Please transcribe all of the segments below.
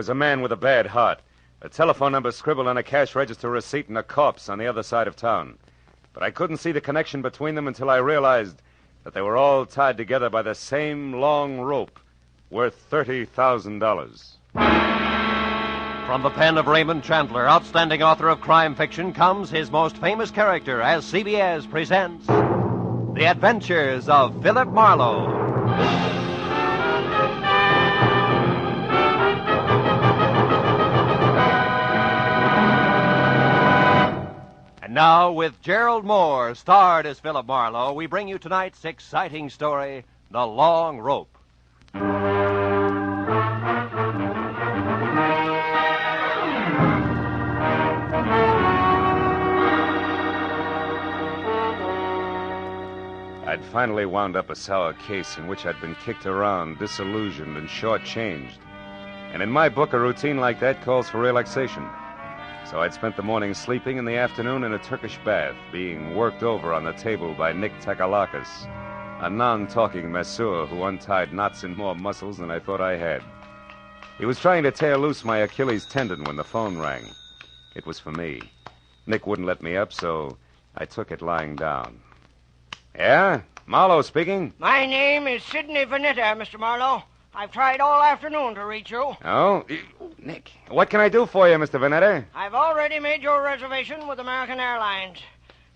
was a man with a bad heart, a telephone number scribbled on a cash register receipt, and a corpse on the other side of town. But I couldn't see the connection between them until I realized that they were all tied together by the same long rope worth $30,000. From the pen of Raymond Chandler, outstanding author of crime fiction, comes his most famous character as CBS presents The Adventures of Philip Marlowe. And now, with Gerald Moore, starred as Philip Marlowe, we bring you tonight's exciting story, The Long Rope. I'd finally wound up a sour case in which I'd been kicked around, disillusioned, and shortchanged. And in my book, a routine like that calls for relaxation. So I'd spent the morning sleeping and the afternoon in a Turkish bath, being worked over on the table by Nick Takalakis, a non-talking masseur who untied knots in more muscles than I thought I had. He was trying to tear loose my Achilles tendon when the phone rang. It was for me. Nick wouldn't let me up, so I took it lying down. Yeah? Marlowe speaking? My name is Sidney Vetta, Mr. Marlowe. I've tried all afternoon to reach you. Oh? Nick, what can I do for you, Mr. Vetta? I've already made your reservation with American Airlines.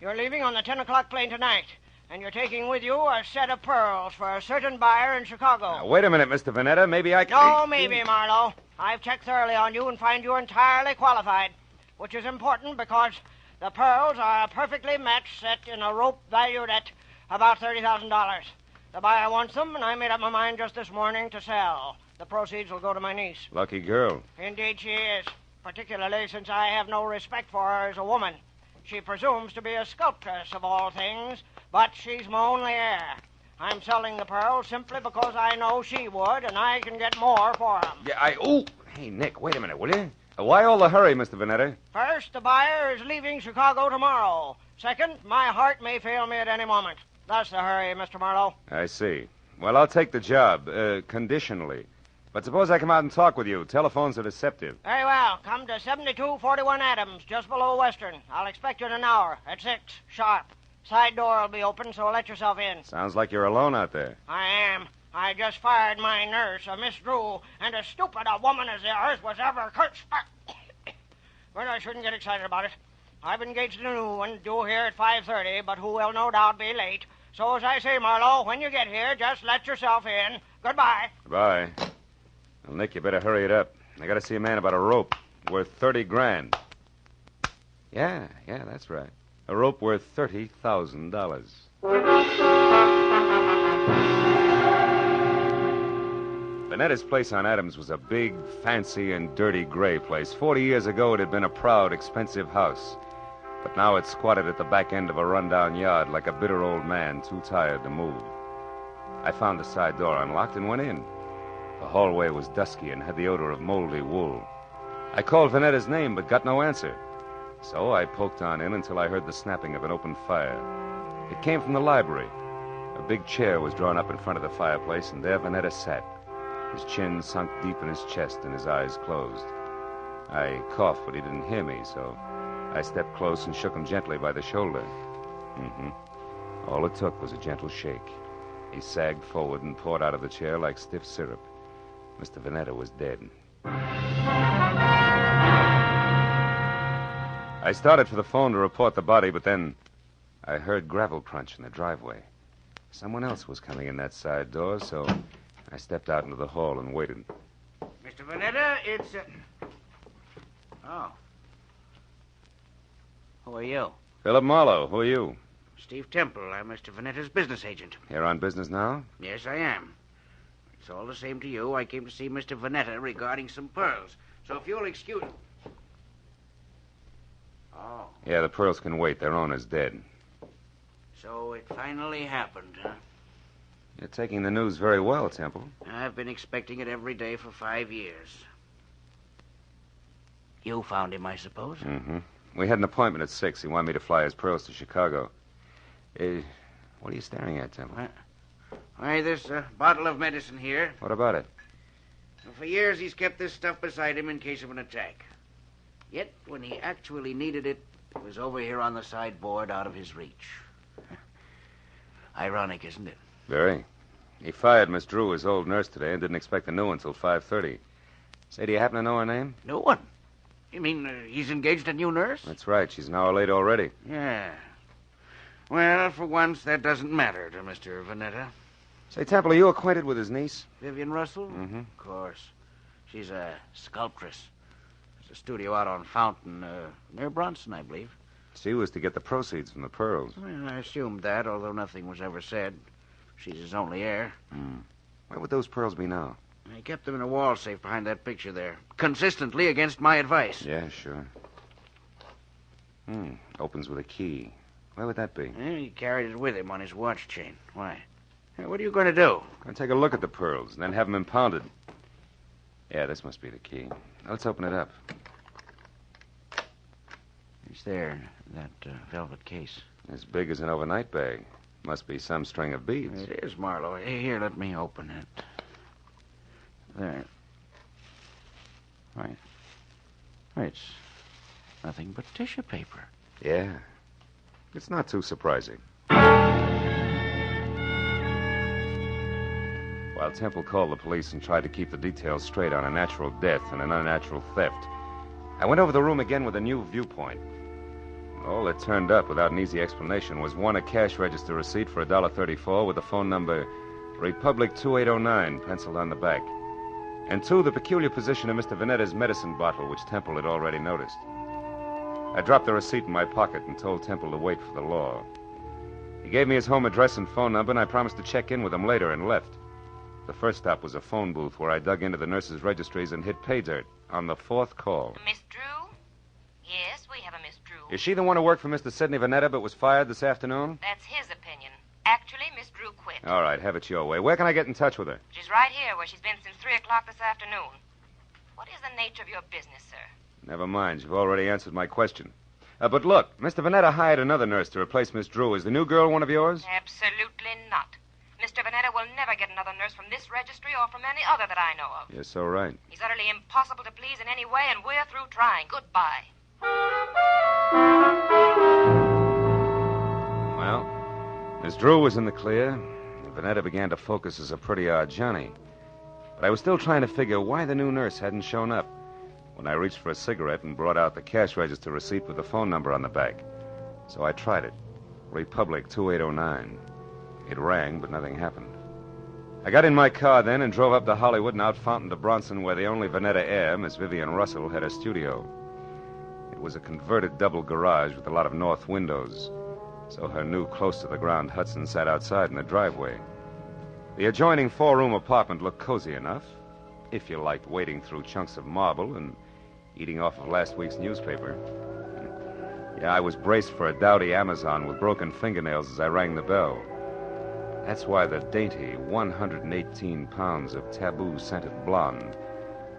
You're leaving on the 10 o'clock plane tonight, and you're taking with you a set of pearls for a certain buyer in Chicago. Now, wait a minute, Mr. Vetta. Maybe I can... No, maybe, Marlowe. I've checked thoroughly on you and find you entirely qualified, which is important because the pearls are a perfectly matched set in a rope valued at about $30,000. The buyer wants them, and I made up my mind just this morning to sell. The proceeds will go to my niece. Lucky girl. Indeed she is, particularly since I have no respect for her as a woman. She presumes to be a sculptress of all things, but she's my only heir. I'm selling the pearls simply because I know she would, and I can get more for them. Yeah, Hey, Nick, wait a minute, will you? Why all the hurry, Mr. Vetta? First, the buyer is leaving Chicago tomorrow. Second, my heart may fail me at any moment. That's the hurry, Mr. Marlowe. I see. Well, I'll take the job, conditionally. But suppose I come out and talk with you. Telephones are deceptive. Very well. Come to 7241 Adams, just below Western. I'll expect you in an hour, at 6, sharp. Side door will be open, so let yourself in. Sounds like you're alone out there. I am. I just fired my nurse, a Miss Drew, and as stupid a woman as the earth was ever cursed. But I shouldn't get excited about it. I've engaged a new one due here at 5:30, but who will no doubt be late. So as I say, Marlowe, when you get here, just let yourself in. Goodbye. Goodbye. Well, Nick, you better hurry it up. I got to see a man about a rope worth $30,000. Yeah, that's right. A rope worth $30,000. Vanetta's place on Adams was a big, fancy, and dirty gray place. 40 years ago, it had been a proud, expensive house. But now it squatted at the back end of a rundown yard like a bitter old man too tired to move. I found the side door unlocked and went in. The hallway was dusky and had the odor of moldy wool. I called Vanetta's name but got no answer. So I poked on in until I heard the snapping of an open fire. It came from the library. A big chair was drawn up in front of the fireplace, and there Vetta sat, his chin sunk deep in his chest and his eyes closed. I coughed, but he didn't hear me, so I stepped close and shook him gently by the shoulder. All it took was a gentle shake. He sagged forward and poured out of the chair like stiff syrup. Mr. Vetta was dead. I started for the phone to report the body, but then I heard gravel crunch in the driveway. Someone else was coming in that side door, so I stepped out into the hall and waited. Mr. Vetta, it's... Oh. Who are you? Philip Marlowe. Who are you? Steve Temple. I'm Mr. Vanetta's business agent. Here on business now? Yes, I am. It's all the same to you. I came to see Mr. Vetta regarding some pearls. So if you'll excuse... Oh. Yeah, the pearls can wait. Their owner's dead. So it finally happened, huh? You're taking the news very well, Temple. I've been expecting it every day for 5 years. You found him, I suppose? Mm-hmm. We had an appointment at 6. He wanted me to fly his pearls to Chicago. What are you staring at, Temple? Why, there's a bottle of medicine here. What about it? For years he's kept this stuff beside him in case of an attack. Yet, when he actually needed it, it was over here on the sideboard out of his reach. Ironic, isn't it? Very. He fired Miss Drew, his old nurse, today and didn't expect the new one until 5:30. Say, do you happen to know her name? No one. You mean he's engaged a new nurse? That's right. She's an hour late already. Yeah. Well, for once, that doesn't matter to Mr. Vetta. Say, Temple, are you acquainted with his niece? Vivian Russell? Mm-hmm. Of course. She's a sculptress. There's a studio out on Fountain, near Bronson, I believe. She was to get the proceeds from the pearls. Well, I assumed that, although nothing was ever said. She's his only heir. Where would those pearls be now? I kept them in a wall safe behind that picture there, consistently against my advice. Yeah, sure. Opens with a key. Where would that be? He carried it with him on his watch chain. Why? What are you going to do? I'll take a look at the pearls and then have them impounded. Yeah, this must be the key. Now, let's open it up. It's there, that velvet case. As big as an overnight bag. Must be some string of beads. It is, Marlowe. Here, let me open it. There. Right. It's nothing but tissue paper. Yeah. It's not too surprising. While Temple called the police and tried to keep the details straight on a natural death and an unnatural theft, I went over the room again with a new viewpoint. All that turned up without an easy explanation was, one, a cash register receipt for $1.34 with the phone number Republic 2809 penciled on the back, and two, the peculiar position of Mr. Vanetta's medicine bottle, which Temple had already noticed. I dropped the receipt in my pocket and told Temple to wait for the law. He gave me his home address and phone number, and I promised to check in with him later, and left. The first stop was a phone booth where I dug into the nurses' registries and hit pay dirt on the fourth call. Miss Drew? Yes, we have a Miss Drew. Is she the one who worked for Mr. Sidney Vetta but was fired this afternoon? That's his opinion. Actually, Miss Drew quit. All right, have it your way. Where can I get in touch with her? She's right here where she's been since 3 o'clock this afternoon. What is the nature of your business, sir? Never mind. You've already answered my question. But look, Mr. Vetta hired another nurse to replace Miss Drew. Is the new girl one of yours? Absolutely not. Mr. Vetta will never get another nurse from this registry or from any other that I know of. You're so right. He's utterly impossible to please in any way, and we're through trying. Goodbye. Well, Miss Drew was in the clear. Vetta began to focus as a pretty odd Johnny. But I was still trying to figure why the new nurse hadn't shown up when I reached for a cigarette and brought out the cash register receipt with the phone number on the back. So I tried it. Republic 2809. It rang, but nothing happened. I got in my car then and drove up to Hollywood and out Fountain to Bronson, where the only Vetta heir, Miss Vivian Russell, had a studio. It was a converted double garage with a lot of north windows, so her new close-to-the-ground Hudson sat outside in the driveway. The adjoining four-room apartment looked cozy enough, if you liked wading through chunks of marble and eating off of last week's newspaper. Yeah, I was braced for a dowdy Amazon with broken fingernails as I rang the bell. That's why the dainty 118 pounds of taboo-scented blonde,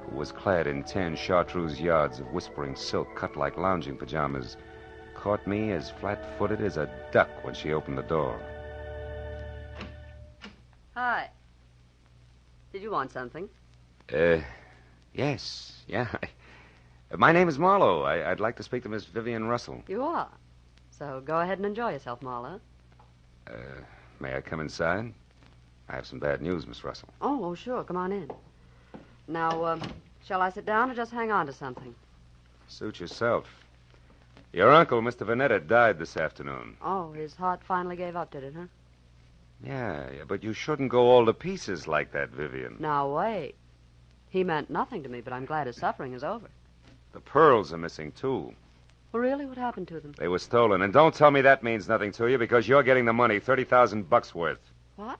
who was clad in 10 chartreuse yards of whispering silk cut like lounging pajamas, caught me as flat-footed as a duck when she opened the door. Hi. Did you want something? Yes. Yeah. My name is Marlowe. I'd like to speak to Miss Vivian Russell. You are. So go ahead and enjoy yourself, Marlowe. May I come inside? I have some bad news, Miss Russell. Oh, sure. Come on in. Now, shall I sit down or just hang on to something? Suit yourself. Your uncle, Mr. Vetta, died this afternoon. Oh, his heart finally gave up, did it, huh? Yeah, but you shouldn't go all to pieces like that, Vivian. Now, wait. He meant nothing to me, but I'm glad his suffering is over. The pearls are missing, too. Well, really? What happened to them? They were stolen, and don't tell me that means nothing to you, because you're getting the money, $30,000 worth. What?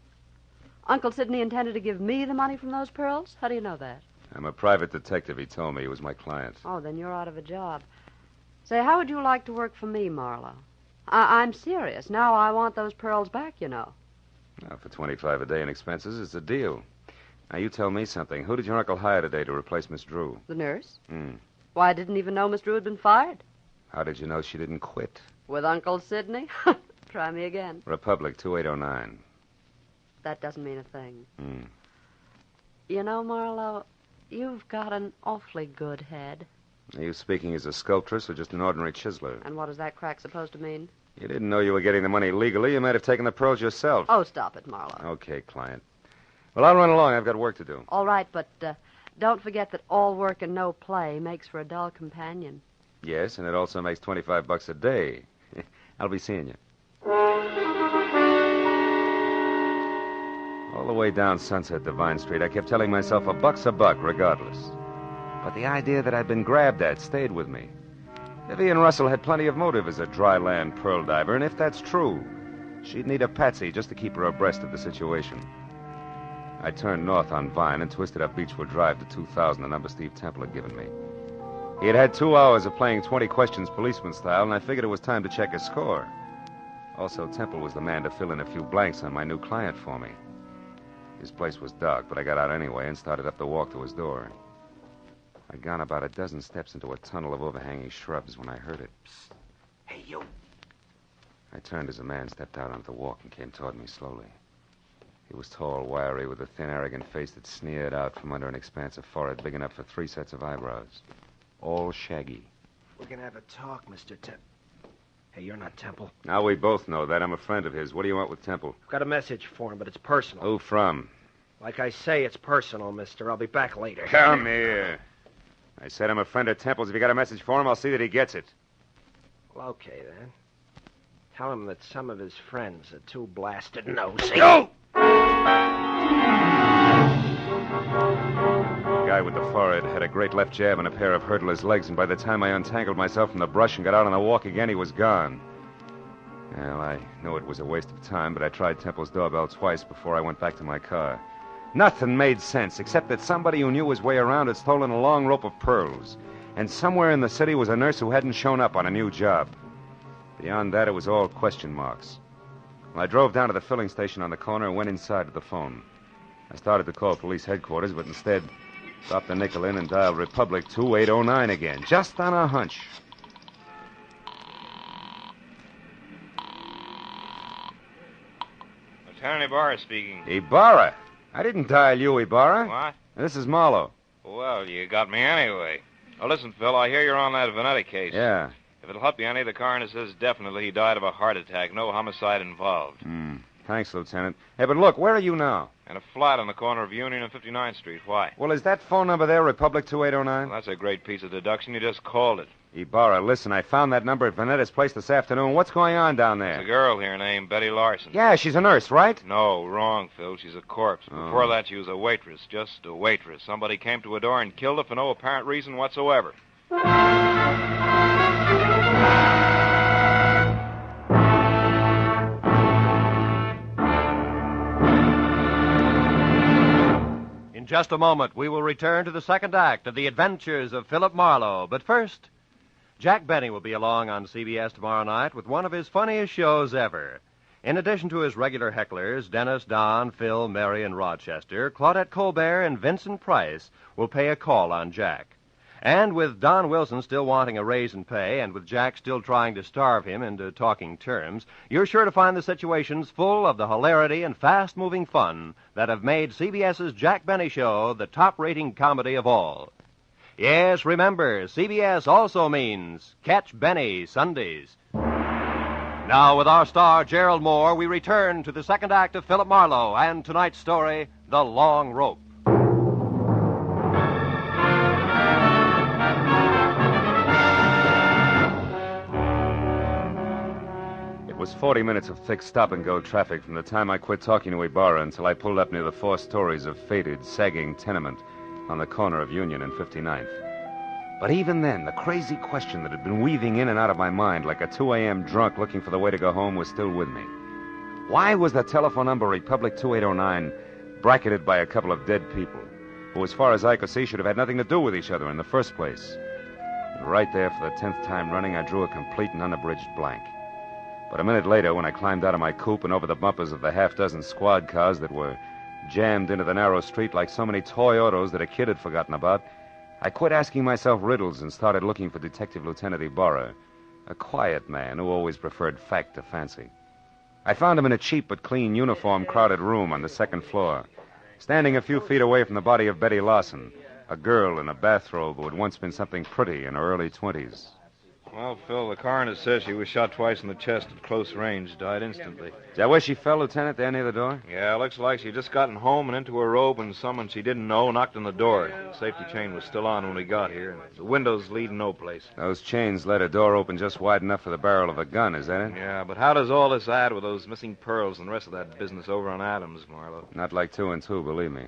Uncle Sidney intended to give me the money from those pearls? How do you know that? I'm a private detective. He told me he was my client. Oh, then you're out of a job. Say, how would you like to work for me, Marlowe? I'm serious. Now I want those pearls back, you know. Now, for $25 a day in expenses, it's a deal. Now, you tell me something. Who did your uncle hire today to replace Miss Drew? The nurse? Why, I didn't even know Miss Drew had been fired. How did you know she didn't quit? With Uncle Sidney? Try me again. Republic 2809. That doesn't mean a thing. You know, Marlowe, You've got an awfully good head. Are you speaking as a sculptress or just an ordinary chiseler? And what is that crack supposed to mean? You didn't know you were getting the money legally. You might have taken the pearls yourself. Oh, stop it, Marlowe. Okay, client. Well, I'll run along. I've got work to do. All right, but don't forget that all work and no play makes for a dull companion. Yes, and it also makes $25 a day. I'll be seeing you. All the way down Sunset Divine Street, I kept telling myself a buck's a buck, regardless. But the idea that I'd been grabbed at stayed with me. Vivian Russell had plenty of motive as a dry land pearl diver, and if that's true, she'd need a patsy just to keep her abreast of the situation. I turned north on Vine and twisted up Beechwood Drive to 2000, the number Steve Temple had given me. He had had 2 hours of playing 20 questions policeman style, and I figured it was time to check his score. Also, Temple was the man to fill in a few blanks on my new client for me. His place was dark, but I got out anyway and started up the walk to his door. I'd gone about a dozen steps into a tunnel of overhanging shrubs when I heard it. Psst. Hey, you. I turned as a man stepped out onto the walk and came toward me slowly. He was tall, wiry, with a thin, arrogant face that sneered out from under an expansive forehead big enough for 3 sets of eyebrows. All shaggy. We're gonna have a talk, Mr. Temple. Hey, you're not Temple. Now we both know that. I'm a friend of his. What do you want with Temple? I've got a message for him, but it's personal. Who from? Like I say, it's personal, mister. I'll be back later. Come here. I said I'm a friend of Temple's. If you got a message for him, I'll see that he gets it. Well, okay, then. Tell him that some of his friends are too blasted nosy. Go! The guy with the forehead had a great left jab and a pair of hurdler's legs, and by the time I untangled myself from the brush and got out on the walk again, he was gone. Well, I knew it was a waste of time, but I tried Temple's doorbell twice before I went back to my car. Nothing made sense, except that somebody who knew his way around had stolen a long rope of pearls. And somewhere in the city was a nurse who hadn't shown up on a new job. Beyond that, it was all question marks. Well, I drove down to the filling station on the corner and went inside to the phone. I started to call police headquarters, but instead dropped the nickel in and dialed Republic 2809 again, just on a hunch. Lieutenant Ibarra speaking. Ibarra? I didn't dial you, Ibarra. What? This is Marlowe. Well, you got me anyway. Now, listen, Phil, I hear you're on that Vetta case. Yeah. If it'll help you any, the coroner says definitely he died of a heart attack. No homicide involved. Thanks, Lieutenant. Hey, but look, where are you now? In a flat on the corner of Union and 59th Street. Why? Well, is that phone number there, Republic 2809? Well, that's a great piece of deduction. You just called it. Ibarra, listen, I found that number at Vanetta's place this afternoon. What's going on down There's a there? girl here named Betty Larson. Yeah, she's a nurse, right? No, wrong, Phil. She's a corpse. Oh. Before that, she was a waitress. Just a waitress. Somebody came to her door and killed her for no apparent reason whatsoever. In just a moment, we will return to the second act of The Adventures of Philip Marlowe. But first, Jack Benny will be along on CBS tomorrow night with one of his funniest shows ever. In addition to his regular hecklers, Dennis, Don, Phil, Mary, and Rochester, Claudette Colbert and Vincent Price will pay a call on Jack. And with Don Wilson still wanting a raise in pay, and with Jack still trying to starve him into talking terms, you're sure to find the situations full of the hilarity and fast-moving fun that have made CBS's Jack Benny Show the top-rating comedy of all. Yes, remember, CBS also means Catch Benny Sundays. Now, with our star, Gerald Moore, we return to the second act of Philip Marlowe and tonight's story, The Long Rope. It was 40 minutes of thick stop-and-go traffic from the time I quit talking to Ibarra until I pulled up near the 4 stories of faded, sagging tenement on the corner of Union and 59th. But even then, the crazy question that had been weaving in and out of my mind like a 2 a.m. drunk looking for the way to go home was still with me. Why was the telephone number Republic 2809 bracketed by a couple of dead people who, as far as I could see, should have had nothing to do with each other in the first place? And right there, for the 10th time running, I drew a complete and unabridged blank. But a minute later, when I climbed out of my coupe and over the bumpers of the half-dozen squad cars that were jammed into the narrow street like so many toy autos that a kid had forgotten about, I quit asking myself riddles and started looking for Detective Lieutenant Ibarra, a quiet man who always preferred fact to fancy. I found him in a cheap but clean uniform-crowded room on the second floor, standing a few feet away from the body of Betty Larson, A girl in a bathrobe who had once been something pretty in her early 20s. Well, Phil, the coroner says she was shot twice in the chest at close range, died instantly. Is that where she fell, Lieutenant, there near the door? Yeah, looks like she'd just gotten home and into her robe when someone she didn't know knocked on the door. The safety chain was still on when we got here, and the windows lead no place. Those chains let a door open just wide enough for the barrel of a gun, is that it? Yeah, but how does all this add with those missing pearls and the rest of that business over on Adams, Marlowe? Not like 2 and 2, believe me.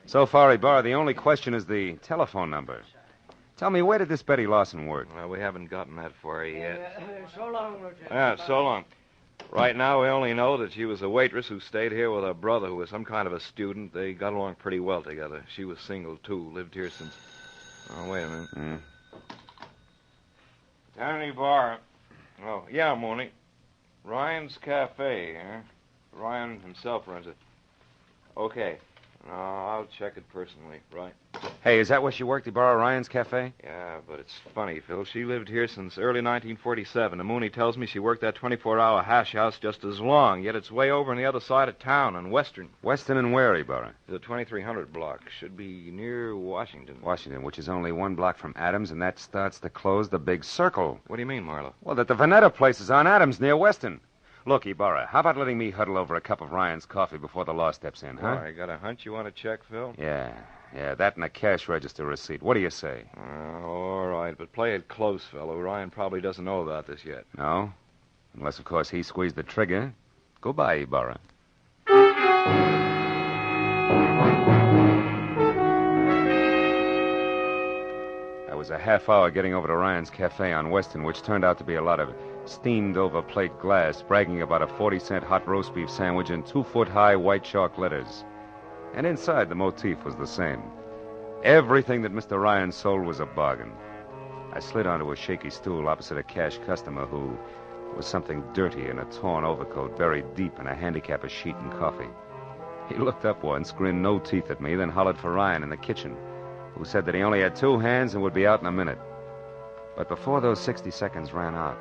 So far, Ibarra, the only question is the telephone number. Tell me, where did this Betty Lawson work? Well, we haven't gotten that far yet. So long, Lieutenant. Yeah, so long. Right now, we only know that she was a waitress who stayed here with her brother, who was some kind of a student. They got along pretty well together. She was single, too. Lived here since... Oh, wait a minute. Tiny Bar. Oh, yeah, Mooney. Ryan's Cafe, huh? Ryan himself runs it. Okay. I'll check it personally, right? Hey, is that where she worked, Ibarra, Ryan's Cafe? Yeah, but it's funny, Phil. She lived here since early 1947. And Mooney tells me she worked that 24-hour hash house just as long, yet it's way over on the other side of town on Western. Western and where, Ibarra? The 2300 block. Should be near Washington. Washington, which is only 1 block from Adams, and that starts to close the big circle. What do you mean, Marlowe? Well, that the Vetta place is on Adams near Western. Look, Ibarra, how about letting me huddle over a cup of Ryan's coffee before the law steps in, huh? Oh, I got a hunch you want to check, Phil? Yeah, that and a cash register receipt. What do you say? All right, but play it close, fellow. Ryan probably doesn't know about this yet. No? Unless, of course, he squeezed the trigger. Goodbye, Ibarra. I was a half hour getting over to Ryan's Cafe on Western, which turned out to be a lot of steamed-over plate glass, bragging about a 40-cent hot roast beef sandwich in 2-foot-high white chalk letters. And inside, the motif was the same. Everything that Mr. Ryan sold was a bargain. I slid onto a shaky stool opposite a cash customer who was something dirty in a torn overcoat buried deep in a handicapper's sheet and coffee. He looked up once, grinned no teeth at me, then hollered for Ryan in the kitchen, who said that he only had 2 hands and would be out in a minute. But before those 60 seconds ran out,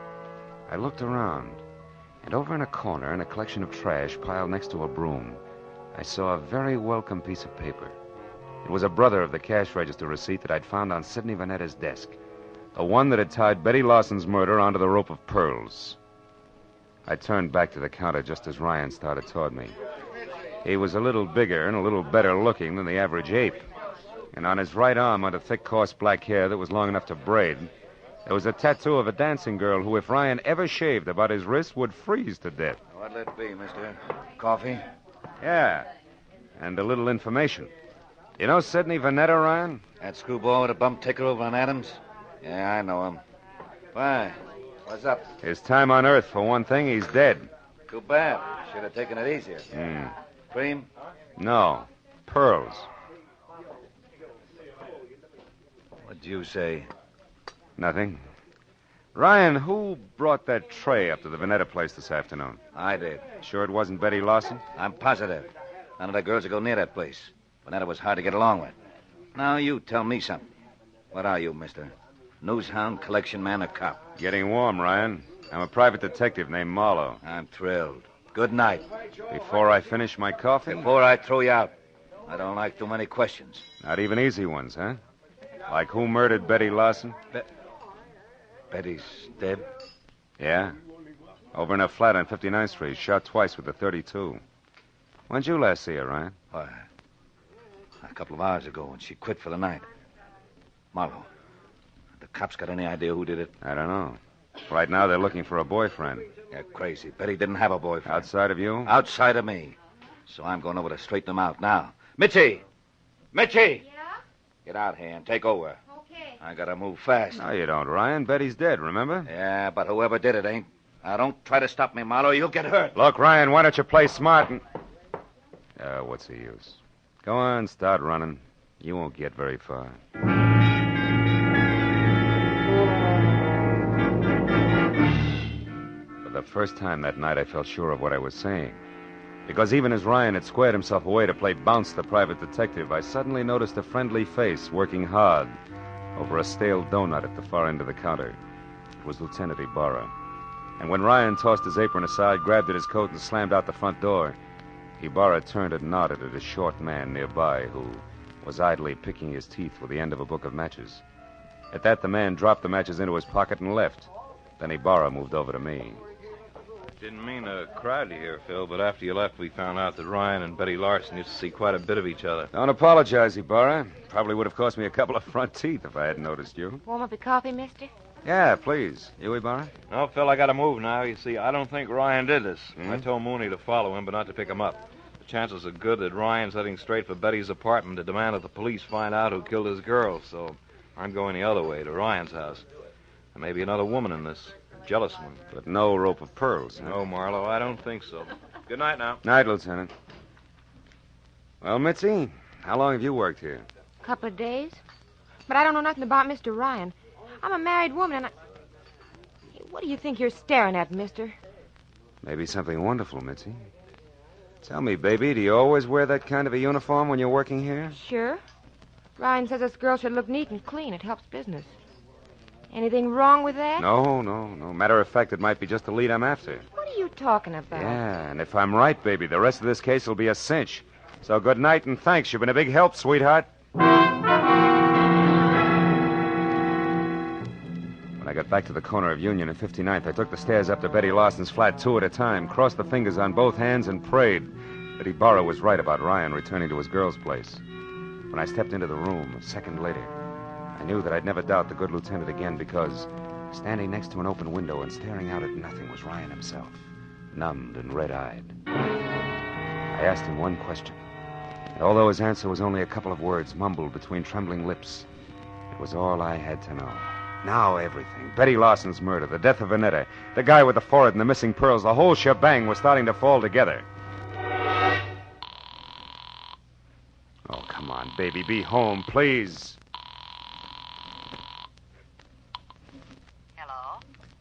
I looked around, and over in a corner, in a collection of trash piled next to a broom, I saw a very welcome piece of paper. It was a brother of the cash register receipt that I'd found on Sidney Vanetta's desk, the one that had tied Betty Lawson's murder onto the rope of pearls. I turned back to the counter just as Ryan started toward me. He was a little bigger and a little better looking than the average ape, and on his right arm, under thick, coarse black hair that was long enough to braid, there was a tattoo of a dancing girl who, if Ryan ever shaved about his wrist, would freeze to death. What'll it be, mister? Coffee? Yeah, and a little information. You know Sidney Vanetta, Ryan? That screwball with a bump ticker over on Adams? Yeah, I know him. Why? What's up? His time on Earth, for one thing, he's dead. Too bad. Should have taken it easier. Cream? No, pearls. What'd you say? Nothing. Ryan, who brought that tray up to the Vanetta place this afternoon? I did. Sure it wasn't Betty Lawson? I'm positive. None of the girls would go near that place. Vanetta was hard to get along with. Now, you tell me something. What are you, mister? Newshound, collection man, or cop? Getting warm, Ryan. I'm a private detective named Marlowe. I'm thrilled. Good night. Before I finish my coffee? Before I throw you out. I don't like too many questions. Not even easy ones, huh? Like who murdered Betty Lawson? Betty's dead? Yeah. Over in a flat on 59th Street, shot twice with a .32. When'd you last see her, Ryan? Why, a couple of hours ago when she quit for the night. Marlowe, the cops got any idea who did it? I don't know. Right now, they're looking for a boyfriend. You're crazy. Betty didn't have a boyfriend. Outside of you? Outside of me. So I'm going over to straighten them out now. Mitchie! Mitchie! Yeah? Get out here and take over. Okay. I gotta move fast. No, you don't, Ryan. Betty's dead, remember? Yeah, but whoever did it ain't. Now, don't try to stop me, Marlowe. You'll get hurt. Look, Ryan, why don't you play smart and... what's the use? Go on, start running. You won't get very far. For the first time that night, I felt sure of what I was saying. Because even as Ryan had squared himself away to play bounce the private detective, I suddenly noticed a friendly face working hard over a stale donut at the far end of the counter. It was Lieutenant Ibarra. And when Ryan tossed his apron aside, grabbed at his coat, and slammed out the front door, Ibarra turned and nodded at a short man nearby who was idly picking his teeth with the end of a book of matches. At that, the man dropped the matches into his pocket and left. Then Ibarra moved over to me. Didn't mean to crowd you here, Phil, but after you left, we found out that Ryan and Betty Larson used to see quite a bit of each other. Don't apologize, Ibarra. Probably would have cost me a couple of front teeth if I hadn't noticed you. Warm up your coffee, mister? Yeah, please. You, Ibarra? No, Phil, I gotta move now. You see, I don't think Ryan did this. I told Mooney to follow him, but not to pick him up. The chances are good that Ryan's heading straight for Betty's apartment to demand that the police find out who killed his girl, so I'm going the other way, to Ryan's house. There may be another woman in this. A jealous one. But no rope of pearls, huh? No, Marlowe, I don't think so. Good night now. Night, Lieutenant. Well, Mitzi, how long have you worked here? A couple of days. But I don't know nothing about Mr. Ryan. I'm a married woman, and Hey, what do you think you're staring at, mister? Maybe something wonderful, Mitzi. Tell me, baby, do you always wear that kind of a uniform when you're working here? Sure. Ryan says this girl should look neat and clean. It helps business. Anything wrong with that? No. Matter of fact, it might be just the lead I'm after. What are you talking about? Yeah, and if I'm right, baby, the rest of this case will be a cinch. So good night and thanks. You've been a big help, sweetheart. When I got back to the corner of Union and 59th, I took the stairs up to Betty Larson's flat 2 at a time, crossed the fingers on both hands, and prayed that Ibarra was right about Ryan returning to his girl's place. When I stepped into the room a second later, I knew that I'd never doubt the good lieutenant again because standing next to an open window and staring out at nothing was Ryan himself, numbed and red-eyed. I asked him one question, and although his answer was only a couple of words mumbled between trembling lips, it was all I had to know. Now everything. Betty Larson's murder, the death of Vetta, the guy with the forehead and the missing pearls, the whole shebang was starting to fall together. Oh, come on, baby. Be home, please. Hello?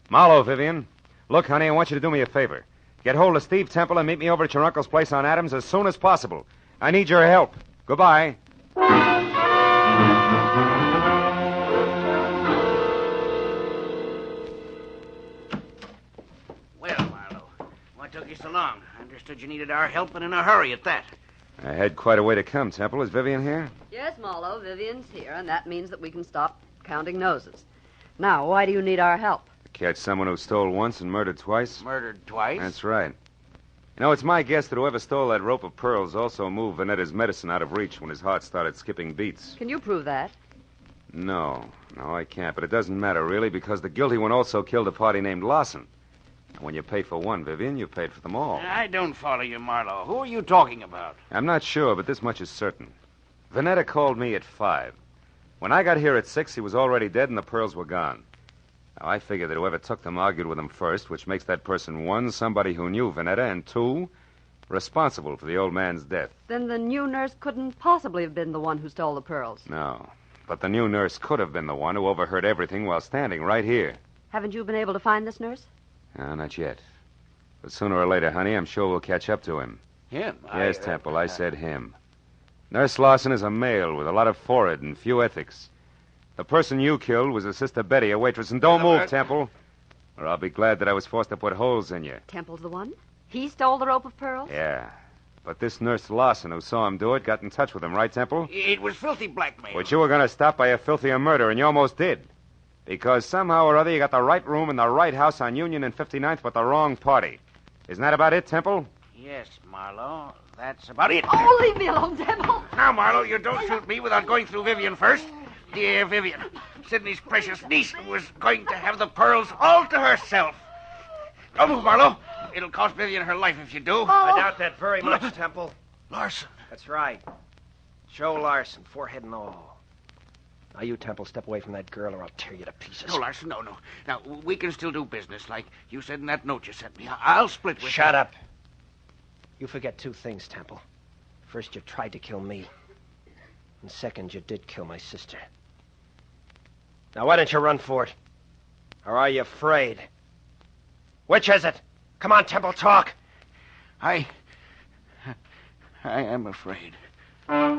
Marlowe, Vivian. Look, honey, I want you to do me a favor. Get hold of Steve Temple and meet me over at your uncle's place on Adams as soon as possible. I need your help. Goodbye. Well, Marlowe, what took you so long? I understood you needed our help and in a hurry at that. I had quite a way to come, Temple. Is Vivian here? Yes, Marlowe, Vivian's here, and that means that we can stop counting noses. Now, why do you need our help? Catch someone who stole once and murdered twice? Murdered twice? That's right. You know, it's my guess that whoever stole that rope of pearls also moved Vanetta's medicine out of reach when his heart started skipping beats. Can you prove that? No, I can't. But it doesn't matter, really, because the guilty one also killed a party named Larson. And when you pay for one, Vivian, you paid for them all. I don't follow you, Marlowe. Who are you talking about? I'm not sure, but this much is certain. Vetta called me at 5. When I got here at 6, he was already dead and the pearls were gone. Now, I figured that whoever took them argued with him first, which makes that person, 1, somebody who knew Vetta, and 2, responsible for the old man's death. Then the new nurse couldn't possibly have been the one who stole the pearls. No, but the new nurse could have been the one who overheard everything while standing right here. Haven't you been able to find this nurse? No, not yet. But sooner or later, honey, I'm sure we'll catch up to him. Him? Yes, Temple, I said him. Nurse Larson is a male with a lot of forehead and few ethics. The person you killed was his sister Betty, a waitress. And don't move, Temple, or I'll be glad that I was forced to put holes in you. Temple's the one? He stole the rope of pearls? Yeah. But this Nurse Larson who saw him do it got in touch with him, right, Temple? It was filthy blackmail. Which you were going to stop by a filthier murder, and you almost did. Because somehow or other you got the right room in the right house on Union and 59th, but the wrong party. Isn't that about it, Temple? Yes, Marlowe. That's about it. Oh, leave me alone, Temple. Now, Marlowe, you don't shoot me without going through Vivian first. Dear Vivian, Sidney's precious niece was going to have the pearls all to herself. Don't move, Marlowe. It'll cost Vivian her life if you do. I doubt that very much, Temple. Larson. That's right. Joe Larson, forehead and all. Now, you, Temple, step away from that girl or I'll tear you to pieces. No, Larson, no. Now, we can still do business like you said in that note you sent me. I'll split with Shut up. You forget 2 things, Temple. First, you tried to kill me. And second, you did kill my sister. Now, why don't you run for it? Or are you afraid? Which is it? Come on, Temple, talk. I am afraid. Well,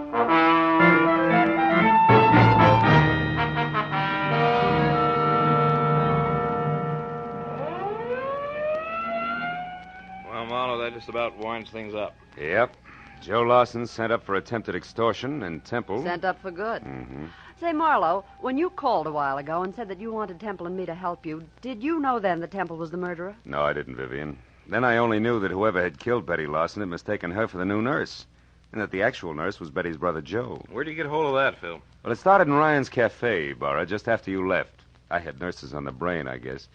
Marlowe, that just about winds things up. Yep. Joe Lawson sent up for attempted extortion, and Temple... Sent up for good. Mm-hmm. Say, Marlowe, when you called a while ago and said that you wanted Temple and me to help you, did you know then that Temple was the murderer? No, I didn't, Vivian. Then I only knew that whoever had killed Betty Lawson had mistaken her for the new nurse, and that the actual nurse was Betty's brother, Joe. Where'd you get hold of that, Phil? Well, it started in Ryan's Cafe, Barra, just after you left. I had nurses on the brain, I guess.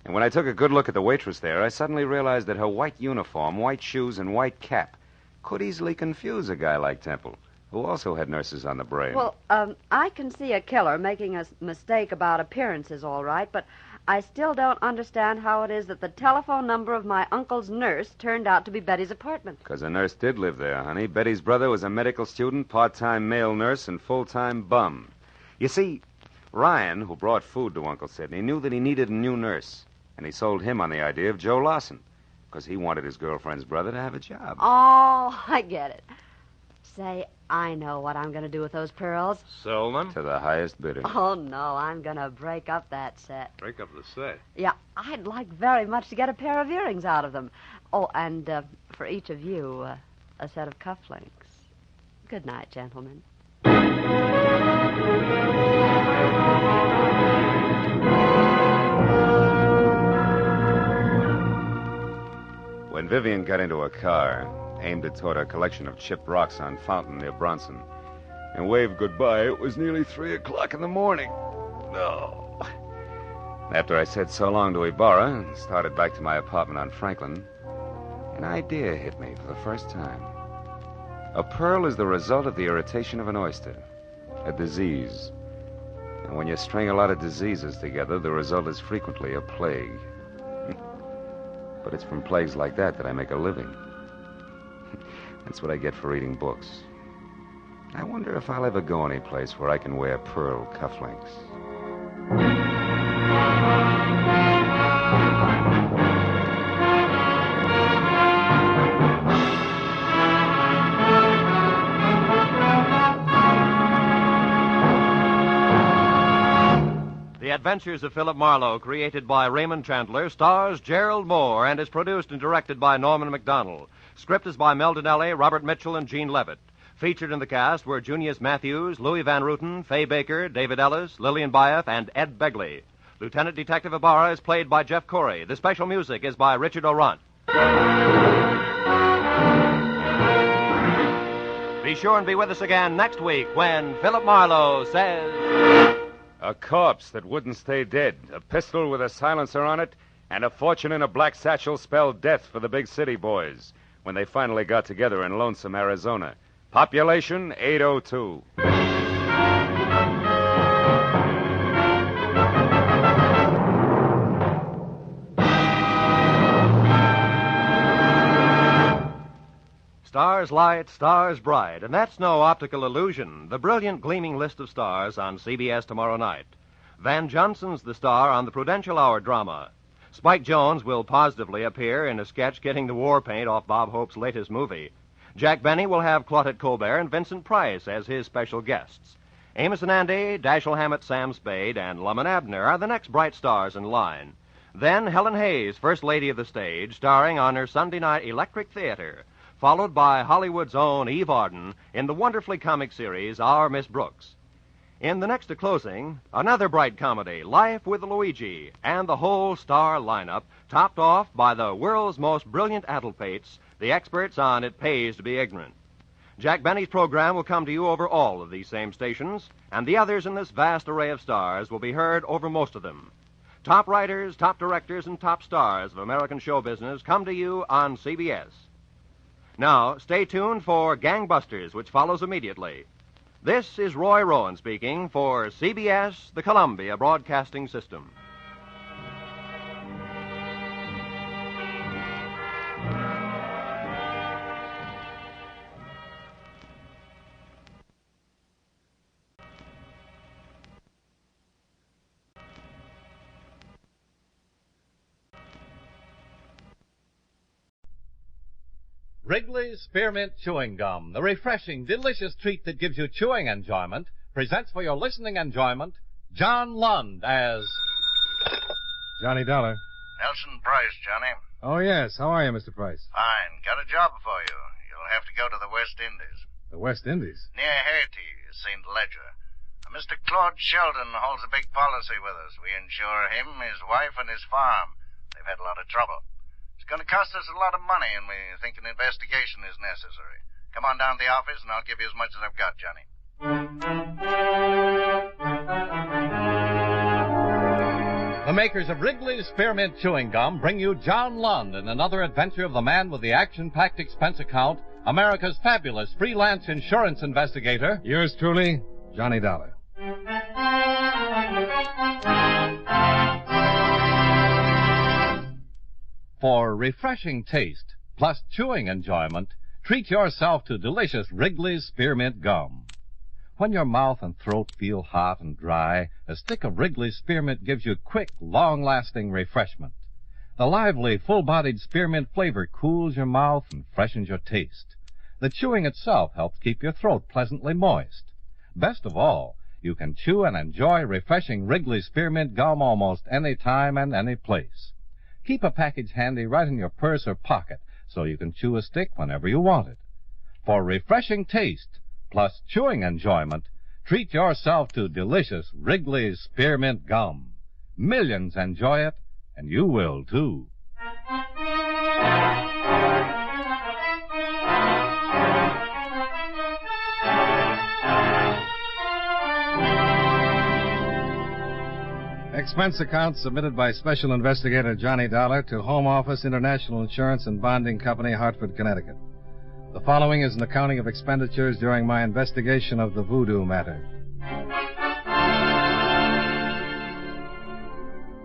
And when I took a good look at the waitress there, I suddenly realized that her white uniform, white shoes, and white cap could easily confuse a guy like Temple, who also had nurses on the brain. Well, I can see a killer making a mistake about appearances, all right, but I still don't understand how it is that the telephone number of my uncle's nurse turned out to be Betty's apartment. Because a nurse did live there, honey. Betty's brother was a medical student, part-time male nurse, and full-time bum. You see, Ryan, who brought food to Uncle Sidney, knew that he needed a new nurse, and he sold him on the idea of Joe Lawson, because he wanted his girlfriend's brother to have a job. Oh, I get it. Say, I know what I'm going to do with those pearls. Sell them? To the highest bidder. Oh, no, I'm going to break up that set. Break up the set. Yeah, I'd like very much to get a pair of earrings out of them. Oh, and for each of you, a set of cufflinks. Good night, gentlemen. When Vivian got into a car, aimed it toward a collection of chipped rocks on Fountain near Bronson, and waved goodbye, it was nearly 3 o'clock in the morning. No. After I said so long to Ibarra and started back to my apartment on Franklin, an idea hit me for the first time. A pearl is the result of the irritation of an oyster, a disease. And when you string a lot of diseases together, the result is frequently a plague. But it's from plagues like that I make a living. That's what I get for reading books. I wonder if I'll ever go any place where I can wear pearl cufflinks. The Adventures of Philip Marlowe, created by Raymond Chandler, stars Gerald Moore and is produced and directed by Norman MacDonald. Script is by Mel Donnelly, Robert Mitchell, and Gene Levitt. Featured in the cast were Junius Matthews, Louis Van Ruten, Fay Baker, David Ellis, Lillian Byeth, and Ed Begley. Lieutenant Detective Ibarra is played by Jeff Corey. The special music is by Richard Orant. Be sure and be with us again next week when Philip Marlowe says... A corpse that wouldn't stay dead, a pistol with a silencer on it, and a fortune in a black satchel spelled death for the big city boys when they finally got together in Lonesome, Arizona. Population 802. Stars light, stars bright, and that's no optical illusion. The brilliant gleaming list of stars on CBS tomorrow night. Van Johnson's the star on the Prudential Hour drama. Spike Jones will positively appear in a sketch getting the war paint off Bob Hope's latest movie. Jack Benny will have Claudette Colbert and Vincent Price as his special guests. Amos and Andy, Dashiell Hammett, Sam Spade, and Lum and Abner are the next bright stars in line. Then Helen Hayes, First Lady of the Stage, starring on her Sunday night Electric Theater, followed by Hollywood's own Eve Arden in the wonderfully comic series Our Miss Brooks. In the next to closing, another bright comedy, Life with Luigi, and the whole star lineup, topped off by the world's most brilliant adulpates, the experts on It Pays to Be Ignorant. Jack Benny's program will come to you over all of these same stations, and the others in this vast array of stars will be heard over most of them. Top writers, top directors, and top stars of American show business come to you on CBS. Now, stay tuned for Gangbusters, which follows immediately. This is Roy Rowan speaking for CBS, the Columbia Broadcasting System. Wrigley's Spearmint Chewing Gum, the refreshing, delicious treat that gives you chewing enjoyment, presents for your listening enjoyment John Lund as... Johnny Dollar. Nelson Price, Johnny. Oh, yes. How are you, Mr. Price? Fine. Got a job for you. You'll We'll have to go to the West Indies. The West Indies? Near Haiti, St. Ledger. Mr. Claude Sheldon holds a big policy with us. We insure him, his wife, and his farm. They've had a lot of trouble. It's going to cost us a lot of money, and we think an investigation is necessary. Come on down to the office, and I'll give you as much as I've got, Johnny. The makers of Wrigley's Spearmint Chewing Gum bring you John Lund in another adventure of the man with the action-packed expense account, America's fabulous freelance insurance investigator. Yours truly, Johnny Dollar. For refreshing taste, plus chewing enjoyment, treat yourself to delicious Wrigley's Spearmint Gum. When your mouth and throat feel hot and dry, a stick of Wrigley's Spearmint gives you quick, long-lasting refreshment. The lively, full-bodied spearmint flavor cools your mouth and freshens your taste. The chewing itself helps keep your throat pleasantly moist. Best of all, you can chew and enjoy refreshing Wrigley's Spearmint Gum almost any time and any place. Keep a package handy right in your purse or pocket so you can chew a stick whenever you want it. For refreshing taste, plus chewing enjoyment, treat yourself to delicious Wrigley's Spearmint Gum. Millions enjoy it, and you will, too. Expense account submitted by Special Investigator Johnny Dollar to Home Office, International Insurance and Bonding Company, Hartford, Connecticut. The following is an accounting of expenditures during my investigation of the Voodoo matter.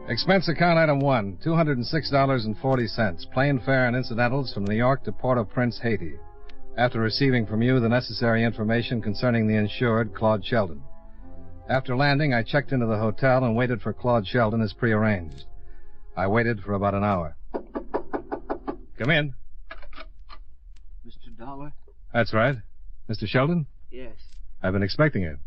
Expense account item 1, $206.40, plane fare and incidentals from New York to Port-au-Prince, Haiti, after receiving from you the necessary information concerning the insured, Claude Sheldon. After landing, I checked into the hotel and waited for Claude Sheldon as prearranged. I waited for about an hour. Come in. Mr. Dollar? That's right. Mr. Sheldon? Yes. I've been expecting you.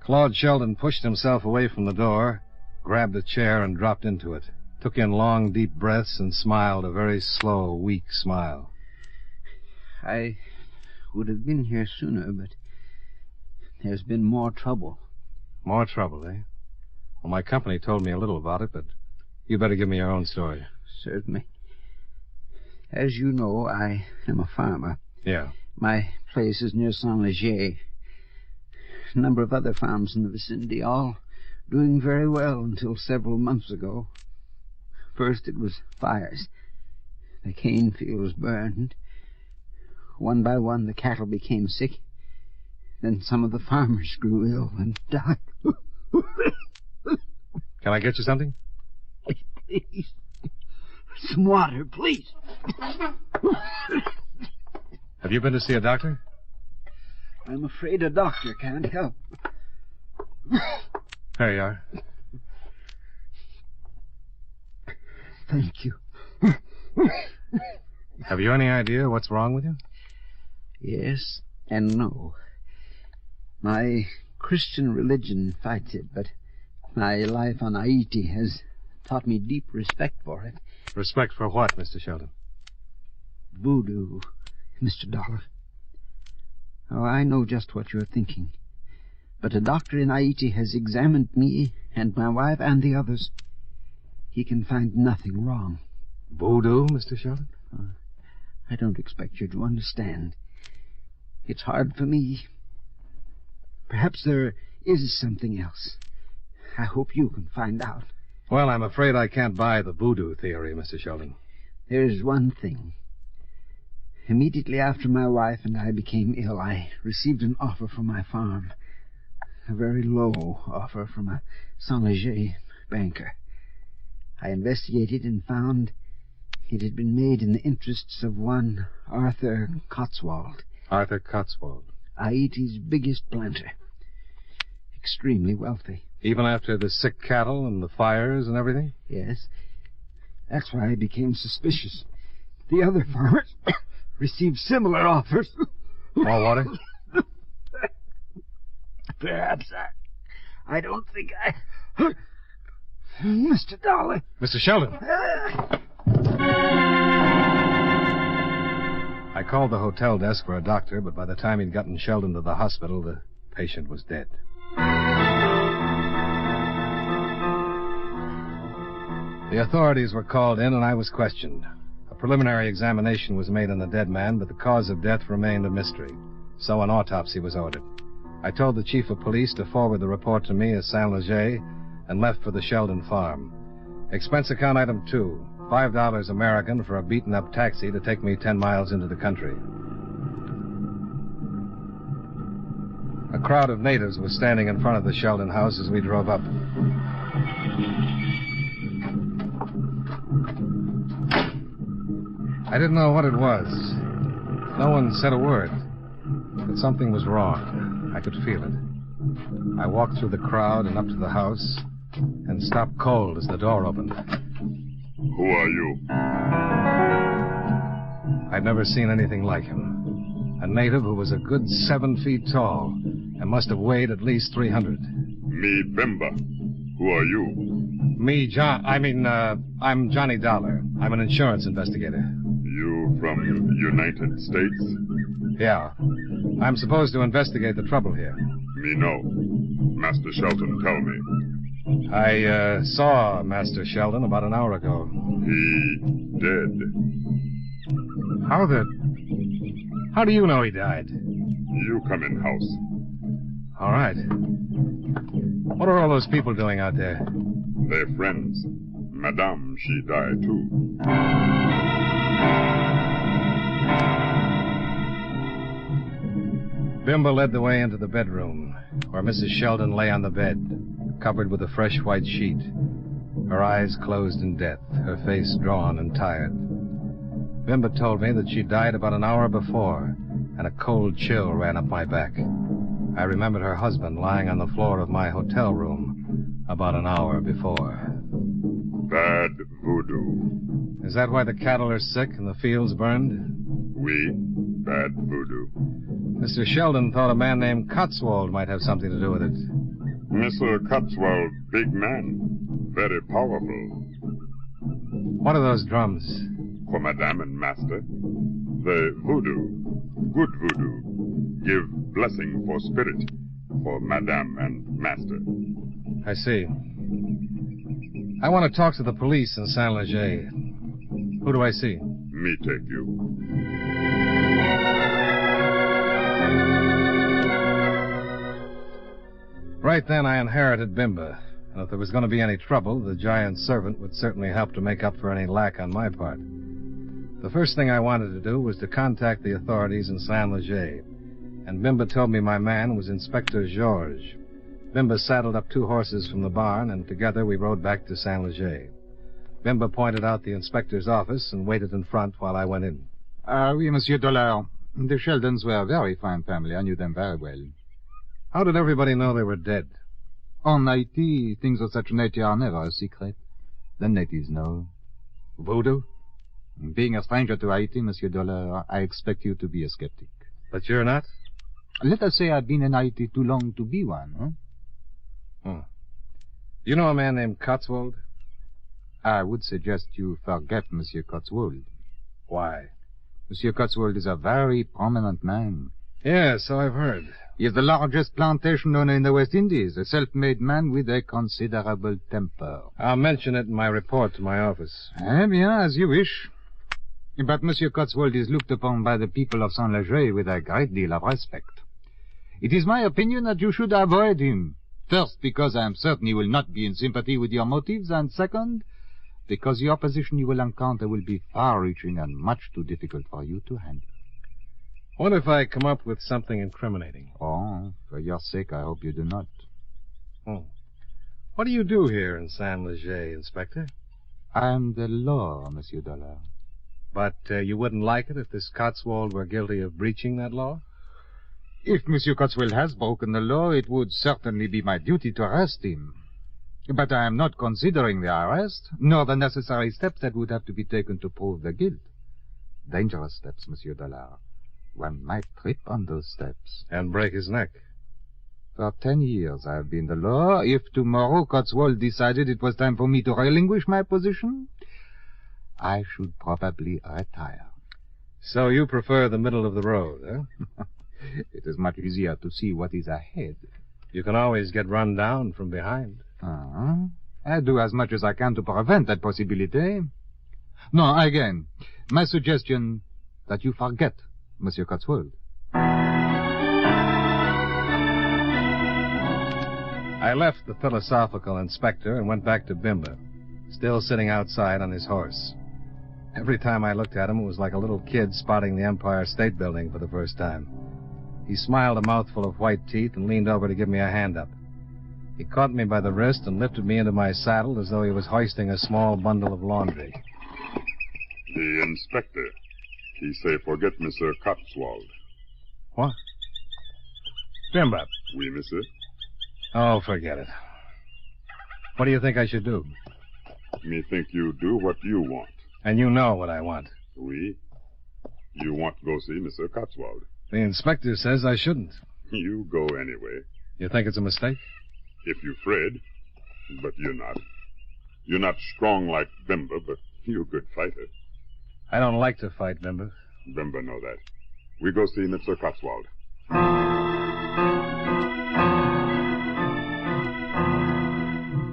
Claude Sheldon pushed himself away from the door, grabbed a chair, and dropped into it. Took in long, deep breaths and smiled, a very slow, weak smile. I would have been here sooner, but there's been more trouble. More trouble, eh? Well, my company told me a little about it, but you better give me your own story. Certainly. As you know, I am a farmer. Yeah. My place is near Saint-Léger. A number of other farms in the vicinity, all doing very well until several months ago. First it was fires. The cane fields burned. One by one the cattle became sick. Then some of the farmers grew ill and died. Can I get you something? Please. Some water, please. Have you been to see a doctor? I'm afraid a doctor can't help. There you are. Thank you. Have you any idea what's wrong with you? Yes and no. My Christian religion fights it, but my life on Haiti has taught me deep respect for it. Respect for what, Mr. Sheldon? Voodoo, Mr. Dollar. Oh, I know just what you're thinking. But a doctor in Haiti has examined me and my wife and the others. He can find nothing wrong. Voodoo, Mr. Sheldon? I don't expect you to understand. It's hard for me. Perhaps there is something else. I hope you can find out. Well, I'm afraid I can't buy the voodoo theory, Mr. Sheldon. There's one thing. Immediately after my wife and I became ill, I received an offer from my farm. A very low offer from a Saint-Léger banker. I investigated and found it had been made in the interests of one Arthur Cotswold. Arthur Cotswold? Haiti's biggest planter. Extremely wealthy. Even after the sick cattle and the fires and everything? Yes. That's why I became suspicious. The other farmers received similar offers. More water? Perhaps I don't think I... Mr. Dollar. Mr. Sheldon. I called the hotel desk for a doctor, but by the time he'd gotten Sheldon to the hospital, the patient was dead. The authorities were called in, and I was questioned. A preliminary examination was made on the dead man, but the cause of death remained a mystery. So an autopsy was ordered. I told the chief of police to forward the report to me as Saint-Leger and left for the Sheldon farm. Expense account item 2, $5 American for a beaten-up taxi to take me 10 miles into the country. A crowd of natives was standing in front of the Sheldon house as we drove up. I didn't know what it was. No one said a word. But something was wrong. I could feel it. I walked through the crowd and up to the house and stopped cold as the door opened. Who are you? I'd never seen anything like him. A native who was a good 7 feet tall and must have weighed at least 300. Me, Bimba. Who are you? Me, I'm Johnny Dollar. I'm an insurance investigator. You from United States? Yeah. I'm supposed to investigate the trouble here. Me know. Master Sheldon tell me. I saw Master Sheldon about an hour ago. He dead. How do you know he died? You come in house. All right. What are all those people doing out there? They're friends. Madame, she died too. Bimba led the way into the bedroom, where Mrs. Sheldon lay on the bed, covered with a fresh white sheet, her eyes closed in death, her face drawn and tired. Bimba told me that she died about an hour before, and a cold chill ran up my back. I remembered her husband lying on the floor of my hotel room about an hour before. Bad voodoo. Is that why the cattle are sick and the fields burned? Oui, bad voodoo. Mr. Sheldon thought a man named Cotswold might have something to do with it. Mr. Cotswold, big man. Very powerful. What are those drums? For Madame and Master. The voodoo, good voodoo, give blessing for spirit for Madame and Master. I see. I want to talk to the police in Saint-Leger. Who do I see? Me take you. Right then, I inherited Bimba. And if there was going to be any trouble, the giant servant would certainly help to make up for any lack on my part. The first thing I wanted to do was to contact the authorities in Saint-Leger. And Bimba told me my man was Inspector Georges. Bimba saddled up 2 horses from the barn, and together we rode back to Saint-Leger. Bimba pointed out the inspector's office and waited in front while I went in. Oui, Monsieur Dollar. The Sheldons were a very fine family. I knew them very well. How did everybody know they were dead? On Haiti, things of such nature are never a secret. The natives know. Voodoo? Being a stranger to Haiti, Monsieur Dollar, I expect you to be a skeptic. But you're not? Let us say I've been in Haiti too long to be one, huh? You know a man named Cotswold? I would suggest you forget Monsieur Cotswold. Why? Monsieur Cotswold is a very prominent man. Yes, so I've heard. He is the largest plantation owner in the West Indies, a self-made man with a considerable temper. I'll mention it in my report to my office. Eh bien, as you wish. But Monsieur Cotswold is looked upon by the people of Saint-Leger with a great deal of respect. It is my opinion that you should avoid him. First, because I am certain he will not be in sympathy with your motives, and second, because the opposition you will encounter will be far-reaching and much too difficult for you to handle. What if I come up with something incriminating? Oh, for your sake, I hope you do not. What do you do here in Saint-Leger, Inspector? I am the law, Monsieur Dollar. But you wouldn't like it if this Cotswold were guilty of breaching that law? If Monsieur Cotswold has broken the law, it would certainly be my duty to arrest him. But I am not considering the arrest, nor the necessary steps that would have to be taken to prove the guilt. Dangerous steps, Monsieur Dollar. One might trip on those steps. And break his neck. For 10 years I have been the law. If tomorrow Cotswold decided it was time for me to relinquish my position, I should probably retire. So you prefer the middle of the road, huh? It is much easier to see what is ahead. You can always get run down from behind. I do as much as I can to prevent that possibility. No, again, my suggestion that you forget Monsieur Cotswold. I left the philosophical inspector and went back to Bimba, still sitting outside on his horse. Every time I looked at him, it was like a little kid spotting the Empire State Building for the first time. He smiled a mouthful of white teeth and leaned over to give me a hand up. He caught me by the wrist and lifted me into my saddle as though he was hoisting a small bundle of laundry. The inspector, he say forget Monsieur Cotswold. What? Bimba. Oui, monsieur. Oh, forget it. What do you think I should do? Me think you do what you want. And you know what I want. Oui. You want to go see Monsieur Cotswold. The inspector says I shouldn't. You go anyway. You think it's a mistake? If you afraid. But you're not. You're not strong like Bimba, but you're a good fighter. I don't like to fight, Bimba. Bimba know that. We go see Monsieur Cotswold.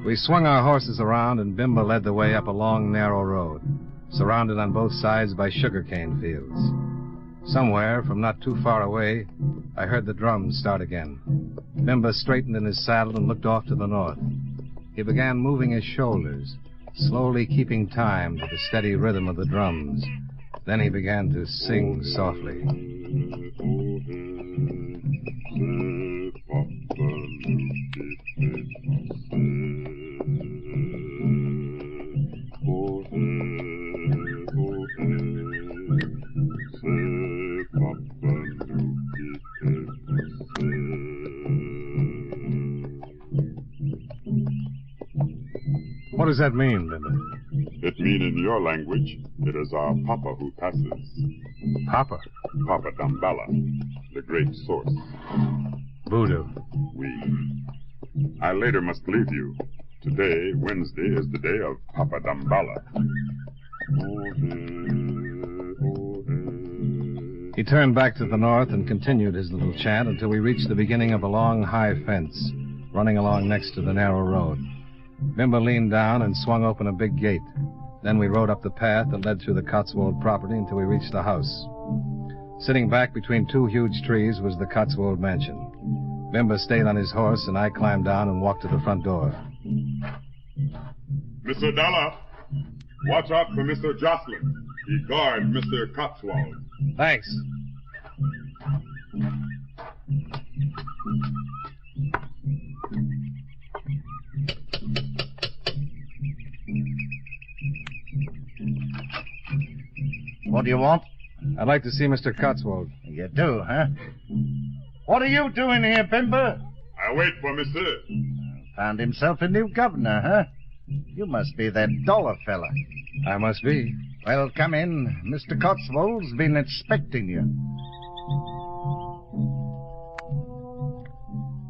We swung our horses around, and Bimba led the way up a long, narrow road, surrounded on both sides by sugarcane fields. Somewhere, from not too far away, I heard the drums start again. Bimba straightened in his saddle and looked off to the north. He began moving his shoulders, slowly keeping time to the steady rhythm of the drums. Then he began to sing softly. What does that mean, Bimba? It mean in your language, it is our Papa who passes. Papa? Papa Damballa, the great source. Voodoo. Oui. I later must leave you. Today, Wednesday, is the day of Papa Damballa. He turned back to the north and continued his little chant until we reached the beginning of a long, high fence running along next to the narrow road. Bimba leaned down and swung open a big gate. Then we rode up the path that led through the Cotswold property until we reached the house. Sitting back between two huge trees was the Cotswold mansion. Bimba stayed on his horse, and I climbed down and walked to the front door. Mr. Dalla, watch out for Mr. Jocelyn. He guard Mr. Cotswold. Thanks. What do you want? I'd like to see Mr. Cotswold. You do, huh? What are you doing here, Bimba? I wait for Monsieur. Found himself a new governor, huh? You must be that dollar fella. I must be. Well, come in. Mr. Cotswold's been expecting you.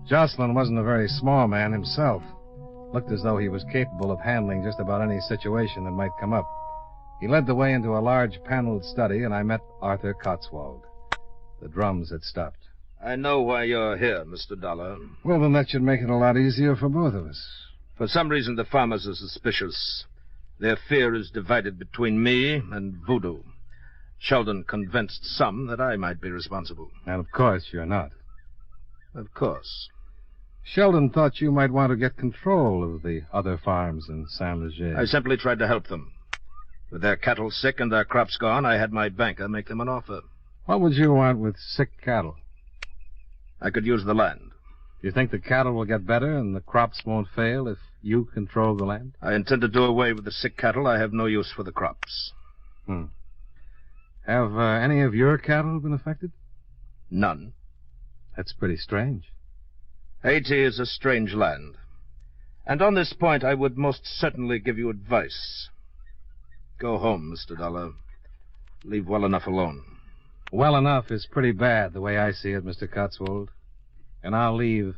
Jocelyn wasn't a very small man himself. Looked as though he was capable of handling just about any situation that might come up. He led the way into a large paneled study, and I met Arthur Cotswold. The drums had stopped. I know why you're here, Mr. Dollar. Well, then that should make it a lot easier for both of us. For some reason, the farmers are suspicious. Their fear is divided between me and Voodoo. Sheldon convinced some that I might be responsible. And of course you're not. Of course. Sheldon thought you might want to get control of the other farms in Saint-Leger. I simply tried to help them. With their cattle sick and their crops gone, I had my banker make them an offer. What would you want with sick cattle? I could use the land. Do you think the cattle will get better and the crops won't fail if you control the land? I intend to do away with the sick cattle. I have no use for the crops. Have any of your cattle been affected? None. That's pretty strange. Haiti is a strange land. And on this point, I would most certainly give you advice. Go home, Mr. Dollar. Leave well enough alone. Well enough is pretty bad, the way I see it, Mr. Cotswold. And I'll leave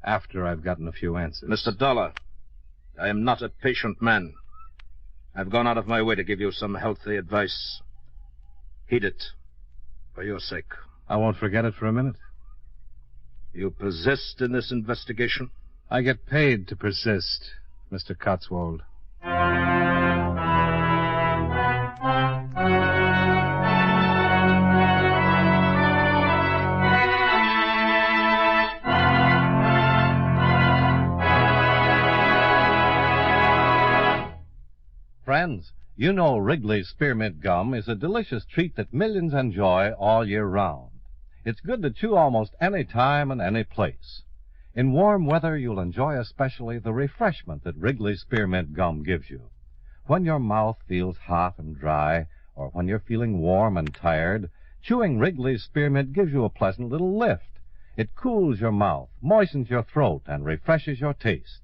after I've gotten a few answers. Mr. Dollar, I am not a patient man. I've gone out of my way to give you some healthy advice. Heed it. For your sake. I won't forget it for a minute. You persist in this investigation? I get paid to persist, Mr. Cotswold. Friends, you know Wrigley's Spearmint Gum is a delicious treat that millions enjoy all year round. It's good to chew almost any time and any place. In warm weather, you'll enjoy especially the refreshment that Wrigley's Spearmint Gum gives you. When your mouth feels hot and dry, or when you're feeling warm and tired, chewing Wrigley's Spearmint gives you a pleasant little lift. It cools your mouth, moistens your throat, and refreshes your taste.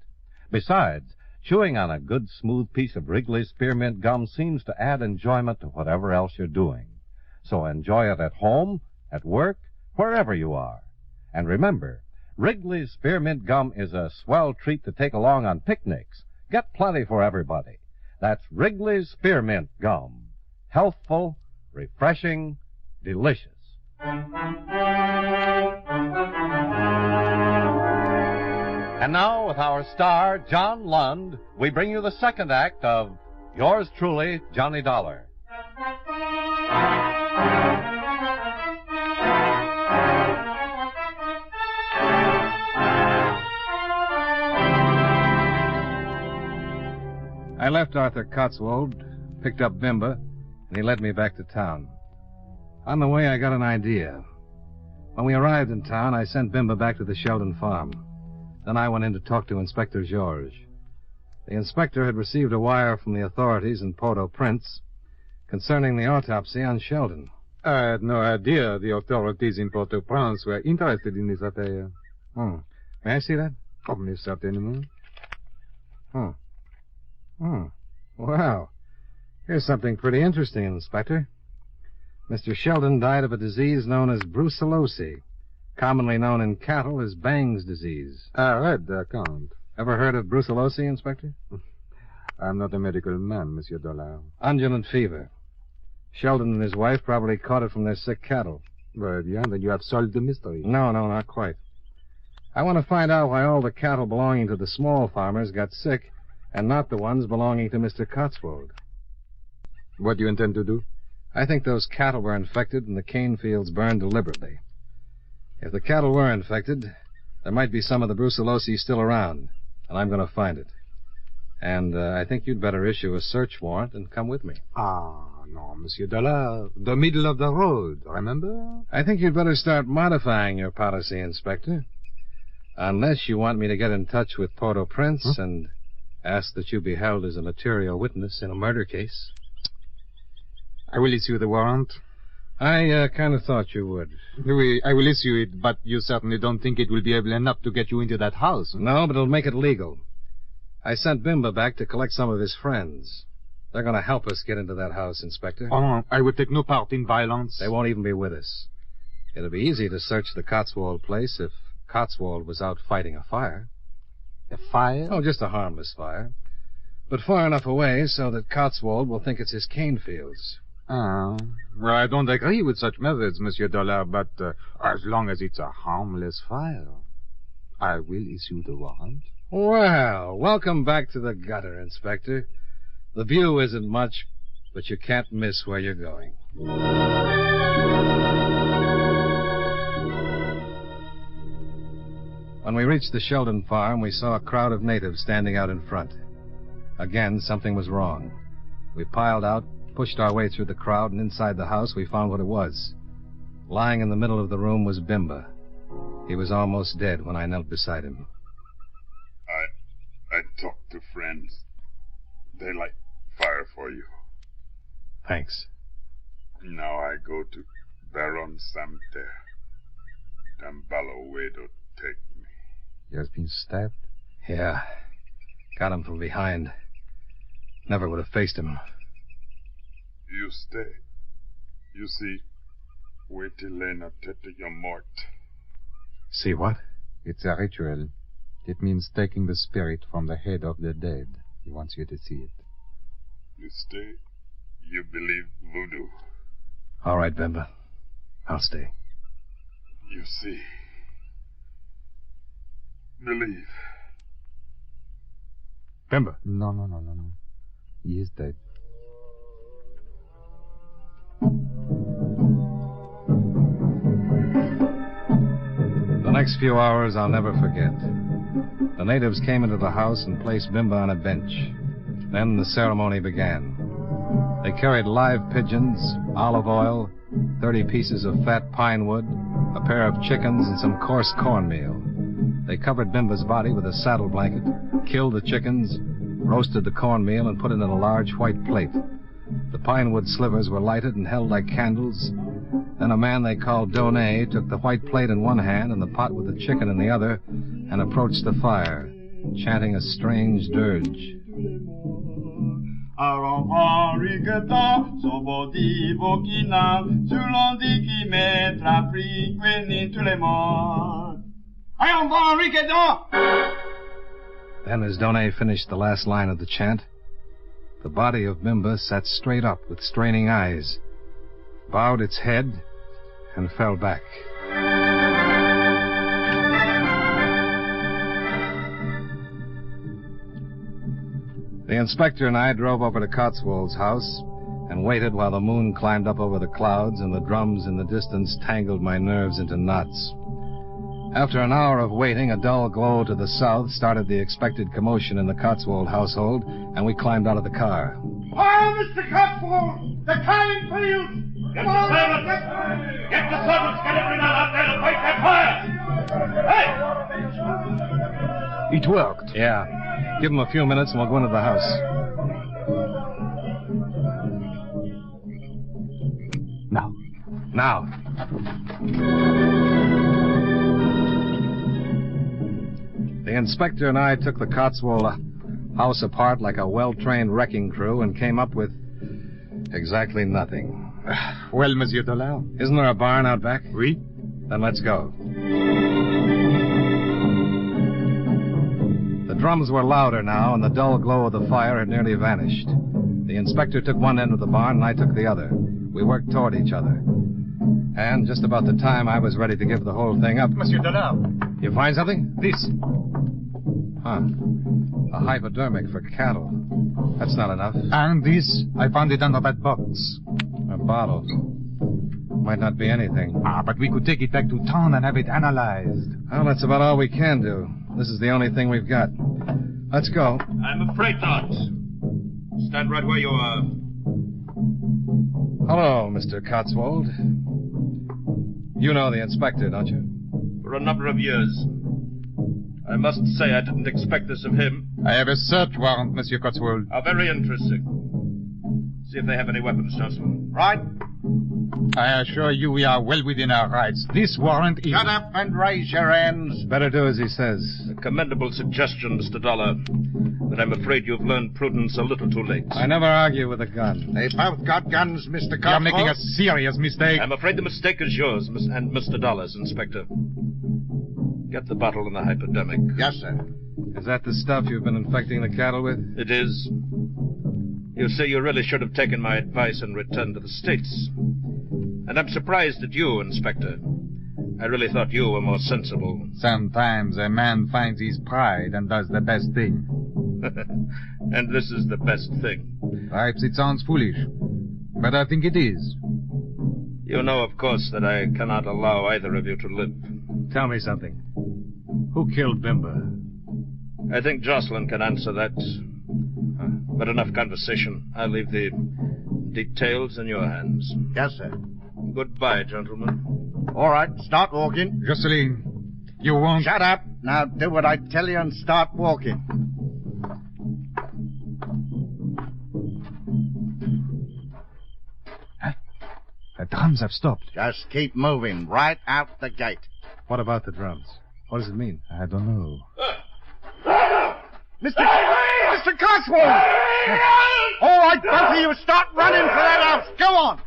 Besides, chewing on a good, smooth piece of Wrigley's Spearmint Gum seems to add enjoyment to whatever else you're doing. So enjoy it at home, at work, wherever you are. And remember, Wrigley's Spearmint Gum is a swell treat to take along on picnics. Get plenty for everybody. That's Wrigley's Spearmint Gum. Healthful, refreshing, delicious. And now, with our star, John Lund, we bring you the second act of Yours Truly, Johnny Dollar. I left Arthur Cotswold, picked up Bimba, and he led me back to town. On the way, I got an idea. When we arrived in town, I sent Bimba back to the Sheldon farm. Then I went in to talk to Inspector Georges. The inspector had received a wire from the authorities in Port-au-Prince concerning the autopsy on Sheldon. I had no idea the authorities in Port-au-Prince were interested in this affair. May I see that? Oh, mais certainement. Wow. Here's something pretty interesting, Inspector. Mr. Sheldon died of a disease known as brucellosis, commonly known in cattle as Bang's disease. I read the account. Ever heard of brucellosis, Inspector? I'm not a medical man, Monsieur Dollar. Undulant fever. Sheldon and his wife probably caught it from their sick cattle. Well, yeah, then you have solved the mystery. No, not quite. I want to find out why all the cattle belonging to the small farmers got sick and not the ones belonging to Mr. Cotswold. What do you intend to do? I think those cattle were infected and the cane fields burned deliberately. If the cattle were infected, there might be some of the brucellosis still around, and I'm going to find it. And I think you'd better issue a search warrant and come with me. No, Monsieur Dollar. The middle of the road, remember? I think you'd better start modifying your policy, Inspector. Unless you want me to get in touch with Port-au-Prince and ask that you be held as a material witness in a murder case. I will issue the warrant. I kind of thought you would. I will issue it, but you certainly don't think it will be able enough to get you into that house. No, but it'll make it legal. I sent Bimba back to collect some of his friends. They're going to help us get into that house, Inspector. Oh, I will take no part in violence. They won't even be with us. It'll be easy to search the Cotswold place if Cotswold was out fighting a fire. A fire? Oh, just a harmless fire. But far enough away so that Cotswold will think it's his cane fields. Well, I don't agree with such methods, Monsieur Dollar, but as long as it's a harmless fire, I will issue the warrant. Well, welcome back to the gutter, Inspector. The view isn't much, but you can't miss where you're going. When we reached the Sheldon farm, we saw a crowd of natives standing out in front. Again, something was wrong. We piled out, pushed our way through the crowd, and inside the house we found what it was. Lying in the middle of the room was Bimba. He was almost dead when I knelt beside him. I talked to friends. They light fire for you. Thanks. Now I go to Baron Samter. Dambalo way to take me. He has been stabbed? Yeah. Got him from behind. Never would have faced him. You stay. You see, wait till Lena tete your mort. See what? It's a ritual. It means taking the spirit from the head of the dead. He wants you to see it. You stay. You believe voodoo. All right, Bimba. I'll stay. You see. Believe. Bimba. No. He is dead. The next few hours I'll never forget. The natives came into the house and placed Bimba on a bench. Then the ceremony began. They carried live pigeons, olive oil, 30 pieces of fat pine wood, a pair of chickens, and some coarse cornmeal. They covered Bimba's body with a saddle blanket, killed the chickens, roasted the cornmeal, and put it in a large white plate. The pine wood slivers were lighted and held like candles. Then a man they called Donet took the white plate in one hand and the pot with the chicken in the other and approached the fire, chanting a strange dirge. Then as Donet finished the last line of the chant, the body of Bimba sat straight up with straining eyes, bowed its head, and fell back. The inspector and I drove over to Cotswold's house and waited while the moon climbed up over the clouds and the drums in the distance tangled my nerves into knots. After an hour of waiting, a dull glow to the south started the expected commotion in the Cotswold household, and we climbed out of the car. Fire, Mr. Cotswold! They're coming for you! Get the servants! Get the servants! Get every man out there to fight that fire! Hey! It worked. Yeah. Give them a few minutes and we'll go into the house. Now. The inspector and I took the Cotswold house apart like a well-trained wrecking crew and came up with exactly nothing. Well, Monsieur Dollar? Isn't there a barn out back? Oui. Then let's go. The drums were louder now, and the dull glow of the fire had nearly vanished. The inspector took one end of the barn, and I took the other. We worked toward each other. And just about the time I was ready to give the whole thing up... Monsieur Dollar. You find something? This. Huh. A hypodermic for cattle. That's not enough. And this, I found it under that box. A bottle. Might not be anything. But we could take it back to town and have it analyzed. Well, that's about all we can do. This is the only thing we've got. Let's go. I'm afraid not. Stand right where you are. Hello, Mr. Cotswold. You know the inspector, don't you? For a number of years. I must say I didn't expect this of him. I have a search warrant, Monsieur Cotswold. How very interesting. See if they have any weapons, Jocelyn. Right. I assure you we are well within our rights. This warrant is... Shut up and raise your hands. Better do as he says. A commendable suggestion, Mr. Dollar. But I'm afraid you've learned prudence a little too late. I never argue with a gun. They both got guns, Mr. Cotswold. You're making a serious mistake. I'm afraid the mistake is yours and Mr. Dollar's, Inspector. Get the bottle and the hypodermic. Yes, sir. Is that the stuff you've been infecting the cattle with? It is. You see, you really should have taken my advice and returned to the States. And I'm surprised at you, Inspector. I really thought you were more sensible. Sometimes a man finds his pride and does the best thing. And this is the best thing. Perhaps it sounds foolish, but I think it is. You know, of course, that I cannot allow either of you to live. Tell me something. Who killed Bimba? I think Jocelyn can answer that. But enough conversation. I'll leave the details in your hands. Yes, sir. Goodbye, gentlemen. All right, start walking. Jocelyn, you won't... Shut up. Now do what I tell you and start walking. The drums have stopped. Just keep moving right out the gate. What about the drums? What does it mean? I don't know. Mr. Cotswold! All right, both of you, start running for that house. Go on.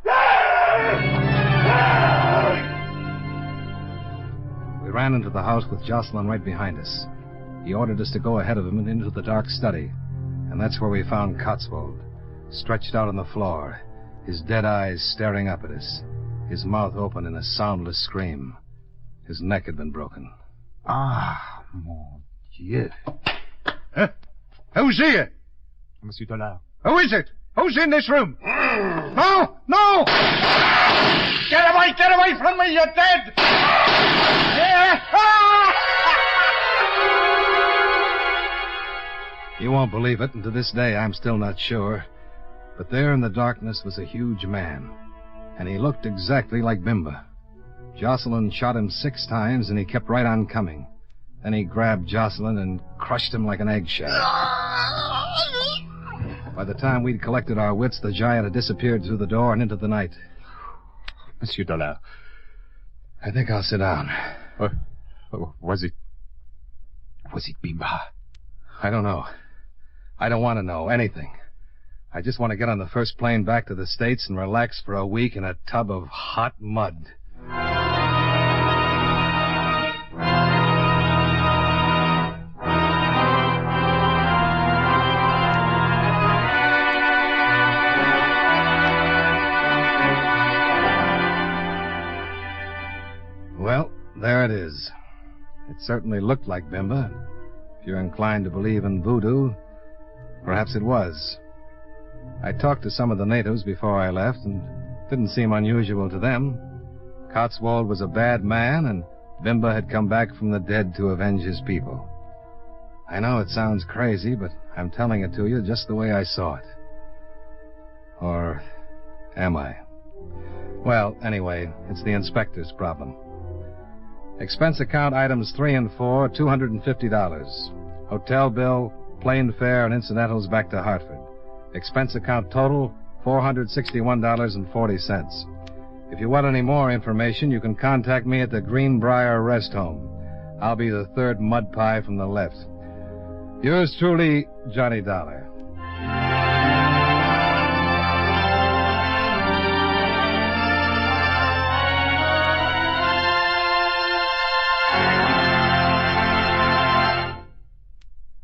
We ran into the house with Jocelyn right behind us. He ordered us to go ahead of him and into the dark study. And that's where we found Cotswold, stretched out on the floor, his dead eyes staring up at us. his mouth open in a soundless scream. His neck had been broken. Ah, mon Dieu. Who's here? Monsieur Dollard. Who is it? Who's in this room? No! No! Get away from me, you're dead! You won't believe it, and to this day I'm still not sure. But there in the darkness was a huge man, and he looked exactly like Bimba. Jocelyn shot him 6 times, and he kept right on coming. Then he grabbed Jocelyn and crushed him like an eggshell. By the time we'd collected our wits, the giant had disappeared through the door and into the night. Monsieur Dollard. I think I'll sit down. Was it Bimba? I don't know. I don't want to know anything. I just want to get on the first plane back to the States and relax for a week in a tub of hot mud. Well, there it is. It certainly looked like Bimba. If you're inclined to believe in voodoo, perhaps it was. I talked to some of the natives before I left, and it didn't seem unusual to them. Cotswold was a bad man, and Bimba had come back from the dead to avenge his people. I know it sounds crazy, but I'm telling it to you just the way I saw it. Or am I? Well, anyway, it's the inspector's problem. Expense account items 3 and 4, $250. Hotel bill, plane fare, and incidentals back to Hartford. Expense account total, $461.40. If you want any more information, you can contact me at the Greenbrier Rest Home. I'll be the third mud pie from the left. Yours truly, Johnny Dollar.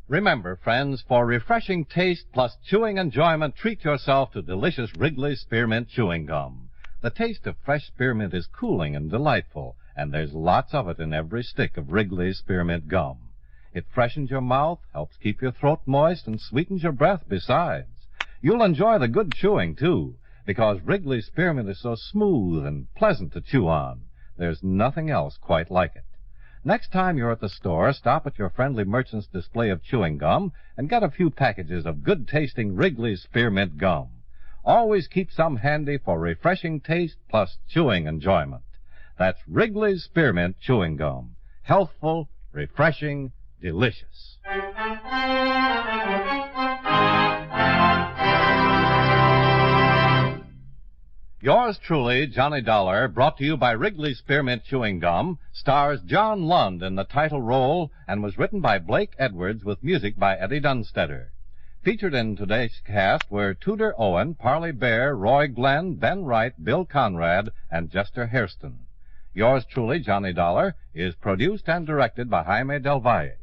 Remember, friends, for refreshing taste plus chewing enjoyment, treat yourself to delicious Wrigley's Spearmint Chewing Gum. The taste of fresh spearmint is cooling and delightful, and there's lots of it in every stick of Wrigley's Spearmint Gum. It freshens your mouth, helps keep your throat moist, and sweetens your breath besides. You'll enjoy the good chewing, too, because Wrigley's Spearmint is so smooth and pleasant to chew on. There's nothing else quite like it. Next time you're at the store, stop at your friendly merchant's display of chewing gum and get a few packages of good-tasting Wrigley's Spearmint Gum. Always keep some handy for refreshing taste plus chewing enjoyment. That's Wrigley's Spearmint Chewing Gum. Healthful, refreshing, delicious. Yours truly, Johnny Dollar, brought to you by Wrigley's Spearmint Chewing Gum, stars John Lund in the title role and was written by Blake Edwards with music by Eddie Dunstetter. Featured in today's cast were Tudor Owen, Parley Bear, Roy Glenn, Ben Wright, Bill Conrad, and Jester Hairston. Yours truly, Johnny Dollar, is produced and directed by Jaime Del Valle.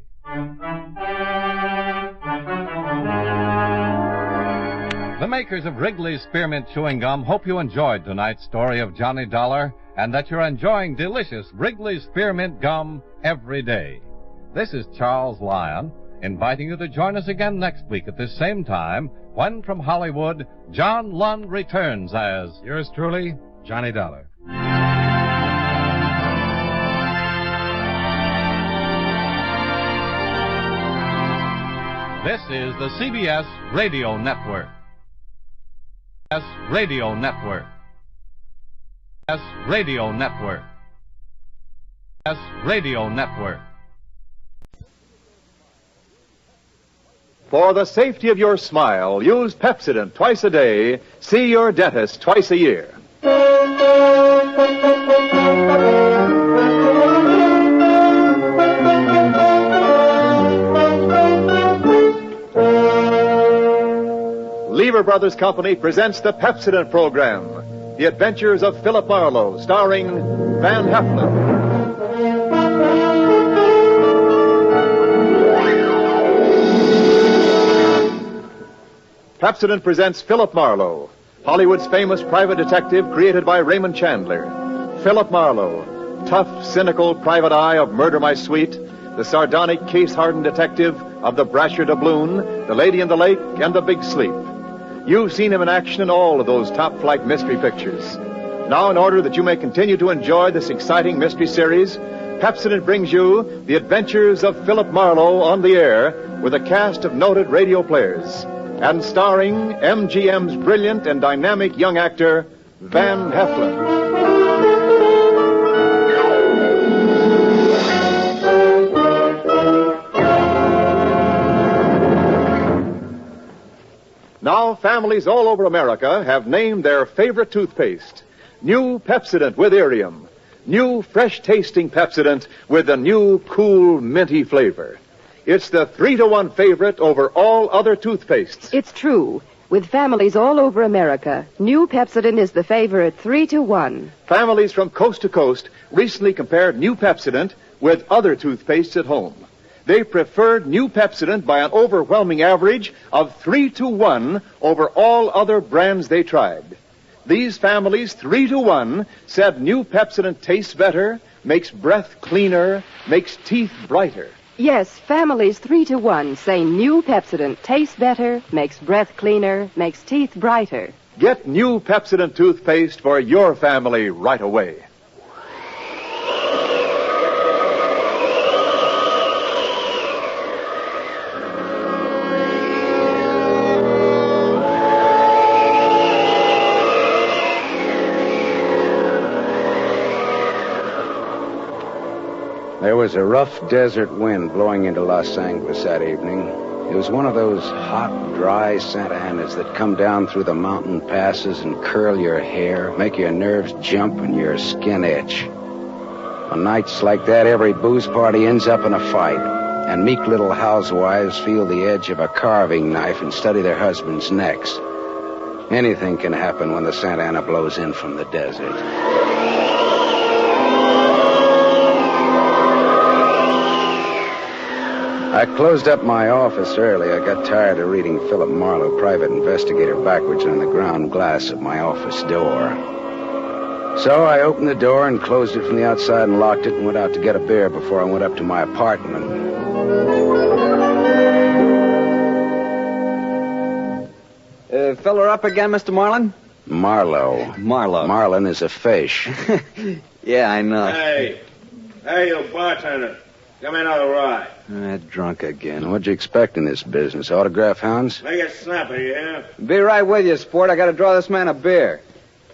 The makers of Wrigley's Spearmint Chewing Gum hope you enjoyed tonight's story of Johnny Dollar and that you're enjoying delicious Wrigley's Spearmint Gum every day. This is Charles Lyon, inviting you to join us again next week at this same time when, from Hollywood, John Lund returns as... Yours truly, Johnny Dollar. This is the CBS Radio Network. Radio Network. Radio Network. Radio Network. For the safety of your smile, use Pepsodent twice a day. See your dentist twice a year. Lever Brothers Company presents the Pepsodent program, The Adventures of Philip Marlowe, starring Van Heflin. Pepsodent presents Philip Marlowe, Hollywood's famous private detective created by Raymond Chandler. Philip Marlowe, tough, cynical private eye of Murder My Sweet, the sardonic, case-hardened detective of The Brasher Doubloon, The Lady in the Lake, and The Big Sleep. You've seen him in action in all of those top-flight mystery pictures. Now, in order that you may continue to enjoy this exciting mystery series, Pepsodent brings you The Adventures of Philip Marlowe on the air with a cast of noted radio players and starring MGM's brilliant and dynamic young actor, Van Heflin. Now, families all over America have named their favorite toothpaste. New Pepsodent with Irium. New fresh-tasting Pepsodent with a new, cool, minty flavor. It's the 3-to-1 favorite over all other toothpastes. It's true. With families all over America, new Pepsodent is the favorite 3-to-1. Families from coast to coast recently compared new Pepsodent with other toothpastes at home. They preferred new Pepsodent by an overwhelming average of 3-to-1 over all other brands they tried. These families, 3-to-1, said new Pepsodent tastes better, makes breath cleaner, makes teeth brighter. Yes, families 3-to-1 say new Pepsodent tastes better, makes breath cleaner, makes teeth brighter. Get new Pepsodent toothpaste for your family right away. There was a rough desert wind blowing into Los Angeles that evening. It was one of those hot, dry Santa Anas that come down through the mountain passes and curl your hair, make your nerves jump and your skin itch. On nights like that, every booze party ends up in a fight, and meek little housewives feel the edge of a carving knife and study their husbands' necks. Anything can happen when the Santa Ana blows in from the desert. I closed up my office early. I got tired of reading Philip Marlowe, private investigator, backwards on the ground glass of my office door. So I opened the door and closed it from the outside and locked it and went out to get a beer before I went up to my apartment. Filler up again, Mr. Marlin? Marlowe. Marlin is a fish. Yeah, I know. Hey, you bartender. Give me another ride. Drunk again. What'd you expect in this business? Autograph hounds? Make it snappy, yeah? Be right with you, sport. I gotta draw this man a beer.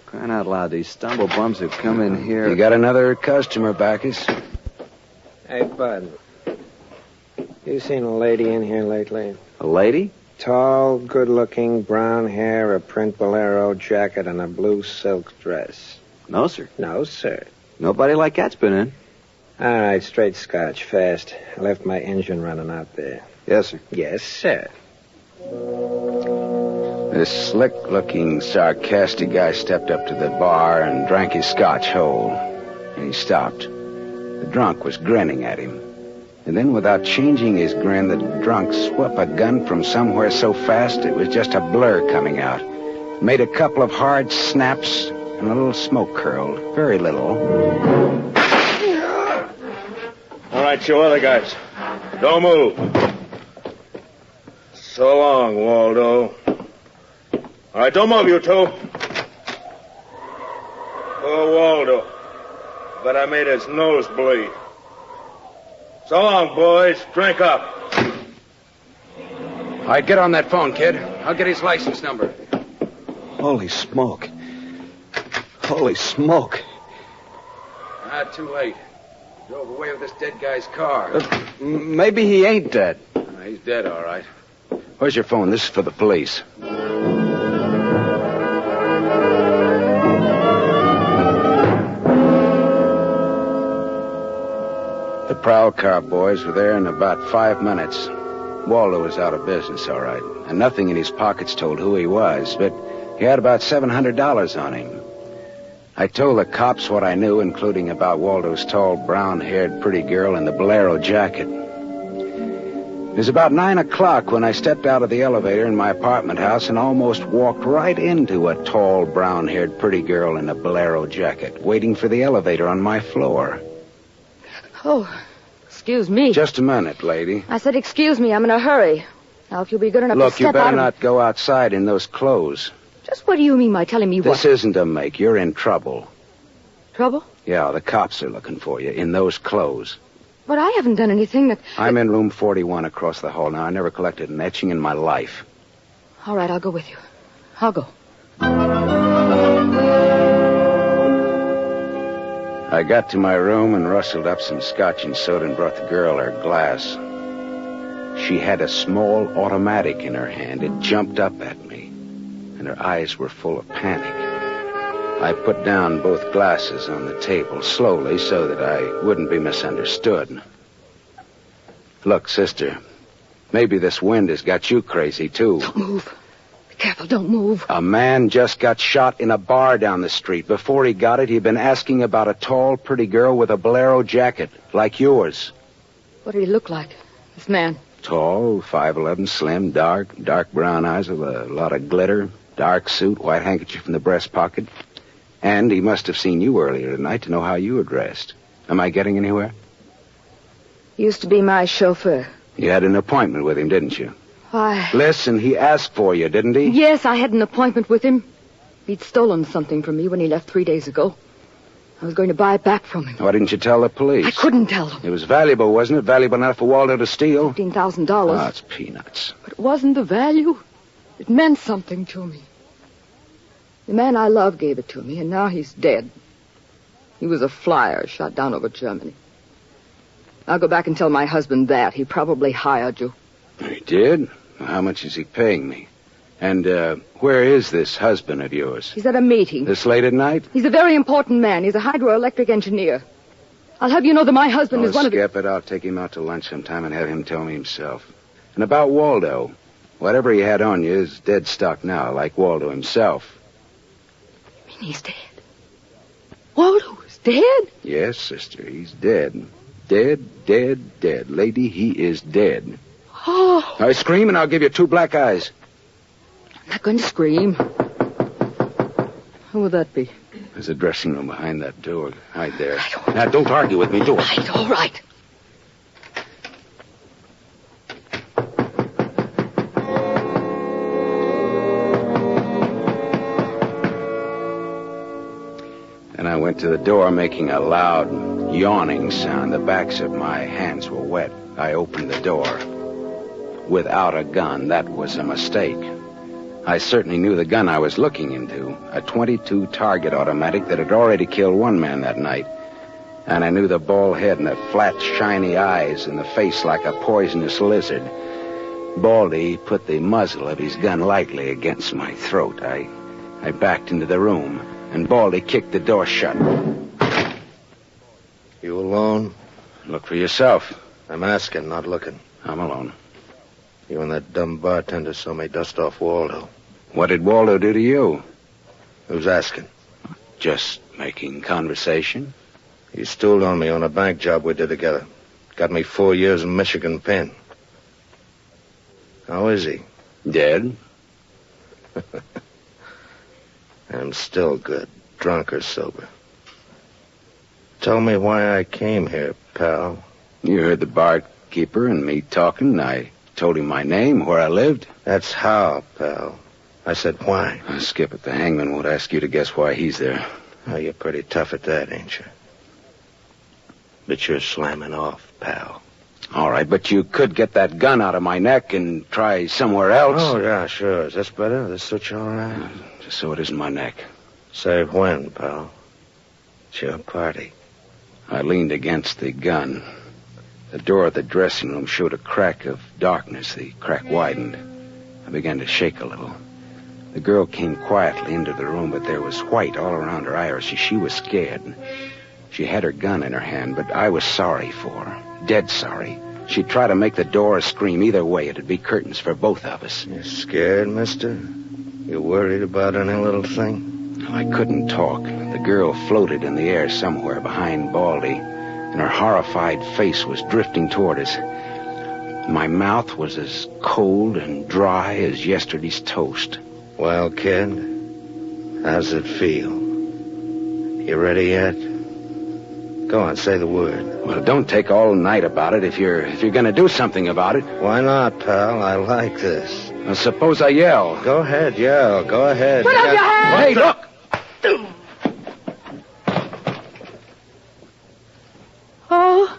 Crying out loud, these stumble bums who come in here... You got another customer, Bacchus? Hey, Bud. You seen a lady in here lately? A lady? Tall, good-looking, brown hair, a print bolero jacket, and a blue silk dress. No, sir. No, sir. Nobody like that's been in. All right, straight scotch, fast. I left my engine running out there. Yes, sir. Yes, sir. This slick-looking, sarcastic guy stepped up to the bar and drank his scotch whole. And he stopped. The drunk was grinning at him. And then, without changing his grin, the drunk swept a gun from somewhere so fast it was just a blur coming out. Made a couple of hard snaps, and a little smoke curled. Very little. All right, you other guys. Don't move. So long, Waldo. All right, don't move, you two. Poor Waldo. But I made his nose bleed. So long, boys. Drink up. All right, get on that phone, kid. I'll get his license number. Holy smoke. Holy smoke. Too late. Drove away with this dead guy's car. Maybe he ain't dead. He's dead, all right. Where's your phone? This is for the police. The prowl car boys were there in about 5 minutes. Waldo was out of business, all right. And nothing in his pockets told who he was, but he had about $700 on him. I told the cops what I knew, including about Waldo's tall, brown-haired, pretty girl in the bolero jacket. was about 9 o'clock when I stepped out of the elevator in my apartment house and almost walked right into a tall, brown-haired pretty girl in a bolero jacket, waiting for the elevator on my floor. Oh, excuse me. Just a minute, lady. I said excuse me. I'm in a hurry. Now, if you'll be good enough to Look, step you out better of... not go outside in those clothes. Just what do you mean by telling me This isn't a make. You're in trouble. Trouble? Yeah, the cops are looking for you in those clothes. But I haven't done anything that... I'm in room 41 across the hall now. I never collected an etching in my life. All right, I'll go with you. I'll go. I got to my room and rustled up some scotch and soda and brought the girl her glass. She had a small automatic in her hand. It jumped up at me, and her eyes were full of panic. I put down both glasses on the table slowly so that I wouldn't be misunderstood. Look, sister, maybe this wind has got you crazy, too. Don't move. Be careful, don't move. A man just got shot in a bar down the street. Before he got it, he'd been asking about a tall, pretty girl with a bolero jacket, like yours. What did he look like, this man? Tall, 5'11", slim, dark brown eyes with a lot of glitter, dark suit, white handkerchief in the breast pocket. And he must have seen you earlier tonight to know how you were dressed. Am I getting anywhere? He used to be my chauffeur. You had an appointment with him, didn't you? Why? Listen, he asked for you, didn't he? Yes, I had an appointment with him. He'd stolen something from me when he left 3 days ago. I was going to buy it back from him. Why didn't you tell the police? I couldn't tell them. It was valuable, wasn't it? Valuable enough for Waldo to steal? $15,000. Oh, it's peanuts. But it wasn't the value. It meant something to me. The man I love gave it to me, and now he's dead. He was a flyer shot down over Germany. I'll go back and tell my husband that. He probably hired you. He did? How much is he paying me? And, where is this husband of yours? He's at a meeting. This late at night? He's a very important man. He's a hydroelectric engineer. I'll have you know that my husband is one of the... Skip it. I'll take him out to lunch sometime and have him tell me himself. And about Waldo, whatever he had on you is dead stock now, like Waldo himself. You mean he's dead? Waldo is dead? Yes, sister, he's dead. Dead. Lady, he is dead. Oh. Now scream and I'll give you 2 black eyes. I'm not going to scream. Who would that be? There's a dressing room behind that door. Hide there. Now, don't argue with me. Do it. All right. And I went to the door, making a loud, yawning sound. The backs of my hands were wet. I opened the door. Without a gun, that was a mistake. I certainly knew the gun I was looking into, a .22 target automatic that had already killed one man that night. And I knew the bald head and the flat, shiny eyes and the face like a poisonous lizard. Baldy put the muzzle of his gun lightly against my throat. I backed into the room, and Baldy kicked the door shut. You alone? Look for yourself. I'm asking, not looking. I'm alone. You and that dumb bartender saw me dust off Waldo. What did Waldo do to you? Who's asking? Just making conversation. He stooled on me on a bank job we did together. Got me 4 years in Michigan pen. How is he? Dead. I'm still good, drunk or sober. Tell me why I came here, pal. You heard the barkeeper and me talking. I told him my name, where I lived. That's how, pal. I said why. Skip it. The hangman won't ask you to guess why he's there. Oh, you're pretty tough at that, ain't you? But you're slamming off, pal. All right, but you could get that gun out of my neck and try somewhere else. Oh, yeah, sure. Is this better? This suits you all right? Just so it isn't my neck. Say when, pal? It's your party. I leaned against the gun. The door of the dressing room showed a crack of darkness. The crack widened. I began to shake a little. The girl came quietly into the room, but there was white all around her iris. She was scared. She had her gun in her hand, but I was sorry for her. Dead sorry. She'd try to make the door scream. Either way, it'd be curtains for both of us. You scared, mister? You worried about any little thing? I couldn't talk. The girl floated in the air somewhere behind Baldy, and her horrified face was drifting toward us. My mouth was as cold and dry as yesterday's toast. Well, kid, how's it feel? You ready yet? Go on, say the word. Well, don't take all night about it if you're going to do something about it. Why not, pal? I like this. Well, suppose I yell. Go ahead, yell. Go ahead. Put up your hands! Hey, look! Oh.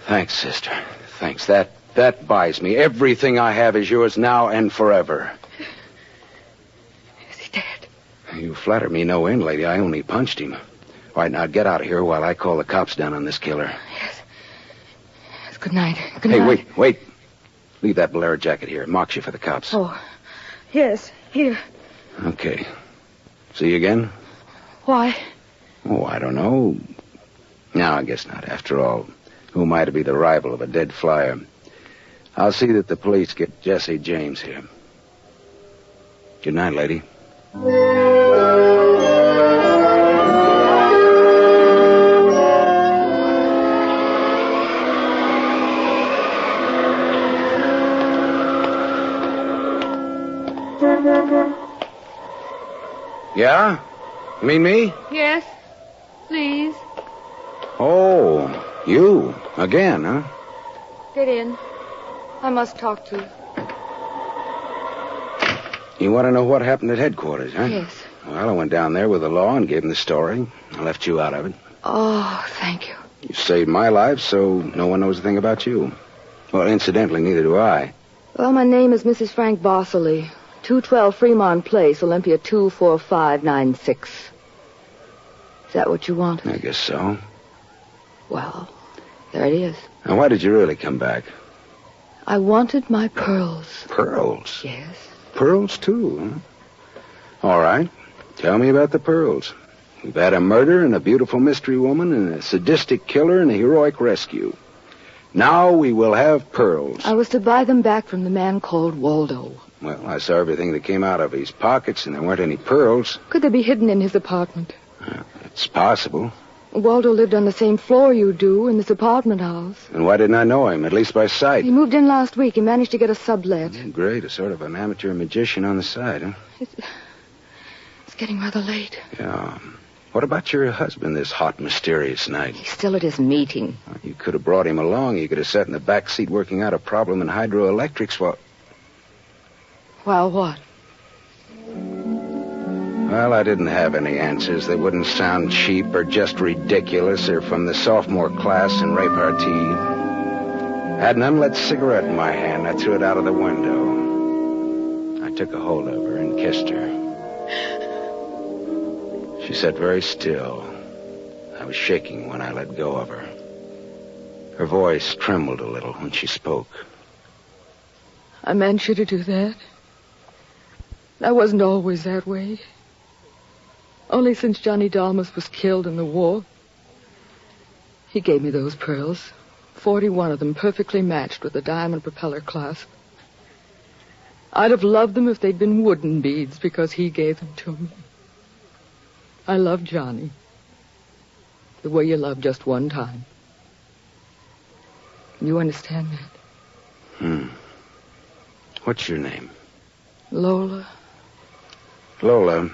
Thanks, sister. Thanks. That buys me. Everything I have is yours now and forever. Is he dead? You flatter me no end, lady. I only punched him. All right, now get out of here while I call the cops down on this killer. Yes. Good night. Good night. Hey, wait. Leave that bolero jacket here. It marks you for the cops. Oh, yes. Here. Okay. See you again? Why? Oh, I don't know. No, I guess not. After all, who am I to be the rival of a dead flyer? I'll see that the police get Jesse James here. Good night, lady. Yeah? You mean me? Yes. Please. Oh, you. Again, huh? Get in. I must talk to you. You want to know what happened at headquarters, huh? Yes. Well, I went down there with the law and gave him the story. I left you out of it. Oh, thank you. You saved my life, so no one knows a thing about you. Well, incidentally, neither do I. Well, my name is Mrs. Frank Bosserly. 212 Fremont Place, Olympia 24596. Is that what you want? I guess so. Well, there it is. Now, why did you really come back? I wanted my pearls. Pearls? Yes. Pearls, too, huh? All right. Tell me about the pearls. We've had a murder and a beautiful mystery woman and a sadistic killer and a heroic rescue. Now we will have pearls. I was to buy them back from the man called Waldo. Well, I saw everything that came out of his pockets, and there weren't any pearls. Could they be hidden in his apartment? It's possible. Waldo lived on the same floor you do in this apartment house. And why didn't I know him, at least by sight? He moved in last week. He managed to get a sublet. Great, a sort of an amateur magician on the side, huh? It's getting rather late. Yeah. What about your husband this hot, mysterious night? He's still at his meeting. You could have brought him along. You could have sat in the back seat working out a problem in hydroelectrics while... While what? Well, I didn't have any answers that wouldn't sound cheap or just ridiculous or from the sophomore class in repartee. I had an unlit cigarette in my hand. I threw it out of the window. I took a hold of her and kissed her. She sat very still. I was shaking when I let go of her. Her voice trembled a little when she spoke. I meant you to do that. I wasn't always that way. Only since Johnny Dalmas was killed in the war. He gave me those pearls. 41 of them perfectly matched with a diamond propeller clasp. I'd have loved them if they'd been wooden beads because he gave them to me. I love Johnny. The way you love just one time. You understand that? What's your name? Lola. Lola,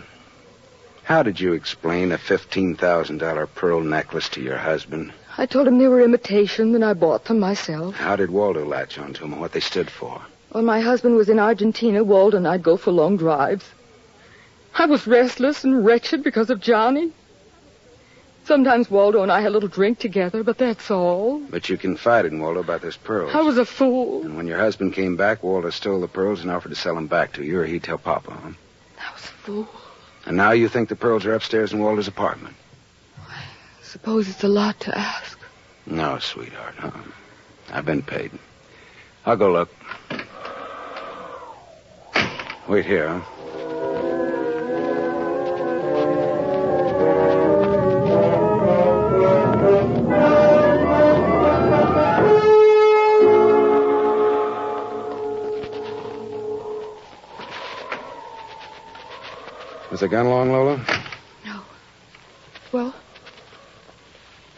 how did you explain a $15,000 pearl necklace to your husband? I told him they were imitation, and I bought them myself. How did Waldo latch onto them and what they stood for? When my husband was in Argentina, Waldo and I'd go for long drives. I was restless and wretched because of Johnny. Sometimes Waldo and I had a little drink together, but that's all. But you confided in Waldo about those pearls. I was a fool. And when your husband came back, Waldo stole the pearls and offered to sell them back to you, or he'd tell Papa, huh? I was a fool. And now you think the pearls are upstairs in Waldo's apartment? I suppose it's a lot to ask. No, sweetheart. I've been paid. I'll go look. Wait here, huh? Was the gun along, Lola? No. Well?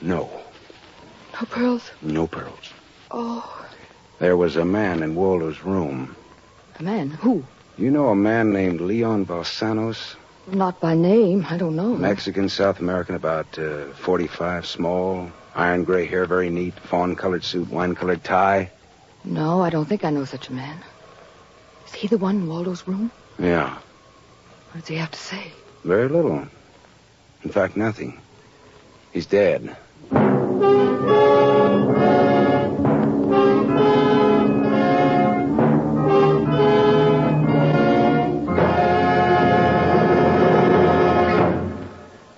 No. No pearls? No pearls. Oh. There was a man in Waldo's room. A man? Who? You know a man named Leon Balsanos? Not by name. I don't know. Mexican, South American, about 45, small, iron gray hair, very neat, fawn-colored suit, wine-colored tie. No, I don't think I know such a man. Is he the one in Waldo's room? Yeah. What does he have to say? Very little. In fact, nothing. He's dead.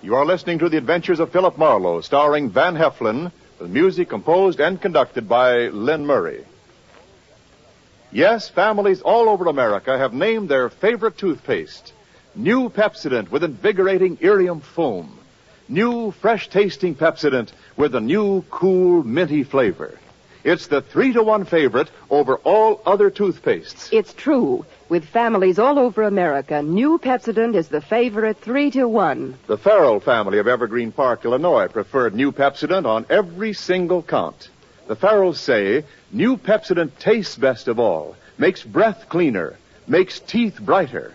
You are listening to The Adventures of Philip Marlowe, starring Van Heflin, with music composed and conducted by Lynn Murray. Yes, families all over America have named their favorite toothpaste. New Pepsodent with invigorating Irium foam. New, fresh-tasting Pepsodent with a new, cool, minty flavor. It's the 3-to-1 favorite over all other toothpastes. It's true. With families all over America, new Pepsodent is the favorite 3-to-1. The Farrell family of Evergreen Park, Illinois, preferred New Pepsodent on every single count. The Farrells say New Pepsodent tastes best of all, makes breath cleaner, makes teeth brighter.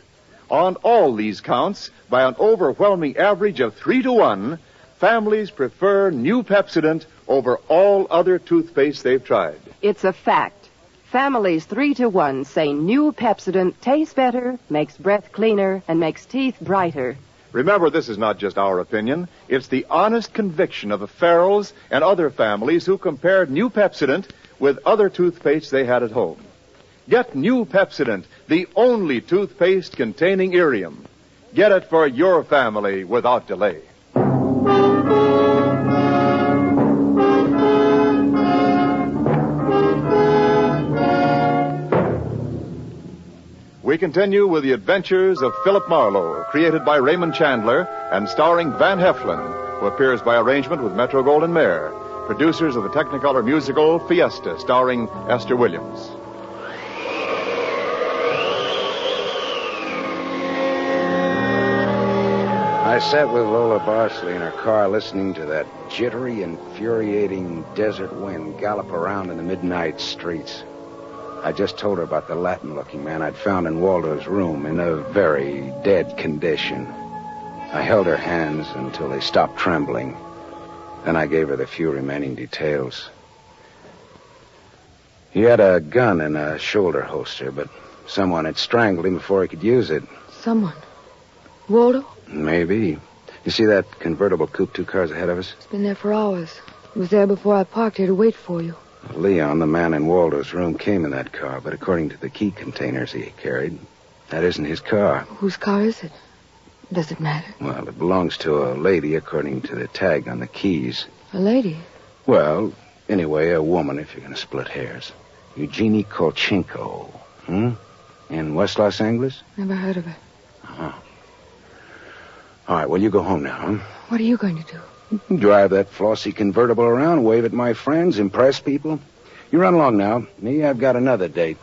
On all these counts, by an overwhelming average of 3-to-1, families prefer New Pepsodent over all other toothpaste they've tried. It's a fact. Families 3-to-1 say new Pepsodent tastes better, makes breath cleaner, and makes teeth brighter. Remember, this is not just our opinion. It's the honest conviction of the Farrells and other families who compared New Pepsodent with other toothpaste they had at home. Get New Pepsodent, the only toothpaste containing Irium. Get it for your family without delay. We continue with The Adventures of Philip Marlowe, created by Raymond Chandler and starring Van Heflin, who appears by arrangement with Metro-Goldwyn-Mayer, producers of the Technicolor musical Fiesta, starring Esther Williams. I sat with Lola Barsley in her car listening to that jittery, infuriating desert wind gallop around in the midnight streets. I just told her about the Latin-looking man I'd found in Waldo's room in a very dead condition. I held her hands until they stopped trembling. Then I gave her the few remaining details. He had a gun in a shoulder holster, but someone had strangled him before he could use it. Someone? Waldo? Maybe. You see that convertible coupe 2 cars ahead of us? It's been there for hours. It was there before I parked here to wait for you. Leon, the man in Waldo's room, came in that car, but according to the key containers he carried, that isn't his car. Whose car is it? Does it matter? Well, it belongs to a lady according to the tag on the keys. A lady? Well, anyway, a woman, if you're going to split hairs. Eugenie Kolchenko. In West Los Angeles? Never heard of her. Oh. All right, well, you go home now, huh? What are you going to do? Drive that flossy convertible around, wave at my friends, impress people. You run along now. Me, I've got another date.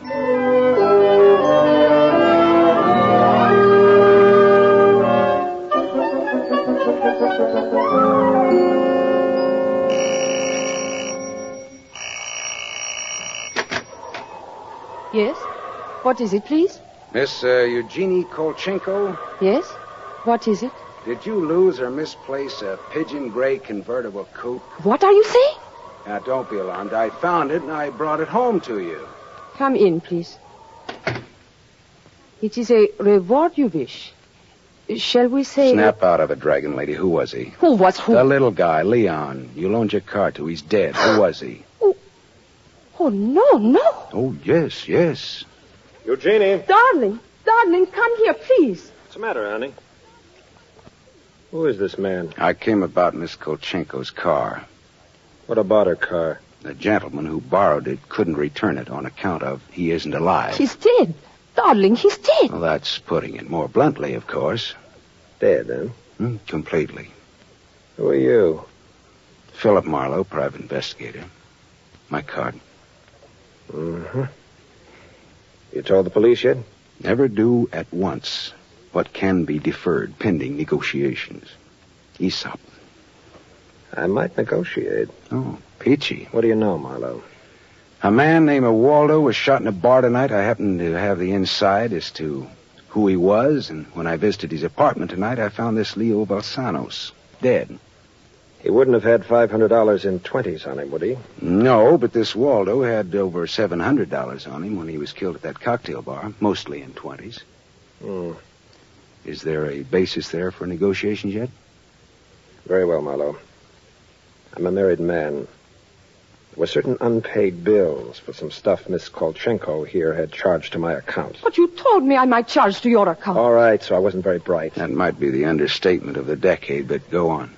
Yes? What is it, please? Miss Eugenie Kolchenko? Yes? What is it? Did you lose or misplace a pigeon gray convertible coupe? What are you saying? Now, don't be alarmed. I found it and I brought it home to you. Come in, please. It is a reward you wish. Shall we say... Snap out of it, Dragon Lady. Who was he? Who was who? The little guy, Leon. You loaned your car to. He's dead. Who was he? Oh, no. Oh, yes. Eugenie. Darling, come here, please. What's the matter, honey? Who is this man? I came about Miss Kolchenko's car. What about her car? The gentleman who borrowed it couldn't return it on account of he isn't alive. He's dead. Darling, he's dead. Well, that's putting it more bluntly, of course. Dead, huh? Completely. Who are you? Philip Marlowe, private investigator. My card. Mm-hmm. You told the police yet? Never do at once what can be deferred pending negotiations. Aesop. I might negotiate. Oh, peachy. What do you know, Marlowe? A man named Waldo was shot in a bar tonight. I happened to have the inside as to who he was, and when I visited his apartment tonight, I found this Leo Balsanos dead. He wouldn't have had $500 in 20s on him, would he? No, but this Waldo had over $700 on him when he was killed at that cocktail bar, mostly in 20s. Is there a basis there for negotiations yet? Very well, Marlowe. I'm a married man. There were certain unpaid bills for some stuff Miss Kolchenko here had charged to my account. But you told me I might charge to your account. All right, so I wasn't very bright. That might be the understatement of the decade, but go on.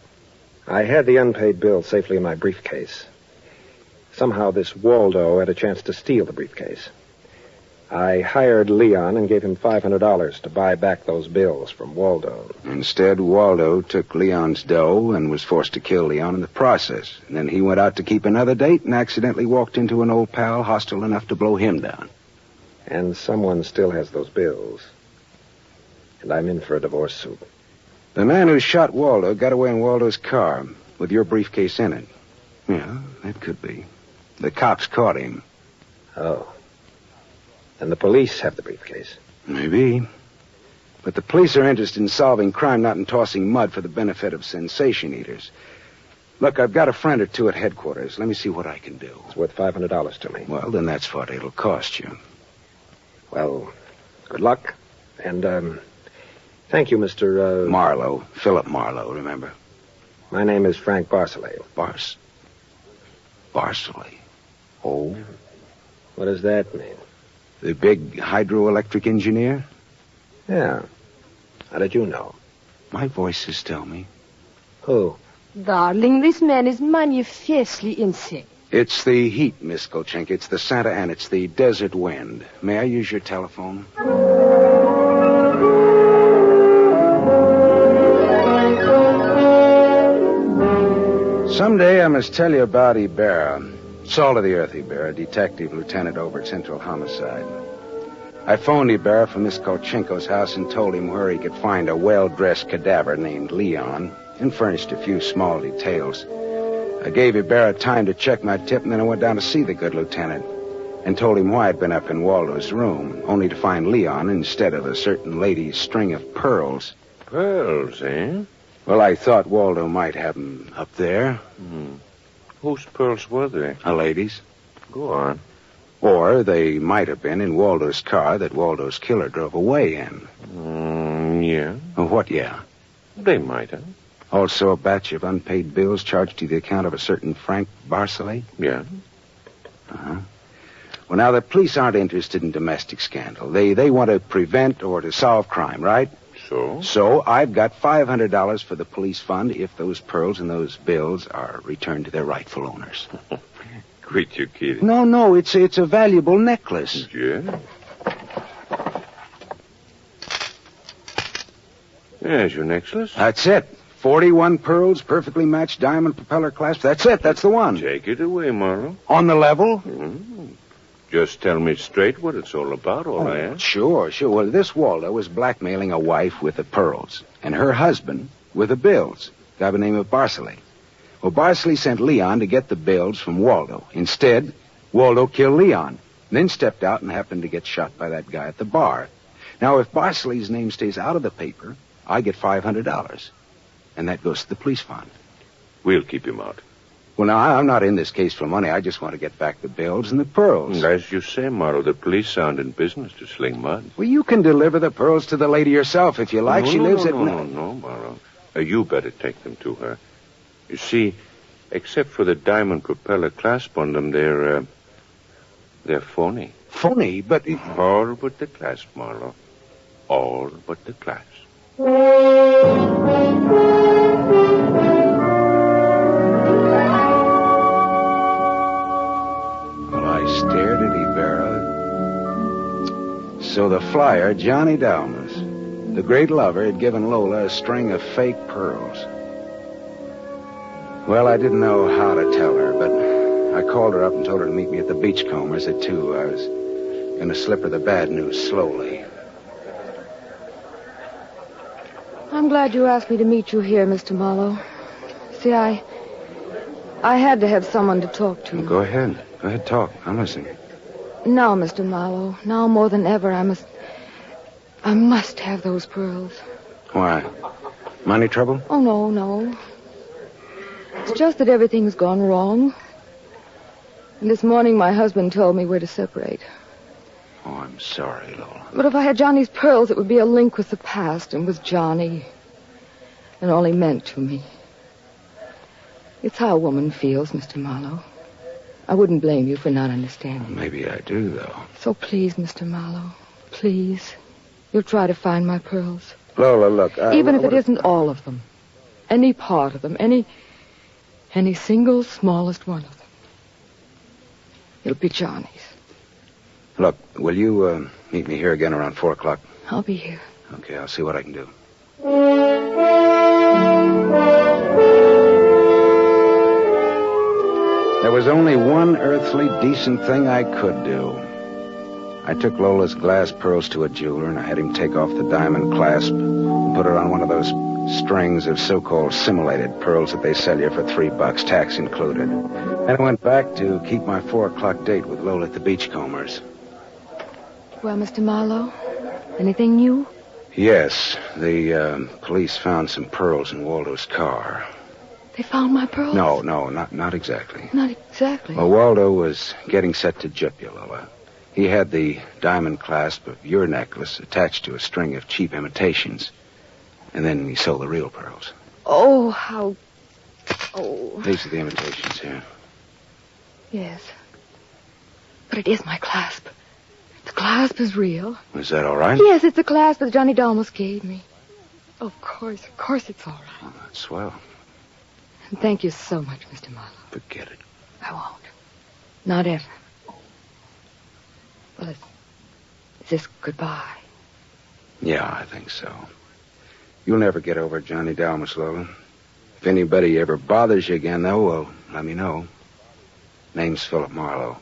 I had the unpaid bill safely in my briefcase. Somehow this Waldo had a chance to steal the briefcase. I hired Leon and gave him $500 to buy back those bills from Waldo. Instead, Waldo took Leon's dough and was forced to kill Leon in the process. And then he went out to keep another date and accidentally walked into an old pal hostile enough to blow him down. And someone still has those bills. And I'm in for a divorce suit. The man who shot Waldo got away in Waldo's car with your briefcase in it. Yeah, that could be. The cops caught him. Oh. And the police have the briefcase. Maybe. But the police are interested in solving crime, not in tossing mud for the benefit of sensation eaters. Look, I've got a friend or two at headquarters. Let me see what I can do. It's worth $500 to me. Well, then that's what it'll cost you. Well, good luck. And, thank you, Mr. Marlowe. Philip Marlowe, remember? My name is Frank Barcelay. Barcelay? Oh? What does that mean? The big hydroelectric engineer? Yeah. How did you know? My voices tell me. Who? Darling, this man is manifestly insane. It's the heat, Miss Kolchenko. It's the Santa Ana. It's the desert wind. May I use your telephone? Someday I must tell you about Ibarra. Salt of the earth, Ibarra, detective lieutenant over at Central Homicide. I phoned Ibarra from Miss Kolchenko's house and told him where he could find a well-dressed cadaver named Leon and furnished a few small details. I gave Ibarra time to check my tip, and then I went down to see the good lieutenant and told him why I'd been up in Waldo's room, only to find Leon instead of a certain lady's string of pearls. Pearls, eh? Well, I thought Waldo might have them up there. Whose pearls were they? A lady's. Go on. Or they might have been in Waldo's car that Waldo's killer drove away in. Yeah. What, yeah? They might have. Also a batch of unpaid bills charged to the account of a certain Frank Barcelay? Yeah. Uh-huh. Well, now, the police aren't interested in domestic scandal. They want to prevent or to solve crime, right? So I've got $500 for the police fund if those pearls and those bills are returned to their rightful owners. Quit your kidding. No, it's a valuable necklace. Yeah? There's your necklace. That's it. 41 pearls, perfectly matched diamond propeller clasp. That's it. That's the one. Take it away, Marlowe. On the level? Just tell me straight what it's all about, all I ask. Sure. Well, this Waldo was blackmailing a wife with the pearls, and her husband with the bills, a guy by the name of Barcelay. Well, Barcelay sent Leon to get the bills from Waldo. Instead, Waldo killed Leon, then stepped out and happened to get shot by that guy at the bar. Now, if Barcelay's name stays out of the paper, I get $500, and that goes to the police fund. We'll keep him out. Well, now, I'm not in this case for money. I just want to get back the bills and the pearls. As you say, Marlowe, the police aren't in business to sling mud. Well, you can deliver the pearls to the lady yourself if you like. She lives at... No, Marlowe. You better take them to her. You see, except for the diamond propeller clasp on them, they're phony. Phony? But... All but the clasp, Marlowe. All but the clasp. Stared at Ibarra. So the flyer, Johnny Dalmas, the great lover, had given Lola a string of fake pearls. Well, I didn't know how to tell her, but I called her up and told her to meet me at the Beachcombers at 2. I was going to slip her the bad news slowly. I'm glad you asked me to meet you here, Mr. Marlowe. See, I had to have someone to talk to. Go ahead. Go ahead, talk. I'm listening. Now, Mr. Marlowe, now more than ever, I must have those pearls. Why? Money trouble? Oh, no. It's just that everything's gone wrong. And this morning my husband told me we're to separate. Oh, I'm sorry, Lola. But if I had Johnny's pearls, it would be a link with the past and with Johnny. And all he meant to me. It's how a woman feels, Mr. Marlowe. I wouldn't blame you for not understanding. Maybe I do, though. So please, Mr. Marlowe, please, you'll try to find my pearls. Lola, look. Even if it isn't all of them. Any part of them. Any single smallest one of them. It'll be Johnny's. Look, will you meet me here again around 4 o'clock? I'll be here. Okay, I'll see what I can do. There was only one earthly decent thing I could do. I took Lola's glass pearls to a jeweler, and I had him take off the diamond clasp and put it on one of those strings of so-called simulated pearls that they sell you for $3, tax included. And I went back to keep my 4 o'clock date with Lola at the Beachcombers. Well, Mr. Marlowe, anything new? Yes, the police found some pearls in Waldo's car. They found my pearls? No, not exactly. Not exactly. Well, Waldo was getting set to gyp you, Lola. He had the diamond clasp of your necklace attached to a string of cheap imitations. And then he sold the real pearls. Oh, how... Oh. These are the imitations here. Yes. But it is my clasp. The clasp is real. Is that all right? Yes, it's the clasp that Johnny Dalmas gave me. Of course it's all right. Oh, that's swell. And thank you so much, Mr. Marlowe. Forget it. I won't. Not ever. Well, is this goodbye? Yeah, I think so. You'll never get over Johnny Dalmas, Lola. If anybody ever bothers you again, though, well, let me know. Name's Philip Marlowe.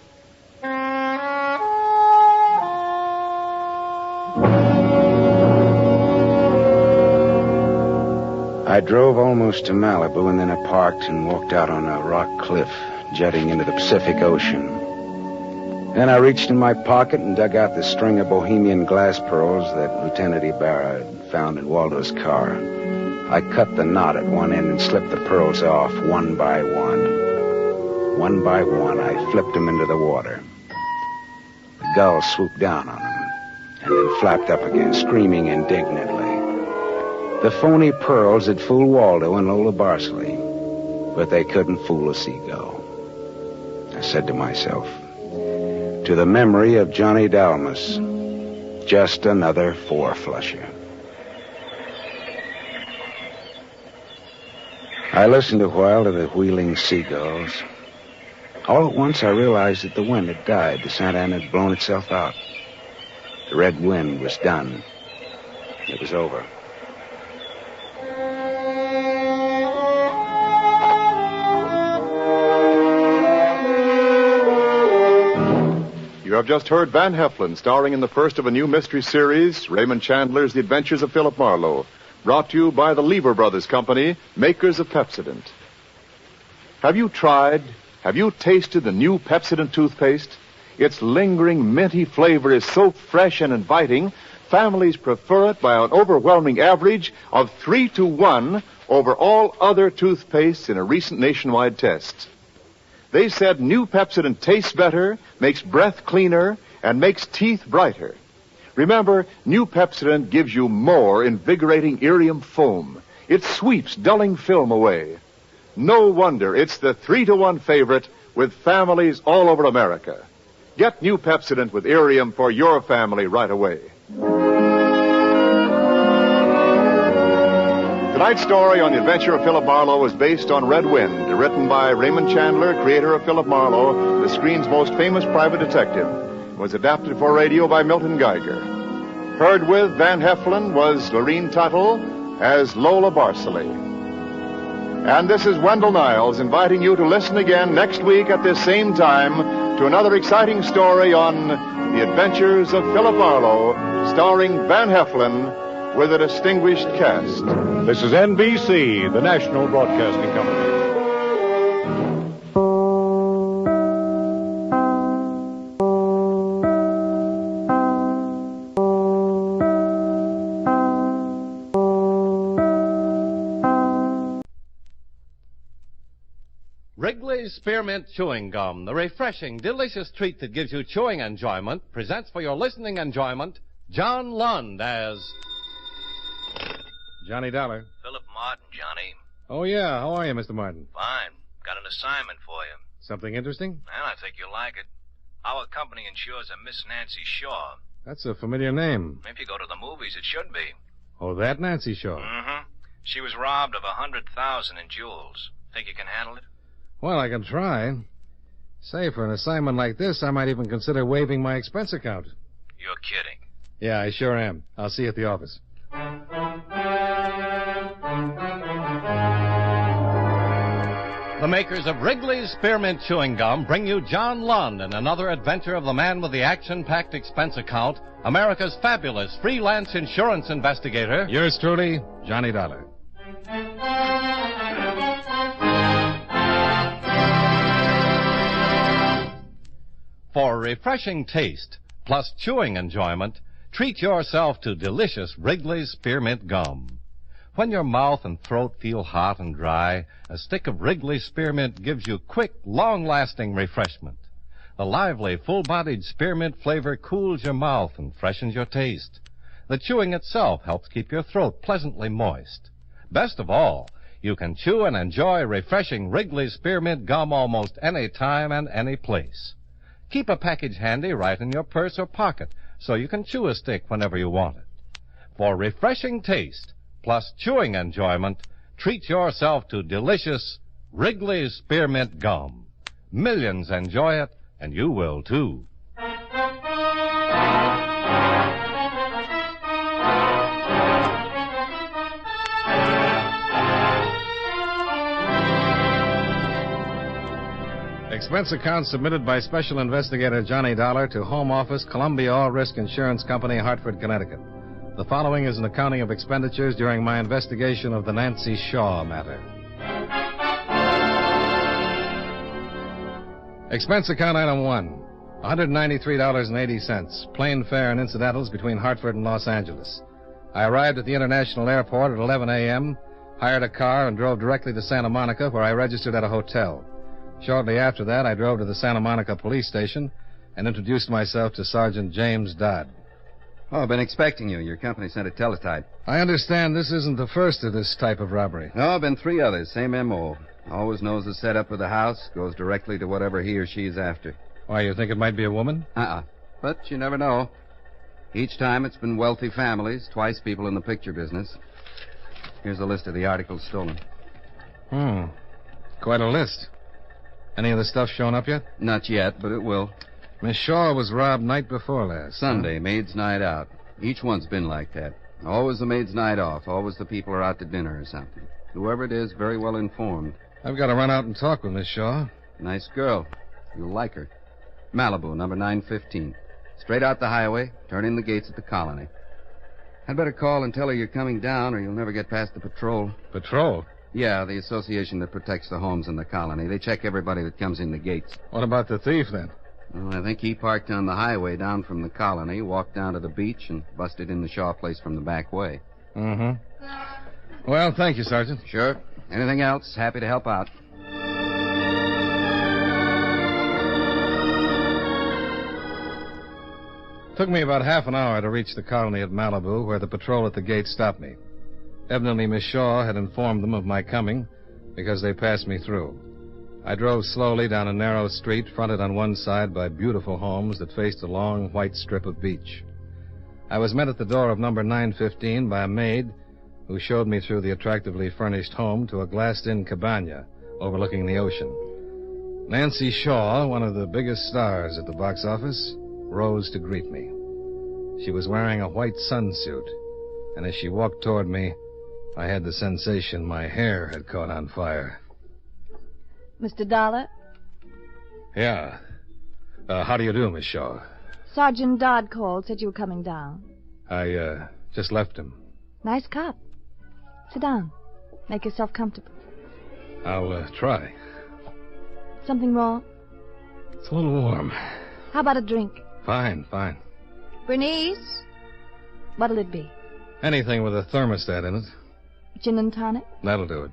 I drove almost to Malibu, and then I parked and walked out on a rock cliff jutting into the Pacific Ocean. Then I reached in my pocket and dug out the string of Bohemian glass pearls that Lieutenant Ibarra had found in Waldo's car. I cut the knot at one end and slipped the pearls off one by one. One by one, I flipped them into the water. The gull swooped down on them and then flapped up again, screaming indignantly. The phony pearls had fooled Waldo and Lola Barsley, but they couldn't fool a seagull. I said to myself, to the memory of Johnny Dalmas, just another four-flusher. I listened a while to the wheeling seagulls. All at once I realized that the wind had died. The Santa Ana had blown itself out. The red wind was done. It was over. You have just heard Van Heflin starring in the first of a new mystery series, Raymond Chandler's The Adventures of Philip Marlowe, brought to you by the Lever Brothers Company, makers of Pepsodent. Have you tasted the new Pepsodent toothpaste? Its lingering, minty flavor is so fresh and inviting, families prefer it by an overwhelming average of 3-to-1 over all other toothpastes in a recent nationwide test. They said new Pepsodent tastes better, makes breath cleaner, and makes teeth brighter. Remember, new Pepsodent gives you more invigorating irium foam. It sweeps dulling film away. No wonder it's the 3-to-1 favorite with families all over America. Get new Pepsodent with irium for your family right away. Tonight's story on the adventure of Philip Marlowe was based on Red Wind, written by Raymond Chandler, creator of Philip Marlowe, the screen's most famous private detective. It was adapted for radio by Milton Geiger. Heard with Van Heflin was Lorene Tuttle as Lola Barsley. And this is Wendell Niles inviting you to listen again next week at this same time to another exciting story on the adventures of Philip Marlowe, starring Van Heflin with a distinguished cast. This is NBC, the National Broadcasting Company. Wrigley's Spearmint Chewing Gum, the refreshing, delicious treat that gives you chewing enjoyment, presents for your listening enjoyment John Lund as Johnny Dollar. Philip Martin, Johnny. Oh, yeah. How are you, Mr. Martin? Fine. Got an assignment for you. Something interesting? And I think you'll like it. Our company insures a Miss Nancy Shaw. That's a familiar name. If you go to the movies, it should be. Oh, that Nancy Shaw. Mm-hmm. She was robbed of $100,000 in jewels. Think you can handle it? Well, I can try. Say, for an assignment like this, I might even consider waiving my expense account. You're kidding. Yeah, I sure am. I'll see you at the office. The makers of Wrigley's Spearmint Chewing Gum bring you John Lund in another adventure of the man with the action-packed expense account, America's fabulous freelance insurance investigator. Yours truly, Johnny Dollar. For refreshing taste, plus chewing enjoyment, treat yourself to delicious Wrigley's Spearmint Gum. When your mouth and throat feel hot and dry, a stick of Wrigley's Spearmint gives you quick, long-lasting refreshment. The lively, full-bodied spearmint flavor cools your mouth and freshens your taste. The chewing itself helps keep your throat pleasantly moist. Best of all, you can chew and enjoy refreshing Wrigley's Spearmint Gum almost any time and any place. Keep a package handy right in your purse or pocket so you can chew a stick whenever you want it. For refreshing taste, plus chewing enjoyment, treat yourself to delicious Wrigley's Spearmint Gum. Millions enjoy it, and you will too. Expense account submitted by Special Investigator Johnny Dollar to Home Office, Columbia All Risk Insurance Company, Hartford, Connecticut. The following is an accounting of expenditures during my investigation of the Nancy Shaw matter. Expense account item 1, $193.80, plane fare and incidentals between Hartford and Los Angeles. I arrived at the International Airport at 11 a.m., hired a car, and drove directly to Santa Monica, where I registered at a hotel. Shortly after that, I drove to the Santa Monica police station and introduced myself to Sergeant James Dodd. Oh, I've been expecting you. Your company sent a teletype. I understand this isn't the first of this type of robbery. No, been 3 others. Same M.O. Always knows the setup of the house, goes directly to whatever he or she is after. Why, you think it might be a woman? But you never know. Each time it's been wealthy families, twice people in the picture business. Here's a list of the articles stolen. Quite a list. Any of the stuff shown up yet? Not yet, but it will. Miss Shaw was robbed night before last. Sunday, maid's night out. Each one's been like that. Always the maid's night off. Always the people are out to dinner or something. Whoever it is, very well informed. I've got to run out and talk with Miss Shaw. Nice girl. You'll like her. Malibu, number 915. Straight out the highway, turn in the gates at the colony. I'd better call and tell her you're coming down, or you'll never get past the patrol. Patrol? Yeah, the association that protects the homes in the colony. They check everybody that comes in the gates. What about the thief, then? Well, I think he parked on the highway down from the colony, walked down to the beach, and busted in the Shaw place from the back way. Well, thank you, Sergeant. Sure. Anything else? Happy to help out. Took me about half an hour to reach the colony at Malibu, where the patrol at the gate stopped me. Evidently, Miss Shaw had informed them of my coming because they passed me through. I drove slowly down a narrow street fronted on one side by beautiful homes that faced a long white strip of beach. I was met at the door of number 915 by a maid who showed me through the attractively furnished home to a glassed-in cabana overlooking the ocean. Nancy Shaw, one of the biggest stars at the box office, rose to greet me. She was wearing a white sunsuit, and as she walked toward me, I had the sensation my hair had caught on fire. Mr. Dollar? Yeah. How do you do, Miss Shaw? Sergeant Dodd called, said you were coming down. I, just left him. Nice cop. Sit down. Make yourself comfortable. I'll, try. Something wrong? It's a little warm. How about a drink? Fine. Bernice? What'll it be? Anything with a thermostat in it. Gin and tonic? That'll do it.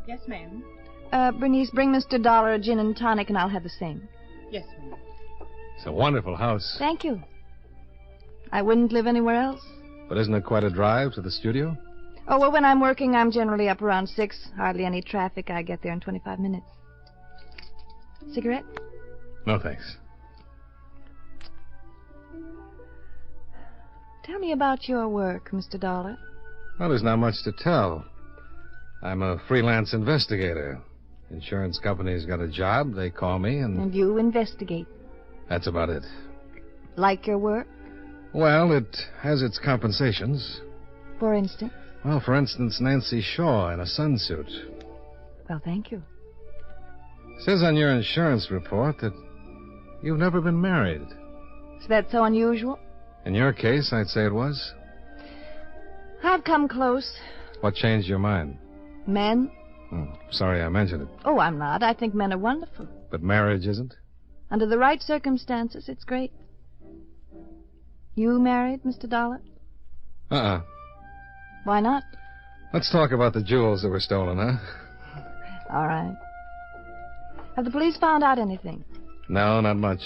Yes, ma'am. Bernice, bring Mr. Dollar a gin and tonic, and I'll have the same. Yes, ma'am. It's a wonderful house. Thank you. I wouldn't live anywhere else. But isn't it quite a drive to the studio? Oh, well, when I'm working, I'm generally up around 6. Hardly any traffic. I get there in 25 minutes. Cigarette? No, thanks. Tell me about your work, Mr. Dollar. Well, there's not much to tell. I'm a freelance investigator. Insurance company's got a job, they call me, And you investigate. That's about it. Like your work? Well, it has its compensations. For instance? Well, for instance, Nancy Shaw in a sunsuit. Well, thank you. It says on your insurance report that you've never been married. Is that so unusual? In your case, I'd say it was. I've come close. What changed your mind? Men? Sorry I mentioned it. Oh, I'm not. I think men are wonderful. But marriage isn't? Under the right circumstances, it's great. You married, Mr. Dollar? Why not? Let's talk about the jewels that were stolen, huh? All right. Have the police found out anything? No, not much.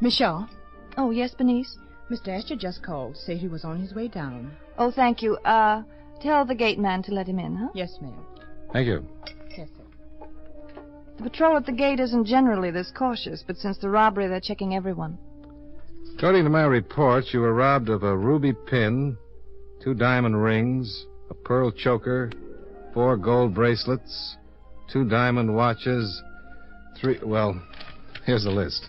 Miss Shaw? Oh, yes, Bernice? Mr. Asher just called. Said he was on his way down. Oh, thank you. Tell the gate man to let him in, huh? Yes, ma'am. Thank you. Yes, sir. The patrol at the gate isn't generally this cautious, but since the robbery, they're checking everyone. According to my report, you were robbed of a ruby pin, 2 diamond rings, a pearl choker, 4 gold bracelets, 2 diamond watches, 3... Well, here's the list.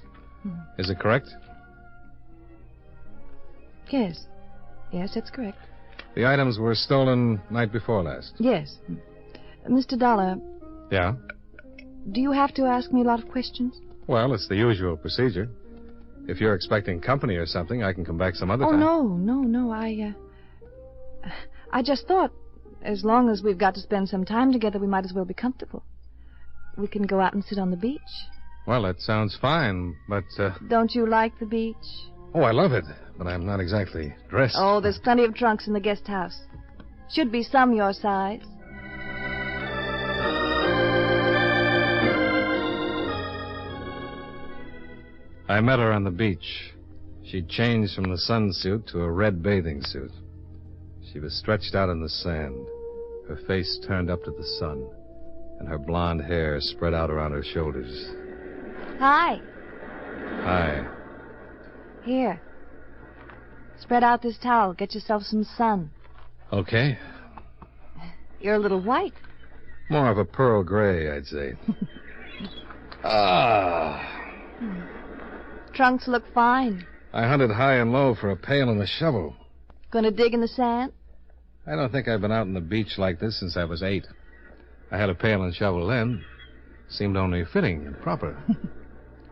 Is it correct? Yes. Yes, that's correct. The items were stolen night before last. Yes. Mr. Dollar, Yeah? do you have to ask me a lot of questions? Well, it's the usual procedure. If you're expecting company or something, I can come back some other time. No. I just thought, as long as we've got to spend some time together, we might as well be comfortable. We can go out and sit on the beach. Well, that sounds fine, but, Don't you like the beach? Oh, I love it, but I'm not exactly dressed. Oh, there's plenty of trunks in the guest house. Should be some your size. I met her on the beach. She'd changed from the sunsuit to a red bathing suit. She was stretched out in the sand, her face turned up to the sun, and her blonde hair spread out around her shoulders. Hi. Hi. Here. Spread out this towel. Get yourself some sun. Okay. You're a little white. More of a pearl gray, I'd say. Trunks look fine. I hunted high and low for a pail and a shovel. Gonna dig in the sand? I don't think I've been out on the beach like this since I was 8. I had a pail and shovel then. Seemed only fitting and proper.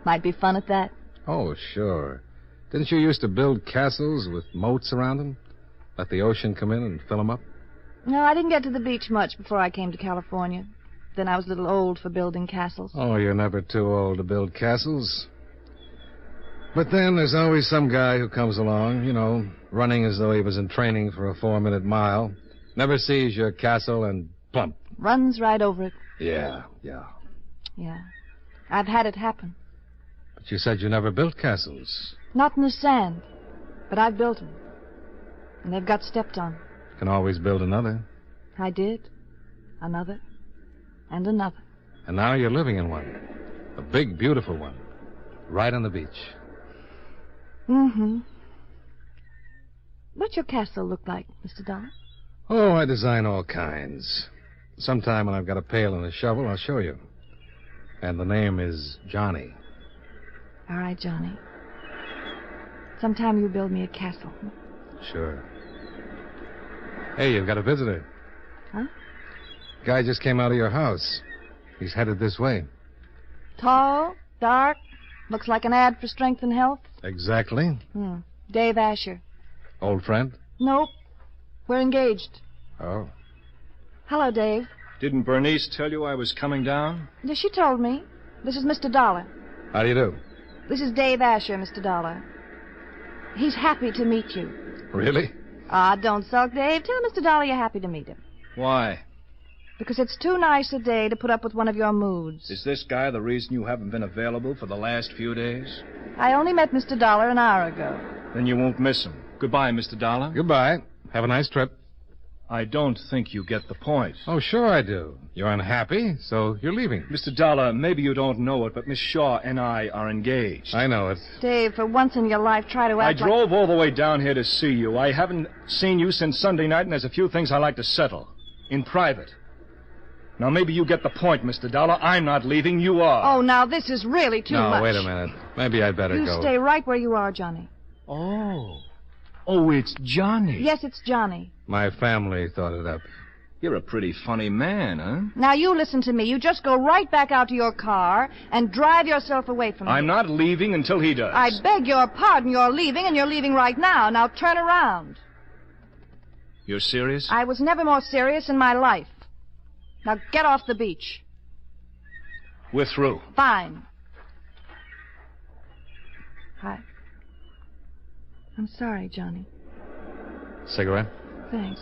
Might be fun at that. Oh, sure. Didn't you used to build castles with moats around them? Let the ocean come in and fill them up? No, I didn't get to the beach much before I came to California. Then I was a little old for building castles. Oh, you're never too old to build castles. But then there's always some guy who comes along, you know, running as though he was in training for a 4-minute mile. Never sees your castle and plump. Runs right over it. Yeah. Yeah. I've had it happen. But you said you never built castles. Not in the sand. But I've built them. And they've got stepped on. Can always build another. I did. Another. And another. And now you're living in one. A big, beautiful one. Right on the beach. Mm-hmm. What's your castle look like, Mr. Dollar? Oh, I design all kinds. Sometime when I've got a pail and a shovel, I'll show you. And the name is Johnny. All right, Johnny. Sometime you build me a castle. Sure. Hey, you've got a visitor. Huh? Guy just came out of your house. He's headed this way. Tall, dark, looks like an ad for strength and health. Exactly. Dave Asher. Old friend? Nope. We're engaged. Oh. Hello, Dave. Didn't Bernice tell you I was coming down? Yes, she told me. This is Mr. Dollar. How do you do? This is Dave Asher, Mr. Dollar. He's happy to meet you. Really? Don't sulk, Dave. Tell Mr. Dollar you're happy to meet him. Why? Because it's too nice a day to put up with one of your moods. Is this guy the reason you haven't been available for the last few days? I only met Mr. Dollar an hour ago. Then you won't miss him. Goodbye, Mr. Dollar. Goodbye. Have a nice trip. I don't think you get the point. Oh, sure I do. You're unhappy, so you're leaving. Mr. Dollar, maybe you don't know it, but Miss Shaw and I are engaged. I know it. Dave, for once in your life, try to I act drove all the way down here to see you. I haven't seen you since Sunday night, and there's a few things I like to settle. In private. Now, maybe you get the point, Mr. Dollar. I'm not leaving. You are. Oh, now, this is really too much. No, wait a minute. Maybe I'd better You go. stay right where you are, Johnny. Oh. Oh, it's Johnny. Yes, it's Johnny. My family thought it up. You're a pretty funny man, huh? Now, you listen to me. You just go right back out to your car and drive yourself away from me. I'm not leaving until he does. I beg your pardon. You're leaving, and you're leaving right now. Now, turn around. You're serious? I was never more serious in my life. Now, get off the beach. We're through. Fine. Hi. I'm sorry, Johnny. Cigarette? Thanks.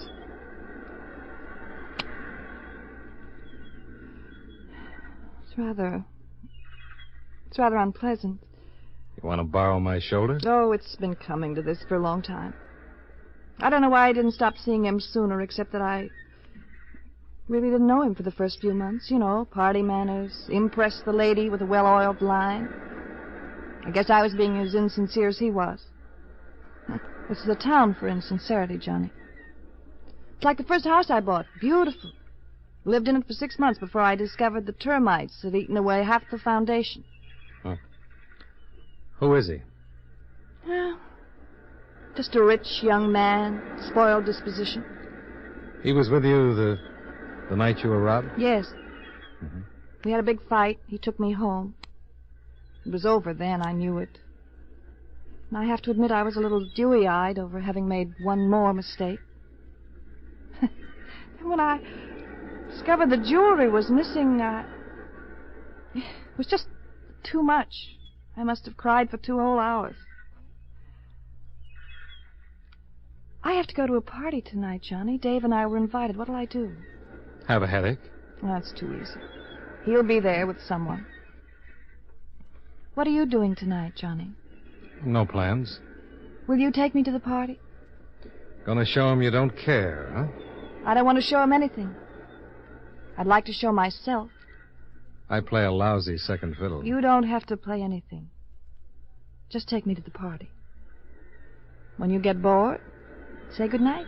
It's rather unpleasant. You want to borrow my shoulder? Oh, it's been coming to this for a long time. I don't know why I didn't stop seeing him sooner, except that I really didn't know him for the first few months. You know, party manners, impress the lady with a well-oiled line. I guess I was being as insincere as he was. This is a town for insincerity, Johnny. It's like the first house I bought. Beautiful. Lived in it for 6 months before I discovered the termites had eaten away half the foundation. Huh. Who is he? Just a rich young man, spoiled disposition. He was with you the night you were robbed? Yes. Mm-hmm. We had a big fight. He took me home. It was over then. I knew it. And I have to admit I was a little dewy-eyed over having made one more mistake. And when I discovered the jewelry was missing, it was just too much. I must have cried for 2 whole hours. I have to go to a party tonight, Johnny. Dave and I were invited. What'll I do? Have a headache? Oh, that's too easy. He'll be there with someone. What are you doing tonight, Johnny? No plans. Will you take me to the party? Gonna show him you don't care, huh? I don't want to show him anything. I'd like to show myself. I play a lousy second fiddle. You don't have to play anything. Just take me to the party. When you get bored, say goodnight.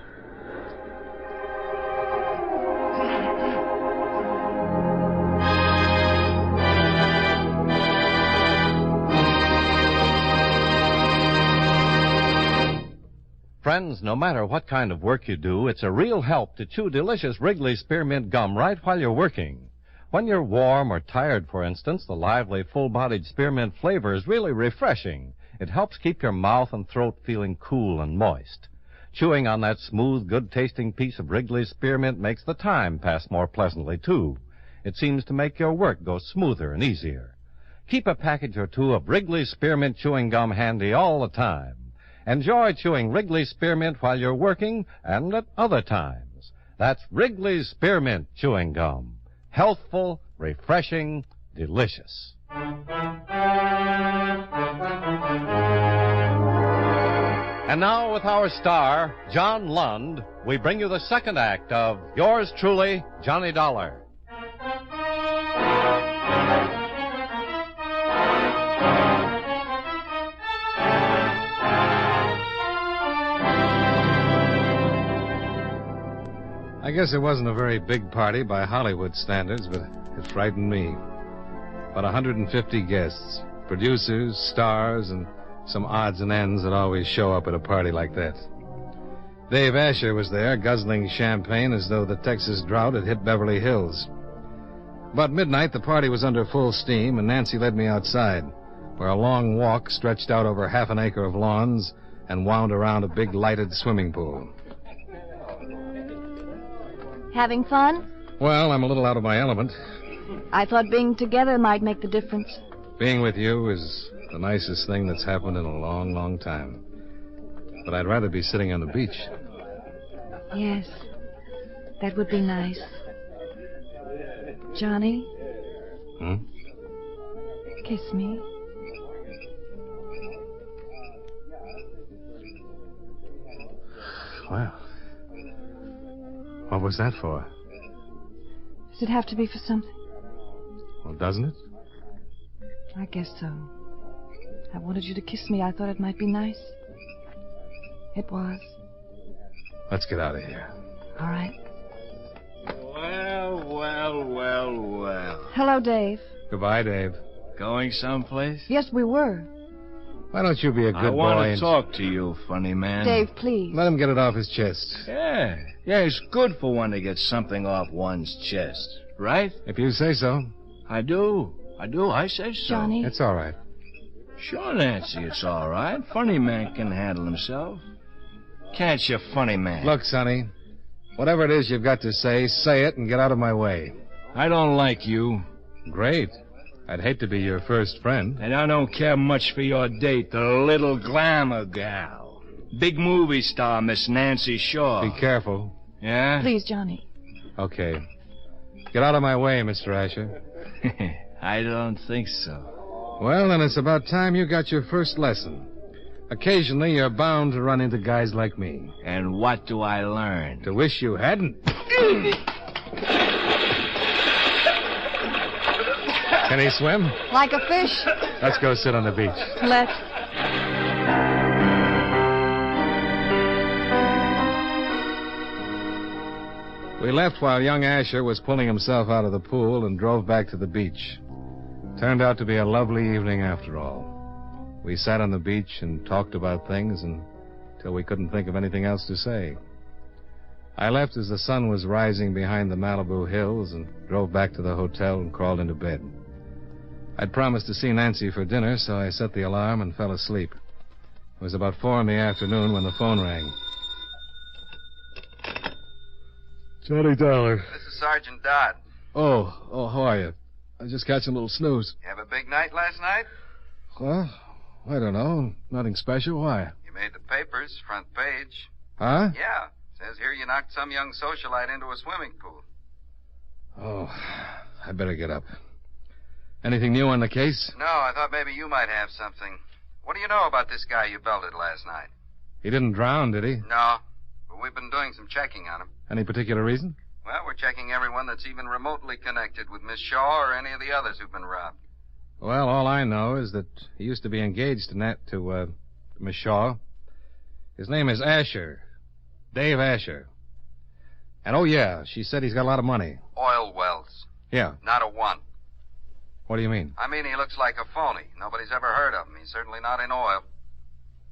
Friends, no matter what kind of work you do, it's a real help to chew delicious Wrigley Spearmint Gum right while you're working. When you're warm or tired, for instance, the lively, full-bodied spearmint flavor is really refreshing. It helps keep your mouth and throat feeling cool and moist. Chewing on that smooth, good-tasting piece of Wrigley Spearmint makes the time pass more pleasantly, too. It seems to make your work go smoother and easier. Keep a package or two of Wrigley Spearmint Chewing Gum handy all the time. Enjoy chewing Wrigley Spearmint while you're working and at other times. That's Wrigley Spearmint Chewing Gum. Healthful, refreshing, delicious. And now, with our star, John Lund, we bring you the second act of Yours Truly, Johnny Dollar. I guess it wasn't a very big party by Hollywood standards, but it frightened me. About 150 guests, producers, stars, and some odds and ends that always show up at a party like that. Dave Asher was there, guzzling champagne as though the Texas drought had hit Beverly Hills. About midnight, the party was under full steam, and Nancy led me outside, where a long walk stretched out over half an acre of lawns and wound around a big lighted swimming pool. Having fun? Well, I'm a little out of my element. I thought being together might make the difference. Being with you is the nicest thing that's happened in a long, long time. But I'd rather be sitting on the beach. Yes, that would be nice. Johnny, Hmm? kiss me. Well, what was that for? Does it have to be for something? Well, doesn't it? I guess so. I wanted you to kiss me. I thought it might be nice. It was. Let's get out of here. All right. Well. Hello, Dave. Goodbye, Dave. Going someplace? Yes, we were. Why don't you be a good I boy want and to talk to you, funny man. Dave, please. let him get it off his chest? Yeah, it's good for one to get something off one's chest, right? If you say so. I do. I say so. Johnny. It's all right. Sure, Nancy, it's all right. Funny man can handle himself. Can't you, funny man? Look, Sonny, whatever it is you've got to say it and get out of my way. I don't like you. Great. I'd hate to be your first friend. And I don't care much for your date, the little glamour gal. Big movie star, Miss Nancy Shaw. Be careful. Yeah? Please, Johnny. Okay. Get out of my way, Mr. Asher. I don't think so. Well, then it's about time you got your first lesson. Occasionally, you're bound to run into guys like me. And what do I learn? To wish you hadn't. Can he swim? Like a fish. Let's go sit on the beach. Let's. We left while young Asher was pulling himself out of the pool and drove back to the beach. Turned out to be a lovely evening after all. We sat on the beach and talked about things until we couldn't think of anything else to say. I left as the sun was rising behind the Malibu hills and drove back to the hotel and crawled into bed. I'd promised to see Nancy for dinner, so I set the alarm and fell asleep. It was about 4 p.m. when the phone rang. Johnny Dollar. This is Sergeant Dodd. Oh, how are you? I was just catching a little snooze. You have a big night last night? Well, I don't know. Nothing special. Why? You made the papers, front page. Huh? Yeah. Says here you knocked some young socialite into a swimming pool. Oh, I better get up. Anything new on the case? No, I thought maybe you might have something. What do you know about this guy you belted last night? He didn't drown, did he? No, but we've been doing some checking on him. Any particular reason? Well, we're checking everyone that's even remotely connected with Miss Shaw or any of the others who've been robbed. Well, all I know is that he used to be engaged to Miss Shaw. His name is Asher. Dave Asher. And, oh, yeah, she said he's got a lot of money. Oil wells. Yeah. Not a one. What do you mean? I mean, he looks like a phony. Nobody's ever heard of him. He's certainly not in oil.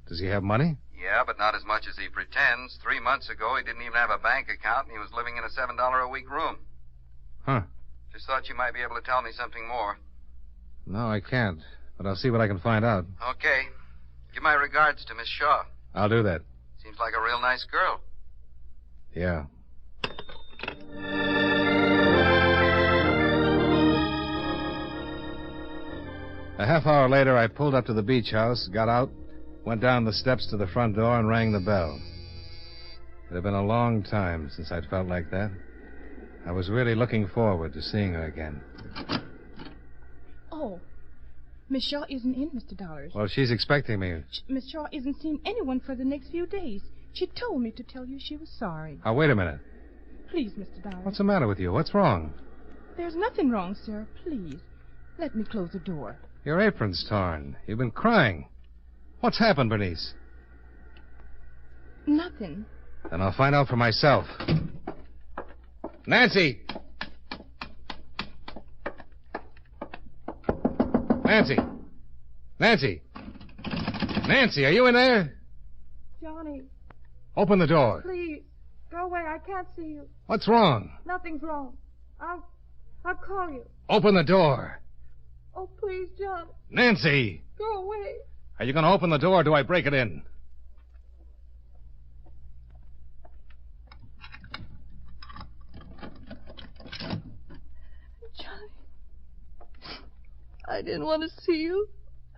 Does he have money? Yeah, but not as much as he pretends. 3 months ago, he didn't even have a bank account, and he was living in a $7 a week room. Huh. Just thought you might be able to tell me something more. No, I can't. But I'll see what I can find out. Okay. Give my regards to Miss Shaw. I'll do that. Seems like a real nice girl. Yeah. A half hour later, I pulled up to the beach house, got out, went down the steps to the front door, and rang the bell. It had been a long time since I'd felt like that. I was really looking forward to seeing her again. Oh, Miss Shaw isn't in, Mr. Dollars. Well, she's expecting me. Miss Shaw isn't seeing anyone for the next few days. She told me to tell you she was sorry. Now, wait a minute. Please, Mr. Dollars. What's the matter with you? What's wrong? There's nothing wrong, sir. Please, let me close the door. Your apron's torn. You've been crying. What's happened, Bernice? Nothing. Then I'll find out for myself. Nancy! Nancy! Nancy! Nancy, are you in there? Johnny, Open the door. please, go away. I can't see you. What's wrong? Nothing's wrong. I'll call you. Open the door. Oh, please, John, Nancy! go away. Are you going to open the door or do I break it in? Johnny, I didn't want to see you.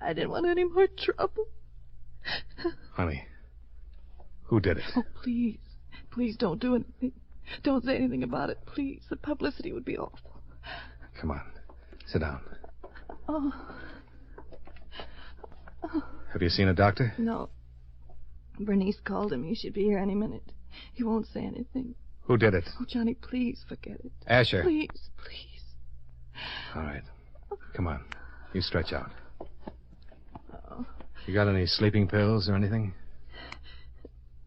I didn't want any more trouble. Honey, who did it? Oh, please. Please don't do anything. Don't say anything about it, please. The publicity would be awful. Come on. Sit down. Oh. Have you seen a doctor? No. Bernice called him. He should be here any minute. He won't say anything. Who did it? Oh, Johnny, please forget it. Asher. Please. All right. Come on. You stretch out. You got any sleeping pills or anything?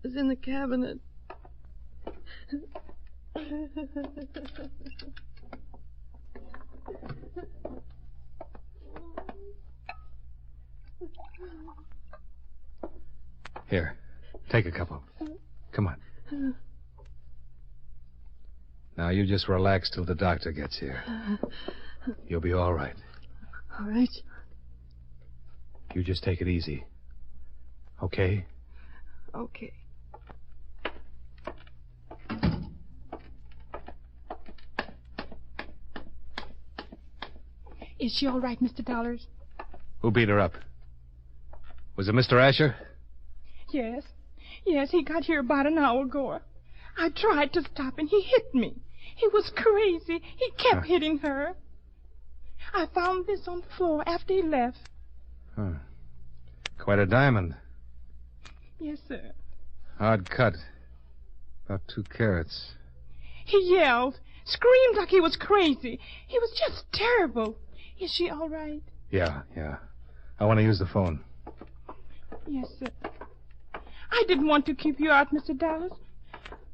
It's in the cabinet. Here. Take a couple. Come on. Now, you just relax till the doctor gets here. You'll be all right. All right. You just take it easy. Okay? Okay. Is she all right, Mr. Dollars? Who beat her up? Was it Mr. Asher? Yes. Yes, he got here about an hour ago. I tried to stop and he hit me. He was crazy. He kept hitting her. I found this on the floor after he left. Huh. Quite a diamond. Yes, sir. Hard cut. About 2 carats. He yelled, screamed like he was crazy. He was just terrible. Is she all right? Yeah. I want to use the phone. Yes, sir. I didn't want to keep you out, Mr. Dallas.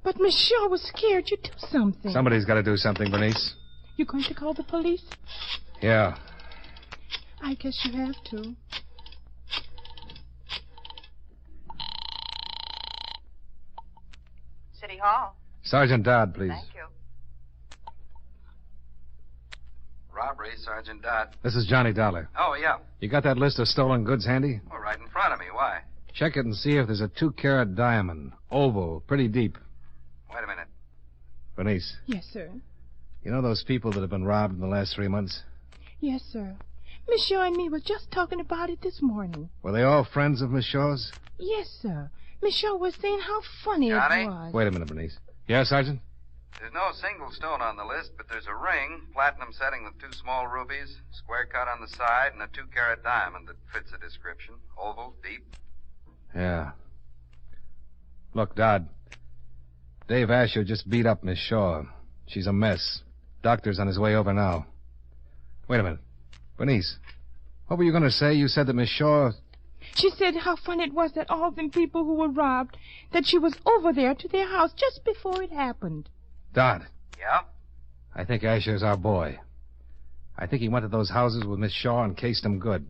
But Miss Shaw was scared you'd do something. Somebody's got to do something, Bernice. You going to call the police? Yeah. I guess you have to. City Hall. Sergeant Dodd, please. Thank you. Robbery, Sergeant Dodd. This is Johnny Dollar. Oh, yeah. You got that list of stolen goods handy? Well, right in front of me. Why? Check it and see if there's a 2-carat diamond. Oval, pretty deep. Wait a minute. Bernice, Yes, sir. you know those people that have been robbed in the last 3 months? Yes, sir. Miss Shaw and me was just talking about it this morning. Were they all friends of Miss Shaw's? Yes, sir. Miss Shaw was saying how funny Johnny? it was. Wait a minute, Bernice. Yeah, Sergeant? There's no single stone on the list, but there's a ring, platinum setting with 2 small rubies, square cut on the side, and a 2-carat diamond that fits the description. Oval, deep. Yeah. Look, Dodd. Dave Asher just beat up Miss Shaw. She's a mess. Doctor's on his way over now. Wait a minute. Bernice, what were you going to say? You said that Miss Shaw... She said how funny it was that all them people who were robbed, that she was over there to their house just before it happened. Dodd. Yeah? I think Asher's our boy. I think he went to those houses with Miss Shaw and cased them good.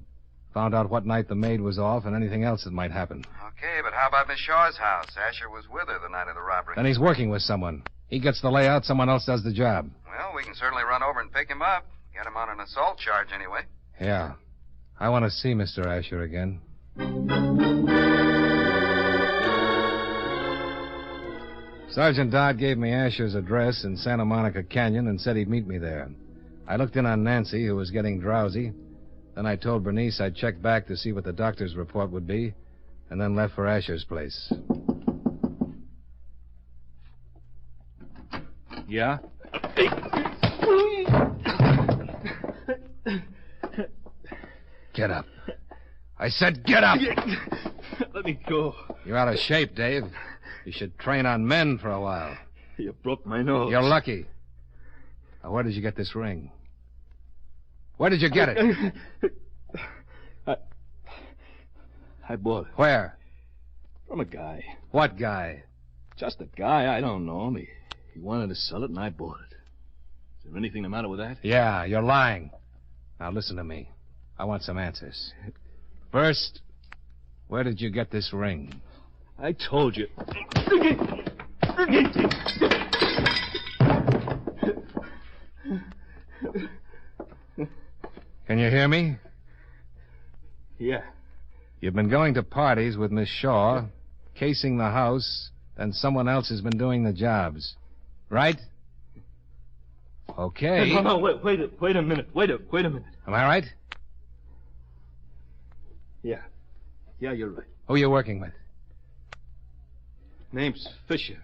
Found out what night the maid was off and anything else that might happen. Okay, but how about Miss Shaw's house? Asher was with her the night of the robbery. Then he's working with someone. He gets the layout, someone else does the job. Well, we can certainly run over and pick him up. Get him on an assault charge anyway. Yeah. I want to see Mr. Asher again. Sergeant Dodd gave me Asher's address in Santa Monica Canyon and said he'd meet me there. I looked in on Nancy, who was getting drowsy. Then I told Bernice I'd check back to see what the doctor's report would be, and then left for Asher's place. Yeah? Get up. I said get up! Let me go. You're out of shape, Dave. You should train on men for a while. You broke my nose. You're lucky. Now, where did you get this ring? Where did you get it? I bought it. Where? From a guy. What guy? Just a guy. I don't know him. He wanted to sell it, and I bought it. Is there anything the matter with that? Yeah, you're lying. Now, listen to me. I want some answers. First, where did you get this ring? I told you. Can you hear me? Yeah. You've been going to parties with Miss Shaw, casing the house, then someone else has been doing the jobs. Right? Okay. No, wait a minute. Wait a minute. Am I right? Yeah. Yeah, you're right. Who are you working with? Name's Fisher.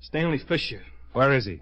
Stanley Fisher. Where is he?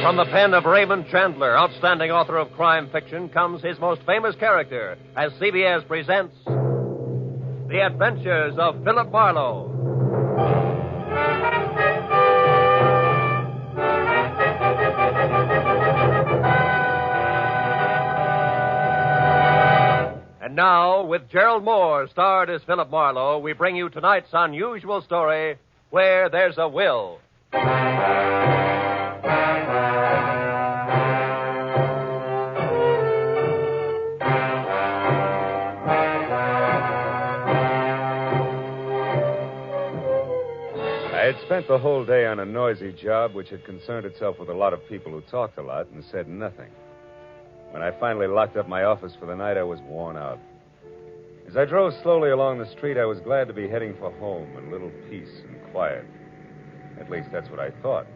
From the pen of Raymond Chandler, outstanding author of crime fiction, comes his most famous character as CBS presents The Adventures of Philip Marlowe. And now, with Gerald Moore starred as Philip Marlowe, we bring you tonight's unusual story, Where There's a Will. I had spent the whole day on a noisy job which had concerned itself with a lot of people who talked a lot and said nothing. When I finally locked up my office for the night, I was worn out. As I drove slowly along the street, I was glad to be heading for home and a little peace and quiet. At least that's what I thought.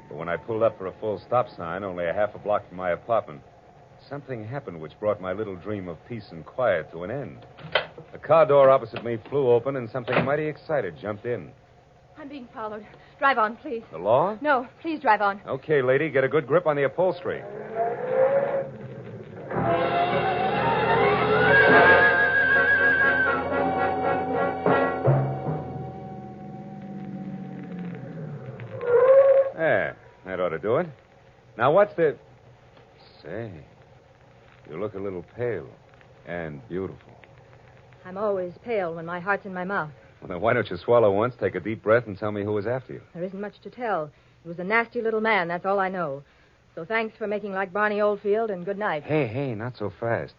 But when I pulled up for a full stop sign, only a half a block from my apartment, something happened which brought my little dream of peace and quiet to an end. The car door opposite me flew open, and something mighty excited jumped in. I'm being followed. Drive on, please. The law? No, please drive on. Okay, lady, get a good grip on the upholstery. There, that ought to do it. Now, what's the... Say, you look a little pale and beautiful. I'm always pale when my heart's in my mouth. Well, then why don't you swallow once, take a deep breath, and tell me who was after you? There isn't much to tell. He was a nasty little man, that's all I know. So thanks for making like Barney Oldfield, and good night. Hey, not so fast.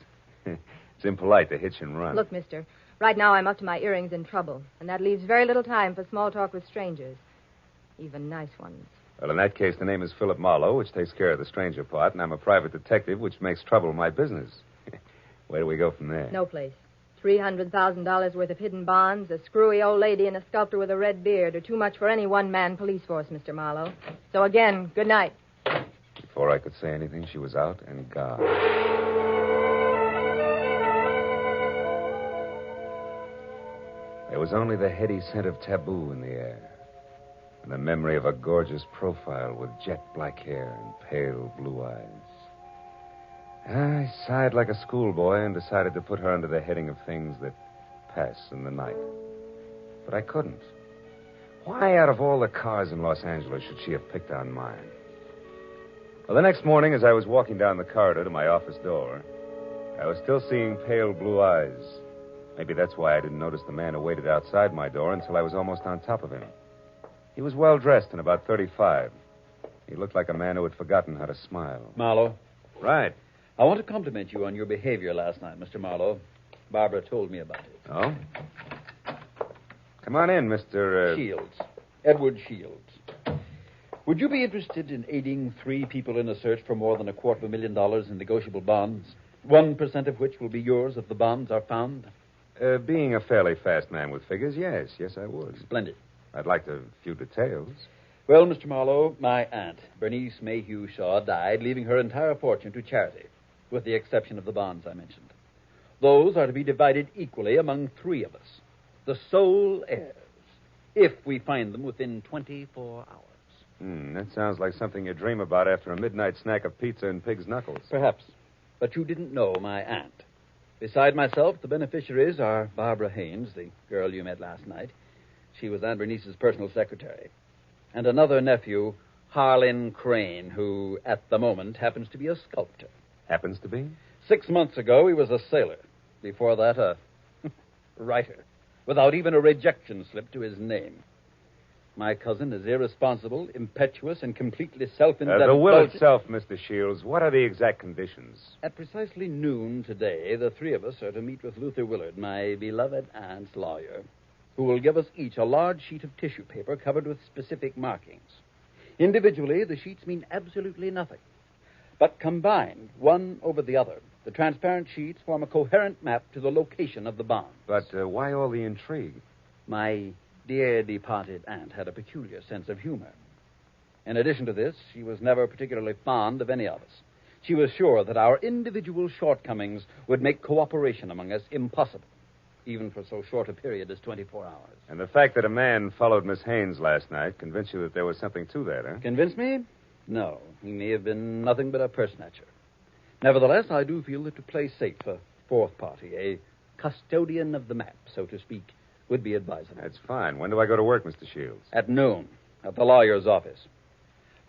It's impolite to hitch and run. Look, mister, right now I'm up to my earrings in trouble, and that leaves very little time for small talk with strangers. Even nice ones. Well, in that case, the name is Philip Marlowe, which takes care of the stranger part, and I'm a private detective, which makes trouble my business. Where do we go from there? No place. $300,000 worth of hidden bonds, a screwy old lady, and a sculptor with a red beard are too much for any one-man police force, Mr. Marlowe. So again, good night. Before I could say anything, she was out and gone. There was only the heady scent of taboo in the air, and the memory of a gorgeous profile with jet black hair and pale blue eyes. I sighed like a schoolboy and decided to put her under the heading of things that pass in the night. But I couldn't. Why, out of all the cars in Los Angeles, should she have picked on mine? Well, the next morning, as I was walking down the corridor to my office door, I was still seeing pale blue eyes. Maybe that's why I didn't notice the man who waited outside my door until I was almost on top of him. He was well-dressed and about 35. He looked like a man who had forgotten how to smile. Marlowe? Right. I want to compliment you on your behavior last night, Mr. Marlowe. Barbara told me about it. Oh? Come on in, Mr. Shields. Edward Shields. Would you be interested in aiding 3 people in a search for more than $250,000 in negotiable bonds? 1% of which will be yours if the bonds are found? Being a fairly fast man with figures, yes. Yes, I would. Splendid. I'd like a few details. Well, Mr. Marlowe, my aunt, Bernice Mayhew Shaw, died, leaving her entire fortune to charity, with the exception of the bonds I mentioned. Those are to be divided equally among 3 of us, the sole heirs, if we find them within 24 hours. That sounds like something you dream about after a midnight snack of pizza and pig's knuckles. Perhaps. But you didn't know my aunt. Beside myself, the beneficiaries are Barbara Haynes, the girl you met last night. She was Aunt Bernice's personal secretary. And another nephew, Harlan Crane, who, at the moment, happens to be a sculptor. Happens to be? 6 months ago, he was a sailor. Before that, a writer, without even a rejection slip to his name. My cousin is irresponsible, impetuous, and completely self-indulgent. The will itself, Mr. Shields, what are the exact conditions? At precisely noon today, the 3 of us are to meet with Luther Willard, my beloved aunt's lawyer, who will give us each a large sheet of tissue paper covered with specific markings. Individually, the sheets mean absolutely nothing. But combined, one over the other, the transparent sheets form a coherent map to the location of the bonds. But why all the intrigue? My dear departed aunt had a peculiar sense of humor. In addition to this, she was never particularly fond of any of us. She was sure that our individual shortcomings would make cooperation among us impossible, even for so short a period as 24 hours. And the fact that a man followed Miss Haynes last night convinced you that there was something to that, huh? Convinced me? No, he may have been nothing but a purse snatcher. Nevertheless, I do feel that to play safe, a fourth party, a custodian of the map, so to speak, would be advisable. That's fine. When do I go to work, Mr. Shields? At noon, at the lawyer's office.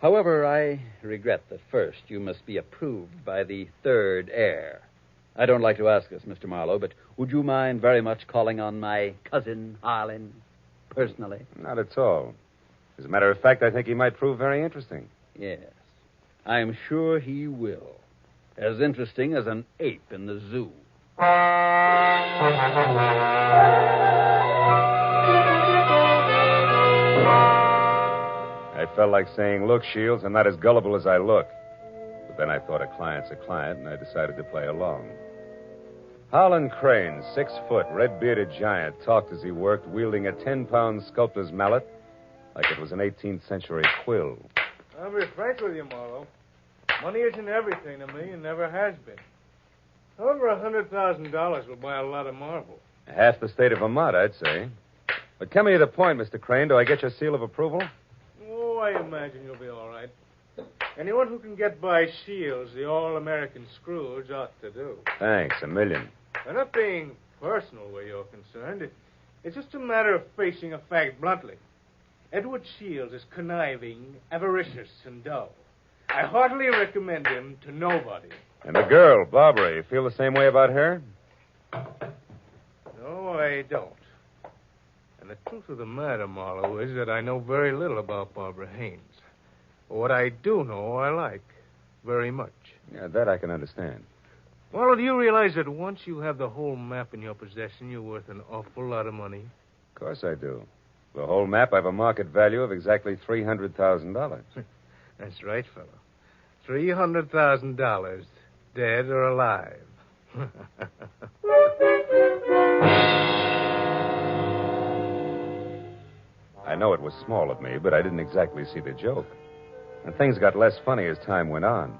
However, I regret that first you must be approved by the third heir. I don't like to ask this, Mr. Marlowe, but would you mind very much calling on my cousin, Harlan, personally? Not at all. As a matter of fact, I think he might prove very interesting. Yes, I'm sure he will. As interesting as an ape in the zoo. I felt like saying, look, Shields, I'm not as gullible as I look. But then I thought a client's a client, and I decided to play along. Harlan Crane, 6 foot, red-bearded giant, talked as he worked, wielding a 10-pound sculptor's mallet like it was an 18th century quill. I'll be frank with you, Marlowe. Money isn't everything to me and never has been. Over $100,000 will buy a lot of marble. Half the state of Vermont, I'd say. But coming to the point, Mr. Crane, do I get your seal of approval? Oh, I imagine you'll be all right. Anyone who can get by Shields, the all-American Scrooge, ought to do. Thanks, a million. I'm not being personal where you're concerned. It's just a matter of facing a fact bluntly. Edward Shields is conniving, avaricious, and dull. I heartily recommend him to nobody. And the girl, Barbara, you feel the same way about her? No, I don't. And the truth of the matter, Marlowe, is that I know very little about Barbara Haynes. What I do know, I like very much. Yeah, that I can understand. Marlowe, do you realize that once you have the whole map in your possession, you're worth an awful lot of money? Of course I do. The whole map, I have a market value of exactly $300,000. That's right, fellow. $300,000, dead or alive. I know it was small of me, but I didn't exactly see the joke. And things got less funny as time went on.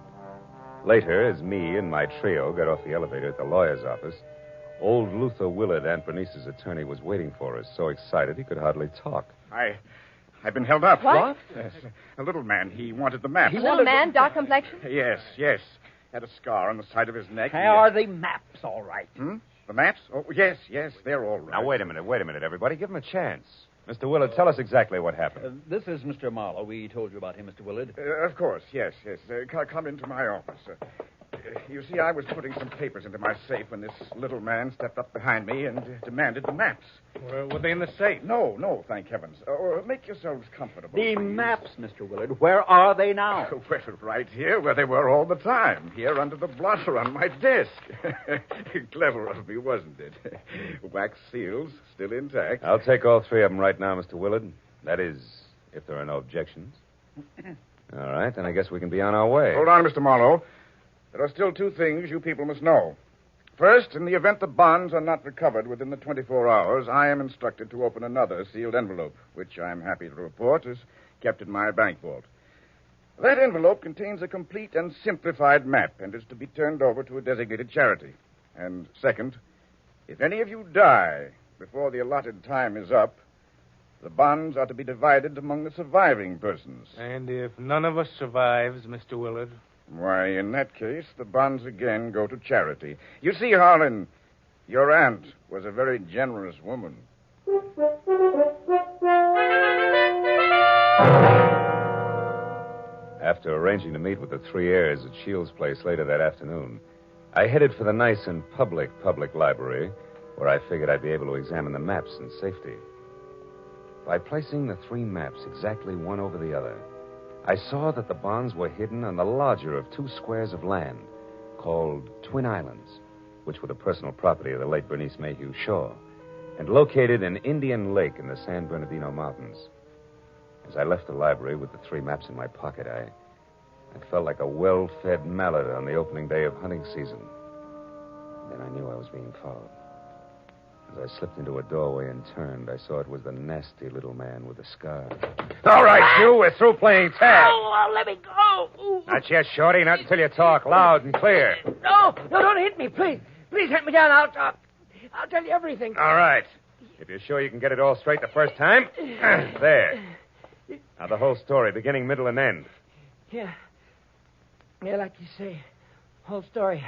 Later, as me and my trio got off the elevator at the lawyer's office, old Luther Willard, Aunt Bernice's attorney, was waiting for us, so excited he could hardly talk. I've been held up. What? Yes. A little man. He wanted the map. Little man, dark complexion? Yes. Had a scar on the side of his neck. Are the maps all right? The maps? Oh, yes, they're all right. Now, wait a minute, everybody. Give him a chance. Mr. Willard, tell us exactly what happened. This is Mr. Marlowe. We told you about him, Mr. Willard. Of course, yes. Come into my office. You see, I was putting some papers into my safe when this little man stepped up behind me and demanded the maps. Were they in the safe? No, thank heavens. Make yourselves comfortable. The maps, Mr. Willard. Where are they now? Well, right here, where they were all the time. Here under the blotter on my desk. Clever of me, wasn't it? Wax seals, still intact. I'll take all 3 of them right now, Mr. Willard. That is, if there are no objections. All right, then I guess we can be on our way. Hold on, Mr. Marlowe. There are still 2 things you people must know. First, in the event the bonds are not recovered within the 24 hours, I am instructed to open another sealed envelope, which I'm happy to report is kept in my bank vault. That envelope contains a complete and simplified map and is to be turned over to a designated charity. And second, if any of you die before the allotted time is up, the bonds are to be divided among the surviving persons. And if none of us survives, Mr. Willard? Why, in that case, the bonds again go to charity. You see, Harlan, your aunt was a very generous woman. After arranging to meet with the 3 heirs at Shields' place later that afternoon, I headed for the nice and public library, where I figured I'd be able to examine the maps in safety. By placing the 3 maps exactly one over the other, I saw that the bonds were hidden on the larger of 2 squares of land called Twin Islands, which were the personal property of the late Bernice Mayhew Shaw, and located in Indian Lake in the San Bernardino Mountains. As I left the library with the 3 maps in my pocket, I felt like a well-fed mallard on the opening day of hunting season. Then I knew I was being followed. As I slipped into a doorway and turned, I saw it was the nasty little man with the scar. All right, you, we're through playing tag. Oh, let me go. Not yet, Shorty, not until you talk loud and clear. No, don't hit me, please. Please hit me down. I'll tell you everything. All right. If you're sure you can get it all straight the first time. There. Now, the whole story, beginning, middle, and end. Yeah. Yeah, like you say. Whole story.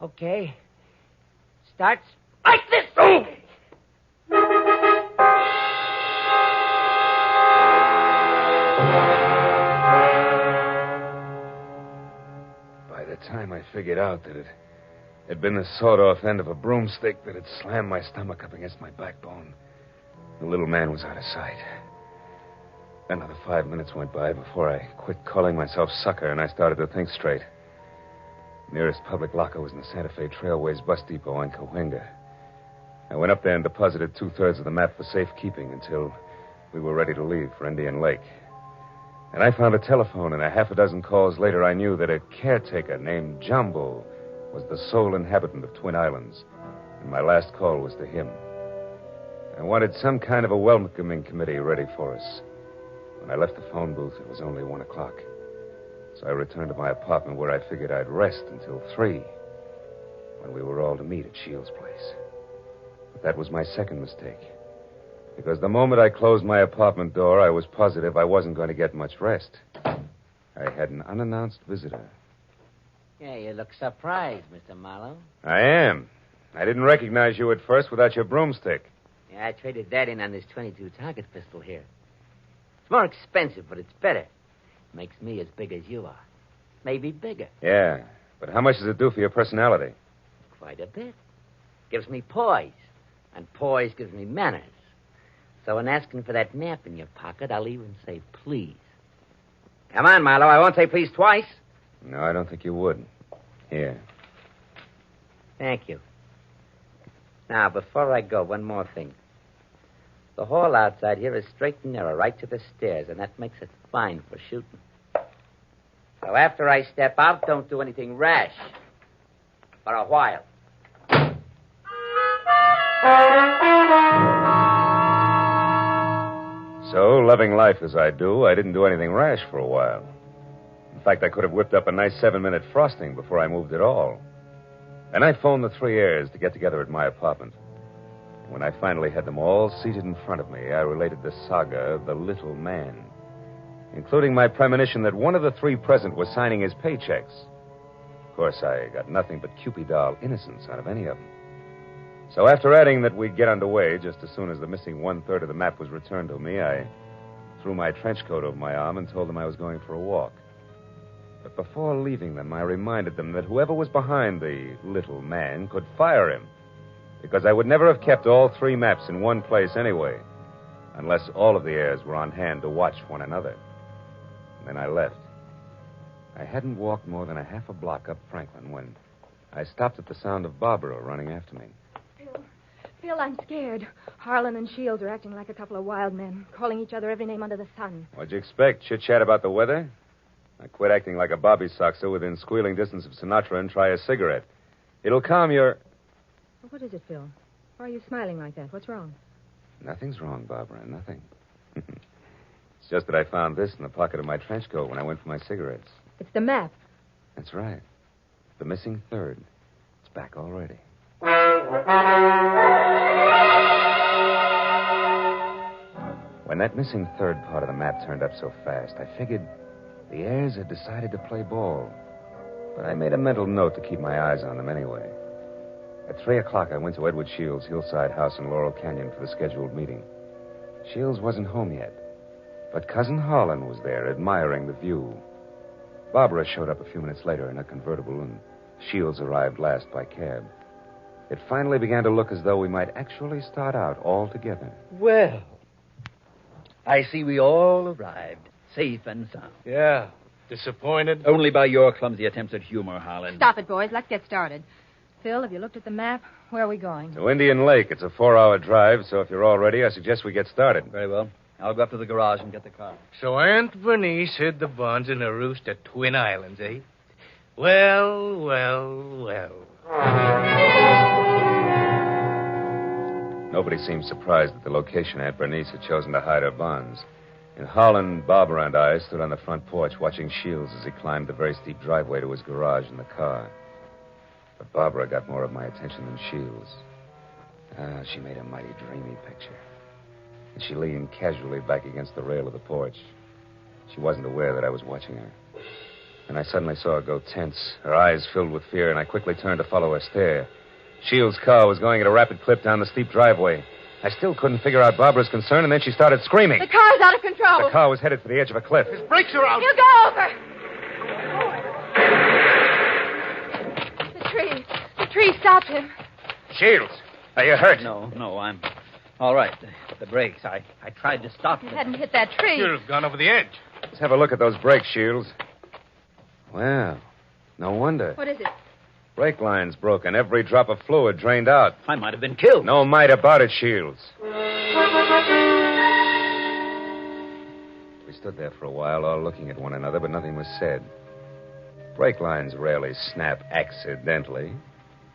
Okay. Starts like this. Oh! By the time I figured out that it had been the sawed-off end of a broomstick that had slammed my stomach up against my backbone, the little man was out of sight. Another 5 minutes went by before I quit calling myself sucker and I started to think straight. The nearest public locker was in the Santa Fe Trailways bus depot in Cahuenga. I went up there and deposited 2/3 of the map for safekeeping until we were ready to leave for Indian Lake. And I found a telephone, and a half a dozen calls later, I knew that a caretaker named Jumbo was the sole inhabitant of Twin Islands, and my last call was to him. I wanted some kind of a welcoming committee ready for us. When I left the phone booth, it was only 1 o'clock. So I returned to my apartment where I figured I'd rest until 3, when we were all to meet at Shields' place. But that was my second mistake. Because the moment I closed my apartment door, I was positive I wasn't going to get much rest. I had an unannounced visitor. Yeah, you look surprised, Mr. Marlowe. I am. I didn't recognize you at first without your broomstick. Yeah, I traded that in on this .22 target pistol here. It's more expensive, but it's better. Makes me as big as you are. Maybe bigger. Yeah, but how much does it do for your personality? Quite a bit. Gives me poise. And poise gives me manners. So in asking for that map in your pocket, I'll even say please. Come on, Marlowe. I won't say please twice. No, I don't think you would. Here. Thank you. Now, before I go, one more thing. The hall outside here is straight and narrow, right to the stairs, and that makes it fine for shooting. So after I step out, don't do anything rash. For a while. So, loving life as I do, I didn't do anything rash for a while. In fact, I could have whipped up a nice 7-minute frosting before I moved at all. And I phoned the 3 heirs to get together at my apartment. When I finally had them all seated in front of me, I related the saga of the little man, including my premonition that one of the 3 present was signing his paychecks. Of course, I got nothing but Cupid-doll innocence out of any of them. So after adding that we'd get underway just as soon as the missing 1/3 of the map was returned to me, I threw my trench coat over my arm and told them I was going for a walk. But before leaving them, I reminded them that whoever was behind the little man could fire him, because I would never have kept all 3 maps in one place anyway, unless all of the heirs were on hand to watch one another. And then I left. I hadn't walked more than a half a block up Franklin when I stopped at the sound of Barbara running after me. Phil, I'm scared. Harlan and Shields are acting like a couple of wild men, calling each other every name under the sun. What'd you expect? Chit-chat about the weather? I quit acting like a bobby soxer within squealing distance of Sinatra and try a cigarette. It'll calm your... What is it, Phil? Why are you smiling like that? What's wrong? Nothing's wrong, Barbara. Nothing. It's just that I found this in the pocket of my trench coat when I went for my cigarettes. It's the map. That's right. The missing 3rd. It's back already. When that missing 3rd part of the map turned up so fast, I figured the heirs had decided to play ball. But I made a mental note to keep my eyes on them anyway. At 3 o'clock, I went to Edward Shields' hillside house in Laurel Canyon for the scheduled meeting. Shields wasn't home yet, but Cousin Harlan was there, admiring the view. Barbara showed up a few minutes later in a convertible, and Shields arrived last by cab. It finally began to look as though we might actually start out all together. Well, I see we all arrived, safe and sound. Yeah. Disappointed? Only by your clumsy attempts at humor, Harlan. Stop it, boys. Let's get started. Phil, have you looked at the map? Where are we going? To Indian Lake. It's a 4-hour drive, so if you're all ready, I suggest we get started. Very well. I'll go up to the garage and get the car. So Aunt Bernice hid the bonds in a roost at Twin Islands, eh? Well, well, well. Nobody seemed surprised at the location Aunt Bernice had chosen to hide her bonds. And Harlan, Barbara, and I stood on the front porch watching Shields as he climbed the very steep driveway to his garage in the car. But Barbara got more of my attention than Shields. She made a mighty dreamy picture. And she leaned casually back against the rail of the porch. She wasn't aware that I was watching her. And I suddenly saw her go tense, her eyes filled with fear, and I quickly turned to follow her stare. Shields' car was going at a rapid clip down the steep driveway. I still couldn't figure out Barbara's concern, and then she started screaming. The car's out of control. The car was headed for the edge of a cliff. His brakes are out. You go over. The tree stopped him. Shields, are you hurt? No, I'm all right. The brakes. I tried to stop You them. hadn't hit that tree. Should have gone over the edge. Let's have a look at those brakes, Shields. Well, no wonder. What is it? Brake line's broken. Every drop of fluid drained out. I might have been killed. No might about it, Shields. We stood there for a while, all looking at one another, but nothing was said. Brake lines rarely snap accidentally.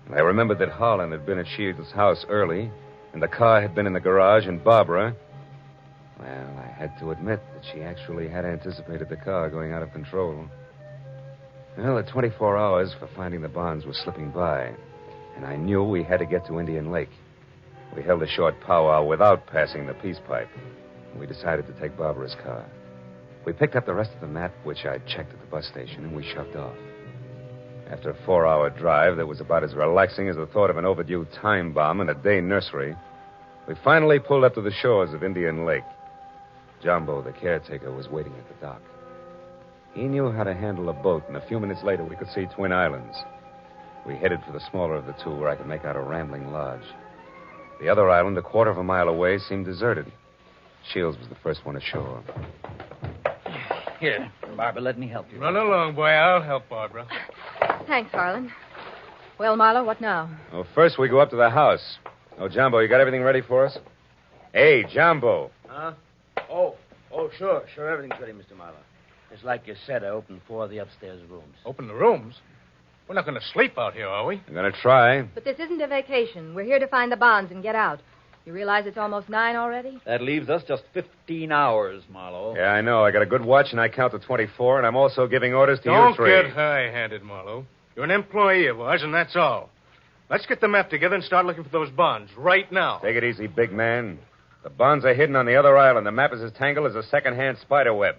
And I remembered that Harlan had been at Shields' house early, and the car had been in the garage, and Barbara... Well, I had to admit that she actually had anticipated the car going out of control. Well, the 24 hours for finding the bonds were slipping by, and I knew we had to get to Indian Lake. We held a short powwow without passing the peace pipe, and we decided to take Barbara's car. We picked up the rest of the map, which I'd checked at the bus station, and we shoved off. After a 4-hour drive that was about as relaxing as the thought of an overdue time bomb in a day nursery, we finally pulled up to the shores of Indian Lake. Jumbo, the caretaker, was waiting at the dock. He knew how to handle a boat, and a few minutes later we could see Twin Islands. We headed for the smaller of the two, where I could make out a rambling lodge. The other island, a quarter of a mile away, seemed deserted. Shields was the first one ashore. Here, Barbara, let me help you. Run along, boy. I'll help Barbara. Thanks, Harlan. Well, Marlowe, what now? Well, first we go up to the house. Oh, Jumbo, you got everything ready for us? Hey, Jumbo. Huh? Oh, sure. Everything's ready, Mr. Marlowe. It's like you said, I opened 4 of the upstairs rooms. Open the rooms? We're not going to sleep out here, are we? I'm going to try. But this isn't a vacation. We're here to find the bonds and get out. You realize it's almost 9 already? That leaves us just 15 hours, Marlowe. Yeah, I know. I got a good watch, and I count to 24, and I'm also giving orders to you Don't three. get high-handed, Marlowe. You're an employee of ours, and that's all. Let's get the map together and start looking for those bonds right now. Take it easy, big man. The bonds are hidden on the other island. The map is as tangled as a second-hand spider web.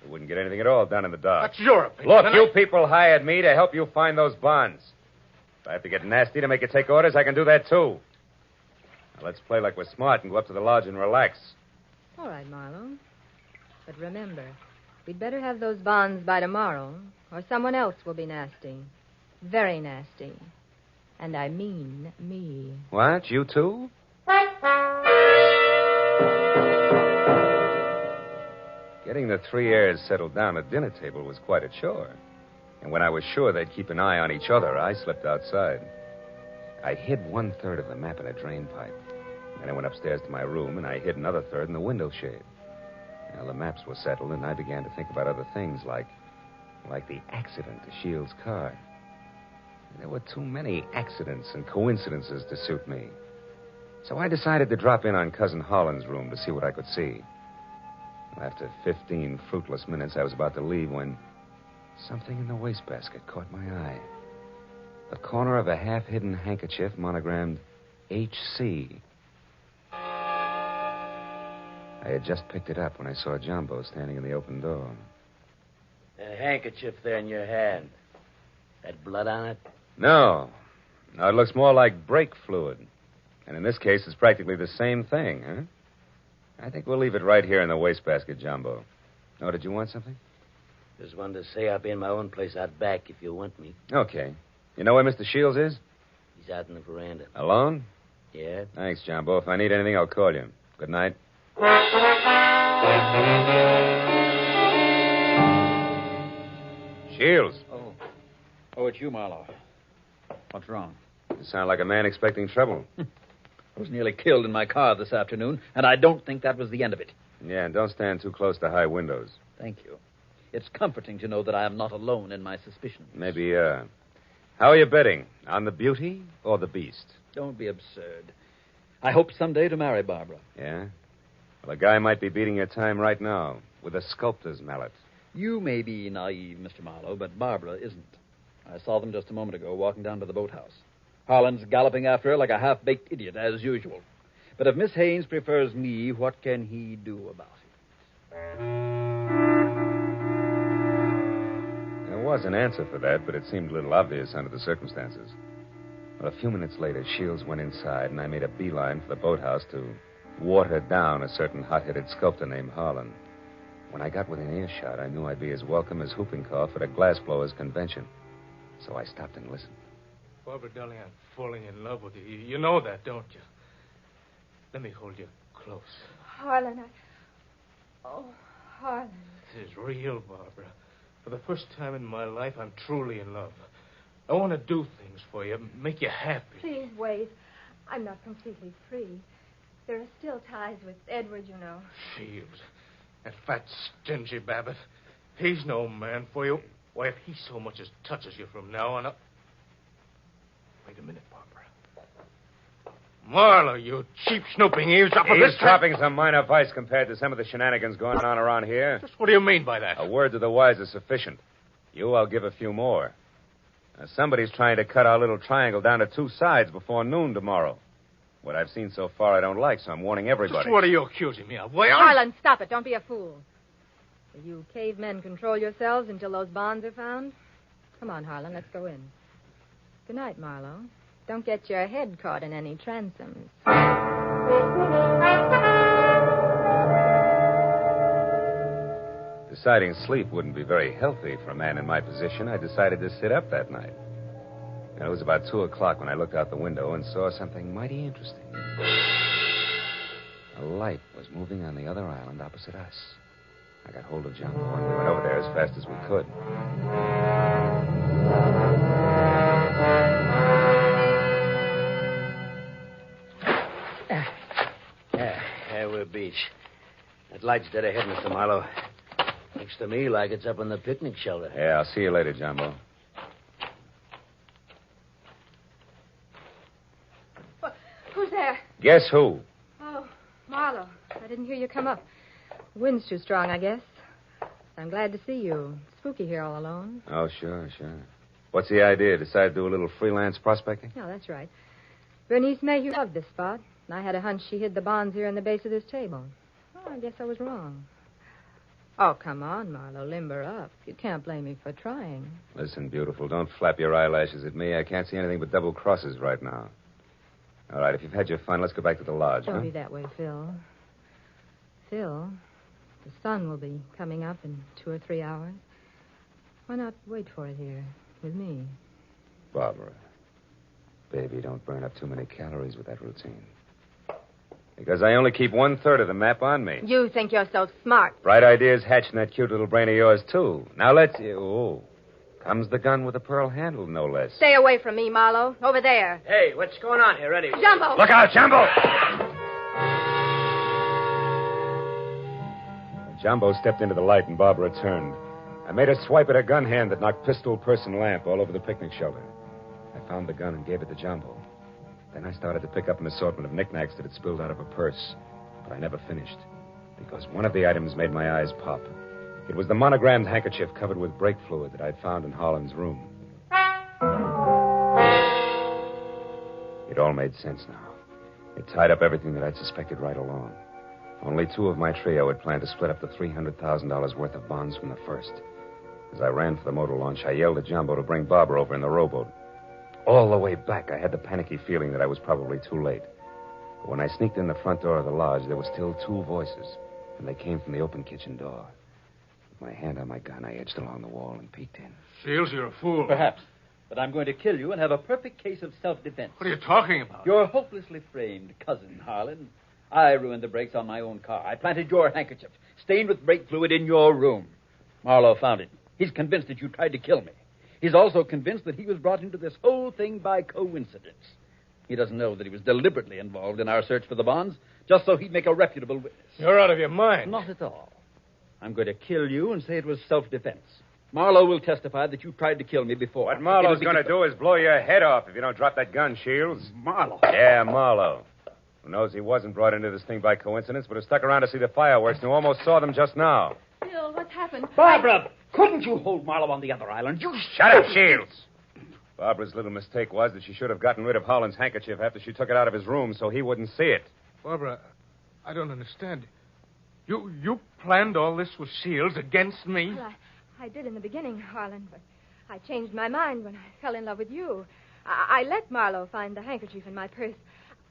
We wouldn't get anything at all down in the dark. That's your opinion. Look, you people hired me to help you find those bonds. If I have to get nasty to make you take orders, I can do that, too. Now, let's play like we're smart and go up to the lodge and relax. All right, Marlowe. But remember, we'd better have those bonds by tomorrow, or someone else will be nasty. Very nasty. And I mean me. What? You too? Getting the 3 heirs settled down at dinner table was quite a chore. And when I was sure they'd keep an eye on each other, I slipped outside. I hid 1/3 of the map in a drain pipe. Then I went upstairs to my room, and I hid another third in the window shade. Now, the maps were settled, and I began to think about other things, like the accident to Shields' car. There were too many accidents and coincidences to suit me. So I decided to drop in on Cousin Harlan's room to see what I could see. Well, after 15 fruitless minutes, I was about to leave when something in the wastebasket caught my eye. The corner of a half-hidden handkerchief monogrammed H.C. I had just picked it up when I saw Jumbo standing in the open door. A handkerchief there in your hand. Had blood on it? No, it looks more like brake fluid. And in this case, it's practically the same thing, huh? I think we'll leave it right here in the wastebasket, Jumbo. Oh, did you want something? Just wanted to say I'll be in my own place out back if you want me. Okay. You know where Mr. Shields is? He's out in the veranda. Alone? Yeah? Thanks, Jumbo. If I need anything, I'll call you. Good night. Shields. Oh, it's you, Marlowe. What's wrong? You sound like a man expecting trouble. I was nearly killed in my car this afternoon, and I don't think that was the end of it. Yeah, and don't stand too close to high windows. Thank you. It's comforting to know that I am not alone in my suspicions. Maybe, how are you betting? On the beauty or the beast? Don't be absurd. I hope someday to marry Barbara. Yeah? Well, a guy might be beating your time right now with a sculptor's mallet. You may be naive, Mr. Marlowe, but Barbara isn't. I saw them just a moment ago walking down to the boathouse. Harlan's galloping after her like a half-baked idiot, as usual. But if Miss Haynes prefers me, what can he do about it? was an answer for that, but it seemed a little obvious under the circumstances. Well, a few minutes later, Shields went inside, and I made a beeline for the boathouse to water down a certain hot-headed sculptor named Harlan. When I got within earshot, I knew I'd be as welcome as whooping cough at a glassblower's convention. So I stopped and listened. Barbara, darling, I'm falling in love with you. You know that, don't you? Let me hold you close. Harlan, Oh, Harlan. This is real, Barbara. For the first time in my life, I'm truly in love. I want to do things for you, make you happy. Please wait. I'm not completely free. There are still ties with Edward, you know. Shields. That fat, stingy Babbitt. He's no man for you. Why, if he so much as touches you from now on... Wait a minute, Barbara. Marlowe, you cheap snooping eavesdropper. Eavesdropping's a minor vice compared to some of the shenanigans going on around here. Just what do you mean by that? A word to the wise is sufficient. I'll give a few more. Now, somebody's trying to cut our little triangle down to two sides before noon tomorrow. What I've seen so far I don't like, so I'm warning everybody. Just what are you accusing me of? Harlan, stop it. Don't be a fool. Will you cavemen control yourselves until those bonds are found? Come on, Harlan, let's go in. Good night, Marlowe. Don't get your head caught in any transoms. Deciding sleep wouldn't be very healthy for a man in my position, I decided to sit up that night. And it was about 2 o'clock when I looked out the window and saw something mighty interesting. A light was moving on the other island opposite us. I got hold of Jumbo and we went over there as fast as we could. We're beach. That light's dead ahead, Mr. Marlowe. Looks to me like it's up in the picnic shelter. Yeah, I'll see you later, Jumbo. Who's there? Guess who? Oh, Marlowe. I didn't hear you come up. Wind's too strong, I guess. I'm glad to see you. Spooky here all alone. Oh, sure. What's the idea? Decide to do a little freelance prospecting? No, that's right. Bernice Mayhew loved this spot. And I had a hunch she hid the bonds here in the base of this table. Oh, I guess I was wrong. Oh, come on, Marlowe. Limber up. You can't blame me for trying. Listen, beautiful, don't flap your eyelashes at me. I can't see anything but double crosses right now. All right, if you've had your fun, let's go back to the lodge, Don't be that way, Phil. Phil, the sun will be coming up in 2 or 3 hours. Why not wait for it here with me? Barbara, baby, don't burn up too many calories with that routine. Because I only keep 1/3 of the map on me. You think you're so smart. Bright ideas hatch in that cute little brain of yours, too. Now let's... Oh, comes the gun with a pearl handle, no less. Stay away from me, Marlowe. Over there. Hey, what's going on here, Eddie? Jumbo! Look out, Jumbo! Jumbo stepped into the light and Barbara turned. I made a swipe at her gun hand that knocked pistol, purse, and lamp all over the picnic shelter. I found the gun and gave it to Jumbo. Then I started to pick up an assortment of knickknacks that had spilled out of a purse. But I never finished, because one of the items made my eyes pop. It was the monogrammed handkerchief covered with brake fluid that I'd found in Harlan's room. It all made sense now. It tied up everything that I'd suspected right along. Only 2 of my trio had planned to split up the $300,000 worth of bonds from the first. As I ran for the motor launch, I yelled at Jumbo to bring Barbara over in the rowboat. All the way back, I had the panicky feeling that I was probably too late. But when I sneaked in the front door of the lodge, there were still 2 voices, and they came from the open kitchen door. With my hand on my gun, I edged along the wall and peeked in. Shields, you're a fool. Perhaps. But I'm going to kill you and have a perfect case of self-defense. What are you talking about? Your hopelessly framed cousin, Harlan. I ruined the brakes on my own car. I planted your handkerchief, stained with brake fluid, in your room. Marlowe found it. He's convinced that you tried to kill me. He's also convinced that he was brought into this whole thing by coincidence. He doesn't know that he was deliberately involved in our search for the bonds, just so he'd make a reputable witness. You're out of your mind. Not at all. I'm going to kill you and say it was self-defense. Marlowe will testify that you tried to kill me before. What Marlowe's going to do is blow your head off if you don't drop that gun, Shields. Marlowe? Yeah, Marlowe. Who knows he wasn't brought into this thing by coincidence, but has stuck around to see the fireworks and who almost saw them just now. Bill, what's happened? Barbara, couldn't you hold Marlowe on the other island? You Shut up, Shields. Barbara's little mistake was that she should have gotten rid of Holland's handkerchief after she took it out of his room so he wouldn't see it. Barbara, I don't understand. You planned all this with Shields against me? Well, I did in the beginning, Harlan, but I changed my mind when I fell in love with you. I let Marlowe find the handkerchief in my purse.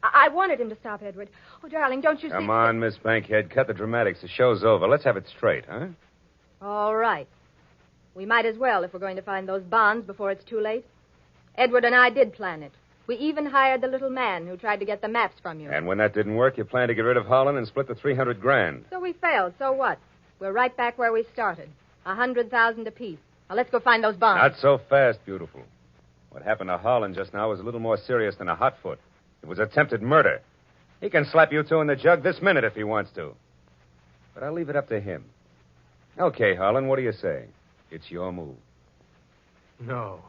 I wanted him to stop Edward. Oh, darling, don't you see... Come on, Miss Bankhead. Cut the dramatics. The show's over. Let's have it straight, huh? All right. We might as well if we're going to find those bonds before it's too late. Edward and I did plan it. We even hired the little man who tried to get the maps from you. And when that didn't work, you planned to get rid of Holland and split the $300,000. So we failed. So what? We're right back where we started. 100,000 apiece. Now let's go find those bonds. Not so fast, beautiful. What happened to Holland just now was a little more serious than a hot foot. It was attempted murder. He can slap you two in the jug this minute if he wants to. But I'll leave it up to him. Okay, Holland, what do you say? It's your move. No.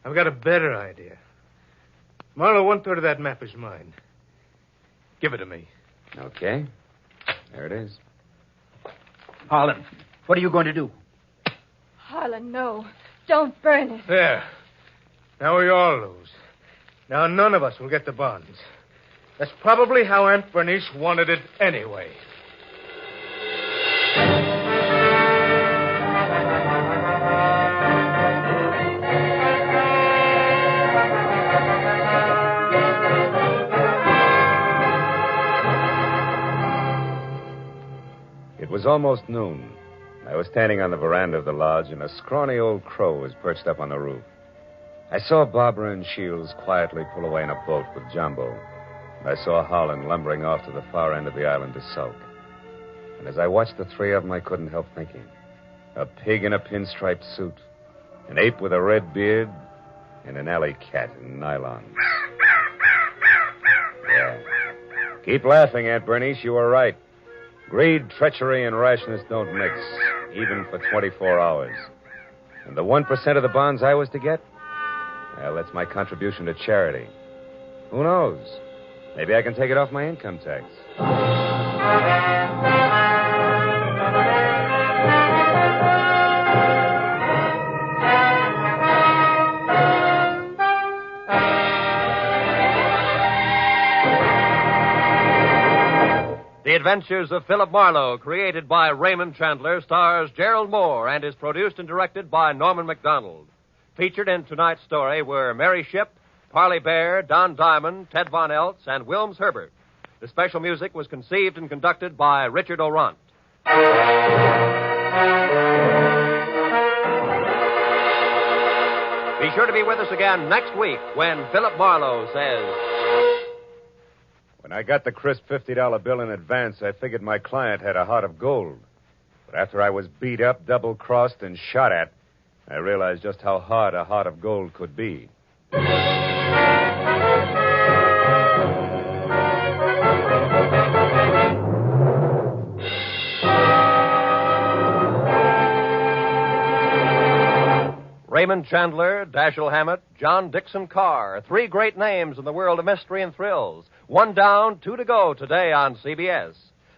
I've got a better idea. Marlowe, 1/3 of that map is mine. Give it to me. Okay. There it is. Harlan, what are you going to do? Harlan, no. Don't burn it. There. Now we all lose. Now none of us will get the bonds. That's probably how Aunt Bernice wanted it anyway. It was almost noon. I was standing on the veranda of the lodge, and a scrawny old crow was perched up on the roof. I saw Barbara and Shields quietly pull away in a boat with Jumbo. And I saw Holland lumbering off to the far end of the island to sulk. And as I watched the three of them, I couldn't help thinking. A pig in a pinstripe suit, an ape with a red beard, and an alley cat in nylon. Yeah. Keep laughing, Aunt Bernice. You were right. Greed, treachery, and rashness don't mix, even for 24 hours. And the 1% of the bonds I was to get? Well, that's my contribution to charity. Who knows? Maybe I can take it off my income tax. The Adventures of Philip Marlowe, created by Raymond Chandler, stars Gerald Moore and is produced and directed by Norman MacDonald. Featured in tonight's story were Mary Shipp, Parley Bear, Don Diamond, Ted Von Eltz, and Wilms Herbert. The special music was conceived and conducted by Richard Orant. Be sure to be with us again next week when Philip Marlowe says... When I got the crisp $50 bill in advance, I figured my client had a heart of gold. But after I was beat up, double-crossed, and shot at, I realized just how hard a heart of gold could be. Raymond Chandler, Dashiell Hammett, John Dixon Carr. 3 great names in the world of mystery and thrills. 1 down, 2 to go today on CBS.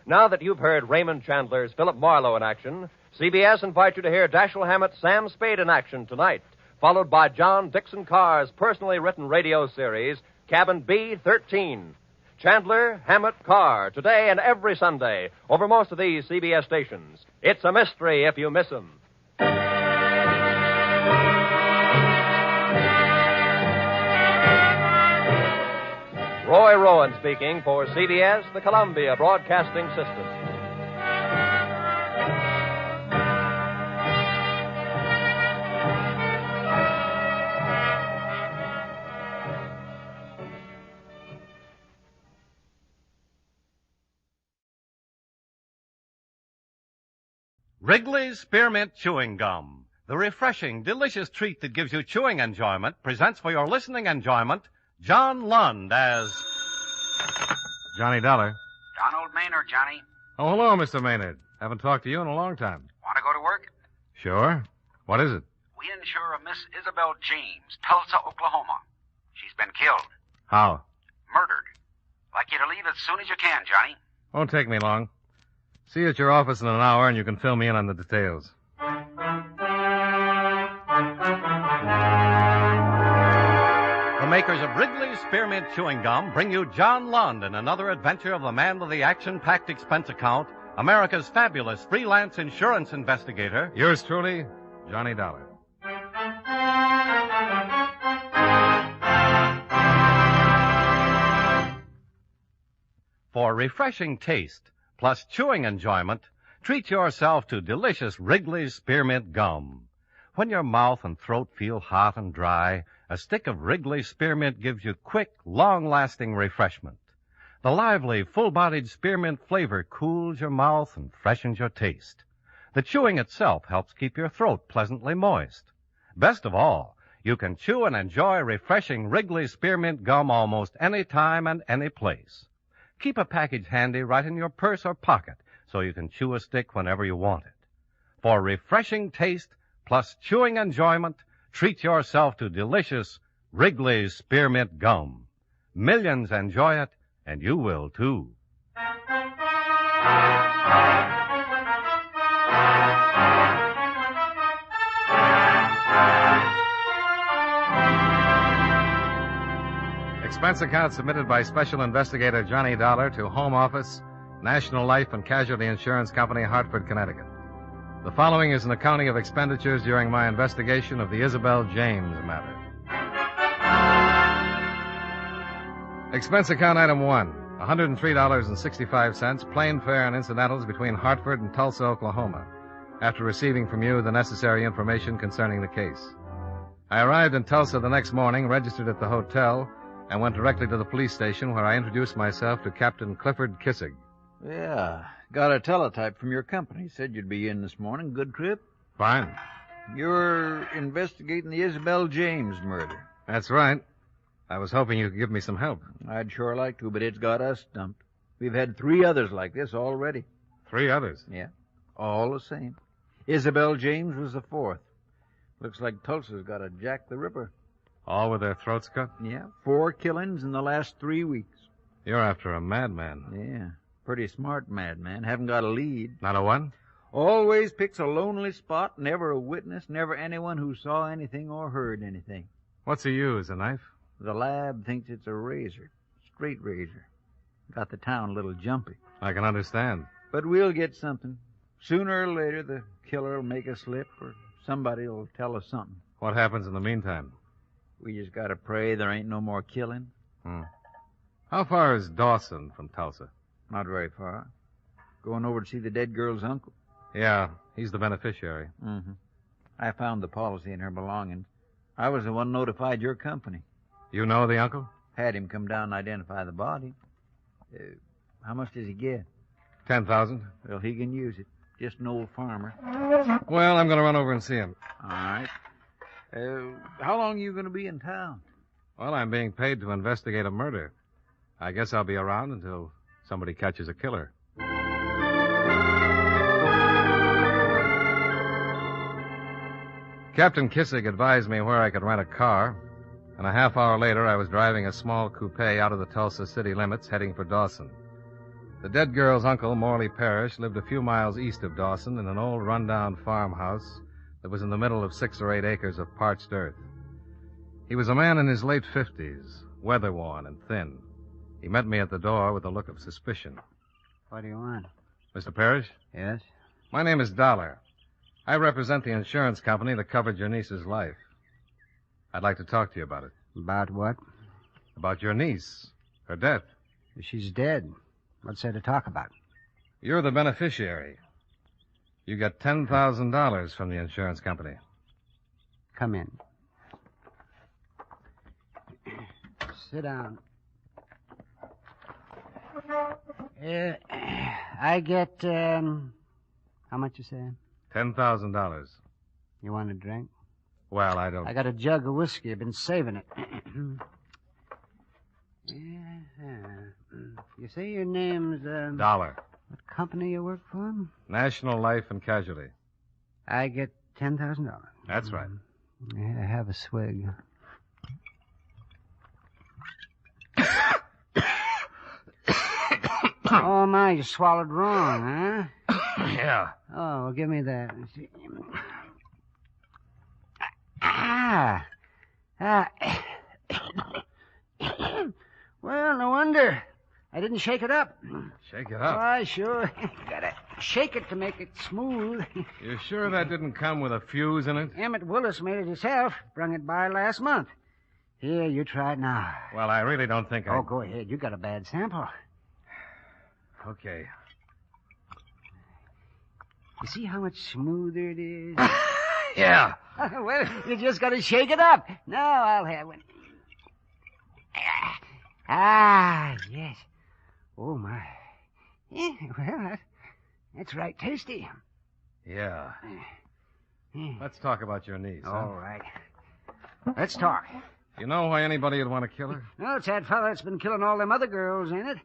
Now that you've heard Raymond Chandler's Philip Marlowe in action, CBS invites you to hear Dashiell Hammett's Sam Spade in action tonight, followed by John Dixon Carr's personally written radio series, Cabin B-13. Chandler, Hammett, Carr, today and every Sunday, over most of these CBS stations. It's a mystery if you miss them. Roy Rowan speaking for CBS, the Columbia Broadcasting System. Wrigley's Spearmint Chewing Gum, the refreshing, delicious treat that gives you chewing enjoyment, presents for your listening enjoyment John Lund as Johnny Dollar. Donald Maynard, Johnny. Oh, hello, Mr. Maynard. Haven't talked to you in a long time. Want to go to work? Sure. What is it? We insure a Miss Isabel James, Tulsa, Oklahoma. She's been killed. How? Murdered. Like you to leave as soon as you can, Johnny. Won't take me long. See you at your office in an hour, and you can fill me in on the details. The makers of Wrigley's Spearmint Chewing Gum bring you John Lund in another adventure of the man with the action-packed expense account, America's fabulous freelance insurance investigator. Yours truly, Johnny Dollar. For refreshing taste plus chewing enjoyment, treat yourself to delicious Wrigley's Spearmint Gum. When your mouth and throat feel hot and dry, a stick of Wrigley's Spearmint gives you quick, long-lasting refreshment. The lively, full-bodied spearmint flavor cools your mouth and freshens your taste. The chewing itself helps keep your throat pleasantly moist. Best of all, you can chew and enjoy refreshing Wrigley's Spearmint Gum almost any time and any place. Keep a package handy right in your purse or pocket so you can chew a stick whenever you want it. For refreshing taste plus chewing enjoyment, treat yourself to delicious Wrigley's Spearmint Gum. Millions enjoy it, and you will too. Expense account submitted by Special Investigator Johnny Dollar to Home Office, National Life and Casualty Insurance Company, Hartford, Connecticut. The following is an accounting of expenditures during my investigation of the Isabel James matter. Expense account item 1, $103.65, plane fare and incidentals between Hartford and Tulsa, Oklahoma, after receiving from you the necessary information concerning the case. I arrived in Tulsa the next morning, registered at the hotel, and went directly to the police station where I introduced myself to Captain Clifford Kissig. Yeah, got a teletype from your company. Said you'd be in this morning. Good trip? Fine. You're investigating the Isabel James murder. That's right. I was hoping you could give me some help. I'd sure like to, but it's got us stumped. We've had 3 others like this already. 3 others? Yeah, all the same. Isabel James was the 4th. Looks like Tulsa's got a Jack the Ripper. All with their throats cut? Yeah, 4 killings in the last 3 weeks. You're after a madman. Yeah, pretty smart madman. Haven't got a lead. Not a one? Always picks a lonely spot, never a witness, never anyone who saw anything or heard anything. What's he use, a knife? The lab thinks it's a razor. Straight razor. Got the town a little jumpy. I can understand. But we'll get something. Sooner or later, the killer will make a slip, or somebody will tell us something. What happens in the meantime? We just gotta pray there ain't no more killing. How far is Dawson from Tulsa? Not very far. Going over to see the dead girl's uncle. Yeah, he's the beneficiary. Mm-hmm. I found the policy in her belongings. I was the one notified your company. You know the uncle? Had him come down and identify the body. How much does he get? $10,000. Well, he can use it. Just an old farmer. Well, I'm going to run over and see him. All right. How long are you going to be in town? Well, I'm being paid to investigate a murder. I guess I'll be around until somebody catches a killer. Captain Kissig advised me where I could rent a car, and a half hour later I was driving a small coupe out of the Tulsa city limits heading for Dawson. The dead girl's uncle, Morley Parrish, lived a few miles east of Dawson in an old rundown farmhouse that was in the middle of 6 or 8 acres of parched earth. He was a man in his late 50s, weather-worn and thin. He met me at the door with a look of suspicion. What do you want? Mr. Parrish? Yes? My name is Dollar. I represent the insurance company that covered your niece's life. I'd like to talk to you about it. About what? About your niece. Her death. She's dead. What's there to talk about? You're the beneficiary. You get $10,000 from the insurance company. Come in. Sit down. I get, how much you say? $10,000. You want a drink? Well, I don't... I got a jug of whiskey. I've been saving it. You say your name's, Dollar. What company you work for? National Life and Casualty. I get $10,000. That's right. Yeah, have a swig. Oh, my, you swallowed wrong, huh? Yeah. Oh, well, give me that. Well, no wonder. I didn't shake it up. Shake it up? Why, sure. Gotta shake it to make it smooth. You sure that didn't come with a fuse in it? Emmett Willis made it himself. Brung it by last month. Here, you try it now. Well, I really don't think I... Oh, go ahead. You got a bad sample. Okay. You see how much smoother it is? Yeah. Well, you just got to shake it up. Now I'll have one. Ah, yes. Oh, my. Yeah, well, that's right tasty. Yeah. Let's talk about your niece. All right. Let's talk. You know why anybody would want to kill her? Well, it's that fella that's been killing all them other girls, ain't it?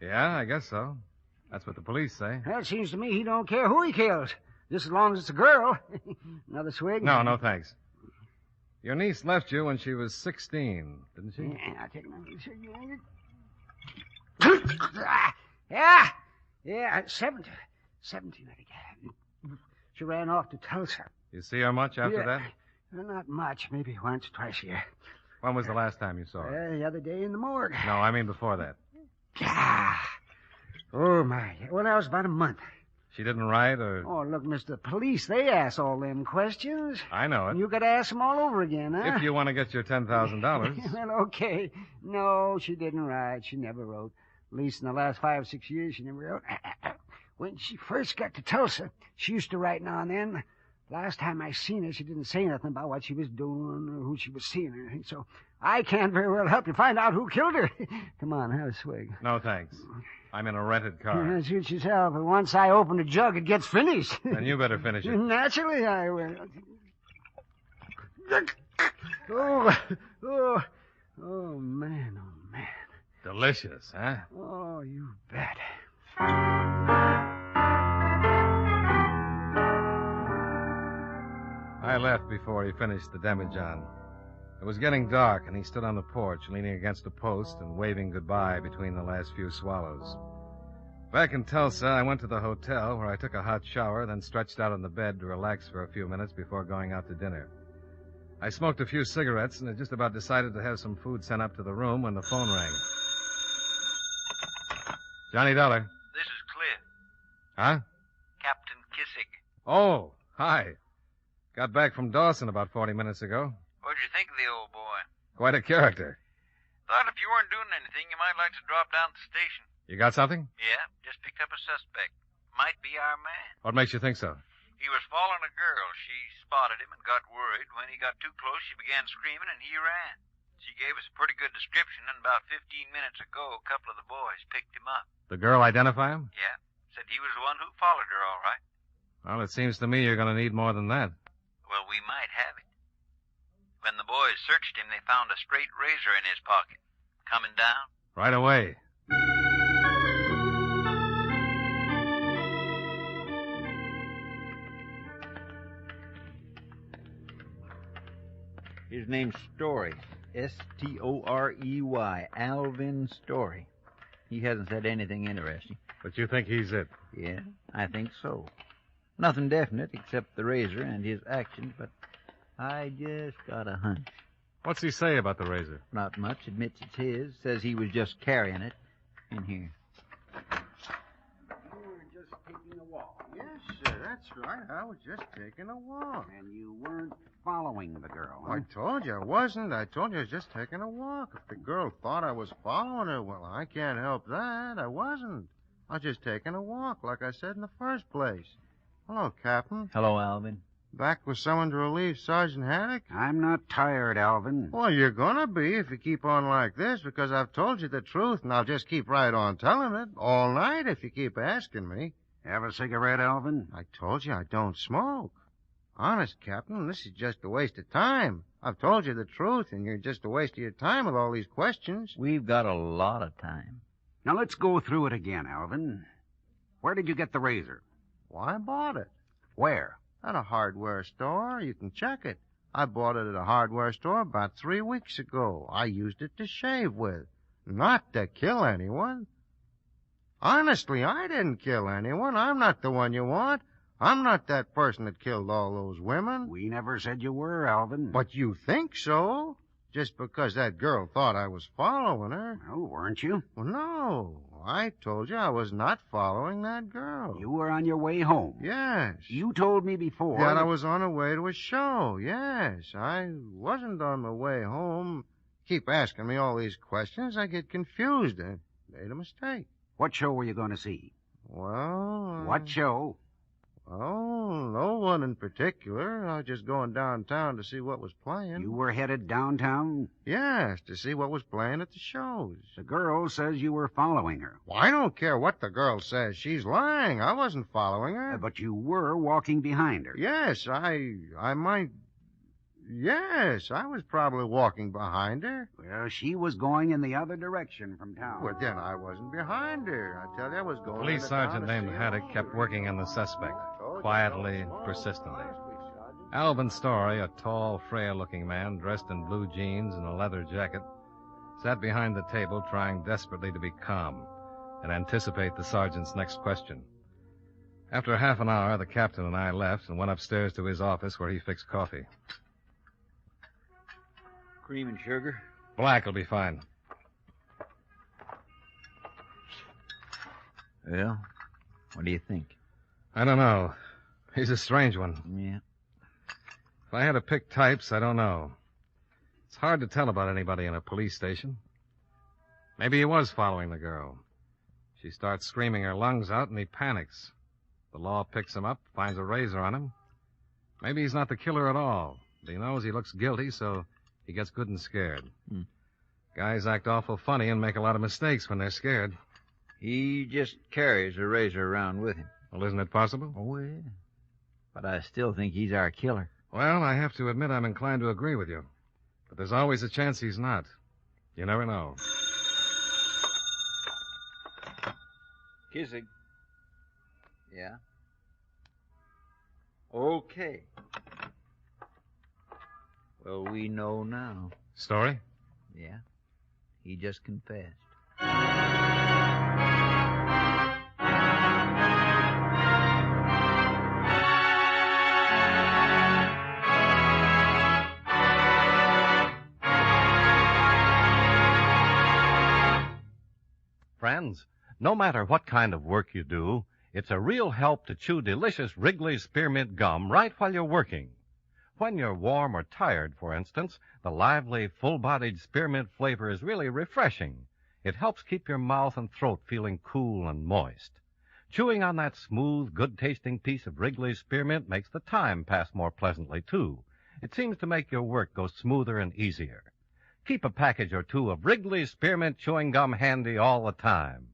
Yeah, I guess so. That's what the police say. Well, it seems to me he don't care who he kills, just as long as it's a girl. Another swig? No, thanks. Your niece left you when she was 16, didn't she? Yeah, I'll take another swig. Yeah, 17, I think. She ran off to Tulsa. You see her much after that? Well, not much, maybe once, twice a year. When was the last time you saw her? The other day in the morgue. No, I mean before that. Oh, my. Well, that was about a month. She didn't write or... Oh, look, Mr. Police, they ask all them questions. I know it. You got to ask them all over again, huh? If you want to get your $10,000. Well, okay. No, she didn't write. She never wrote. At least in the last 5 or 6 years, she never wrote. When she first got to Tulsa, she used to write now and then. Last time I seen her, she didn't say nothing about what she was doing or who she was seeing or anything, so I can't very well help you find out who killed her. Come on, have a swig. No, thanks. I'm in a rented car. Suit yourself, but once I open the jug, it gets finished. Then you better finish it. Naturally, I will. Oh, man. Delicious, huh? Oh, you bet. I left before he finished the demijohn. It was getting dark, and he stood on the porch, leaning against a post and waving goodbye between the last few swallows. Back in Tulsa, I went to the hotel, where I took a hot shower, then stretched out on the bed to relax for a few minutes before going out to dinner. I smoked a few cigarettes and had just about decided to have some food sent up to the room when the phone rang. Johnny Dollar. This is Cliff. Huh? Captain Kissig. Oh, hi. Got back from Dawson about 40 minutes ago. What'd you think of the old boy? Quite a character. Thought if you weren't doing anything, you might like to drop down to the station. You got something? Yeah, just picked up a suspect. Might be our man. What makes you think so? He was following a girl. She spotted him and got worried. When he got too close, she began screaming, and he ran. She gave us a pretty good description, and about 15 minutes ago, a couple of the boys picked him up. The girl identify him? Yeah, said he was the one who followed her, all right. Well, it seems to me you're going to need more than that. Well, we might have it. When the boys searched him, they found a straight razor in his pocket. Coming down? Right away. His name's Story. S-T-O-R-E-Y. Alvin Story. He hasn't said anything interesting. But you think he's it? Yeah, I think so. Nothing definite except the razor and his actions, but I just got a hunch. What's he say about the razor? Not much. Admits it's his. Says he was just carrying it. In here. You were just taking a walk. Yes, sir, that's right. I was just taking a walk. And you weren't following the girl, huh? I told you I wasn't. I told you I was just taking a walk. If the girl thought I was following her, well, I can't help that. I wasn't. I was just taking a walk, like I said in the first place. Hello, Captain. Hello, Alvin. Back with someone to relieve Sergeant Haddock? I'm not tired, Alvin. Well, you're gonna be if you keep on like this, because I've told you the truth, and I'll just keep right on telling it all night if you keep asking me. Have a cigarette, Alvin? I told you I don't smoke. Honest, Captain, this is just a waste of time. I've told you the truth, and you're just a waste of your time with all these questions. We've got a lot of time. Now, let's go through it again, Alvin. Where did you get the razor? Why, I bought it. Where? At a hardware store. You can check it. I bought it at a hardware store about 3 weeks ago. I used it to shave with, not to kill anyone. Honestly, I didn't kill anyone. I'm not the one you want. I'm not that person that killed all those women. We never said you were, Alvin. But you think so, just because that girl thought I was following her. Well, weren't you? Well, no. I told you I was not following that girl. You were on your way home. Yes. You told me before. That I was on the way to a show. Yes. I wasn't on my way home. Keep asking me all these questions. I get confused. I made a mistake. What show were you going to see? Well... What show? Well, no one in particular. I was just going downtown to see what was playing. You were headed downtown? Yes, to see what was playing at the shows. The girl says you were following her. Well, I don't care what the girl says. She's lying. I wasn't following her. But you were walking behind her. Yes, I might... Yes, I was probably walking behind her. Well, she was going in the other direction from town. Well, then I wasn't behind her. I tell you, I was going... Police sergeant named Haddock kept working on the suspect, quietly, persistently. Alvin Story, a tall, frail-looking man dressed in blue jeans and a leather jacket, sat behind the table trying desperately to be calm and anticipate the sergeant's next question. After half an hour, the captain and I left and went upstairs to his office where he fixed coffee. Cream and sugar? Black will be fine. Well, what do you think? I don't know. He's a strange one. Yeah. If I had to pick types, I don't know. It's hard to tell about anybody in a police station. Maybe he was following the girl. She starts screaming her lungs out, and he panics. The law picks him up, finds a razor on him. Maybe he's not the killer at all. But he knows he looks guilty, so he gets good and scared. Guys act awful funny and make a lot of mistakes when they're scared. He just carries a razor around with him. Well, isn't it possible? Oh, yeah. But I still think he's our killer. Well, I have to admit I'm inclined to agree with you. But there's always a chance he's not. You never know. Kissing. Yeah? Okay. Well, we know now. Story? Yeah. He just confessed. Friends, no matter what kind of work you do, it's a real help to chew delicious Wrigley's Spearmint Gum right while you're working. When you're warm or tired, for instance, the lively, full-bodied spearmint flavor is really refreshing. It helps keep your mouth and throat feeling cool and moist. Chewing on that smooth, good-tasting piece of Wrigley's Spearmint makes the time pass more pleasantly, too. It seems to make your work go smoother and easier. Keep a package or two of Wrigley's Spearmint chewing gum handy all the time.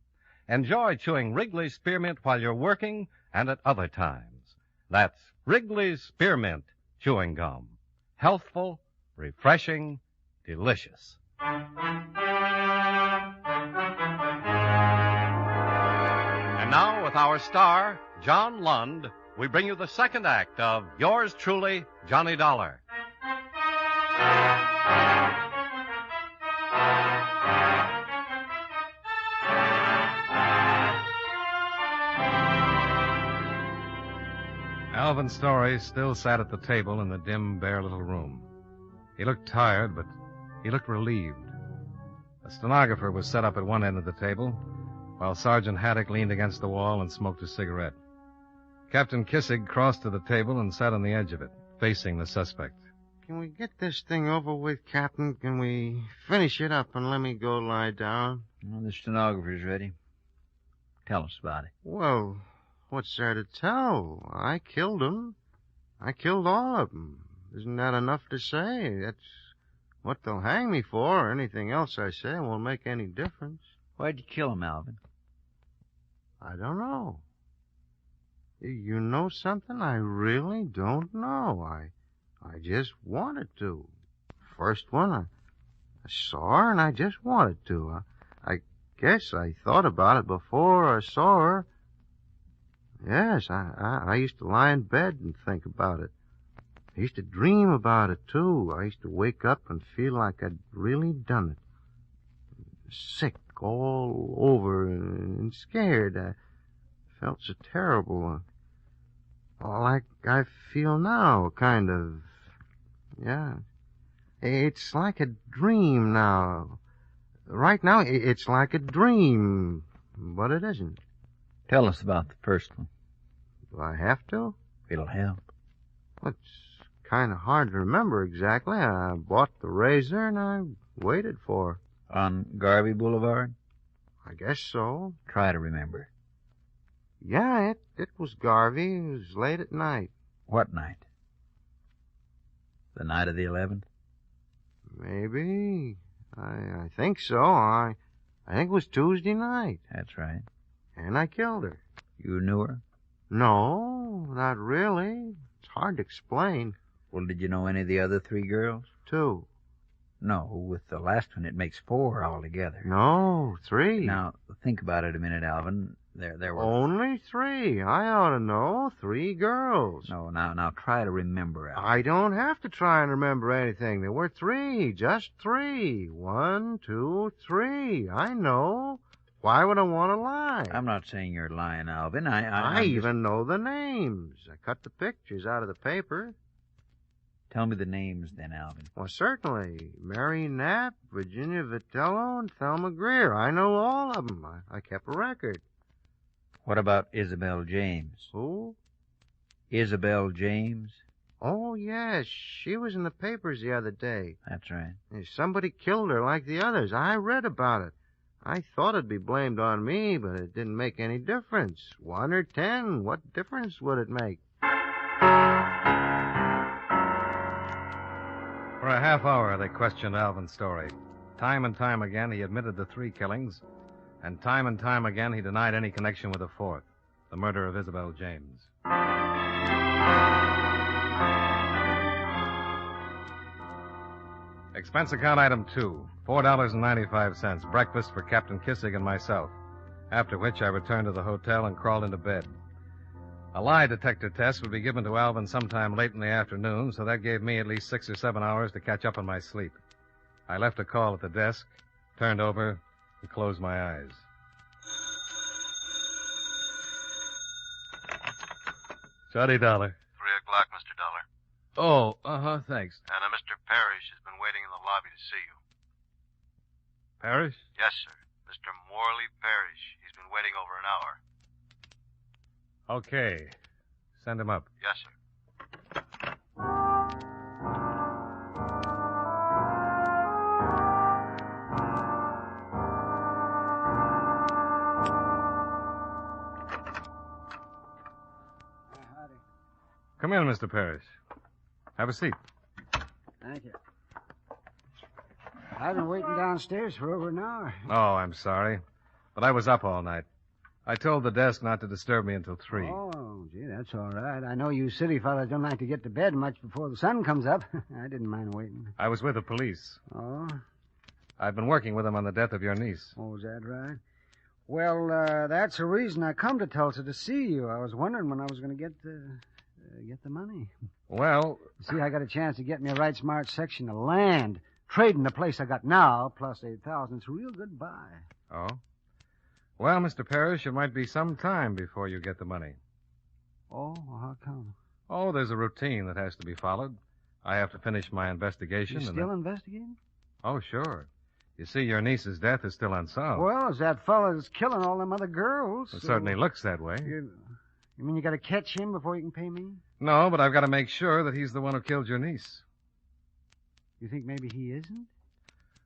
Enjoy chewing Wrigley's Spearmint while you're working and at other times. That's Wrigley's Spearmint chewing gum. Healthful, refreshing, delicious. And now, with our star, John Lund, we bring you the second act of Yours Truly, Johnny Dollar. Alvin Story still sat at the table in the dim, bare little room. He looked tired, but he looked relieved. A stenographer was set up at one end of the table, while Sergeant Haddock leaned against the wall and smoked a cigarette. Captain Kissig crossed to the table and sat on the edge of it, facing the suspect. Can we get this thing over with, Captain? Can we finish it up and let me go lie down? Well, the stenographer's ready. Tell us about it. Well, what's there to tell? I killed them. I killed all of them. Isn't that enough to say? That's what they'll hang me for. Anything else I say won't make any difference. Why'd you kill him, Alvin? I don't know. You know something? I really don't know. I just wanted to. First one, I saw her and I just wanted to. I guess I thought about it before I saw her. Yes, I used to lie in bed and think about it. I used to dream about it, too. I used to wake up and feel like I'd really done it. Sick all over and scared. I felt so terrible. Like I feel now, kind of. Yeah. It's like a dream now. Right now, it's like a dream, but it isn't. Tell us about the first one. Do I have to? It'll help. Well, it's kind of hard to remember exactly. I bought the razor and I waited for her. On Garvey Boulevard? I guess so. Try to remember. Yeah, it was Garvey. It was late at night. What night? The night of the 11th? Maybe. I think so. I think it was Tuesday night. That's right. And I killed her. You knew her? No, not really. It's hard to explain. Well, did you know any of the other 3 girls? 2. No, with the last one it makes 4 altogether. No, 3. Now, think about it a minute, Alvin. There were... Only 3. I ought to know. 3 girls. No, now try to remember, Alvin. I don't have to try and remember anything. There were 3. Just 3. 1, 2, 3. I know. Why would I want to lie? I'm not saying you're lying, Alvin. I even know the names. I cut the pictures out of the paper. Tell me the names then, Alvin. Well, certainly. Mary Knapp, Virginia Vitello, and Thelma Greer. I know all of them. I kept a record. What about Isabel James? Who? Isabel James? Oh, yes. She was in the papers the other day. That's right. Somebody killed her like the others. I read about it. I thought it'd be blamed on me, but it didn't make any difference. 1 or 10, what difference would it make? For a half hour, they questioned Alvin's story. Time and time again, he admitted the 3 killings, and time again, he denied any connection with the 4th, the murder of Isabel James. Expense account item 2, $4.95, breakfast for Captain Kissig and myself, after which I returned to the hotel and crawled into bed. A lie detector test would be given to Alvin sometime late in the afternoon, so that gave me at least 6 or 7 hours to catch up on my sleep. I left a call at the desk, turned over, and closed my eyes. Johnny Dollar. 3 o'clock, Mr. Dollar. Oh, thanks. And Mr. Parrish has been waiting in the lobby to see you. Parrish? Yes, sir. Mr. Morley Parrish. He's been waiting over an hour. Okay. Send him up. Yes, sir. Come in, Mr. Parrish. Have a seat. Thank you. I've been waiting downstairs for over an hour. Oh, I'm sorry. But I was up all night. I told the desk not to disturb me until 3. Oh, gee, that's all right. I know you city fellas don't like to get to bed much before the sun comes up. I didn't mind waiting. I was with the police. Oh? I've been working with them on the death of your niece. Oh, is that right? Well, that's the reason I come to Tulsa to see you. I was wondering when I was going to get the money. Well... See, I got a chance to get me a right smart section of land. Trading the place I got now, plus 8,000. It's a real good buy. Oh? Well, Mr. Parrish, it might be some time before you get the money. Oh, how come? Oh, there's a routine that has to be followed. I have to finish my investigation. You still investigating? Oh, sure. You see, your niece's death is still unsolved. Well, it's that fella that's killing all them other girls. It certainly looks that way. You mean you got to catch him before you can pay me? No, but I've got to make sure that he's the one who killed your niece. You think maybe he isn't?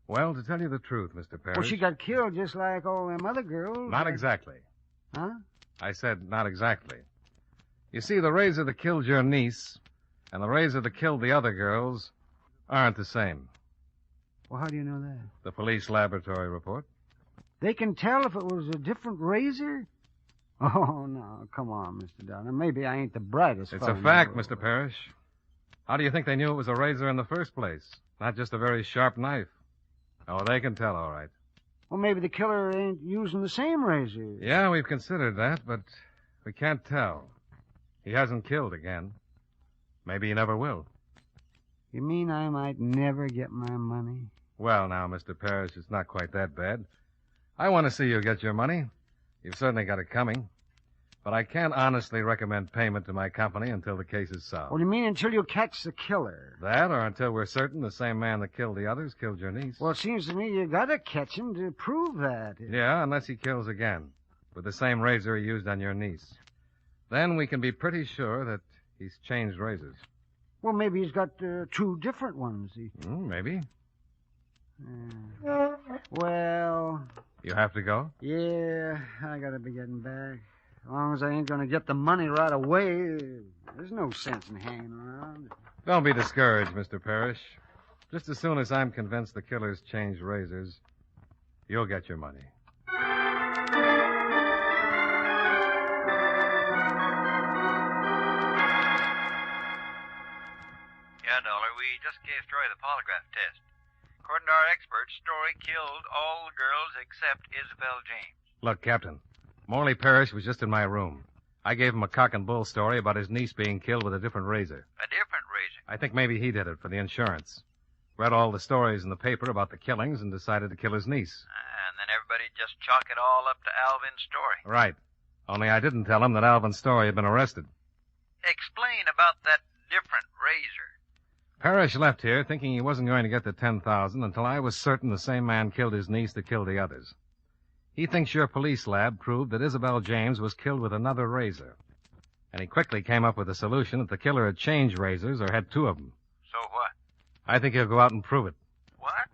Well, to tell you the truth, Mr. Parrish... Well, she got killed just like all them other girls. Not exactly. Huh? I said not exactly. You see, the razor that killed your niece and the razor that killed the other girls aren't the same. Well, how do you know that? The police laboratory report. They can tell if it was a different razor? Oh, no. Come on, Mr. Dollar. Maybe I ain't the brightest It's fellow a fact, in the world. Mr. Parrish. How do you think they knew it was a razor in the first place? Not just a very sharp knife. Oh, they can tell, all right. Well, maybe the killer ain't using the same razor. Yeah, we've considered that, but we can't tell. He hasn't killed again. Maybe he never will. You mean I might never get my money? Well, now, Mr. Parrish, it's not quite that bad. I want to see you get your money. You've certainly got it coming. But I can't honestly recommend payment to my company until the case is solved. What do you mean until you catch the killer? That, or until we're certain the same man that killed the others killed your niece. Well, it seems to me you gotta catch him to prove that. Yeah, unless he kills again, with the same razor he used on your niece. Then we can be pretty sure that he's changed razors. Well, maybe he's got 2 different ones. Maybe. Well... You have to go? Yeah, I gotta be getting back. As long as I ain't gonna get the money right away, there's no sense in hanging around. Don't be discouraged, Mr. Parrish. Just as soon as I'm convinced the killer's changed razors, you'll get your money. Yeah, Dollar, we just gave Story the polygraph test. According to our experts, Story killed all the girls except Isabel James. Look, Captain, Morley Parrish was just in my room. I gave him a cock and bull story about his niece being killed with a different razor. A different razor? I think maybe he did it for the insurance. Read all the stories in the paper about the killings and decided to kill his niece. And then everybody just chalk it all up to Alvin's Story. Right. Only I didn't tell him that Alvin Story had been arrested. Explain about that different razor. Parrish left here thinking he wasn't going to get the $10,000 until I was certain the same man killed his niece that killed the others. He thinks your police lab proved that Isabel James was killed with another razor. And he quickly came up with a solution that the killer had changed razors or had two of them. So what? I think he'll go out and prove it. What?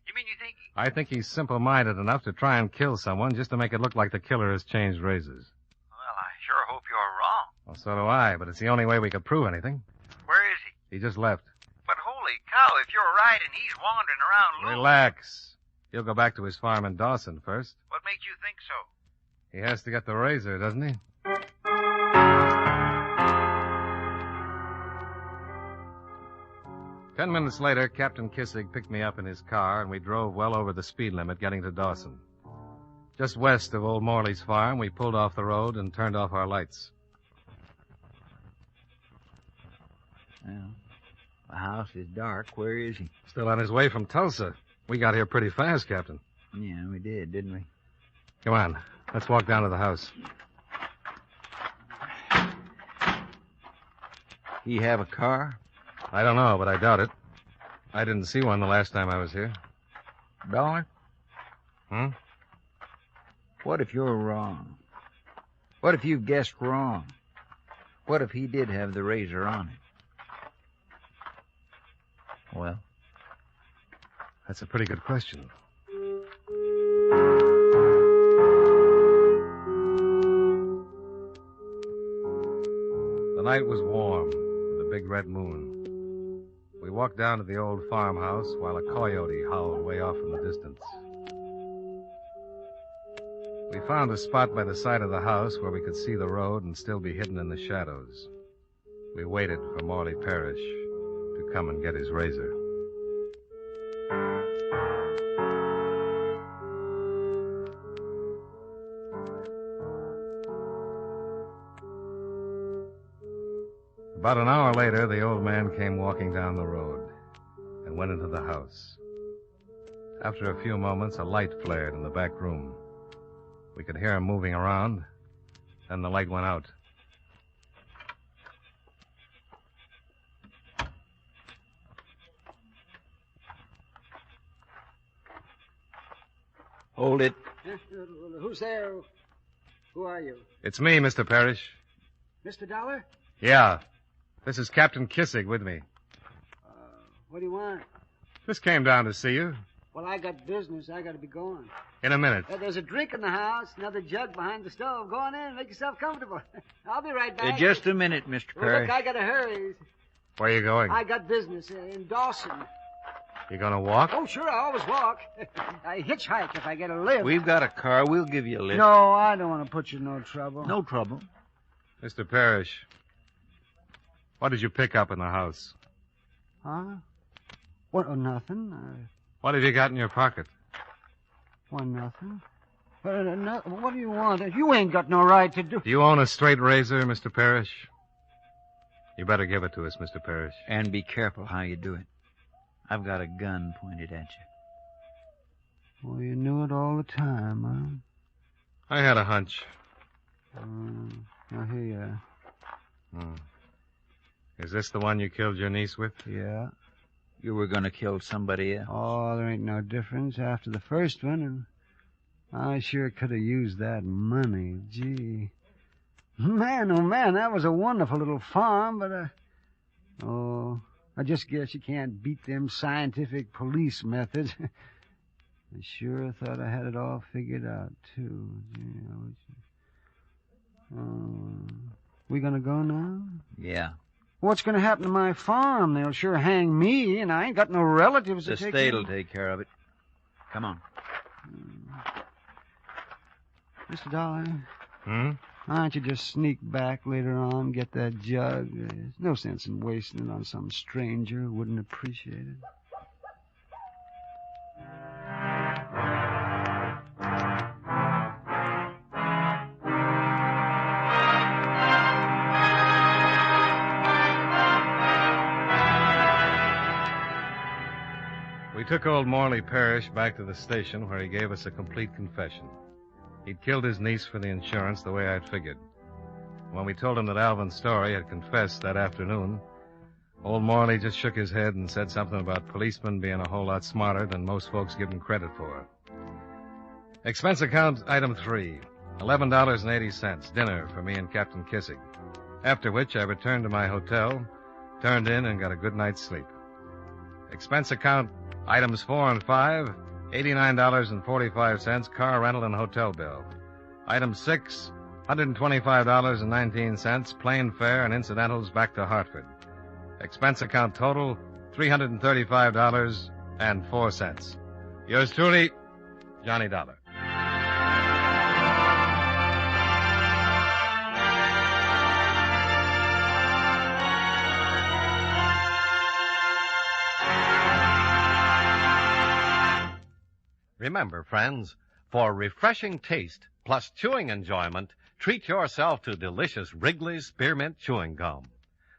You mean you think... I think he's simple-minded enough to try and kill someone just to make it look like the killer has changed razors. Well, I sure hope you're wrong. Well, so do I, but it's the only way we could prove anything. Where is he? He just left. But holy cow, if you're right and he's wandering around loose... Relax. He'll go back to his farm in Dawson first. What makes you think so? He has to get the razor, doesn't he? 10 minutes later, Captain Kissig picked me up in his car, and we drove well over the speed limit getting to Dawson. Just west of old Morley's farm, we pulled off the road and turned off our lights. Well, the house is dark. Where is he? Still on his way from Tulsa. We got here pretty fast, Captain. Yeah, we did, didn't we? Come on. Let's walk down to the house. He have a car? I don't know, but I doubt it. I didn't see one the last time I was here. Dollar? Hmm? What if you're wrong? What if you've guessed wrong? What if he did have the razor on it? Well? That's a pretty good question. The night was warm, with a big red moon. We walked down to the old farmhouse while a coyote howled way off in the distance. We found a spot by the side of the house where we could see the road and still be hidden in the shadows. We waited for Morley Parrish to come and get his razor. About an hour later, the old man came walking down the road and went into the house. After a few moments, a light flared in the back room. We could hear him moving around, then the light went out. Hold it. Who's there? Who are you? It's me, Mr. Parrish. Mr. Dollar? Yeah. This is Captain Kissig with me. What do you want? Just came down to see you. Well, I got business. I got to be going. In a minute. There's a drink in the house, another jug behind the stove. Go on in and make yourself comfortable. I'll be right back. Just a minute, Mr. Well, Parrish. look, I got to hurry. Where are you going? I got business in Dawson. You gonna walk? Oh, sure, I always walk. I hitchhike if I get a lift. We've got a car. We'll give you a lift. No, I don't want to put you in no trouble. No trouble. Mr. Parrish, what did you pick up in the house? Huh? What? Oh, nothing. What have you got in your pocket? Well, nothing. What do you want? You ain't got no right to do... Do you own a straight razor, Mr. Parrish? You better give it to us, Mr. Parrish. And be careful how you do it. I've got a gun pointed at you. Well, you knew it all the time, huh? I had a hunch. Now, here you are. Is this the one you killed your niece with? Yeah. You were going to kill somebody else. Oh, there ain't no difference after the first one, and I sure could have used that money. Gee. Man, oh, man, that was a wonderful little farm, but, I just guess you can't beat them scientific police methods. I sure thought I had it all figured out, too. We gonna go now? Yeah. What's gonna happen to my farm? They'll sure hang me, and I ain't got no relatives The to take state'll take care of it. Come on. Mr. Dollar, Hmm? why don't you just sneak back later on, get that jug? There's no sense in wasting it on some stranger who wouldn't appreciate it. We took old Morley Parrish back to the station where he gave us a complete confession. He'd killed his niece for the insurance the way I'd figured. When we told him that Alvin Story had confessed that afternoon, old Morley just shook his head and said something about policemen being a whole lot smarter than most folks give them credit for. Expense account item 3, $11.80, dinner for me and Captain Kissig. After which I returned to my hotel, turned in, and got a good night's sleep. Expense account items 4 and 5, $89.45, car rental and hotel bill. Item 6, $125.19, plane fare and incidentals back to Hartford. Expense account total, $335.04. Yours truly, Johnny Dollar. Remember, friends, for refreshing taste plus chewing enjoyment, treat yourself to delicious Wrigley's Spearmint Chewing Gum.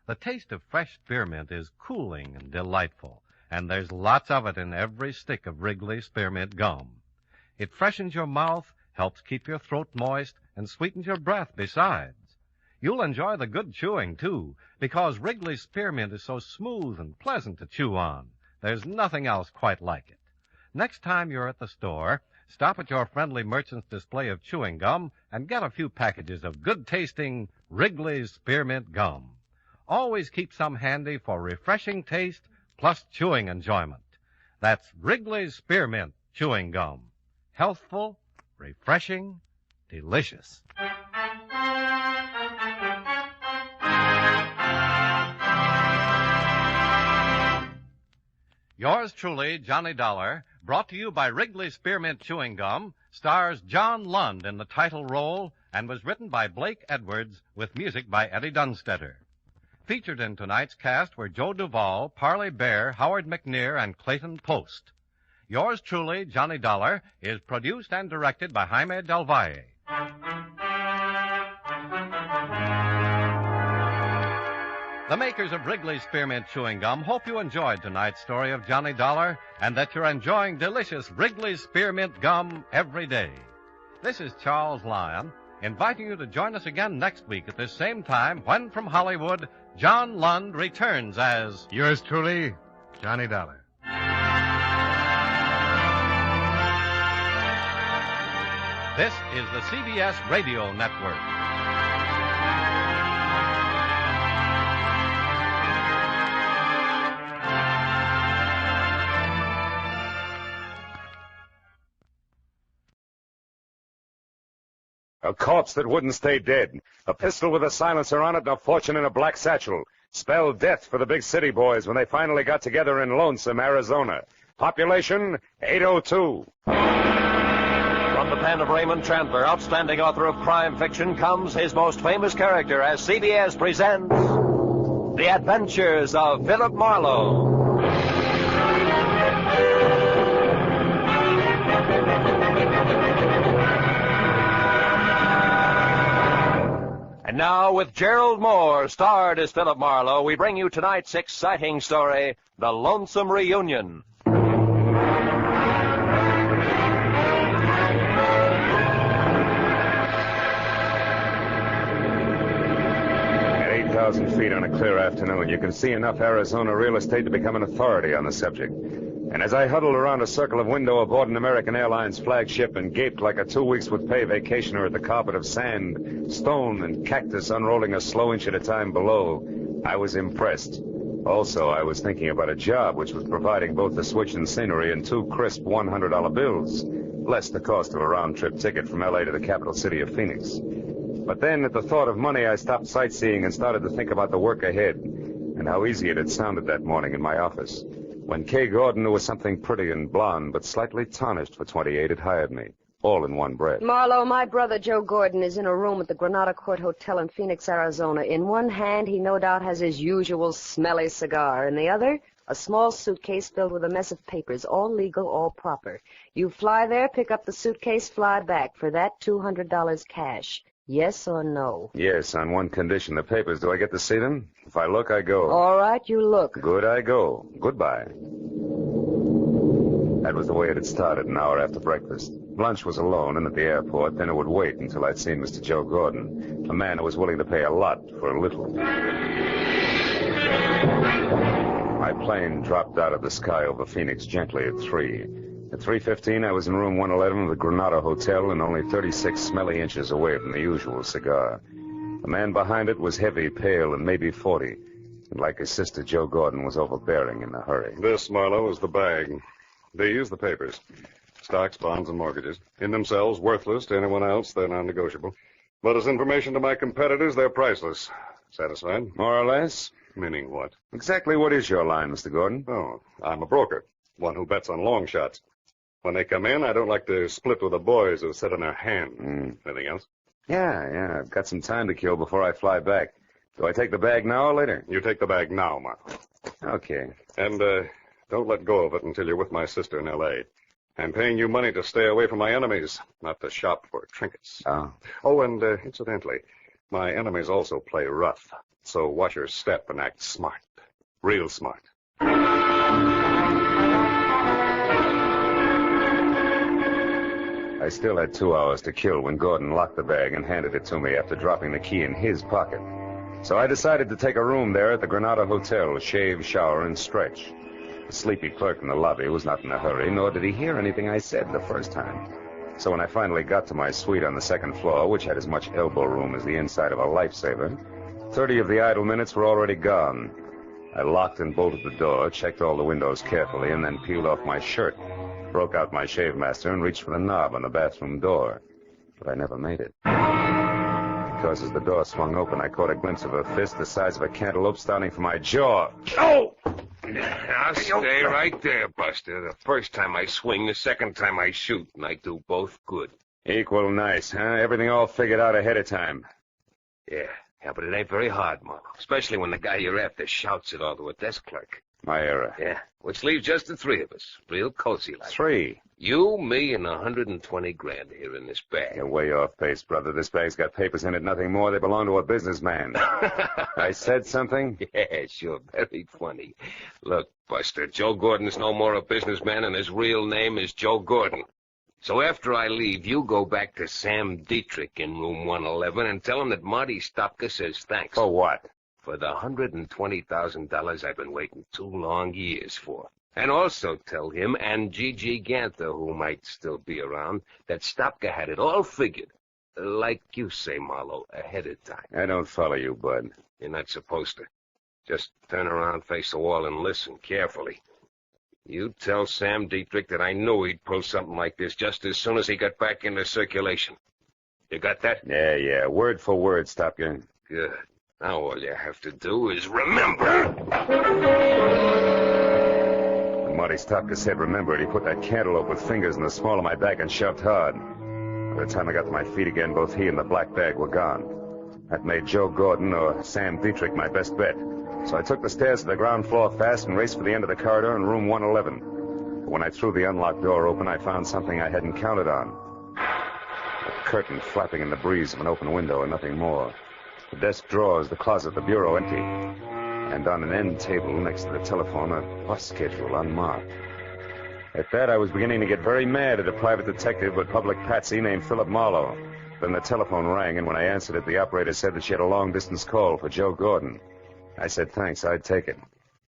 The taste of fresh spearmint is cooling and delightful, and there's lots of it in every stick of Wrigley's Spearmint Gum. It freshens your mouth, helps keep your throat moist, and sweetens your breath besides. You'll enjoy the good chewing, too, because Wrigley's Spearmint is so smooth and pleasant to chew on. There's nothing else quite like it. Next time you're at the store, stop at your friendly merchant's display of chewing gum and get a few packages of good-tasting Wrigley's Spearmint Gum. Always keep some handy for refreshing taste plus chewing enjoyment. That's Wrigley's Spearmint Chewing Gum. Healthful, refreshing, delicious. Yours truly, Johnny Dollar, brought to you by Wrigley's Spearmint Chewing Gum, stars John Lund in the title role and was written by Blake Edwards with music by Eddie Dunstetter. Featured in tonight's cast were Joe Duvall, Parley Bear, Howard McNear, and Clayton Post. Yours truly, Johnny Dollar, is produced and directed by Jaime Del Valle. The makers of Wrigley's Spearmint Chewing Gum hope you enjoyed tonight's story of Johnny Dollar and that you're enjoying delicious Wrigley's Spearmint Gum every day. This is Charles Lyon, inviting you to join us again next week at this same time when, from Hollywood, John Lund returns as... Yours truly, Johnny Dollar. This is the CBS Radio Network. A corpse that wouldn't stay dead. A pistol with a silencer on it and a fortune in a black satchel. Spelled death for the big city boys when they finally got together in Lonesome, Arizona. Population, 802. From the pen of Raymond Chandler, outstanding author of crime fiction, comes his most famous character as CBS presents The Adventures of Philip Marlowe. And now, with Gerald Moore, starred as Philip Marlowe, we bring you tonight's exciting story, The Lonesome Reunion. At 8,000 feet on a clear afternoon, you can see enough Arizona real estate to become an authority on the subject. And as I huddled around a circle of window aboard an American Airlines flagship and gaped like a 2 weeks with pay vacationer at the carpet of sand, stone, and cactus unrolling a slow inch at a time below, I was impressed. Also, I was thinking about a job which was providing both the switch and scenery and 2 crisp $100 bills, less the cost of a round-trip ticket from L.A. to the capital city of Phoenix. But then, at the thought of money, I stopped sightseeing and started to think about the work ahead and how easy it had sounded that morning in my office when Kay Gordon, who was something pretty and blonde but slightly tarnished for 28, had hired me, all in one breath. Marlowe, my brother Joe Gordon is in a room at the Granada Court Hotel in Phoenix, Arizona. In one hand, he no doubt has his usual smelly cigar. In the other, a small suitcase filled with a mess of papers, all legal, all proper. You fly there, pick up the suitcase, fly back. For that, $200 cash. Yes or no? Yes, on one condition. The papers, do I get to see them? If I look, I go. All right, you look. Good, I go. Goodbye. That was the way it had started an hour after breakfast. Lunch was alone and at the airport. Dinner would wait until I'd seen Mr. Joe Gordon, a man who was willing to pay a lot for a little. My plane dropped out of the sky over Phoenix gently at 3. At 3:15, I was in room 111 of the Granada Hotel and only 36 smelly inches away from the usual cigar. The man behind it was heavy, pale, and maybe 40. And like his sister, Joe Gordon was overbearing in a hurry. This, Marlowe, is the bag. These, the papers. Stocks, bonds, and mortgages. In themselves, worthless to anyone else. They're non-negotiable. But as information to my competitors, they're priceless. Satisfied? More or less. Meaning what? Exactly what is your line, Mr. Gordon? Oh, I'm a broker. One who bets on long shots. When they come in, I don't like to split with the boys who sit on their hand. Anything else? Yeah. I've got some time to kill before I fly back. Do I take the bag now or later? You take the bag now, Mark. Okay. And, don't let go of it until you're with my sister in L.A. I'm paying you money to stay away from my enemies, not to shop for trinkets. Oh, and, incidentally, my enemies also play rough. So watch your step and act smart. Real smart. I still had 2 hours to kill when Gordon locked the bag and handed it to me after dropping the key in his pocket. So I decided to take a room there at the Granada Hotel, shave, shower, and stretch. The sleepy clerk in the lobby was not in a hurry, nor did he hear anything I said the first time. So when I finally got to my suite on the second floor, which had as much elbow room as the inside of a lifesaver, 30 of the idle minutes were already gone. I locked and bolted the door, checked all the windows carefully, and then peeled off my shirt, broke out my shave master, and reached for the knob on the bathroom door. But I never made it. Because as the door swung open, I caught a glimpse of a fist the size of a cantaloupe starting from my jaw. Oh! Now stay right there, Buster. The first time I swing, the second time I shoot, and I do both good. Equal nice, huh? Everything all figured out ahead of time. Yeah, but it ain't very hard, Marlowe. Especially when the guy you're after shouts it all to a desk clerk. My error. Yeah, which leaves just the 3 of us. Real cozy like. 3? You, me, and 120 grand here in this bag. You're way off base, brother. This bag's got papers in it, nothing more. They belong to a businessman. I said something? Yeah, sure. Very funny. Look, Buster, Joe Gordon's no more a businessman, and his real name is Joe Gordon. So after I leave, you go back to Sam Dietrich in room 111 and tell him that Marty Stopka says thanks. For what? For the $120,000 I've been waiting 2 long years for. And also tell him and Gigi Ganther, who might still be around, that Stopka had it all figured. Like you say, Marlowe, ahead of time. I don't follow you, bud. You're not supposed to. Just turn around, face the wall, and listen carefully. You tell Sam Dietrich that I knew he'd pull something like this just as soon as he got back into circulation. You got that? Yeah. Word for word, Stopka. Good. Now all you have to do is remember. When Marty Stopka said remember, he put that cantaloupe with fingers in the small of my back and shoved hard. By the time I got to my feet again, both he and the black bag were gone. That made Joe Gordon or Sam Dietrich my best bet. So I took the stairs to the ground floor fast and raced for the end of the corridor in room 111. But when I threw the unlocked door open, I found something I hadn't counted on. A curtain flapping in the breeze of an open window and nothing more. The desk drawers, the closet, the bureau empty. And on an end table next to the telephone, a bus schedule unmarked. At that, I was beginning to get very mad at a private detective but public patsy named Philip Marlowe. Then the telephone rang, and when I answered it, the operator said that she had a long-distance call for Joe Gordon. I said thanks, I'd take it.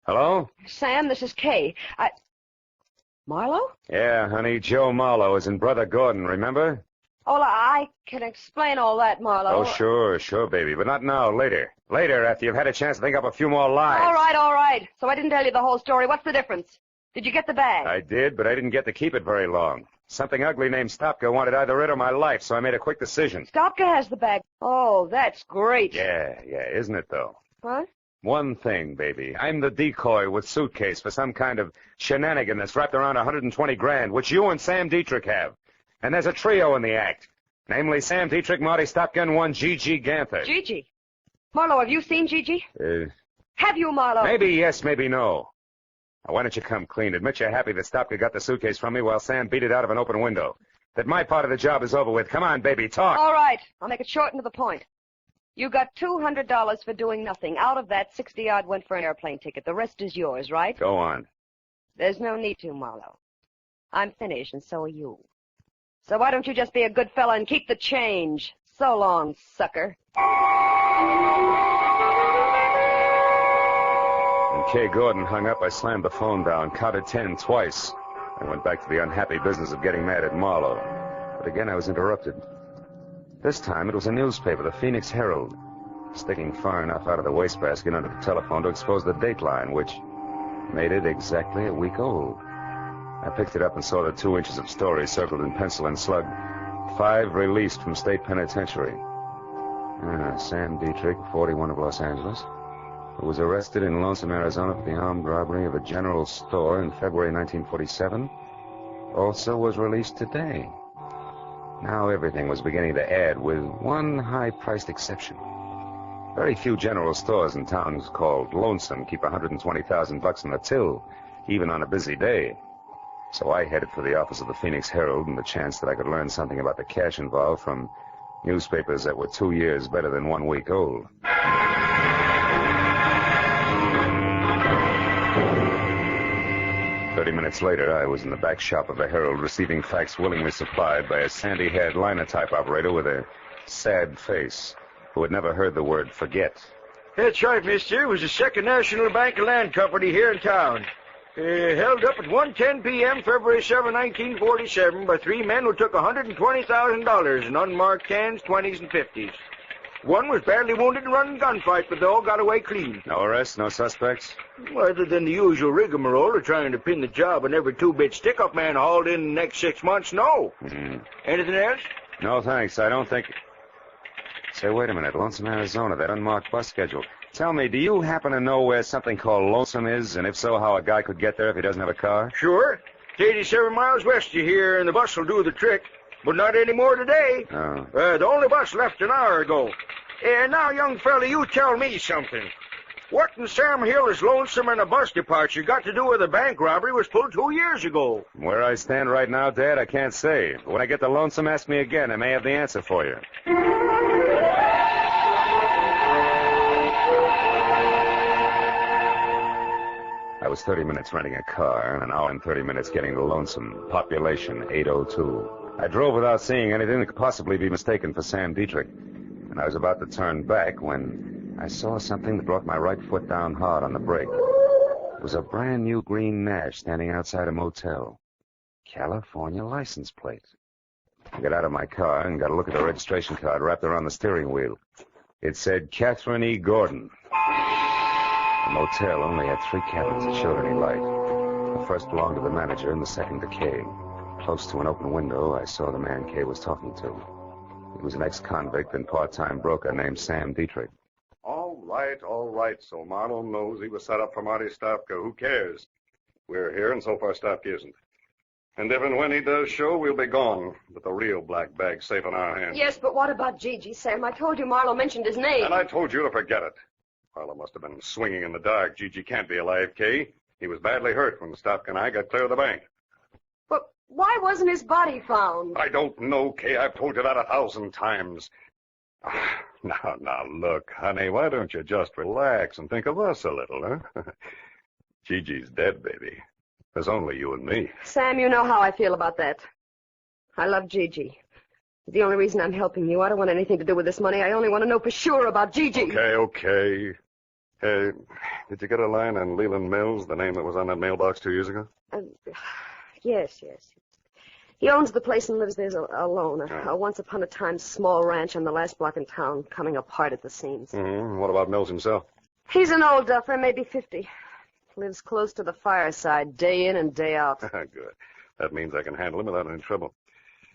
Hello? Sam, this is Kay. Marlowe? Yeah, honey, Joe Marlowe is in Brother Gordon, remember? Ola, I can explain all that, Marlowe. Oh, sure, baby. But not now, later. Later, after you've had a chance to think up a few more lies. All right. So I didn't tell you the whole story. What's the difference? Did you get the bag? I did, but I didn't get to keep it very long. Something ugly named Stopka wanted either it or my life, so I made a quick decision. Stopka has the bag. Oh, that's great. Yeah, isn't it, though? What? One thing, baby. I'm the decoy with Suitcase for some kind of shenanigan that's wrapped around 120 grand, which you and Sam Dietrich have. And there's a trio in the act. Namely, Sam Dietrich, Marty Stopka, and one Gigi Ganther. Gigi? Marlowe, have you seen Gigi? Have you, Marlowe? Maybe yes, maybe no. Now, why don't you come clean? Admit you're happy that Stopka got the suitcase from me while Sam beat it out of an open window. That my part of the job is over with. Come on, baby, talk. All right. I'll make it short and to the point. You got $200 for doing nothing. Out of that, 60-odd went for an airplane ticket. The rest is yours, right? Go on. There's no need to, Marlowe. I'm finished, and so are you. So why don't you just be a good fella and keep the change? So long, sucker. When Kay Gordon hung up, I slammed the phone down, counted 10 twice. I went back to the unhappy business of getting mad at Marlowe. But again, I was interrupted. This time, it was a newspaper, the Phoenix Herald, sticking far enough out of the wastebasket under the telephone to expose the dateline, which made it exactly a week old. I picked it up and saw the 2 inches of story circled in pencil and slug. 5 released from state penitentiary. Sam Dietrich, 41 of Los Angeles, who was arrested in Lonesome, Arizona for the armed robbery of a general store in February 1947, also was released today. Now everything was beginning to add, with one high-priced exception. Very few general stores in towns called Lonesome keep $120,000 in the till, even on a busy day. So I headed for the office of the Phoenix Herald and the chance that I could learn something about the cash involved from newspapers that were 2 years better than 1 week old. 30 minutes later, I was in the back shop of the Herald receiving facts willingly supplied by a sandy-haired linotype operator with a sad face who had never heard the word forget. That's right, mister. It was the Second National Bank and Land Company here in town. Held up at 1:10 p.m., February 7, 1947, by 3 men who took $120,000 in unmarked 10s, 20s, and 50s. One was badly wounded in a running gunfight, but they all got away clean. No arrests, no suspects? Other than the usual rigmarole of trying to pin the job on every 2-bit stick-up man hauled in the next 6 months, no. Anything else? No, thanks. I don't think... Say, wait a minute. Lonesome, Arizona, that unmarked bus schedule. Tell me, do you happen to know where something called Lonesome is, and if so, how a guy could get there if he doesn't have a car? Sure. It's 87 miles west of here, and the bus will do the trick. But not anymore today. Oh. The only bus left an hour ago. Now, young fella, you tell me something. What in Sam Hill is Lonesome and a bus departure got to do with a bank robbery was pulled 2 years ago? Where I stand right now, Dad, I can't say. But when I get to Lonesome, ask me again. I may have the answer for you. I was 30 minutes renting a car and an hour and 30 minutes getting to Lonesome. Population 802. I drove without seeing anything that could possibly be mistaken for Sam Dietrich. And I was about to turn back when I saw something that brought my right foot down hard on the brake. It was a brand new green Nash standing outside a motel. California license plate. I got out of my car and got a look at the registration card wrapped around the steering wheel. It said Catherine E. Gordon. The motel only had 3 cabins that showed any light. The first belonged to the manager and the second to Kay. Close to an open window, I saw the man Kay was talking to. He was an ex-convict and part-time broker named Sam Dietrich. All right. So Marlowe knows he was set up for Marty Stopka. Who cares? We're here, and so far Stopka isn't. And if and when he does show, we'll be gone, with the real black bag safe in our hands. Yes, but what about Gigi, Sam? I told you Marlowe mentioned his name. And I told you to forget it. Marlowe must have been swinging in the dark. Gigi can't be alive, Kay. He was badly hurt when Stopka and I got clear of the bank. But why wasn't his body found? I don't know, Kay. I've told you that 1,000 times. Now, look, honey, why don't you just relax and think of us a little, huh? Gigi's dead, baby. There's only you and me. Sam, you know how I feel about that. I love Gigi. The only reason I'm helping you, I don't want anything to do with this money. I only want to know for sure about Gigi. Okay. Hey, did you get a line on Leland Mills, the name that was on that mailbox 2 years ago? Yes. He owns the place and lives there alone. A once-upon-a-time small ranch on the last block in town, coming apart at the seams. Mm-hmm. What about Mills himself? He's an old duffer, maybe 50. Lives close to the fireside, day in and day out. Good. That means I can handle him without any trouble.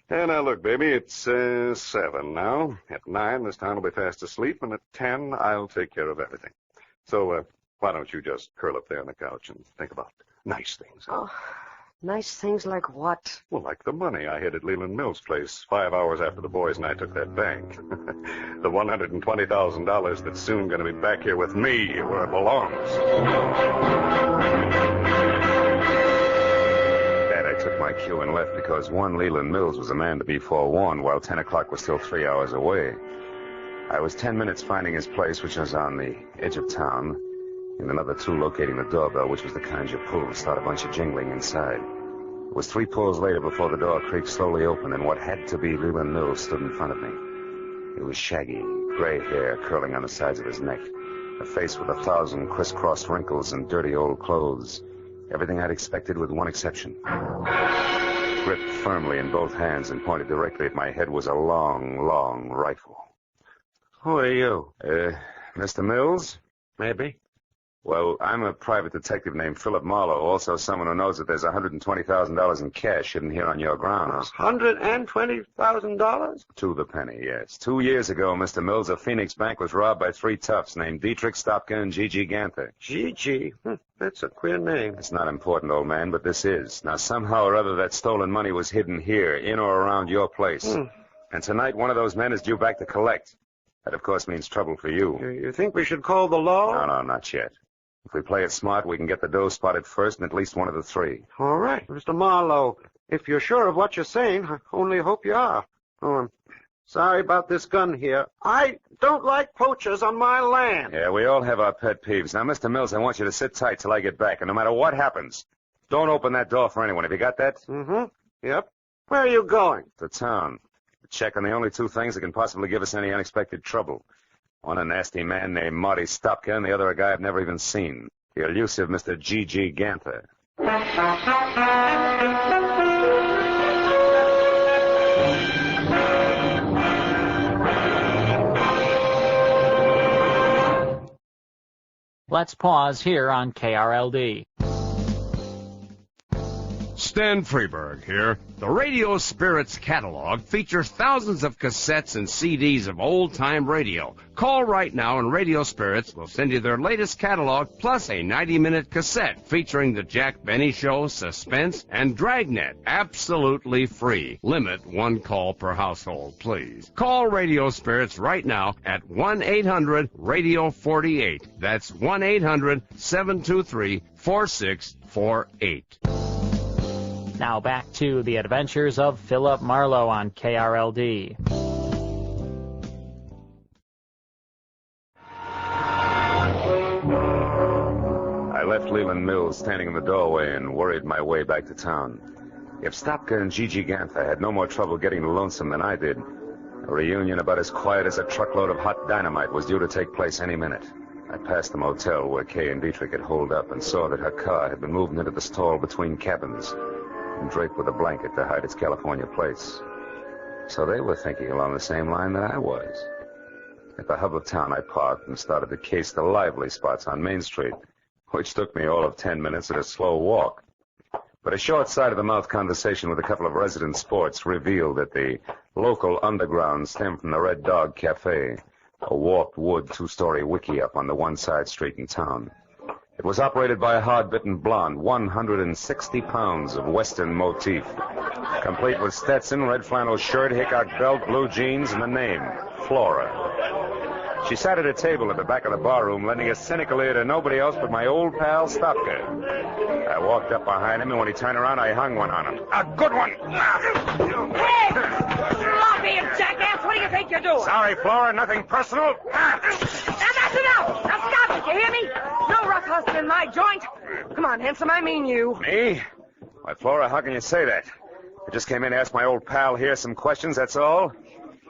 And now, look, baby, it's 7 now. At 9, this town will be fast asleep, and at 10, I'll take care of everything. So, why don't you just curl up there on the couch and think about nice things? Oh, nice things like what? Well, like the money I hid at Leland Mills' place 5 hours after the boys and I took that bank. The $120,000 that's soon going to be back here with me where it belongs. Dad, I took my cue and left because one Leland Mills was a man to be forewarned while 10 o'clock was still 3 hours away. I was 10 minutes finding his place, which was on the edge of town, and another 2 locating the doorbell, which was the kind you pull to start a bunch of jingling inside. It was 3 pulls later before the door creaked slowly open, and what had to be Leland Mills stood in front of me. He was shaggy, gray hair curling on the sides of his neck, a face with 1,000 crisscrossed wrinkles and dirty old clothes. Everything I'd expected with one exception. Gripped firmly in both hands and pointed directly at my head was a long, long rifle. Who are you? Mr. Mills? Maybe. Well, I'm a private detective named Philip Marlowe, also someone who knows that there's $120,000 in cash hidden here on your grounds. $120,000? To the penny, yes. 2 years ago, Mr. Mills, a Phoenix bank was robbed by 3 toughs named Dietrich, Stopka, and Gigi Ganther. Gigi? That's a queer name. It's not important, old man, but this is. Now, somehow or other, that stolen money was hidden here, in or around your place. And tonight, one of those men is due back to collect. That, of course, means trouble for you. You think we should call the law? No, not yet. If we play it smart, we can get the dough spotted first in at least one of the 3. All right, Mr. Marlowe. If you're sure of what you're saying, I only hope you are. Oh, I'm sorry about this gun here. I don't like poachers on my land. Yeah, we all have our pet peeves. Now, Mr. Mills, I want you to sit tight till I get back, and no matter what happens, don't open that door for anyone. Have you got that? Mm-hmm. Yep. Where are you going? To town. To check on the only 2 things that can possibly give us any unexpected trouble. One a nasty man named Marty Stopka, and the other a guy I've never even seen. The elusive Mr. Gigi Ganther. Let's pause here on KRLD. Stan Freeberg here. The Radio Spirits catalog features thousands of cassettes and CDs of old-time radio. Call right now and Radio Spirits will send you their latest catalog plus a 90-minute cassette featuring The Jack Benny Show, Suspense, and Dragnet. Absolutely free. Limit 1 call per household, please. Call Radio Spirits right now at 1-800-RADIO-48. That's 1-800-723-4648. Now back to the adventures of Philip Marlowe on KRLD. I left Leland Mills standing in the doorway and worried my way back to town. If Stopka and Gigi Ganther had no more trouble getting to Lonesome than I did, a reunion about as quiet as a truckload of hot dynamite was due to take place any minute. I passed the motel where Kay and Dietrich had holed up and saw that her car had been moved into the stall between cabins and draped with a blanket to hide its California plates. So they were thinking along the same line that I was. At the hub of town, I parked and started to case the lively spots on Main Street, which took me all of 10 minutes at a slow walk. But a short side-of-the-mouth conversation with a couple of resident sports revealed that the local underground stemmed from the Red Dog Cafe, a warped wood 2-story wickiup on the one side street in town. It was operated by a hard-bitten blonde, 160 pounds of Western motif, complete with Stetson, red flannel shirt, Hickok belt, blue jeans, and the name, Flora. She sat at a table at the back of the barroom, lending a cynical ear to nobody else but my old pal, Stopka. I walked up behind him, and when he turned around, I hung one on him. A good one! Hey! Sloppy jackass, what do you think you're doing? Sorry, Flora, nothing personal. Now that's enough! Now stop it, you hear me? No rough hustling in my joint. Come on, handsome, I mean you. Me? Why, Flora, how can you say that? I just came in to ask my old pal here some questions, that's all.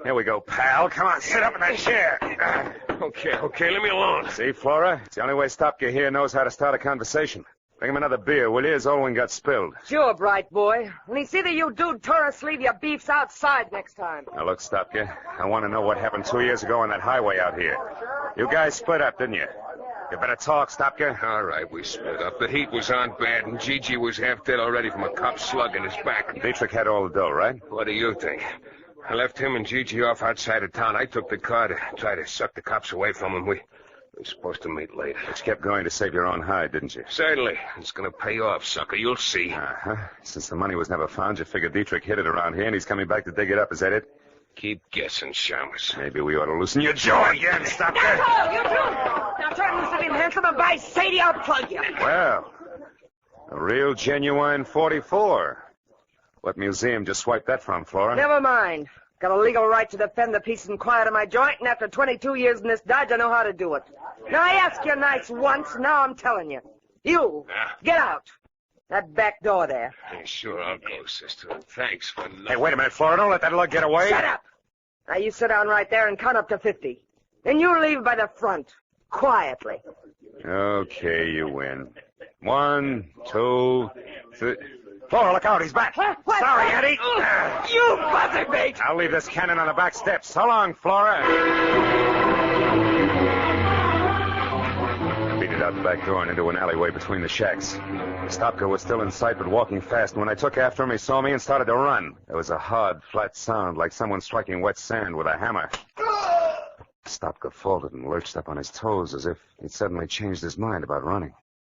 Here we go, pal. Come on, sit up in that chair. Okay, let me alone. See, Flora? It's the only way Stopka here knows how to start a conversation. Bring him another beer, will you? His old one got spilled. Sure, bright boy. When you see the you dude tore a sleeve, your beef's outside next time. Now, look, Stopka. I want to know what happened 2 years ago on that highway out here. You guys split up, didn't you? You better talk, Stopka. All right, we split up. The heat was on bad, and Gigi was half dead already from a cop slug in his back. Dietrich had all the dough, right? What do you think? I left him and Gigi off outside of town. I took the car to try to suck the cops away from him. We were supposed to meet later. But you kept going to save your own hide, didn't you? Certainly. It's going to pay off, sucker. You'll see. Uh-huh. Since the money was never found, you figured Dietrich hid it around here, and he's coming back to dig it up. Is that it? Keep guessing, Chalmers. Maybe we ought to loosen your jaw again. Stop That's that. all, you two! Now try to loosen him, handsome, and by Sadie, I'll plug you. Well, a real genuine 44. What museum just swiped that from, Flora? Never mind. Got a legal right to defend the peace and quiet of my joint, and after 22 years in this dodge, I know how to do it. Now, I asked you nice once, now I'm telling you. You, get out. That back door there. Hey, sure, I'll go, sister. Thanks for nothing. Hey, wait a minute, Flora. Don't let that lug get away. Shut up. Now, you sit down right there and count up to 50. Then you leave by the front, quietly. Okay, you win. 1, 2, 3... Flora, look out, he's back. What? Sorry, Eddie. You buzzard, mate. I'll leave this cannon on the back steps. So long, Flora. I beat it out the back door and into an alleyway between the shacks. Stopka was still in sight, but walking fast. When I took after him, he saw me and started to run. There was a hard, flat sound, like someone striking wet sand with a hammer. Stopka faltered and lurched up on his toes as if he'd suddenly changed his mind about running.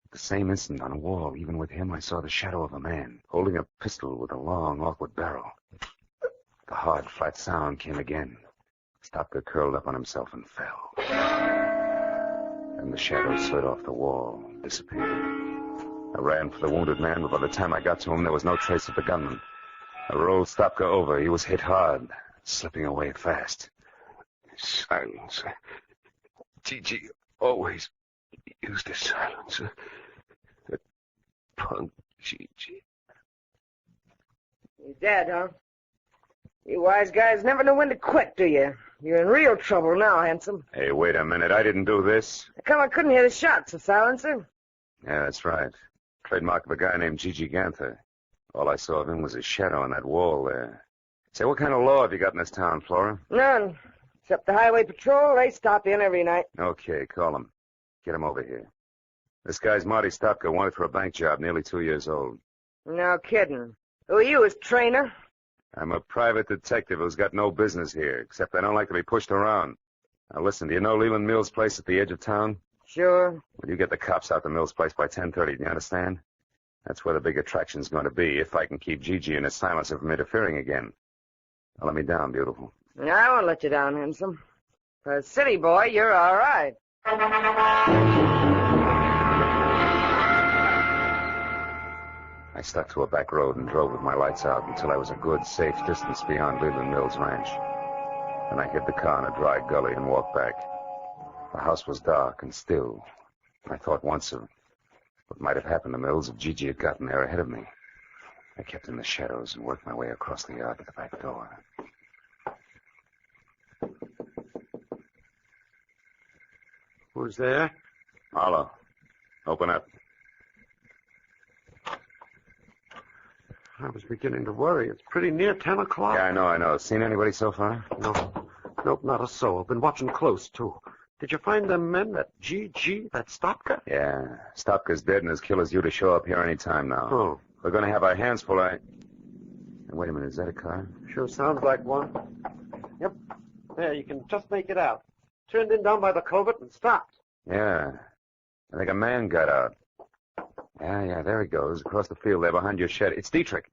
At the same instant, on a wall, even with him, I saw the shadow of a man, holding a pistol with a long, awkward barrel. The hard, flat sound came again. Stopka curled up on himself and fell. And the shadow slid off the wall and disappeared. I ran for the wounded man, but by the time I got to him, there was no trace of the gunman. I rolled Stopka over. He was hit hard, slipping away fast. Silence. Gigi always used a silencer. That punk Gigi. He's dead, huh? You wise guys never know when to quit, do you? You're in real trouble now, handsome. Hey, wait a minute. I didn't do this. How come I couldn't hear the shots, the silencer? Yeah, that's right. Trademark of a guy named Gigi Ganther. All I saw of him was his shadow on that wall there. Say, what kind of law have you got in this town, Flora? None. Except the highway patrol, they stop in every night. Okay, call him. Get him over here. This guy's Marty Stopka, wanted for a bank job, nearly 2 years old. No kidding. Who are you, his trainer? I'm a private detective who's got no business here, except I don't like to be pushed around. Now, listen, do you know Leland Mill's place at the edge of town? Sure. Well, you get the cops out to Mill's place by 10:30, do you understand? That's where the big attraction's going to be, if I can keep Gigi and his silencer from interfering again. Now, let me down, beautiful. I won't let you down, handsome. For a city boy, you're all right. I stuck to a back road and drove with my lights out until I was a good, safe distance beyond Leland Mill's ranch. Then I hid the car in a dry gully and walked back. The house was dark and still. I thought once of what might have happened to Mills if Gigi had gotten there ahead of me. I kept in the shadows and worked my way across the yard to the back door. Who's there? Marlowe, open up. I was beginning to worry. It's pretty near 10 o'clock. Yeah, I know. Seen anybody so far? No. Nope, not a soul. Been watching close, too. Did you find them men, that GG, that Stopka? Yeah. Stopka's dead and his killer's due to show up here any time now. Oh. We're going to have our hands full. Wait a minute. Is that a car? Sure sounds like one. Yep. There, you can just make it out. Turned in down by the culvert and stopped. Yeah. I think a man got out. Yeah, there he goes, across the field there behind your shed. It's Dietrich.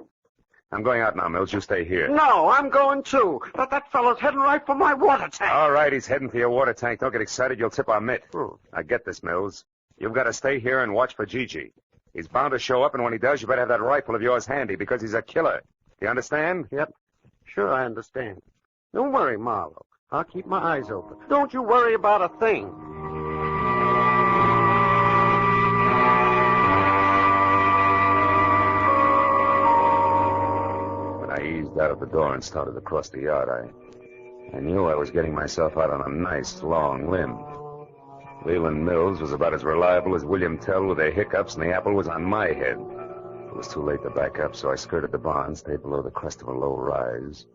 I'm going out now, Mills. You stay here. No, I'm going too. That fellow's heading right for my water tank. All right, he's heading for your water tank. Don't get excited. You'll tip our mitt. Oh. I get this, Mills. You've got to stay here and watch for Gigi. He's bound to show up, and when he does, you better have that rifle of yours handy, because he's a killer. Do you understand? Yep. Sure, I understand. Don't worry, Marlowe. I'll keep my eyes open. Don't you worry about a thing. I eased out of the door and started across the yard. I knew I was getting myself out on a nice, long limb. Leland Mills was about as reliable as William Tell with their hiccups, and the apple was on my head. It was too late to back up, so I skirted the barn, stayed below the crest of a low rise,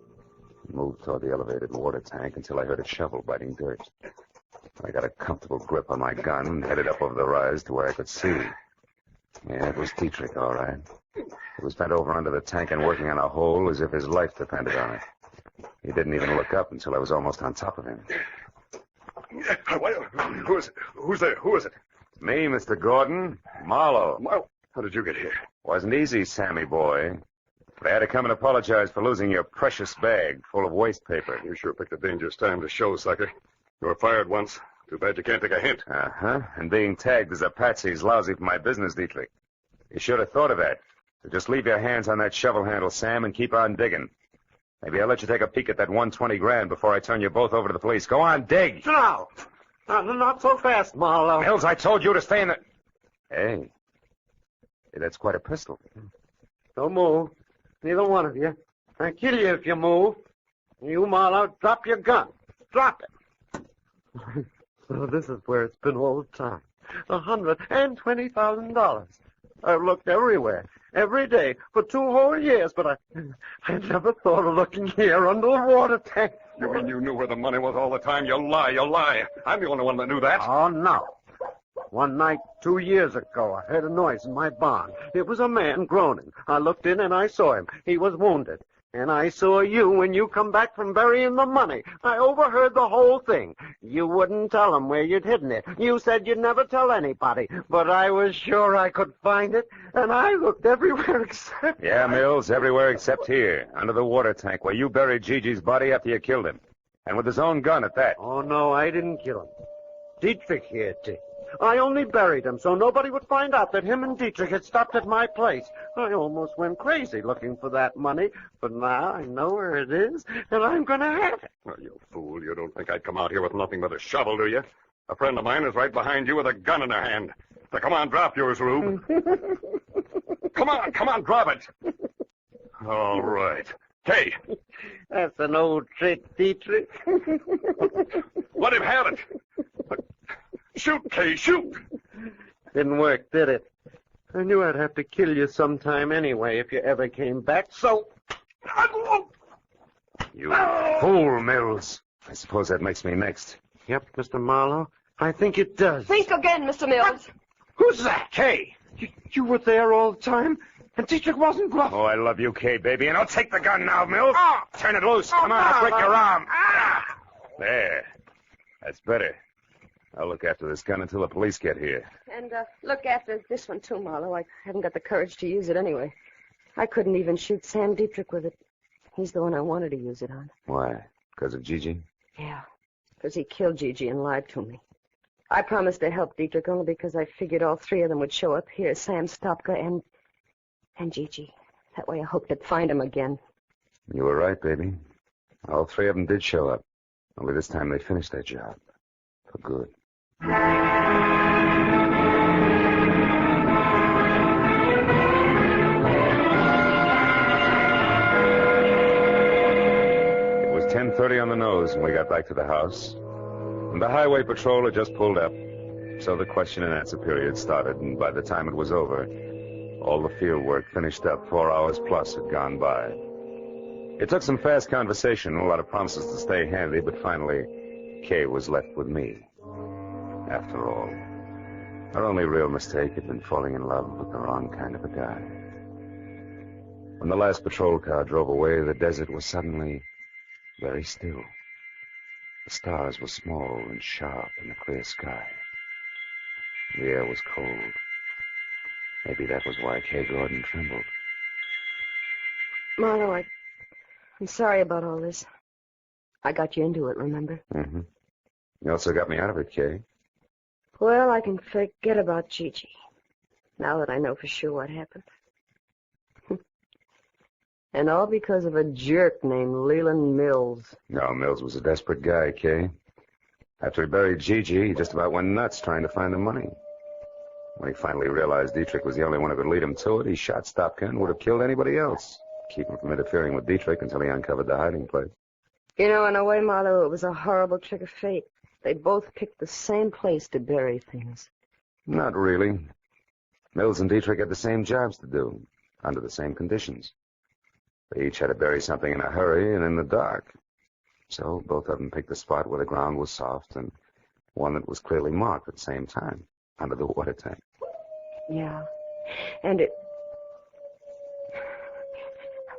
and moved toward the elevated water tank until I heard a shovel biting dirt. I got a comfortable grip on my gun and headed up over the rise to where I could see. Yeah, it was Dietrich, all right. He was bent over under the tank and working on a hole as if his life depended on it. He didn't even look up until I was almost on top of him. Who is it? Who's there? Who is it? Me, Mr. Gordon. Marlowe. Marlowe? How did you get here? Wasn't easy, Sammy boy. But I had to come and apologize for losing your precious bag full of waste paper. You sure picked a dangerous time to show, sucker. You were fired once. Too bad you can't take a hint. Uh-huh. And being tagged as a patsy is lousy for my business, Dietrich. You should have thought of that. So just leave your hands on that shovel handle, Sam, and keep on digging. Maybe I'll let you take a peek at that $120,000 before I turn you both over to the police. Go on, dig. No. Not so fast, Marlowe. Mills, I told you to stay in the... Hey, that's quite a pistol. Don't move. Neither one of you. I'll kill you if you move. You, Marlowe, drop your gun. Drop it. So this is where it's been all the time. $120,000. I've looked everywhere, every day, for 2 whole years, but I never thought of looking here under the water tank. You mean you knew where the money was all the time? You lie, you lie. I'm the only one that knew that. Oh, no. One night 2 years ago, I heard a noise in my barn. It was a man groaning. I looked in and I saw him. He was wounded. And I saw you when you come back from burying the money. I overheard the whole thing. You wouldn't tell them where you'd hidden it. You said you'd never tell anybody. But I was sure I could find it, and I looked everywhere except... Yeah, Mills, everywhere except here, under the water tank, where you buried Gigi's body after you killed him. And with his own gun at that. Oh, no, I didn't kill him. Dietrich here did. I only buried him so nobody would find out that him and Dietrich had stopped at my place. I almost went crazy looking for that money, but now I know where it is, and I'm going to have it. Oh, you fool. You don't think I'd come out here with nothing but a shovel, do you? A friend of mine is right behind you with a gun in her hand. Now, come on, drop yours, Rube. Come on, drop it. All right. Kay. That's an old trick, Dietrich. Let him have it. Shoot, Kay, shoot! Didn't work, did it? I knew I'd have to kill you sometime anyway if you ever came back, so... You fool, Mills. I suppose that makes me next. Yep, Mr. Marlowe. I think it does. Think again, Mr. Mills. Who's that? Kay. You were there all the time, and Dietrich wasn't bluffing. Oh, I love you, Kay, baby, and I'll take the gun now, Mills. Turn it loose. Come on, I'll break your arm. There. That's better. I'll look after this gun until the police get here. And look after this one, too, Marlowe. I haven't got the courage to use it anyway. I couldn't even shoot Sam Dietrich with it. He's the one I wanted to use it on. Why? Because of Gigi? Yeah, because he killed Gigi and lied to me. I promised to help Dietrich only because I figured all 3 of them would show up here, Sam, Stopka, and Gigi. That way I hoped to find him again. You were right, baby. All 3 of them did show up. Only this time they finished their job. For good. It was 10:30 on the nose when we got back to the house. And the highway patrol had just pulled up. So the question and answer period started, and by the time it was over, all the field work finished up. 4 hours plus had gone by. It took some fast conversation and a lot of promises to stay handy, but finally, Kay was left with me. After all, our only real mistake had been falling in love with the wrong kind of a guy. When the last patrol car drove away, the desert was suddenly very still. The stars were small and sharp in the clear sky. The air was cold. Maybe that was why Kay Gordon trembled. Marlowe, I'm sorry about all this. I got you into it, remember? Mm-hmm. You also got me out of it, Kay. Well, I can forget about Gigi, now that I know for sure what happened. And all because of a jerk named Leland Mills. No, Mills was a desperate guy, Kay. After he buried Gigi, he just about went nuts trying to find the money. When he finally realized Dietrich was the only one who could lead him to it, he shot Stopka and would have killed anybody else. Keep him from interfering with Dietrich until he uncovered the hiding place. You know, in a way, Marlowe, it was a horrible trick of fate. They both picked the same place to bury things. Not really. Mills and Dietrich had the same jobs to do, under the same conditions. They each had to bury something in a hurry and in the dark. So both of them picked the spot where the ground was soft and one that was clearly marked at the same time, under the water tank. Yeah. And it...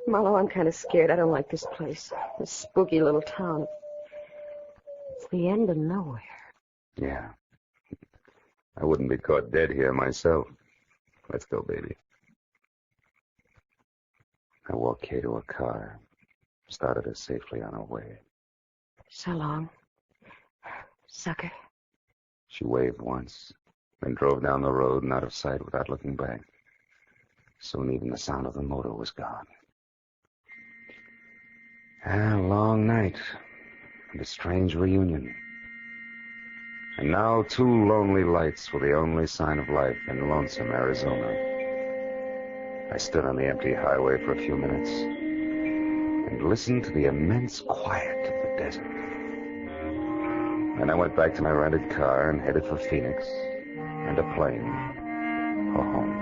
Marlowe, I'm kind of scared. I don't like this place. This spooky little town. It's the end of nowhere. Yeah. I wouldn't be caught dead here myself. Let's go, baby. I walked Kay to a car. Started her safely on her way. So long, sucker. She waved once, then drove down the road and out of sight without looking back. Soon even the sound of the motor was gone. A long night, and a strange reunion. And now 2 lonely lights were the only sign of life in lonesome Arizona. I stood on the empty highway for a few minutes and listened to the immense quiet of the desert. Then I went back to my rented car and headed for Phoenix and a plane for home.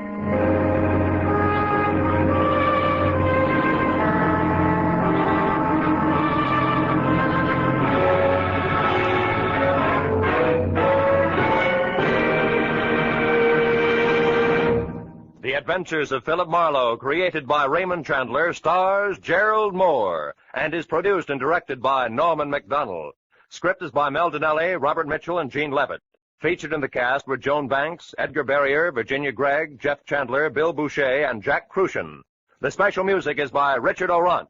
The Adventures of Philip Marlowe, created by Raymond Chandler, stars Gerald Moore, and is produced and directed by Norman MacDonald. Script is by Mel Donnelly, Robert Mitchell, and Gene Levitt. Featured in the cast were Joan Banks, Edgar Barrier, Virginia Gregg, Jeff Chandler, Bill Boucher, and Jack Crucian. The special music is by Richard Orant.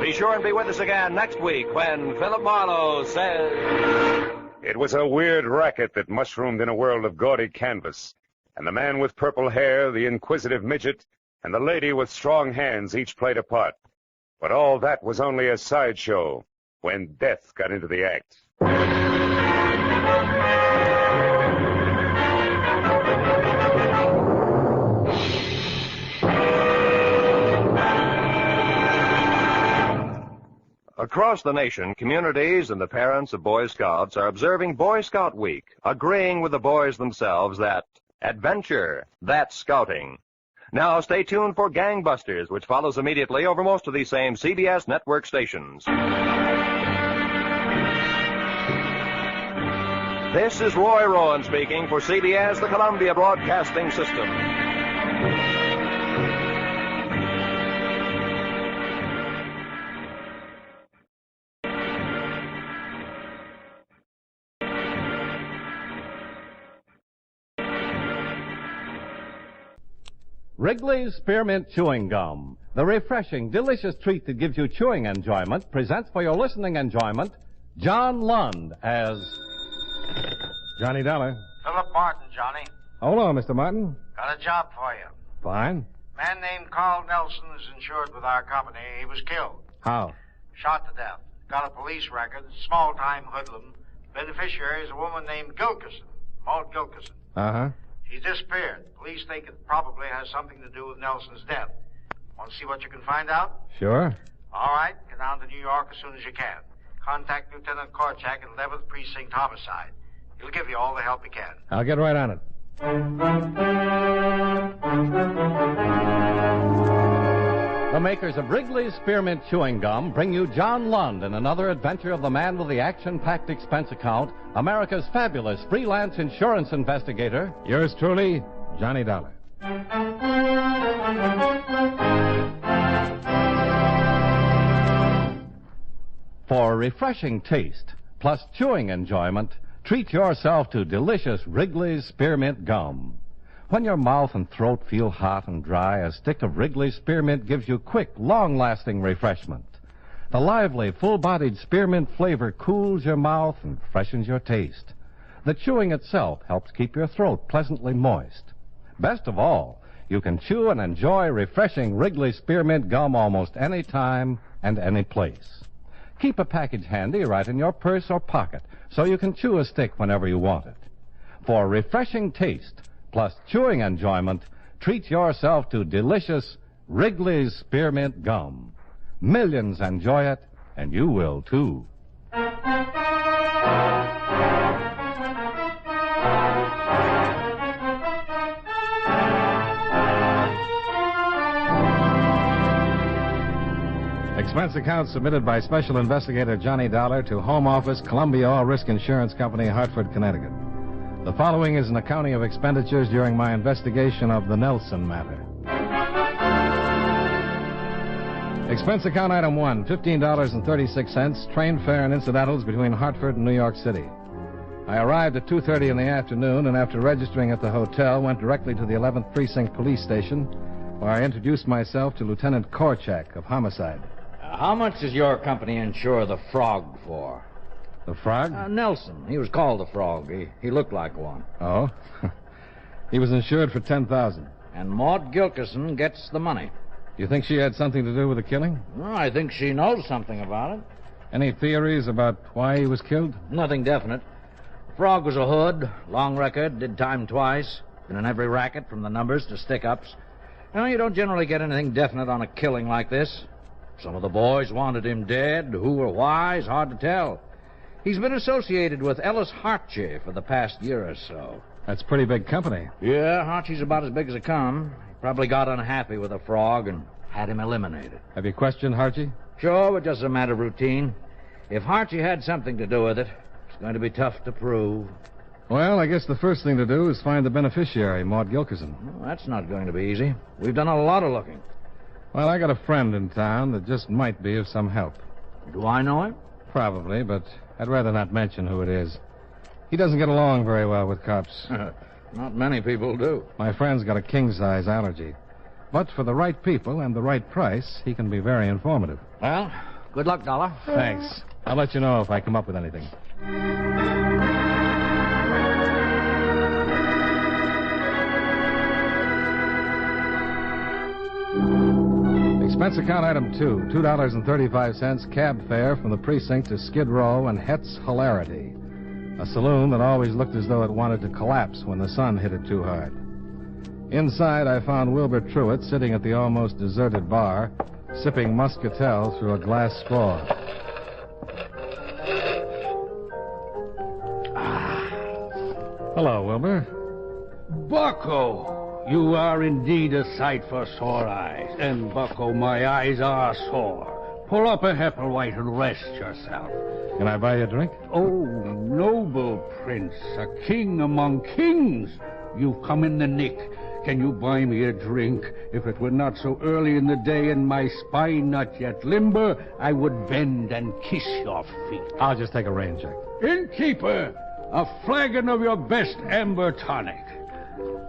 Be sure and be with us again next week when Philip Marlowe says... It was a weird racket that mushroomed in a world of gaudy canvas, and the man with purple hair, the inquisitive midget, and the lady with strong hands each played a part. But all that was only a sideshow when death got into the act. Across the nation, communities and the parents of Boy Scouts are observing Boy Scout Week, agreeing with the boys themselves that adventure, that's scouting. Now stay tuned for Gangbusters, which follows immediately over most of these same CBS network stations. This is Roy Rowan speaking for CBS, the Columbia Broadcasting System. Wrigley's Spearmint Chewing Gum, the refreshing, delicious treat that gives you chewing enjoyment, presents for your listening enjoyment John Lund as Johnny Dollar. Philip Martin, Johnny. Hold on, Mr. Martin. Got a job for you. Fine. Man named Carl Nelson is insured with our company. He was killed. How? Shot to death. Got a police record. Small-time hoodlum. Beneficiary is a woman named Gilkison. Maud Gilkison. Uh-huh. She's disappeared. Police think it probably has something to do with Nelson's death. Want to see what you can find out? Sure. All right. Get down to New York as soon as you can. Contact Lieutenant Korchak at 11th Precinct Homicide. He'll give you all the help he can. I'll get right on it. The makers of Wrigley's Spearmint Chewing Gum bring you John Lund in another adventure of the man with the action-packed expense account, America's fabulous freelance insurance investigator. Yours truly, Johnny Dollar. For refreshing taste, plus chewing enjoyment, treat yourself to delicious Wrigley's Spearmint Gum. When your mouth and throat feel hot and dry, a stick of Wrigley's Spearmint gives you quick, long-lasting refreshment. The lively, full-bodied spearmint flavor cools your mouth and freshens your taste. The chewing itself helps keep your throat pleasantly moist. Best of all, you can chew and enjoy refreshing Wrigley's Spearmint Gum almost any time and any place. Keep a package handy right in your purse or pocket so you can chew a stick whenever you want it. For refreshing taste, plus chewing enjoyment, treat yourself to delicious Wrigley's Spearmint Gum. Millions enjoy it, and you will too. Expense account submitted by Special Investigator Johnny Dollar to Home Office, Columbia All Risk Insurance Company, Hartford, Connecticut. The following is an accounting of expenditures during my investigation of the Nelson matter. Expense account item 1, $15.36, train fare and incidentals between Hartford and New York City. I arrived at 2:30 in the afternoon, and after registering at the hotel, went directly to the 11th Precinct Police Station, where I introduced myself to Lieutenant Korchak of Homicide. How much does your company insure the Frog for? The Frog? Nelson. He was called the Frog. He looked like one. Oh? He was insured for $10,000. And Maud Gilkerson gets the money. You think she had something to do with the killing? Well, I think she knows something about it. Any theories about why he was killed? Nothing definite. Frog was a hood, long record, did time twice, been in every racket from the numbers to stick-ups. You don't generally get anything definite on a killing like this. Some of the boys wanted him dead. Who or why is hard to tell. He's been associated with Ellis Hartje for the past year or so. That's pretty big company. Yeah, Hartje's about as big as they come. He probably got unhappy with the Frog and had him eliminated. Have you questioned Hartje? Sure, but just a matter of routine. If Hartje had something to do with it, it's going to be tough to prove. Well, I guess the first thing to do is find the beneficiary, Maud Gilkerson. Well, that's not going to be easy. We've done a lot of looking. Well, I got a friend in town that just might be of some help. Do I know him? Probably, but I'd rather not mention who it is. He doesn't get along very well with cops. Not many people do. My friend's got a king-size allergy. But for the right people and the right price, he can be very informative. Well, good luck, Dollar. Thanks. I'll let you know if I come up with anything. Expense account item 2, $2.35 cab fare from the precinct to Skid Row and Het's Hilarity, a saloon that always looked as though it wanted to collapse when the sun hit it too hard. Inside, I found Wilbur Truitt sitting at the almost deserted bar, sipping muscatel through a glass straw. Hello, Wilbur. Bucko! You are indeed a sight for sore eyes. And, Bucko, my eyes are sore. Pull up a Hepplewhite and rest yourself. Can I buy you a drink? Oh, noble prince, a king among kings. You've come in the nick. Can you buy me a drink? If it were not so early in the day and my spine not yet limber, I would bend and kiss your feet. I'll just take a rain check. Innkeeper, a flagon of your best amber tonic.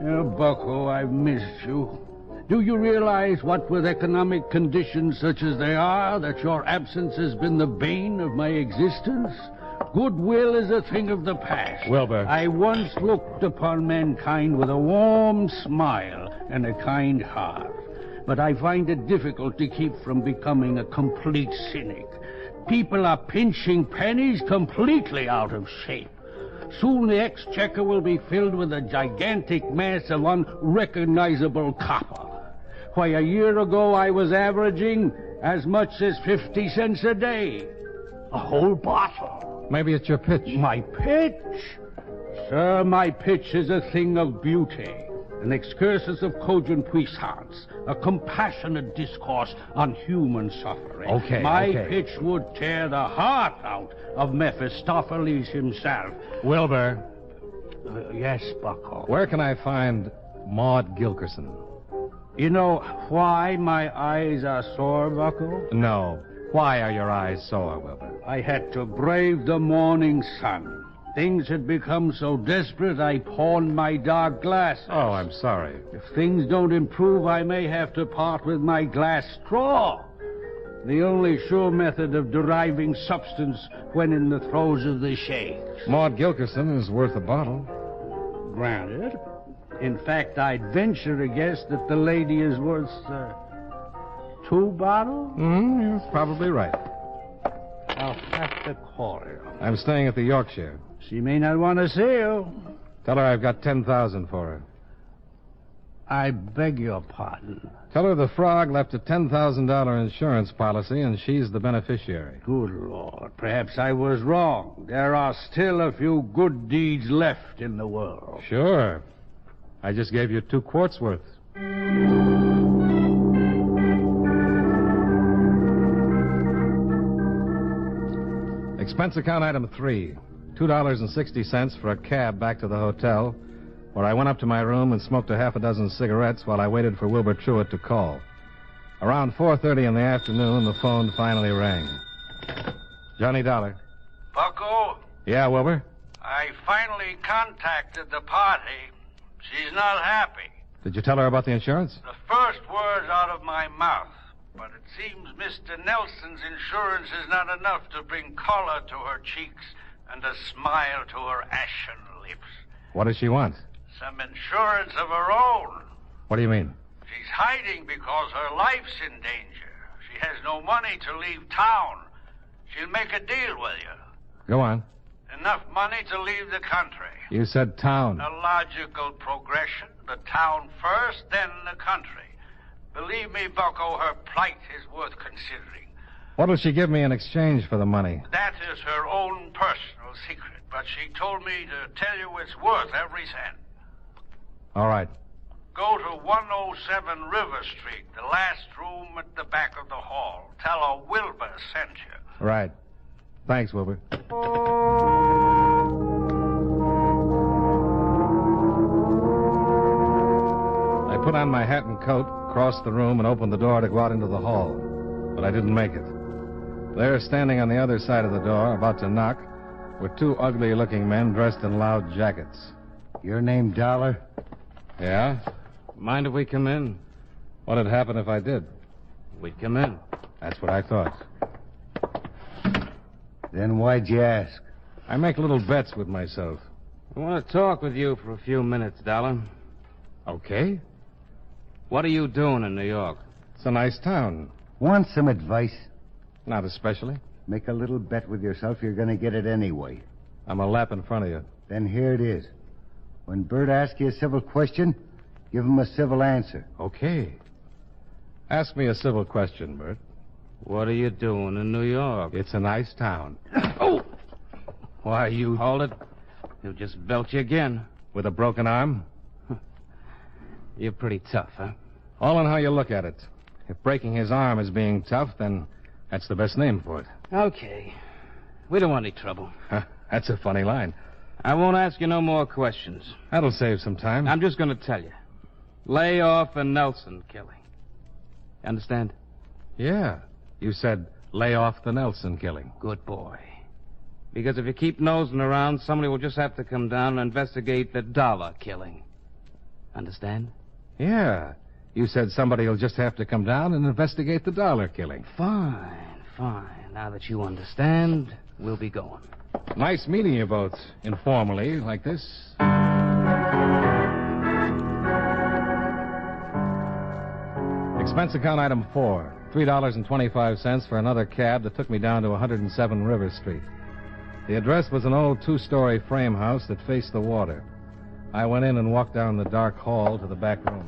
Bucko, I've missed you. Do you realize what with economic conditions such as they are, that your absence has been the bane of my existence? Goodwill is a thing of the past. Wilbur. I once looked upon mankind with a warm smile and a kind heart. But I find it difficult to keep from becoming a complete cynic. People are pinching pennies completely out of shape. Soon the exchequer will be filled with a gigantic mass of unrecognizable copper. Why, a year ago I was averaging as much as 50 cents a day. A whole bottle. Maybe it's your pitch. My pitch? Sir, my pitch is a thing of beauty. An excursus of cogent puissance. A compassionate discourse on human suffering. Okay, My pitch would tear the heart out of Mephistopheles himself. Wilbur. Yes, Bucko. Where can I find Maud Gilkerson? You know why my eyes are sore, Bucko? No. Why are your eyes sore, Wilbur? I had to brave the morning sun. Things had become so desperate, I pawned my dark glasses. Oh, I'm sorry. If things don't improve, I may have to part with my glass straw. The only sure method of deriving substance when in the throes of the shakes. Maud Gilkerson is worth a bottle. Granted. In fact, I'd venture a guess that the lady is worth 2 bottles? You're probably right. I'll have to call her. I'm staying at the Yorkshire. She may not want to see you. Tell her I've got $10,000 for her. I beg your pardon. Tell her the frog left a $10,000 insurance policy, and she's the beneficiary. Good Lord, perhaps I was wrong. There are still a few good deeds left in the world. Sure. I just gave you 2 quarts worth. Expense account item 3, $2.60 for a cab back to the hotel, where I went up to my room and smoked a half a dozen cigarettes while I waited for Wilbur Truitt to call. Around 4:30 in the afternoon, the phone finally rang. Johnny Dollar. Bucko, Yeah, Wilbur? I finally contacted the party. She's not happy. Did you tell her about the insurance? The first words out of my mouth. But it seems Mr. Nelson's insurance is not enough to bring color to her cheeks and a smile to her ashen lips. What does she want? Some insurance of her own. What do you mean? She's hiding because her life's in danger. She has no money to leave town. She'll make a deal with you. Go on. Enough money to leave the country. You said town. A logical progression. The town first, then the country. Believe me, Bucko, her plight is worth considering. What'll she give me in exchange for the money? That is her own personal secret, but she told me to tell you it's worth every cent. All right. Go to 107 River Street, the last room at the back of the hall. Tell her Wilbur sent you. Right. Thanks, Wilbur. I put on my hat and coat, crossed the room, and opened the door to go out into the hall. But I didn't make it. There, standing on the other side of the door, about to knock, were 2 ugly-looking men dressed in loud jackets. Your name Dollar? Yeah? Mind if we come in? What'd happen if I did? We'd come in. That's what I thought. Then why'd you ask? I make little bets with myself. I want to talk with you for a few minutes, Dollar. Okay. What are you doing in New York? It's a nice town. Want some advice? Not especially. Make a little bet with yourself, you're going to get it anyway. I'm a lap in front of you. Then here it is. When Bert asks you a civil question, give him a civil answer. Okay. Ask me a civil question, Bert. What are you doing in New York? It's a nice town. Oh! Why, you... Hold it. He'll just belt you again. With a broken arm? You're pretty tough, huh? All in how you look at it. If breaking his arm is being tough, then that's the best name for it. Okay. We don't want any trouble. That's a funny line. I won't ask you no more questions. That'll save some time. I'm just going to tell you. Lay off the Nelson killing. You understand? Yeah. You said lay off the Nelson killing. Good boy. Because if you keep nosing around, somebody will just have to come down and investigate the Dollar killing. Understand? Yeah. You said somebody will just have to come down and investigate the Dollar killing. Fine, fine. Now that you understand, we'll be going. Nice meeting you both, informally, like this. Expense account item 4, $3.25 for another cab that took me down to 107 River Street. The address was an old 2-story frame house that faced the water. I went in and walked down the dark hall to the back room.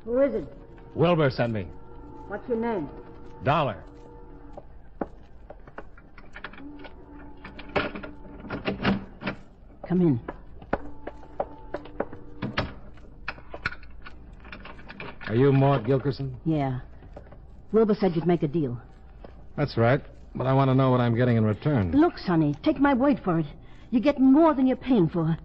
Who is it? Wilbur sent me. What's your name? Dollar. Come in. Are you Maud Gilkerson? Yeah. Wilbur said you'd make a deal. That's right. But I want to know what I'm getting in return. Look, Sonny, take my word for it. You're getting more than you're paying for.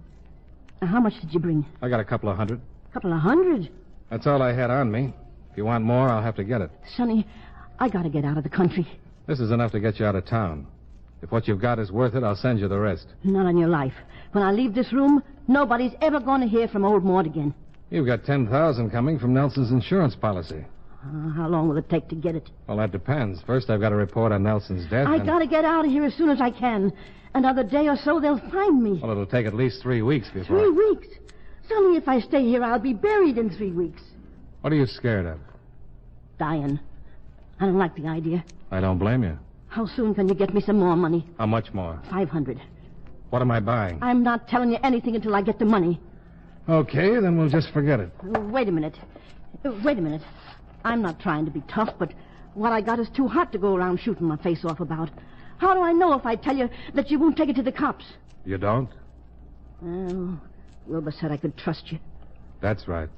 Now, how much did you bring? I got a couple of hundred. Couple of hundred? That's all I had on me. If you want more, I'll have to get it. Sonny, I gotta get out of the country. This is enough to get you out of town. If what you've got is worth it, I'll send you the rest. Not on your life. When I leave this room, nobody's ever going to hear from old Maud again. You've got $10,000 coming from Nelson's insurance policy. How long will it take to get it? Well, that depends. First, I've got to report on Nelson's death. I gotta get out of here as soon as I can. Another day or so, they'll find me. Well, it'll take at least 3 weeks before... 3 weeks? Sonny, if I stay here, I'll be buried in 3 weeks. What are you scared of? Dying. I don't like the idea. I don't blame you. How soon can you get me some more money? How much more? $500. What am I buying? I'm not telling you anything until I get the money. Okay, then we'll just forget it. Wait a minute. I'm not trying to be tough, but what I got is too hot to go around shooting my face off about. How do I know if I tell you that you won't take it to the cops? You don't? Well, Wilbur said I could trust you. That's right.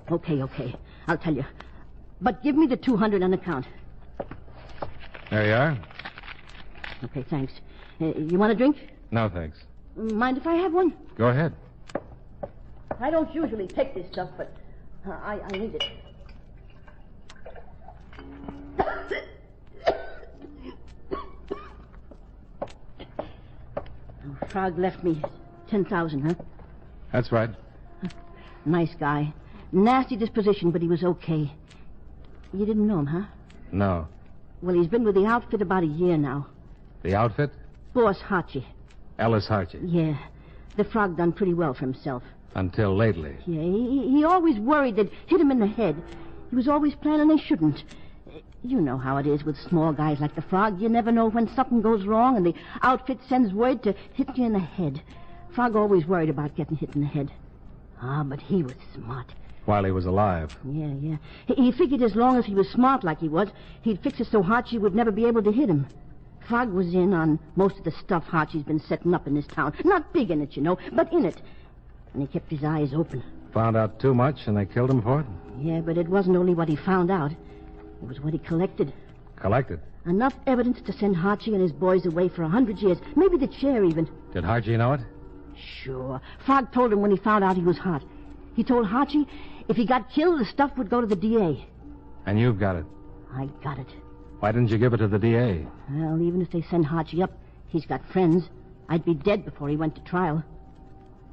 Okay. I'll tell you. But give me the $200 on account. There you are. Okay, thanks. You want a drink? No, thanks. Mind if I have one? Go ahead. I don't usually take this stuff, but I need it. Frog left me $10,000, huh? That's right. Nice guy. Nasty disposition, but he was okay. You didn't know him, huh? No. Well, he's been with the outfit about a year now. The outfit? Boss Harchie. Ellis Harchie. Yeah. The Frog done pretty well for himself. Until lately. Yeah, he always worried they'd hit him in the head. He was always planning they shouldn't. You know how it is with small guys like the Frog. You never know when something goes wrong, and the outfit sends word to hit you in the head. Frog always worried about getting hit in the head. But he was smart. While he was alive. Yeah. He figured as long as he was smart like he was, he'd fix it so Harchie would never be able to hit him. Frog was in on most of the stuff Harchie's been setting up in this town. Not big in it, you know, but in it. And he kept his eyes open. Found out too much and they killed him for it? Yeah, but it wasn't only what he found out. It was what he collected. Collected? Enough evidence to send Harchie and his boys away for 100 years. Maybe the chair even. Did Harchie know it? Sure. Frog told him when he found out he was hot. He told Harchie if he got killed, the stuff would go to the DA. And you've got it? I got it. Why didn't you give it to the DA? Well, even if they send Harchie up, he's got friends. I'd be dead before he went to trial.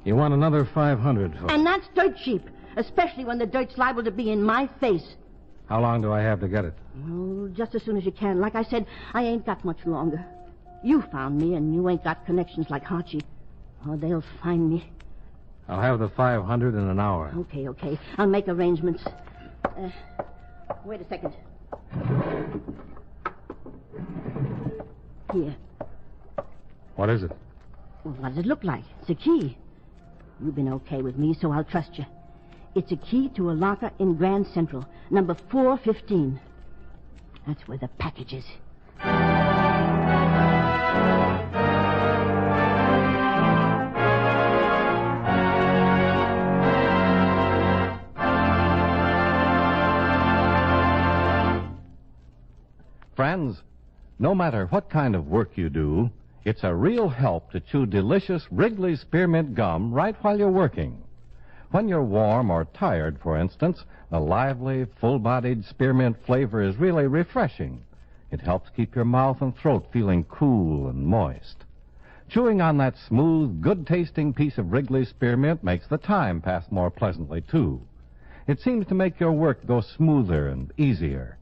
You want another $500 for it? And that's dirt cheap, especially when the dirt's liable to be in my face. How long do I have to get it? Oh, just as soon as you can. Like I said, I ain't got much longer. You found me, and you ain't got connections like Harchie. Oh, they'll find me. I'll have the $500 in an hour. Okay. I'll make arrangements. Wait a second. Here. What is it? Well, what does it look like? It's a key. You've been okay with me, so I'll trust you. It's a key to a locker in Grand Central, number 415. That's where the package is. Friends, no matter what kind of work you do, it's a real help to chew delicious Wrigley's Spearmint Gum right while you're working. When you're warm or tired, for instance, the lively, full-bodied spearmint flavor is really refreshing. It helps keep your mouth and throat feeling cool and moist. Chewing on that smooth, good-tasting piece of Wrigley's Spearmint makes the time pass more pleasantly, too. It seems to make your work go smoother and easier.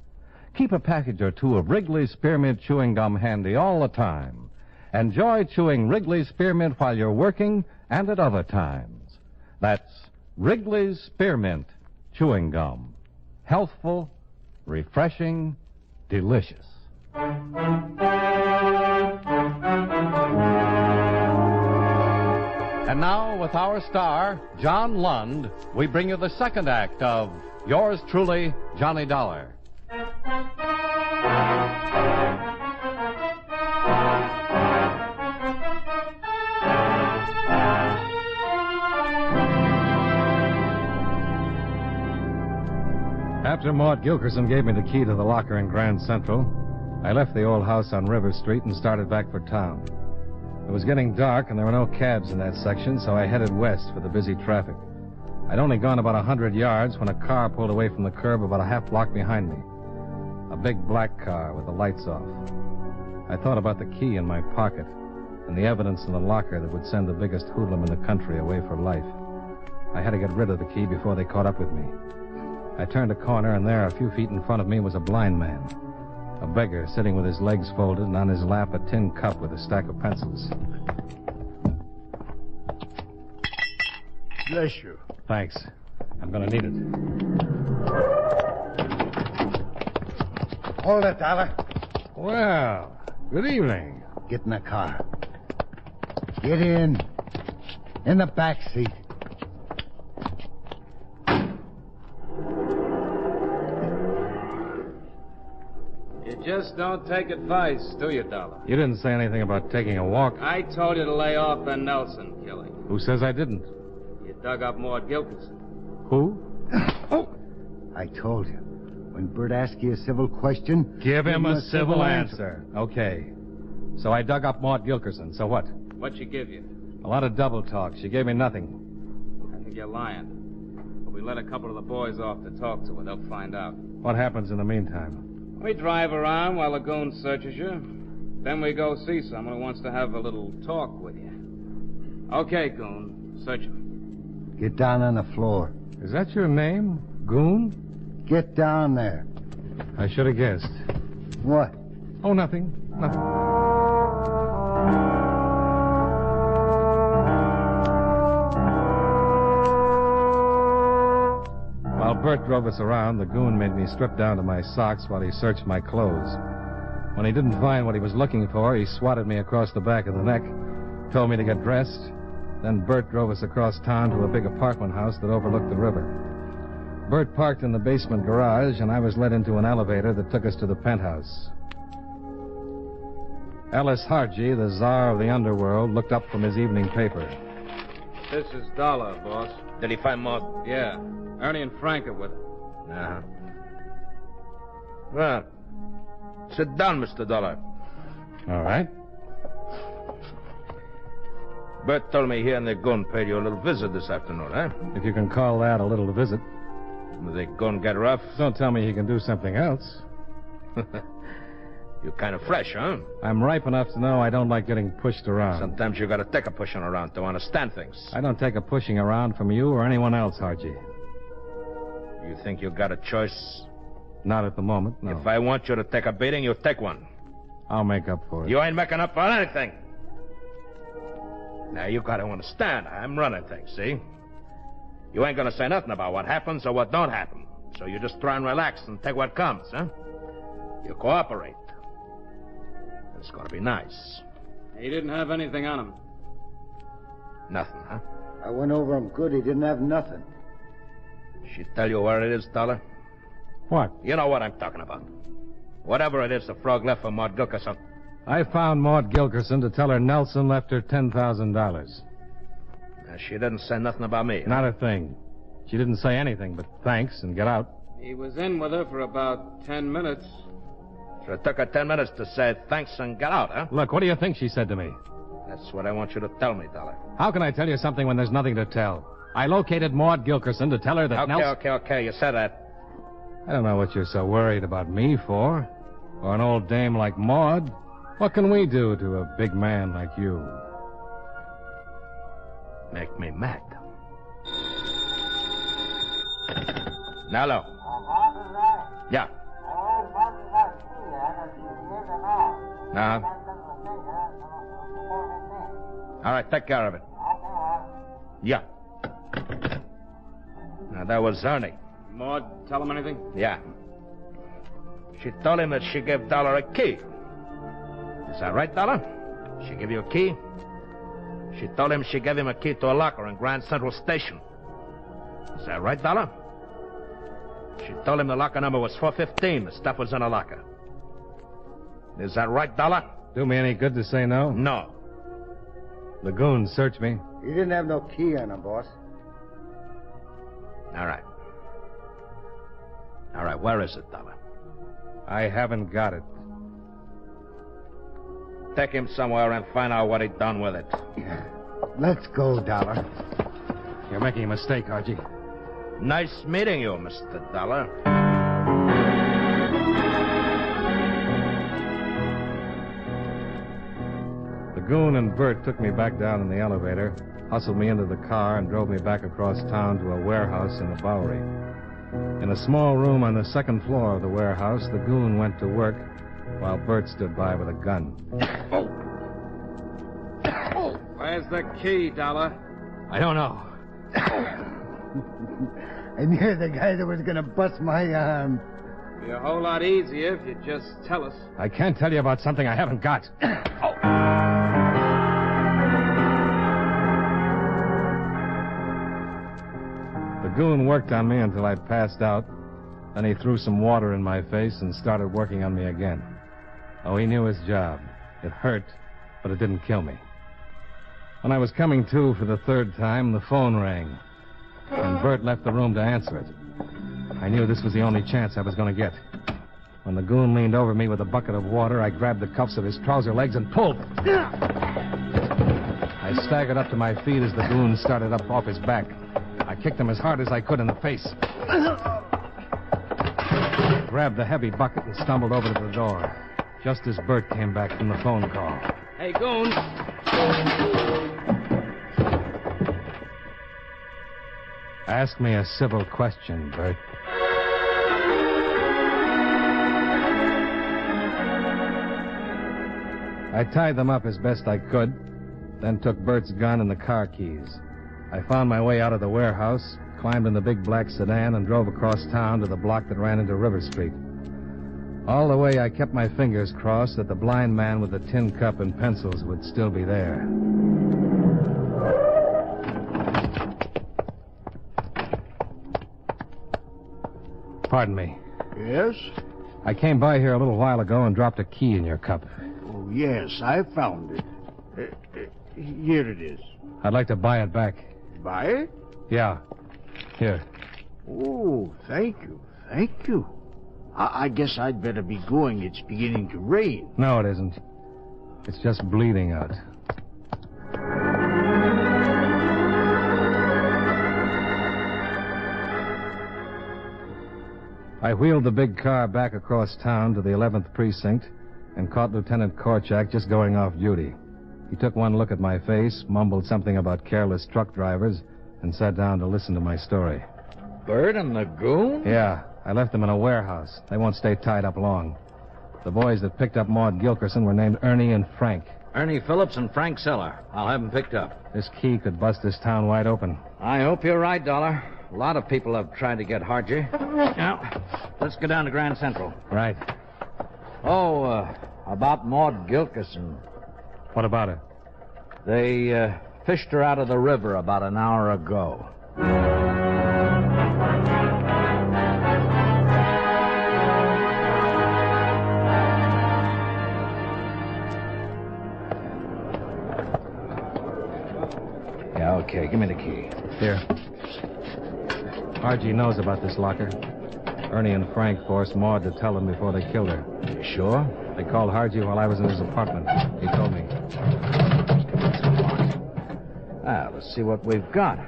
Keep a package or two of Wrigley's Spearmint chewing gum handy all the time. Enjoy chewing Wrigley's Spearmint while you're working and at other times. That's Wrigley's Spearmint chewing gum. Healthful, refreshing, delicious. And now, with our star, John Lund, we bring you the second act of Yours Truly, Johnny Dollar. After Mort Gilkerson gave me the key to the locker in Grand Central, I left the old house on River Street and started back for town. It was getting dark and there were no cabs in that section, so I headed west for the busy traffic. I'd only gone about 100 yards when a car pulled away from the curb about a half block behind me. A big black car with the lights off. I thought about the key in my pocket and the evidence in the locker that would send the biggest hoodlum in the country away for life. I had to get rid of the key before they caught up with me. I turned a corner, and there, a few feet in front of me, was a blind man. A beggar sitting with his legs folded and on his lap a tin cup with a stack of pencils. Bless you. Thanks. I'm going to need it. Hold it, Dollar. Well, good evening. Get in the car. Get in. In the back seat. You just don't take advice, do you, Dollar? You didn't say anything about taking a walk. I told you to lay off the Nelson killing. Who says I didn't? You dug up Maud Gilkerson. Who? Oh! I told you. When Bert asks you a civil question... Give him a civil answer. Okay. So I dug up Maud Gilkerson. So what? What'd she give you? A lot of double talk. She gave me nothing. I think you're lying. But we let a couple of the boys off to talk to her. They'll find out. What happens in the meantime? We drive around while the goon searches you. Then we go see someone who wants to have a little talk with you. Okay, goon. Search him. Get down on the floor. Is that your name? Goon? Get down there. I should have guessed. What? Oh, nothing. Nothing. While Bert drove us around, the goon made me strip down to my socks while he searched my clothes. When he didn't find what he was looking for, he swatted me across the back of the neck, told me to get dressed. Then Bert drove us across town to a big apartment house that overlooked the river. Bert parked in the basement garage, and I was led into an elevator that took us to the penthouse. Ellis Hargy, the czar of the underworld, looked up from his evening paper. This is Dollar, boss. Did he find Maud? Yeah. Ernie and Frank are with her. Uh-huh. Well, sit down, Mr. Dollar. All right. Bert told me he and the goon paid you a little visit this afternoon, eh? If you can call that a little visit. The goon get rough? Don't tell me he can do something else. You're kind of fresh, huh? I'm ripe enough to know I don't like getting pushed around. Sometimes you gotta take a pushing around to understand things. I don't take a pushing around from you or anyone else, Hargy. You think you got a choice? Not at the moment, no. If I want you to take a beating, you take one. I'll make up for it. You ain't making up for anything. Now, you gotta understand, I'm running things, see? You ain't gonna say nothing about what happens or what don't happen. So you just try and relax and take what comes, huh? You cooperate. It's gonna be nice. He didn't have anything on him. Nothing, huh? I went over him good. He didn't have nothing. She tell you where it is, Dollar? What? You know what I'm talking about. Whatever it is the frog left for Maud Gilkerson. I found Maud Gilkerson to tell her Nelson left her $10,000. She didn't say nothing about me. Not a thing. She didn't say anything but thanks and get out. He was in with her for about 10 minutes. So it took her 10 minutes to say thanks and get out, huh? Look, what do you think she said to me? That's what I want you to tell me, Dollar. How can I tell you something when there's nothing to tell? I located Maud Gilkerson to tell her that Nelson... Okay, you said that. I don't know what you're so worried about me for. Or an old dame like Maud. What can we do to a big man like you? Make me mad. Hello. Yeah. Uh-huh. All right, take care of it. Yeah. Now, that was Ernie. Maud, tell him anything? Yeah. She told him that she gave Dollar a key. Is that right, Dollar? She gave you a key? She told him she gave him a key to a locker in Grand Central Station. Is that right, Dollar? She told him the locker number was 415. The stuff was in a locker. Is that right, Dollar? Do me any good to say no? No. The goons searched me. He didn't have no key on him, boss. All right. All right, where is it, Dollar? I haven't got it. Take him somewhere and find out what he done with it. Let's go, Dollar. You're making a mistake, Hargy. Nice meeting you, Mr. Dollar. The goon and Bert took me back down in the elevator, hustled me into the car, and drove me back across town to a warehouse in the Bowery. In a small room on the second floor of the warehouse, the goon went to work while Bert stood by with a gun. Where's the key, Dollar? I don't know. And you're the guy that was going to bust my arm. Be a whole lot easier if you just tell us. I can't tell you about something I haven't got. The goon worked on me until I passed out. Then he threw some water in my face and started working on me again. Oh, he knew his job. It hurt, but it didn't kill me. When I was coming to for the third time, the phone rang. And Bert left the room to answer it. I knew this was the only chance I was going to get. When the goon leaned over me with a bucket of water, I grabbed the cuffs of his trouser legs and pulled. I staggered up to my feet as the goon started up off his back. I kicked him as hard as I could in the face. Grabbed the heavy bucket and stumbled over to the door, just as Bert came back from the phone call. Hey, goon. Ask me a civil question, Bert. I tied them up as best I could, then took Bert's gun and the car keys. I found my way out of the warehouse, climbed in the big black sedan, and drove across town to the block that ran into River Street. All the way, I kept my fingers crossed that the blind man with the tin cup and pencils would still be there. Pardon me. Yes? I came by here a little while ago and dropped a key in your cup. Oh, yes, I found it. Here it is. I'd like to buy it back. Buy it? Yeah. Here. Oh, thank you. Thank you. I guess I'd better be going. It's beginning to rain. No, it isn't. It's just bleeding out. I wheeled the big car back across town to the 11th precinct and caught Lieutenant Korchak just going off duty. He took one look at my face, mumbled something about careless truck drivers, and sat down to listen to my story. Bert and the goon? Yeah, I left them in a warehouse. They won't stay tied up long. The boys that picked up Maud Gilkerson were named Ernie and Frank. Ernie Phillips and Frank Seller. I'll have them picked up. This key could bust this town wide open. I hope you're right, Dollar. A lot of people have tried to get Hargy. Now, let's go down to Grand Central. Right. Oh, about Maud Gilkerson. What about her? They fished her out of the river about an hour ago. Yeah, okay. Give me the key. Here. Hargy knows about this locker. Ernie and Frank forced Maud to tell them before they killed her. You sure? They called Hargy while I was in his apartment. He told me. Ah, let's see what we've got.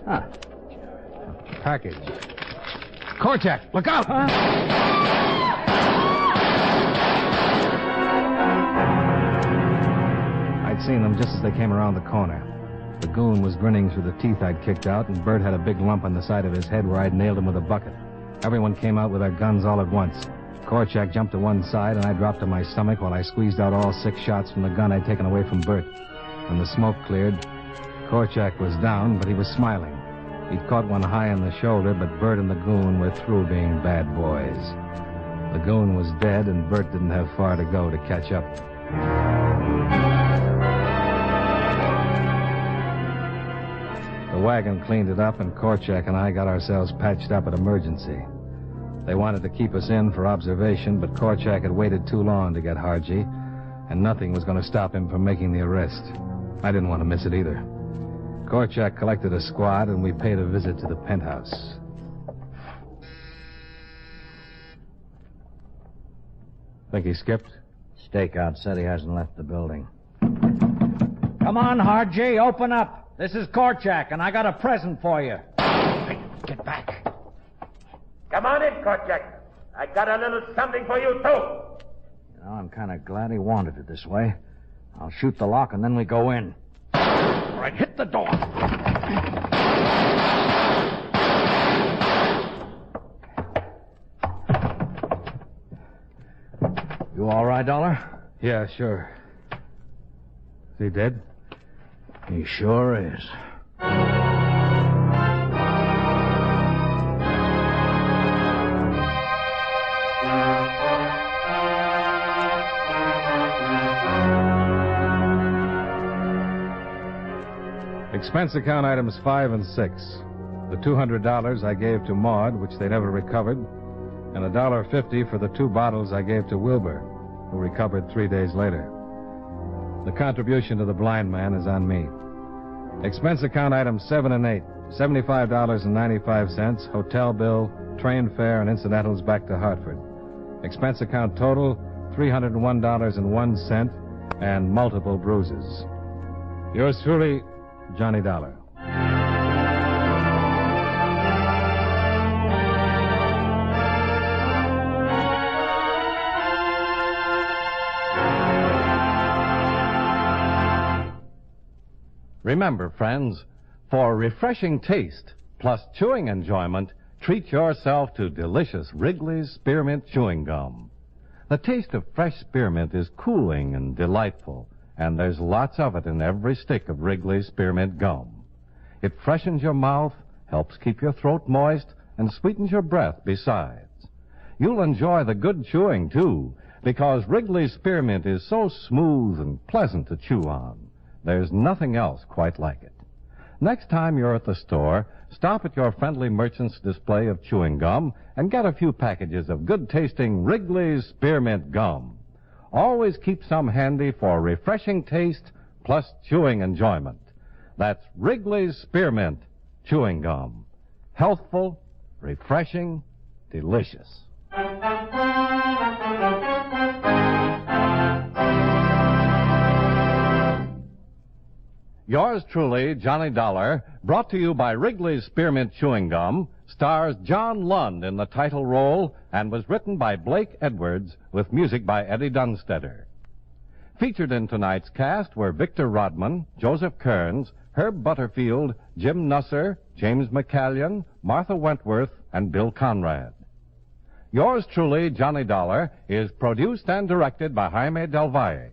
Huh. Package. Korchak, look out! Huh? I'd seen them just as they came around the corner. The goon was grinning through the teeth I'd kicked out, and Bert had a big lump on the side of his head where I'd nailed him with a bucket. Everyone came out with their guns all at once. Korchak jumped to one side, and I dropped to my stomach while I squeezed out all 6 shots from the gun I'd taken away from Bert. When the smoke cleared, Korchak was down, but he was smiling. He'd caught one high on the shoulder, but Bert and the goon were through being bad boys. The goon was dead, and Bert didn't have far to go to catch up. The wagon cleaned it up, and Korchak and I got ourselves patched up at emergency. They wanted to keep us in for observation, but Korchak had waited too long to get Hargy, and nothing was going to stop him from making the arrest. I didn't want to miss it either. Korchak collected a squad, and we paid a visit to the penthouse. Think he skipped? Stakeout said he hasn't left the building. Come on, Hargy, open up. This is Korchak, and I got a present for you. Hey, get back. Come on in, Korchak. I got a little something for you, too. You know, I'm kind of glad he wanted it this way. I'll shoot the lock, and then we go in. All right, hit the door. You all right, Dollar? Yeah, sure. Is he dead? He sure is. Expense account items 5 and 6. The $200 I gave to Maud, which they never recovered, and $1.50 for the 2 bottles I gave to Wilbur, who recovered 3 days later. The contribution to the blind man is on me. Expense account items 7 and 8. $75.95, hotel bill, train fare, and incidentals back to Hartford. Expense account total, $301.01, and multiple bruises. Yours truly, Johnny Dollar. Remember, friends, for refreshing taste plus chewing enjoyment, treat yourself to delicious Wrigley's Spearmint Chewing Gum. The taste of fresh spearmint is cooling and delightful, and there's lots of it in every stick of Wrigley's Spearmint Gum. It freshens your mouth, helps keep your throat moist, and sweetens your breath besides. You'll enjoy the good chewing, too, because Wrigley's Spearmint is so smooth and pleasant to chew on. There's nothing else quite like it. Next time you're at the store, stop at your friendly merchant's display of chewing gum and get a few packages of good-tasting Wrigley's Spearmint Gum. Always keep some handy for refreshing taste plus chewing enjoyment. That's Wrigley's Spearmint Chewing Gum. Healthful, refreshing, delicious. Yours truly, Johnny Dollar, brought to you by Wrigley's Spearmint Chewing Gum, stars John Lund in the title role and was written by Blake Edwards with music by Eddie Dunstetter. Featured in tonight's cast were Victor Rodman, Joseph Kearns, Herb Butterfield, Jim Nusser, James McCallion, Martha Wentworth, and Bill Conrad. Yours truly, Johnny Dollar, is produced and directed by Jaime Del Valle.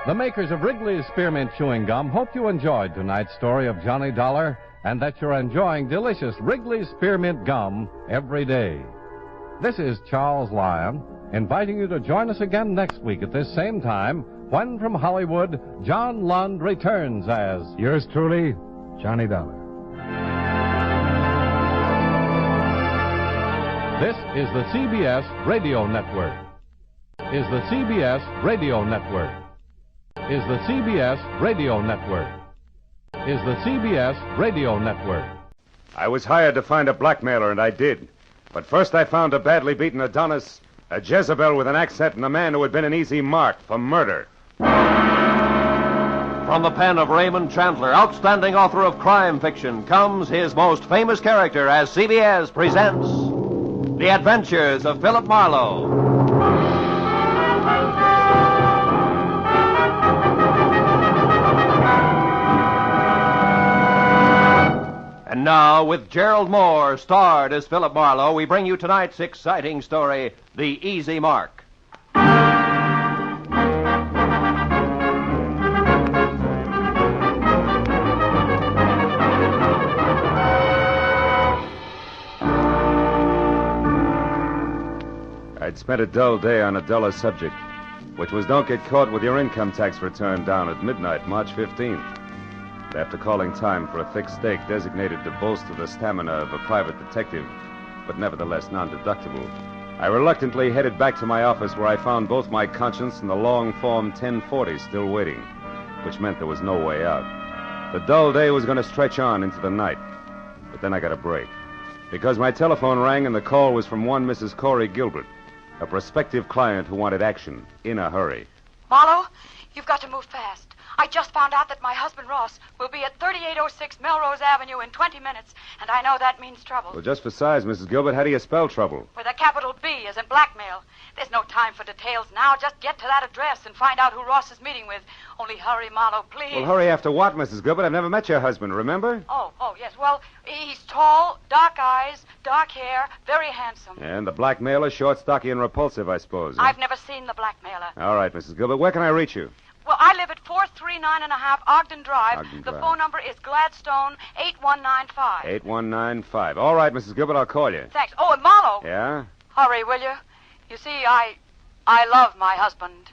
The makers of Wrigley's Spearmint Chewing Gum hope you enjoyed tonight's story of Johnny Dollar and that you're enjoying delicious Wrigley's Spearmint Gum every day. This is Charles Lyon, inviting you to join us again next week at this same time when from Hollywood, John Lund returns as... Yours truly, Johnny Dollar. This is the CBS Radio Network. Is the CBS Radio Network. Is the CBS Radio Network. Is the CBS Radio Network. I was hired to find a blackmailer, and I did. But first I found a badly beaten Adonis, a Jezebel with an accent, and a man who had been an easy mark for murder. From the pen of Raymond Chandler, outstanding author of crime fiction, comes his most famous character as CBS presents The Adventures of Philip Marlowe. And now, with Gerald Moore, starred as Philip Marlowe, we bring you tonight's exciting story, The Easy Mark. I'd spent a dull day on a duller subject, which was don't get caught with your income tax return down at midnight, March 15th. After calling time for a thick steak designated to bolster the stamina of a private detective, but nevertheless non-deductible, I reluctantly headed back to my office where I found both my conscience and the long Form 1040 still waiting, which meant there was no way out. The dull day was going to stretch on into the night, but then I got a break, because my telephone rang and the call was from one Mrs. Corey Gilbert, a prospective client who wanted action in a hurry. Marlowe, you've got to move fast. I just found out that my husband, Ross, will be at 3806 Melrose Avenue in 20 minutes, and I know that means trouble. Well, just for size, Mrs. Gilbert, how do you spell trouble? With a capital B, as in blackmail. There's no time for details now. Just get to that address and find out who Ross is meeting with. Only hurry, Marlowe, please. Well, hurry after what, Mrs. Gilbert? I've never met your husband, remember? Oh, yes. Well, he's tall, dark eyes, dark hair, very handsome. And the blackmailer, short, stocky, and repulsive, I suppose. I've never seen the blackmailer. All right, Mrs. Gilbert. Where can I reach you? Well, I live at 439.5 Ogden Drive. The phone number is Gladstone 8195. 8195. All right, Mrs. Gilbert, I'll call you. Thanks. Oh, and Marlowe. Yeah? Hurry, will you? You see, I love my husband.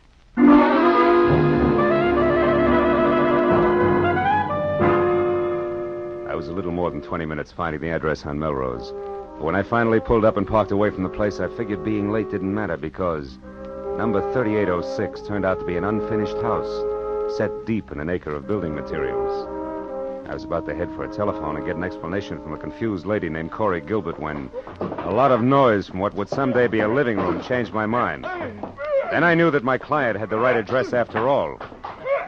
was a little more than 20 minutes finding the address on Melrose. But when I finally pulled up and parked away from the place, I figured being late didn't matter because number 3806 turned out to be an unfinished house set deep in an acre of building materials. I was about to head for a telephone and get an explanation from a confused lady named Corey Gilbert when a lot of noise from what would someday be a living room changed my mind. Then I knew that my client had the right address after all,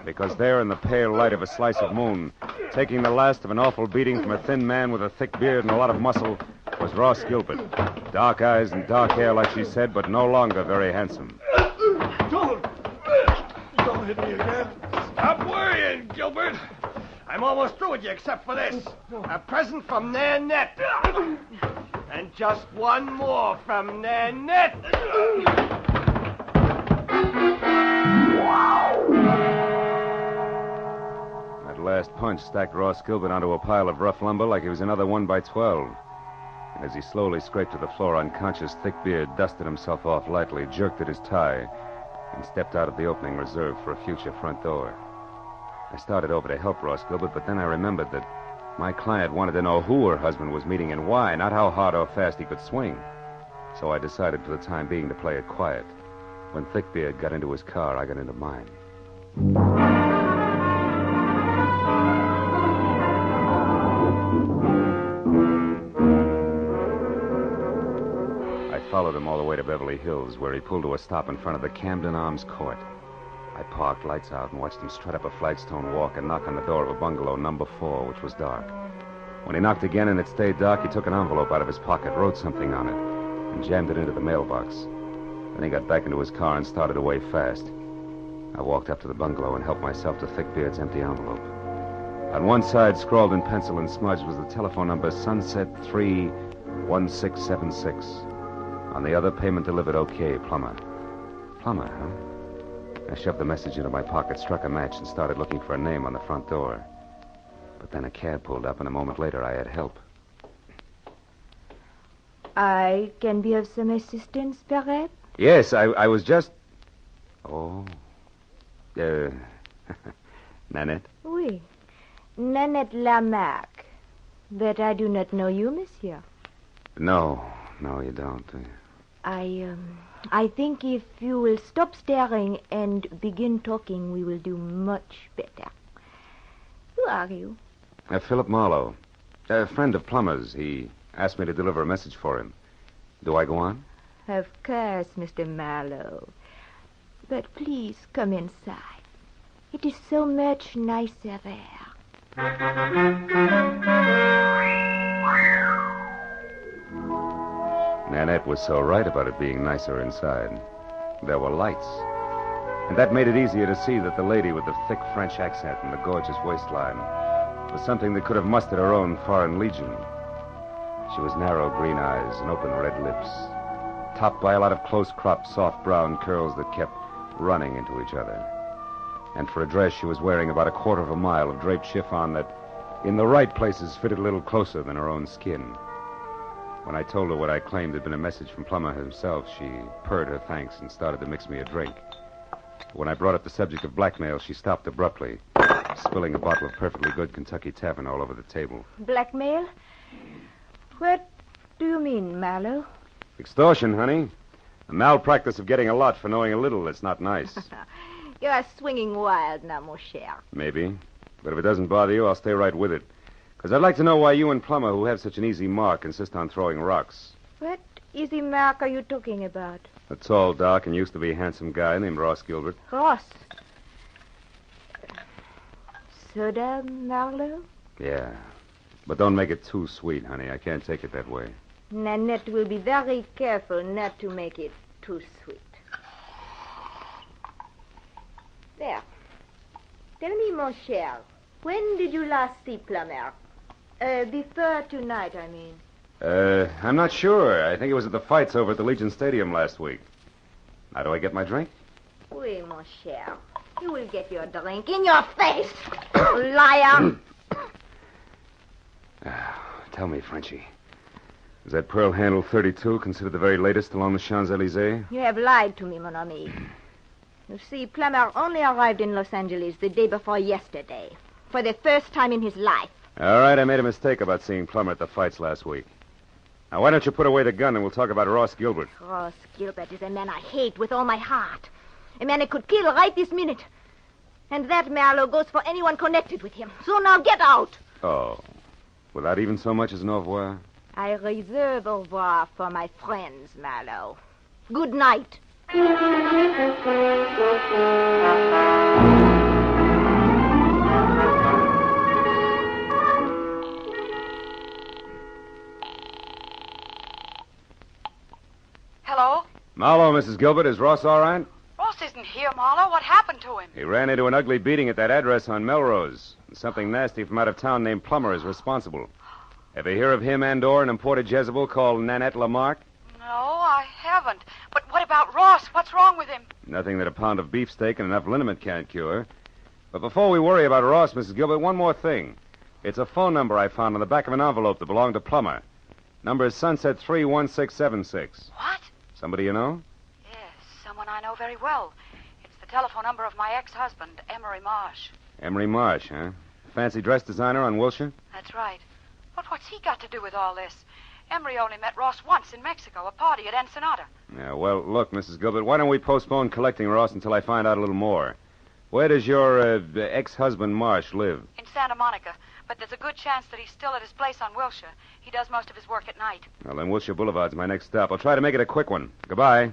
because there in the pale light of a slice of moon, taking the last of an awful beating from a thin man with a thick beard and a lot of muscle, was Ross Gilbert. Dark eyes and dark hair, like she said, but no longer very handsome. Don't hit me again. Stop worrying, Gilbert. I'm almost through with you except for this. A present from Nanette. And just one more from Nanette. That last punch stacked Ross Gilbert onto a pile of rough lumber like he was another 1x12. And as he slowly scraped to the floor unconscious, Thick Beard dusted himself off lightly, jerked at his tie, and stepped out of the opening reserved for a future front door. I started over to help Ross Gilbert, but then I remembered that my client wanted to know who her husband was meeting and why, not how hard or fast he could swing. So I decided for the time being to play it quiet. When Thickbeard got into his car, I got into mine. I followed him all the way to Beverly Hills, where he pulled to a stop in front of the Camden Arms Court. I parked, lights out, and watched him strut up a flagstone walk and knock on the door of a bungalow, number 4, which was dark. When he knocked again and it stayed dark, he took an envelope out of his pocket, wrote something on it, and jammed it into the mailbox. Then he got back into his car and started away fast. I walked up to the bungalow and helped myself to Thickbeard's empty envelope. On one side, scrawled in pencil and smudged, was the telephone number Sunset 31676. On the other, payment delivered okay, Plummer. Plummer, huh? I shoved the message into my pocket, struck a match, and started looking for a name on the front door. But then a cab pulled up, and a moment later I had help. I can be of some assistance, perhaps? Yes, I was just... Oh. Nanette? Oui. Nanette Lamarck. But I do not know you, monsieur. No, you don't. I think if you will stop staring and begin talking, we will do much better. Who are you? Philip Marlowe. A friend of Plummer's. He asked me to deliver a message for him. Do I go on? Of course, Mr. Marlowe. But please come inside. It is so much nicer there. Nanette was so right about it being nicer inside. There were lights. And that made it easier to see that the lady with the thick French accent and the gorgeous waistline was something that could have mustered her own foreign legion. She was narrow green eyes and open red lips, topped by a lot of close-cropped, soft brown curls that kept running into each other. And for a dress, she was wearing about 1/4 mile of draped chiffon that, in the right places, fitted a little closer than her own skin. When I told her what I claimed had been a message from Plummer himself, she purred her thanks and started to mix me a drink. When I brought up the subject of blackmail, she stopped abruptly, spilling a bottle of perfectly good Kentucky Tavern all over the table. Blackmail? What do you mean, Marlowe? Extortion, honey. A malpractice of getting a lot for knowing a little that's not nice. You are swinging wild now, mon cher. Maybe. But if it doesn't bother you, I'll stay right with it. Because I'd like to know why you and Plummer, who have such an easy mark, insist on throwing rocks. What easy mark are you talking about? A tall, dark, and used to be handsome guy named Ross Gilbert. Ross? Soda, Marlowe? Yeah. But don't make it too sweet, honey. I can't take it that way. Nanette will be very careful not to make it too sweet. There. Tell me, mon cher, when did you last see Plummer? Before tonight, I mean. I'm not sure. I think it was at the fights over at the Legion Stadium last week. How do I get my drink? Oui, mon cher. You will get your drink in your face, liar. Tell me, Frenchie. Is that pearl handle 32 considered the very latest along the Champs-Élysées? You have lied to me, mon ami. You see, Plummer only arrived in Los Angeles the day before yesterday, for the first time in his life. All right, I made a mistake about seeing Plummer at the fights last week. Now, why don't you put away the gun and we'll talk about Ross Gilbert? Ross Gilbert is a man I hate with all my heart. A man I could kill right this minute. And that, Marlowe, goes for anyone connected with him. So now get out. Oh. Without even so much as an au revoir? I reserve au revoir for my friends, Marlowe. Good night. Hello? Marlowe, Mrs. Gilbert, is Ross all right? Ross isn't here, Marlowe. What happened to him? He ran into an ugly beating at that address on Melrose. And something nasty from out of town named Plummer is responsible. Ever hear of him and/or an imported Jezebel called Nanette Lamarck? No, I haven't. But what about Ross? What's wrong with him? Nothing that a pound of beefsteak and enough liniment can't cure. But before we worry about Ross, Mrs. Gilbert, one more thing. It's a phone number I found on the back of an envelope that belonged to Plummer. Number is Sunset 31676. What? Somebody you know? Yes, someone I know very well. It's the telephone number of my ex-husband, Emery Marsh. Emery Marsh, huh? Fancy dress designer on Wilshire? That's right. But what's he got to do with all this? Emery only met Ross once in Mexico, a party at Ensenada. Yeah, well, look, Mrs. Gilbert, why don't we postpone collecting Ross until I find out a little more? Where does your ex-husband Marsh live? In Santa Monica. But there's a good chance that he's still at his place on Wilshire. He does most of his work at night. Well, then Wilshire Boulevard's my next stop. I'll try to make it a quick one. Goodbye.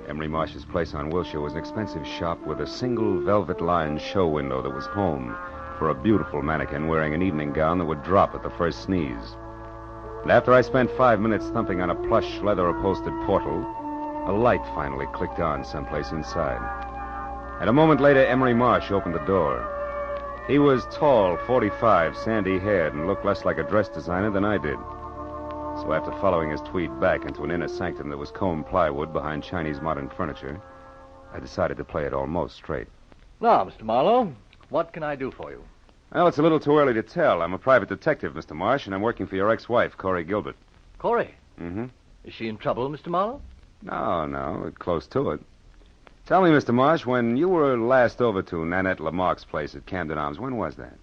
Emery Marsh's place on Wilshire was an expensive shop with a single velvet-lined show window that was home for a beautiful mannequin wearing an evening gown that would drop at the first sneeze. And after I spent 5 minutes thumping on a plush, leather-upholstered portal, a light finally clicked on someplace inside. And a moment later, Emery Marsh opened the door. He was tall, 45, sandy-haired, and looked less like a dress designer than I did. So after following his tweed back into an inner sanctum that was combed plywood behind Chinese modern furniture, I decided to play it almost straight. Now, Mr. Marlowe, what can I do for you? Well, it's a little too early to tell. I'm a private detective, Mr. Marsh, and I'm working for your ex-wife, Corey Gilbert. Corey? Mm-hmm. Is she in trouble, Mr. Marlowe? No, we're close to it. Tell me, Mr. Marsh, when you were last over to Nanette Lamarck's place at Camden Arms, when was that?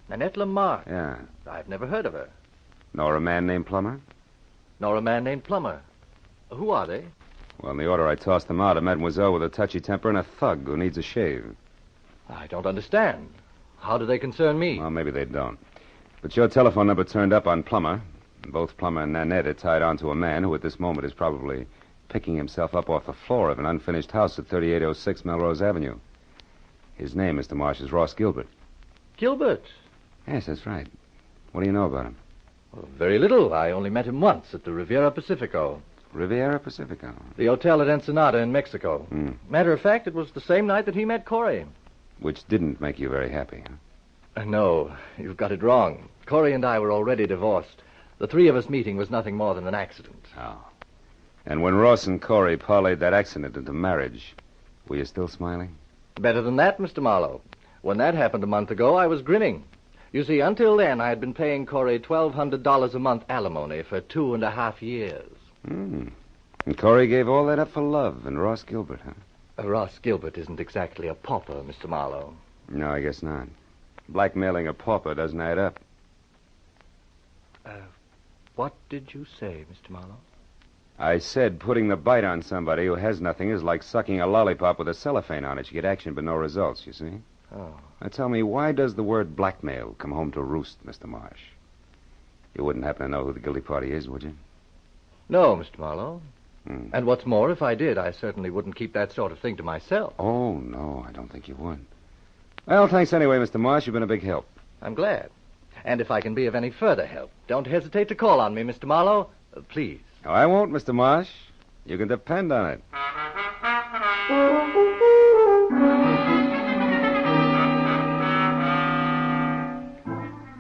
Nanette Lamarck? Yeah. I've never heard of her. Nor a man named Plummer? Nor a man named Plummer. Who are they? Well, in the order I tossed them out, a mademoiselle with a touchy temper and a thug who needs a shave. I don't understand. How do they concern me? Well, maybe they don't. But your telephone number turned up on Plummer. Both Plummer and Nanette are tied on to a man who at this moment is probably picking himself up off the floor of an unfinished house at 3806 Melrose Avenue. His name, Mr. Marsh, is Ross Gilbert. Gilbert? Yes, that's right. What do you know about him? Well, very little. I only met him once at the Riviera Pacifico. Riviera Pacifico? The hotel at Ensenada in Mexico. Matter of fact, it was the same night that he met Corey. Which didn't make you very happy, huh? No, you've got it wrong. Corey and I were already divorced. The three of us meeting was nothing more than an accident. Oh. And when Ross and Corey parlayed that accident into marriage, were you still smiling? Better than that, Mr. Marlowe. When that happened a month ago, I was grinning. You see, until then, I had been paying Corey $1,200 a month alimony for 2.5 years. And Corey gave all that up for love and Ross Gilbert, huh? Ross Gilbert isn't exactly a pauper, Mr. Marlowe. No, I guess not. Blackmailing a pauper doesn't add up. What did you say, Mr. Marlowe? I said putting the bite on somebody who has nothing is like sucking a lollipop with a cellophane on it. You get action but no results, you see? Oh. Now tell me, why does the word blackmail come home to roost, Mr. Marsh? You wouldn't happen to know who the guilty party is, would you? No, Mr. Marlowe. And what's more, if I did, I certainly wouldn't keep that sort of thing to myself. Oh, no, I don't think you would. Well, thanks anyway, Mr. Marsh. You've been a big help. I'm glad. And if I can be of any further help, don't hesitate to call on me, Mr. Marlowe. Please. No, I won't, Mr. Marsh. You can depend on it.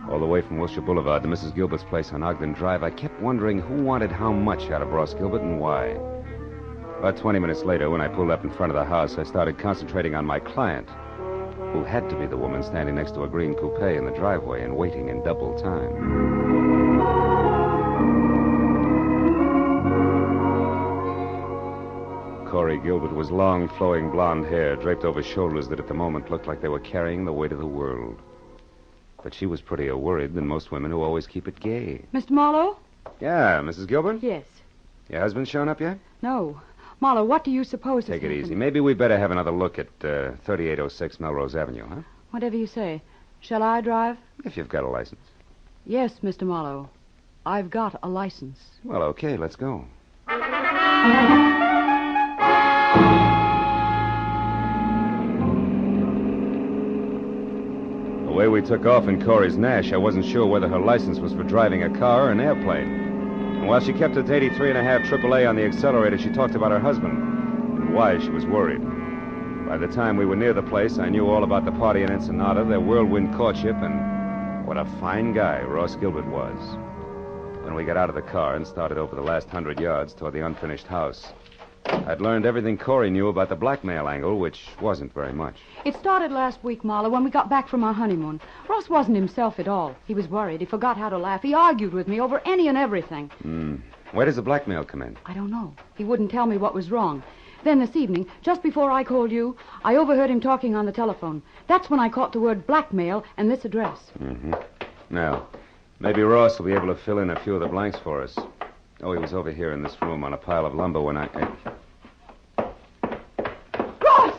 All the way from Wilshire Boulevard to Mrs. Gilbert's place on Ogden Drive, I kept wondering who wanted how much out of Ross Gilbert and why. About 20 minutes later, when I pulled up in front of the house, I started concentrating on my client, who had to be the woman standing next to a green coupe in the driveway and waiting in double time. Corey Corey Gilbert was long, flowing blonde hair draped over shoulders that at the moment looked like they were carrying the weight of the world. But she was prettier worried than most women who always keep it gay. Mr. Marlowe? Yeah, Mrs. Gilbert? Yes. Your husband shown up yet? No. Marlowe, what do you suppose Take has it happened? easy. Maybe we'd better have another look at 3806 Melrose Avenue, huh? Whatever you say. Shall I drive? If you've got a license. Yes, Mr. Marlowe. I've got a license. Well, okay, let's go. The way we took off in Corey's Nash, I wasn't sure whether her license was for driving a car or an airplane. And while she kept it to 83.5 AAA on the accelerator, she talked about her husband and why she was worried. By the time we were near the place, I knew all about the party in Ensenada, their whirlwind courtship, and what a fine guy Ross Gilbert was. When we got out of the car and started over the last 100 yards toward the unfinished house, I'd learned everything Corey knew about the blackmail angle, which wasn't very much. It started last week, Marlowe, when we got back from our honeymoon. Ross wasn't himself at all. He was worried. He forgot how to laugh. He argued with me over any and everything. Where does the blackmail come in? I don't know. He wouldn't tell me what was wrong. Then this evening, just before I called you, I overheard him talking on the telephone. That's when I caught the word blackmail and this address. Now, maybe Ross will be able to fill in a few of the blanks for us. Oh, he was over here in this room on a pile of lumber when I... Ross!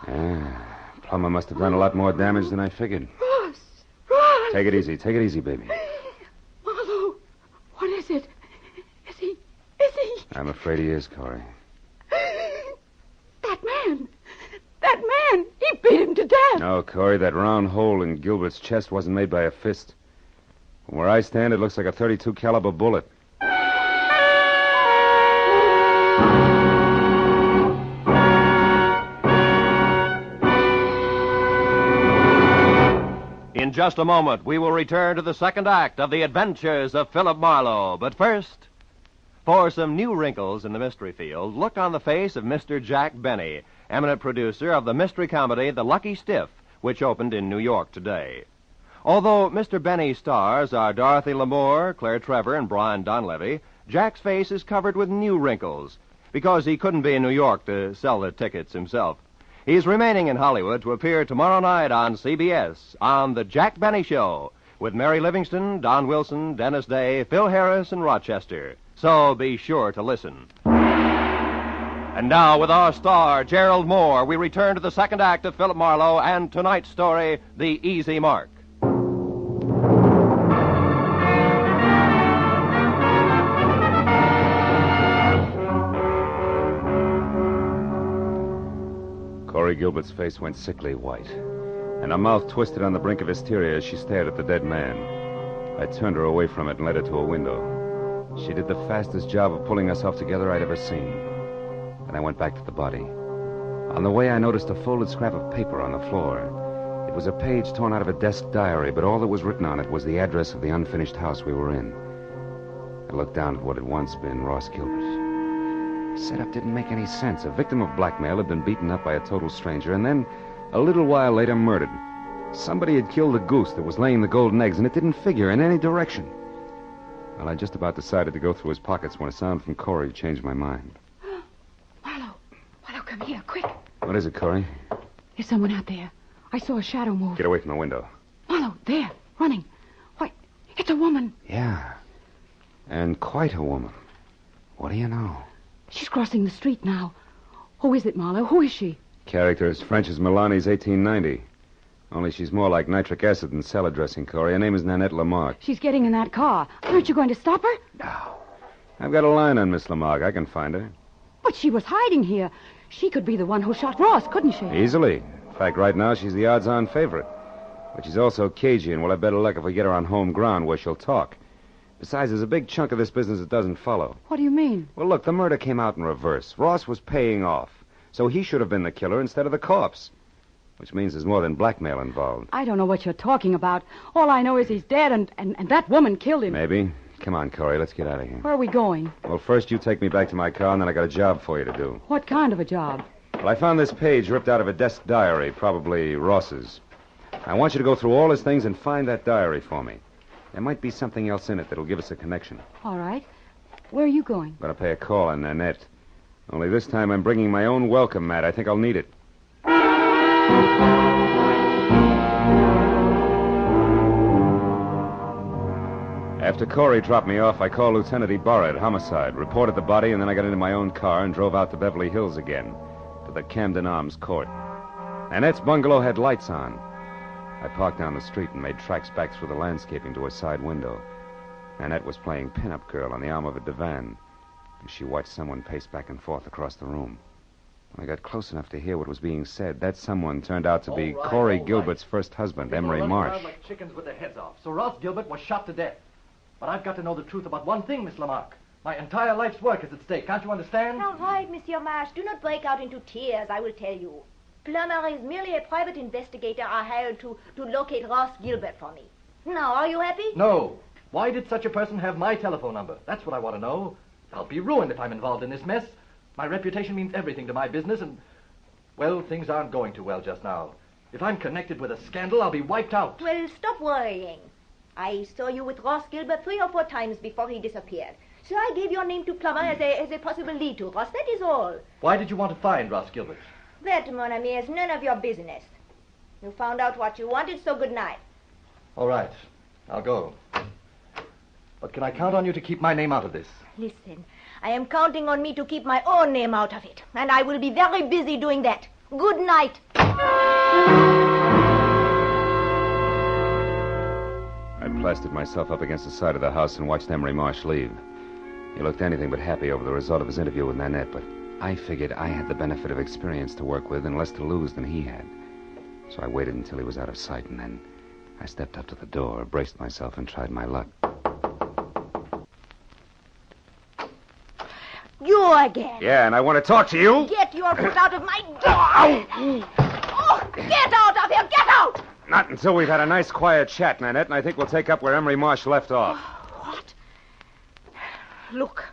Yeah, plumber must have done a lot more damage than I figured. Ross! Ross! Take it easy, baby. Marlowe, what is it? Is he... I'm afraid he is, Corey. That man, he beat him to death. No, Corey, that round hole in Gilbert's chest wasn't made by a fist. From where I stand, it looks like a .32 caliber bullet. In just a moment, we will return to the second act of the adventures of Philip Marlowe. But first, for some new wrinkles in the mystery field, look on the face of Mr. Jack Benny, eminent producer of the mystery comedy The Lucky Stiff, which opened in New York today. Although Mr. Benny's stars are Dorothy Lamour, Claire Trevor, and Brian Donlevy, Jack's face is covered with new wrinkles because he couldn't be in New York to sell the tickets himself. He's remaining in Hollywood to appear tomorrow night on CBS on The Jack Benny Show with Mary Livingston, Don Wilson, Dennis Day, Phil Harris, and Rochester. So be sure to listen. And now, with our star, Gerald Moore, we return to the second act of Philip Marlowe and tonight's story, The Easy Mark. Corey Gilbert's face went sickly white, and her mouth twisted on the brink of hysteria as she stared at the dead man. I turned her away from it and led her to a window. She did the fastest job of pulling herself together I'd ever seen. Then I went back to the body. On the way, I noticed a folded scrap of paper on the floor. It was a page torn out of a desk diary, but all that was written on it was the address of the unfinished house we were in. I looked down at what had once been Ross Gilbert. The setup didn't make any sense. A victim of blackmail had been beaten up by a total stranger, and then, a little while later, murdered. Somebody had killed the goose that was laying the golden eggs, and it didn't figure in any direction. Well, I just about decided to go through his pockets when a sound from Corey changed my mind. Marlowe, come here, quick. What is it, Corey? There's someone out there. I saw a shadow move. Get away from the window. Marlowe, there, running. Why, it's a woman. Yeah, and quite a woman. What do you know? She's crossing the street now. Who is it, Marlowe? Who is she? Character as French as Milani's 1890. Only she's more like nitric acid than salad dressing, Corey. Her name is Nanette Lamarck. She's getting in that car. Aren't you going to stop her? No. I've got a line on Miss Lamarck. I can find her. But she was hiding here. She could be the one who shot Ross, couldn't she? Easily. In fact, right now, she's the odds-on favorite. But she's also cagey, and we'll have better luck if we get her on home ground where she'll talk. Besides, there's a big chunk of this business that doesn't follow. What do you mean? Well, look, the murder came out in reverse. Ross was paying off, so he should have been the killer instead of the corpse. Which means there's more than blackmail involved. I don't know what you're talking about. All I know is he's dead, and that woman killed him. Maybe. Come on, Corey, let's get out of here. Where are we going? Well, first you take me back to my car, and then I got a job for you to do. What kind of a job? Well, I found this page ripped out of a desk diary, probably Ross's. I want you to go through all his things and find that diary for me. There might be something else in it that'll give us a connection. All right. Where are you going? Gonna pay a call on Nanette. Only this time I'm bringing my own welcome mat. I think I'll need it. After Corey dropped me off, I called Lieutenant Ibarra at Homicide, reported the body, and then I got into my own car and drove out to Beverly Hills again, to the Camden Arms court. Nanette's bungalow had lights on. I parked down the street and made tracks back through the landscaping to her side window. Nanette was playing pin-up girl on the arm of a divan, and she watched someone pace back and forth across the room. When I got close enough to hear what was being said, that someone turned out to be Corey Gilbert's first husband, Emery Marsh. Like chickens with their heads off. So Ross Gilbert was shot to death. But I've got to know the truth about one thing, Miss Lamarck. My entire life's work is at stake. Can't you understand? All right, Monsieur Marsh. Do not break out into tears, I will tell you. Plummer is merely a private investigator I hired to locate Ross Gilbert for me. Now, are you happy? No. Why did such a person have my telephone number? That's what I want to know. I'll be ruined if I'm involved in this mess. My reputation means everything to my business, and, well, things aren't going too well just now. If I'm connected with a scandal, I'll be wiped out. Well, stop worrying. I saw you with Ross Gilbert 3 or 4 times before he disappeared. So I gave your name to Plummer as a possible lead to Ross. That is all. Why did you want to find Ross Gilbert? That, mon ami, is none of your business. You found out what you wanted, so good night. All right. I'll go. But can I count on you to keep my name out of this? Listen, I am counting on me to keep my own name out of it. And I will be very busy doing that. Good night. I plastered myself up against the side of the house and watched Emery Marsh leave. He looked anything but happy over the result of his interview with Nanette, but I figured I had the benefit of experience to work with and less to lose than he had. So I waited until he was out of sight, and then I stepped up to the door, braced myself, and tried my luck. You again. Yeah, and I want to talk to you. Get your foot out of my door. Oh, get out of here. Get out. Not until we've had a nice, quiet chat, Nanette, and I think we'll take up where Emery Marsh left off. What? Look,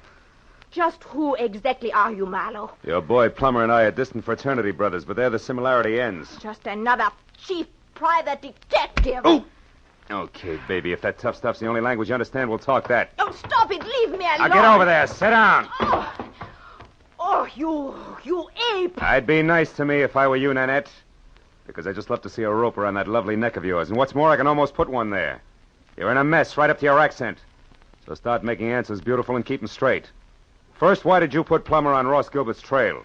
just who exactly are you, Marlowe? Your boy Plummer and I are distant fraternity brothers, but there the similarity ends. Just another cheap private detective. Oh! Okay, baby, if that tough stuff's the only language you understand, we'll talk that. Oh, stop it. Leave me alone. Now get over there. Sit down. Oh, you ape. I'd be nice to me if I were you, Nanette. Because I just love to see a rope around that lovely neck of yours. And what's more, I can almost put one there. You're in a mess right up to your accent. So start making answers beautiful and keep them straight. First, why did you put Plummer on Ross Gilbert's trail?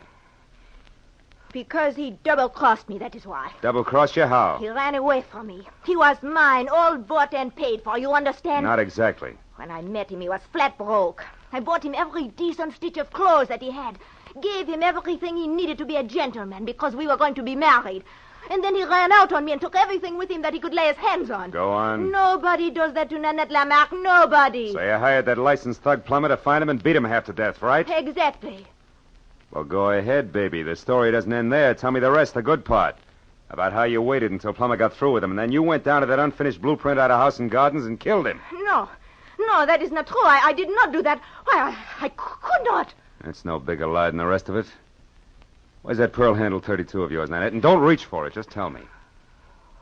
Because he double-crossed me, that is why. Double-crossed you? How? He ran away from me. He was mine, all bought and paid for, you understand? Not exactly. When I met him, he was flat broke. I bought him every decent stitch of clothes that he had. Gave him everything he needed to be a gentleman because we were going to be married. And then he ran out on me and took everything with him that he could lay his hands on. Go on. Nobody does that to Nanette Lamarck. Nobody. So you hired that licensed thug Plummer to find him and beat him half to death, right? Exactly. Well, go ahead, baby. The story doesn't end there. Tell me the rest, the good part. About how you waited until Plummer got through with him, and then you went down to that unfinished blueprint out of House and Gardens and killed him. No, that is not true. I did not do that. Why, I could not. That's no bigger lie than the rest of it. Where's that pearl handle 32 of yours, Nanette? And don't reach for it. Just tell me.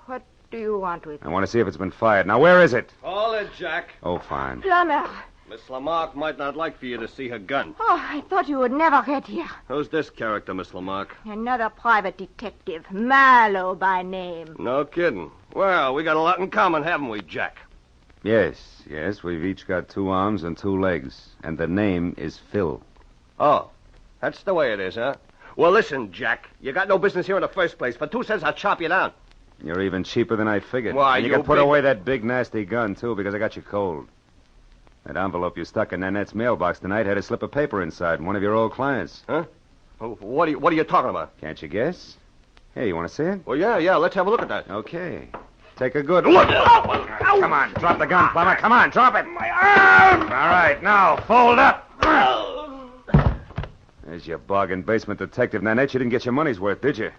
What do you want with it? I want to see if it's been fired. Now, where is it? Call it, Jack. Oh, fine. Plummer. Miss Lamarck might not like for you to see her gun. Oh, I thought you would never get here. Who's this character, Miss Lamarck? Another private detective. Marlowe by name. No kidding. Well, we got a lot in common, haven't we, Jack? Yes. We've each got 2 arms and 2 legs. And the name is Phil. Oh, that's the way it is, huh? Well, listen, Jack. You got no business here in the first place. For 2 cents, I'll chop you down. You're even cheaper than I figured. Why, and you can put away that big, nasty gun, too, because I got you cold. That envelope you stuck in Nanette's mailbox tonight had a slip of paper inside from one of your old clients. Huh? What are you talking about? Can't you guess? Hey, you want to see it? Well, yeah, let's have a look at that. Okay. Take a good look. Come on, drop the gun, Plummer. Come on, drop it. My arm! All right, now, fold up. There's your bargain basement detective, Nanette. You didn't get your money's worth, did you?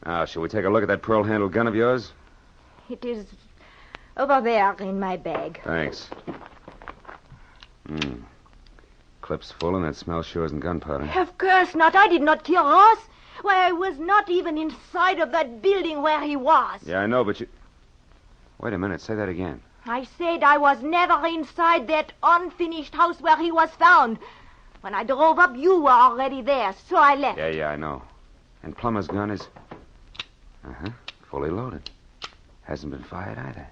Now, shall we take a look at that pearl-handled gun of yours? It is over there in my bag. Thanks. Clip's full, and that smell sure isn't gunpowder. Of course not. I did not kill Ross. Why, I was not even inside of that building where he was. Yeah, I know, but you... Wait a minute. Say that again. I said I was never inside that unfinished house where he was found. When I drove up, you were already there, so I left. Yeah, I know. And Plummer's gun is... fully loaded. Hasn't been fired either.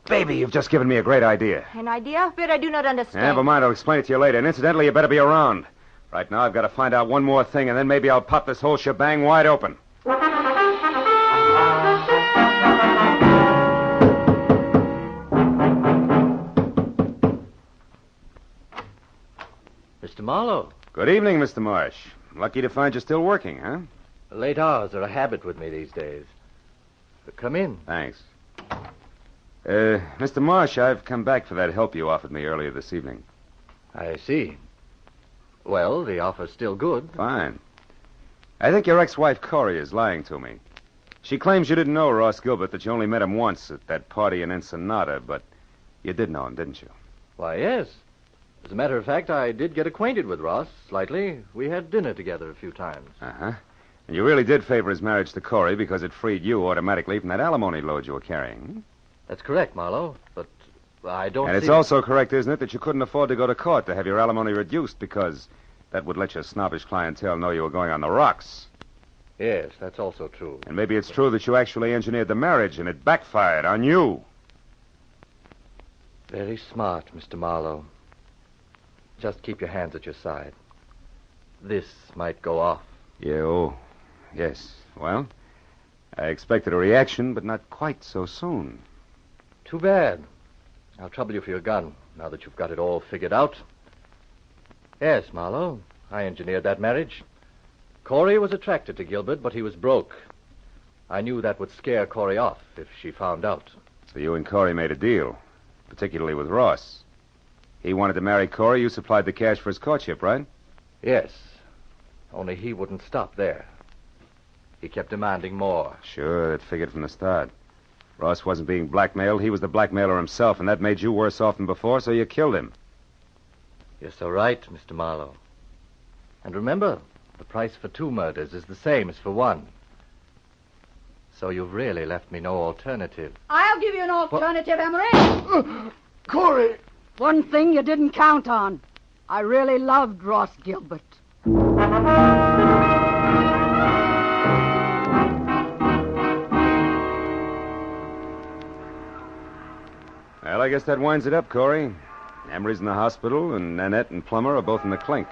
Baby, you've just given me a great idea. An idea? But I do not understand. Never mind, I'll explain it to you later. And incidentally, you better be around. Right now, I've got to find out one more thing, and then maybe I'll pop this whole shebang wide open. Mr. Marlowe. Good evening, Mr. Marsh. Lucky to find you still working, huh? Late hours are a habit with me these days. Come in. Thanks. Mr. Marsh, I've come back for that help you offered me earlier this evening. I see. Well, the offer's still good. Fine. I think your ex-wife, Corey, is lying to me. She claims you didn't know Ross Gilbert, that you only met him once at that party in Ensenada, but you did know him, didn't you? Why, yes. As a matter of fact, I did get acquainted with Ross slightly. We had dinner together a few times. Uh-huh. And you really did favor his marriage to Corey because it freed you automatically from that alimony load you were carrying. That's correct, Marlowe, but I don't And it's also correct, isn't it, that you couldn't afford to go to court to have your alimony reduced because that would let your snobbish clientele know you were going on the rocks. Yes, that's also true. And maybe it's true that you actually engineered the marriage and it backfired on you. Very smart, Mr. Marlowe. Just keep your hands at your side. This might go off. Yes. Well, I expected a reaction, but not quite so soon. Too bad. I'll trouble you for your gun, now that you've got it all figured out. Yes, Marlowe, I engineered that marriage. Corey was attracted to Gilbert, but he was broke. I knew that would scare Corey off if she found out. So you and Corey made a deal, particularly with Ross. He wanted to marry Corey. You supplied the cash for his courtship, right? Yes. Only he wouldn't stop there. He kept demanding more. Sure, that figured from the start. Ross wasn't being blackmailed. He was the blackmailer himself, and that made you worse off than before, so you killed him. You're so right, Mr. Marlowe. And remember, the price for 2 murders is the same as for 1. So you've really left me no alternative. I'll give you an alternative, Emery. Corey! One thing you didn't count on. I really loved Ross Gilbert. Well, I guess that winds it up, Corey. Emery's in the hospital, and Nanette and Plummer are both in the clink.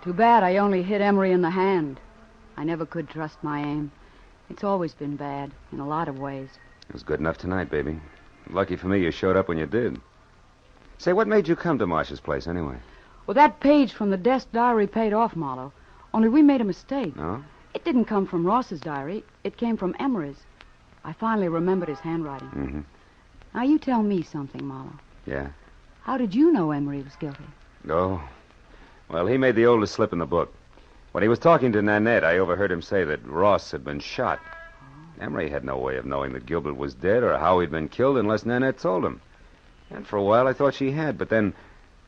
Too bad I only hit Emery in the hand. I never could trust my aim. It's always been bad, in a lot of ways. It was good enough tonight, baby. Lucky for me you showed up when you did. Say, what made you come to Marsh's place, anyway? Well, that page from the desk diary paid off, Marlowe. Only we made a mistake. No? It didn't come from Ross's diary. It came from Emery's. I finally remembered his handwriting. Mm-hmm. Now, you tell me something, Marlowe. Yeah? How did you know Emery was guilty? Oh, well, he made the oldest slip in the book. When he was talking to Nanette, I overheard him say that Ross had been shot. Emery had no way of knowing that Gilbert was dead or how he'd been killed unless Nanette told him. And for a while, I thought she had, but then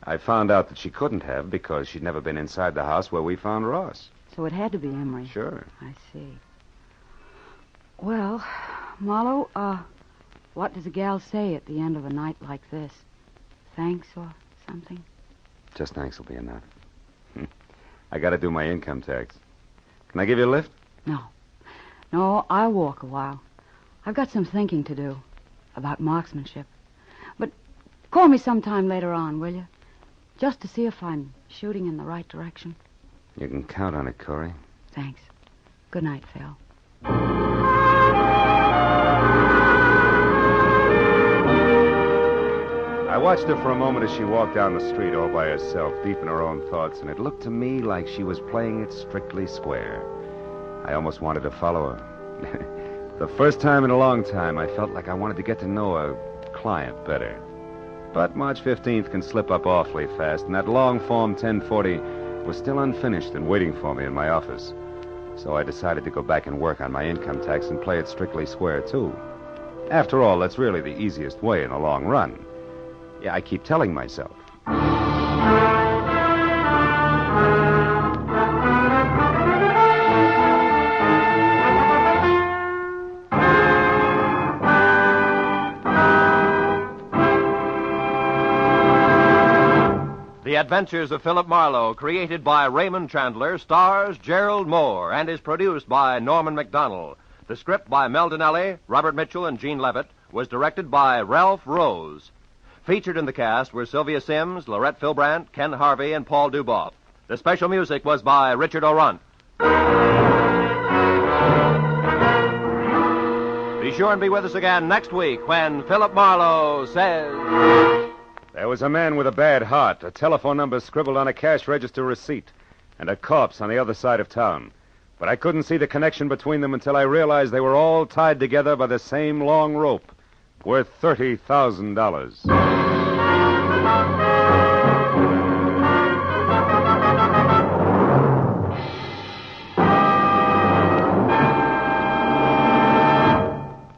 I found out that she couldn't have because she'd never been inside the house where we found Ross. So it had to be Emery. Sure. I see. Well, Marlowe, what does a gal say at the end of a night like this? Thanks or something? Just thanks will be enough. I got to do my income tax. Can I give you a lift? No, I'll walk a while. I've got some thinking to do about marksmanship. But call me sometime later on, will you? Just to see if I'm shooting in the right direction. You can count on it, Corey. Thanks. Good night, Phil. I watched her for a moment as she walked down the street all by herself, deep in her own thoughts, and it looked to me like she was playing it strictly square. I almost wanted to follow her. The first time in a long time, I felt like I wanted to get to know a client better. But March 15th can slip up awfully fast, and that long-form 1040 was still unfinished and waiting for me in my office. So I decided to go back and work on my income tax and play it strictly square, too. After all, that's really the easiest way in the long run. Yeah, I keep telling myself. The Adventures of Philip Marlowe, created by Raymond Chandler, stars Gerald Moore, and is produced by Norman MacDonald. The script by Mel Donnelly, Robert Mitchell, and Gene Levitt was directed by Ralph Rose. Featured in the cast were Sylvia Sims, Laurette Philbrandt, Ken Harvey, and Paul Duboff. The special music was by Richard O'Runt. Be sure and be with us again next week when Philip Marlowe says... There was a man with a bad heart, a telephone number scribbled on a cash register receipt, and a corpse on the other side of town. But I couldn't see the connection between them until I realized they were all tied together by the same long rope, worth $30,000.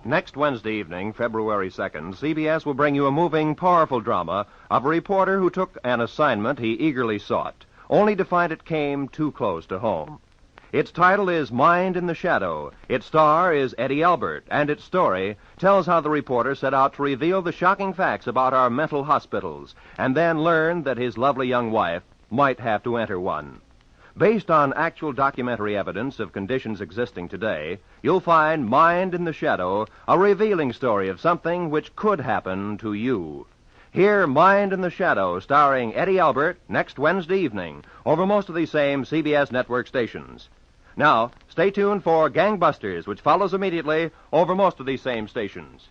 Next Wednesday evening, February 2nd, CBS will bring you a moving, powerful drama of a reporter who took an assignment he eagerly sought, only to find it came too close to home. Its title is Mind in the Shadow. Its star is Eddie Albert, and its story tells how the reporter set out to reveal the shocking facts about our mental hospitals, and then learned that his lovely young wife might have to enter one. Based on actual documentary evidence of conditions existing today, you'll find Mind in the Shadow, a revealing story of something which could happen to you. Hear Mind in the Shadow, starring Eddie Albert, next Wednesday evening, over most of these same CBS network stations. Now, stay tuned for Gangbusters, which follows immediately over most of these same stations.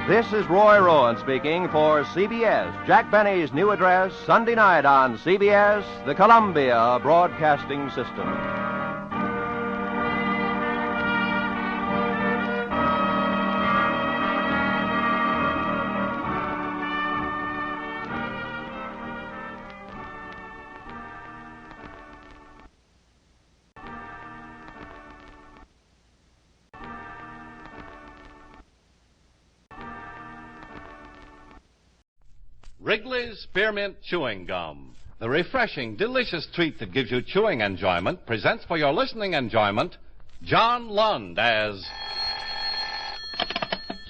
This is Roy Rowan speaking for CBS, Jack Benny's new address, Sunday night on CBS, the Columbia Broadcasting System. Wrigley's Spearmint Chewing Gum, the refreshing, delicious treat that gives you chewing enjoyment, presents for your listening enjoyment John Lund as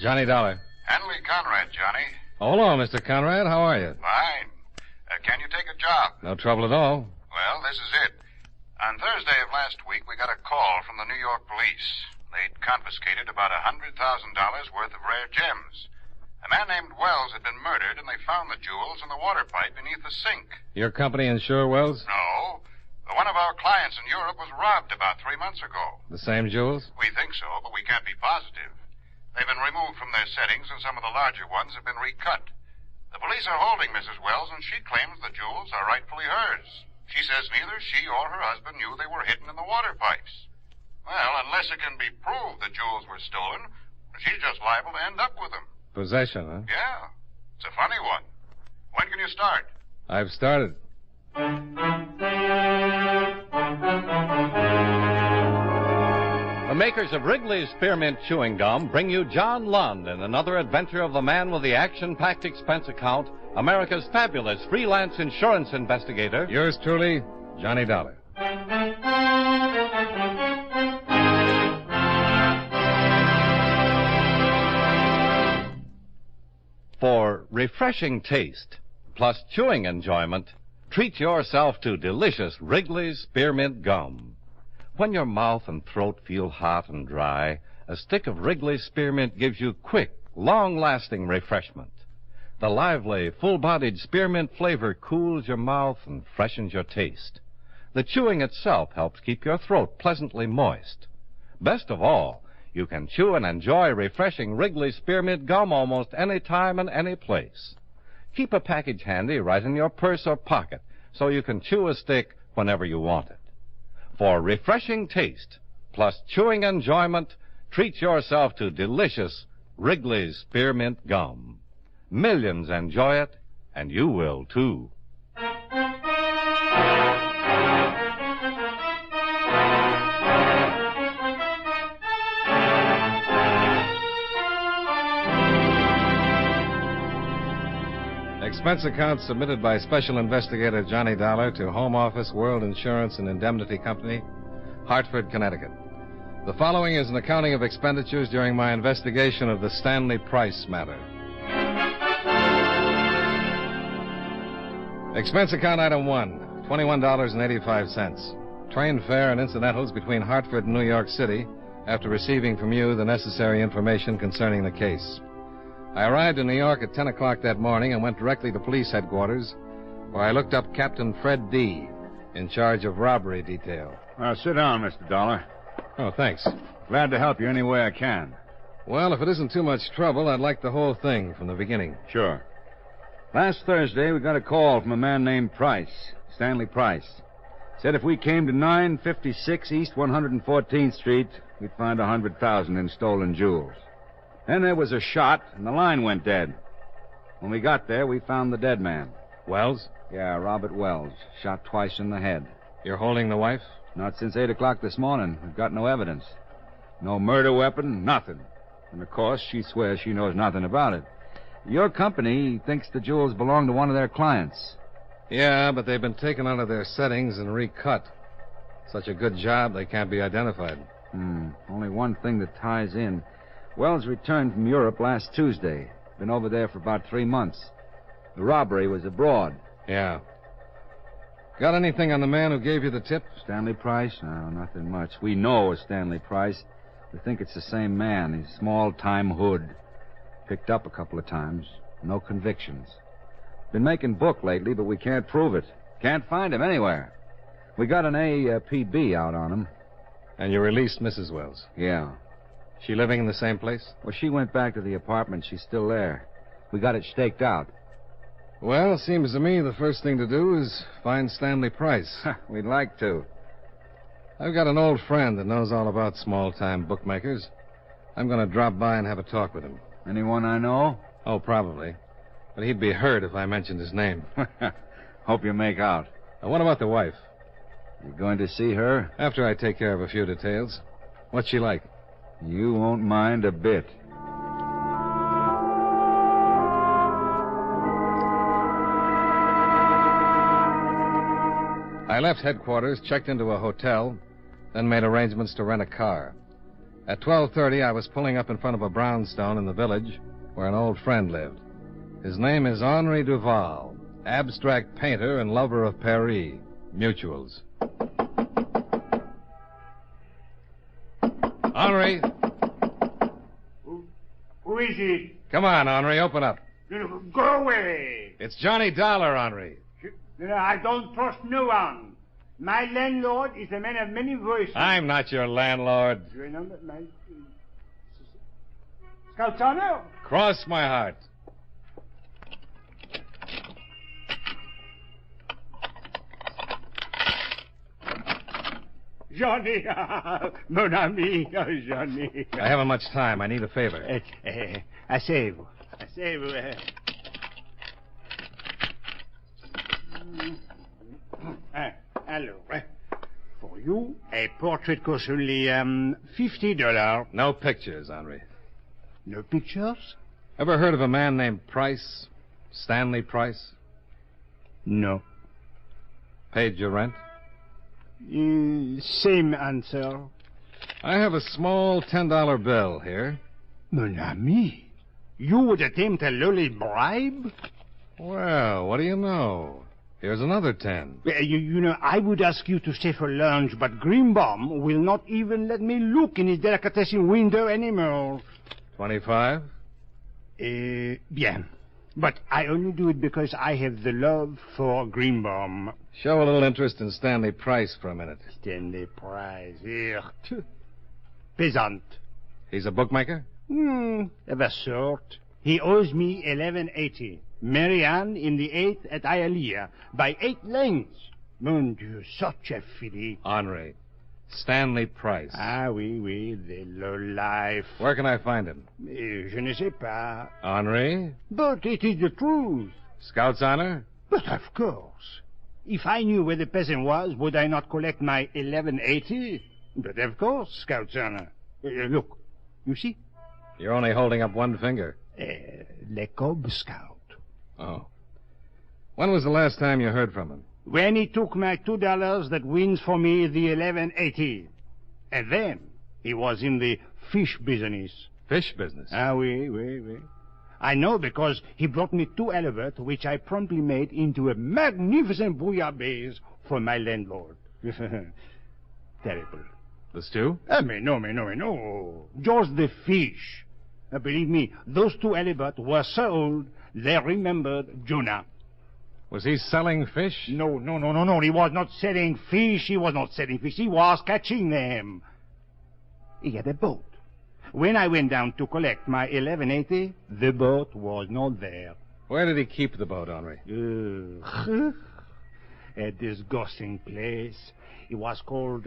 Johnny Dollar. Henley Conrad, Johnny. Oh, hello, Mr. Conrad. How are you? Fine. Can you take a job? No trouble at all. Well, this is it. On Thursday of last week, we got a call from the New York police. They'd confiscated about $100,000 worth of rare gems. A man named Wells had been murdered, and they found the jewels in the water pipe beneath the sink. Your company insure Wells? No. One of our clients in Europe was robbed about 3 months ago. The same jewels? We think so, but we can't be positive. They've been removed from their settings, and some of the larger ones have been recut. The police are holding Mrs. Wells, and she claims the jewels are rightfully hers. She says neither she or her husband knew they were hidden in the water pipes. Well, unless it can be proved the jewels were stolen, she's just liable to end up with them. Possession, huh? Yeah. It's a funny one. When can you start? I've started. The makers of Wrigley's Spearmint Chewing Gum bring you John Lund in another adventure of the man with the action-packed expense account, America's fabulous freelance insurance investigator. Yours truly, Johnny Dollar. For refreshing taste, plus chewing enjoyment, treat yourself to delicious Wrigley's Spearmint Gum. When your mouth and throat feel hot and dry, a stick of Wrigley's Spearmint gives you quick, long-lasting refreshment. The lively, full-bodied spearmint flavor cools your mouth and freshens your taste. The chewing itself helps keep your throat pleasantly moist. Best of all, you can chew and enjoy refreshing Wrigley's Spearmint Gum almost any time and any place. Keep a package handy right in your purse or pocket so you can chew a stick whenever you want it. For refreshing taste, plus chewing enjoyment, treat yourself to delicious Wrigley's Spearmint Gum. Millions enjoy it, and you will too. Expense account submitted by Special Investigator Johnny Dollar to Home Office, World Insurance and Indemnity Company, Hartford, Connecticut. The following is an accounting of expenditures during my investigation of the Stanley Price matter. Expense account item 1, $21.85. Train fare and incidentals between Hartford and New York City after receiving from you the necessary information concerning the case. I arrived in New York at 10 o'clock that morning and went directly to police headquarters, where I looked up Captain Fred D., in charge of robbery detail. Sit down, Mr. Dollar. Oh, thanks. Glad to help you any way I can. Well, if it isn't too much trouble, I'd like the whole thing from the beginning. Sure. Last Thursday, we got a call from a man named Price, Stanley Price. Said if we came to 956 East 114th Street, we'd find $100,000 in stolen jewels. Then there was a shot, and the line went dead. When we got there, we found the dead man. Wells? Yeah, Robert Wells. Shot twice in the head. You're holding the wife? Not since 8 o'clock this morning. We've got no evidence. No murder weapon, nothing. And, of course, she swears she knows nothing about it. Your company thinks the jewels belong to one of their clients. Yeah, but they've been taken out of their settings and recut. Such a good job, they can't be identified. Only one thing that ties in. Wells returned from Europe last Tuesday. Been over there for about 3 months. The robbery was abroad. Yeah. Got anything on the man who gave you the tip? Stanley Price? No, nothing much. We know a Stanley Price. We think it's the same man. He's small-time hood. Picked up a couple of times. No convictions. Been making book lately, but we can't prove it. Can't find him anywhere. We got an APB out on him. And you released Mrs. Wells? Yeah. She living in the same place? Well, she went back to the apartment. She's still there. We got it staked out. Well, seems to me the first thing to do is find Stanley Price. We'd like to. I've got an old friend that knows all about small-time bookmakers. I'm going to drop by and have a talk with him. Anyone I know? Oh, probably. But he'd be hurt if I mentioned his name. Hope you make out. What about the wife? You going to see her? After I take care of a few details. What's she like? You won't mind a bit. I left headquarters, checked into a hotel, then made arrangements to rent a car. At 12:30, I was pulling up in front of a brownstone in the village where an old friend lived. His name is Henri Duval, abstract painter and lover of Paris. Mutuals. Henri. Who is it? Come on, Henri, open up. Go away. It's Johnny Dollar, Henri. I don't trust no one. My landlord is a man of many voices. I'm not your landlord. You remember my... Scout Turner? Cross my heart. Johnny, mon ami, Johnny. I haven't much time. I need a favor. Asseyez-vous. Alors, for you, a portrait costs only $50. No pictures, Henri. No pictures? Ever heard of a man named Price? Stanley Price? No. Paid your rent? Same answer. I have a small $10 bill here. Mon ami, you would attempt a lowly bribe? Well, what do you know? Here's another 10. You know, I would ask you to stay for lunch, but Greenbaum will not even let me look in his delicatessen window anymore. 25? Bien. But I only do it because I have the love for Greenbaum. Show a little interest in Stanley Price for a minute. Stanley Price, here. Peasant. He's a bookmaker? Of a sort. He owes me $11.80. Marianne in the 8th at Hialeah by 8 lengths. Mon Dieu, such a filly. Henri. Stanley Price. Ah, oui, the low life. Where can I find him? Je ne sais pas. Henri? But it is the truth. Scout's honor? But of course. If I knew where the peasant was, would I not collect my $11.80? But of course, Scout's honor. Look, you see? You're only holding up one finger. Le Cub Scout. Oh. When was the last time you heard from him? When he took my $2 that wins for me the $11.80. And then He was in the fish business. Fish business? Ah, oui. I know because he brought me 2 elephants, which I promptly made into a magnificent bouillabaisse for my landlord. Terrible. The stew? No. Just the fish. Believe me, those 2 elephants were so old, they remembered Jonah. Was he selling fish? No. He was not selling fish. He was catching them. He had a boat. When I went down to collect my 1180, the boat was not there. Where did he keep the boat, Henri? A disgusting place. It was called,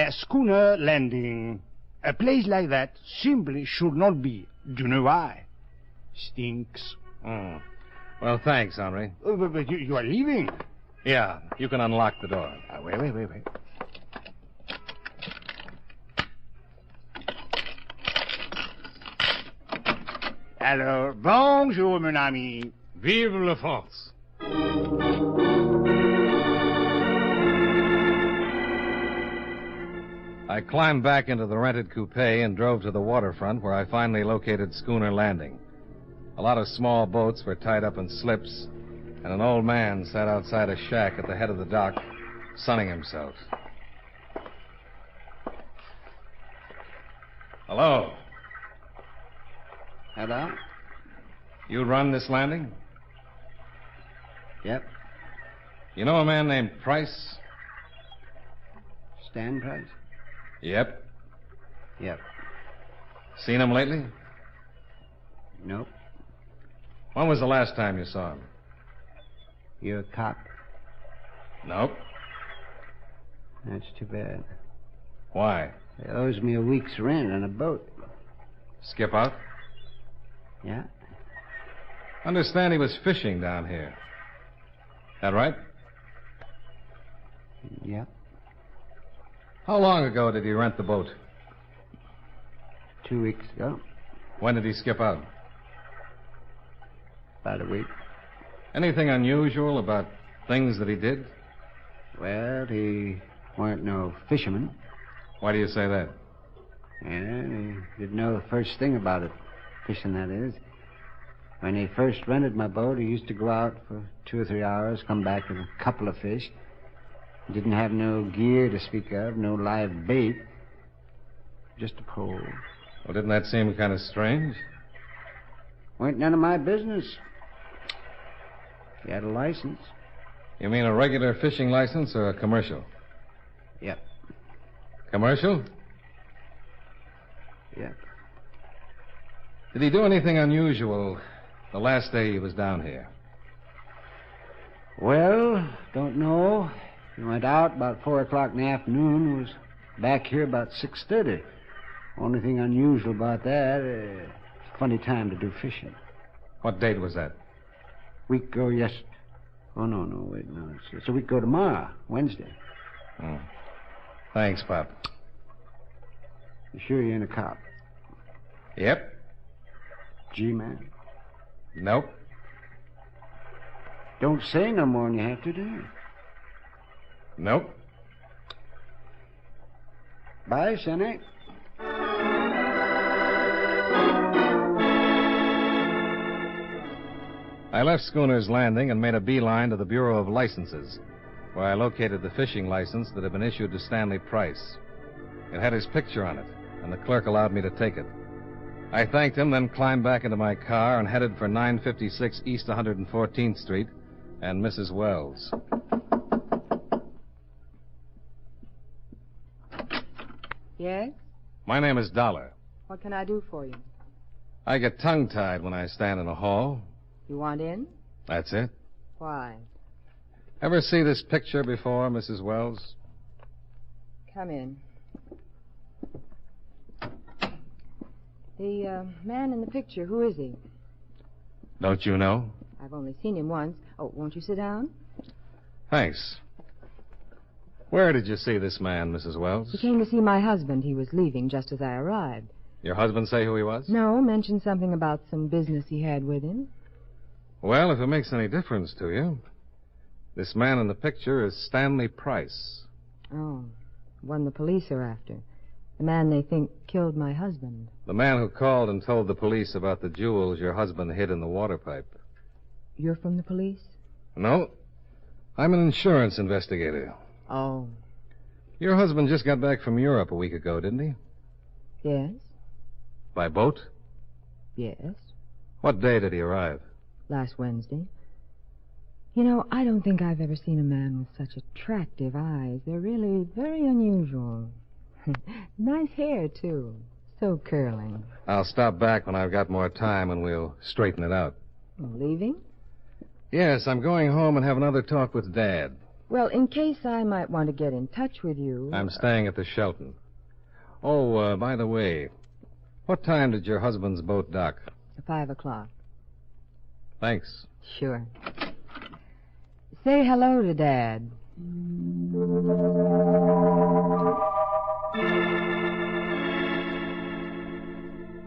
Schooner Landing. A place like that simply should not be. Do you know why? Stinks. Oh. Well, thanks, Henri. But you are leaving. Yeah, you can unlock the door. Wait. Alors, bonjour, mon ami. Vive la France. I climbed back into the rented coupe and drove to the waterfront where I finally located Schooner Landing. A lot of small boats were tied up in slips, and an old man sat outside a shack at the head of the dock, sunning himself. Hello. Hello? You run this landing? Yep. You know a man named Price? Stan Price? Yep. Yep. Seen him lately? Nope. When was the last time you saw him? You're a cop? Nope. That's too bad. Why? He owes me a week's rent on a boat. Skip out? Yeah. Understand he was fishing down here. That right? Yep. How long ago did he rent the boat? 2 weeks ago. When did he skip out? About a week. Anything unusual about things that he did? Well, he weren't no fisherman. Why do you say that? Yeah, he didn't know the first thing about it. Fishing, that is. When he first rented my boat, he used to go out for 2 or 3 hours, come back with a couple of fish. He didn't have no gear to speak of, no live bait. Just a pole. Well, didn't that seem kind of strange? Weren't none of my business. He had a license. You mean a regular fishing license or a commercial? Yep. Commercial? Yep. Did he do anything unusual the last day he was down here? Well, don't know. He went out about 4 o'clock in the afternoon, was back here about 6:30. Only thing unusual about that, it's a funny time to do fishing. What date was that? Week ago, yes. Oh, no, wait, no. It's a week ago tomorrow, Wednesday. Oh. Thanks, Pop. You sure you ain't a cop? Yep. G-man? Nope. Don't say no more than you have to, do you? Nope. Bye, Sonny. I left Schooner's Landing and made a beeline to the Bureau of Licenses, where I located the fishing license that had been issued to Stanley Price. It had his picture on it, and the clerk allowed me to take it. I thanked him, then climbed back into my car and headed for 956 East 114th Street and Mrs. Wells. Yes? My name is Dollar. What can I do for you? I get tongue-tied when I stand in a hall. You want in? That's it. Why? Ever see this picture before, Mrs. Wells? Come in. The man in the picture, who is he? Don't you know? I've only seen him once. Oh, won't you sit down? Thanks. Where did you see this man, Mrs. Wells? He came to see my husband. He was leaving just as I arrived. Your husband say who he was? No, mentioned something about some business he had with him. Well, if it makes any difference to you, this man in the picture is Stanley Price. Oh. One the police are after. The man they think killed my husband. The man who called and told the police about the jewels your husband hid in the water pipe. You're from the police? No. I'm an insurance investigator. Oh. Your husband just got back from Europe a week ago, didn't he? Yes. By boat? Yes. What day did he arrive? Last Wednesday. You know, I don't think I've ever seen a man with such attractive eyes. They're really very unusual. Nice hair, too. So curling. I'll stop back when I've got more time and we'll straighten it out. Leaving? Yes, I'm going home and have another talk with Dad. Well, in case I might want to get in touch with you... I'm staying at the Shelton. Oh, by the way, what time did your husband's boat dock? 5 o'clock. Thanks. Sure. Say hello to Dad.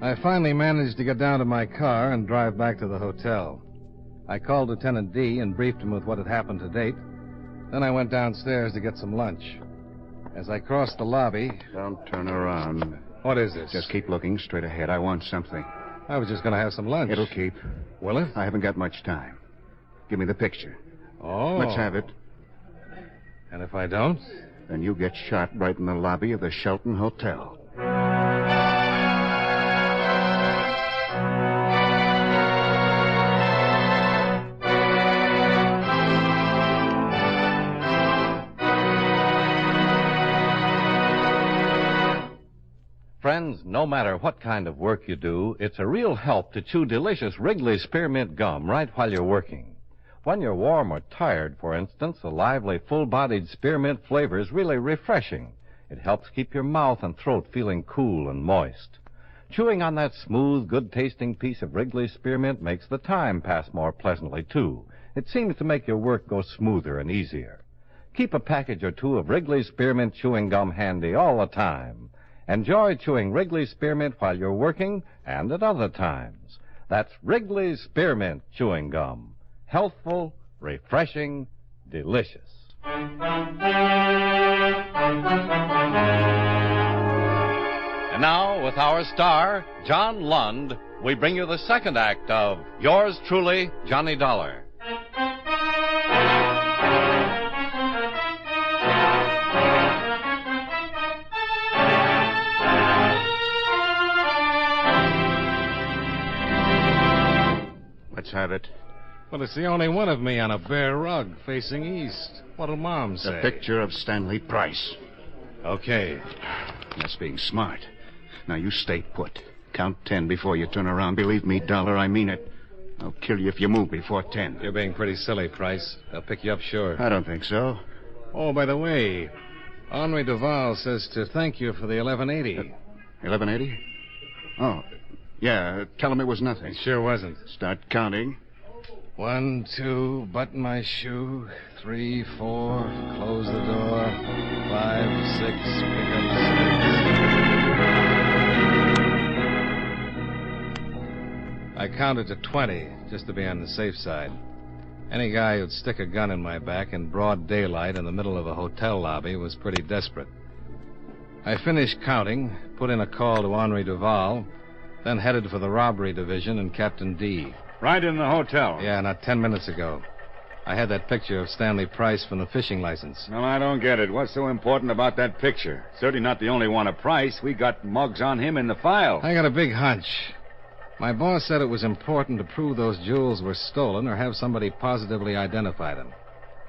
I finally managed to get down to my car and drive back to the hotel. I called Lieutenant D and briefed him with what had happened to date. Then I went downstairs to get some lunch. As I crossed the lobby... Don't turn around. What is this? Just keep looking straight ahead. I want something. I was just going to have some lunch. It'll keep. Will it? I haven't got much time. Give me the picture. Oh. Let's have it. And if I don't? Then you get shot right in the lobby of the Shelton Hotel. Friends, no matter what kind of work you do, it's a real help to chew delicious Wrigley's Spearmint Gum right while you're working. When you're warm or tired, for instance, a lively, full-bodied spearmint flavor is really refreshing. It helps keep your mouth and throat feeling cool and moist. Chewing on that smooth, good-tasting piece of Wrigley's Spearmint makes the time pass more pleasantly, too. It seems to make your work go smoother and easier. Keep a package or two of Wrigley's Spearmint Chewing Gum handy all the time. Enjoy chewing Wrigley's Spearmint while you're working and at other times. That's Wrigley's Spearmint Chewing Gum. Healthful, refreshing, delicious. And now, with our star, John Lund, we bring you the second act of Yours Truly, Johnny Dollar. Let's have it. Well, it's the only one of me on a bare rug facing east. What'll Mom say? A picture of Stanley Price. Okay. That's being smart. Now, you stay put. Count 10 before you turn around. Believe me, Dollar, I mean it. I'll kill you if you move before 10. You're being pretty silly, Price. They'll pick you up sure. I don't think so. Oh, by the way, Henri Duval says to thank you for the 1180. 1180? Oh, yeah, tell him it was nothing. It sure wasn't. Start counting. 1, 2, button my shoe. 3, 4, close the door. 5, 6, pick up 6. I counted to 20, just to be on the safe side. Any guy who'd stick a gun in my back in broad daylight in the middle of a hotel lobby was pretty desperate. I finished counting, put in a call to Henri Duval, then headed for the robbery division and Captain D. Right in the hotel? Yeah, not 10 minutes ago. I had that picture of Stanley Price from the fishing license. Well, I don't get it. What's so important about that picture? Certainly not the only one of Price. We got mugs on him in the file. I got a big hunch. My boss said it was important to prove those jewels were stolen or have somebody positively identify them.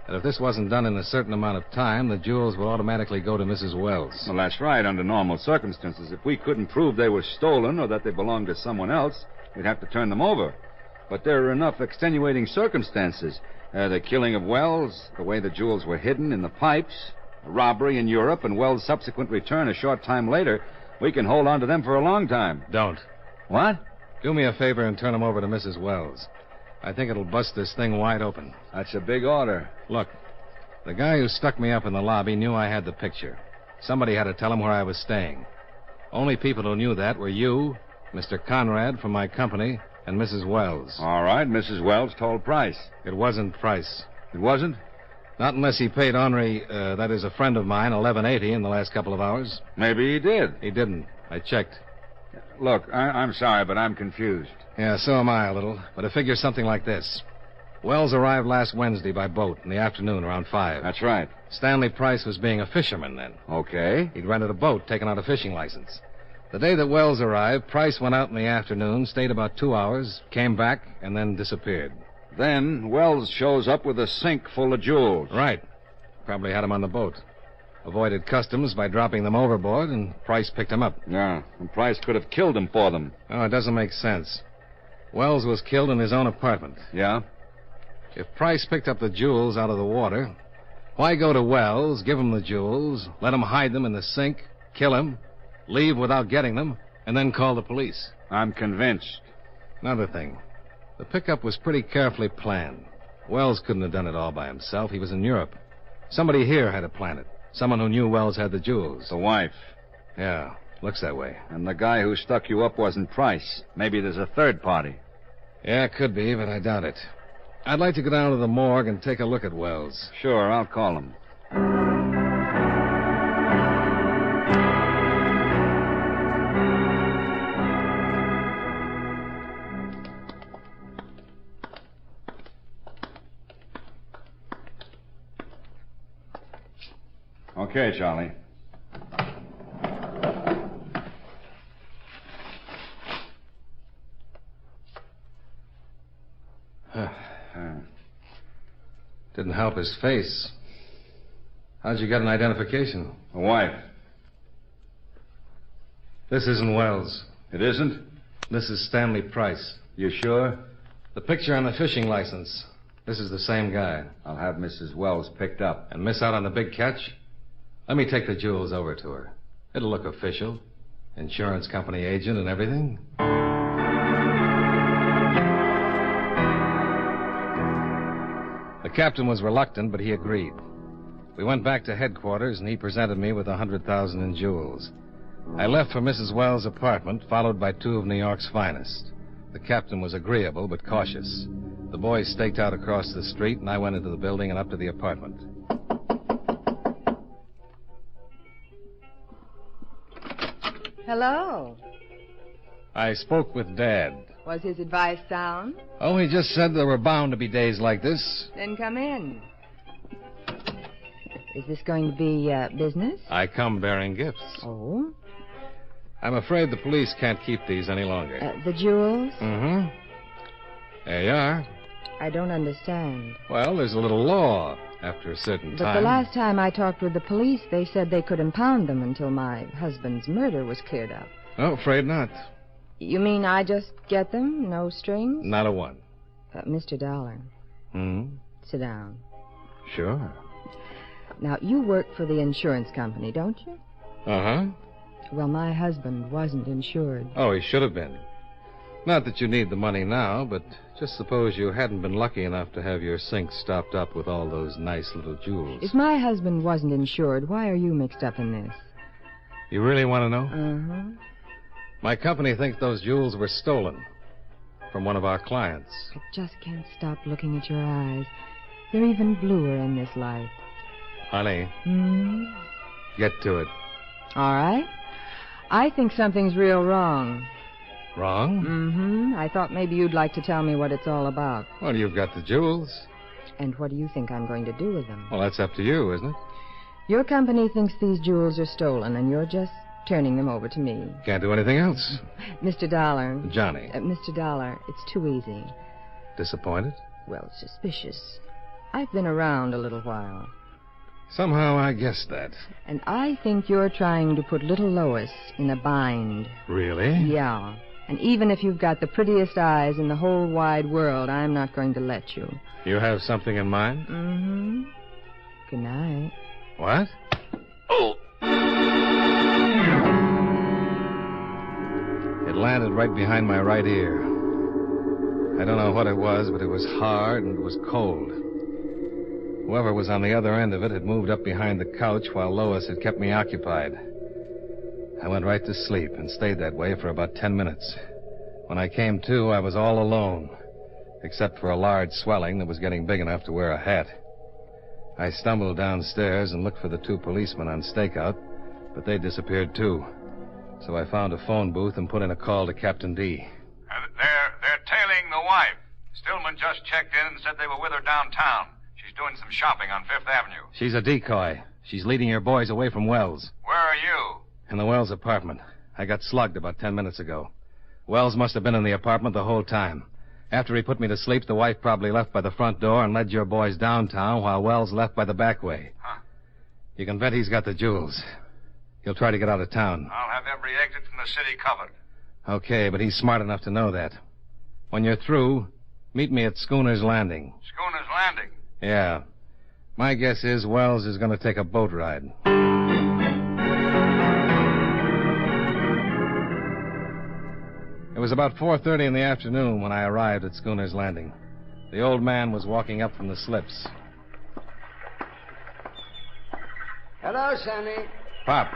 That if this wasn't done in a certain amount of time, the jewels would automatically go to Mrs. Wells. Well, that's right, under normal circumstances. If we couldn't prove they were stolen or that they belonged to someone else, we'd have to turn them over. But there are enough extenuating circumstances. The killing of Wells, the way the jewels were hidden in the pipes, a robbery in Europe, and Wells' subsequent return a short time later. We can hold on to them for a long time. Don't. What? Do me a favor and turn them over to Mrs. Wells. I think it'll bust this thing wide open. That's a big order. Look, the guy who stuck me up in the lobby knew I had the picture. Somebody had to tell him where I was staying. Only people who knew that were you, Mr. Conrad from my company, and Mrs. Wells. All right, Mrs. Wells told Price. It wasn't Price. It wasn't? Not unless he paid Henri, that is a friend of mine, $11.80 in the last couple of hours. Maybe he did. He didn't. I checked. Look, I'm sorry, but I'm confused. Yeah, so am I a little. But it figures something like this. Wells arrived last Wednesday by boat in the afternoon around 5. That's right. Stanley Price was being a fisherman then. Okay. He'd rented a boat, taken out a fishing license. The day that Wells arrived, Price went out in the afternoon, stayed about 2 hours, came back, and then disappeared. Then Wells shows up with a sink full of jewels. Right. Probably had them on the boat. Avoided customs by dropping them overboard, and Price picked them up. Yeah, and Price could have killed him for them. Oh, it doesn't make sense. Wells was killed in his own apartment. Yeah? If Price picked up the jewels out of the water, why go to Wells, give him the jewels, let him hide them in the sink, kill him, leave without getting them, and then call the police? I'm convinced. Another thing. The pickup was pretty carefully planned. Wells couldn't have done it all by himself. He was in Europe. Somebody here had to plan it. Someone who knew Wells had the jewels. The wife. Yeah, looks that way. And the guy who stuck you up wasn't Price. Maybe there's a third party. Yeah, it could be, but I doubt it. I'd like to go down to the morgue and take a look at Wells. Sure, I'll call him. Okay, Charlie. Didn't help his face. How'd you get an identification? A wife. This isn't Wells. It isn't? This is Stanley Price. You sure? The picture on the fishing license. This is the same guy. I'll have Mrs. Wells picked up. And miss out on the big catch? Let me take the jewels over to her. It'll look official. Insurance company agent and everything. The captain was reluctant, but he agreed. We went back to headquarters, and he presented me with $100,000 in jewels. I left for Mrs. Wells' apartment, followed by 2 of New York's finest. The captain was agreeable, but cautious. The boys staked out across the street, and I went into the building and up to the apartment. Hello. I spoke with Dad. Was his advice sound? Oh, he just said there were bound to be days like this. Then come in. Is this going to be business? I come bearing gifts. Oh? I'm afraid the police can't keep these any longer. The jewels? Mm-hmm. There you are. I don't understand. Well, there's a little law after a certain time. But the last time I talked with the police, they said they could impound them until my husband's murder was cleared up. Oh, afraid not. You mean I just get them? No strings? Not a one. Mr. Dollar. Sit down. Sure. Now, you work for the insurance company, don't you? Uh-huh. Well, my husband wasn't insured. Oh, he should have been. Not that you need the money now, but just suppose you hadn't been lucky enough to have your sink stopped up with all those nice little jewels. If my husband wasn't insured, why are you mixed up in this? You really want to know? Uh-huh. My company thinks those jewels were stolen from one of our clients. I just can't stop looking at your eyes. They're even bluer in this light. Honey, get to it. All right. I think something's real wrong. Wrong? Mm-hmm. I thought maybe you'd like to tell me what it's all about. Well, you've got the jewels. And what do you think I'm going to do with them? Well, that's up to you, isn't it? Your company thinks these jewels are stolen, and you're just turning them over to me. Can't do anything else. Mr. Dollar. Johnny. Mr. Dollar, it's too easy. Disappointed? Well, suspicious. I've been around a little while. Somehow I guessed that. And I think you're trying to put little Lois in a bind. Really? Yeah. And even if you've got the prettiest eyes in the whole wide world, I'm not going to let you. You have something in mind? Mm-hmm. Good night. What? Oh! It landed right behind my right ear. I don't know what it was, but it was hard and it was cold. Whoever was on the other end of it had moved up behind the couch while Lois had kept me occupied. I went right to sleep and stayed that way for about 10 minutes. When I came to, I was all alone, except for a large swelling that was getting big enough to wear a hat. I stumbled downstairs and looked for the 2 policemen on stakeout, but they disappeared too. So I found a phone booth and put in a call to Captain D. They're tailing the wife. Stillman just checked in and said they were with her downtown. She's doing some shopping on Fifth Avenue. She's a decoy. She's leading your boys away from Wells. Where are you? In the Wells apartment. I got slugged about 10 minutes ago. Wells must have been in the apartment the whole time. After he put me to sleep, the wife probably left by the front door and led your boys downtown while Wells left by the back way. Huh. You can bet he's got the jewels. He'll try to get out of town. I'll have every exit from the city covered. Okay, but he's smart enough to know that. When you're through, meet me at Schooner's Landing. Schooner's Landing? Yeah. My guess is Wells is going to take a boat ride. It was about 4:30 in the afternoon when I arrived at Schooner's Landing. The old man was walking up from the slips. Hello, Sonny. Pop,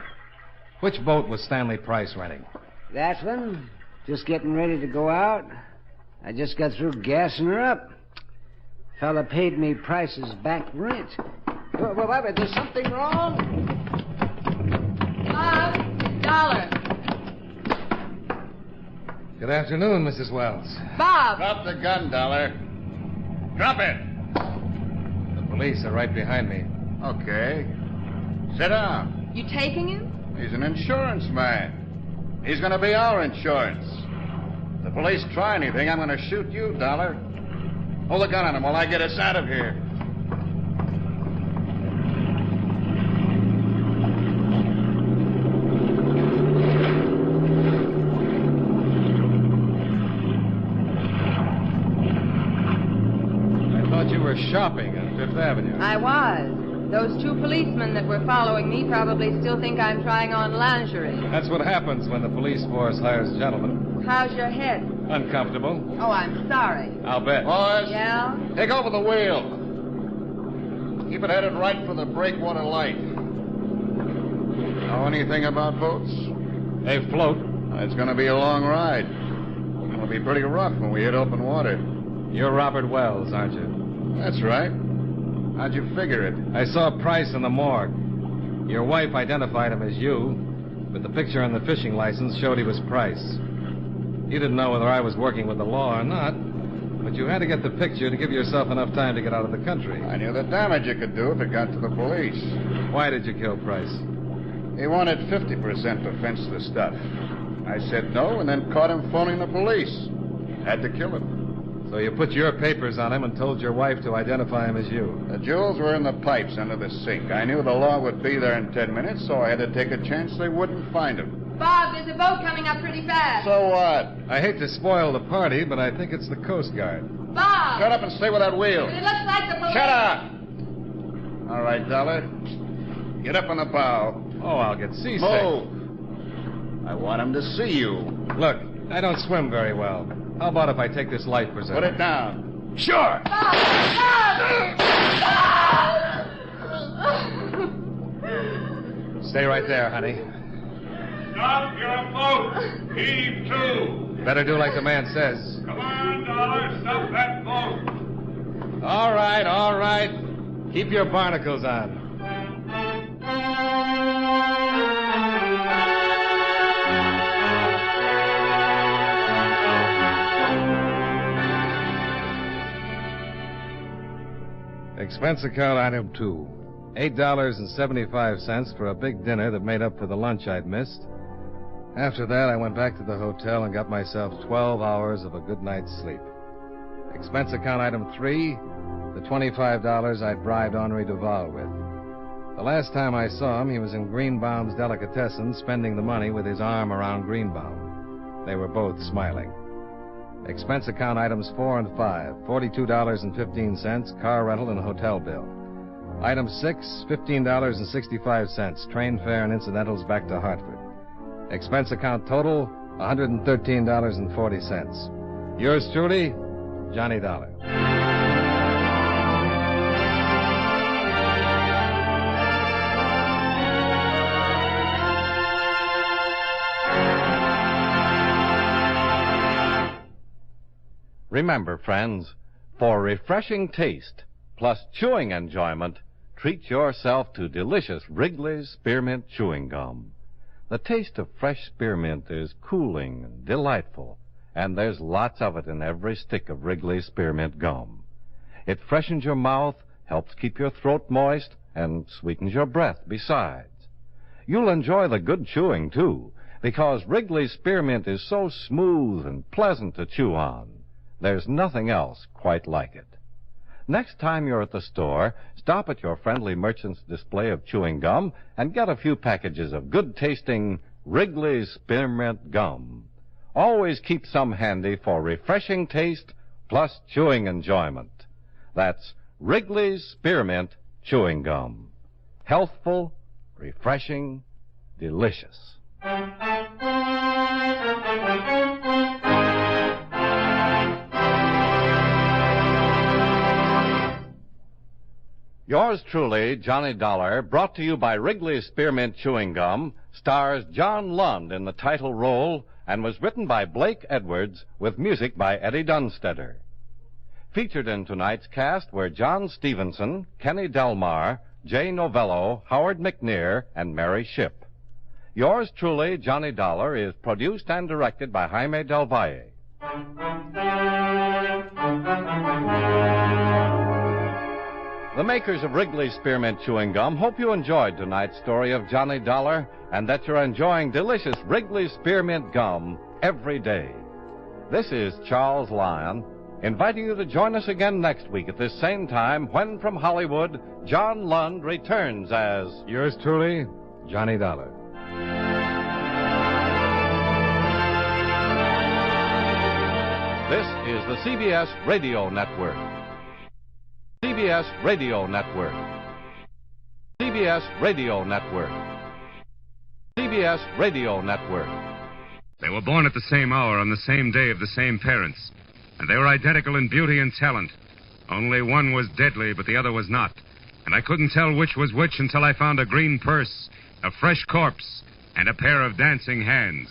which boat was Stanley Price renting? That one. Just getting ready to go out. I just got through gassing her up. Fella paid me Price's back rent. Well, there's something wrong? Dollar. Good afternoon, Mrs. Wells. Bob! Drop the gun, Dollar. Drop it! The police are right behind me. Okay. Sit down. You taking him? He's an insurance man. He's going to be our insurance. If the police try anything, I'm going to shoot you, Dollar. Hold the gun on him while I get us out of here. I thought you were shopping on Fifth Avenue. I was. Those 2 policemen that were following me probably still think I'm trying on lingerie. That's what happens when the police force hires gentlemen. How's your head? Uncomfortable. Oh, I'm sorry. I'll bet. Boys, Yeah? take over the wheel. Keep it headed right for the breakwater light. Know anything about boats? They float. It's going to be a long ride. It'll be pretty rough when we hit open water. You're Robert Wells, aren't you? That's right. How'd you figure it? I saw Price in the morgue. Your wife identified him as you, but the picture on the fishing license showed he was Price. You didn't know whether I was working with the law or not, but you had to get the picture to give yourself enough time to get out of the country. I knew the damage it could do if it got to the police. Why did you kill Price? He wanted 50% to fence the stuff. I said no and then caught him phoning the police. Had to kill him. So you put your papers on him and told your wife to identify him as you. The jewels were in the pipes under the sink. I knew the law would be there in 10 minutes, so I had to take a chance they wouldn't find him. Bob, there's a boat coming up pretty fast. So what? I hate to spoil the party, but I think it's the Coast Guard. Bob! Shut up and stay with that wheel. It looks like the police. Shut up! All right, Dollar. Get up on the bow. Oh, I'll get seasick. Move. I want him to see you. Look, I don't swim very well. How about if I take this life preserver? Put it down. Sure. Stay right there, honey. Stop your boat. Heave to. Better do like the man says. Come on, Dollar. Stop that boat. All right. Keep your barnacles on. Expense account item 2. $8.75 for a big dinner that made up for the lunch I'd missed. After that, I went back to the hotel and got myself 12 hours of a good night's sleep. Expense account item 3, the $25 I'd bribed Henri Duval with. The last time I saw him, he was in Greenbaum's delicatessen spending the money with his arm around Greenbaum. They were both smiling. Expense account items 4 and 5, $42.15, car rental and hotel bill. Item 6, $15.65, train fare and incidentals back to Hartford. Expense account total, $113.40. Yours truly, Johnny Dollar. Remember, friends, for refreshing taste plus chewing enjoyment, treat yourself to delicious Wrigley's Spearmint Chewing Gum. The taste of fresh spearmint is cooling and delightful, and there's lots of it in every stick of Wrigley's Spearmint Gum. It freshens your mouth, helps keep your throat moist, and sweetens your breath besides. You'll enjoy the good chewing, too, because Wrigley's Spearmint is so smooth and pleasant to chew on. There's nothing else quite like it. Next time you're at the store, stop at your friendly merchant's display of chewing gum and get a few packages of good-tasting Wrigley's Spearmint Gum. Always keep some handy for refreshing taste plus chewing enjoyment. That's Wrigley's Spearmint Chewing Gum. Healthful, refreshing, delicious. Yours truly, Johnny Dollar, brought to you by Wrigley's Spearmint Chewing Gum, stars John Lund in the title role and was written by Blake Edwards with music by Eddie Dunstetter. Featured in tonight's cast were John Stevenson, Kenny Delmar, Jay Novello, Howard McNear, and Mary Shipp. Yours truly, Johnny Dollar, is produced and directed by Jaime Del Valle. The makers of Wrigley's Spearmint Chewing Gum hope you enjoyed tonight's story of Johnny Dollar and that you're enjoying delicious Wrigley's Spearmint Gum every day. This is Charles Lyon, inviting you to join us again next week at this same time when from Hollywood, John Lund returns as... Yours truly, Johnny Dollar. This is the CBS Radio Network. CBS Radio Network. CBS Radio Network. CBS Radio Network. They were born at the same hour on the same day of the same parents. And they were identical in beauty and talent. Only one was deadly, but the other was not. And I couldn't tell which was which until I found a green purse, a fresh corpse, and a pair of dancing hands.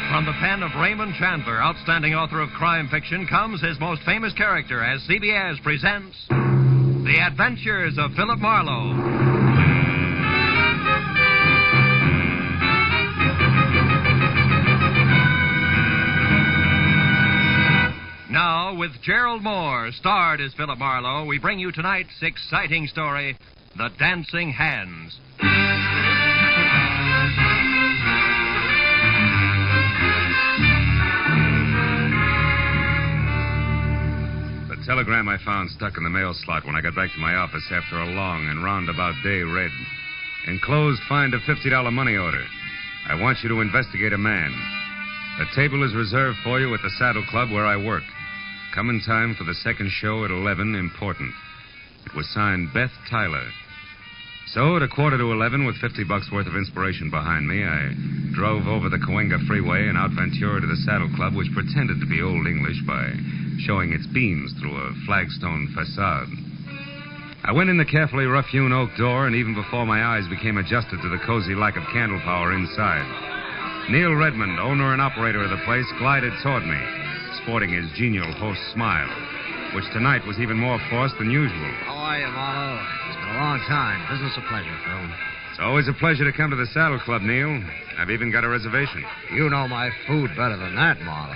From the pen of Raymond Chandler, outstanding author of crime fiction, comes his most famous character as CBS presents The Adventures of Philip Marlowe. Now, with Gerald Moore, starred as Philip Marlowe, we bring you tonight's exciting story, The Dancing Hands. The telegram I found stuck in the mail slot when I got back to my office after a long and roundabout day read. Enclosed, find a $50 money order. I want you to investigate a man. A table is reserved for you at the Saddle Club where I work. Come in time for the second show at 11, important. It was signed Beth Tyler. So at 11:15, with $50 worth of inspiration behind me, I drove over the Cahuenga Freeway and out Ventura to the Saddle Club, which pretended to be Old English by showing its beams through a flagstone facade. I went in the carefully rough-hewn oak door, and even before my eyes became adjusted to the cozy lack of candle power inside, Neil Redmond, owner and operator of the place, glided toward me, sporting his genial host smile, which tonight was even more forced than usual. How are you, Marlowe? It's been a long time. Business a pleasure, Phil. It's always a pleasure to come to the Saddle Club, Neil. I've even got a reservation. You know my food better than that, Marlowe.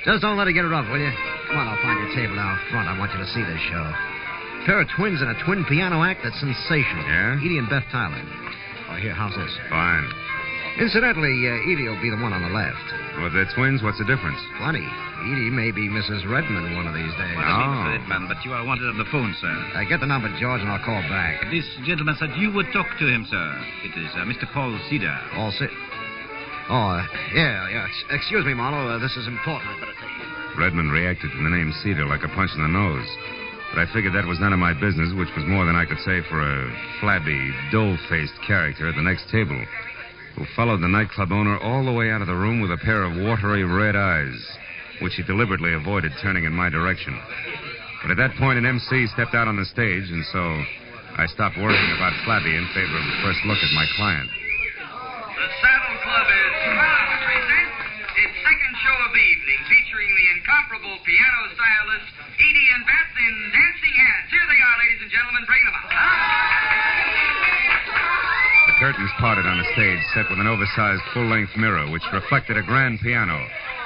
Just don't let it get rough, will you? Come on, I'll find your table out front. I want you to see this show. A pair of twins in a twin piano act that's sensational. Yeah? Edie and Beth Tyler. Oh, here, how's this? Fine. Incidentally, Edie will be the one on the left. Well, if they're twins, what's the difference? Plenty. Edie may be Mrs. Redmond one of these days. Oh. Redmond, but you are wanted on the phone, sir. Get the number, George, and I'll call back. This gentleman said you would talk to him, sir. It is Mr. Paul Cedar. Paul Cedar? Oh, yeah. Excuse me, Marlowe. This is important. I better take it. Redmond reacted to the name Cedar like a punch in the nose. But I figured that was none of my business, which was more than I could say for a flabby, dough-faced character at the next table, who followed the nightclub owner all the way out of the room with a pair of watery red eyes, which he deliberately avoided turning in my direction. But at that point, an MC stepped out on the stage, and so I stopped worrying about Flabby in favor of the first look at my client. The Saddle Club is proud to present its second show of the evening, featuring the incomparable piano stylist Edie and Beth in Dancing Hands. Here Here they are, ladies and gentlemen. Bring them out. The curtains parted on a stage set with an oversized full-length mirror which reflected a grand piano,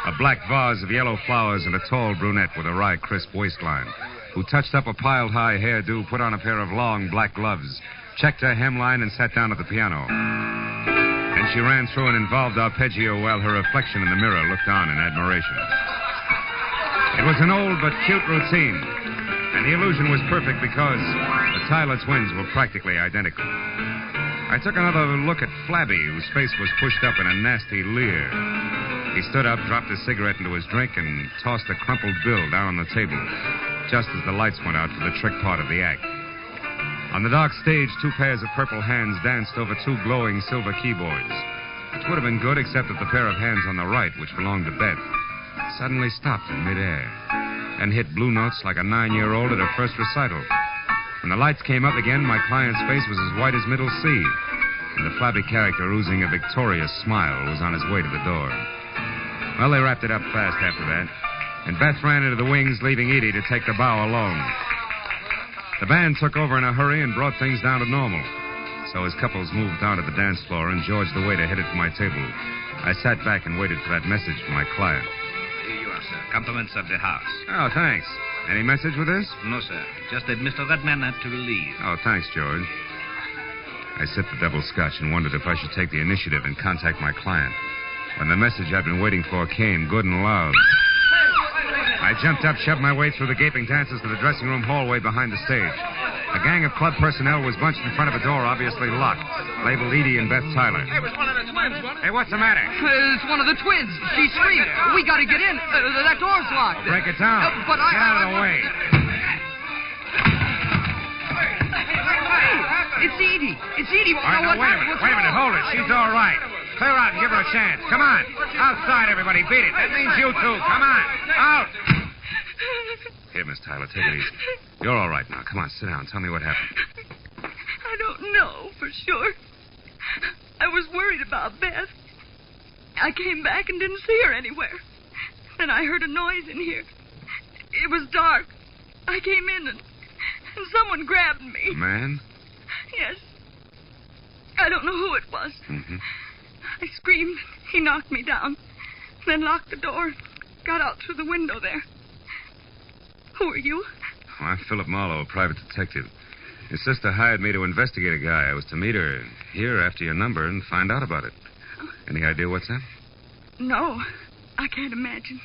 a black vase of yellow flowers, and a tall brunette with a wry, crisp waistline, who touched up a piled-high hairdo, put on a pair of long black gloves, checked her hemline, and sat down at the piano. And she ran through an involved arpeggio while her reflection in the mirror looked on in admiration. It was an old but cute routine, and the illusion was perfect because the Tyler twins were practically identical. I took another look at Flabby, whose face was pushed up in a nasty leer. He stood up, dropped his cigarette into his drink, and tossed a crumpled bill down on the table, just as the lights went out for the trick part of the act. On the dark stage, two pairs of purple hands danced over two glowing silver keyboards, which would have been good except that the pair of hands on the right, which belonged to Beth, suddenly stopped in midair and hit blue notes like a 9-year-old at her first recital. When the lights came up again, my client's face was as white as Middle Sea, and the flabby character, oozing a victorious smile, was on his way to the door. Well, they wrapped it up fast after that, and Beth ran into the wings, leaving Edie to take the bow alone. The band took over in a hurry and brought things down to normal. So as couples moved down to the dance floor and George the waiter headed for my table, I sat back and waited for that message from my client. Here you are, sir. Compliments of the house. Oh, thanks. Any message with this? No, sir. Just that Mr. Redman had to leave. Oh, thanks, George. I sipped the double scotch and wondered if I should take the initiative and contact my client. When the message I'd been waiting for came, good and loud, I jumped up, shoved my way through the gaping dancers to the dressing room hallway behind the stage. A gang of club personnel was bunched in front of a door, obviously locked, labeled Edie and Beth Tyler. It was one of the twins, wasn't it? Hey, what's the matter? It's one of the twins. She screamed. We got to get in. That door's locked. Break it down. But Get out of the way. It's Edie. It's Edie. All right, now, wait a minute. Hold it. She's all right. Clear out and give her a chance. Come on. Outside, everybody. Beat it. That means you two. Come on. Out. Here, Miss Tyler, take it easy. You're all right now. Come on, sit down. Tell me what happened. I don't know for sure. I was worried about Beth. I came back and didn't see her anywhere. Then I heard a noise in here. It was dark. I came in and someone grabbed me. A man? Yes. I don't know who it was. Mm-hmm. I screamed. He knocked me down. Then locked the door. Got out through the window there. Who are you? Oh, I'm Philip Marlowe, a private detective. Your sister hired me to investigate a guy. I was to meet her here after your number and find out about it. Any idea what's up? No, I can't imagine.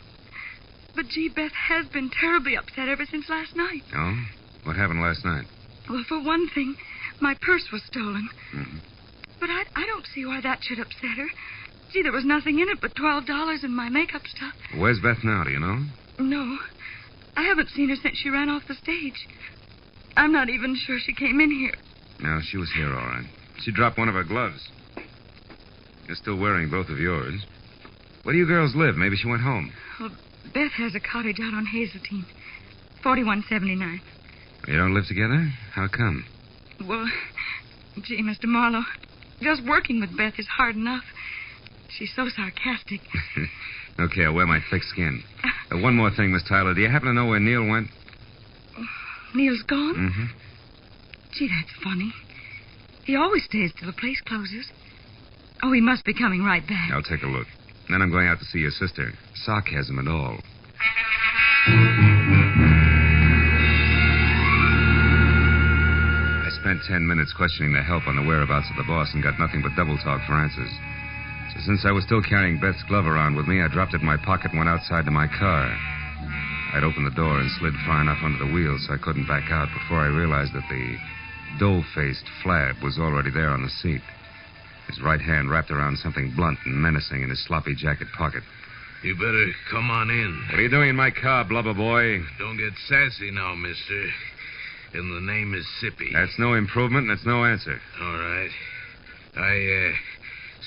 But, gee, Beth has been terribly upset ever since last night. Oh? What happened last night? Well, for one thing, my purse was stolen. Mm-hmm. But I don't see why that should upset her. Gee, there was nothing in it but $12 and my makeup stuff. Where's Beth now, do you know? No. I haven't seen her since she ran off the stage. I'm not even sure she came in here. No, she was here, all right. She dropped one of her gloves. You're still wearing both of yours. Where do you girls live? Maybe she went home. Well, Beth has a cottage out on Hazeltine. 4179. You don't live together? How come? Well, gee, Mr. Marlowe, just working with Beth is hard enough. She's so sarcastic. Okay, I'll wear my thick skin. One more thing, Miss Tyler. Do you happen to know where Neil went? Neil's gone? Mm-hmm. Gee, that's funny. He always stays till the place closes. Oh, he must be coming right back. I'll take a look. Then I'm going out to see your sister. Sarcasm and all. I spent 10 minutes questioning the help on the whereabouts of the boss and got nothing but double talk for answers. So since I was still carrying Beth's glove around with me, I dropped it in my pocket and went outside to my car. I'd opened the door and slid far enough under the wheel so I couldn't back out before I realized that the dough-faced Flab was already there on the seat. His right hand wrapped around something blunt and menacing in his sloppy jacket pocket. You better come on in. What are you doing in my car, blubber boy? Don't get sassy now, mister. And the name is Sippy. That's no improvement, and that's no answer. All right. I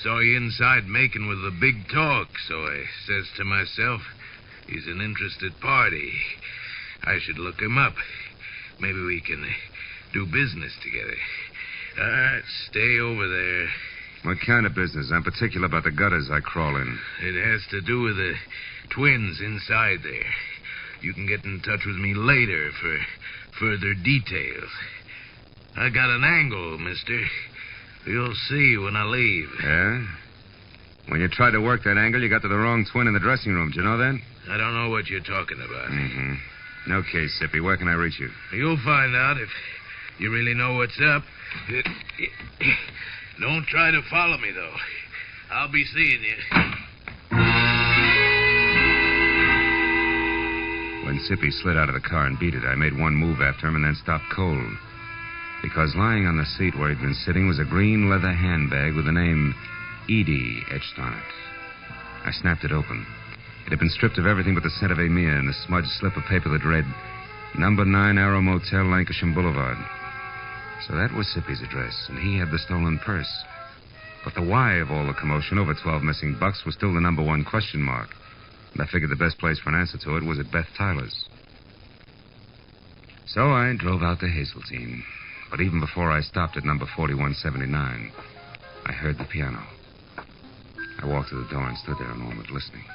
saw you inside making with the big talk, so I says to myself, he's an interested party. I should look him up. Maybe we can do business together. All right, stay over there. What kind of business? I'm particular about the gutters I crawl in. It has to do with the twins inside there. You can get in touch with me later for further details. I got an angle, mister. You'll see when I leave. Yeah? When you tried to work that angle, you got to the wrong twin in the dressing room. Do you know that? I don't know what you're talking about. Mm-hmm. Okay, Sippy, where can I reach you? You'll find out if you really know what's up. Don't try to follow me, though. I'll be seeing you. When Sippy slid out of the car and beat it, I made one move after him and then stopped cold. Because lying on the seat where he'd been sitting was a green leather handbag with the name Edie etched on it. I snapped it open. It had been stripped of everything but the scent of Emir and the smudged slip of paper that read, Number 9 Arrow Motel, Lancashire Boulevard. So that was Sippy's address, and he had the stolen purse. But the why of all the commotion over 12 missing bucks was still the number one question mark. And I figured the best place for an answer to it was at Beth Tyler's. So I drove out to Hazeltine. But even before I stopped at number 4179, I heard the piano. I walked to the door and stood there a moment listening.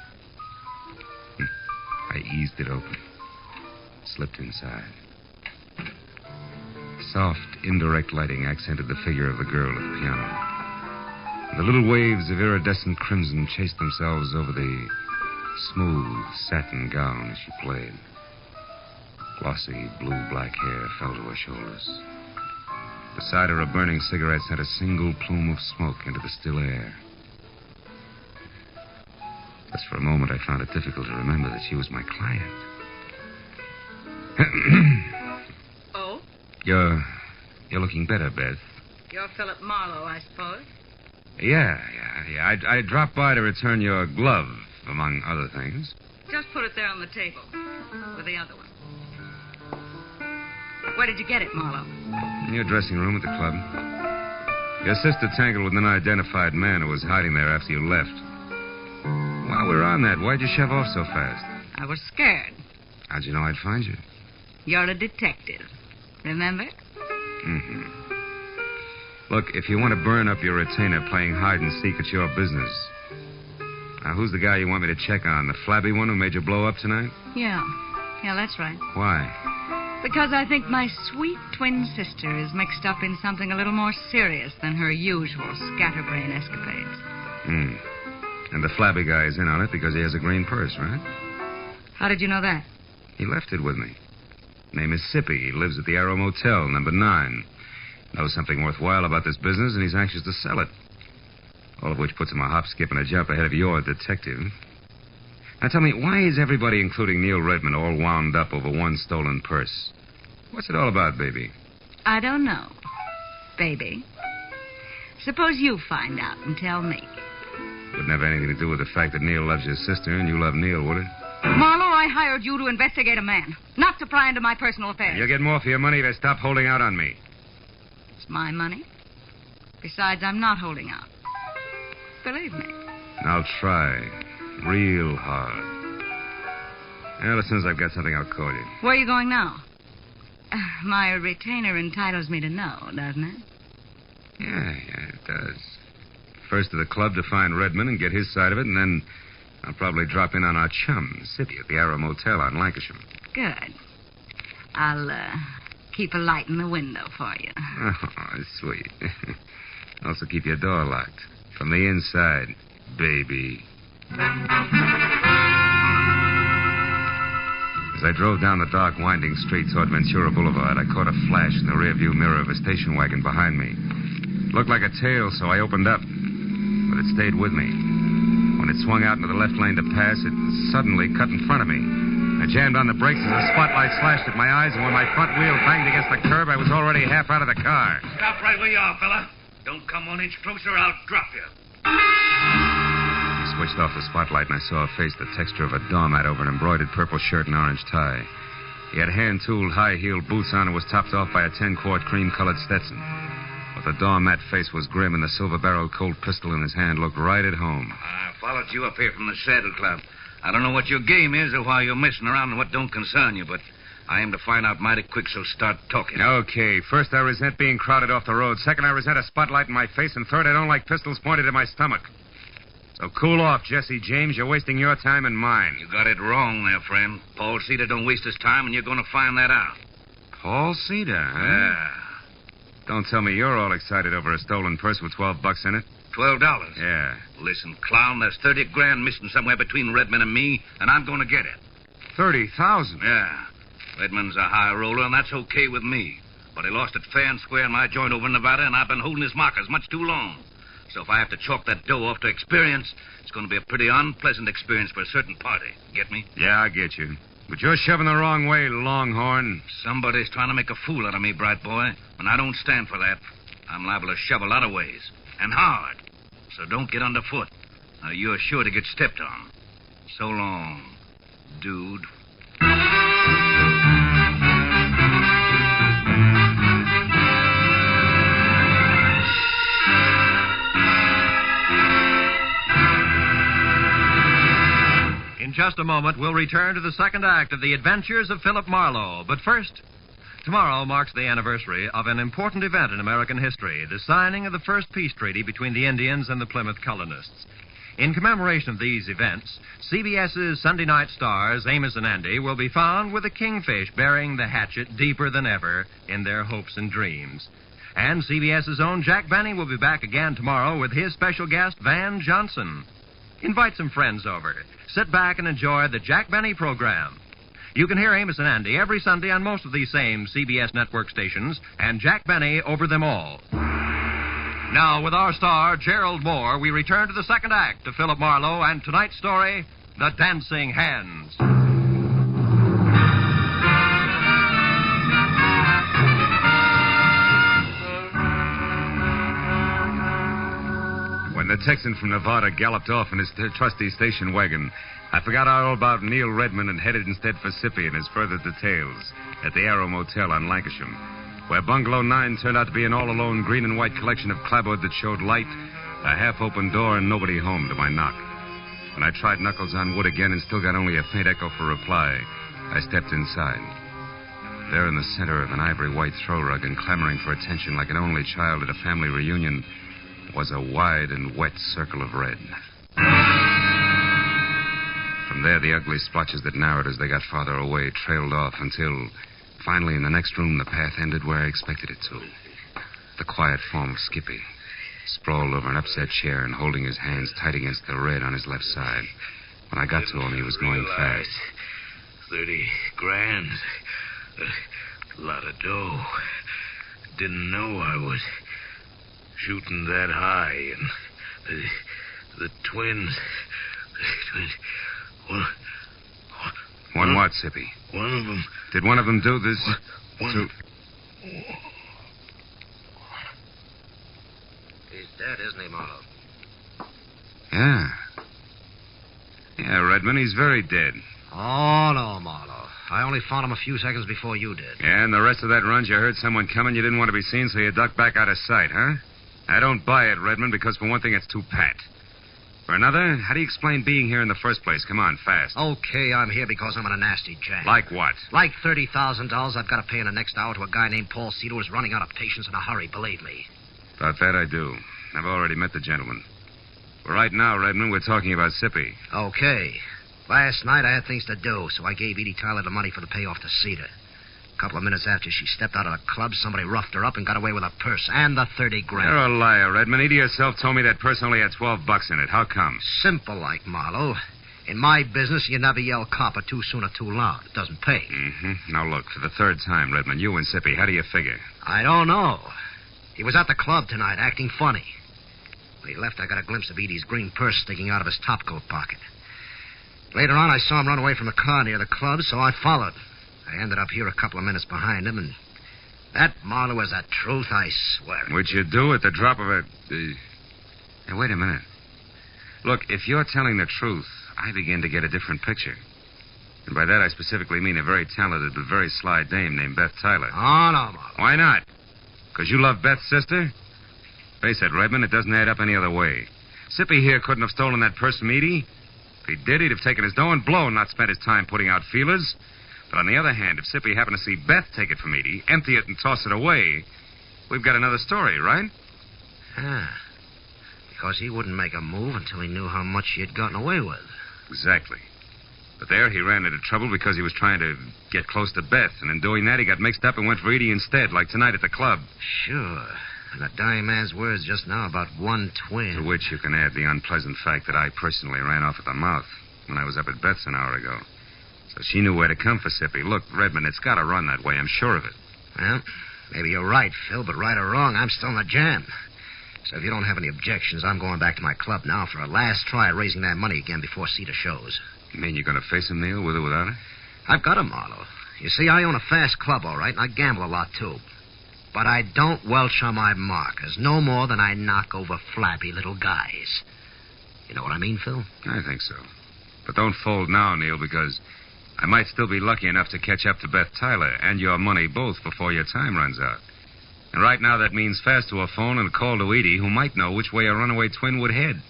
I eased it open, slipped inside. Soft, indirect lighting accented the figure of the girl at the piano. And the little waves of iridescent crimson chased themselves over the smooth satin gown as she played. Glossy blue-black hair fell to her shoulders. Beside her, a burning cigarette sent a single plume of smoke into the still air. Just for a moment, I found it difficult to remember that she was my client. Oh? You're looking better, Beth. You're Philip Marlowe, I suppose? Yeah. I dropped by to return your glove, among other things. Just put it there on the table with the other one. Where did you get it, Marlowe? In your dressing room at the club. Your sister tangled with an unidentified man who was hiding there after you left. While we were on that, why'd you shove off so fast? I was scared. How'd you know I'd find you? You're a detective. Remember? Mm-hmm. Look, if you want to burn up your retainer playing hide and seek, it's your business. Now, who's the guy you want me to check on? The flabby one who made you blow up tonight? Yeah, that's right. Why? Because I think my sweet twin sister is mixed up in something a little more serious than her usual scatterbrain escapades. And the flabby guy is in on it because he has a green purse, right? How did you know that? He left it with me. Name is Sippy. He lives at the Arrow Motel, number 9. Knows something worthwhile about this business, and he's anxious to sell it. All of which puts him a hop, skip, and a jump ahead of your detective. Now tell me, why is everybody, including Neil Redmond, all wound up over one stolen purse? What's it all about, baby? I don't know, baby. Suppose you find out and tell me. Wouldn't have anything to do with the fact that Neil loves your sister and you love Neil, would it? Marlowe, I hired you to investigate a man, not to pry into my personal affairs. You'll get more for your money if you stop holding out on me. It's my money. Besides, I'm not holding out. Believe me. I'll try. Real hard. Well, as soon as I've got something, I'll call you. Where are you going now? My retainer entitles me to know, doesn't it? Yeah, it does. First to the club to find Redmond and get his side of it, and then I'll probably drop in on our chum, Sippy, at the Arrow Motel on Lancashire. Good. I'll keep a light in the window for you. Oh, sweet. Also keep your door locked. From the inside, baby. As I drove down the dark, winding street toward Ventura Boulevard, I caught a flash in the rearview mirror of a station wagon behind me. It looked like a tail, so I opened up. But it stayed with me. When it swung out into the left lane to pass, it suddenly cut in front of me. I jammed on the brakes as the spotlight slashed at my eyes, and when my front wheel banged against the curb, I was already half out of the car. Stop right where you are, fella. Don't come 1 inch closer, I'll drop you. He switched off the spotlight, and I saw a face the texture of a doormat over an embroidered purple shirt and orange tie. He had hand-tooled, high-heeled boots on and was topped off by a 10-quart cream-colored Stetson. But the doormat face was grim, and the silver-barreled Colt pistol in his hand looked right at home. I followed you up here from the Saddle Club. I don't know what your game is or why you're messing around and what don't concern you, but I aim to find out mighty quick, so start talking. Okay. First, I resent being crowded off the road. Second, I resent a spotlight in my face. And third, I don't like pistols pointed at my stomach. So cool off, Jesse James. You're wasting your time and mine. You got it wrong there, friend. Paul Cedar don't waste his time, and you're going to find that out. Paul Cedar, huh? Yeah. Don't tell me you're all excited over a stolen purse with $12 in it. $12? Yeah. Listen, clown, there's 30 grand missing somewhere between Redmond and me, and I'm going to get it. 30,000? Yeah. Redmond's a high roller, and that's okay with me. But he lost it fair and square in my joint over in Nevada, and I've been holding his markers much too long. So if I have to chalk that dough off to experience, it's going to be a pretty unpleasant experience for a certain party. Get me? Yeah, I get you. But you're shoving the wrong way, Longhorn. Somebody's trying to make a fool out of me, bright boy, and I don't stand for that. I'm liable to shove a lot of ways, and hard. So don't get underfoot. Now, you're sure to get stepped on. So long, dude. In just a moment, we'll return to the second act of The Adventures of Philip Marlowe. But first, tomorrow marks the anniversary of an important event in American history, the signing of the first peace treaty between the Indians and the Plymouth colonists. In commemoration of these events, CBS's Sunday night stars, Amos and Andy, will be found with a kingfish burying the hatchet deeper than ever in their hopes and dreams. And CBS's own Jack Benny will be back again tomorrow with his special guest, Van Johnson. Invite some friends over. Sit back and enjoy the Jack Benny program. You can hear Amos and Andy every Sunday on most of these same CBS network stations, and Jack Benny over them all. Now, with our star, Gerald Moore, we return to the second act of Philip Marlowe and tonight's story, The Dancing Hands. When the Texan from Nevada galloped off in his trusty station wagon, I forgot all about Neil Redmond and headed instead for Sippy and his further details at the Arrow Motel on Lancashire, where Bungalow 9 turned out to be an all-alone green and white collection of clapboard that showed light, a half-open door, and nobody home to my knock. When I tried knuckles on wood again and still got only a faint echo for reply, I stepped inside. There in the center of an ivory-white throw rug and clamoring for attention like an only child at a family reunion was a wide and wet circle of red. From there, the ugly splotches that narrowed as they got farther away trailed off until, finally, in the next room, the path ended where I expected it to. The quiet form of Skippy, sprawled over an upset chair and holding his hands tight against the red on his left side. When I got to him, he was going fast. 30 grand. A lot of dough. Didn't know I was shooting that high. And the twins. One what, Sippy? One of them. Did one of them do this? One. He's dead, isn't he, Marlowe? Yeah. Yeah, Redmond, he's very dead. Oh, no, Marlowe. I only found him a few seconds before you did. Yeah, and the rest of that run, you heard someone coming, you didn't want to be seen, so you ducked back out of sight, huh? I don't buy it, Redmond, because for one thing, it's too pat. For another, how do you explain being here in the first place? Come on, fast. Okay, I'm here because I'm in a nasty jam. Like what? Like $30,000 I've got to pay in the next hour to a guy named Paul Cedar who's running out of patience in a hurry, believe me. About that I do. I've already met the gentleman. But right now, Redmond, we're talking about Sippy. Okay. Last night I had things to do, so I gave Edie Tyler the money for the payoff to Cedar. A couple of minutes after she stepped out of the club, somebody roughed her up and got away with her purse and the 30 grand. You're a liar, Redmond. Edie herself told me that purse only had $12 in it. How come? Simple like, Marlowe. In my business, you never yell copper too soon or too loud. It doesn't pay. Mm-hmm. Now, look, for the third time, Redmond, you and Sippy, how do you figure? I don't know. He was at the club tonight, acting funny. When he left, I got a glimpse of Edie's green purse sticking out of his topcoat pocket. Later on, I saw him run away from the car near the club, so I followed. I ended up here a couple of minutes behind him, and that, Marlowe, is the truth, I swear. Which you do at the drop of a... Hey, wait a minute. Look, if you're telling the truth, I begin to get a different picture. And by that, I specifically mean a very talented but very sly dame named Beth Tyler. Oh, no, Marlowe. Why not? Because you love Beth's sister? Face it, Redmond, it doesn't add up any other way. Sippy here couldn't have stolen that purse from Edie. If he did, he'd have taken his dough and blown, not spent his time putting out feelers. But on the other hand, if Sippy happened to see Beth take it from Edie, empty it and toss it away, we've got another story, right? Ah. Because he wouldn't make a move until he knew how much he had gotten away with. Exactly. But there he ran into trouble because he was trying to get close to Beth, and in doing that he got mixed up and went for Edie instead, like tonight at the club. Sure. And a dying man's words just now about one twin. To which you can add the unpleasant fact that I personally ran off at the mouth when I was up at Beth's an hour ago. So she knew where to come for Sippy. Look, Redmond, it's got to run that way. I'm sure of it. Well, maybe you're right, Phil, but right or wrong, I'm still in the jam. So if you don't have any objections, I'm going back to my club now for a last try at raising that money again before Cedar shows. You mean you're going to face him, Neil, with or without her? I've got him, Marlowe. You see, I own a fast club, all right, and I gamble a lot, too. But I don't welch on my markers, no more than I knock over flabby little guys. You know what I mean, Phil? I think so. But don't fold now, Neil, because I might still be lucky enough to catch up to Beth Tyler and your money both before your time runs out. And right now that means fast to a phone and a call to Edie, who might know which way a runaway twin would head.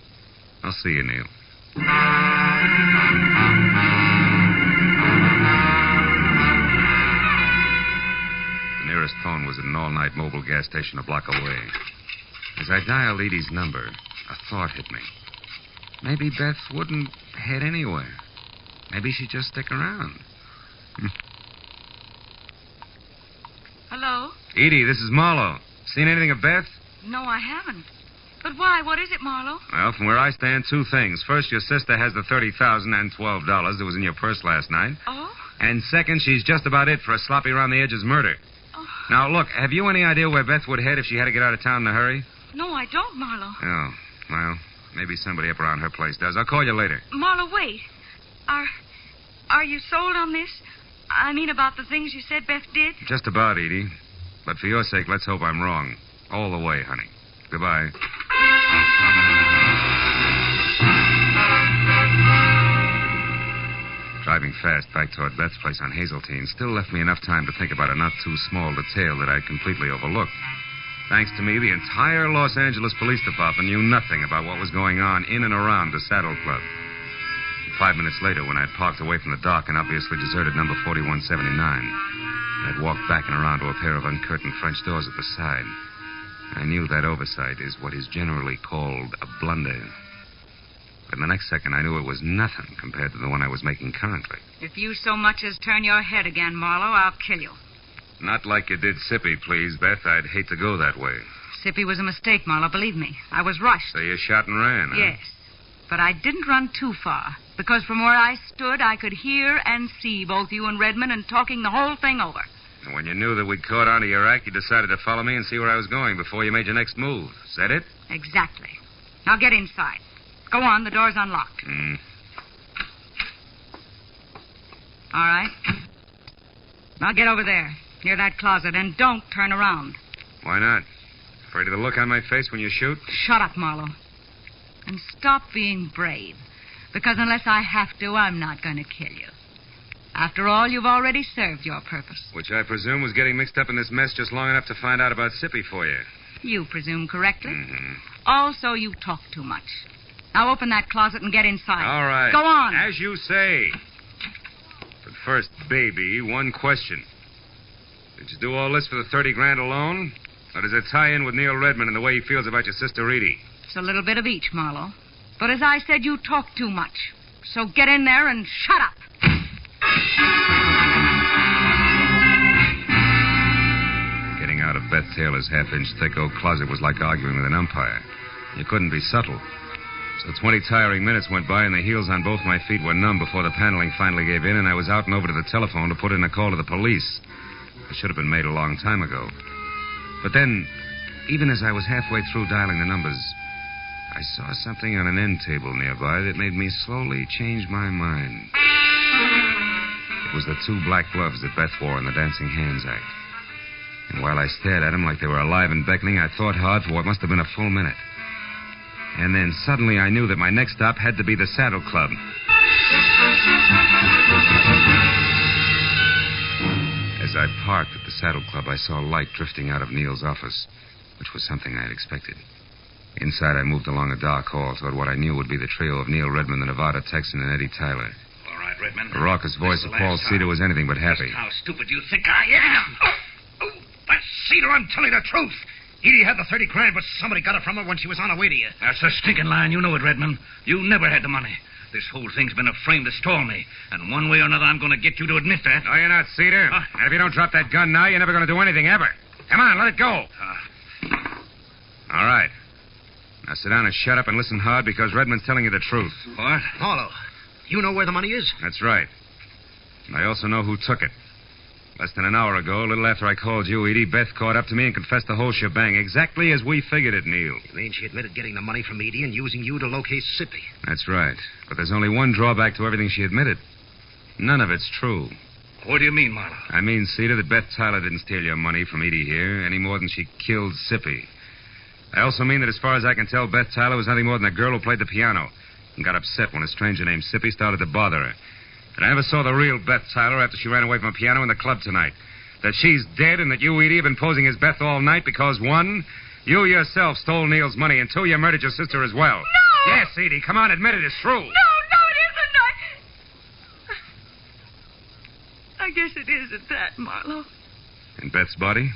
I'll see you, Neil. The nearest phone was at an all-night mobile gas station a block away. As I dialed Edie's number, a thought hit me. Maybe Beth wouldn't head anywhere. Maybe she'd just stick around. Hello? Edie, this is Marlowe. Seen anything of Beth? No, I haven't. But why? What is it, Marlowe? Well, from where I stand, two things. First, your sister has the $30,000 and $12 that was in your purse last night. Oh? And second, she's just about it for a sloppy around the edges murder. Oh. Now, look, have you any idea where Beth would head if she had to get out of town in a hurry? No, I don't, Marlowe. Oh, well, maybe somebody up around her place does. I'll call you later. Marlowe, wait. Are you sold on this? I mean, about the things you said Beth did? Just about, Edie. But for your sake, let's hope I'm wrong. All the way, honey. Goodbye. Driving fast back toward Beth's place on Hazeltine still left me enough time to think about a not-too-small detail that I'd completely overlooked. Thanks to me, the entire Los Angeles Police Department knew nothing about what was going on in and around the Saddle Club. 5 minutes later, when I'd parked away from the dock and obviously deserted number 4179, I'd walked back and around to a pair of uncurtained French doors at the side. I knew that oversight is what is generally called a blunder. But in the next second, I knew it was nothing compared to the one I was making currently. If you so much as turn your head again, Marlowe, I'll kill you. Not like you did Sippy, please, Beth. I'd hate to go that way. Sippy was a mistake, Marlowe, believe me. I was rushed. So you shot and ran, huh? Yes. But I didn't run too far, because from where I stood, I could hear and see both you and Redmond and talking the whole thing over. And when you knew that we'd caught on to your act, you decided to follow me and see where I was going before you made your next move. Is that it? Exactly. Now get inside. Go on, the door's unlocked. All right. Now get over there, near that closet, and don't turn around. Why not? Afraid of the look on my face when you shoot? Shut up, Marlowe. And stop being brave, because unless I have to, I'm not going to kill you. After all, you've already served your purpose. Which I presume was getting mixed up in this mess just long enough to find out about Sippy for you. You presume correctly. Also, you talk too much. Now open that closet and get inside. All right. Go on. As you say. But first, baby, one question. Did you do all this for the $30,000 alone? Or does it tie in with Neil Redmond and the way he feels about your sister Edie? It's a little bit of each, Marlowe. But as I said, you talk too much. So get in there and shut up. Getting out of Beth Taylor's half-inch thick oak closet was like arguing with an umpire. You couldn't be subtle. So 20 tiring minutes went by, and the heels on both my feet were numb before the paneling finally gave in, and I was out and over to the telephone to put in a call to the police. It should have been made a long time ago. But then, even as I was halfway through dialing the numbers, I saw something on an end table nearby that made me slowly change my mind. It was the 2 black gloves that Beth wore in the Dancing Hands act. And while I stared at them like they were alive and beckoning, I thought hard for what must have been a full minute. And then suddenly I knew that my next stop had to be the Saddle Club. As I parked at the Saddle Club, I saw light drifting out of Neil's office, which was something I had expected. Inside, I moved along a dark hall toward what I knew would be the trio of Neil Redmond, the Nevada Texan, and Eddie Tyler. All right, Redmond. The raucous voice of Paul Cedar was anything but happy. Just how stupid do you think I am? Oh, that's Cedar, I'm telling the truth. Edie had the $30,000, but somebody got it from her when she was on her way to you. That's a stinking lie, and you know it, Redmond. You never had the money. This whole thing's been a frame to stall me. And one way or another, I'm going to get you to admit that. No, you're not, Cedar. And if you don't drop that gun now, you're never going to do anything ever. Come on, let it go. All right. Now sit down and shut up and listen hard because Redmond's telling you the truth. What? Marlowe, you know where the money is? That's right. And I also know who took it. Less than an hour ago, a little after I called you, Edie, Beth caught up to me and confessed the whole shebang, exactly as we figured it, Neil. You mean she admitted getting the money from Edie and using you to locate Sippy? That's right. But there's only one drawback to everything she admitted. None of it's true. What do you mean, Marlowe? I mean, Cedar, that Beth Tyler didn't steal your money from Edie here any more than she killed Sippy. I also mean that as far as I can tell, Beth Tyler was nothing more than a girl who played the piano and got upset when a stranger named Sippy started to bother her. That I never saw the real Beth Tyler after she ran away from a piano in the club tonight. That she's dead and that you, Edie, have been posing as Beth all night because, one, you yourself stole Neil's money, and two, you murdered your sister as well. No! Yes, Edie, come on, admit it. It's true. No, it isn't. I guess it is at that, Marlowe. In Beth's body?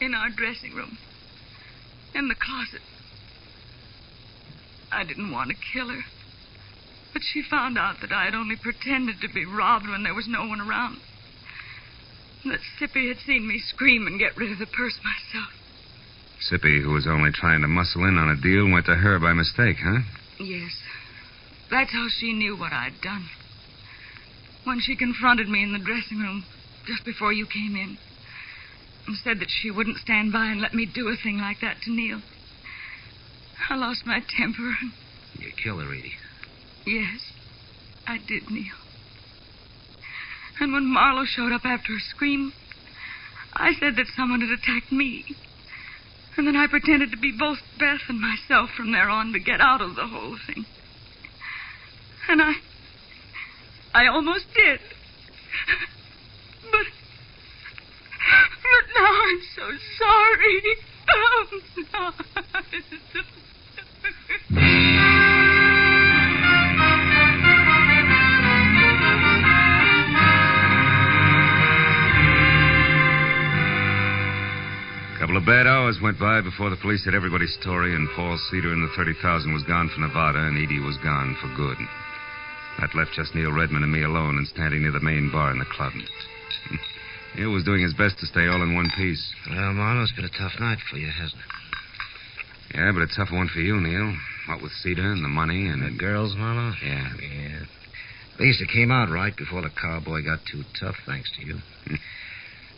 In our dressing room. In the closet. I didn't want to kill her. But she found out that I had only pretended to be robbed when there was no one around. And that Sippy had seen me scream and get rid of the purse myself. Sippy, who was only trying to muscle in on a deal, went to her by mistake, huh? Yes. That's how she knew what I'd done. When she confronted me in the dressing room just before you came in and said that she wouldn't stand by and let me do a thing like that to Neil, I lost my temper. You killed her, Edie. Yes, I did, Neil. And when Marlowe showed up after her scream, I said that someone had attacked me. And then I pretended to be both Beth and myself from there on to get out of the whole thing. And I almost did. But now I'm so sorry. Oh, no. A couple of bad hours went by before the police had everybody's story, and Paul Cedar and the 30,000 was gone for Nevada, and Edie was gone for good. That left just Neil Redmond and me alone and standing near the main bar in the club. Neil was doing his best to stay all in one piece. Well, Marlowe, it's been a tough night for you, hasn't it? Yeah, but a tough one for you, Neil. What with Cedar and the money and... The girls, Marlowe? Yeah. At least it came out right before the cowboy got too tough, thanks to you.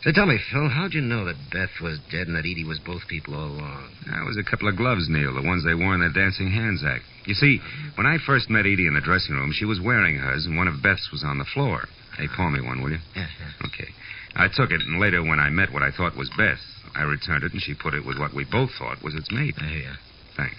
So tell me, Phil, how'd you know that Beth was dead and that Edie was both people all along? That was a couple of gloves, Neil, the ones they wore in their Dancing Hands act. You see, when I first met Edie in the dressing room, she was wearing hers, and one of Beth's was on the floor. Hey, pawn me one, will you? Yeah. Okay. I took it, and later when I met what I thought was Beth, I returned it, and she put it with what we both thought was its mate. Yeah. Thanks.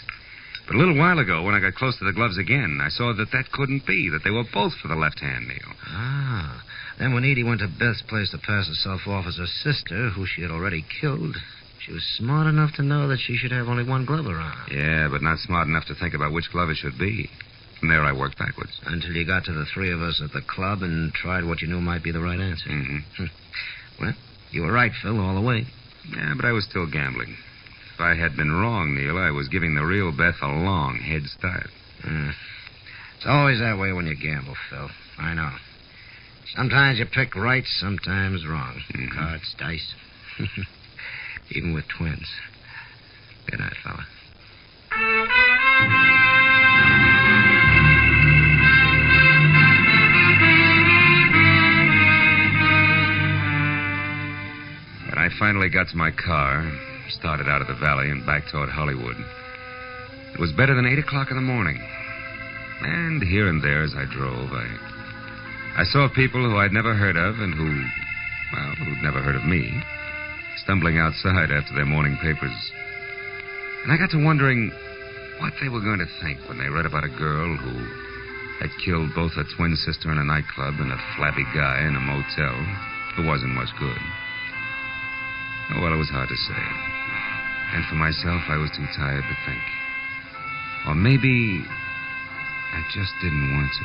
But a little while ago, when I got close to the gloves again, I saw that couldn't be, that they were both for the left hand, Neil. Ah. Then when Edie went to Beth's place to pass herself off as her sister, who she had already killed, she was smart enough to know that she should have only one glove around. Yeah, but not smart enough to think about which glove it should be. From there, I worked backwards. Until you got to the three of us at the club and tried what you knew might be the right answer. Mm-hmm. Well, you were right, Phil, all the way. Yeah, but I was still gambling. If I had been wrong, Neil, I was giving the real Beth a long head start. It's always that way when you gamble, Phil. I know. Sometimes you pick right, sometimes wrong. Mm-hmm. Cards, dice. Even with twins. Good night, fella. When I finally got to my car, started out of the valley and back toward Hollywood, it was better than 8 o'clock in the morning. And here and there as I drove, I saw people who I'd never heard of and who'd never heard of me, stumbling outside after their morning papers. And I got to wondering what they were going to think when they read about a girl who had killed both her twin sister in a nightclub and a flabby guy in a motel who wasn't much good. Oh, well, it was hard to say. And for myself, I was too tired to think. Or maybe I just didn't want to.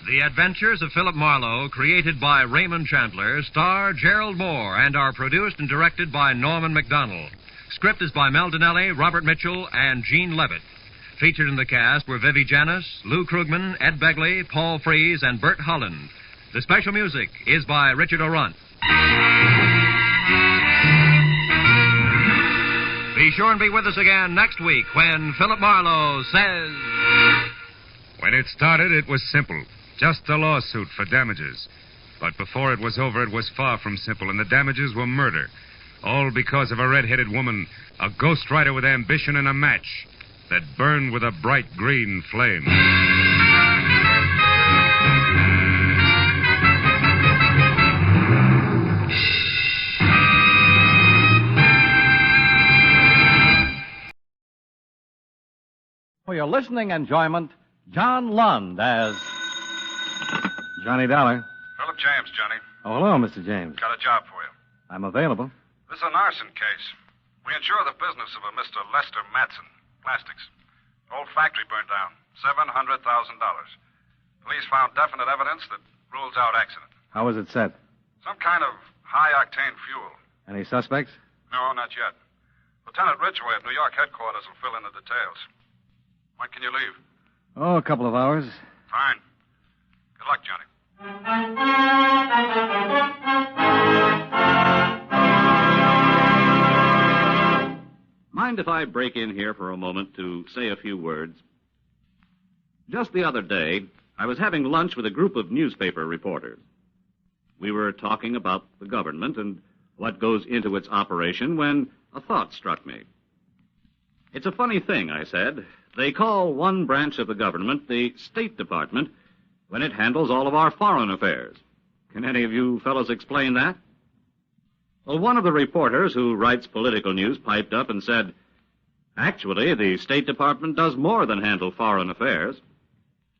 The Adventures of Philip Marlowe, created by Raymond Chandler, star Gerald Moore, and are produced and directed by Norman MacDonald. Script is by Mel Donnelly, Robert Mitchell, and Gene Levitt. Featured in the cast were Vivi Janis, Lou Krugman, Ed Begley, Paul Frees, and Bert Holland. The special music is by Richard O'Runt. Be sure and be with us again next week when Philip Marlowe says... When it started, it was simple. Just a lawsuit for damages. But before it was over, it was far from simple, and the damages were murder. All because of a red-headed woman, a ghostwriter with ambition and a match that burned with a bright green flame. For your listening enjoyment, John Lund as Johnny Dollar. Philip James, Johnny. Oh, hello, Mr. James. Got a job for you. I'm available. This is an arson case. We insure the business of a Mr. Lester Matson, plastics. Old factory burned down. $700,000. Police found definite evidence that rules out accident. How was it set? Some kind of high-octane fuel. Any suspects? No, not yet. Lieutenant Ridgway at New York headquarters will fill in the details. When can you leave? Oh, a couple of hours. Fine. Good luck, Johnny. Mind if I break in here for a moment to say a few words? Just the other day, I was having lunch with a group of newspaper reporters. We were talking about the government and what goes into its operation when a thought struck me. It's a funny thing, I said. They call one branch of the government the State Department when it handles all of our foreign affairs. Can any of you fellows explain that? Well, one of the reporters who writes political news piped up and said, actually, the State Department does more than handle foreign affairs.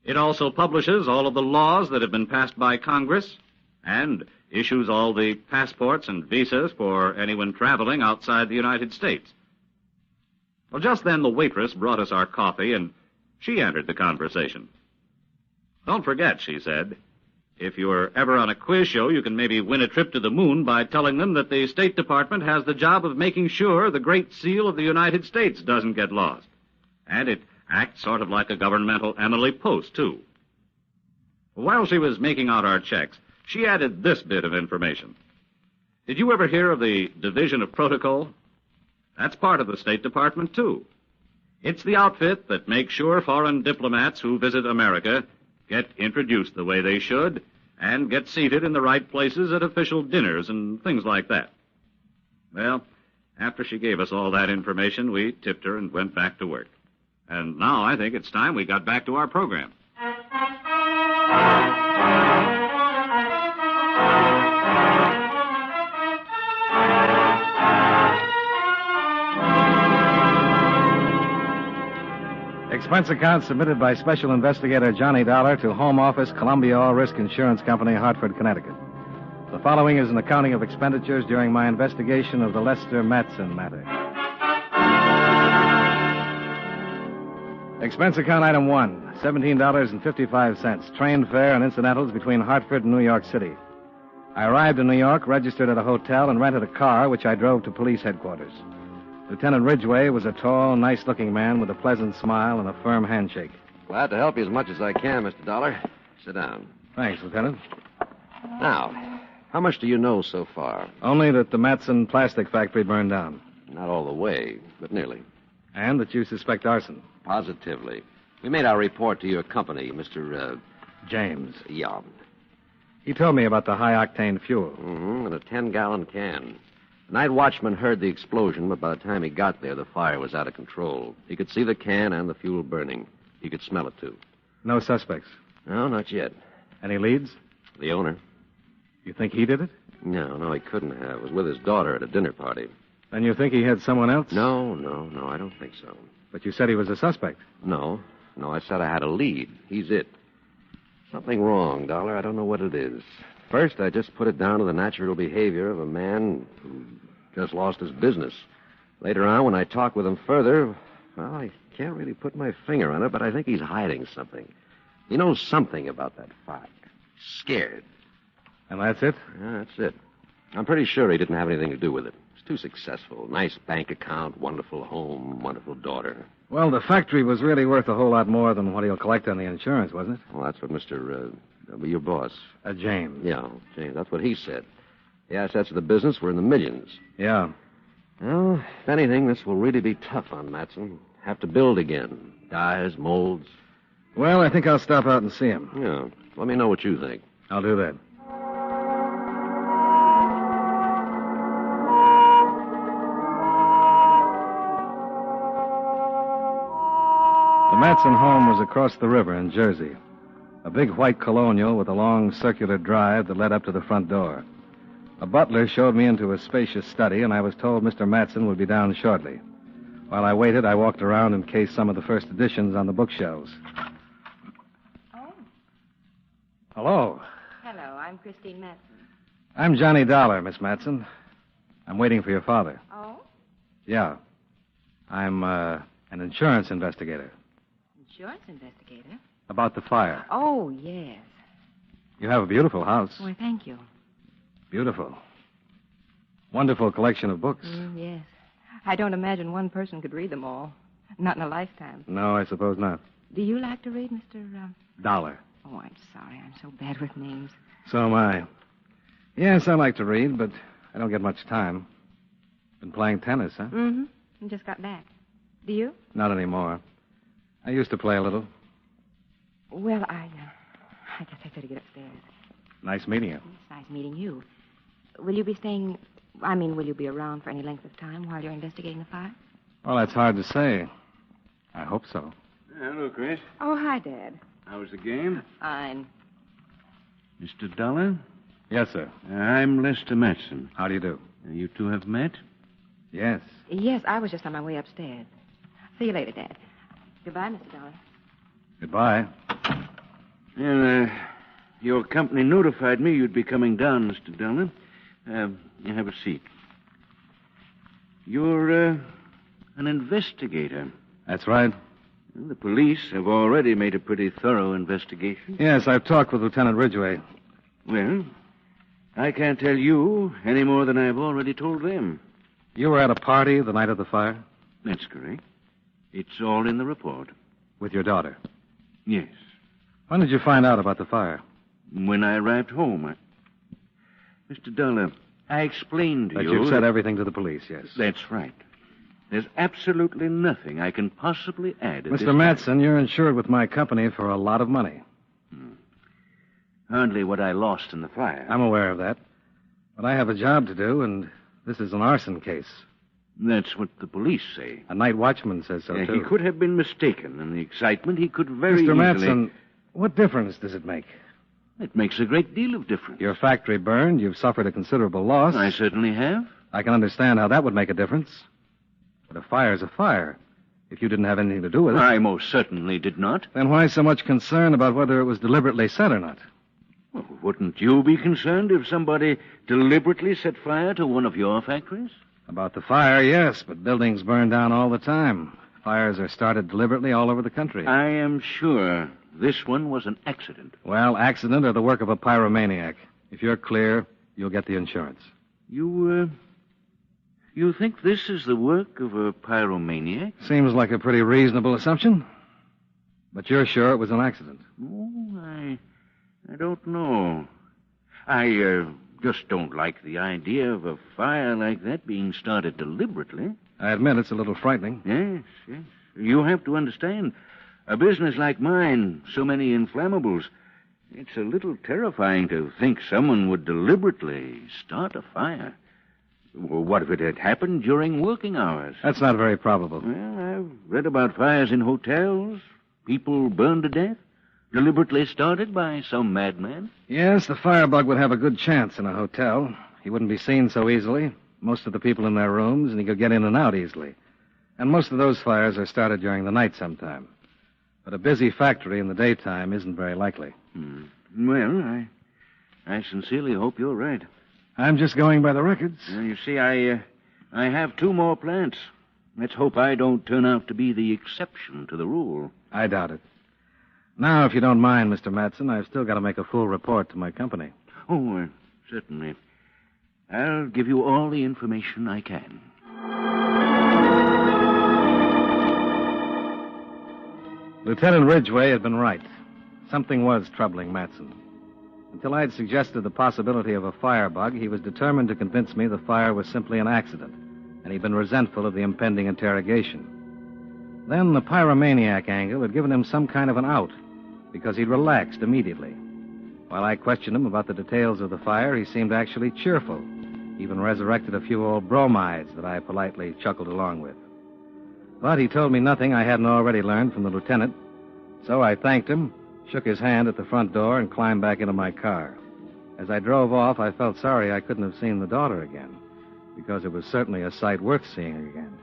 It also publishes all of the laws that have been passed by Congress and issues all the passports and visas for anyone traveling outside the United States. Well, just then the waitress brought us our coffee, and she entered the conversation. Don't forget, she said, if you're ever on a quiz show, you can maybe win a trip to the moon by telling them that the State Department has the job of making sure the Great Seal of the United States doesn't get lost. And it acts sort of like a governmental Emily Post, too. While she was making out our checks, she added this bit of information. Did you ever hear of the Division of Protocol? That's part of the State Department, too. It's the outfit that makes sure foreign diplomats who visit America get introduced the way they should and get seated in the right places at official dinners and things like that. Well, after she gave us all that information, we tipped her and went back to work. And now I think it's time we got back to our program. Expense account submitted by Special Investigator Johnny Dollar to Home Office, Columbia All Risk Insurance Company, Hartford, Connecticut. The following is an accounting of expenditures during my investigation of the Lester Matson matter. Expense account item 1, $17.55, train fare and incidentals between Hartford and New York City. I arrived in New York, registered at a hotel, and rented a car, which I drove to police headquarters. Lieutenant Ridgway was a tall, nice-looking man with a pleasant smile and a firm handshake. Glad to help you as much as I can, Mr. Dollar. Sit down. Thanks, Lieutenant. Now, how much do you know so far? Only that the Matson plastic factory burned down. Not all the way, but nearly. And that you suspect arson. Positively. We made our report to your company, Mr. James. Yeah. He told me about the high-octane fuel. Mm-hmm, in a 10-gallon can. The night watchman heard the explosion, but by the time he got there, the fire was out of control. He could see the can and the fuel burning. He could smell it, too. No suspects? No, not yet. Any leads? The owner. You think he did it? No, he couldn't have. He was with his daughter at a dinner party. Then you think he had someone else? No, I don't think so. But you said he was a suspect. No, I said I had a lead. He's it. Something wrong, Dollar. I don't know what it is. First, I just put it down to the natural behavior of a man who just lost his business. Later on, when I talk with him further, well, I can't really put my finger on it, but I think he's hiding something. He knows something about that fire. scared. And that's it? Yeah, that's it. I'm pretty sure he didn't have anything to do with it. He's too successful. Nice bank account, wonderful home, wonderful daughter. Well, the factory was really worth a whole lot more than what he'll collect on the insurance, wasn't it? Well, that's what Mr. Your boss. James. Yeah, James. That's what he said. The assets of the business were in the millions. Yeah. Well, if anything, this will really be tough on Matson. Have to build again. Dyes, molds. Well, I think I'll stop out and see him. Yeah. Let me know what you think. I'll do that. The Matson home was across the river in Jersey. A big white colonial with a long circular drive that led up to the front door. A butler showed me into a spacious study, and I was told Mr. Matson would be down shortly. While I waited, I walked around and cased some of the first editions on the bookshelves. Oh. Hello. Hello, I'm Christine Matson. I'm Johnny Dollar, Miss Matson. I'm waiting for your father. Oh? Yeah. I'm an insurance investigator. Insurance investigator? About the fire. Oh, yes. You have a beautiful house. Well, thank you. Beautiful. Wonderful collection of books. Yes. I don't imagine one person could read them all. Not in a lifetime. No, I suppose not. Do you like to read, Mr. Dollar. Oh, I'm sorry. I'm so bad with names. So am I. Yes, I like to read, but I don't get much time. Been playing tennis, huh? Mm-hmm. I just got back. Do you? Not anymore. I used to play a little. Well, I guess I better get upstairs. Nice meeting you. It's nice meeting you. Will you be staying... will you be around for any length of time while you're investigating the fire? Well, that's hard to say. I hope so. Hello, Chris. Oh, hi, Dad. How was the game? Fine. Mr. Dollar? Yes, sir. I'm Lester Matson. How do you do? You two have met? Yes. Yes, I was just on my way upstairs. See you later, Dad. Goodbye, Mr. Dollar. Goodbye. Well, your company notified me you'd be coming down, Mr. Dollar. You have a seat. You're an investigator. That's right. The police have already made a pretty thorough investigation. Yes, I've talked with Lieutenant Ridgway. Well, I can't tell you any more than I've already told them. You were at a party the night of the fire? That's correct. It's all in the report. With your daughter? Yes. When did you find out about the fire? When I arrived home. Mr. Dollar, I explained to you... That you've said everything to the police, yes. That's right. There's absolutely nothing I can possibly add at Mr. Matson, you're insured with my company for a lot of money. Hardly what I lost in the fire. I'm aware of that. But I have a job to do, and this is an arson case. That's what the police say. A night watchman says so, too. He could have been mistaken. In the excitement, he could very Mr. easily... Matson, what difference does it make? It makes a great deal of difference. Your factory burned. You've suffered a considerable loss. I certainly have. I can understand how that would make a difference. But a fire's a fire. If you didn't have anything to do with it... I most certainly did not. Then why so much concern about whether it was deliberately set or not? Well, wouldn't you be concerned if somebody deliberately set fire to one of your factories? About the fire, yes, but buildings burn down all the time. Fires are started deliberately all over the country. I am sure this one was an accident. Well, accident or the work of a pyromaniac. If you're clear, you'll get the insurance. You think this is the work of a pyromaniac? Seems like a pretty reasonable assumption. But you're sure it was an accident? Oh, I don't know. I just don't like the idea of a fire like that being started deliberately. I admit it's a little frightening. Yes. You have to understand, a business like mine, so many inflammables, it's a little terrifying to think someone would deliberately start a fire. Well, what if it had happened during working hours? That's not very probable. Well, I've read about fires in hotels. People burned to death. Deliberately started by some madman? Yes, the firebug would have a good chance in a hotel. He wouldn't be seen so easily. Most of the people in their rooms, and he could get in and out easily. And most of those fires are started during the night sometime. But a busy factory in the daytime isn't very likely. Well, I sincerely hope you're right. I'm just going by the records. You see, I have 2 more plants. Let's hope I don't turn out to be the exception to the rule. I doubt it. Now, if you don't mind, Mr. Matson, I've still got to make a full report to my company. Oh, certainly. I'll give you all the information I can. Lieutenant Ridgway had been right. Something was troubling Matson. Until I'd suggested the possibility of a firebug, he was determined to convince me the fire was simply an accident, and he'd been resentful of the impending interrogation. Then the pyromaniac angle had given him some kind of an out, because he'd relaxed immediately. While I questioned him about the details of the fire, he seemed actually cheerful, even resurrected a few old bromides that I politely chuckled along with. But he told me nothing I hadn't already learned from the lieutenant, so I thanked him, shook his hand at the front door, and climbed back into my car. As I drove off, I felt sorry I couldn't have seen the daughter again, because it was certainly a sight worth seeing again.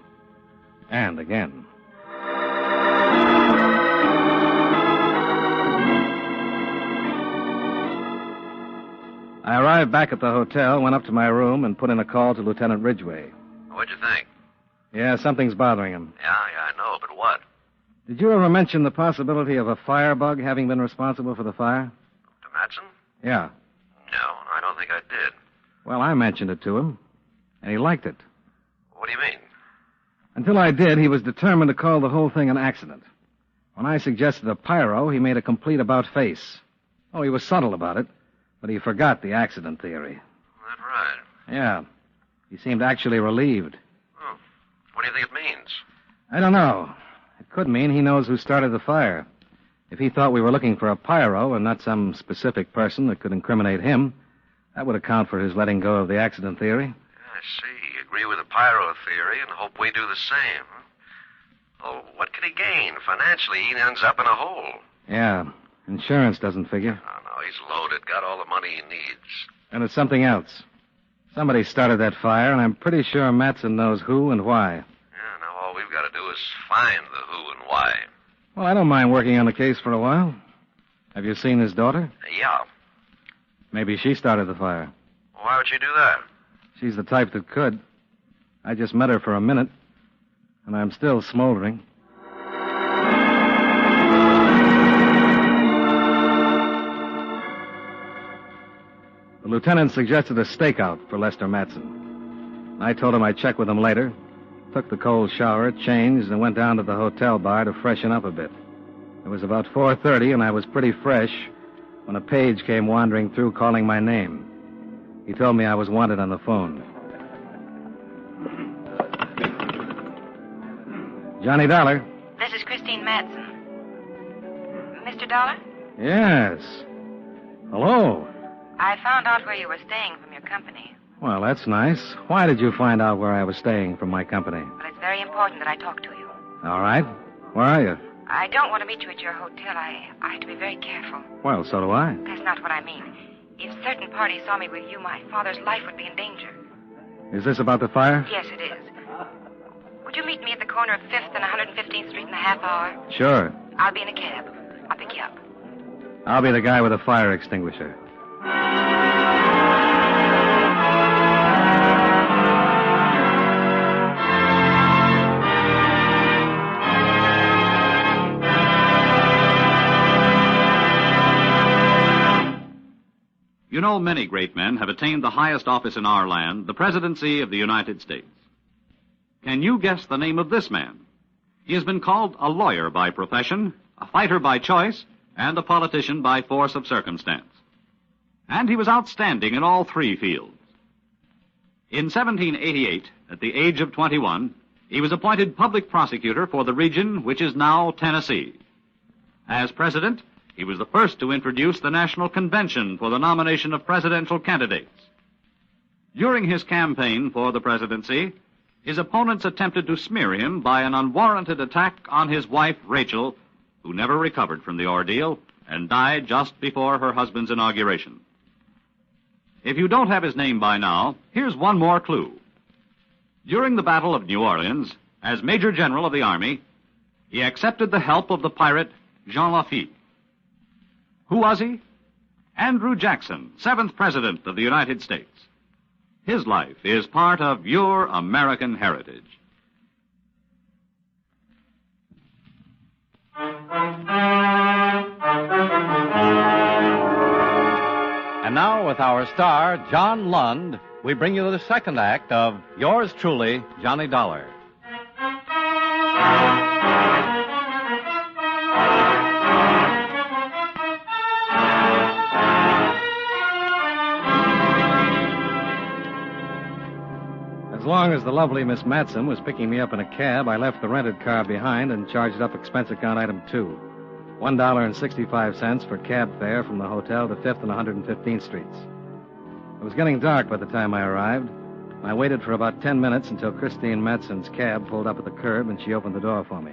And again. I arrived back at the hotel, went up to my room, and put in a call to Lieutenant Ridgway. What'd you think? Yeah, something's bothering him. Yeah, I know, but what? Did you ever mention the possibility of a firebug having been responsible for the fire? To Matson? Yeah. No, I don't think I did. Well, I mentioned it to him, and he liked it. What do you mean? Until I did, he was determined to call the whole thing an accident. When I suggested a pyro, he made a complete about-face. Oh, he was subtle about it, but he forgot the accident theory. That's right. Yeah. He seemed actually relieved. Oh. What do you think it means? I don't know. It could mean he knows who started the fire. If he thought we were looking for a pyro and not some specific person that could incriminate him, that would account for his letting go of the accident theory. I see. You agree with the pyro theory and hope we do the same. Oh, what could he gain? Financially, he ends up in a hole. Yeah. Insurance doesn't figure. Oh, no, he's loaded. Got all the money he needs. And it's something else. Somebody started that fire, and I'm pretty sure Matson knows who and why. Yeah, now all we've got to do is find the who and why. Well, I don't mind working on the case for a while. Have you seen his daughter? Yeah. Maybe she started the fire. Why would she do that? She's the type that could. I just met her for a minute, and I'm still smoldering. The lieutenant suggested a stakeout for Lester Matson. I told him I'd check with him later, took the cold shower, changed, and went down to the hotel bar to freshen up a bit. It was about 4:30, and I was pretty fresh when a page came wandering through calling my name. He told me I was wanted on the phone. Johnny Dollar. This is Christine Matson. Mr. Dollar? Yes. Hello. I found out where you were staying from your company. Well, that's nice. Why did you find out where I was staying from my company? Well, it's very important that I talk to you. All right. Where are you? I don't want to meet you at your hotel. I have to be very careful. Well, so do I. That's not what I mean. If certain parties saw me with you, my father's life would be in danger. Is this about the fire? Yes, it is. Would you meet me at the corner of 5th and 115th Street in a half hour? Sure. I'll be in a cab. I'll pick you up. I'll be the guy with a fire extinguisher. You know, many great men have attained the highest office in our land, the presidency of the United States. Can you guess the name of this man? He has been called a lawyer by profession, a fighter by choice, and a politician by force of circumstance. And he was outstanding in all three fields. In 1788, at the age of 21, he was appointed public prosecutor for the region which is now Tennessee. As president, he was the first to introduce the National Convention for the nomination of presidential candidates. During his campaign for the presidency, his opponents attempted to smear him by an unwarranted attack on his wife, Rachel, who never recovered from the ordeal and died just before her husband's inauguration. If you don't have his name by now, here's one more clue. During the Battle of New Orleans, as Major General of the Army, he accepted the help of the pirate Jean Lafitte. Who was he? Andrew Jackson, 7th President of the United States. His life is part of your American heritage. And now, with our star, John Lund, we bring you the second act of Yours Truly, Johnny Dollar. As long as the lovely Miss Matson was picking me up in a cab, I left the rented car behind and charged up expense account item 2. $1.65 for cab fare from the hotel to 5th and 115th Streets. It was getting dark by the time I arrived. I waited for about 10 minutes until Christine Matson's cab pulled up at the curb and she opened the door for me.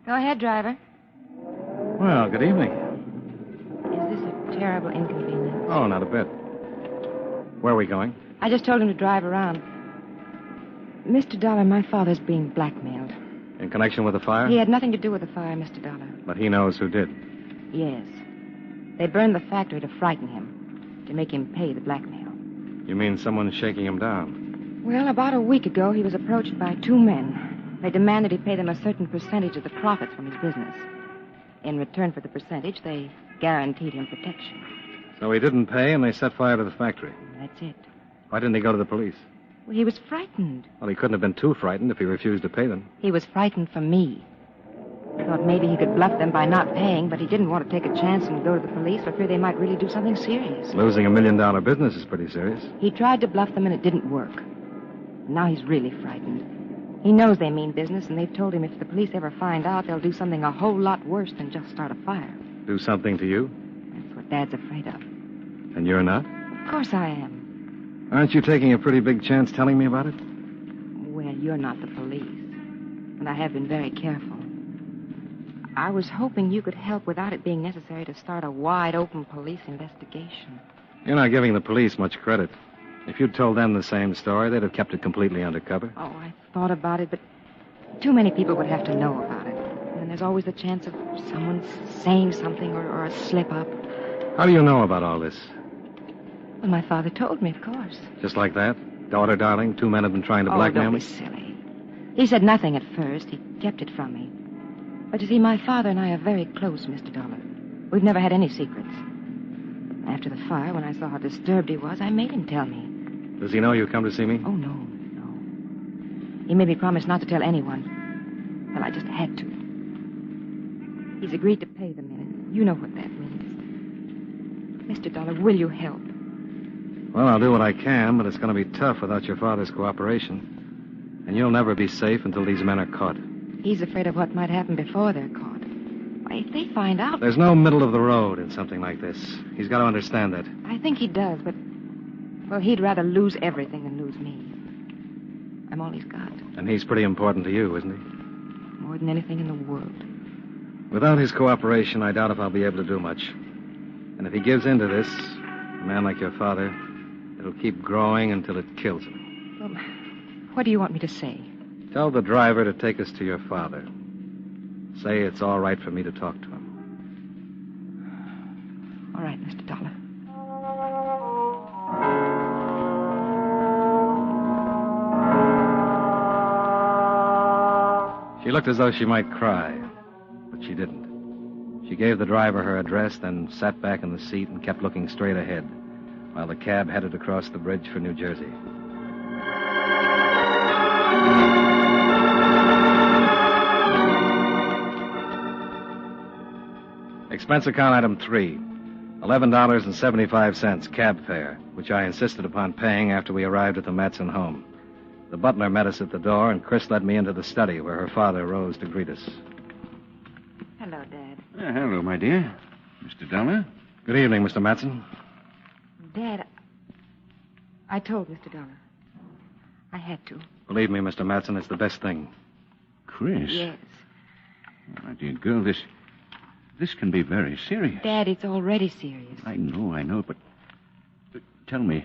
Go ahead, driver. Well, good evening. Is this a terrible inconvenience? Oh, not a bit. Where are we going? I just told him to drive around. Mr. Dollar, my father's being blackmailed. In connection with the fire? He had nothing to do with the fire, Mr. Dollar. But he knows who did. Yes. They burned the factory to frighten him, to make him pay the blackmail. You mean someone's shaking him down? Well, about a week ago, he was approached by 2 men. They demanded he pay them a certain percentage of the profits from his business. In return for the percentage, they guaranteed him protection. So he didn't pay, and they set fire to the factory. That's it. Why didn't he go to the police? Well, he was frightened. Well, he couldn't have been too frightened if he refused to pay them. He was frightened for me. He thought maybe he could bluff them by not paying, but he didn't want to take a chance and go to the police for fear they might really do something serious. Losing $1 million business is pretty serious. He tried to bluff them, and it didn't work. Now he's really frightened. He knows they mean business, and they've told him if the police ever find out, they'll do something a whole lot worse than just start a fire. Do something to you? That's what Dad's afraid of. And you're not? Of course I am. Aren't you taking a pretty big chance telling me about it? Well, you're not the police. And I have been very careful. I was hoping you could help without it being necessary to start a wide-open police investigation. You're not giving the police much credit. If you'd told them the same story, they'd have kept it completely undercover. Oh, I thought about it, but too many people would have to know about it. And there's always the chance of someone saying something or a slip-up. How do you know about all this? Well, my father told me, of course. Just like that? Daughter, darling, 2 men have been trying to blackmail don't me? Be silly. He said nothing at first. He kept it from me. But you see, my father and I are very close, Mr. Dollar. We've never had any secrets. After the fire, when I saw how disturbed he was, I made him tell me. Does he know you come to see me? Oh, no. He made me promise not to tell anyone. Well, I just had to. He's agreed to pay the men. You know what that means. Mr. Dollar, will you help? Well, I'll do what I can, but it's going to be tough without your father's cooperation. And you'll never be safe until these men are caught. He's afraid of what might happen before they're caught. Why, if they find out... There's no middle of the road in something like this. He's got to understand that. I think he does, but... Well, he'd rather lose everything than lose me. I'm all he's got. And he's pretty important to you, isn't he? More than anything in the world. Without his cooperation, I doubt if I'll be able to do much. And if he gives in to this, a man like your father, it'll keep growing until it kills him. Well, what do you want me to say? Tell the driver to take us to your father. Say it's all right for me to talk to him. All right, Mr. Dollar. She looked as though she might cry, but she didn't. She gave the driver her address, then sat back in the seat and kept looking straight ahead while the cab headed across the bridge for New Jersey. Expense account item 3, $11.75 cab fare, which I insisted upon paying after we arrived at the Matson home. The butler met us at the door, and Chris led me into the study where her father rose to greet us. Hello, Dad. Hello, my dear. Mr. Dollar. Good evening, Mr. Matson. Dad, I told Mr. Dollar. I had to. Believe me, Mr. Matson, it's the best thing. Chris? Yes. My dear girl, this can be very serious. Dad, it's already serious. I know, but tell me,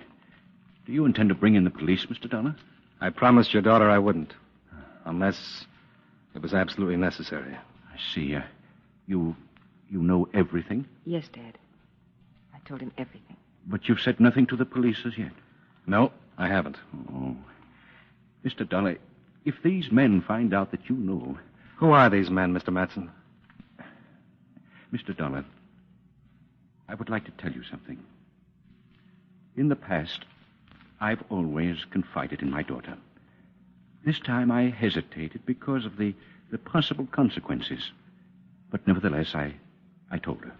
do you intend to bring in the police, Mr. Dollar? I promised your daughter I wouldn't, unless it was absolutely necessary. I see. You know everything? Yes, Dad. I told him everything. But you've said nothing to the police as yet? No, I haven't. Oh. Mr. Dollar, if these men find out that you know... Who are these men, Mr. Matson? Mr. Dollar, I would like to tell you something. In the past, I've always confided in my daughter. This time I hesitated because of the possible consequences. But nevertheless, I told her.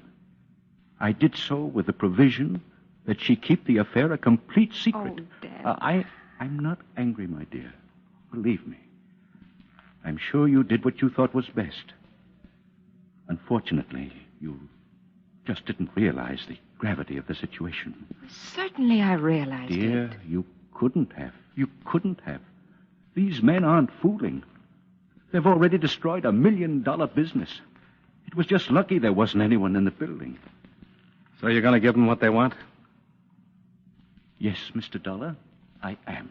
I did so with the provision that she keep the affair a complete secret. Oh, Dad. I'm not angry, my dear. Believe me. I'm sure you did what you thought was best. Unfortunately, you just didn't realize the gravity of the situation. Certainly I realized it. Dear, you couldn't have. You couldn't have. These men aren't fooling. They've already destroyed $1 million business. It was just lucky there wasn't anyone in the building. So you're going to give them what they want? Yes, Mr. Dollar, I am.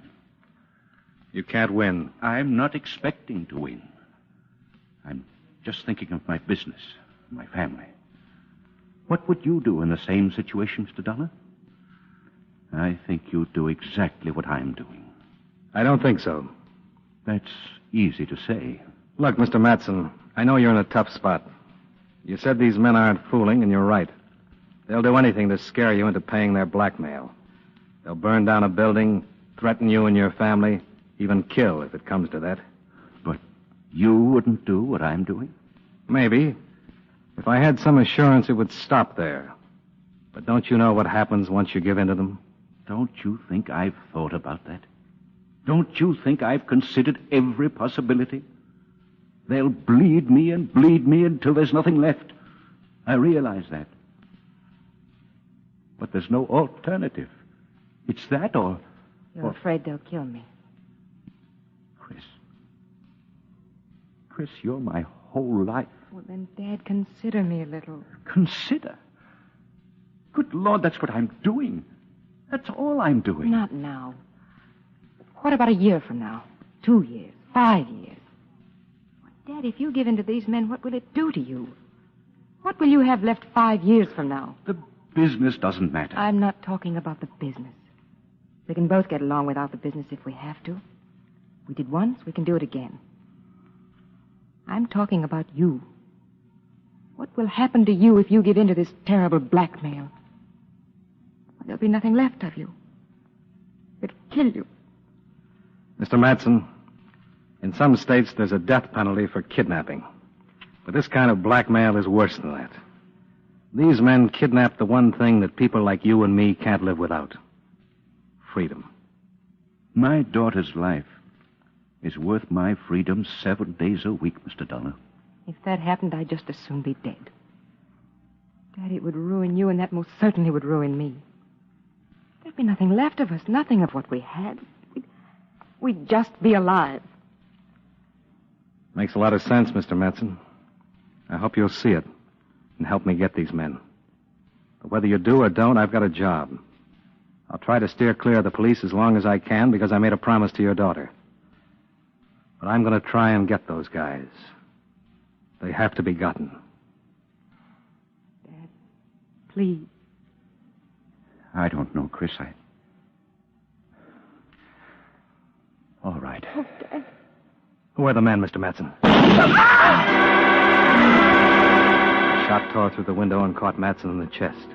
You can't win. I'm not expecting to win. I'm just thinking of my business, my family. What would you do in the same situation, Mr. Dollar? I think you'd do exactly what I'm doing. I don't think so. That's easy to say. Look, Mr. Matson, I know you're in a tough spot. You said these men aren't fooling, and you're right. They'll do anything to scare you into paying their blackmail. They'll burn down a building, threaten you and your family, even kill if it comes to that. But you wouldn't do what I'm doing? Maybe. If I had some assurance it would stop there. But don't you know what happens once you give in to them? Don't you think I've thought about that? Don't you think I've considered every possibility? They'll bleed me until there's nothing left. I realize that. But there's no alternative. It's that or... You're afraid they'll kill me. Chris, you're my whole life. Well, then, Dad, consider me a little. Consider? Good Lord, that's what I'm doing. That's all I'm doing. Not now. What about a year from now? 2 years? 5 years? Dad, if you give in to these men, what will it do to you? What will you have left 5 years from now? The business doesn't matter. I'm not talking about the business. We can both get along without the business if we have to. We did once, we can do it again. I'm talking about you. What will happen to you if you give in to this terrible blackmail? There'll be nothing left of you. It'll kill you. Mr. Matson, in some states there's a death penalty for kidnapping. But this kind of blackmail is worse than that. These men kidnap the one thing that people like you and me can't live without. Freedom. My daughter's life is worth my freedom 7 days a week, Mr. Dollar. If that happened, I'd just as soon be dead. Daddy, it would ruin you, and that most certainly would ruin me. There'd be nothing left of us, nothing of what we had. We'd just be alive. Makes a lot of sense, Mr. Matson. I hope you'll see it and help me get these men. But whether you do or don't, I've got a job. I'll try to steer clear of the police as long as I can because I made a promise to your daughter. But I'm going to try and get those guys. They have to be gotten. Dad, please. I don't know, Chris. All right. Oh, Dad. Who are the men, Mr. Matson? The shot tore through the window and caught Matson in the chest.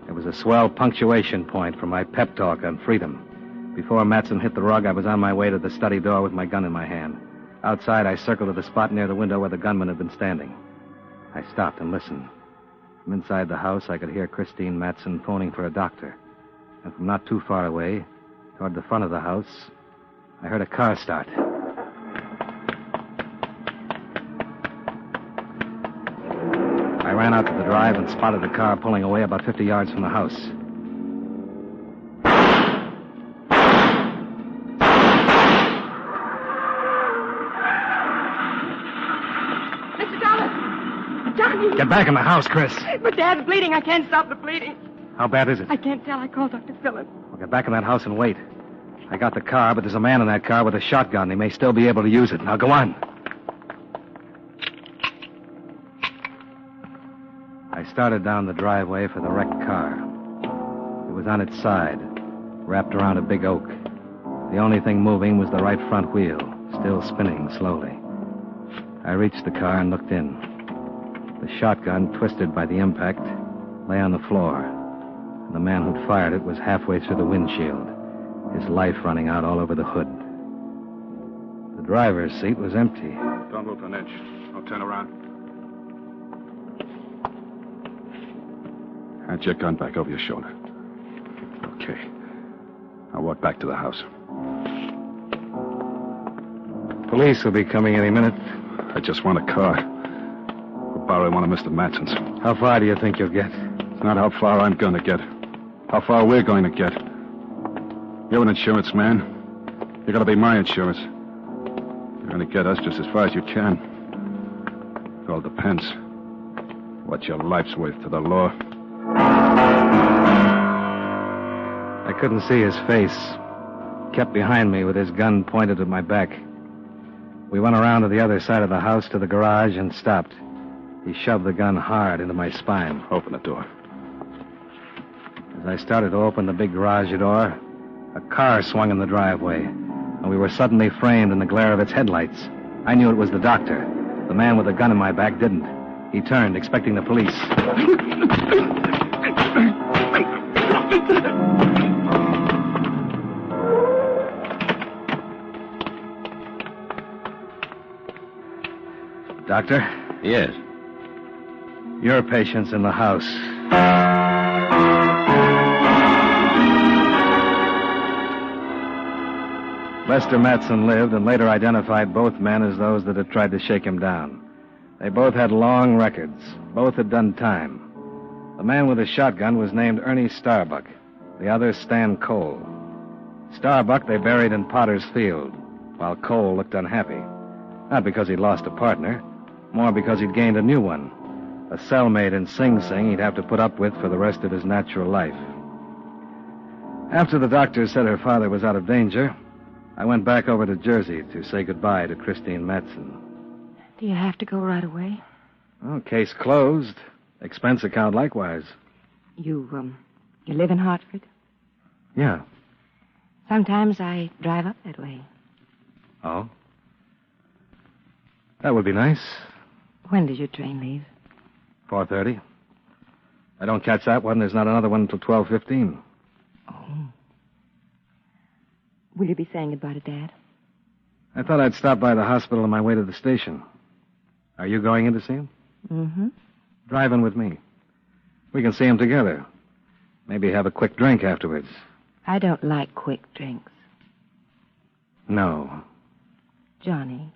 It was a swell punctuation point for my pep talk on freedom. Before Matson hit the rug, I was on my way to the study door with my gun in my hand. Outside, I circled to the spot near the window where the gunman had been standing. I stopped and listened. From inside the house, I could hear Christine Matson phoning for a doctor. And from not too far away, toward the front of the house, I heard a car start. I ran out to the drive and spotted the car pulling away about 50 yards from the house. Mr. Dollar! Johnny! Get back in the house, Chris. But Dad's bleeding. I can't stop the bleeding. How bad is it? I can't tell. I called Dr. Phillips. Well, get back in that house and wait. I got the car, but there's a man in that car with a shotgun. He may still be able to use it. Now, go on. I started down the driveway for the wrecked car. It was on its side, wrapped around a big oak. The only thing moving was the right front wheel, still spinning slowly. I reached the car and looked in. The shotgun, twisted by the impact, lay on the floor. And the man who'd fired it was halfway through the windshield, his life running out all over the hood. The driver's seat was empty. Don't move an inch. I'll turn around. Hand your gun back over your shoulder. Okay. I'll walk back to the house. Police will be coming any minute. I just want a car. We'll borrow one of Mr. Matson's. How far do you think you'll get? It's not how far I'm going to get. How far we're going to get. You're an insurance man. You're going to be my insurance. You're going to get us just as far as you can. It all depends. What your life's worth to the law. I couldn't see his face. Kept behind me with his gun pointed at my back. We went around to the other side of the house to the garage and stopped. He shoved the gun hard into my spine. Open the door. As I started to open the big garage door, a car swung in the driveway, and we were suddenly framed in the glare of its headlights. I knew it was the doctor. The man with the gun in my back didn't. He turned, expecting the police. Doctor? Yes. Your patient's in the house. Lester Matson lived and later identified both men as those that had tried to shake him down. They both had long records. Both had done time. The man with the shotgun was named Ernie Starbuck. The other, Stan Cole. Starbuck they buried in Potter's Field, while Cole looked unhappy. Not because he'd lost a partner, more because he'd gained a new one. A cellmate in Sing Sing he'd have to put up with for the rest of his natural life. After the doctor said her father was out of danger, I went back over to Jersey to say goodbye to Christine Matson. Do you have to go right away? Oh, case closed. Expense account likewise. You live in Hartford? Yeah. Sometimes I drive up that way. Oh? That would be nice. When does your train leave? 4:30. I don't catch that one. There's not another one until 12:15. Oh. Will you be saying goodbye to Dad? I thought I'd stop by the hospital on my way to the station. Are you going in to see him? Mm-hmm. Drive in with me. We can see him together. Maybe have a quick drink afterwards. I don't like quick drinks. No. Johnny.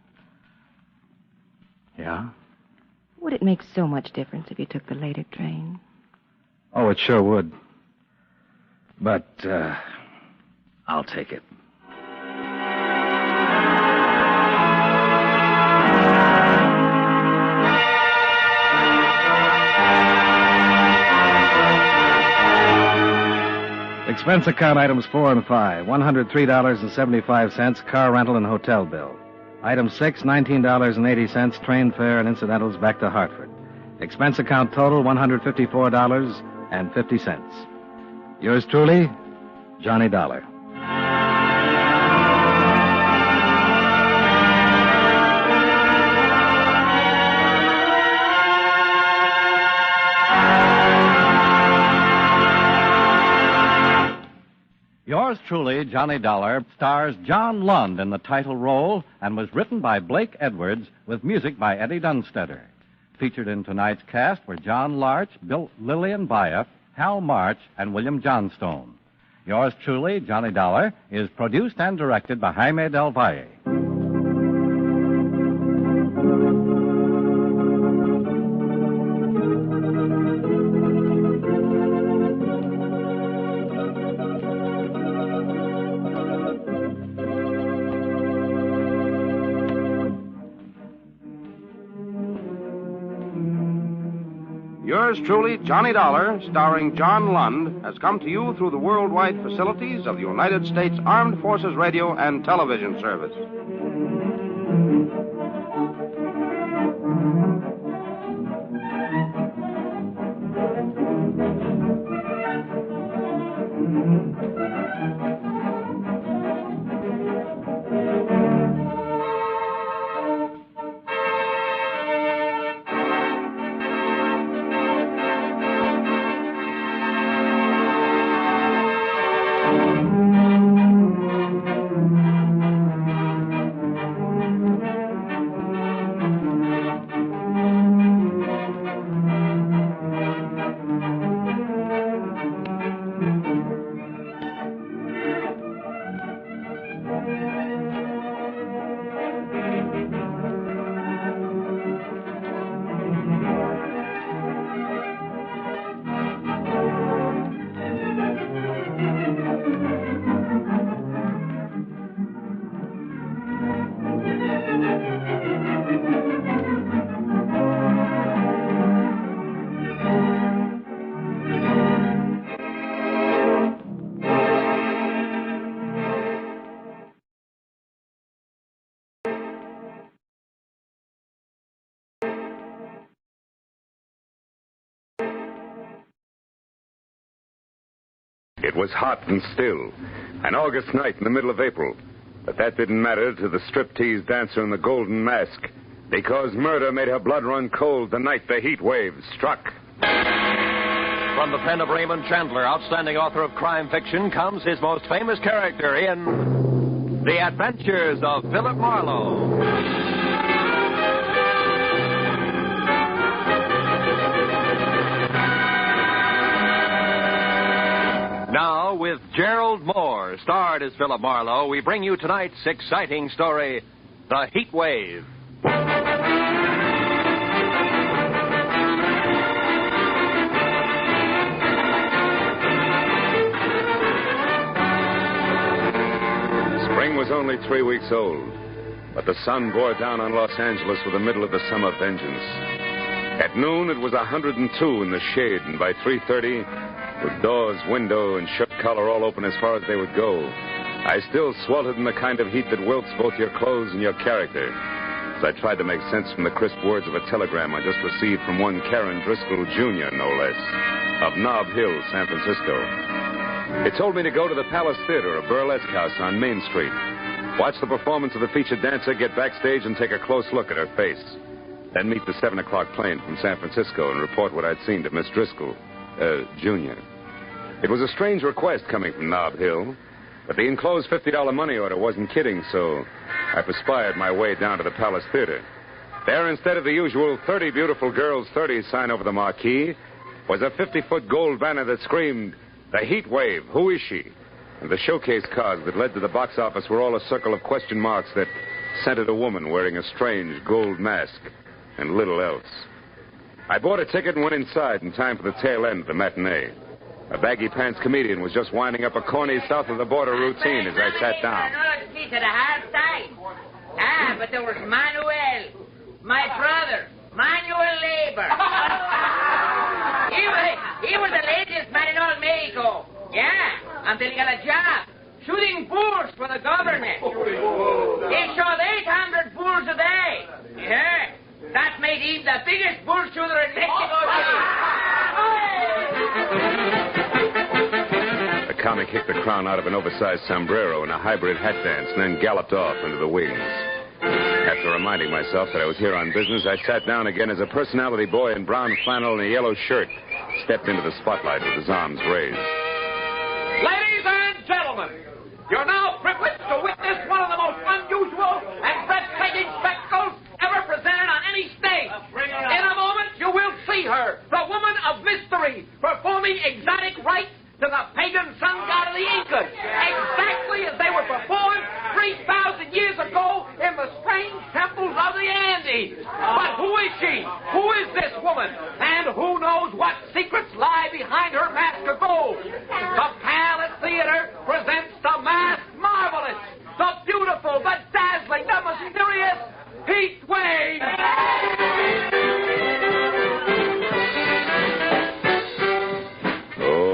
Yeah? Would it make so much difference if you took the later train? Oh, it sure would. But, I'll take it. Expense account items 4 and 5, $103.75, car rental and hotel bill. Item 6, $19.80, train fare and incidentals back to Hartford. Expense account total, $154.50. Yours truly, Johnny Dollar. Yours truly, Johnny Dollar, stars John Lund in the title role and was written by Blake Edwards with music by Eddie Dunstetter. Featured in tonight's cast were John Larch, Lillian Byatt, Hal March, and William Johnstone. Yours truly, Johnny Dollar, is produced and directed by Jaime Del Valle. Yours truly, Johnny Dollar, starring John Lund, has come to you through the worldwide facilities of the United States Armed Forces Radio and Television Service. It was hot and still, an August night in the middle of April. But that didn't matter to the striptease dancer in the golden mask, because murder made her blood run cold the night the heat wave struck. From the pen of Raymond Chandler, outstanding author of crime fiction, comes his most famous character in The Adventures of Philip Marlowe. Now, with Gerald Moore, starred as Philip Marlowe, we bring you tonight's exciting story, The Heat Wave. Spring was only 3 weeks old, but the sun bore down on Los Angeles with the middle of the summer vengeance. At noon, it was 102 in the shade, and by 3:30, with doors, window, and shirt collar all open as far as they would go, I still sweltered in the kind of heat that wilts both your clothes and your character, as I tried to make sense from the crisp words of a telegram I just received from one Karen Driscoll, Jr., no less, of Nob Hill, San Francisco. It told me to go to the Palace Theater, a burlesque house on Main Street, watch the performance of the featured dancer, get backstage, and take a close look at her face. Then meet the 7 o'clock plane from San Francisco and report what I'd seen to Miss Driscoll, Jr. It was a strange request coming from Nob Hill, but the enclosed $50 money order wasn't kidding, so I perspired my way down to the Palace Theater. There, instead of the usual 30 beautiful girls, 30 sign over the marquee, was a 50-foot gold banner that screamed, "The Heat Wave, who is she?" And the showcase cards that led to the box office were all a circle of question marks that centered a woman wearing a strange gold mask and little else. I bought a ticket and went inside in time for the tail end of the matinee. A baggy-pants comedian was just winding up a corny south-of-the-border routine as I sat down. But there was Manuel, my brother, Manuel Labor. he was the laziest man in all Mexico. Yeah, until he got a job shooting bulls for the government. He shot 800 bulls a day. Yeah, that made him the biggest bull shooter in Mexico City. The comic kicked the crown out of an oversized sombrero in a hybrid hat dance and then galloped off into the wings. After reminding myself that I was here on business, I sat down again as a personality boy in brown flannel and a yellow shirt stepped into the spotlight with his arms raised. Ladies and gentlemen, you're now privileged to witness one of the most unusual and breathtaking spectacles ever presented on any stage. In a moment, you will see her, the woman of mystery, performing exotic rites to the pagan sun god of the Incas, exactly as they were performed 3,000 years ago in the strange temples of the Andes. But who is she? Who is this woman? And who knows what secrets lie behind her mask of gold? The Palace Theater presents the masked marvelous, the beautiful, the dazzling, the mysterious Heat Wave.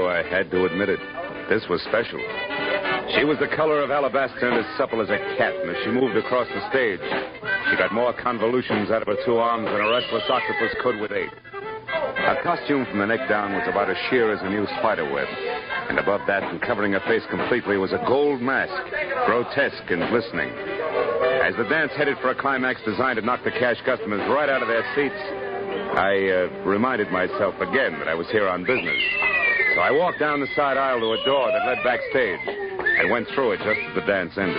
I had to admit it. This was special. She was the color of alabaster and as supple as a cat, and as she moved across the stage, she got more convolutions out of her 2 arms than a restless octopus could with 8. Her costume from the neck down was about as sheer as a new spider web, and above that, and covering her face completely, was a gold mask, grotesque and glistening. As the dance headed for a climax designed to knock the cash customers right out of their seats, I reminded myself again that I was here on business. So I walked down the side aisle to a door that led backstage and went through it just as the dance ended.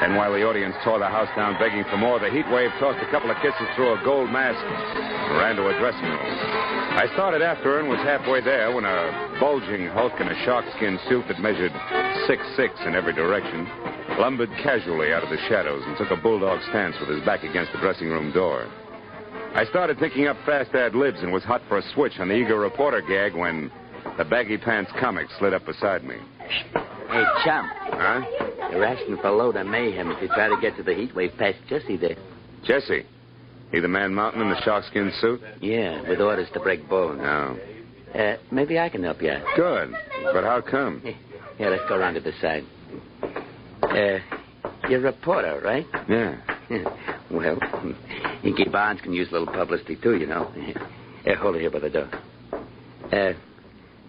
Then while the audience tore the house down begging for more, the Heat Wave tossed a couple of kisses through a gold mask and ran to a dressing room. I started after her and was halfway there when a bulging hulk in a sharkskin suit that measured 6'6" in every direction lumbered casually out of the shadows and took a bulldog stance with his back against the dressing room door. I started thinking up fast ad-libs and was hot for a switch on the eager reporter gag when the baggy-pants comic slid up beside me. Hey, chum. Huh? They're asking for a load of mayhem if you try to get to the heat wave past Jesse there. Jesse? He the man mountain in the sharkskin suit? Yeah, with orders to break bones. Oh. Maybe I can help you out. Good. But how come? Yeah, let's go around to the side. You're a reporter, right? Yeah. Well, Inky Barnes can use a little publicity, too, you know. Hold it here by the door.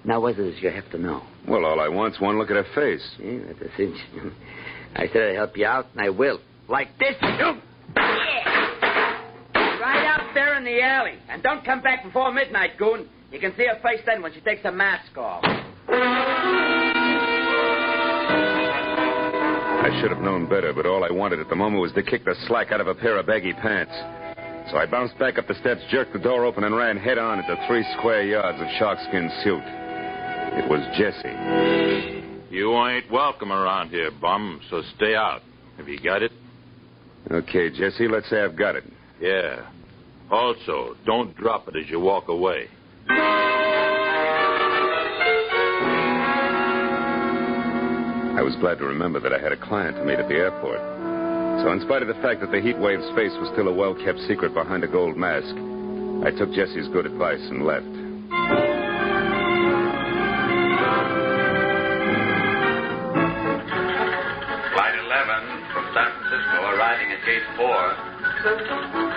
Now, what does you have to know? Well, all I want's one look at her face. Yeah, that's a cinch. I said I'd help you out, and I will. Like this. Yeah. Right out there in the alley. And don't come back before midnight, goon. You can see her face then when she takes her mask off. I should have known better, but all I wanted at the moment was to kick the slack out of a pair of baggy pants. So I bounced back up the steps, jerked the door open, and ran head-on into 3 square yards of sharkskin suit. It was Jesse. You ain't welcome around here, bum, so stay out. Have you got it? Okay, Jesse, let's say I've got it. Yeah. Also, don't drop it as you walk away. I was glad to remember that I had a client to meet at the airport. So in spite of the fact that the Heatwave's face was still a well-kept secret behind a gold mask, I took Jesse's good advice and left. Flight 11 from San Francisco arriving at Gate 4.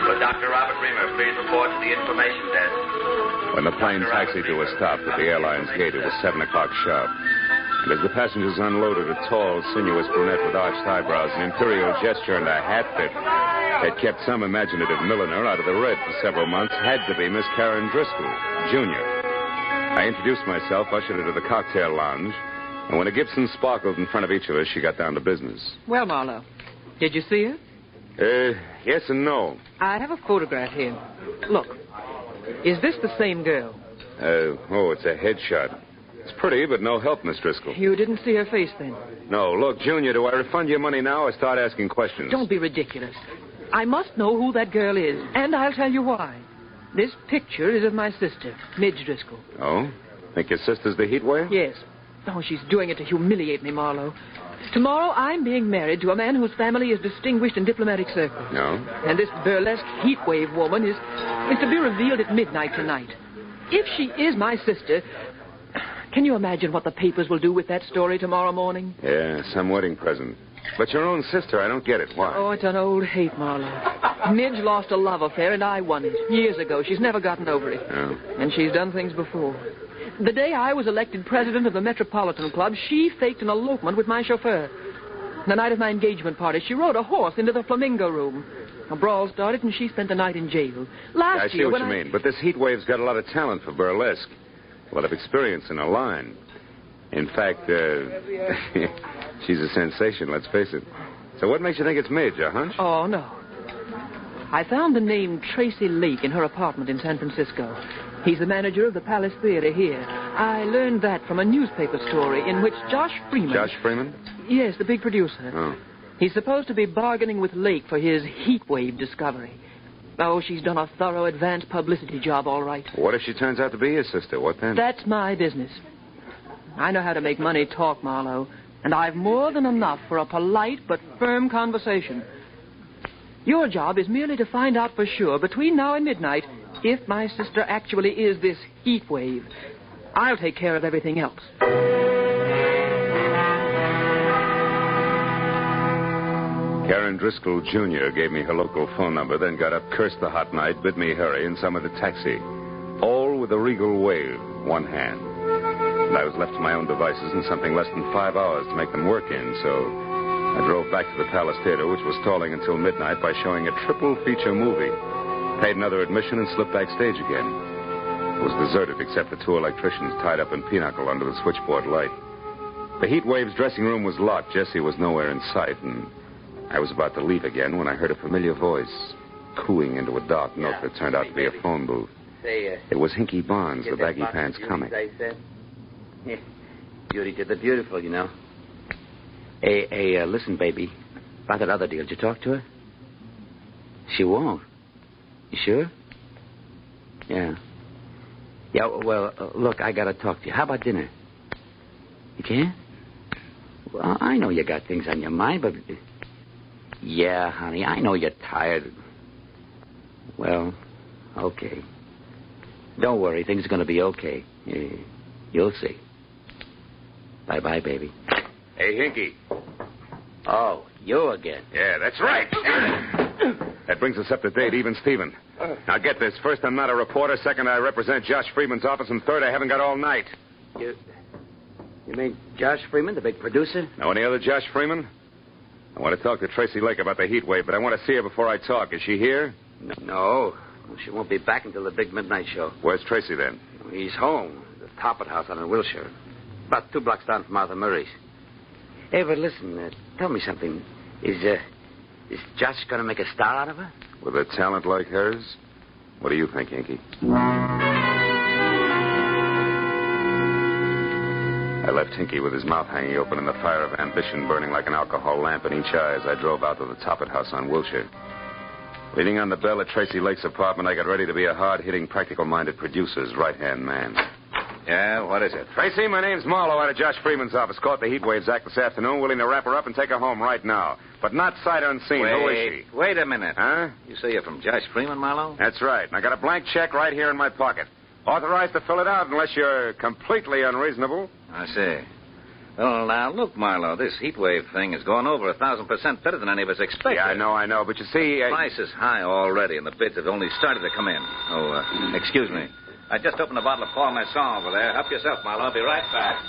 Will Dr. Robert Reamer please report to the information desk? When the plane taxied to a stop at the airline's gate, it was 7 o'clock sharp. And as the passengers unloaded, a tall, sinuous brunette with arched eyebrows, an imperial gesture, and a hat that had kept some imaginative milliner out of the red for several months had to be Miss Karen Driscoll, Jr. I introduced myself, ushered her to the cocktail lounge, and when a Gibson sparkled in front of each of us, she got down to business. Well, Marlowe, did you see her? Yes and no. I have a photograph here. Look, is this the same girl? It's a headshot. It's pretty, but no help, Miss Driscoll. You didn't see her face then? No. Look, Junior, do I refund your money now or start asking questions? Don't be ridiculous. I must know who that girl is, and I'll tell you why. This picture is of my sister, Midge Driscoll. Oh? Think your sister's the Heatwave? Yes. Oh, she's doing it to humiliate me, Marlowe. Tomorrow I'm being married to a man whose family is distinguished in diplomatic circles. No? And this burlesque Heatwave woman is to be revealed at midnight tonight. If she is my sister, can you imagine what the papers will do with that story tomorrow morning? Yeah, some wedding present. But your own sister, I don't get it. Why? Oh, it's an old hate, Marlowe. Midge lost a love affair, and I won it. Years ago. She's never gotten over it. Oh. And she's done things before. The day I was elected president of the Metropolitan Club, she faked an elopement with my chauffeur. The night of my engagement party, she rode a horse into the Flamingo Room. A brawl started, and she spent the night in jail. I see what you mean, but this Heatwave's got a lot of talent for burlesque. A lot of experience in her line. In fact, she's a sensation, let's face it. So what makes you think it's Midge, a hunch? Oh, no. I found the name Tracy Lake in her apartment in San Francisco. He's the manager of the Palace Theater here. I learned that from a newspaper story in which Josh Freeman... Josh Freeman? Yes, the big producer. Oh. He's supposed to be bargaining with Lake for his Heatwave discovery. Oh, she's done a thorough advance publicity job, all right. What if she turns out to be his sister? What then? That's my business. I know how to make money talk, Marlowe. And I've more than enough for a polite but firm conversation. Your job is merely to find out for sure, between now and midnight, if my sister actually is this Heatwave. I'll take care of everything else. Karen Driscoll, Jr. gave me her local phone number, then got up, cursed the hot night, bid me hurry, and summoned a taxi. All with a regal wave, one hand. And I was left to my own devices in something less than 5 hours to make them work in, so I drove back to the Palace Theater, which was stalling until midnight by showing a triple feature movie. Paid another admission and slipped backstage again. It was deserted except for 2 electricians tied up in pinochle under the switchboard light. The Heatwave's dressing room was locked. Jessie was nowhere in sight, and I was about to leave again when I heard a familiar voice cooing into a dark note that turned out to be a phone booth. It was Hinky Barnes, the baggy pants comic. Beauty to the beautiful, you know. Hey, listen, baby. About that other deal, did you talk to her? She won't. You sure? Yeah. Yeah, well, look, I gotta talk to you. How about dinner? You can't? Well, I know you got things on your mind, but... Yeah, honey, I know you're tired. Well, okay. Don't worry, things are gonna be okay. You'll see. Bye-bye, baby. Hey, Hinky. Oh, you again. Yeah, that's right. That brings us up to date, even Steven. Now get this. First, I'm not a reporter. Second, I represent Josh Freeman's office. And third, I haven't got all night. You mean Josh Freeman, the big producer? Know any other Josh Freeman? I want to talk to Tracy Lake about the Heatwave, but I want to see her before I talk. Is she here? No. She won't be back until the big midnight show. Where's Tracy, then? He's home. The Toppet House on in Wilshire. About 2 blocks down from Arthur Murray's. Hey, but listen, tell me something. Is Josh going to make a star out of her? With a talent like hers? What do you think, Yankee? I left Hinky with his mouth hanging open and the fire of ambition burning like an alcohol lamp in each eye as I drove out to the Toppet House on Wilshire. Leaning on the bell at Tracy Lake's apartment, I got ready to be a hard-hitting, practical-minded producer's right-hand man. Yeah, what is it? Tracy, my name's Marlowe out of Josh Freeman's office. Caught the Heatwaves act this afternoon, willing to wrap her up and take her home right now. But not sight unseen. Who is she? Wait a minute. Huh? You say you're from Josh Freeman, Marlowe? That's right. And I got a blank check right here in my pocket. Authorized to fill it out unless you're completely unreasonable. I see. Well, now, look, Marlowe, this Heatwave thing is going over 1,000% better than any of us expected. Yeah, I know. But you see... Price is high already, and the bids have only started to come in. Oh, excuse me. I just opened a bottle of Paul Masson over there. Help yourself, Marlowe. I'll be right back.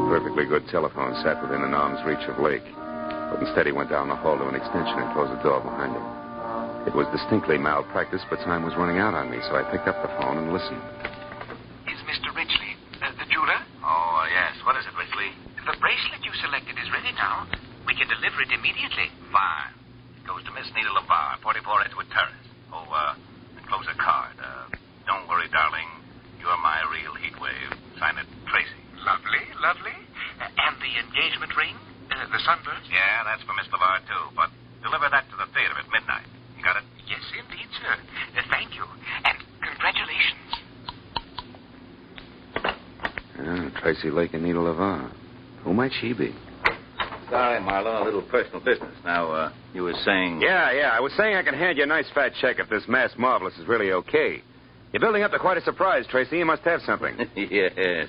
A perfectly good telephone sat within an arm's reach of Lake. But instead he went down the hall to an extension and closed the door behind him. It was distinctly malpractice, but time was running out on me, so I picked up the phone and listened. Is Mr. Ridgely, the jeweler? Oh, yes. What is it, Ridgely? The bracelet you selected is ready now. We can deliver it immediately. Fine. It goes to Miss Nita LaVar, 44 Edgewood Terrace. Oh, enclose a card. Don't worry, darling. You're my real Heatwave. Sign it, Tracy. Lovely, lovely. And the engagement ring? The sunburst? Yeah, that's for Miss LaVar, too. But deliver that to the theater at midnight. You got it? Yes, indeed, sir. Thank you. And congratulations. Tracy Lake and Nita LaVar. Who might she be? Sorry, Marlowe, a little personal business. Now, you were saying... Yeah. I was saying I can hand you a nice fat check if this mass marvelous is really okay. You're building up to quite a surprise, Tracy. You must have something. Yes.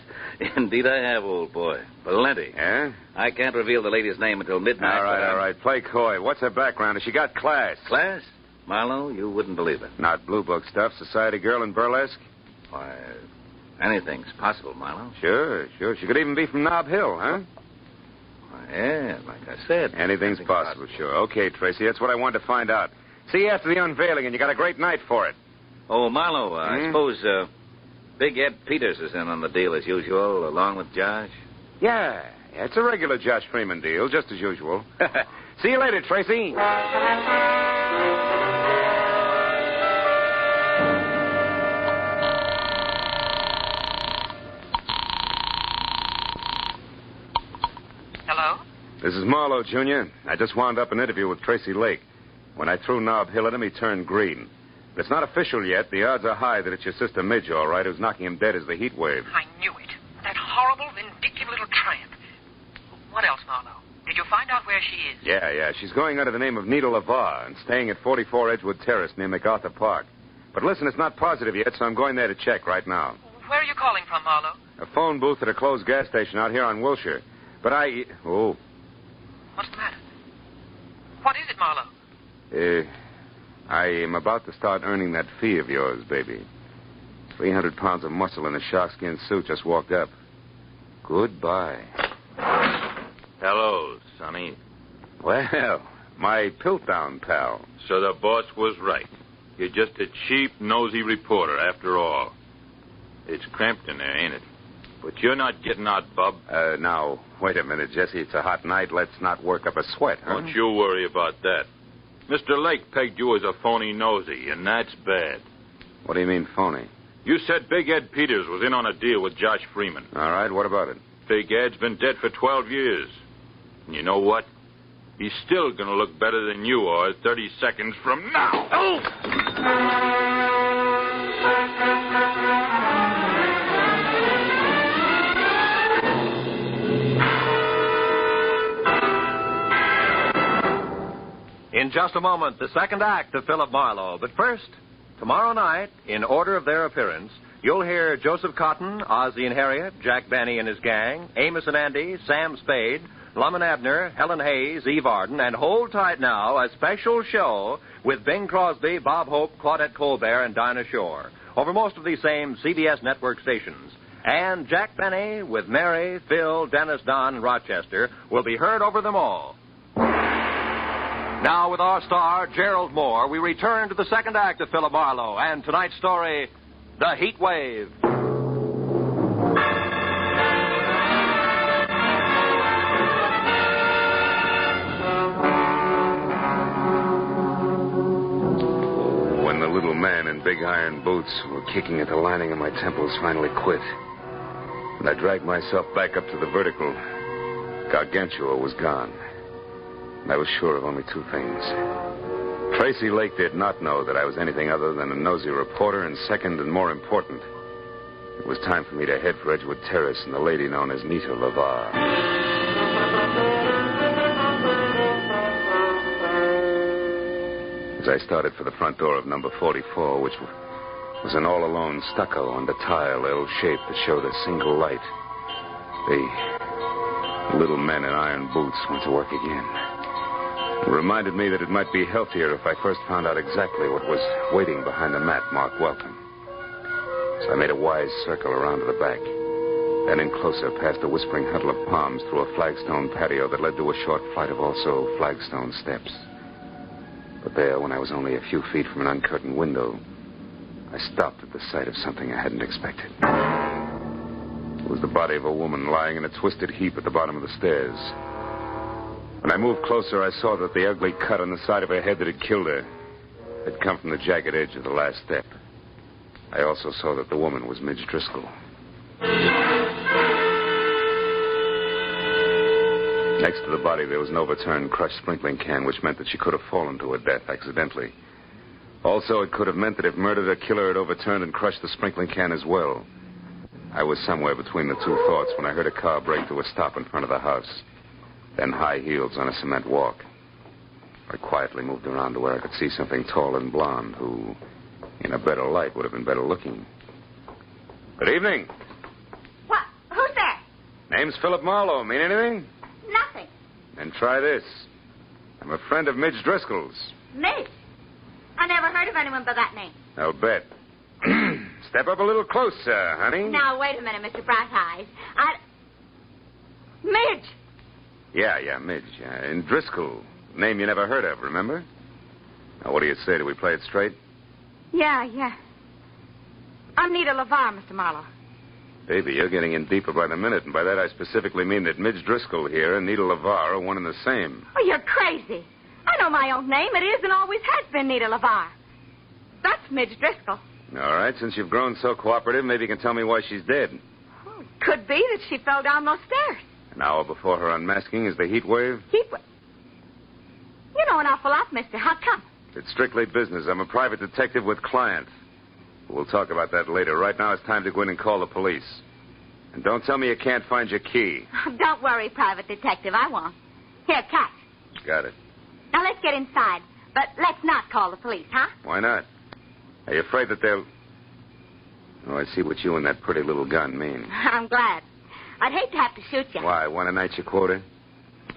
Indeed I have, old boy. Plenty. Yeah? I can't reveal the lady's name until midnight. All right. Play coy. What's her background? Has she got class? Class? Marlowe, you wouldn't believe it. Not blue book stuff, society girl in burlesque? Why, anything's possible, Marlowe. Sure. She could even be from Nob Hill, huh? Yeah, like I said. Anything's possible, sure. Okay, Tracy, that's what I wanted to find out. See you after the unveiling, and you got a great night for it. Oh, Marlowe, I suppose Big Ed Peters is in on the deal as usual, along with Josh? Yeah, it's a regular Josh Freeman deal, just as usual. See you later, Tracy. Hello? This is Marlowe, Jr. I just wound up an interview with Tracy Lake. When I threw Nob Hill at him, he turned green. It's not official yet. The odds are high that it's your sister Midge, all right, who's knocking him dead as the Heatwave. I knew it. That horrible, vindictive little tramp. What else, Marlowe? Did you find out where she is? Yeah. She's going under the name of Nita LaVar and staying at 44 Edgewood Terrace near MacArthur Park. But listen, it's not positive yet, so I'm going there to check right now. Where are you calling from, Marlowe? A phone booth at a closed gas station out here on Wilshire. But Oh. What's the matter? What is it, Marlowe? I am about to start earning that fee of yours, baby. 300 pounds of muscle in a sharkskin suit just walked up. Goodbye. Hello, Sonny. Well, my Piltdown pal. So the boss was right. You're just a cheap, nosy reporter, after all. It's cramped in there, ain't it? But you're not getting out, Bub. Now, wait a minute, Jesse. It's a hot night. Let's not work up a sweat, huh? Don't you worry about that. Mr. Lake pegged you as a phony nosy, and that's bad. What do you mean, phony? You said Big Ed Peters was in on a deal with Josh Freeman. All right, what about it? Big Ed's been dead for 12 years. And you know what? He's still going to look better than you are 30 seconds from now. Oh! In just a moment, the second act of Philip Marlowe. But first, tomorrow night, in order of their appearance, you'll hear Joseph Cotton, Ozzie and Harriet, Jack Benny and his gang, Amos and Andy, Sam Spade, Lum and Abner, Helen Hayes, Eve Arden, and hold tight now, a special show with Bing Crosby, Bob Hope, Claudette Colbert, and Dinah Shore. over most of these same CBS network stations. And Jack Benny with Mary, Phil, Dennis, Don, and Rochester will be heard over them all. Now, with our star, Gerald Moore, we return to the second act of Philip Marlowe and tonight's story, The Heat Wave. When the little man in big iron boots who were kicking at the lining of my temples finally quit, and I dragged myself back up to the vertical, Gargantua was gone. And I was sure of only two things. Tracy Lake did not know that I was anything other than a nosy reporter, and second and more important, it was time for me to head for Edgewood Terrace and the lady known as Nita LaVar. As I started for the front door of number 44, which was an all-alone stucco under tile L-shaped that showed a single light, the little men in iron boots went to work again. It reminded me that it might be healthier if I first found out exactly what was waiting behind the mat marked Welcome. So I made a wise circle around to the back, then in closer past a whispering huddle of palms through a flagstone patio that led to a short flight of also flagstone steps. But there, when I was only a few feet from an uncurtained window, I stopped at the sight of something I hadn't expected. It was the body of a woman lying in a twisted heap at the bottom of the stairs. When I moved closer, I saw that the ugly cut on the side of her head that had killed her had come from the jagged edge of the last step. I also saw that the woman was Midge Driscoll. Next to the body, there was an overturned, crushed sprinkling can, which meant that she could have fallen to her death accidentally. Also, it could have meant that if murder the killer had overturned and crushed the sprinkling can as well. I was somewhere between the two thoughts when I heard a car brake to a stop in front of the house. Then high heels on a cement walk. I quietly moved around to where I could see something tall and blonde who, in a better light, would have been better looking. Good evening. What? Who's there? Name's Philip Marlowe. Mean anything? Nothing. Then try this. I'm a friend of Midge Driscoll's. Midge? I never heard of anyone by that name. I'll bet. Step up a little closer, honey. Now, wait a minute, Mr. Bright Eyes. Midge! Yeah, Midge. And Driscoll. Name you never heard of, remember? Now, what do you say? Do we play it straight? Yeah. I'm Nita LaVar, Mr. Marlowe. Baby, you're getting in deeper by the minute, and by that I specifically mean that Midge Driscoll here and Nita LaVar are one and the same. Oh, you're crazy. I know my own name. It is and always has been Nita LaVar. That's Midge Driscoll. All right, since you've grown so cooperative, maybe you can tell me why she's dead. Oh, it could be that she fell down those stairs. An hour before her unmasking is the heat wave? Heat wave? You know an awful lot, mister. How come? It's strictly business. I'm a private detective with clients. We'll talk about that later. Right now, it's time to go in and call the police. And don't tell me you can't find your key. Don't worry, private detective. I won't. Here, catch. Got it. Now, let's get inside. But let's not call the police, huh? Why not? Are you afraid that they'll... Oh, I see what you and that pretty little gun mean. I'm glad. I'd hate to have to shoot you. Why, want a night's your quarter?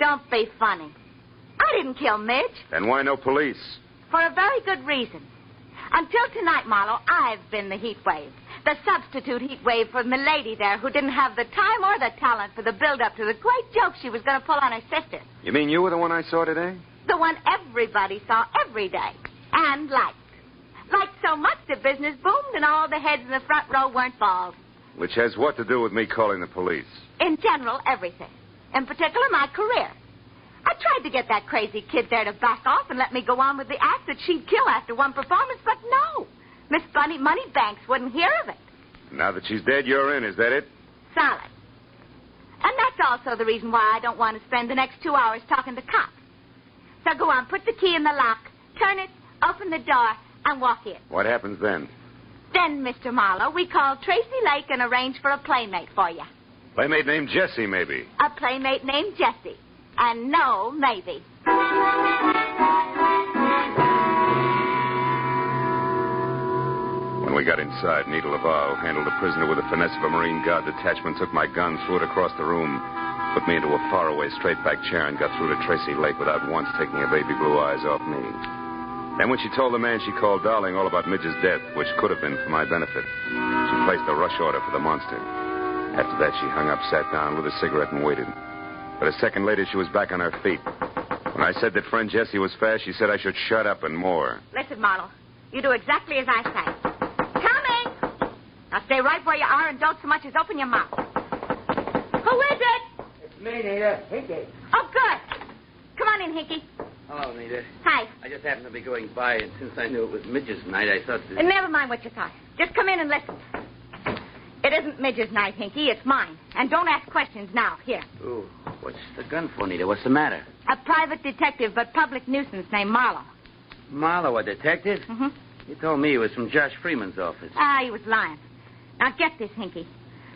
Don't be funny. I didn't kill Midge. Then why no police? For a very good reason. Until tonight, Marlowe, I've been the heat wave. The substitute heat wave for Milady there, who didn't have the time or the talent for the build-up to the great joke she was going to pull on her sister. You mean you were the one I saw today? The one everybody saw every day. And liked. Liked so much the business boomed and all the heads in the front row weren't bald. Which has what to do with me calling the police? In general, everything. In particular, my career. I tried to get that crazy kid there to back off and let me go on with the act that she'd kill after one performance, but no. Miss Bunny Moneybanks wouldn't hear of it. Now that she's dead, you're in, is that it? Solid. And that's also the reason why I don't want to spend the next 2 hours talking to cops. So go on, put the key in the lock, turn it, open the door, and walk in. What happens then? Then, Mr. Marlowe, we call Tracy Lake and arrange for a playmate for you. Playmate named Jessie, maybe. A playmate named Jessie. And no, maybe. When we got inside, Nita LaVar, who handled the prisoner with the finesse of a Marine Guard detachment, took my gun, threw it across the room, put me into a faraway straight-back chair, and got through to Tracy Lake without once taking her baby blue eyes off me. Then when she told the man she called Darling all about Midge's death, which could have been for my benefit, she placed a rush order for the monster. After that, she hung up, sat down, lit a cigarette, and waited. But a second later, she was back on her feet. When I said that friend Jesse was fast, she said I should shut up and more. Listen, Marlowe, you do exactly as I say. Coming! Now stay right where you are and don't so much as open your mouth. Who is it? It's me, Nita. Hinky. Oh, good. Come on in, Hinky. Hello, Nita. Hi. I just happened to be going by, and since I knew it was Midge's night, I thought that... Never mind what you thought. Just come in and listen. It isn't Midge's night, Hinky. It's mine. And don't ask questions now. Here. Ooh, what's the gun for, Nita? What's the matter? A private detective, but public nuisance named Marlowe. Marlowe, a detective? Mm-hmm. You told me he was from Josh Freeman's office. Ah, he was lying. Now get this, Hinky.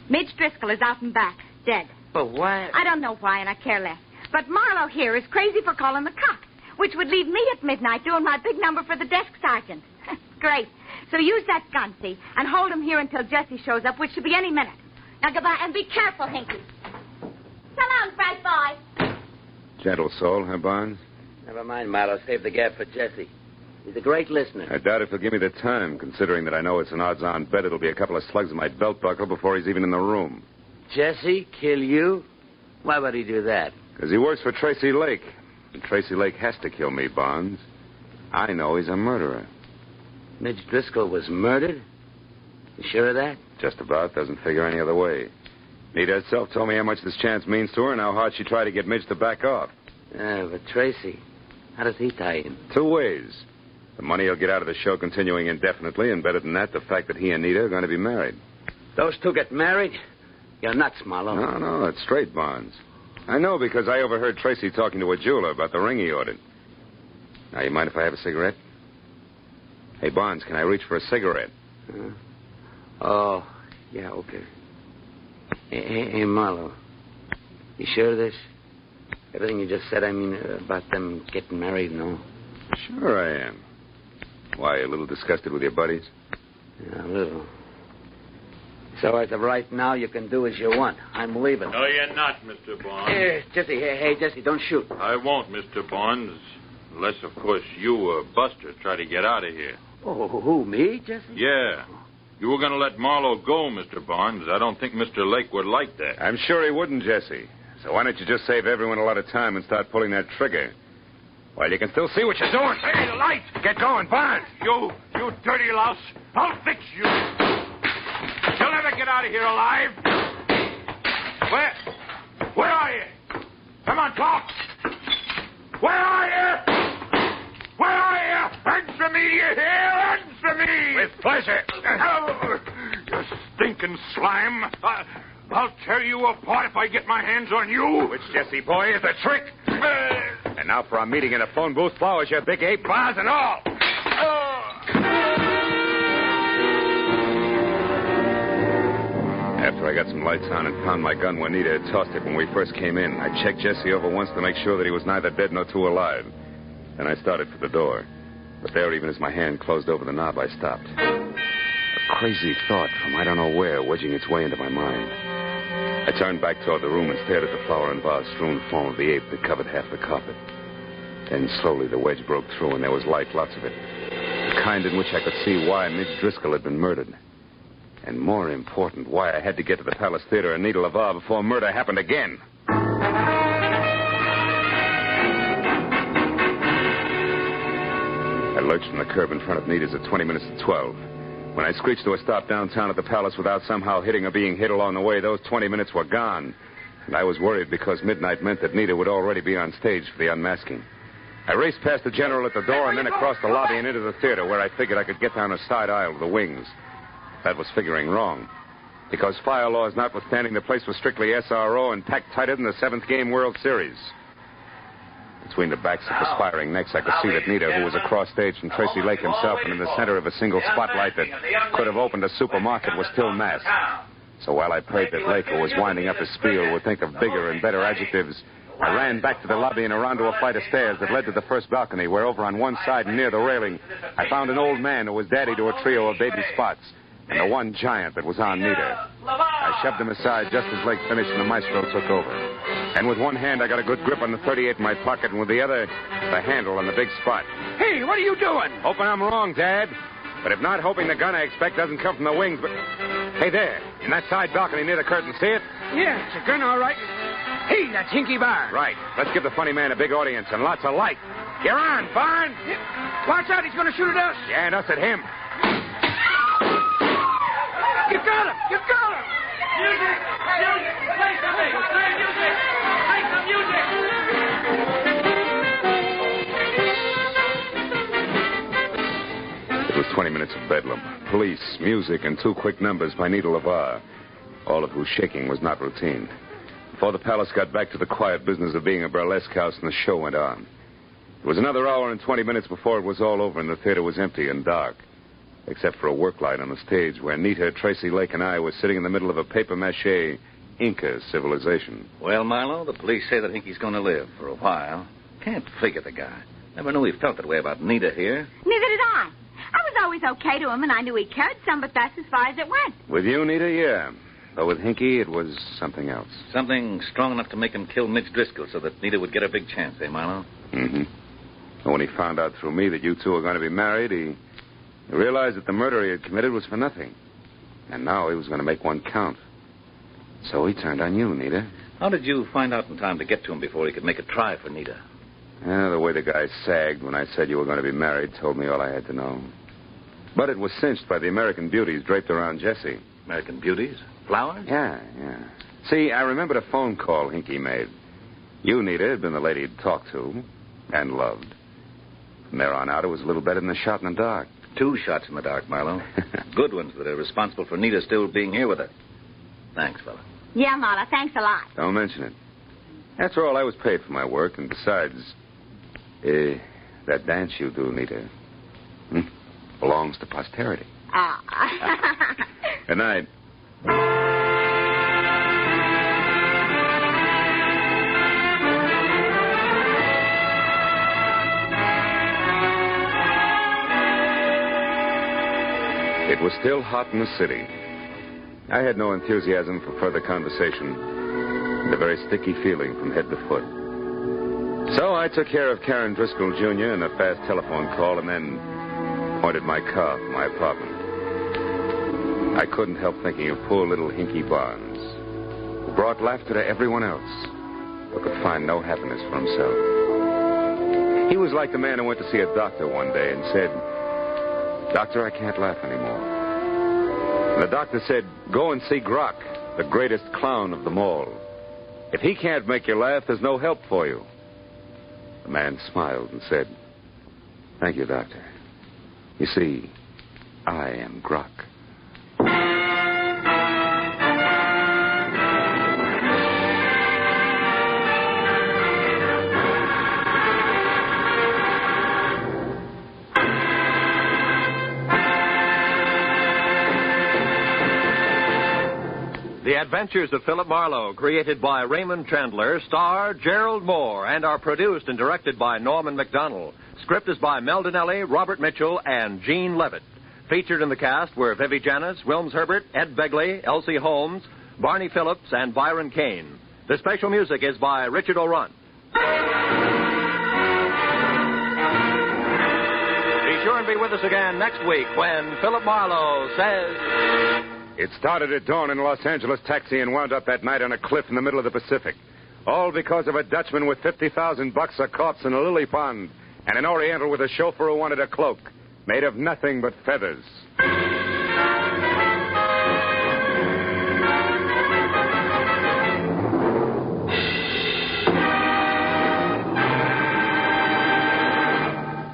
Midge Driscoll is out and back, dead. But why? I don't know why, and I care less. But Marlowe here is crazy for calling the cops, which would leave me at midnight doing my big number for the desk sergeant. Great. So use that gun, see, and hold him here until Jesse shows up, which should be any minute. Now, goodbye, and be careful, Hinky. So long, bright boy. Gentle soul, huh, Barnes? Never mind, Marlowe. Save the gap for Jesse. He's a great listener. I doubt if he'll give me the time, considering that I know it's an odds-on bet it'll be a couple of slugs in my belt buckle before he's even in the room. Jesse, kill you? Why would he do that? Because he works for Tracy Lake. And Tracy Lake has to kill me, Barnes. I know he's a murderer. Midge Driscoll was murdered? You sure of that? Just about. Doesn't figure any other way. Nita herself told me how much this chance means to her and how hard she tried to get Midge to back off. Yeah, but Tracy, how does he tie in? 2 ways. The money he'll get out of the show continuing indefinitely, and better than that, the fact that he and Nita are going to be married. Those two get married? You're nuts, Marlowe. No, it's straight, Barnes. I know because I overheard Tracy talking to a jeweler about the ring he ordered. Now, you mind if I have a cigarette? Hey, Barnes, can I reach for a cigarette? Oh, yeah, okay. Hey, Marlowe. You sure of this? Everything you just said, I mean, about them getting married and all? Sure I am. Why, a little disgusted with your buddies? Yeah, a little. So as of right now, you can do as you want. I'm leaving. No, you're not, Mr. Barnes. Jesse, hey, Jesse, don't shoot. I won't, Mr. Barnes. Unless, of course, you or Buster try to get out of here. Oh, who, me, Jesse? Yeah. You were going to let Marlowe go, Mr. Barnes. I don't think Mr. Lake would like that. I'm sure he wouldn't, Jesse. So why don't you just save everyone a lot of time and start pulling that trigger? While you can still see what you're doing. Hey, the light! Get going, Barnes! You dirty louse. I'll fix you. You'll never get out of here alive. Where are you? Come on, talk. Where are you? Where are you? Answer me, you hear? Answer me! With pleasure. You stinking slime. I'll tear you apart if I get my hands on you. Which, Jesse boy, is the trick? And now for our meeting in a phone booth, flowers, you big ape, bars and all. After I got some lights on and found my gun where Nita had tossed it when we first came in, I checked Jesse over once to make sure that he was neither dead nor too alive. Then I started for the door. But there, even as my hand closed over the knob, I stopped. A crazy thought from I don't know where wedging its way into my mind. I turned back toward the room and stared at the flower and vase-strewn form of the ape that covered half the carpet. Then slowly the wedge broke through and there was light, lots of it. The kind in which I could see why Midge Driscoll had been murdered. And more important, why I had to get to the Palace Theater in Nita Lavar before murder happened again. I lurched from the curb in front of Nita's at 20 minutes to 12. When I screeched to a stop downtown at the Palace without somehow hitting or being hit along the way, those 20 minutes were gone. And I was worried because midnight meant that Nita would already be on stage for the unmasking. I raced past the general at the door and then across the lobby and into the theater where I figured I could get down a side aisle of the wings. That was figuring wrong. Because fire laws notwithstanding, the place was strictly SRO and packed tighter than the 7th Game World Series. Between the backs of perspiring necks, I could see that Nita, who was across stage from Tracy Lake himself and in the center of a single spotlight that could have opened a supermarket, was still masked. So while I prayed that Lake, who was winding up his spiel, would think of bigger and better adjectives, I ran back to the lobby and around to a flight of stairs that led to the first balcony, where over on one side and near the railing, I found an old man who was daddy to a trio of baby spots, and the one giant that was on Nita. I shoved him aside just as Lake finished and the maestro took over. And with one hand, I got a good grip on the 38 in my pocket, and with the other, the handle on the big spot. Hey, what are you doing? Hoping I'm wrong, Dad. But if not, hoping the gun I expect doesn't come from the wings, but... Hey, there, in that side balcony near the curtain, see it? Yeah, it's a gun, all right. Hey, that's Hinky Bar. Right. Let's give the funny man a big audience and lots of light. You're on, Barn. Watch out, he's going to shoot at us. Yeah, and us at him. You got him! You got him! Music! Music! Play something! Play music! Play some music! It was 20 minutes of bedlam. Police, music, and 2 quick numbers by Nita LeVar, all of whose shaking was not routine. Before the Palace got back to the quiet business of being a burlesque house, and the show went on. It was another hour and 20 minutes before it was all over and the theater was empty and dark. Except for a work light on the stage where Nita, Tracy Lake, and I were sitting in the middle of a papier-mâché Inca civilization. Well, Marlowe, the police say that Hinky's going to live for a while. Can't figure the guy. Never knew he felt that way about Nita here. Neither did I. I was always okay to him, and I knew he cared some, but that's as far as it went. With you, Nita, yeah. But with Hinky, it was something else. Something strong enough to make him kill Mitch Driscoll so that Nita would get a big chance, eh, Marlowe? Mm-hmm. And when he found out through me that you two were going to be married, he realized that the murder he had committed was for nothing. And now he was going to make one count. So he turned on you, Nita. How did you find out in time to get to him before he could make a try for Nita? The way the guy sagged when I said you were going to be married told me all I had to know. But it was cinched by the American beauties draped around Jessie. American beauties? Flowers? Yeah. See, I remembered a phone call Hinky made. You, Nita, had been the lady he'd talked to and loved. From there on out, it was a little better than a shot in the dark. 2 shots in the dark, Marlowe. Good ones that are responsible for Nita still being here with her. Thanks, fella. Yeah, Marla, thanks a lot. Don't mention it. After all, I was paid for my work, and besides, that dance you do, Nita, belongs to posterity. Good night. It was still hot in the city. I had no enthusiasm for further conversation, and a very sticky feeling from head to foot. So I took care of Karen Driscoll Jr. in a fast telephone call and then pointed my car for my apartment. I couldn't help thinking of poor little Hinky Barnes, who brought laughter to everyone else, but could find no happiness for himself. He was like the man who went to see a doctor one day and said, "Doctor, I can't laugh anymore." And the doctor said, "Go and see Grock, the greatest clown of them all. If he can't make you laugh, there's no help for you." The man smiled and said, "Thank you, doctor. You see, I am Grock." The Adventures of Philip Marlowe, created by Raymond Chandler, star Gerald Moore, and are produced and directed by Norman MacDonald. Script is by Mel Donnelly, Robert Mitchell, and Gene Levitt. Featured in the cast were Vivi Janis, Wilms Herbert, Ed Begley, Elsie Holmes, Barney Phillips, and Byron Kane. The special music is by Richard O'Run. Be sure and be with us again next week when Philip Marlowe says... It started at dawn in a Los Angeles taxi and wound up that night on a cliff in the middle of the Pacific. All because of a Dutchman with $50,000, a corpse in a lily pond, and an Oriental with a chauffeur who wanted a cloak made of nothing but feathers.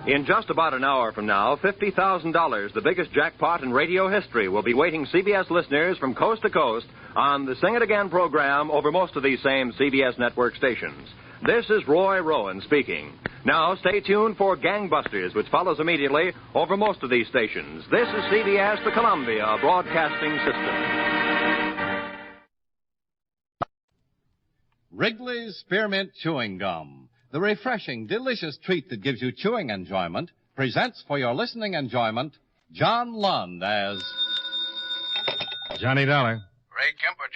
In just about an hour from now, $50,000, the biggest jackpot in radio history, will be waiting CBS listeners from coast to coast on the Sing It Again program over most of these same CBS network stations. This is Roy Rowan speaking. Now, stay tuned for Gangbusters, which follows immediately over most of these stations. This is CBS, the Columbia Broadcasting System. Wrigley's Spearmint Chewing Gum, the refreshing, delicious treat that gives you chewing enjoyment, presents for your listening enjoyment John Lund as Johnny Dollar. Ray Kemper,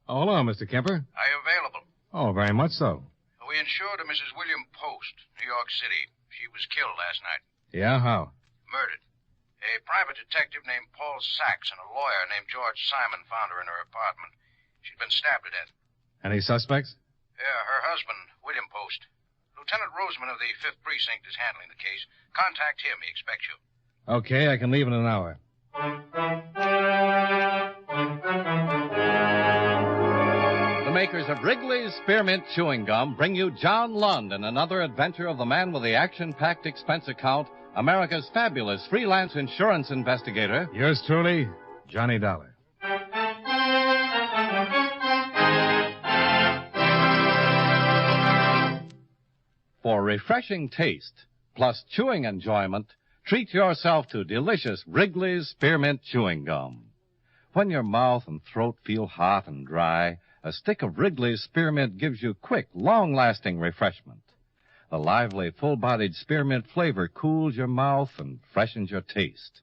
Oh, hello, Mr. Kemper. Are you available? Oh, very much so. We insured a Mrs. William Post, New York City. She was killed last night. Yeah, how? Murdered. A private detective named Paul Sachs and a lawyer named George Simon found her in her apartment. She'd been stabbed to death. Any suspects? Yeah, her husband, William Post. Lieutenant Roseman of the 5th Precinct is handling the case. Contact him. He expects you. Okay, I can leave in an hour. The makers of Wrigley's Spearmint Chewing Gum bring you John Lund in another adventure of the man with the action-packed expense account, America's fabulous freelance insurance investigator. Yours truly, Johnny Dollar. For refreshing taste, plus chewing enjoyment, treat yourself to delicious Wrigley's Spearmint Chewing Gum. When your mouth and throat feel hot and dry, a stick of Wrigley's Spearmint gives you quick, long-lasting refreshment. The lively, full-bodied spearmint flavor cools your mouth and freshens your taste.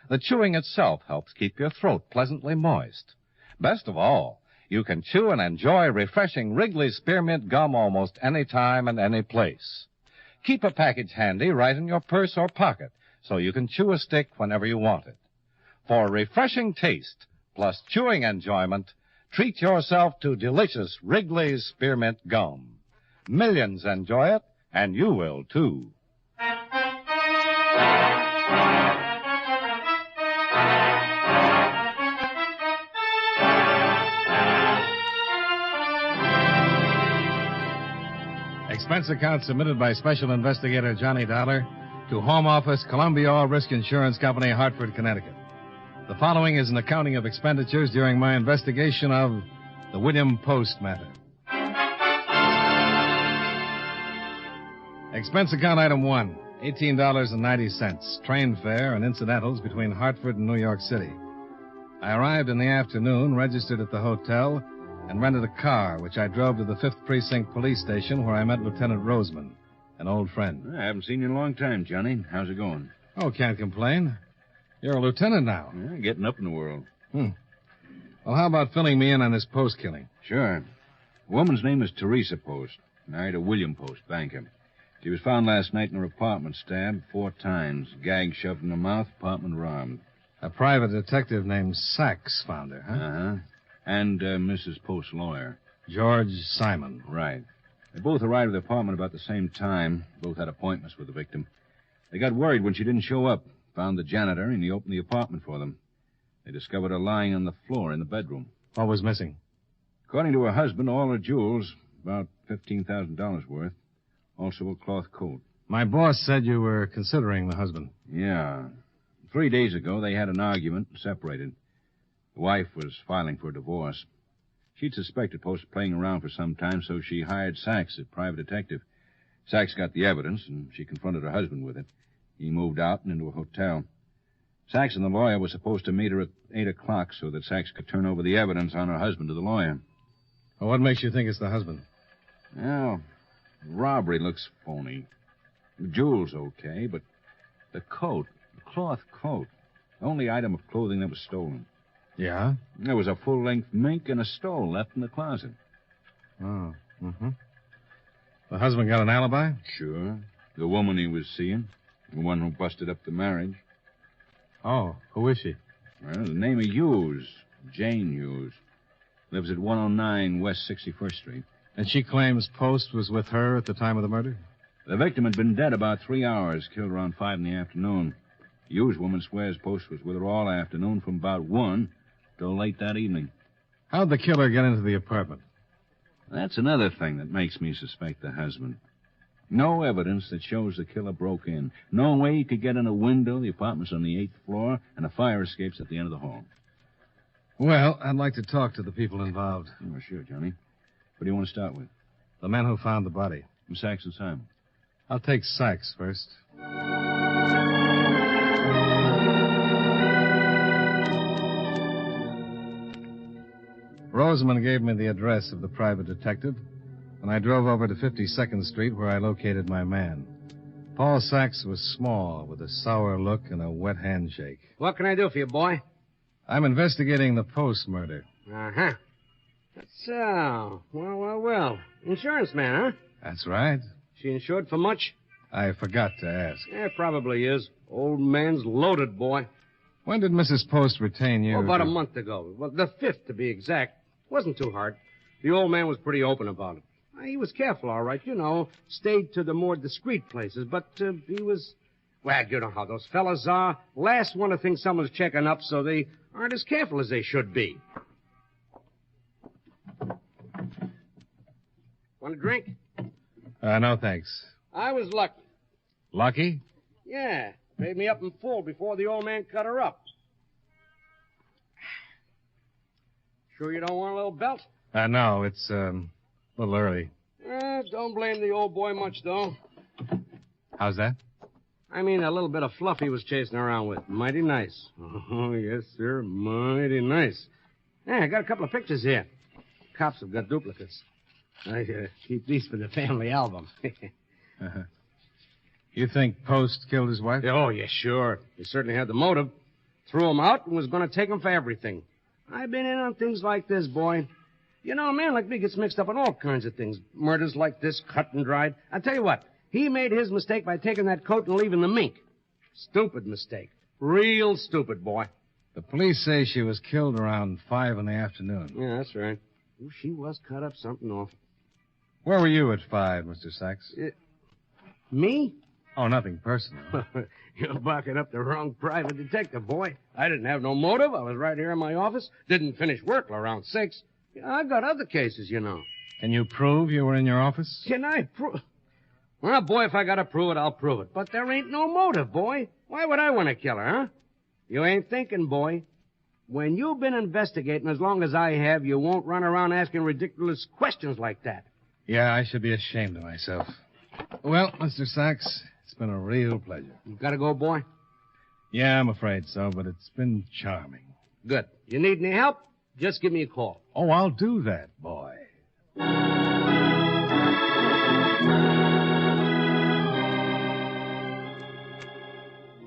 The chewing itself helps keep your throat pleasantly moist. Best of all, you can chew and enjoy refreshing Wrigley's Spearmint Gum almost any time and any place. Keep a package handy right in your purse or pocket so you can chew a stick whenever you want it. For refreshing taste plus chewing enjoyment, treat yourself to delicious Wrigley's Spearmint Gum. Millions enjoy it, and you will, too. Expense account submitted by Special Investigator Johnny Dollar to Home Office, Columbia All Risk Insurance Company, Hartford, Connecticut. The following is an accounting of expenditures during my investigation of the William Post matter. Expense account item 1, $18.90, train fare and incidentals between Hartford and New York City. I arrived in the afternoon, registered at the hotel, and rented a car, which I drove to the 5th Precinct Police Station, where I met Lieutenant Roseman, an old friend. I haven't seen you in a long time, Johnny. How's it going? Oh, can't complain. You're a lieutenant now. Yeah, getting up in the world. Well, how about filling me in on this Post killing? Sure. The woman's name is Teresa Post. Married to William Post, banker. She was found last night in her apartment, stabbed 4 times. Gag shoved in her mouth, apartment robbed. A private detective named Sachs found her, huh? Uh-huh. And Mrs. Post's lawyer. George Simon. Right. They both arrived at the apartment about the same time. Both had appointments with the victim. They got worried when she didn't show up. Found the janitor, and he opened the apartment for them. They discovered her lying on the floor in the bedroom. What was missing? According to her husband, all her jewels, about $15,000 worth. Also a cloth coat. My boss said you were considering the husband. Yeah. 3 days ago, they had an argument and separated. The wife was filing for a divorce. She'd suspected Post playing around for some time, so she hired Sachs, a private detective. Sachs got the evidence, and she confronted her husband with it. He moved out and into a hotel. Sachs and the lawyer were supposed to meet her at 8 o'clock so that Sachs could turn over the evidence on her husband to the lawyer. Well, what makes you think it's the husband? Well, the robbery looks phony. The jewels okay, but the coat, the cloth coat, the only item of clothing that was stolen. Yeah? There was a full-length mink and a stole left in the closet. Oh, mm-hmm. The husband got an alibi? Sure. The woman he was seeing. The one who busted up the marriage. Oh, who is she? Well, the name of Hughes. Jane Hughes. Lives at 109 West 61st Street. And she claims Post was with her at the time of the murder? The victim had been dead about 3 hours, killed around 5 in the afternoon. The Hughes woman swears Post was with her all afternoon from about 1 till late that evening. How'd the killer get into the apartment? That's another thing that makes me suspect the husband. No evidence that shows the killer broke in. No way he could get in a window. The apartment's on the 8th floor, and a fire escape's at the end of the hall. Well, I'd like to talk to the people involved. Oh, sure, Johnny. What do you want to start with? The men who found the body. Sachs and Simon. I'll take Sachs first. Roseman gave me the address of the private detective, and I drove over to 52nd Street where I located my man. Paul Sachs was small, with a sour look and a wet handshake. What can I do for you, boy? I'm investigating the Post murder. Uh-huh. So, well. Insurance man, huh? That's right. She insured for much? I forgot to ask. Yeah, probably is. Old man's loaded, boy. When did Mrs. Post retain you? About a month ago. Well, the 5th, to be exact. Wasn't too hard. The old man was pretty open about it. He was careful, all right, stayed to the more discreet places, but he was... Well, you know how those fellas are. Last one to think someone's checking up, so they aren't as careful as they should be. Want a drink? No, thanks. I was lucky. Lucky? Yeah. Paid me up in full before the old man cut her up. Sure you don't want a little belt? No, it's a little early. Don't blame the old boy much, though. How's that? I mean, a little bit of fluff he was chasing around with. Mighty nice. Oh, yes, sir. Mighty nice. Yeah, I got a couple of pictures here. Cops have got duplicates. I keep these for the family album. You think Post killed his wife? Oh, yeah, sure. He certainly had the motive. Threw him out and was going to take him for everything. I've been in on things like this, boy. A man like me gets mixed up in all kinds of things. Murders like this, cut and dried. I'll tell you what. He made his mistake by taking that coat and leaving the mink. Stupid mistake. Real stupid, boy. The police say she was killed around 5 in the afternoon. Yeah, that's right. Ooh, she was cut up something awful. Where were you at 5, Mr. Sachs? Me? Oh, nothing personal. You're barking up the wrong private detective, boy. I didn't have no motive. I was right here in my office. Didn't finish work till around 6. I've got other cases, Can you prove you were in your office? Can I prove? Well, boy, if I gotta prove it, I'll prove it. But there ain't no motive, boy. Why would I want to kill her, huh? You ain't thinking, boy. When you've been investigating as long as I have, you won't run around asking ridiculous questions like that. Yeah, I should be ashamed of myself. Well, Mr. Sachs, it's been a real pleasure. You gotta go, boy? Yeah, I'm afraid so, but it's been charming. Good. You need any help? Just give me a call. Oh, I'll do that, boy.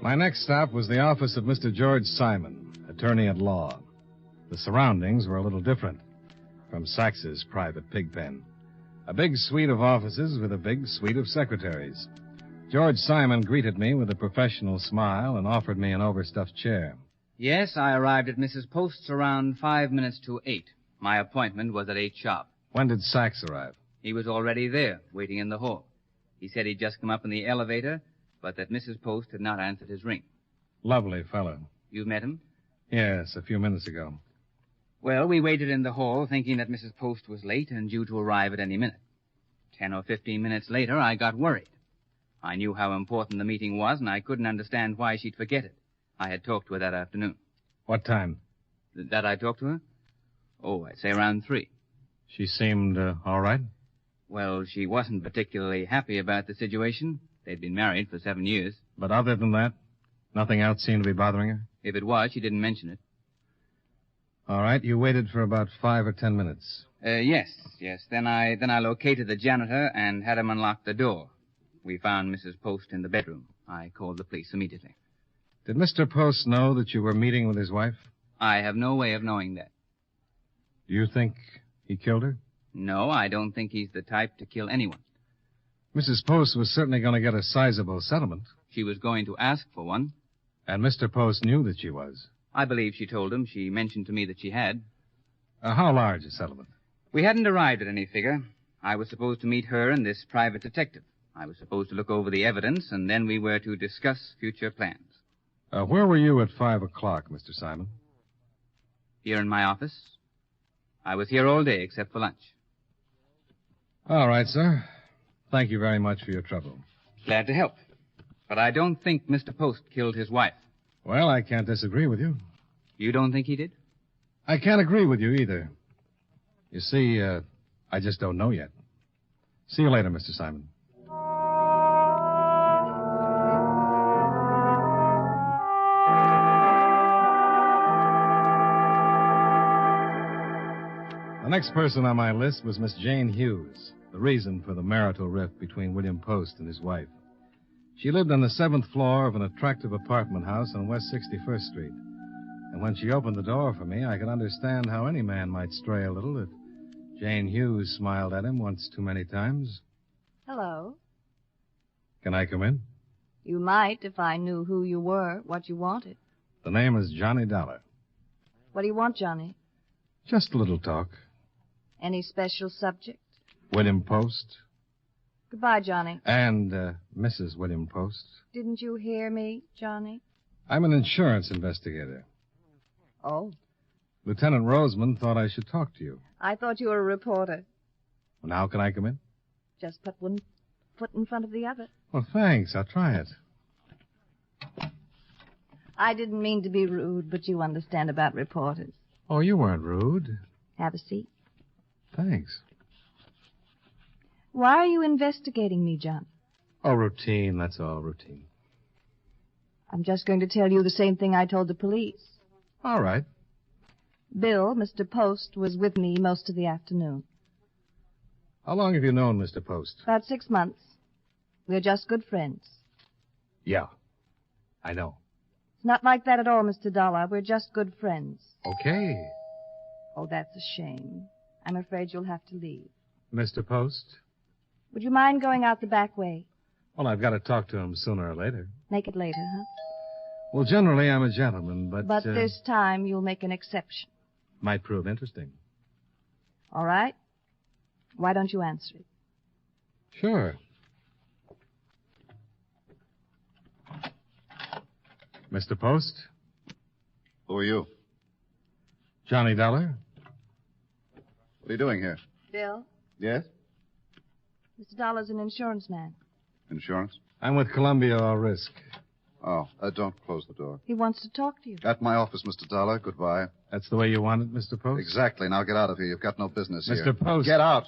My next stop was the office of Mr. George Simon, attorney at law. The surroundings were a little different from Sachs's private pig pen. A big suite of offices with a big suite of secretaries. George Simon greeted me with a professional smile and offered me an overstuffed chair. Yes, I arrived at Mrs. Post's around 5 minutes to 8. My appointment was at 8 sharp. When did Sachs arrive? He was already there, waiting in the hall. He said he'd just come up in the elevator, but that Mrs. Post had not answered his ring. Lovely fellow. You met him? Yes, a few minutes ago. Well, we waited in the hall, thinking that Mrs. Post was late and due to arrive at any minute. 10 or 15 minutes later, I got worried. I knew how important the meeting was, and I couldn't understand why she'd forget it. I had talked to her that afternoon. What time? That I talked to her? Oh, I'd say around 3. She seemed all right? Well, she wasn't particularly happy about the situation. They'd been married for 7 years. But other than that, nothing else seemed to be bothering her? If it was, she didn't mention it. All right, you waited for about 5 or 10 minutes. Yes. Then I located the janitor and had him unlock the door. We found Mrs. Post in the bedroom. I called the police immediately. Did Mr. Post know that you were meeting with his wife? I have no way of knowing that. Do you think he killed her? No, I don't think he's the type to kill anyone. Mrs. Post was certainly going to get a sizable settlement. She was going to ask for one. And Mr. Post knew that she was. I believe she told him. She mentioned to me that she had. How large a settlement? We hadn't arrived at any figure. I was supposed to meet her and this private detective. I was supposed to look over the evidence, and then we were to discuss future plans. Where were you at 5 o'clock, Mr. Simon? Here in my office. I was here all day except for lunch. All right, sir. Thank you very much for your trouble. Glad to help. But I don't think Mr. Post killed his wife. Well, I can't disagree with you. You don't think he did? I can't agree with you either. You see, I just don't know yet. See you later, Mr. Simon. The next person on my list was Miss Jane Hughes, the reason for the marital rift between William Post and his wife. She lived on the 7th floor of an attractive apartment house on West 61st Street. And when she opened the door for me, I could understand how any man might stray a little if Jane Hughes smiled at him once too many times. Hello. Can I come in? You might if I knew who you were, what you wanted. The name is Johnny Dollar. What do you want, Johnny? Just a little talk. Any special subject? William Post. Goodbye, Johnny. And Mrs. William Post. Didn't you hear me, Johnny? I'm an insurance investigator. Oh. Lieutenant Roseman thought I should talk to you. I thought you were a reporter. Well, now can I come in? Just put one foot in front of the other. Well, thanks. I'll try it. I didn't mean to be rude, but you understand about reporters. Oh, you weren't rude. Have a seat. Thanks. Why are you investigating me, John? Oh, routine. That's all, routine. I'm just going to tell you the same thing I told the police. All right. Bill, Mr. Post, was with me most of the afternoon. How long have you known Mr. Post? About 6 months. We're just good friends. Yeah, I know. It's not like that at all, Mr. Dollar. We're just good friends. Okay. Oh, that's a shame. I'm afraid you'll have to leave. Mr. Post? Would you mind going out the back way? Well, I've got to talk to him sooner or later. Make it later, huh? Well, generally, I'm a gentleman, but... But this time, you'll make an exception. Might prove interesting. All right. Why don't you answer it? Sure. Mr. Post? Who are you? Johnny Dollar. What are you doing here? Bill, Yes? Mr. Dollar's an insurance man. Insurance? I'm with Columbia All Risk. Oh, don't close the door. He wants to talk to you. At my office, Mr. Dollar. Goodbye. That's the way you want it, Mr. Post? Exactly. Now get out of here. You've got no business here. Mr. Post. Get out.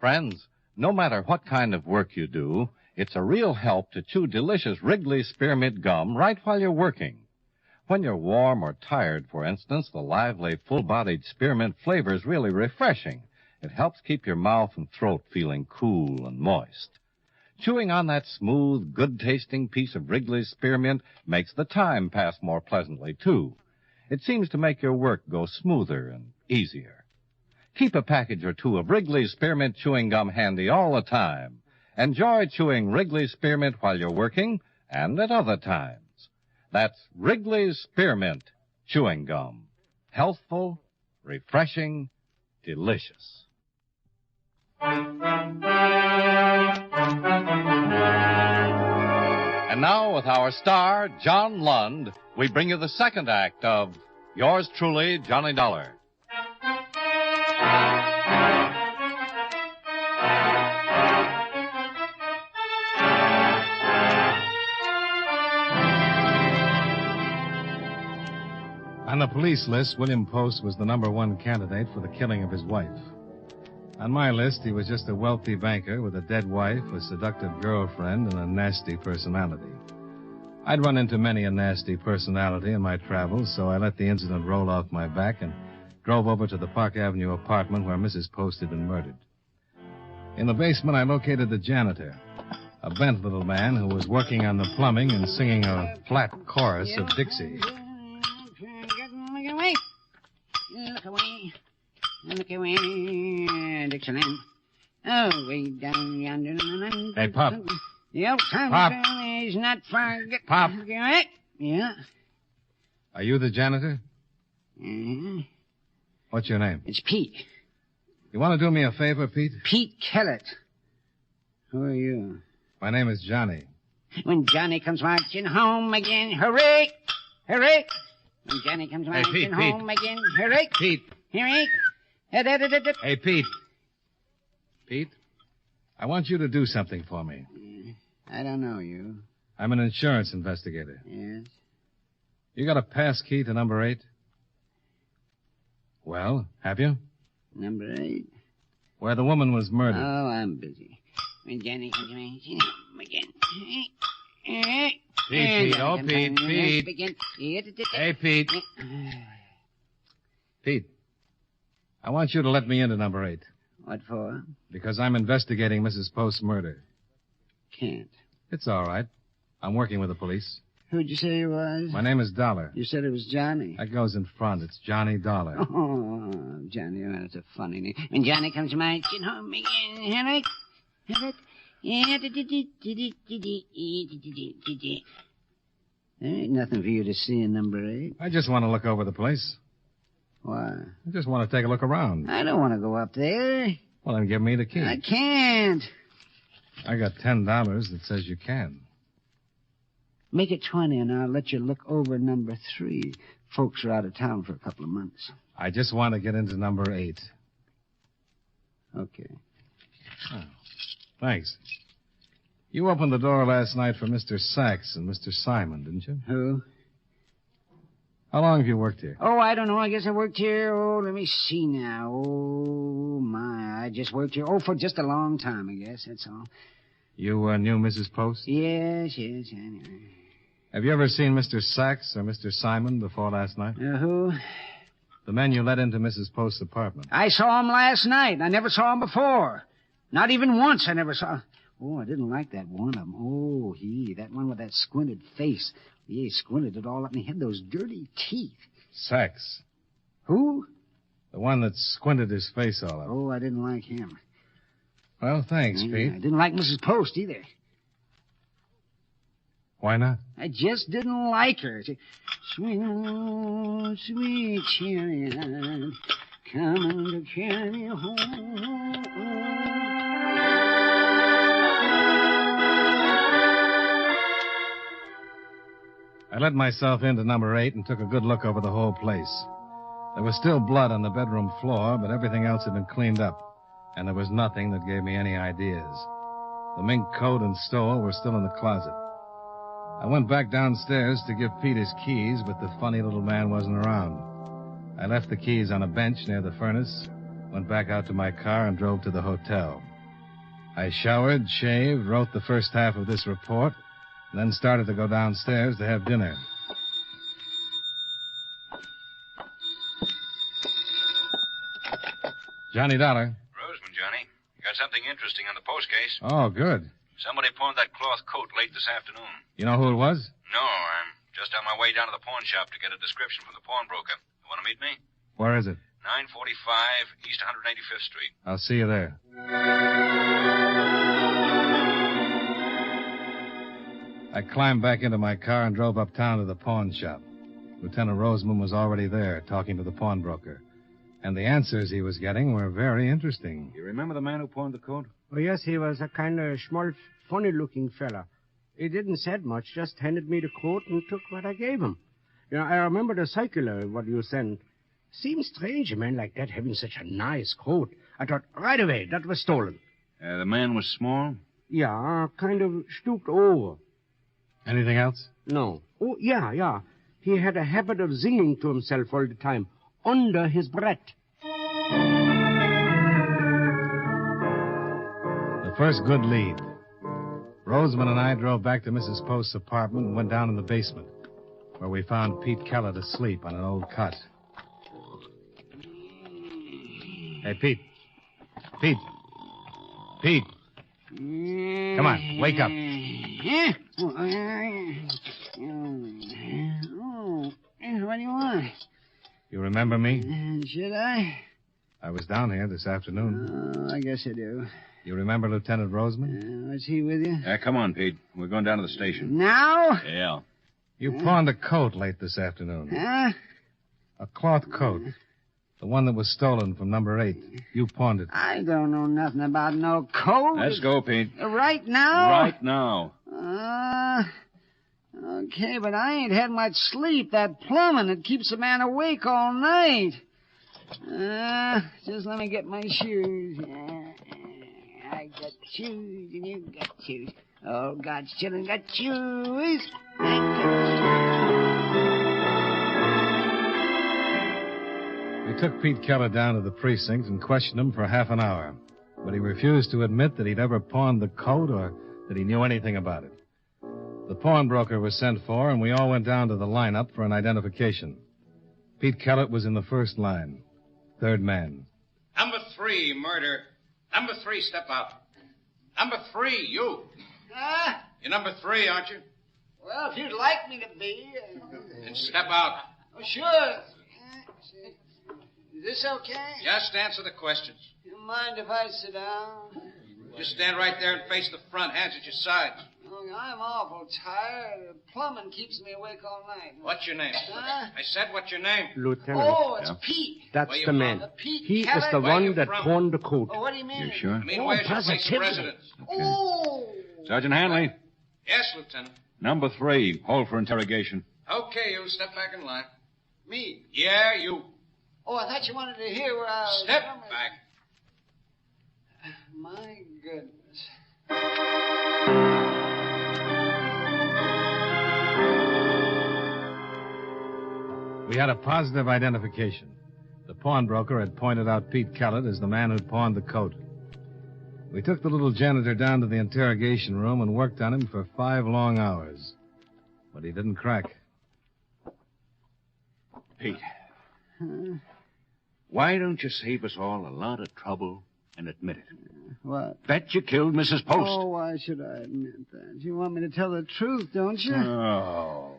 Friends, no matter what kind of work you do, it's a real help to chew delicious Wrigley Spearmint gum right while you're working. When you're warm or tired, for instance, the lively, full-bodied spearmint flavor is really refreshing. It helps keep your mouth and throat feeling cool and moist. Chewing on that smooth, good-tasting piece of Wrigley's spearmint makes the time pass more pleasantly, too. It seems to make your work go smoother and easier. Keep a package or two of Wrigley's Spearmint Chewing Gum handy all the time. Enjoy chewing Wrigley's Spearmint while you're working and at other times. That's Wrigley's Spearmint Chewing Gum. Healthful, refreshing, delicious. And now, with our star, John Lund, we bring you the second act of Yours Truly, Johnny Dollar. On the police list, William Post was the #1 candidate for the killing of his wife. On my list, he was just a wealthy banker with a dead wife, a seductive girlfriend, and a nasty personality. I'd run into many a nasty personality in my travels, so I let the incident roll off my back and drove over to the Park Avenue apartment where Mrs. Post had been murdered. In the basement, I located the janitor, a bent little man who was working on the plumbing and singing a flat chorus of Dixie. Look away. Look away, Dixieland. Oh, way down yonder. Hey, Pop. The old time Pop. is not far. Pop. Yeah. Are you the janitor? Uh-huh. What's your name? It's Pete. You want to do me a favor, Pete? Pete Kellett. Who are you? My name is Johnny. When Johnny comes marching home again, hooray! Hooray! When Johnny comes marching Pete, home again, hooray! Pete. Hooray! Hey, Pete. Pete, I want you to do something for me. I don't know you. I'm an insurance investigator. Yes? You got a pass key to number 8? Well, have you? Number 8? Where the woman was murdered. Oh, I'm busy. When Johnny comes marching home again. Pete, oh, Pete. Hey, Pete. Pete, I want you to let me into number 8. What for? Because I'm investigating Mrs. Post's murder. Can't. It's all right. I'm working with the police. Who'd you say you was? My name is Dollar. You said it was Johnny. That goes in front. It's Johnny Dollar. Oh, Johnny, that's a funny name. When Johnny comes to my home again, there ain't nothing for you to see in number 8. I just want to look over the place. Why? I just want to take a look around. I don't want to go up there. Well, then give me the key. I can't. I got $10 that says you can. Make it 20, and I'll let you look over number 3. Folks are out of town for a couple of months. I just want to get into number 8. Okay. Oh, thanks. You opened the door last night for Mr. Sachs and Mr. Simon, didn't you? Who? How long have you worked here? Oh, I don't know. I guess I worked here, let me see now. Oh, my. I just worked here, for just a long time, I guess. That's all. You knew Mrs. Post? Yes, I know. Have you ever seen Mr. Sachs or Mr. Simon before last night? Who? The men you let into Mrs. Post's apartment. I saw him last night. I never saw him before. Not even once I never saw. Oh, I didn't like that one of them. Oh, that one with that squinted face. He squinted it all up, and he had those dirty teeth. Sachs. Who? The one that squinted his face all up. Oh, I didn't like him. Well, thanks, Pete. I didn't like Mrs. Post either. Why not? I just didn't like her. Sweet, sweet chariot, coming to carry me home. I let myself into number 8 and took a good look over the whole place. There was still blood on the bedroom floor, but everything else had been cleaned up, and there was nothing that gave me any ideas. The mink coat and stole were still in the closet. I went back downstairs to give Pete his keys, but the funny little man wasn't around. I left the keys on a bench near the furnace, went back out to my car, and drove to the hotel. I showered, shaved, wrote the first half of this report, and then started to go downstairs to have dinner. Johnny Dollar. Roseman, Johnny. You got something interesting on the post case. Oh, good. Somebody pawned that cloth coat late this afternoon. You know who it was? No, I'm just on my way down to the pawn shop to get a description from the pawnbroker. You want to meet me? Where is it? 945 East 185th Street. I'll see you there. I climbed back into my car and drove uptown to the pawn shop. Lieutenant Roseman was already there, talking to the pawnbroker. And the answers he was getting were very interesting. You remember the man who pawned the coat? Oh, yes, he was a kind of small, funny-looking fella. He didn't said much, just handed me the coat and took what I gave him. You know, I remember the circular, what you sent. Seems strange, a man like that having such a nice coat. I thought right away that was stolen. The man was small? Yeah, kind of stooped over. Anything else? No. Oh, yeah. He had a habit of singing to himself all the time, under his breath. The first good lead. Roseman and I drove back to Mrs. Post's apartment and went down in the basement, where we found Pete Keller asleep on an old cot. Hey, Pete. Pete. Come on, wake up. What do you want? You remember me? Should I? I was down here this afternoon. Oh, I guess I do. You remember Lieutenant Roseman? Was he with you? Come on, Pete. We're going down to the station. Now? Yeah. You pawned a coat late this afternoon. Huh? A cloth coat. The one that was stolen from number 8. You pawned it. I don't know nothing about no coat. Let's go, Pete. Right now? Right now. Okay, but I ain't had much sleep. That plumbing, it keeps a man awake all night. Just let me get my shoes. I got shoes and you got shoes. Oh, God's children got shoes. We took Pete Keller down to the precinct and questioned him for half an hour. But he refused to admit that he'd ever pawned the coat or that he knew anything about it. The pawnbroker was sent for, and we all went down to the lineup for an identification. Pete Keller was in the first line. Third man. Number 3, murder. Number 3, step out. Number 3, you. Huh? You're number 3, aren't you? Well, if you'd like me to be. Then step out. Oh, sure. Is this okay? Just answer the questions. You mind if I sit down? Just stand right there and face the front, hands at your sides. Oh, I'm awful tired. Plumbing keeps me awake all night. What's your name? Huh? I said, what's your name? Lieutenant. Oh, it's Pete. That's Where you the man. from? Pete He Keller? is the Where one you that from? pawned the coat. Oh, what do you mean? You sure? I mean, where's your place of residence? Oh. Sergeant Hanley, Yes, Lieutenant. number 3, hold for interrogation. Okay, you step back in line. Me? Yeah, you. Oh, I thought you wanted to hear where I was Step from. back. My goodness. We had a positive identification. The pawnbroker had pointed out Pete Kellett as the man who'd pawned the coat. We took the little janitor down to the interrogation room and worked on him for 5 long hours. But he didn't crack. Pete, why don't you save us all a lot of trouble and admit it? What? That you killed Mrs. Post. Oh, why should I admit that? You want me to tell the truth, don't you? Oh.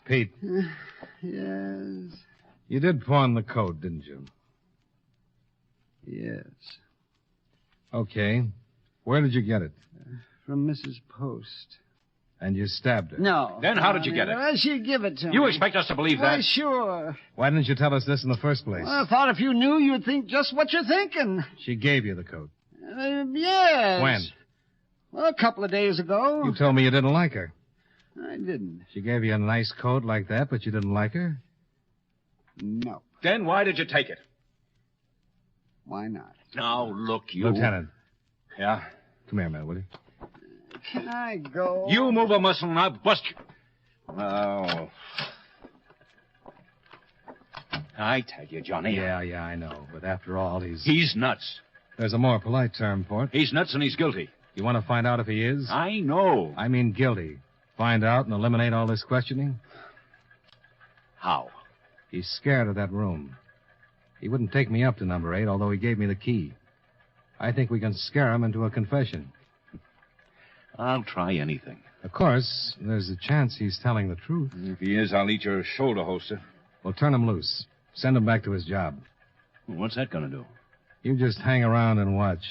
Pete, Yes. you did pawn the coat, didn't you? Yes. Okay. Where did you get it? From Mrs. Post. And you stabbed her. No. Then how did you get it? Well, she'd give it to me. You expect us to believe Why, that? sure. Why didn't you tell us this in the first place? Well, I thought if you knew, you'd think just what you're thinking. She gave you the coat. Yes. When? Well, a couple of days ago. You told me you didn't like her. I didn't. She gave you a nice coat like that, but you didn't like her? No. Then why did you take it? Why not? Now, look, you... Lieutenant. Yeah? Come here a minute, will you? Can I go? You move a muscle and I'll bust you. Oh. I tell you, Johnny. Yeah, I know. But after all, He's nuts. There's a more polite term for it. He's nuts and he's guilty. You want to find out if he is? I know. I mean guilty. Find out and eliminate all this questioning? How? He's scared of that room. He wouldn't take me up to number 8, although he gave me the key. I think we can scare him into a confession. I'll try anything. Of course, there's a chance he's telling the truth. If he is, I'll eat your shoulder holster. Well, turn him loose. Send him back to his job. What's that going to do? You just hang around and watch.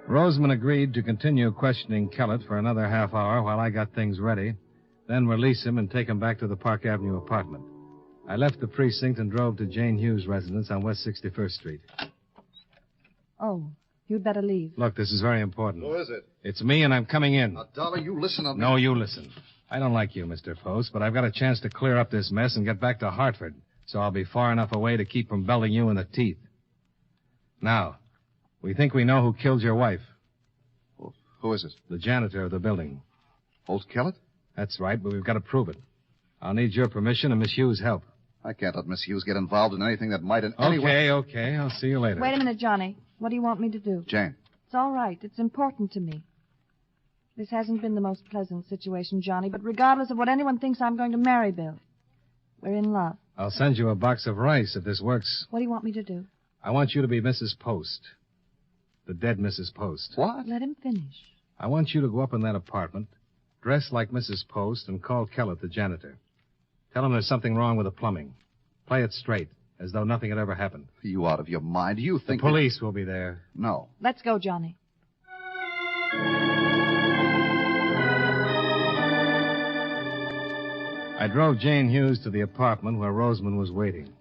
Roseman agreed to continue questioning Kellett for another half hour while I got things ready, then release him and take him back to the Park Avenue apartment. I left the precinct and drove to Jane Hughes' residence on West 61st Street. Oh, you'd better leave. Look, this is very important. Who is it? It's me, and I'm coming in. Now, Dollar, you listen to me. No, you listen. I don't like you, Mr. Post, but I've got a chance to clear up this mess and get back to Hartford, so I'll be far enough away to keep from belting you in the teeth. Now, we think we know who killed your wife. Well, who is it? The janitor of the building. Old Kellett? That's right, but we've got to prove it. I'll need your permission and Miss Hughes' help. I can't let Miss Hughes get involved in anything that might in any way... Okay. I'll see you later. Wait a minute, Johnny. What do you want me to do? Jane. It's all right. It's important to me. This hasn't been the most pleasant situation, Johnny, but regardless of what anyone thinks, I'm going to marry Bill. We're in love. I'll send you a box of rice if this works. What do you want me to do? I want you to be Mrs. Post. The dead Mrs. Post. What? Let him finish. I want you to go up in that apartment, dress like Mrs. Post, and call Kellett, the janitor. Tell him there's something wrong with the plumbing. Play it straight, as though nothing had ever happened. Are you out of your mind? You think... The police will be there. No. Let's go, Johnny. I drove Jane Hughes to the apartment where Roseman was waiting.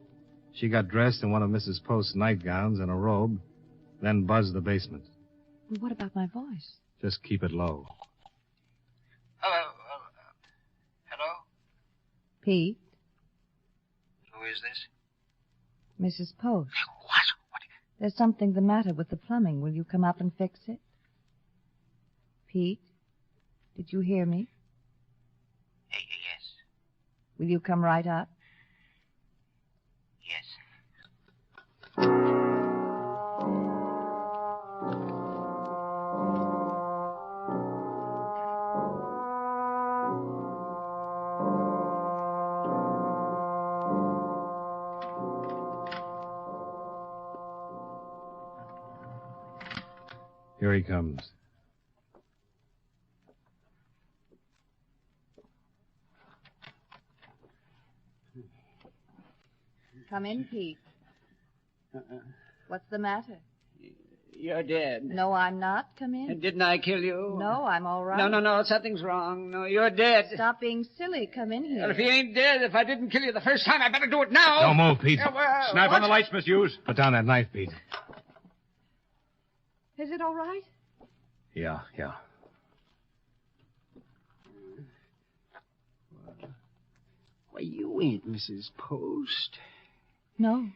She got dressed in one of Mrs. Post's nightgowns and a robe, then buzzed the basement. Well, what about my voice? Just keep it low. Hello. Hello? Pete? Who is this? Mrs. Post. What? There's something the matter with the plumbing. Will you come up and fix it? Pete? Did you hear me? Yes. Will you come right up? Yes. Here he comes. Come in, Pete. What's the matter? You're dead. No, I'm not. Come in. Didn't I kill you? No, I'm all right. No. Something's wrong. No, you're dead. Stop being silly. Come in here. Well, if he ain't dead, if I didn't kill you the first time, I better do it now. Don't move, Pete. Snap on the lights, Miss Hughes. Put down that knife, Pete. Is it all right? Yeah. Why, you ain't Mrs. Post. No.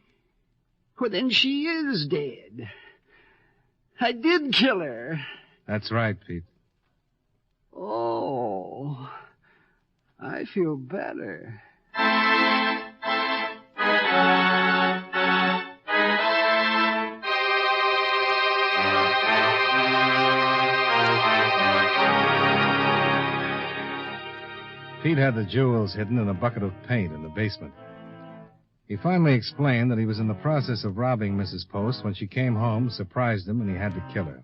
Well, then she is dead. I did kill her. That's right, Pete. Oh, I feel better. Pete had the jewels hidden in a bucket of paint in the basement. He finally explained that he was in the process of robbing Mrs. Post when she came home, surprised him, and he had to kill her.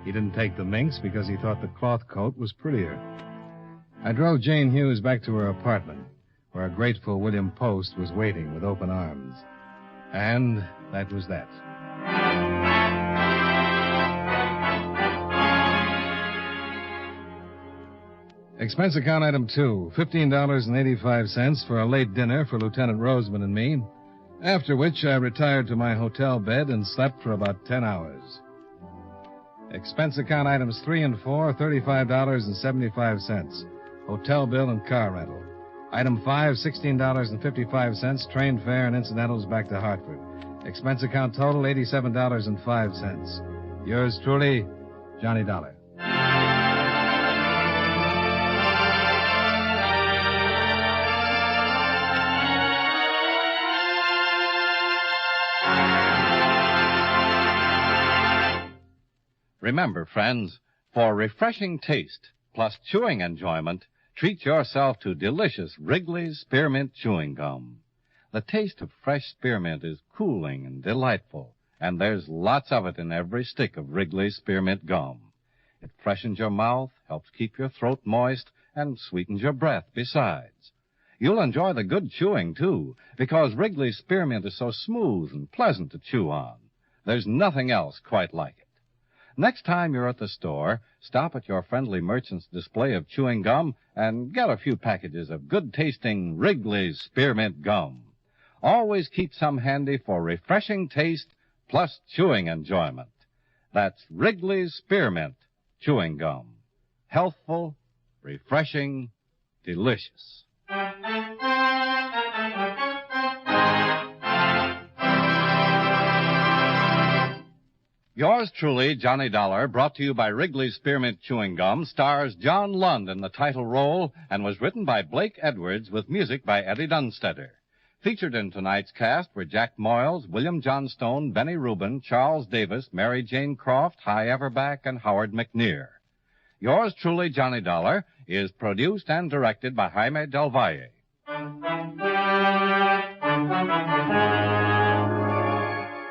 He didn't take the minx because he thought the cloth coat was prettier. I drove Jane Hughes back to her apartment, where a grateful William Post was waiting with open arms. And that was that. Expense account item 2, $15.85 for a late dinner for Lieutenant Roseman and me, after which I retired to my hotel bed and slept for about 10 hours. Expense account items 3 and 4, $35.75, hotel bill and car rental. Item 5, $16.55, train fare and incidentals back to Hartford. Expense account total, $87.05. Yours truly, Johnny Dollar. Remember, friends, for refreshing taste plus chewing enjoyment, treat yourself to delicious Wrigley's Spearmint Chewing Gum. The taste of fresh spearmint is cooling and delightful, and there's lots of it in every stick of Wrigley's Spearmint Gum. It freshens your mouth, helps keep your throat moist, and sweetens your breath besides. You'll enjoy the good chewing, too, because Wrigley's Spearmint is so smooth and pleasant to chew on. There's nothing else quite like it. Next time you're at the store, stop at your friendly merchant's display of chewing gum and get a few packages of good-tasting Wrigley's Spearmint Gum. Always keep some handy for refreshing taste plus chewing enjoyment. That's Wrigley's Spearmint Chewing Gum. Healthful, refreshing, delicious. Yours truly, Johnny Dollar, brought to you by Wrigley's Spearmint Chewing Gum, stars John Lund in the title role and was written by Blake Edwards with music by Eddie Dunstetter. Featured in tonight's cast were Jack Moyles, William Johnstone, Benny Rubin, Charles Davis, Mary Jane Croft, Hy Everback, and Howard McNear. Yours truly, Johnny Dollar, is produced and directed by Jaime Del Valle.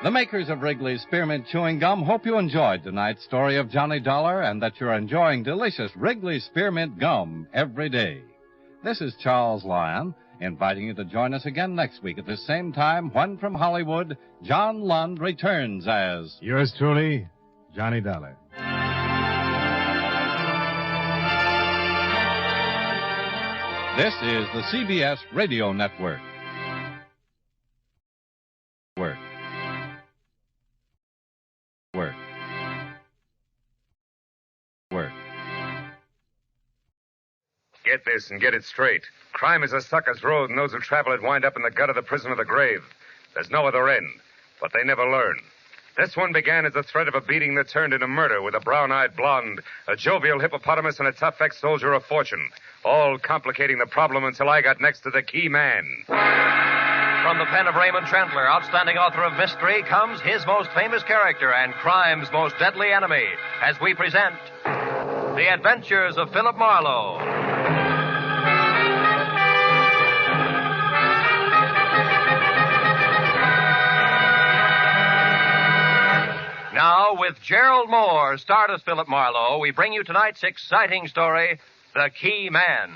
The makers of Wrigley's Spearmint Chewing Gum hope you enjoyed tonight's story of Johnny Dollar and that you're enjoying delicious Wrigley's Spearmint Gum every day. This is Charles Lyon, inviting you to join us again next week at the same time when from Hollywood, John Lund returns as... Yours truly, Johnny Dollar. This is the CBS Radio Network. Get this and get it straight. Crime is a sucker's road, and those who travel it wind up in the gut of the prison of the grave. There's no other end, but they never learn. This one began as the threat of a beating that turned into murder with a brown-eyed blonde, a jovial hippopotamus, and a tough ex-soldier of fortune, all complicating the problem until I got next to the key man. From the pen of Raymond Chandler, outstanding author of mystery, comes his most famous character and crime's most deadly enemy, as we present The Adventures of Philip Marlowe. Now, with Gerald Moore, starred as Philip Marlowe, we bring you tonight's exciting story, The Key Man.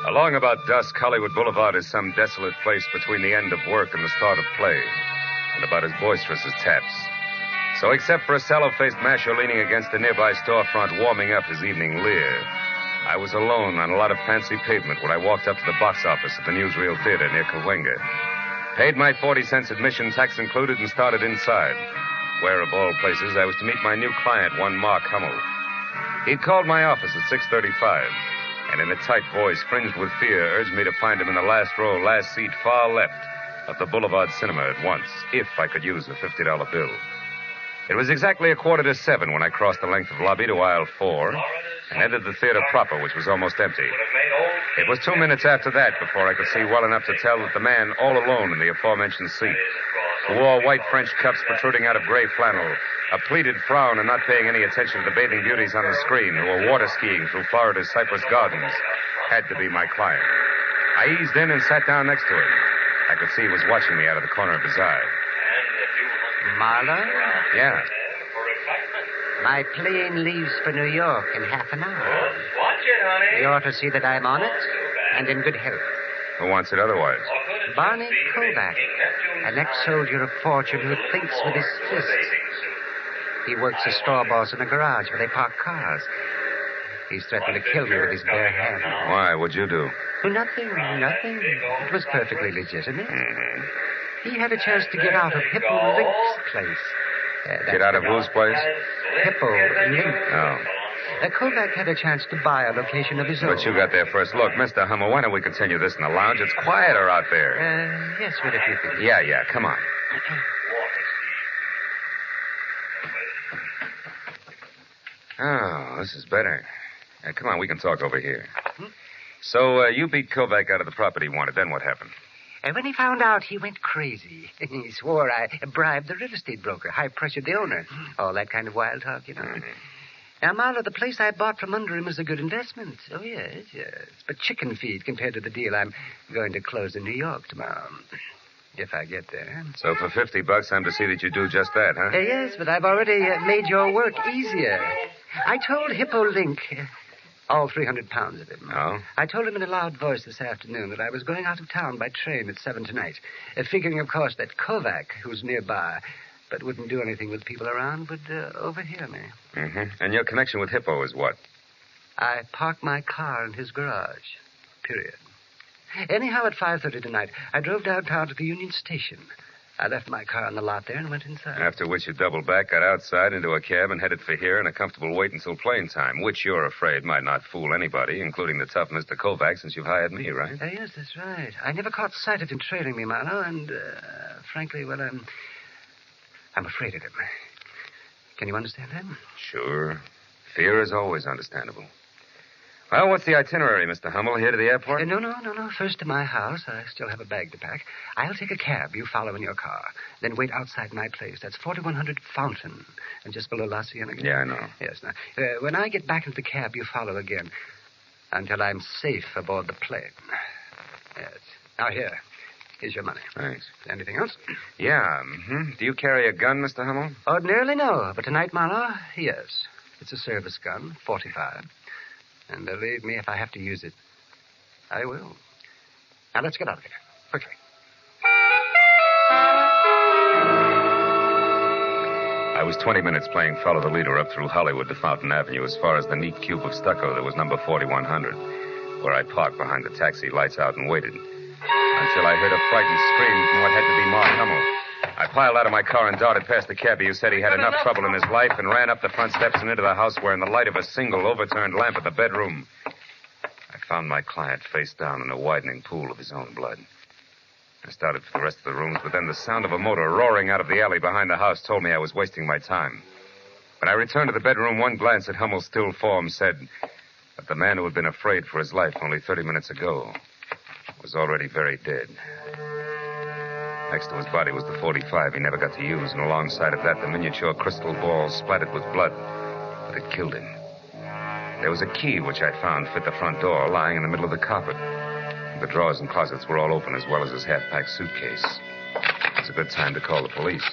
Along about dusk, Hollywood Boulevard is some desolate place between the end of work and the start of play, and about as boisterous as taps. So except for a sallow-faced masher leaning against a nearby storefront warming up his evening leer, I was alone on a lot of fancy pavement when I walked up to the box office at the Newsreel Theater near Cahuenga. Paid my 40-cent admission, tax included, and started inside, where, of all places, I was to meet my new client, one Mark Hummel. He'd called my office at 6:35. And in a tight voice, fringed with fear, urged me to find him in the last row, last seat, far left of the Boulevard Cinema at once, if I could use a $50 bill. It was exactly 6:45 when I crossed the length of lobby to aisle 4 and entered the theater proper, which was almost empty. It was 2 minutes after that before I could see well enough to tell that the man all alone in the aforementioned seat, who wore white French cuffs protruding out of gray flannel, a pleated frown and not paying any attention to the bathing beauties on the screen who were water skiing through Florida's Cypress Gardens, had to be my client. I eased in and sat down next to him. I could see he was watching me out of the corner of his eye. Marlowe? Yeah. My plane leaves for New York in half an hour. Watch it, honey. You ought to see that I'm on it and in good health. Who wants it otherwise? Barney Kovac, an ex-soldier of fortune who thinks with his fists. He works as straw boss in a garage where they park cars. He's threatened to kill me with his bare hands. Why? What'd you do? Oh, nothing. It was perfectly legitimate. Mm-hmm. He had a chance to get out of Hippo Link's place. Get out of whose place? Hippo Link. Oh. Kovac had a chance to buy a location of his own. But you got there first. Look, Mr. Hummel, why don't we continue this in the lounge? It's quieter out there. Yes, what if you think? Yeah, come on. Oh, this is better. Come on, we can talk over here. So, you beat Kovac out of the property he wanted. Then what happened? And when he found out, he went crazy. He swore I bribed the real estate broker, high-pressured the owner. All that kind of wild talk, you know. Mm-hmm. Now, Marlowe, the place I bought from under him is a good investment. Oh, yes. But chicken feed compared to the deal I'm going to close in New York tomorrow. If I get there. So for $50, I'm to see that you do just that, huh? Yes, but I've already made your work easier. I told Hippo Link, all 300 pounds of him. Oh? I told him in a loud voice this afternoon that I was going out of town by train at 7 tonight, figuring, of course, that Kovac, who's nearby, but wouldn't do anything with people around, would overhear me. Mm-hmm. And your connection with Hippo is what? I parked my car in his garage. Period. Anyhow, at 5:30 tonight, I drove downtown to the Union Station. I left my car on the lot there and went inside. After which you doubled back, got outside into a cab, and headed for here in a comfortable wait until plane time, which you're afraid might not fool anybody, including the tough Mr. Kovac, since you've hired me, right? Yes, that's right. I never caught sight of him trailing me, Marlowe, and, frankly, well, I'm afraid of him. Can you understand that? Sure. Fear is always understandable. Well, what's the itinerary, Mr. Hummel? Here to the airport? No. First to my house. I still have a bag to pack. I'll take a cab. You follow in your car. Then wait outside my place. That's 4100 Fountain. And just below La Cienega. Yeah, I know. Yes, now, when I get back into the cab, you follow again. Until I'm safe aboard the plane. Yes. Now, here's your money. Thanks. Anything else? Yeah. Mm-hmm. Do you carry a gun, Mr. Hummel? Ordinarily, no. But tonight, Marlowe, yes. It's a service gun, 45. And believe me, if I have to use it, I will. Now, let's get out of here. Quickly. I was 20 minutes playing follow the leader up through Hollywood to Fountain Avenue as far as the neat cube of stucco that was number 4100, where I parked behind the taxi, lights out, and waited. Until I heard a frightened scream from what had to be Mark Hummel. I piled out of my car and darted past the cabbie who said he had enough trouble in his life and ran up the front steps and into the house where in the light of a single overturned lamp in the bedroom, I found my client face down in a widening pool of his own blood. I started for the rest of the rooms, but then the sound of a motor roaring out of the alley behind the house told me I was wasting my time. When I returned to the bedroom, one glance at Hummel's still form said that the man who had been afraid for his life only 30 minutes ago was already very dead. Next to his body was the .45 he never got to use, and alongside of that, the miniature crystal ball splattered with blood. But it killed him. There was a key which I found fit the front door, lying in the middle of the carpet. The drawers and closets were all open, as well as his half-packed suitcase. It's a good time to call the police.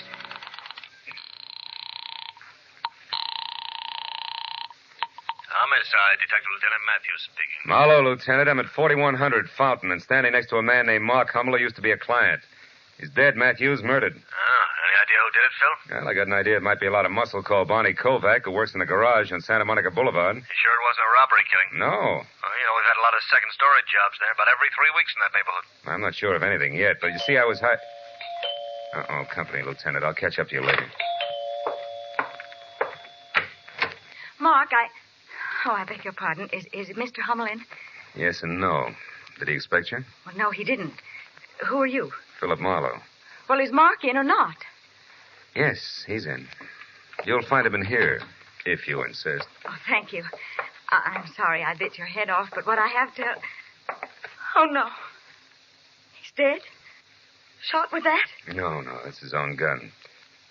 Homicide, Detective Lieutenant Matthews speaking. Marlowe, Lieutenant. I'm at 4100 Fountain and standing next to a man named Mark Hummel who used to be a client. He's dead, Matthews, murdered. Any idea who did it, Phil? Well, I got an idea it might be a lot of muscle called Barney Kovac, who works in the garage on Santa Monica Boulevard. You sure it wasn't a robbery killing? No. Well, we've had a lot of second-story jobs there about every 3 weeks in that neighborhood. I'm not sure of anything yet, but you see, I was high... Uh-oh, company, Lieutenant. I'll catch up to you later. Mark, I beg your pardon. Is it Mr. Hummel in? Yes and no. Did he expect you? Well, no, he didn't. Who are you? Philip Marlowe. Well, is Mark in or not? Yes, he's in. You'll find him in here, if you insist. Oh, thank you. I'm sorry I bit your head off, but what I have to... Oh, no. He's dead? Shot with that? No, that's his own gun.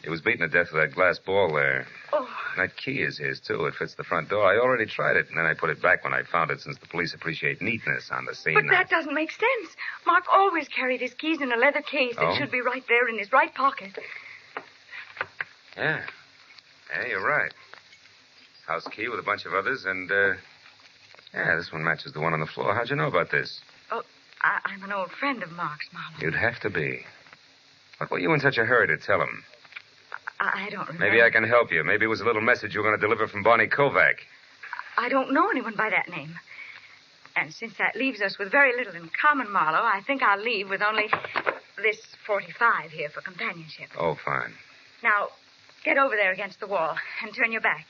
He was beaten to death with that glass ball there. Oh. That key is his, too. It fits the front door. I already tried it, and then I put it back when I found it, since the police appreciate neatness on the scene. But that doesn't make sense. Mark always carried his keys in a leather case. Oh? It should be right there in his right pocket. Yeah, you're right. House key with a bunch of others, and, this one matches the one on the floor. How'd you know about this? Oh, I'm an old friend of Mark's, Marlowe. You'd have to be. What were you in such a hurry to tell him? I don't remember. Maybe I can help you. Maybe it was a little message you were going to deliver from Barney Kovac. I don't know anyone by that name. And since that leaves us with very little in common, Marlowe, I think I'll leave with only this .45 here for companionship. Oh, fine. Now, get over there against the wall and turn your back.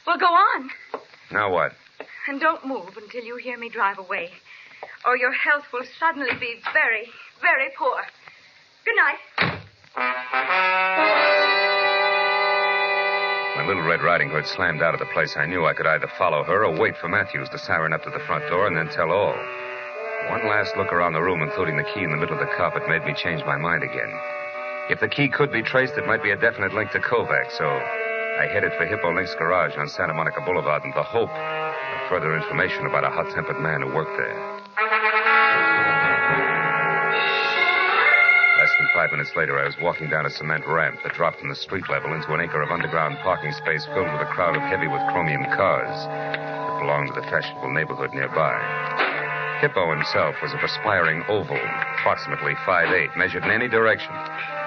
Well, go on. Now what? And don't move until you hear me drive away, or your health will suddenly be very, very poor. Good night. When Little Red Riding Hood slammed out of the place, I knew I could either follow her or wait for Matthews to siren up to the front door and then tell all. One last look around the room, including the key in the middle of the carpet, made me change my mind again. If the key could be traced, it might be a definite link to Kovac, so I headed for Hippo Link's garage on Santa Monica Boulevard in the hope of further information about a hot-tempered man who worked there. Less than 5 minutes later, I was walking down a cement ramp that dropped from the street level into an acre of underground parking space filled with a crowd of heavy with chromium cars that belonged to the fashionable neighborhood nearby. Hippo himself was a perspiring oval, approximately 5'8", measured in any direction,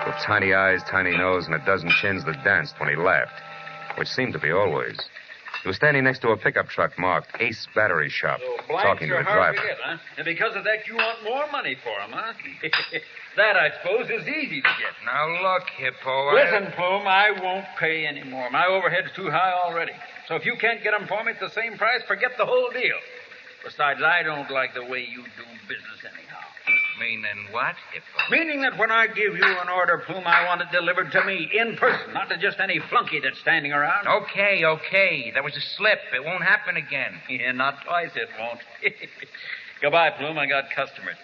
with tiny eyes, tiny nose, and a dozen chins that danced when he laughed, which seemed to be always. He was standing next to a pickup truck marked Ace Battery Shop, talking to the driver. Huh? And because of that, you want more money for him, huh? That, I suppose, is easy to get. Now, look, Hippo, Listen, Plume, I won't pay any more. My overhead's too high already. So if you can't get them for me at the same price, forget the whole deal. Besides, I don't like the way you do business anyhow. Meaning what, Hippo? Meaning that when I give you an order, Plume, I want it delivered to me in person, not to just any flunky that's standing around. Okay. That was a slip. It won't happen again. Yeah, not twice it won't. Goodbye, Plume. I got customers.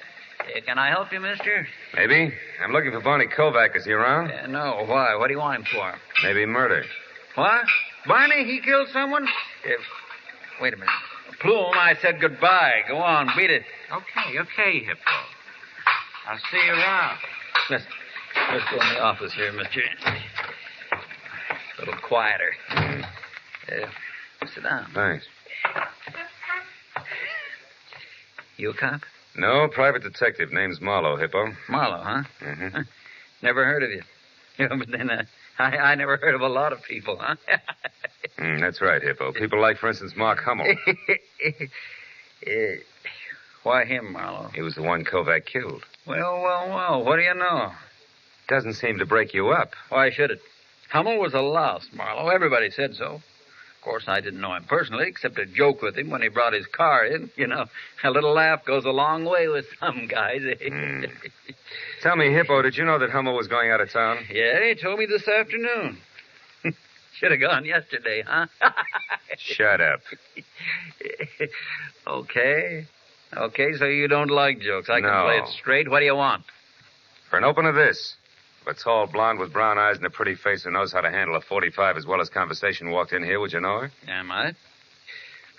Can I help you, mister? Maybe. I'm looking for Barney Kovac. Is he around? No. Why? What do you want him for? Maybe murder. What? Barney, he killed someone? Wait a minute. Plume, I said goodbye. Go on, beat it. Okay, Hippo. I'll see you around. Let's go in the office here, mister. A little quieter. Sit down. Thanks. You a cop? No, private detective. Name's Marlowe, Hippo. Marlowe, huh? Mm-hmm. Never heard of you. But then I never heard of a lot of people, huh? That's right, Hippo. People like, for instance, Mark Hummel. Why him, Marlowe? He was the one Kovac killed. Well. What do you know? Doesn't seem to break you up. Why should it? Hummel was a louse, Marlowe. Everybody said so. Of course, I didn't know him personally, except to joke with him when he brought his car in. You know, a little laugh goes a long way with some guys. Tell me, Hippo, did you know that Hummel was going out of town? Yeah, he told me this afternoon. Should have gone yesterday, huh? Shut up. Okay, so you don't like jokes. I can play it straight. What do you want? For an open of this, if a tall blonde with brown eyes and a pretty face who knows how to handle a 45 as well as conversation walked in here, would you know her? Yeah, might.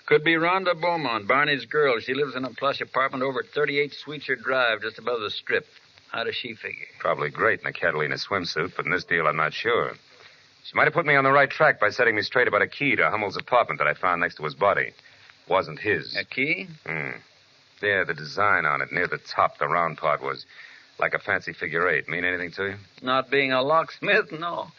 Could be Rhonda Beaumont, Barney's girl. She lives in a plush apartment over at 38 Sweetser Drive, just above the Strip. How does she figure? Probably great in a Catalina swimsuit, but in this deal, I'm not sure. She might have put me on the right track by setting me straight about a key to Hummel's apartment that I found next to his body. Wasn't his. A key? Yeah, the design on it near the top, the round part, was like a fancy figure 8. Mean anything to you? Not being a locksmith, no.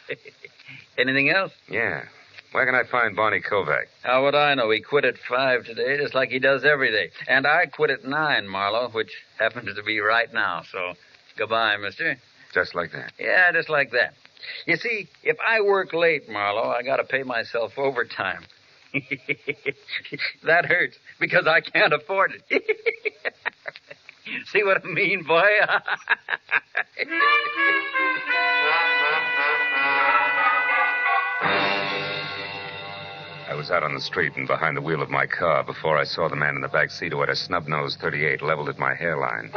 Anything else? Yeah. Where can I find Barney Kovac? How would I know? He quit at 5 today, just like he does every day. And I quit at 9, Marlowe, which happens to be right now. So, goodbye, mister. Just like that? Yeah, just like that. You see, if I work late, Marlowe, I got to pay myself overtime. That hurts, because I can't afford it. See what I mean, boy? I was out on the street and behind the wheel of my car before I saw the man in the back seat who had a snub-nosed .38 leveled at my hairline.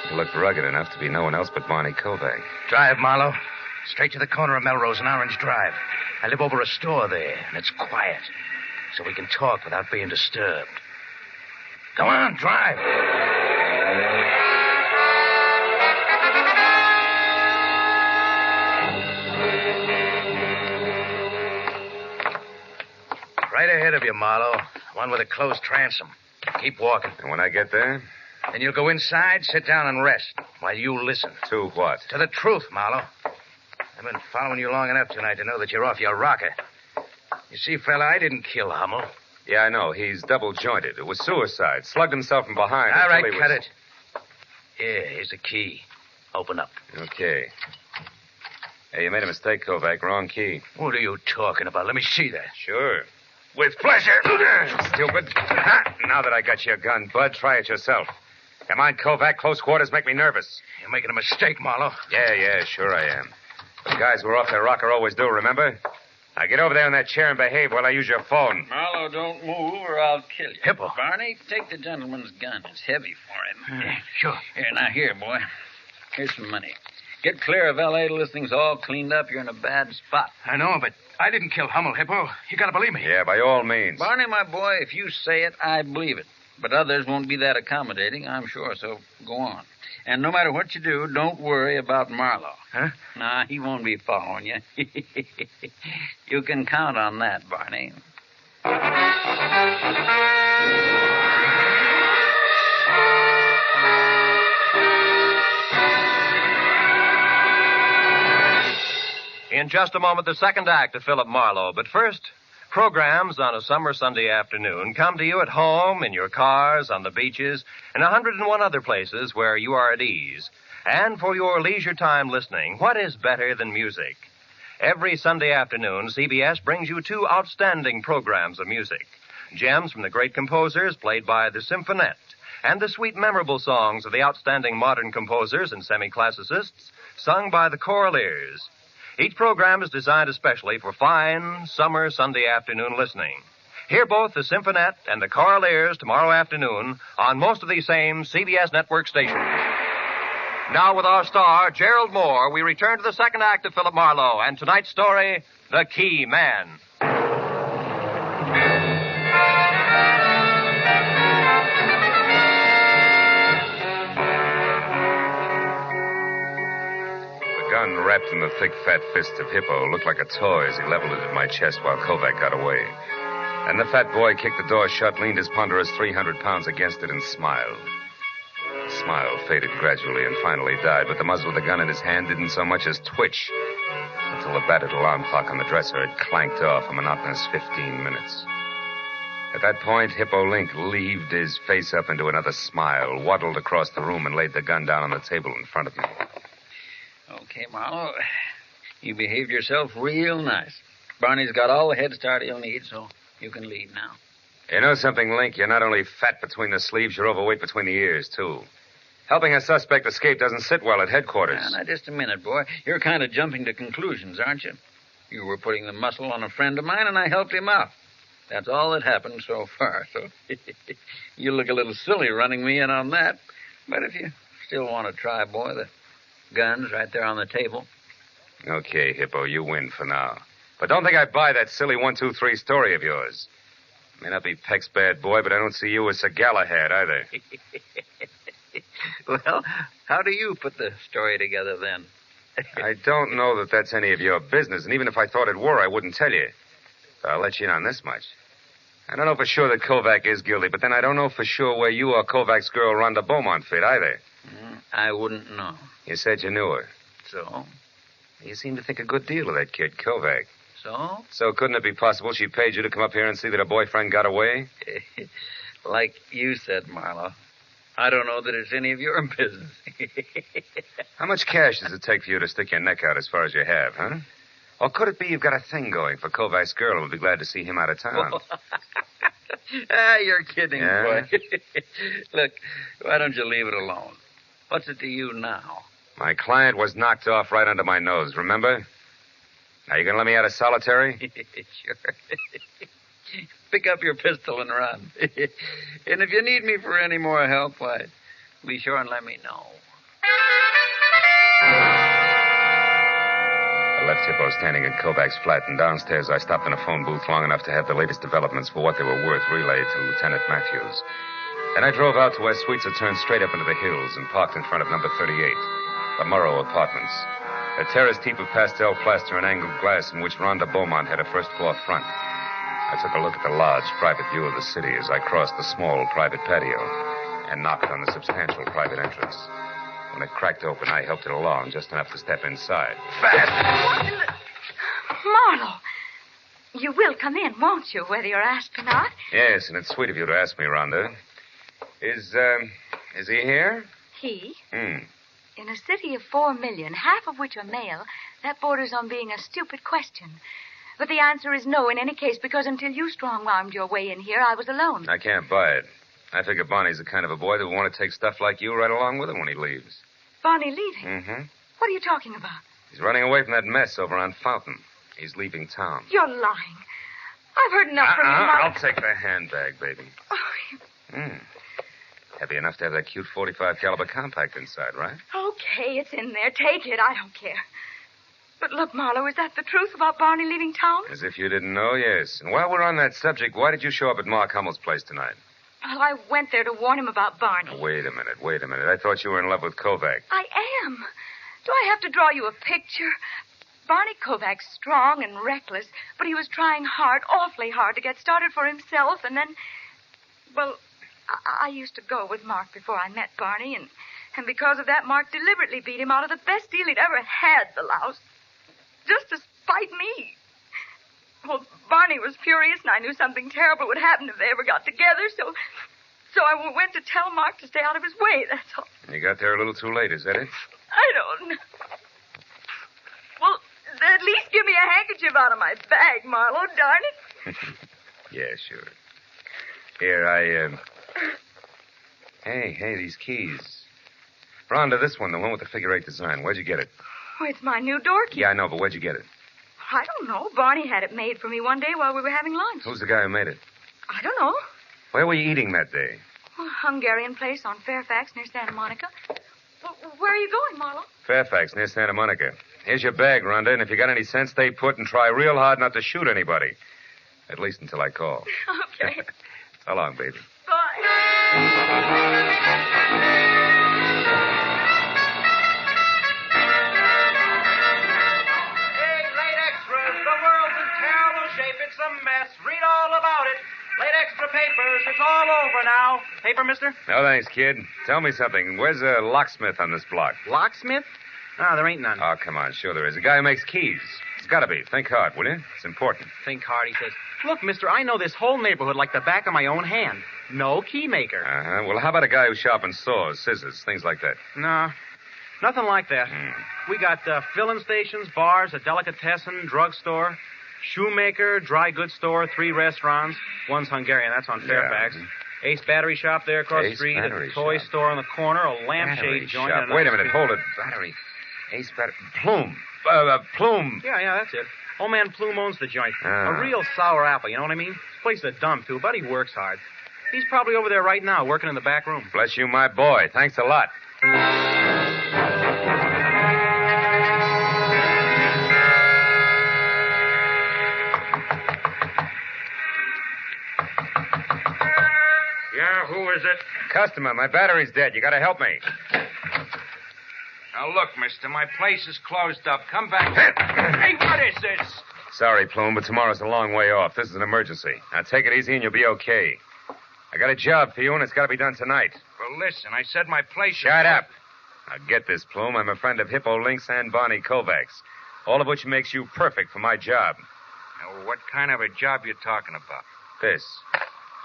He looked rugged enough to be no one else but Barney Kovac. Drive, Marlowe. Straight to the corner of Melrose and Orange Drive. I live over a store there, and it's quiet, so we can talk without being disturbed. Go on, drive. Right ahead of you, Marlowe. One with a closed transom. Keep walking. And when I get there? Then you'll go inside, sit down, and rest while you listen. To what? To the truth, Marlowe. I've been following you long enough tonight to know that you're off your rocker. You see, fella, I didn't kill Hummel. Yeah, I know. He's double-jointed. It was suicide. Slugged himself from behind. All right, cut it. Here, here's the key. Open up. Okay. Hey, you made a mistake, Kovac. Wrong key. What are you talking about? Let me see that. Sure. With pleasure. Stupid. Now that I got your gun, Bud, try it yourself. Come on, Kovac. Close quarters make me nervous. You're making a mistake, Marlowe. Yeah, sure I am. The guys who are off their rocker always do, remember? Now get over there in that chair and behave while I use your phone. Marlowe, don't move or I'll kill you. Hippo. Barney, take the gentleman's gun. It's heavy for him. Sure. Here, now, here, boy. Here's some money. Get clear of L.A. till this thing's all cleaned up. You're in a bad spot. I know, but I didn't kill Hummel, Hippo. You gotta believe me. Yeah, by all means. Barney, my boy, if you say it, I believe it. But others won't be that accommodating, I'm sure, so go on. And no matter what you do, don't worry about Marlowe. Huh? Nah, he won't be following you. You can count on that, Barney. In just a moment, the second act of Philip Marlowe. But first, programs on a summer Sunday afternoon come to you at home, in your cars, on the beaches, and 101 other places where you are at ease. And for your leisure time listening, what is better than music? Every Sunday afternoon, CBS brings you 2 outstanding programs of music. Gems from the great composers played by the Symphonette, and the sweet, memorable songs of the outstanding modern composers and semi-classicists sung by the Choraleers. Each program is designed especially for fine, summer Sunday afternoon listening. Hear both the Symphonette and the Choraleers tomorrow afternoon on most of these same CBS network stations. Now, with our star, Gerald Moore, we return to the second act of Philip Marlowe and tonight's story, The Key Man. The gun wrapped in the thick, fat fists of Hippo looked like a toy as he leveled it at my chest while Kovac got away. And the fat boy kicked the door shut, leaned his ponderous 300 pounds against it, and smiled. The smile faded gradually and finally died, but the muzzle of the gun in his hand didn't so much as twitch until the battered alarm clock on the dresser had clanked off a monotonous 15 minutes. At that point, Hippo Link leaved his face up into another smile, waddled across the room, and laid the gun down on the table in front of me. Okay, Marlowe. You behaved yourself real nice. Barney's got all the head start he'll need, so you can leave now. You know something, Link? You're not only fat between the sleeves, you're overweight between the ears, too. Helping a suspect escape doesn't sit well at headquarters. Now, just a minute, boy. You're kind of jumping to conclusions, aren't you? You were putting the muscle on a friend of mine, and I helped him out. That's all that happened so far, so you look a little silly running me in on that. But if you still want to try, boy, the Guns right there on the table. Okay, Hippo, you win for now. But don't think I buy that silly 1-2-3 story of yours. May not be Peck's bad boy, but I don't see you as Sir Galahad either. Well, how do you put the story together then? I don't know that that's any of your business, and even if I thought it were, I wouldn't tell you. But I'll let you in on this much. I don't know for sure that Kovac is guilty, but then I don't know for sure where you or Kovac's girl Rhonda Beaumont fit either. I wouldn't know. You said you knew her. So? You seem to think a good deal of that kid, Kovac. So? So couldn't it be possible she paid you to come up here and see that her boyfriend got away? Like you said, Marlowe. I don't know that it's any of your business. How much cash does it take for you to stick your neck out as far as you have, huh? Or could it be you've got a thing going for Kovac's girl and would be glad to see him out of town? You're kidding, Yeah? boy. Look, why don't you leave it alone? What's it to you now? My client was knocked off right under my nose, remember? Now, you gonna let me out of solitary? Sure. Pick up your pistol and run. And if you need me for any more help, why, be sure and let me know. I left Hippo standing at Kovac's flat, and downstairs I stopped in a phone booth long enough to have the latest developments for what they were worth relayed to Lieutenant Matthews. Then I drove out to where suites are turned straight up into the hills and parked in front of number 38, the Marlowe Apartments. A terraced heap of pastel plaster and angled glass in which Rhonda Beaumont had a first-floor front. I took a look at the large private view of the city as I crossed the small private patio and knocked on the substantial private entrance. When it cracked open, I helped it along just enough to step inside. Marlowe, you will come in, won't you, whether you're asked or not? Yes, and it's sweet of you to ask me, Rhonda. Is he here? He? Hmm. In a city of 4 million, half of which are male, that borders on being a stupid question. But the answer is no in any case, because until you strong-armed your way in here, I was alone. I can't buy it. I figure Bonnie's the kind of a boy that will want to take stuff like you right along with him when he leaves. Bonnie leaving? Mm-hmm. What are you talking about? He's running away from that mess over on Fountain. He's leaving town. You're lying. I've heard enough from you, Marlowe. I'll take the handbag, baby. Heavy enough to have that cute .45 caliber compact inside, right? Okay, it's in there. Take it. I don't care. But look, Marlowe, is that the truth about Barney leaving town? As if you didn't know, yes. And while we're on that subject, why did you show up at Mark Hummel's place tonight? Well, I went there to warn him about Barney. Wait a minute. I thought you were in love with Kovac. I am. Do I have to draw you a picture? Barney Kovac's strong and reckless, but he was trying hard, awfully hard, to get started for himself, and then... Well, I used to go with Mark before I met Barney, and because of that, Mark deliberately beat him out of the best deal he'd ever had, the louse. Just to spite me. Well, Barney was furious, and I knew something terrible would happen if they ever got together, so I went to tell Mark to stay out of his way, that's all. You got there a little too late, is that it? I don't know. Well, at least give me a handkerchief out of my bag, Marlowe, darn it. Yeah, sure. Here, Hey, these keys. Rhonda, this one, the one with the figure 8 design. Where'd you get it? Oh, it's my new door key. Yeah, I know, but where'd you get it? I don't know. Barney had it made for me one day while we were having lunch. Who's the guy who made it? I don't know. Where were you eating that day? A Hungarian place on Fairfax near Santa Monica. Where are you going, Marlowe? Fairfax, near Santa Monica. Here's your bag, Rhonda, and if you got any sense, stay put and try real hard not to shoot anybody. At least until I call. Okay. So long, baby. Hey, late extras, the world's in terrible shape. It's a mess. Read all about it. Late extra papers. It's all over now. Paper, mister? No, thanks, kid. Tell me something. Where's a locksmith on this block? Locksmith? No, there ain't none. Oh, come on. Sure there is. A guy who makes keys. It's got to be. Think hard, will you? It's important. Think hard, he says. Look, mister, I know this whole neighborhood like the back of my own hand. No key maker. Uh-huh. Well, how about a guy who sharpens saws, scissors, things like that? No, nothing like that. We got filling stations, bars, a delicatessen, drugstore, shoemaker, dry goods store, 3 restaurants. One's Hungarian. That's on Fairfax. Ace Battery Shop there across the street. A toy store on the corner. A lampshade joint. Shop. Wait a minute. Hold it. Battery. Ace Battery. Plume. Plume. Yeah, that's it. Old man Plume owns the joint. Ah. A real sour apple, you know what I mean? This place is a dump, too, but he works hard. He's probably over there right now, working in the back room. Bless you, my boy. Thanks a lot. is it? Customer, my battery's dead. You gotta help me. Now, look, mister, my place is closed up. Come back. Hey, what is this? Sorry, Plume, but tomorrow's a long way off. This is an emergency. Now, take it easy and you'll be okay. I got a job for you, and it's got to be done tonight. Well, listen, I said my place Shut up. Now, get this, Plume. I'm a friend of Hippo Lynx and Bonnie Kovacs, all of which makes you perfect for my job. Now, what kind of a job you talking about? This.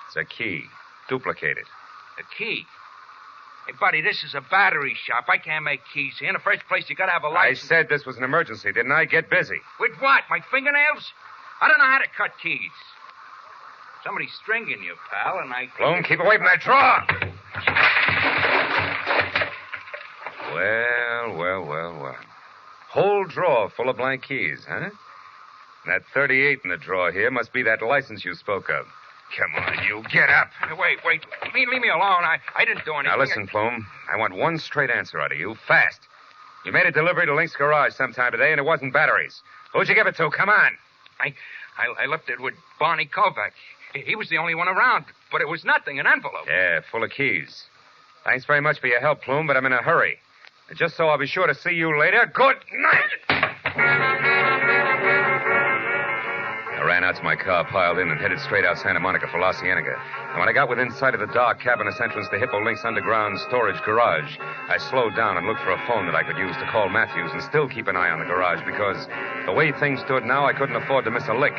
It's a key. Duplicate it. A key? Hey, buddy, this is a battery shop. I can't make keys here. In the first place, you got to have a license. I said this was an emergency, didn't I? Get busy. With what? My fingernails? I don't know how to cut keys. Somebody's stringing you, pal, and I... Plume, keep away from that drawer. Well. Whole drawer full of blank keys, huh? That 38 in the drawer here must be that license you spoke of. Come on, you. Get up. Wait. Leave me alone. I didn't do anything. Now, listen, Plume. I want one straight answer out of you, fast. You made a delivery to Link's garage sometime today, and it wasn't batteries. Who'd you give it to? Come on. I left it with Barney Kovac. He was the only one around, but it was nothing, an envelope. Yeah, full of keys. Thanks very much for your help, Plume, but I'm in a hurry. And just so I'll be sure to see you later, good night. I ran out to my car, piled in, and headed straight out Santa Monica for La Cienega. And when I got within sight of the dark, cavernous entrance to Hippo Link's underground storage garage, I slowed down and looked for a phone that I could use to call Matthews and still keep an eye on the garage because the way things stood now, I couldn't afford to miss a lick.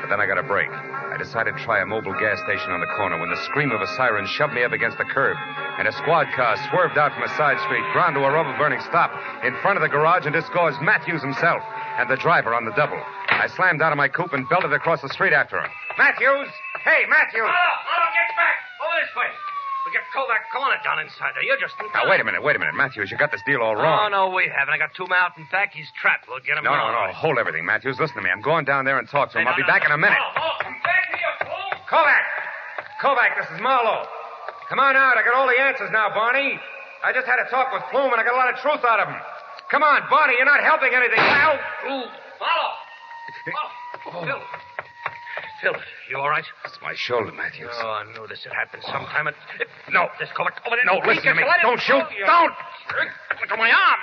But then I got a break. I decided to try a mobile gas station on the corner when the scream of a siren shoved me up against the curb, and a squad car swerved out from a side street, ground to a rubber-burning stop in front of the garage and disgorged Matthews himself and the driver on the double. I slammed out of my coupe and belted across the street after him. Matthews! Hey, Matthews! Oh, get back! Over this way. We got Kovac calling it down inside there. You're just... Now, wait a minute. Matthews, you got this deal all wrong. Oh, no, we haven't. I got two men out in back. He's trapped. We'll get him No. Hold everything, Matthews. Listen to me. I'm going down there and talk to him. I'll be back in a minute. Come back here, fool! Kovac, this is Marlowe. Come on out. I got all the answers now, Barney. I just had a talk with Plume, and I got a lot of truth out of him. Come on, Barney. You're not helping anything. Well... Phil, you all right? It's my shoulder, Matthews. Oh, I knew this had happened sometime. No. This Kovac over there. No, listen to me. Don't shoot. Don't! Look at my arm.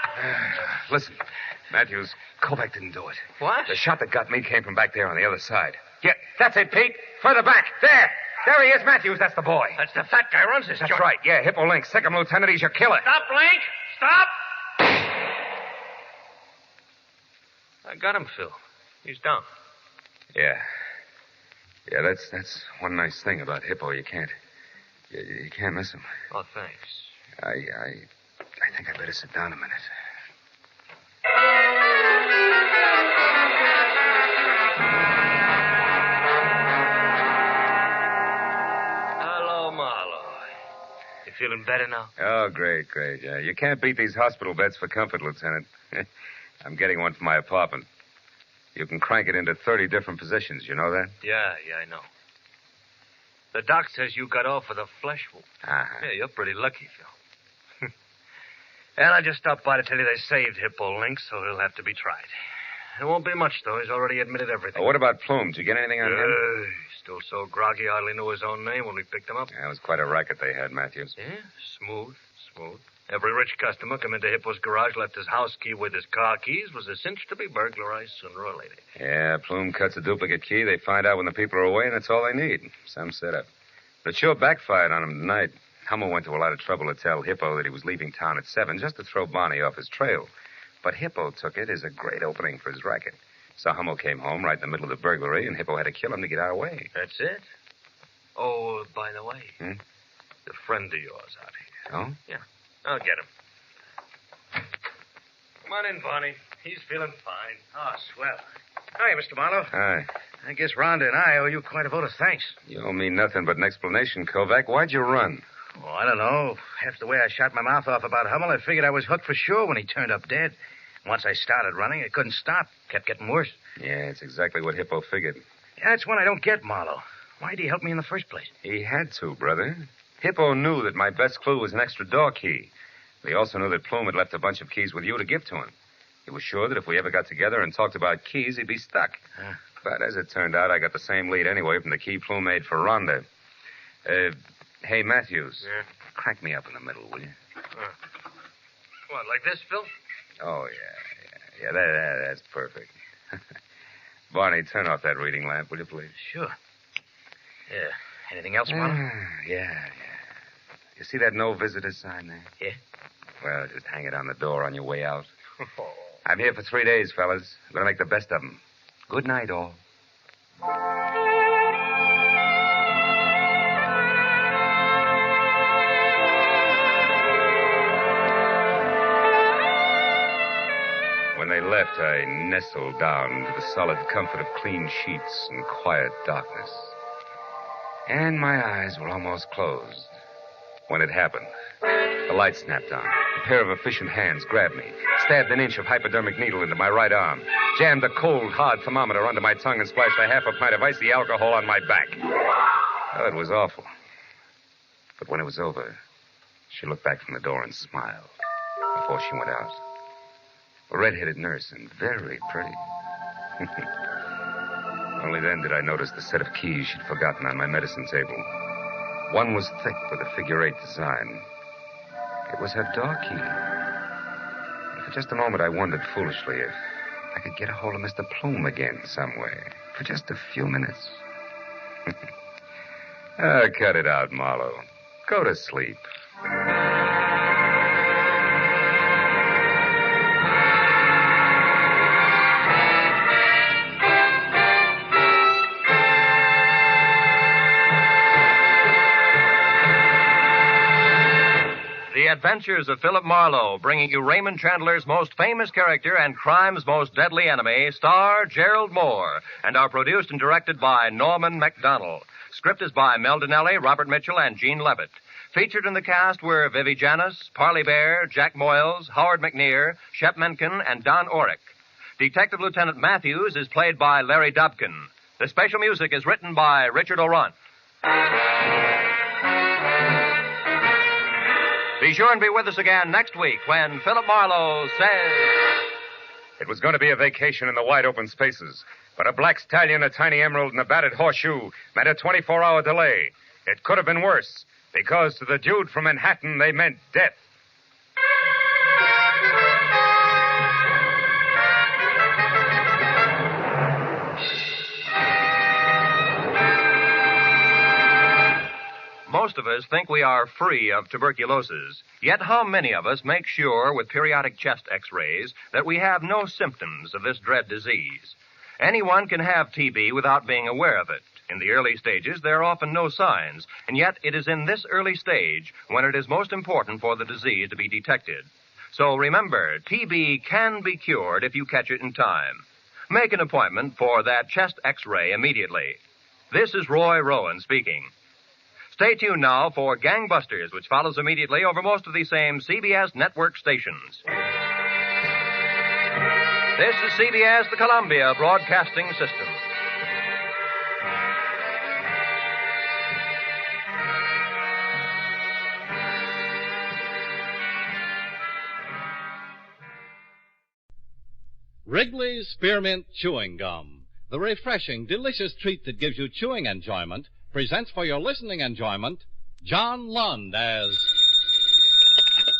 Listen, Matthews, Kovac didn't do it. What? The shot that got me came from back there on the other side. Yeah, that's it, Pete. Further back. There he is, Matthews. That's the boy. That's the fat guy who runs this That's joint. right. Yeah, Hippo Link, second lieutenant. He's your killer. Stop, Link. Stop. I got him, Phil. He's down. Yeah, that's one nice thing about Hippo. You can't miss him. Oh, thanks. I think I'd better sit down a minute. Hello, Marlowe. You feeling better now? Oh, great. Yeah, you can't beat these hospital beds for comfort, Lieutenant. I'm getting one for my apartment. You can crank it into 30 different positions. You know that? Yeah, I know. The doc says you got off with a flesh wound. Uh-huh. Yeah, you're pretty lucky, Phil. And I just stopped by to tell you they saved Hippo Link, so he'll have to be tried. It won't be much, though. He's already admitted everything. Oh, what about Plume? Did you get anything on him? Still so groggy, hardly knew his own name when we picked him up. Yeah, it was quite a racket they had, Matthews. Yeah, smooth. Every rich customer come into Hippo's garage, left his house key with his car keys, was a cinch to be burglarized sooner or later. Yeah, Plume cuts a duplicate key. They find out when the people are away, and that's all they need. Some setup. But it sure backfired on him tonight. Hummel went to a lot of trouble to tell Hippo that he was leaving town at 7 just to throw Bonnie off his trail. But Hippo took it as a great opening for his racket. So Hummel came home right in the middle of the burglary, and Hippo had to kill him to get our way. That's it? Oh, by the way, the friend of yours out here. Oh? Yeah. I'll get him. Come on in, Bonnie. He's feeling fine. Oh, swell. Hi, Mr. Marlowe. Hi. I guess Rhonda and I owe you quite a vote of thanks. You owe me nothing but an explanation, Kovac. Why'd you run? Oh, I don't know. After the way I shot my mouth off about Hummel, I figured I was hooked for sure when he turned up dead. Once I started running, I couldn't stop. Kept getting worse. Yeah, it's exactly what Hippo figured. Yeah, that's one I don't get, Marlowe. Why'd he help me in the first place? He had to, brother. Hippo knew that my best clue was an extra door key. But he also knew that Plume had left a bunch of keys with you to give to him. He was sure that if we ever got together and talked about keys, he'd be stuck. But as it turned out, I got the same lead anyway from the key Plume made for Rhonda. Hey, Matthews. Yeah? Crank me up in the middle, will you? What, like this, Phil? Oh, yeah. Yeah, that's perfect. Barney, turn off that reading lamp, will you, please? Sure. Yeah. Anything else, Marlowe? Yeah. You see that no visitor sign there? Yeah. Well, just hang it on the door on your way out. I'm here for 3 days, fellas. I'm going to make the best of them. Good night, all. When they left, I nestled down into the solid comfort of clean sheets and quiet darkness. And my eyes were almost closed when it happened. The light snapped on. A pair of efficient hands grabbed me, stabbed an inch of hypodermic needle into my right arm, jammed a cold, hard thermometer under my tongue, and splashed a half a pint of icy alcohol on my back. Oh, it was awful. But when it was over, she looked back from the door and smiled before she went out. A red-headed nurse and very pretty. Only then did I notice the set of keys she'd forgotten on my medicine table. One was thick with a figure-8 design. It was her door key. And for just a moment, I wondered foolishly if I could get a hold of Mr. Plume again some way. For just a few minutes. Cut it out, Marlowe. Go to sleep. The Adventures of Philip Marlowe, bringing you Raymond Chandler's most famous character and crime's most deadly enemy, star Gerald Moore, and are produced and directed by Norman MacDonald. Script is by Mel Donnelly, Robert Mitchell, and Gene Levitt. Featured in the cast were Vivi Janis, Parley Bear, Jack Moyles, Howard McNear, Shep Menken, and Don Orick. Detective Lieutenant Matthews is played by Larry Dobkin. The special music is written by Richard O'Runt. Be sure and be with us again next week when Philip Marlowe says... It was going to be a vacation in the wide open spaces, but a black stallion, a tiny emerald, and a battered horseshoe meant a 24-hour delay. It could have been worse, because to the dude from Manhattan, they meant death. Most of us think we are free of tuberculosis. Yet how many of us make sure with periodic chest x-rays that we have no symptoms of this dread disease? Anyone can have TB without being aware of it. In the early stages, there are often no signs, and yet it is in this early stage when it is most important for the disease to be detected. So remember, TB can be cured if you catch it in time. Make an appointment for that chest x-ray immediately. This is Roy Rowan speaking. Stay tuned now for Gangbusters, which follows immediately over most of the same CBS network stations. This is CBS, the Columbia Broadcasting System. Wrigley's Spearmint Chewing Gum, the refreshing, delicious treat that gives you chewing enjoyment, presents for your listening enjoyment John Lund as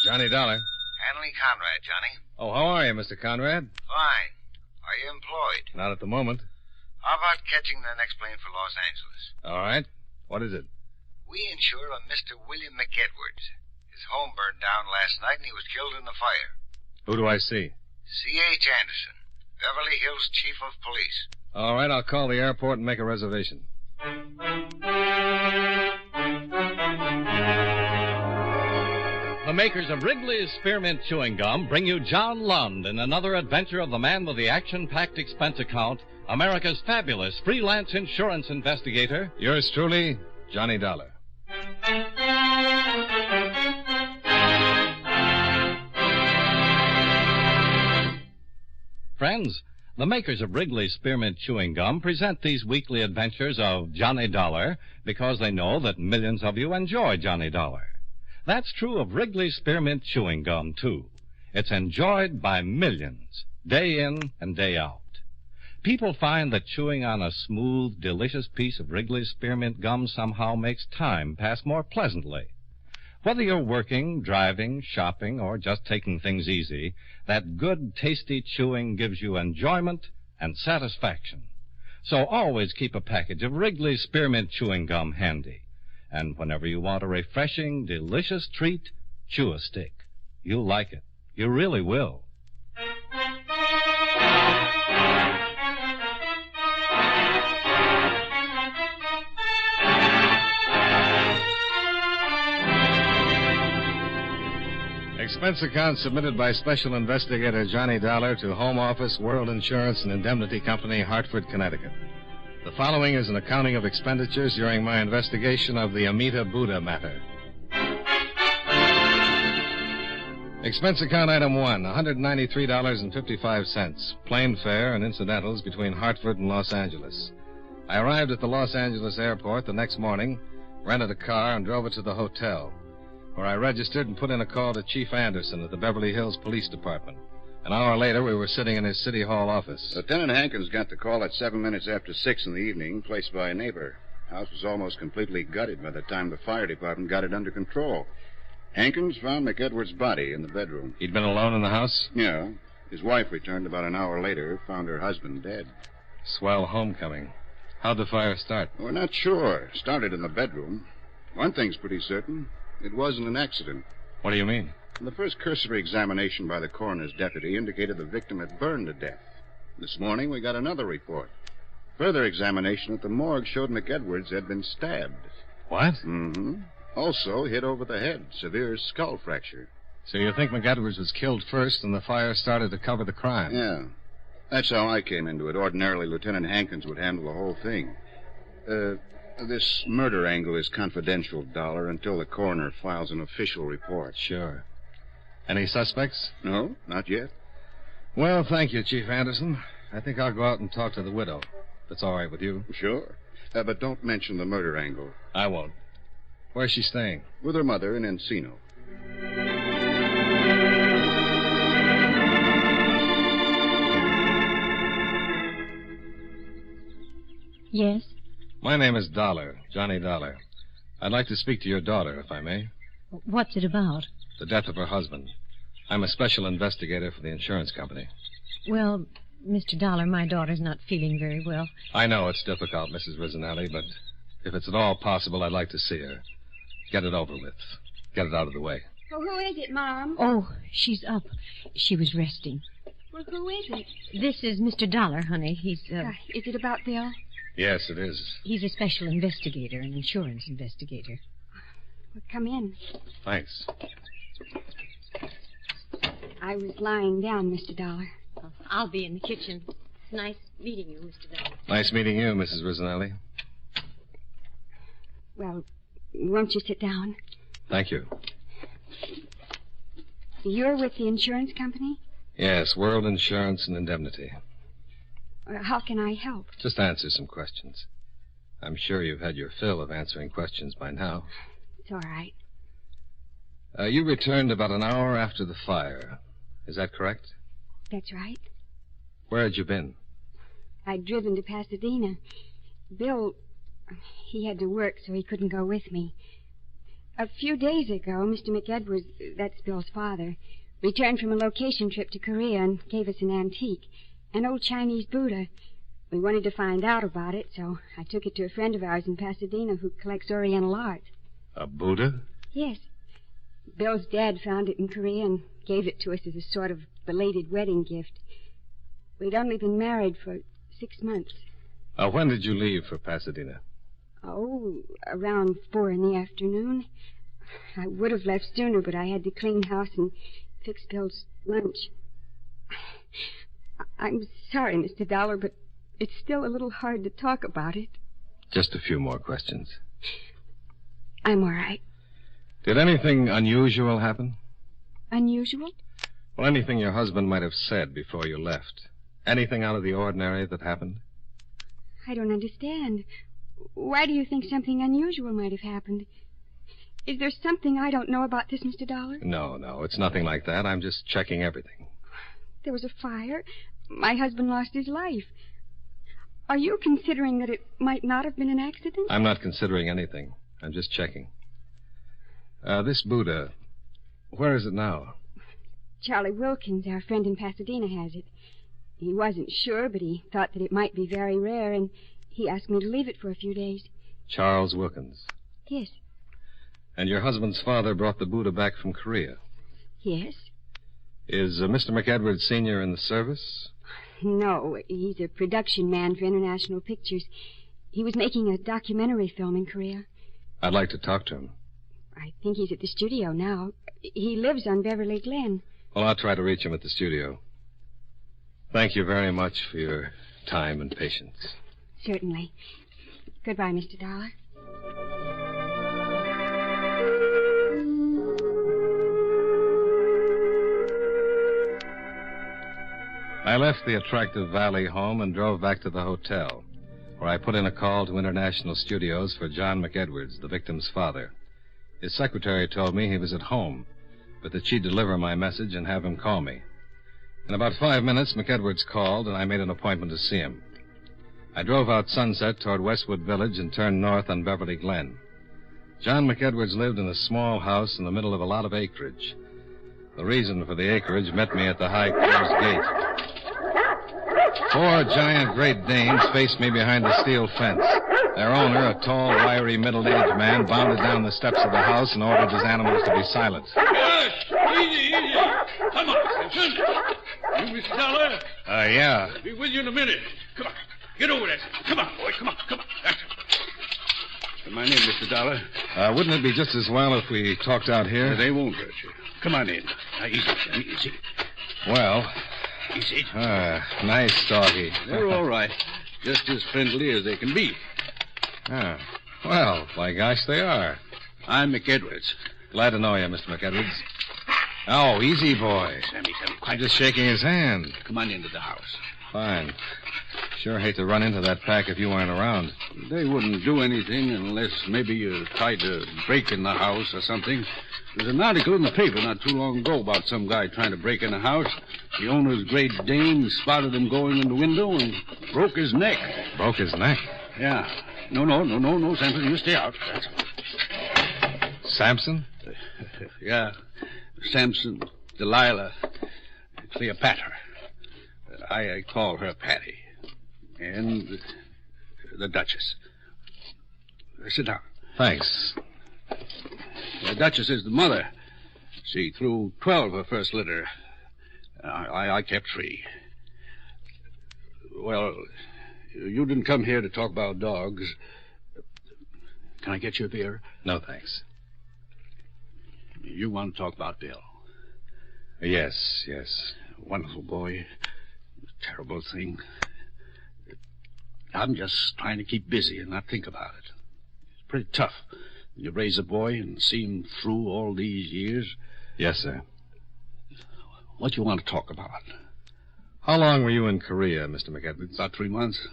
Johnny Dollar. Hanley Conrad, Johnny. Oh, how are you, Mr. Conrad? Fine. Are you employed? Not at the moment. How about catching the next plane for Los Angeles? All right. What is it? We insure a Mr. William McEdwards. His home burned down last night and he was killed in the fire. Who do I see? C.H. Anderson, Beverly Hills Chief of Police. All right, I'll call the airport and make a reservation. The makers of Wrigley's Spearmint Chewing Gum bring you John Lund in another adventure of the man with the action-packed expense account, America's fabulous freelance insurance investigator. Yours truly, Johnny Dollar. Friends, the makers of Wrigley's Spearmint Chewing Gum present these weekly adventures of Johnny Dollar because they know that millions of you enjoy Johnny Dollar. That's true of Wrigley's Spearmint Chewing Gum, too. It's enjoyed by millions, day in and day out. People find that chewing on a smooth, delicious piece of Wrigley's spearmint gum somehow makes time pass more pleasantly. Whether you're working, driving, shopping, or just taking things easy, that good, tasty chewing gives you enjoyment and satisfaction. So always keep a package of Wrigley's spearmint chewing gum handy. And whenever you want a refreshing, delicious treat, chew a stick. You'll like it. You really will. Expense account submitted by Special Investigator Johnny Dollar to Home Office, World Insurance and Indemnity Company, Hartford, Connecticut. The following is an accounting of expenditures during my investigation of the Amita Buddha matter. Expense account item 1, $193.55, plane fare and incidentals between Hartford and Los Angeles. I arrived at the Los Angeles airport the next morning, rented a car, and drove it to the hotel, where I registered and put in a call to Chief Anderson at the Beverly Hills Police Department. An hour later, we were sitting in his City Hall office. Lieutenant Hankins got the call at 7 minutes after 6 in the evening, placed by a neighbor. House was almost completely gutted by the time the fire department got it under control. Hankins found McEdwards' body in the bedroom. He'd been alone in the house? Yeah. His wife returned about an hour later, found her husband dead. Swell homecoming. How'd the fire start? We're not sure. Started in the bedroom. One thing's pretty certain. It wasn't an accident. What do you mean? The first cursory examination by the coroner's deputy indicated the victim had burned to death. This morning, we got another report. Further examination at the morgue showed McEdwards had been stabbed. What? Mm-hmm. Also hit over the head, severe skull fracture. So you think McEdwards was killed first and the fire started to cover the crime? Yeah. That's how I came into it. Ordinarily, Lieutenant Hankins would handle the whole thing. This murder angle is confidential, Dollar, until the coroner files an official report. Sure. Any suspects? No, not yet. Well, thank you, Chief Anderson. I think I'll go out and talk to the widow. If that's all right with you. Sure. But don't mention the murder angle. I won't. Where's she staying? With her mother in Encino. Yes? My name is Dollar, Johnny Dollar. I'd like to speak to your daughter, if I may. What's it about? The death of her husband. I'm a special investigator for the insurance company. Well, Mr. Dollar, my daughter's not feeling very well. I know it's difficult, Mrs. Rizzanelli, but if it's at all possible, I'd like to see her. Get it over with. Get it out of the way. Well, who is it, Mom? Oh, she's up. She was resting. Well, who is it? This is Mr. Dollar, honey. He's, Is it about Bill? Yes, it is. He's a special investigator, an insurance investigator. Well, come in. Thanks. I was lying down, Mr. Dollar. Oh, I'll be in the kitchen. It's nice meeting you, Mr. Dollar. Nice meeting you, Mrs. Rizzanelli. Well, won't you sit down? Thank you. You're with the insurance company? Yes, World Insurance and Indemnity. How can I help? Just answer some questions. I'm sure you've had your fill of answering questions by now. It's all right. You returned about an hour after the fire. Is that correct? That's right. Where had you been? I'd driven to Pasadena. Bill, he had to work, so he couldn't go with me. A few days ago, Mr. McEdwards, that's Bill's father, returned from a location trip to Korea and gave us an antique, an old Chinese Buddha. We wanted to find out about it, so I took it to a friend of ours in Pasadena who collects Oriental art. A Buddha? Yes. Bill's dad found it in Korea and gave it to us as a sort of belated wedding gift. We'd only been married for 6 months. When did you leave for Pasadena? Oh, around 4 in the afternoon. I would have left sooner, but I had to clean house and fix Bill's lunch. I'm sorry, Mr. Dollar, but it's still a little hard to talk about it. Just a few more questions. I'm all right. Did anything unusual happen? Unusual? Well, anything your husband might have said before you left. Anything out of the ordinary that happened? I don't understand. Why do you think something unusual might have happened? Is there something I don't know about this, Mr. Dollar? No, it's nothing like that. I'm just checking everything. There was a fire. My husband lost his life. Are you considering that it might not have been an accident? I'm not considering anything. I'm just checking. This Buddha, where is it now? Charlie Wilkins, our friend in Pasadena, has it. He wasn't sure, but he thought that it might be very rare, and he asked me to leave it for a few days. Charles Wilkins. Yes. And your husband's father brought the Buddha back from Korea? Yes. Is Mr. McEdwards Sr. in the service? No, he's a production man for International Pictures. He was making a documentary film in Korea. I'd like to talk to him. I think he's at the studio now. He lives on Beverly Glen. Well, I'll try to reach him at the studio. Thank you very much for your time and patience. Certainly. Goodbye, Mr. Dollar. I left the attractive Valley home and drove back to the hotel, where I put in a call to International Studios for John McEdwards, the victim's father. His secretary told me he was at home, but that she'd deliver my message and have him call me. In about 5 minutes, McEdwards called, and I made an appointment to see him. I drove out Sunset toward Westwood Village and turned north on Beverly Glen. John McEdwards lived in a small house in the middle of a lot of acreage. The reason for the acreage met me at the high closed gate. 4 giant Great Danes faced me behind the steel fence. Their owner, a tall, wiry, middle-aged man, bounded down the steps of the house and ordered his animals to be silent. Yes, easy. Come on, Simpson. You, Mr. Dollar? Yeah. I'll be with you in a minute. Come on, get over there. Come on, boy, come on. That's it. My name, Mr. Dollar. Wouldn't it be just as well if we talked out here? They won't hurt you. Come on in. Now, easy. Well... Easy. Nice doggy. They're all right. Just as friendly as they can be. Well, by gosh, they are. I'm McEdwards. Glad to know you, Mr. McEdwards. Oh, easy, boy. Sammy, I'm just shaking his hand. Come on into the house. Fine. Sure hate to run into that pack if you weren't around. They wouldn't do anything unless maybe you tried to break in the house or something. There's an article in the paper not too long ago about some guy trying to break in a house. The owner's Great Dane spotted him going in the window and broke his neck. Broke his neck? Yeah. No, Samson, you stay out. That's all. Samson? Yeah. Samson, Delilah, Cleopatra. I call her Patty. And the Duchess. Sit down. Thanks. The Duchess is the mother. She threw 12 her first litter. I kept 3. Well, you didn't come here to talk about dogs. Can I get you a beer? No, thanks. You want to talk about Bill? Yes. Wonderful boy. Terrible thing. I'm just trying to keep busy and not think about it. It's pretty tough. You raise a boy and see him through all these years. Yes, sir. What do you want to talk about? How long were you in Korea, Mr. McEdwards? About 3 months.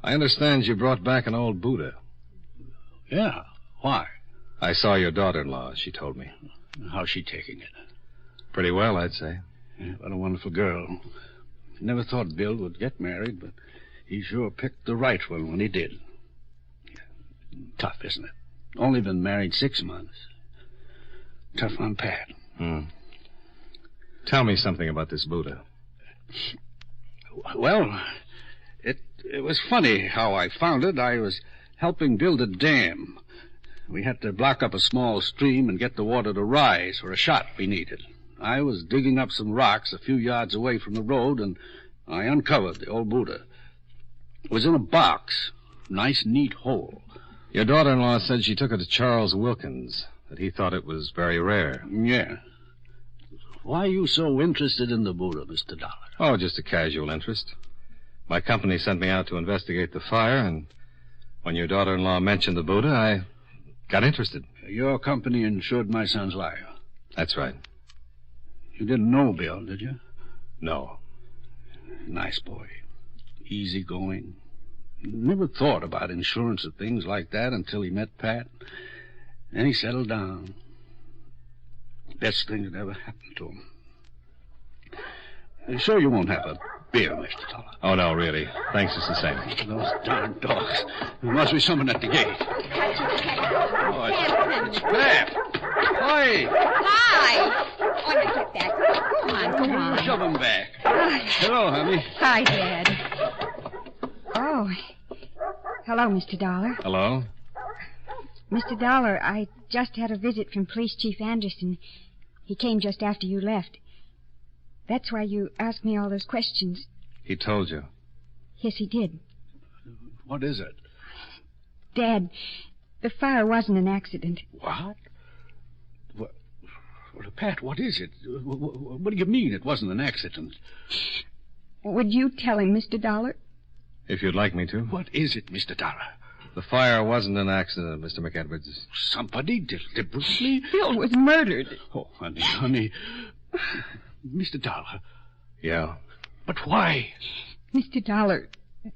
I understand you brought back an old Buddha. Yeah. Why? I saw your daughter-in-law, she told me. How's she taking it? Pretty well, I'd say. Yeah, what a wonderful girl. Never thought Bill would get married, but he sure picked the right one when he did. Tough, isn't it? Only been married 6 months. Tough on Pat. Tell me something about this Buddha. Well, it was funny how I found it. I was helping build a dam. We had to block up a small stream and get the water to rise for a shot we needed. I was digging up some rocks a few yards away from the road, and I uncovered the old Buddha. It was in a box. Nice, neat hole. Your daughter-in-law said she took it to Charles Wilkins, that he thought it was very rare. Yeah. Why are you so interested in the Buddha, Mr. Dollar? Oh, just a casual interest. My company sent me out to investigate the fire, and when your daughter-in-law mentioned the Buddha, I got interested. Your company insured my son's life. That's right. You didn't know Bill, did you? No. Nice boy. Easygoing. Never thought about insurance or things like that until he met Pat. Then he settled down. Best thing that ever happened to him. Sure you won't have a beer, Mr. Dollar. Oh, no, really. Thanks just the same. Those darn dogs. There must be someone at the gate. Oh, it's Pat. Hi. Hi. Oh, now get back. Go on. Shove him back. Hello, honey. Hi, Dad. Oh. Hello, Mr. Dollar. Hello? Mr. Dollar, I just had a visit from Police Chief Anderson. He came just after you left. That's why you asked me all those questions. He told you. Yes, he did. What is it? Dad, the fire wasn't an accident. What? Well, Pat, what is it? What do you mean it wasn't an accident? Would you tell him, Mr. Dollar? If you'd like me to. What is it, Mr. Dollar? The fire wasn't an accident, Mr. McEdwards. Somebody deliberately? Bill was murdered. Oh, honey. Mr. Dollar. Yeah? But why? Mr. Dollar,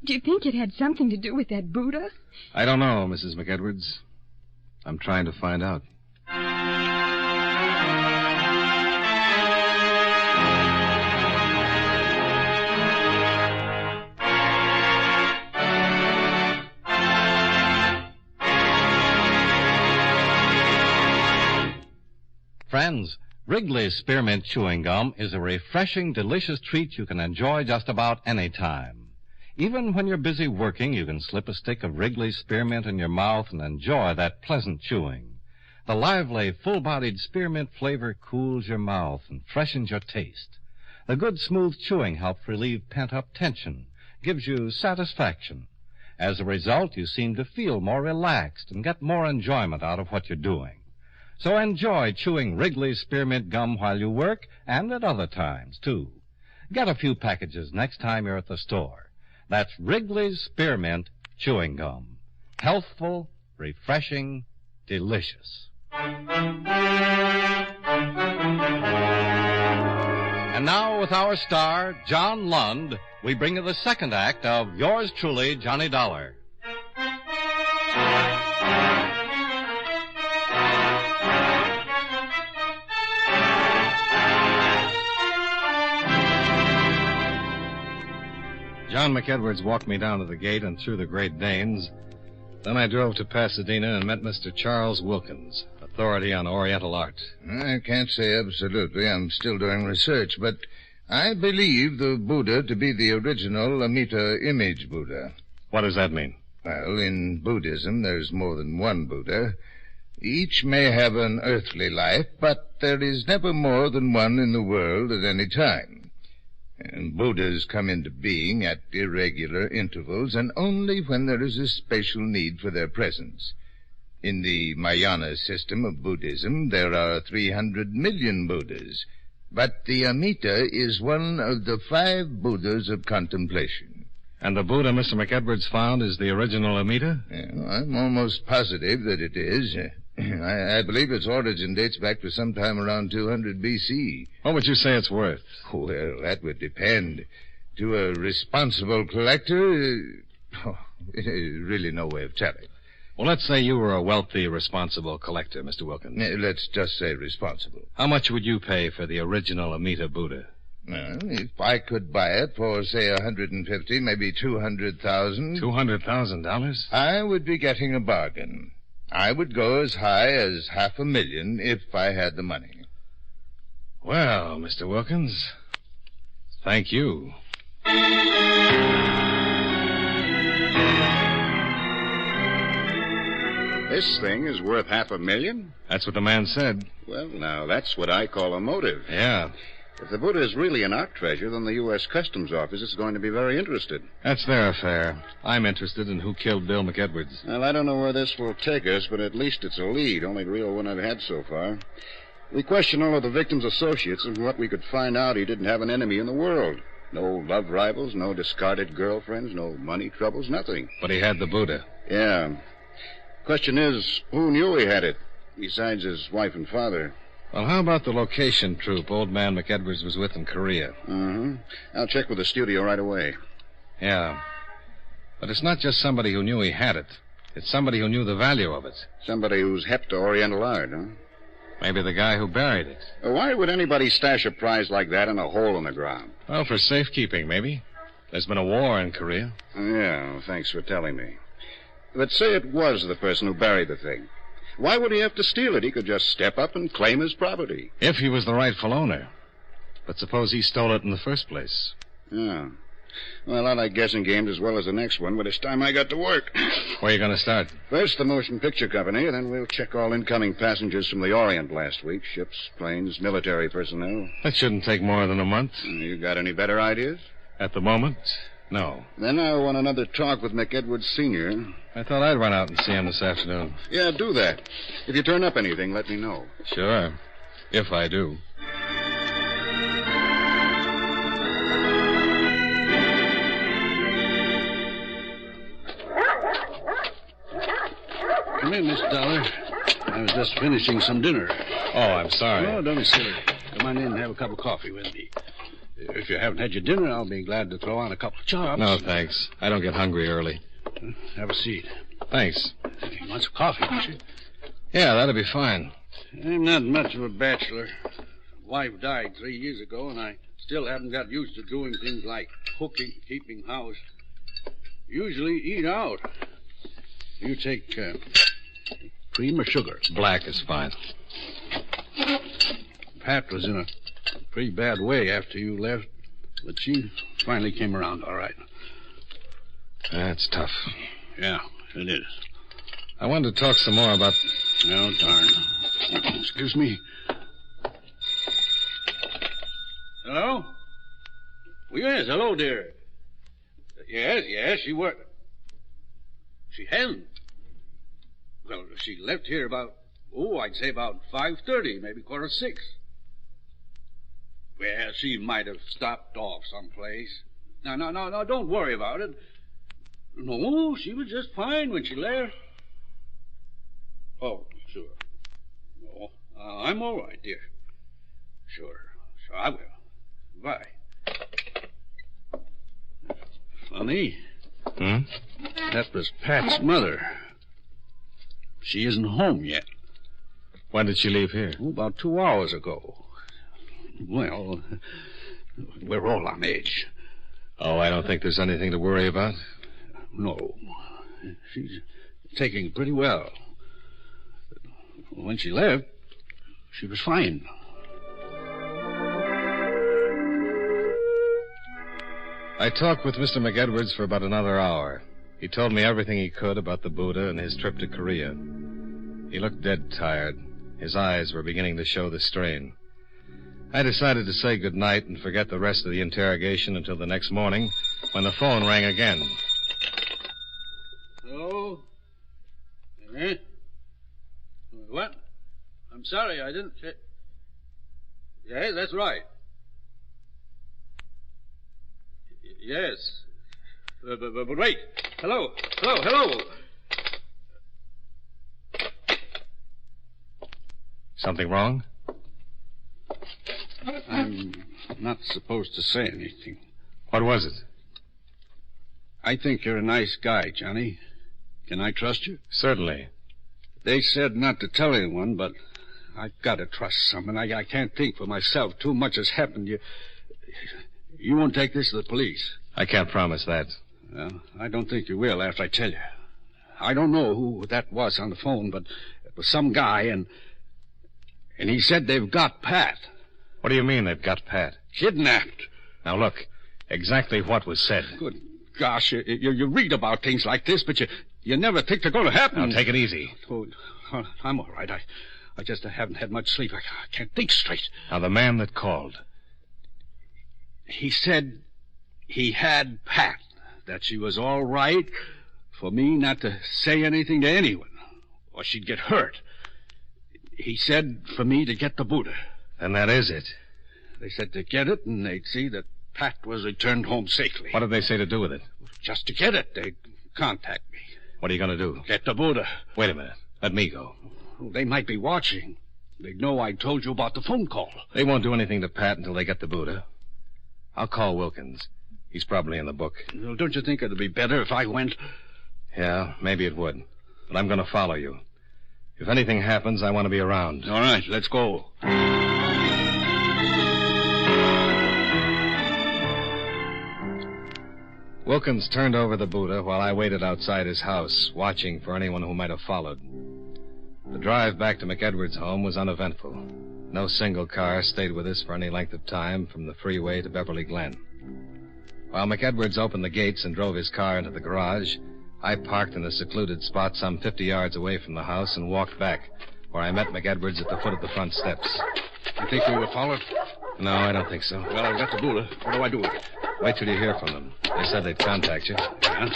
do you think it had something to do with that Buddha? I don't know, Mrs. McEdwards. I'm trying to find out. Friends, Wrigley's Spearmint Chewing Gum is a refreshing, delicious treat you can enjoy just about any time. Even when you're busy working, you can slip a stick of Wrigley's Spearmint in your mouth and enjoy that pleasant chewing. The lively, full-bodied spearmint flavor cools your mouth and freshens your taste. The good, smooth chewing helps relieve pent-up tension, gives you satisfaction. As a result, you seem to feel more relaxed and get more enjoyment out of what you're doing. So enjoy chewing Wrigley's Spearmint Gum while you work and at other times, too. Get a few packages next time you're at the store. That's Wrigley's Spearmint Chewing Gum. Healthful, refreshing, delicious. And now, with our star, John Lund, we bring you the second act of Yours Truly, Johnny Dollar. John McEdwards walked me down to the gate and through the Great Danes. Then I drove to Pasadena and met Mr. Charles Wilkins, authority on Oriental art. I can't say absolutely. I'm still doing research, but I believe the Buddha to be the original Amita image Buddha. What does that mean? Well, in Buddhism, there's more than one Buddha. Each may have an earthly life, but there is never more than one in the world at any time. And Buddhas come into being at irregular intervals, and only when there is a special need for their presence. In the Mahayana system of Buddhism, there are 300 million Buddhas, but the Amita is one of the 5 Buddhas of contemplation. And the Buddha Mr. McEdwards found is the original Amita? Yeah, I'm almost positive that it is. I believe its origin dates back to sometime around 200 B.C. What would you say it's worth? Well, that would depend. To a responsible collector, there's really no way of telling. Well, let's say you were a wealthy, responsible collector, Mr. Wilkins. Let's just say responsible. How much would you pay for the original Amita Buddha? Well, if I could buy it for, say, $150,000, maybe $200,000. $200,000? I would be getting a bargain. I would go as high as $500,000 if I had the money. Well, Mr. Wilkins, thank you. This thing is worth $500,000? That's what the man said. Well, now, that's what I call a motive. Yeah. If the Buddha is really an art treasure, then the U.S. Customs Office is going to be very interested. That's their affair. I'm interested in who killed Bill McEdwards. Well, I don't know where this will take us, but at least it's a lead, only the real one I've had so far. We questioned all of the victim's associates, and what we could find out, he didn't have an enemy in the world. No love rivals, no discarded girlfriends, no money troubles, nothing. But he had the Buddha. Yeah. Question is, who knew he had it, besides his wife and father? Well, how about the location troupe old man McEdwards was with in Korea? Mm-hmm. I'll check with the studio right away. Yeah. But it's not just somebody who knew he had it. It's somebody who knew the value of it. Somebody who's hep to Oriental art, huh? Maybe the guy who buried it. Why would anybody stash a prize like that in a hole in the ground? Well, for safekeeping, maybe. There's been a war in Korea. Yeah, well, thanks for telling me. But say it was the person who buried the thing. Why would he have to steal it? He could just step up and claim his property. If he was the rightful owner. But suppose he stole it in the first place. Yeah. Well, I like guessing games as well as the next one, but it's time I got to work. Where are you going to start? First, the motion picture company, and then we'll check all incoming passengers from the Orient last week. Ships, planes, military personnel. That shouldn't take more than a month. You got any better ideas? At the moment, no. Then I want another talk with McEdwards Sr. I thought I'd run out and see him this afternoon. Yeah, do that. If you turn up anything, let me know. Sure. If I do. Come in, Miss Dollar. I was just finishing some dinner. Oh, I'm sorry. Oh, don't be silly. Come on in and have a cup of coffee with me. If you haven't had your dinner, I'll be glad to throw on a couple of chops. No, thanks. I don't get hungry early. Have a seat. Thanks. You want some coffee, don't you? Yeah, that'll be fine. I'm not much of a bachelor. Wife died 3 years ago, and I still haven't got used to doing things like cooking, keeping house. Usually eat out. You take cream or sugar? Black is fine. Pat was in a pretty bad way after you left, but she finally came around all right. That's tough. Yeah, it is. I wanted to talk some more about... Oh, darn. Excuse me. Hello? Well, yes, hello, dear. Yes, she worked. She hasn't. Well, she left here about, I'd say about 5:30, maybe 5:45. Well, she might have stopped off someplace. No, don't worry about it. No, she was just fine when she left. Oh, sure. No, I'm all right, dear. Sure, I will. Bye. Funny. That was Pat's mother. She isn't home yet. When did she leave here? About 2 hours ago. Well, we're all on edge. Oh, I don't think there's anything to worry about. No. She's taking it pretty well. When she left, she was fine. I talked with Mr. McEdwards for about another hour. He told me everything he could about the Buddha and his trip to Korea. He looked dead tired. His eyes were beginning to show the strain. I decided to say good night and forget the rest of the interrogation until the next morning, when the phone rang again. Hello? Eh? What? I'm sorry, I didn't... Yeah, that's right. Yes. But wait. Hello. Something wrong? I'm not supposed to say anything. What was it? I think you're a nice guy, Johnny. Can I trust you? Certainly. They said not to tell anyone, but I've got to trust someone. I can't think for myself. Too much has happened. You won't take this to the police? I can't promise that. Well, I don't think you will after I tell you. I don't know who that was on the phone, but it was some guy, and he said they've got Pat. What do you mean they've got Pat? Kidnapped. Now, look, exactly what was said. Good gosh, you read about things like this, but you never think they're going to happen. Now, take it easy. Oh, I'm all right. I just haven't had much sleep. I can't think straight. Now, the man that called. He said he had Pat, that she was all right for me not to say anything to anyone, or she'd get hurt. He said for me to get the Buddha. And that is it. They said to get it, and they'd see that Pat was returned home safely. What did they say to do with it? Just to get it. They'd contact me. What are you going to do? Get the Buddha. Wait a minute. Let me go. Well, they might be watching. They'd know I told you about the phone call. They won't do anything to Pat until they get the Buddha. I'll call Wilkins. He's probably in the book. Well, don't you think it'd be better if I went? Yeah, maybe it would. But I'm going to follow you. If anything happens, I want to be around. All right, let's go. Wilkins turned over the Buddha while I waited outside his house, watching for anyone who might have followed. The drive back to McEdwards' home was uneventful. No single car stayed with us for any length of time from the freeway to Beverly Glen. While McEdwards opened the gates and drove his car into the garage, I parked in a secluded spot some 50 yards away from the house and walked back, where I met McEdwards at the foot of the front steps. You think we were followed? No, I don't think so. Well, I've got the Buddha. What do I do with it? Wait till you hear from them. They said they'd contact you. Yeah?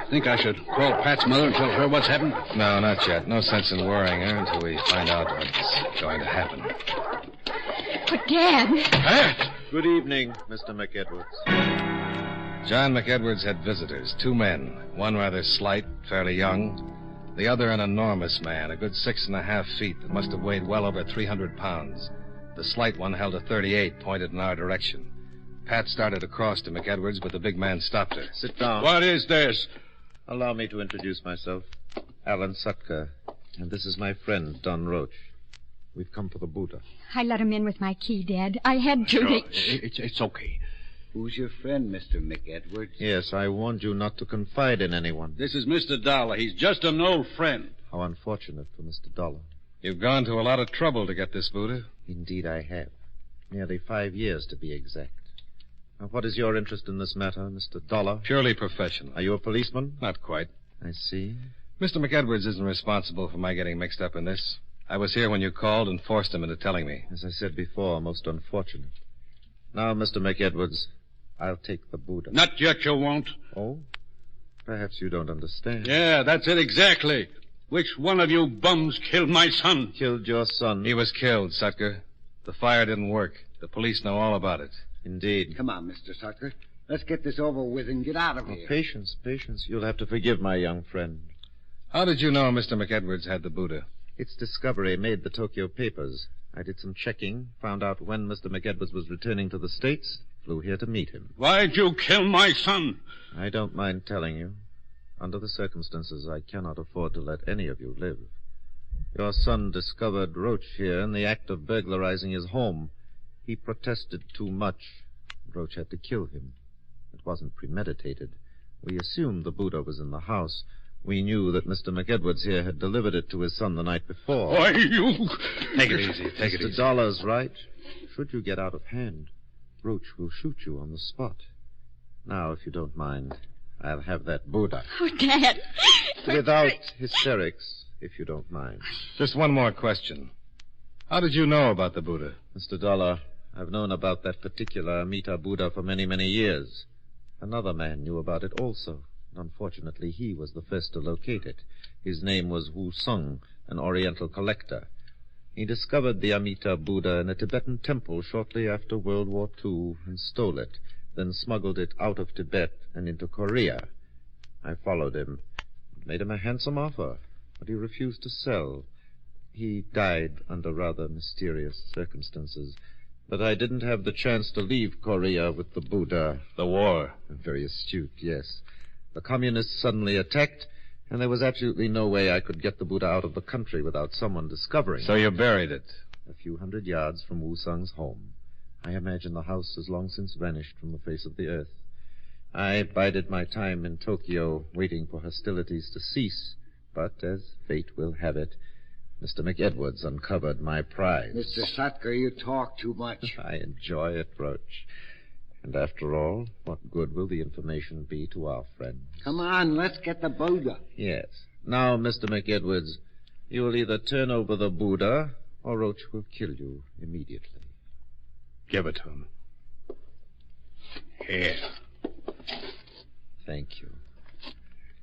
Think I should call Pat's mother and tell her what's happened? No, not yet. No sense in worrying her until we find out what's going to happen. But, Dad... Pat! Good evening, Mr. McEdwards. John McEdwards had visitors, 2 men. One rather slight, fairly young. The other an enormous man, a good 6.5 feet that must have weighed well over 300 pounds. The slight one held a .38 pointed in our direction. Pat started across to McEdwards, but the big man stopped her. Sit down. What is this? Allow me to introduce myself. Alan Sutka. And this is my friend, Don Roach. We've come for the Buddha. I let him in with my key, Dad. I had to. Sure. It's okay. Who's your friend, Mr. McEdwards? Yes, I warned you not to confide in anyone. This is Mr. Dollar. He's just an old friend. How unfortunate for Mr. Dollar. You've gone to a lot of trouble to get this Buddha. Indeed I have. Nearly 5 years, to be exact. Now, what is your interest in this matter, Mr. Dollar? Purely professional. Are you a policeman? Not quite. I see. Mr. McEdwards isn't responsible for my getting mixed up in this. I was here when you called and forced him into telling me. As I said before, most unfortunate. Now, Mr. McEdwards, I'll take the Buddha. Not yet, you won't. Oh? Perhaps you don't understand. Yeah, that's it exactly. Which one of you bums killed my son? Killed your son? He was killed, Sutker. The fire didn't work. The police know all about it. Indeed. Come on, Mr. Sucker. Let's get this over with and get out of here. Patience. You'll have to forgive my young friend. How did you know Mr. McEdwards had the Buddha? Its discovery made the Tokyo papers. I did some checking, found out when Mr. McEdwards was returning to the States, flew here to meet him. Why'd you kill my son? I don't mind telling you. Under the circumstances, I cannot afford to let any of you live. Your son discovered Roach here in the act of burglarizing his home. He protested too much. Roach had to kill him. It wasn't premeditated. We assumed the Buddha was in the house. We knew that Mr. McEdwards here had delivered it to his son the night before. Why, you... Take it easy. Mr. Dollar's right. Should you get out of hand, Roach will shoot you on the spot. Now, if you don't mind, I'll have that Buddha. Oh, Dad. Without hysterics, if you don't mind. Just one more question. How did you know about the Buddha? Mr. Dollar, I've known about that particular Amita Buddha for many, many years. Another man knew about it also. And unfortunately, he was the first to locate it. His name was Wu Sung, an Oriental collector. He discovered the Amita Buddha in a Tibetan temple shortly after World War II and stole it, then smuggled it out of Tibet and into Korea. I followed him and made him a handsome offer, but he refused to sell. He died under rather mysterious circumstances, but I didn't have the chance to leave Korea with the Buddha. The war. Very astute, yes. The communists suddenly attacked, and there was absolutely no way I could get the Buddha out of the country without someone discovering it. So you buried it? A few hundred yards from Wu Sung's home. I imagine the house has long since vanished from the face of the earth. I bided my time in Tokyo, waiting for hostilities to cease, but as fate will have it, Mr. McEdwards uncovered my prize. Mr. Sutka, you talk too much. I enjoy it, Roach. And after all, what good will the information be to our friends? Come on, let's get the Buddha. Yes. Now, Mr. McEdwards, you will either turn over the Buddha, or Roach will kill you immediately. Give it to him. Here. Thank you.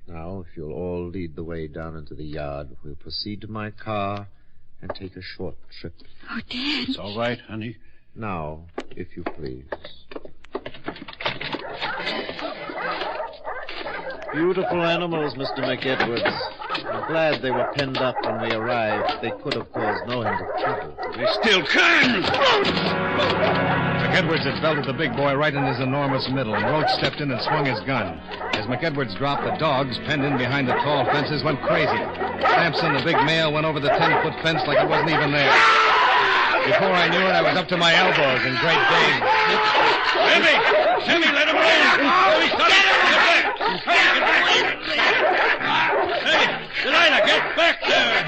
Now, if you'll all lead the way down into the yard, we'll proceed to my car and take a short trip. Oh, Dad. It's all right, honey. Now, if you please. Beautiful animals, Mr. McEdwards. I'm glad they were penned up when we arrived. They could have caused no end of trouble. They still can! McEdwards had belted the big boy right in his enormous middle, and Roach stepped in and swung his gun. As McEdwards dropped, the dogs, penned in behind the tall fences, went crazy. Sampson, the big male, went over the 10-foot fence like it wasn't even there. Before I knew it, I was up to my elbows in Great Dane. Sammy, let him alone! Get him! Hey, Delilah, get back there!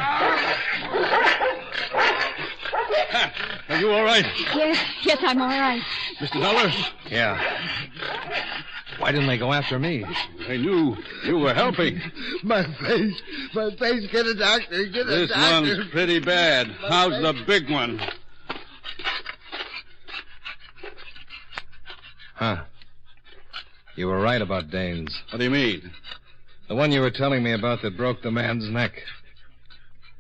Are you all right? Yes, I'm all right. Mr. Dollar? Yeah. Why didn't they go after me? I knew you were helping. My face. Get a doctor. This one's pretty bad. How's the big one? Huh. You were right about Danes. What do you mean? The one you were telling me about that broke the man's neck.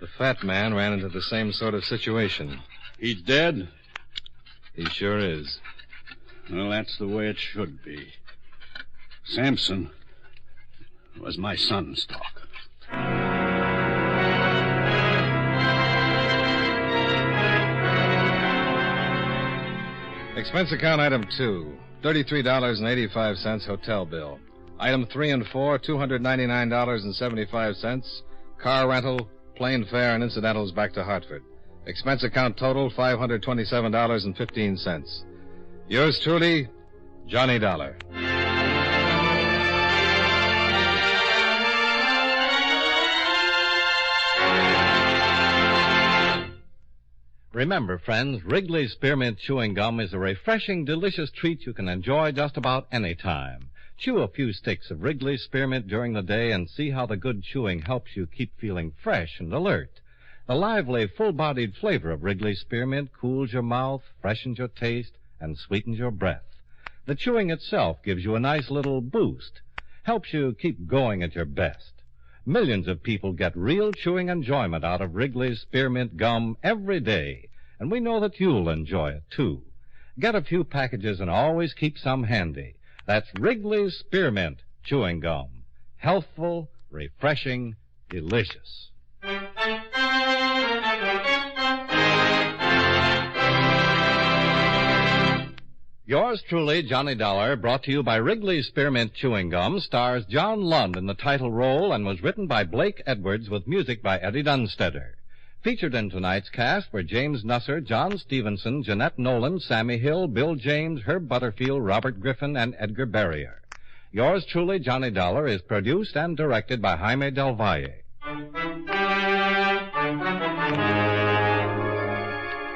The fat man ran into the same sort of situation. He's dead? He sure is. Well, that's the way it should be. Sampson was my son's talk. Expense account item 2, $33.85 hotel bill. Item 3 and 4, $299.75. Car rental, plane fare, and incidentals back to Hartford. Expense account total, $527.15. Yours truly, Johnny Dollar. Remember, friends, Wrigley's Spearmint Chewing Gum is a refreshing, delicious treat you can enjoy just about any time. Chew a few sticks of Wrigley's Spearmint during the day and see how the good chewing helps you keep feeling fresh and alert. The lively, full-bodied flavor of Wrigley's Spearmint cools your mouth, freshens your taste, and sweetens your breath. The chewing itself gives you a nice little boost, helps you keep going at your best. Millions of people get real chewing enjoyment out of Wrigley's Spearmint Gum every day, and we know that you'll enjoy it, too. Get a few packages and always keep some handy. That's Wrigley's Spearmint Chewing Gum. Healthful, refreshing, delicious. Yours truly, Johnny Dollar, brought to you by Wrigley's Spearmint Chewing Gum, stars John Lund in the title role and was written by Blake Edwards with music by Eddie Dunstetter. Featured in tonight's cast were James Nusser, John Stevenson, Jeanette Nolan, Sammy Hill, Bill James, Herb Butterfield, Robert Griffin, and Edgar Barrier. Yours truly, Johnny Dollar, is produced and directed by Jaime Del Valle.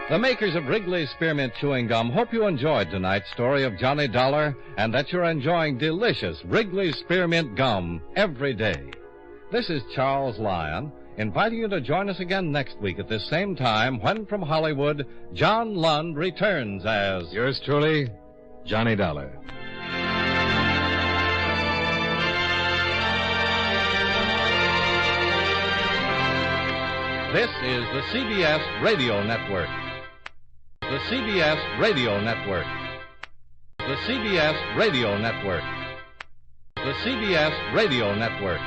The makers of Wrigley's Spearmint Chewing Gum hope you enjoyed tonight's story of Johnny Dollar and that you're enjoying delicious Wrigley's Spearmint Gum every day. This is Charles Lyon, inviting you to join us again next week at this same time when from Hollywood, John Lund returns as... Yours truly, Johnny Dollar. This is the CBS Radio Network. The CBS Radio Network. The CBS Radio Network. The CBS Radio Network.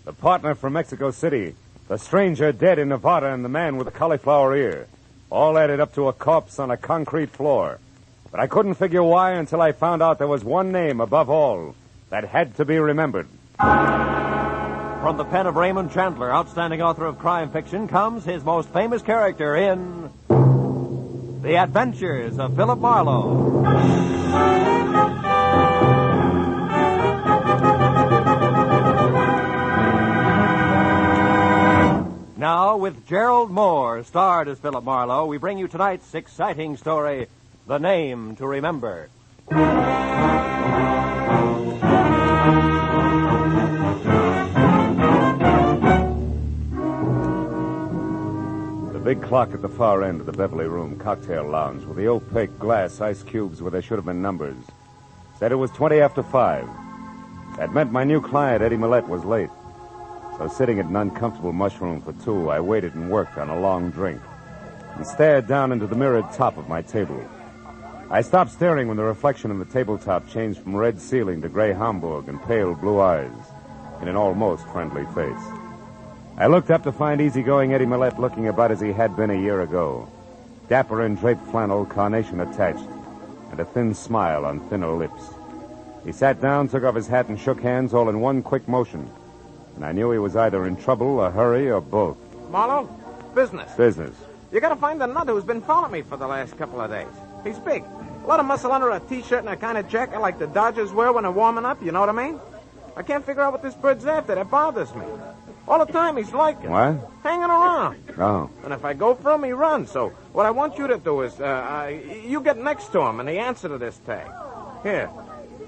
The partner from Mexico City, the stranger dead in Nevada, and the man with the cauliflower ear. All added up to a corpse on a concrete floor. But I couldn't figure why until I found out there was one name above all that had to be remembered. From the pen of Raymond Chandler, outstanding author of crime fiction, comes his most famous character in The Adventures of Philip Marlowe. Now, with Gerald Moore, starred as Philip Marlowe, we bring you tonight's exciting story, The Name to Remember. The big clock at the far end of the Beverly Room cocktail lounge with the opaque glass ice cubes where there should have been numbers said it was 20 after 5. That meant my new client, Eddie Millette, was late. So sitting at an uncomfortable mushroom for 2, I waited and worked on a long drink and stared down into the mirrored top of my table. I stopped staring when the reflection in the tabletop changed from red ceiling to gray Hamburg and pale blue eyes in an almost friendly face. I looked up to find easygoing Eddie Millette looking about as he had been a year ago. Dapper in draped flannel, carnation attached, and a thin smile on thinner lips. He sat down, took off his hat, and shook hands all in one quick motion. And I knew he was either in trouble, a hurry, or both. Marlowe, business. Business. You gotta find the nut who's been following me for the last couple of days. He's big. A lot of muscle under a T-shirt and a kind of jacket like the Dodgers wear when they're warming up, you know what I mean? I can't figure out what this bird's after. That bothers me. All the time he's like it. What? Hanging around. Oh. And if I go for him, he runs. So what I want you to do is, you get next to him and the answer to this tag. Here.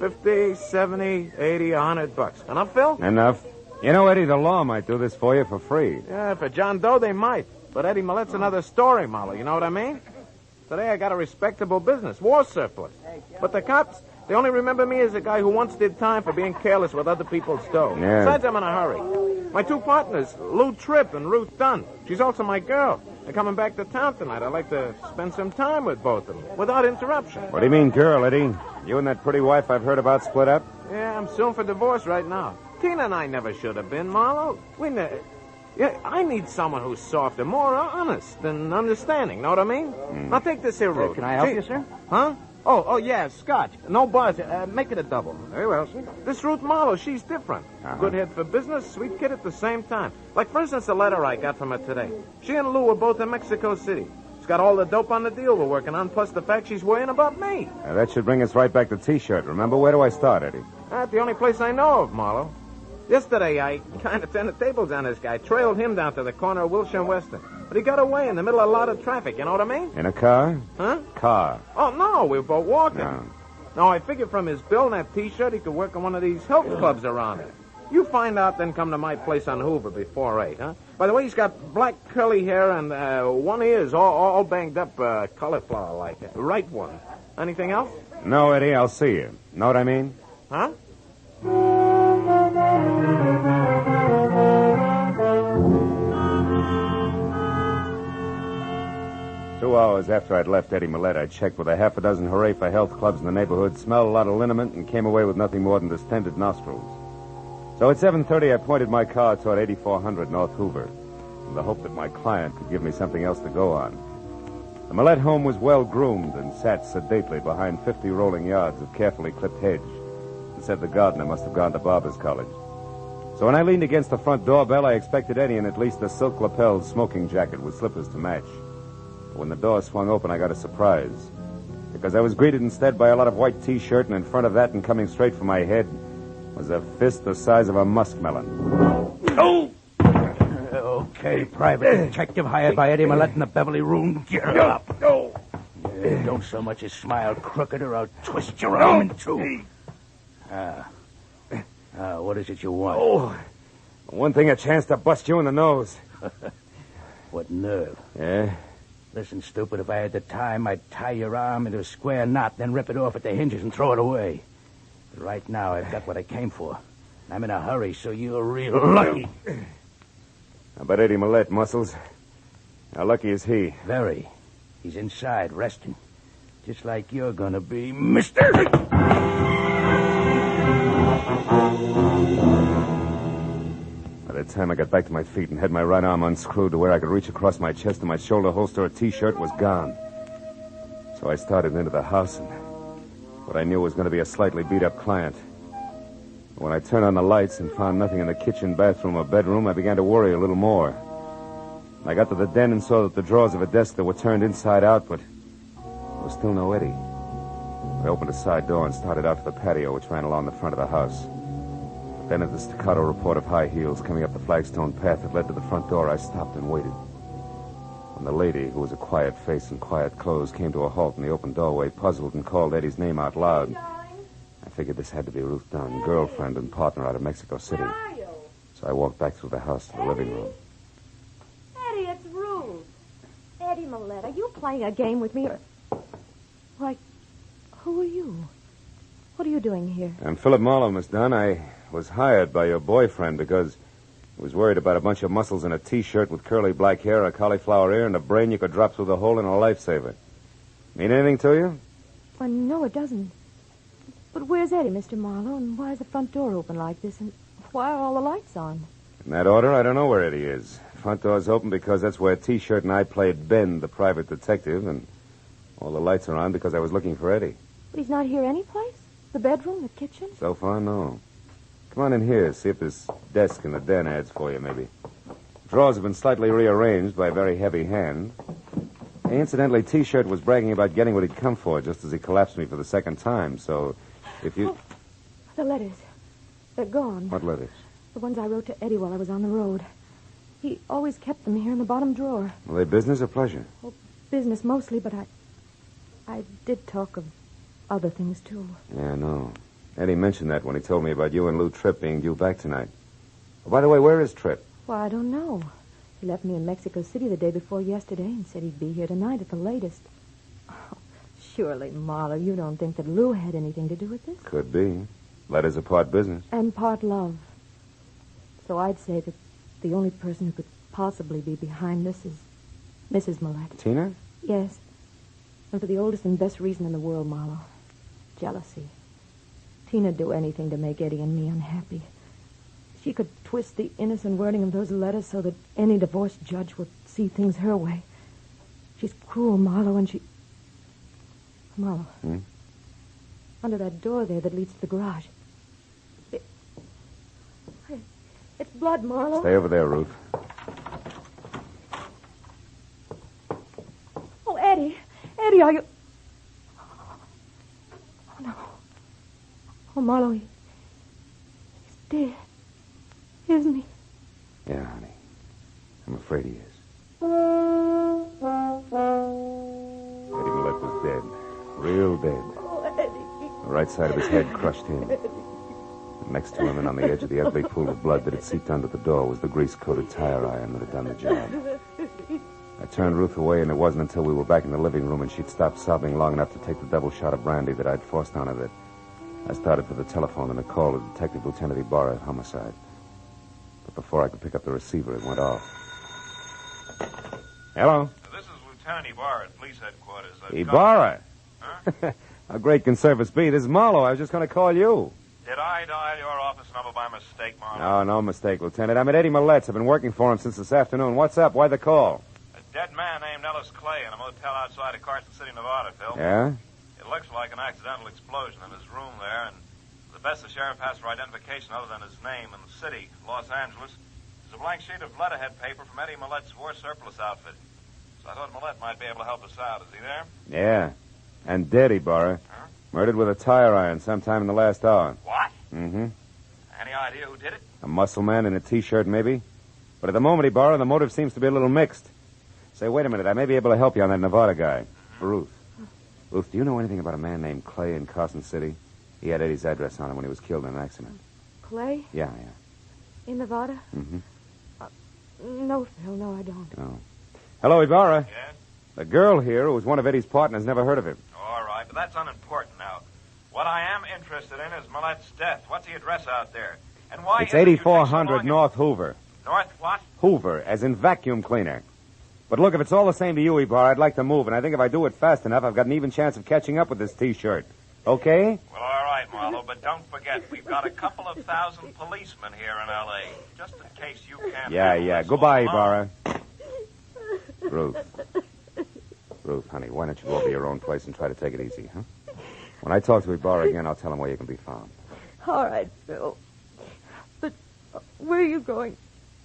50, 70, 80, $100. Enough, Phil? Enough. You know, Eddie, the law might do this for you for free. Yeah, for John Doe, they might. But Eddie Millette's another story, Marlowe. You know what I mean? Today I got a respectable business. War surplus. But the cops, they only remember me as a guy who once did time for being careless with other people's dough. Yeah. Besides, I'm in a hurry. My two partners, Lou Tripp and Ruth Dunn. She's also my girl. They're coming back to town tonight. I'd like to spend some time with both of them, without interruption. What do you mean, girl, Eddie? You and that pretty wife I've heard about split up? Yeah, I'm suing for divorce right now. Tina and I never should have been, Marlowe. Yeah, I need someone who's softer, more honest and understanding, know what I mean? Now take this here, Ruth. Can I help you, sir? Huh? Oh, yeah, scotch. No buzz. Make it a double. Very well, sir. This Ruth Marlowe, she's different. Good head for business, sweet kid at the same time. Like, for instance, the letter I got from her today. She and Lou were both in Mexico City. She's got all the dope on the deal we're working on, plus the fact she's worrying about me. That should bring us right back to T-shirt. Remember, where do I start, Eddie? That's the only place I know of, Marlowe. Yesterday, I kind of turned the tables on this guy. Trailed him down to the corner of Wilshire and Western. But he got away in the middle of a lot of traffic, you know what I mean? In a car? Huh? Car. Oh, no, we were both walking. No. No, I figured from his bill and that T-shirt, he could work in one of these health clubs around here. You find out, then come to my place on Hoover before 8, huh? By the way, he's got black curly hair and one ear's all banged up, cauliflower like that. Right one. Anything else? No, Eddie, I'll see you. Know what I mean? Huh? 2 hours after I'd left Eddie Millette, I checked with a half a dozen hooray for health clubs in the neighborhood, smelled a lot of liniment, and came away with nothing more than distended nostrils. So at 7:30, I pointed my car toward 8400 North Hoover, in the hope that my client could give me something else to go on. The Millette home was well-groomed and sat sedately behind 50 rolling yards of carefully clipped hedge, and said the gardener must have gone to Barber's College. So when I leaned against the front doorbell, I expected Eddie in at least a silk-lapelled smoking jacket with slippers to match. But when the door swung open, I got a surprise, because I was greeted instead by a lot of white T-shirt, and in front of that and coming straight for my head was a fist the size of a muskmelon. Oh! Okay, private detective hired by Eddie Millette in the Beverly room. Get up. No. Don't so much as smile crooked or I'll twist your arm in two. What is it you want? Oh, one thing, a chance to bust you in the nose. What nerve. Yeah? Listen, stupid, if I had the time, I'd tie your arm into a square knot, then rip it off at the hinges and throw it away. But right now, I've got what I came for. I'm in a hurry, so you're real lucky. How about Eddie Millette, Muscles? How lucky is he? Very. He's inside, resting. Just like you're gonna be, mister. By the time I got back to my feet and had my right arm unscrewed to where I could reach across my chest to my shoulder holster, a T-shirt was gone. So I started into the house, and what I knew was going to be a slightly beat-up client. When I turned on the lights and found nothing in the kitchen, bathroom, or bedroom, I began to worry a little more. I got to the den and saw that the drawers of a desk that were turned inside out, but there was still no Eddie. I opened a side door and started out to the patio, which ran along the front of the house. But then at the staccato report of high heels coming up the flagstone path that led to the front door, I stopped and waited. When the lady, who was a quiet face and quiet clothes, came to a halt in the open doorway, puzzled, and called Eddie's name out loud, I figured this had to be Ruth Dunn, girlfriend and partner out of Mexico City. So I walked back through the house to the living room. Eddie, it's Ruth. Eddie Millette, are you playing a game with me? Why, who are you? What are you doing here? I'm Philip Marlowe, Miss Dunn. I was hired by your boyfriend because he was worried about a bunch of muscles in a T-shirt with curly black hair, a cauliflower ear, and a brain you could drop through the hole in a lifesaver. Mean anything to you? Well, no, it doesn't. But where's Eddie, Mr. Marlowe, and why is the front door open like this, and why are all the lights on? In that order, I don't know where Eddie is. Front door's open because that's where T-Shirt and I played Ben, the private detective, and all the lights are on because I was looking for Eddie. But he's not here anyplace? The bedroom, the kitchen? So far, no. Come on in here, see if this desk in the den adds for you, maybe. Drawers have been slightly rearranged by a very heavy hand. Incidentally, T-Shirt was bragging about getting what he'd come for just as he collapsed me for the second time, so if you... Oh, the letters. They're gone. What letters? The ones I wrote to Eddie while I was on the road. He always kept them here in the bottom drawer. Were they business or pleasure? Well, business mostly, but I did talk of other things, too. Yeah, I know. Eddie mentioned that when he told me about you and Lou Tripp being due back tonight. Oh, by the way, where is Tripp? Well, I don't know. He left me in Mexico City the day before yesterday and said he'd be here tonight at the latest. Oh, surely, Marlowe, you don't think that Lou had anything to do with this? Could be. Letters are part business. And part love. So I'd say that the only person who could possibly be behind this is Mrs. Millett. Tina? Yes. And for the oldest and best reason in the world, Marlowe. Jealousy. Tina'd do anything to make Eddie and me unhappy. She could twist the innocent wording of those letters so that any divorce judge would see things her way. She's cruel, Marlowe, and she... Marlowe. Under that door there that leads to the garage. It's blood, Marlowe. Stay over there, Ruth. Oh, Eddie. Eddie, are you... Oh, no. Oh, Marlowe, he's dead. Isn't he? Yeah, honey. I'm afraid he is. Eddie Millett was dead. Real dead. Oh, Eddie. The right side of his head crushed in. And next to him and on the edge of the ugly pool of blood that had seeped under the door was the grease-coated tire iron that had done the job. I turned Ruth away, and it wasn't until we were back in the living room and she'd stopped sobbing long enough to take the double shot of brandy that I'd forced on her that I started for the telephone and a call to Detective Lieutenant Ibarra at Homicide. But before I could pick up the receiver, it went off. Hello? This is Lieutenant Ibarra at Police Headquarters. Ibarra? Huh? How great can service be? This is Marlowe. I was just going to call you. Did I dial your office number by mistake, Marlowe? No mistake, Lieutenant. I'm at Eddie Millett's. I've been working for him since this afternoon. What's up? Why the call? A dead man named Ellis Clay in a motel outside of Carson City, Nevada, Phil. Yeah? It looks like an accidental explosion in his room there, and the best the sheriff has for identification other than his name and the city, Los Angeles, is a blank sheet of letterhead paper from Eddie Millett's war surplus outfit. So I thought Millett might be able to help us out. Is he there? Yeah. And dead, Ibarra. Huh? Murdered with a tire iron sometime in the last hour. What? Mm-hmm. Any idea who did it? A muscle man in a T-shirt, maybe. But at the moment, Ibarra, the motive seems to be a little mixed. Say, wait a minute. I may be able to help you on that Nevada guy. Ruth. Ruth, do you know anything about a man named Clay in Carson City? He had Eddie's address on him when he was killed in an accident. Clay? Yeah. In Nevada? Mm-hmm. No, Phil, no, I don't. No. Hello, Ibarra. Yeah? The girl here, who was one of Eddie's partners, never heard of him. All right, but that's unimportant now. What I am interested in is Millett's death. What's the address out there? And why... It's 8400 North Hoover. North what? Hoover, as in vacuum cleaner. But look, if it's all the same to you, Ibarra, I'd like to move, and I think if I do it fast enough, I've got an even chance of catching up with this T-shirt. Okay? Well, all right, Marlowe, but don't forget, we've got a couple of thousand policemen here in L.A., just in case you can't... Yeah. Goodbye, Ibarra. Ruth, honey, why don't you go over to your own place and try to take it easy, huh? When I talk to Ibarra again, I'll tell him where you can be found. All right, Phil. But where are you going?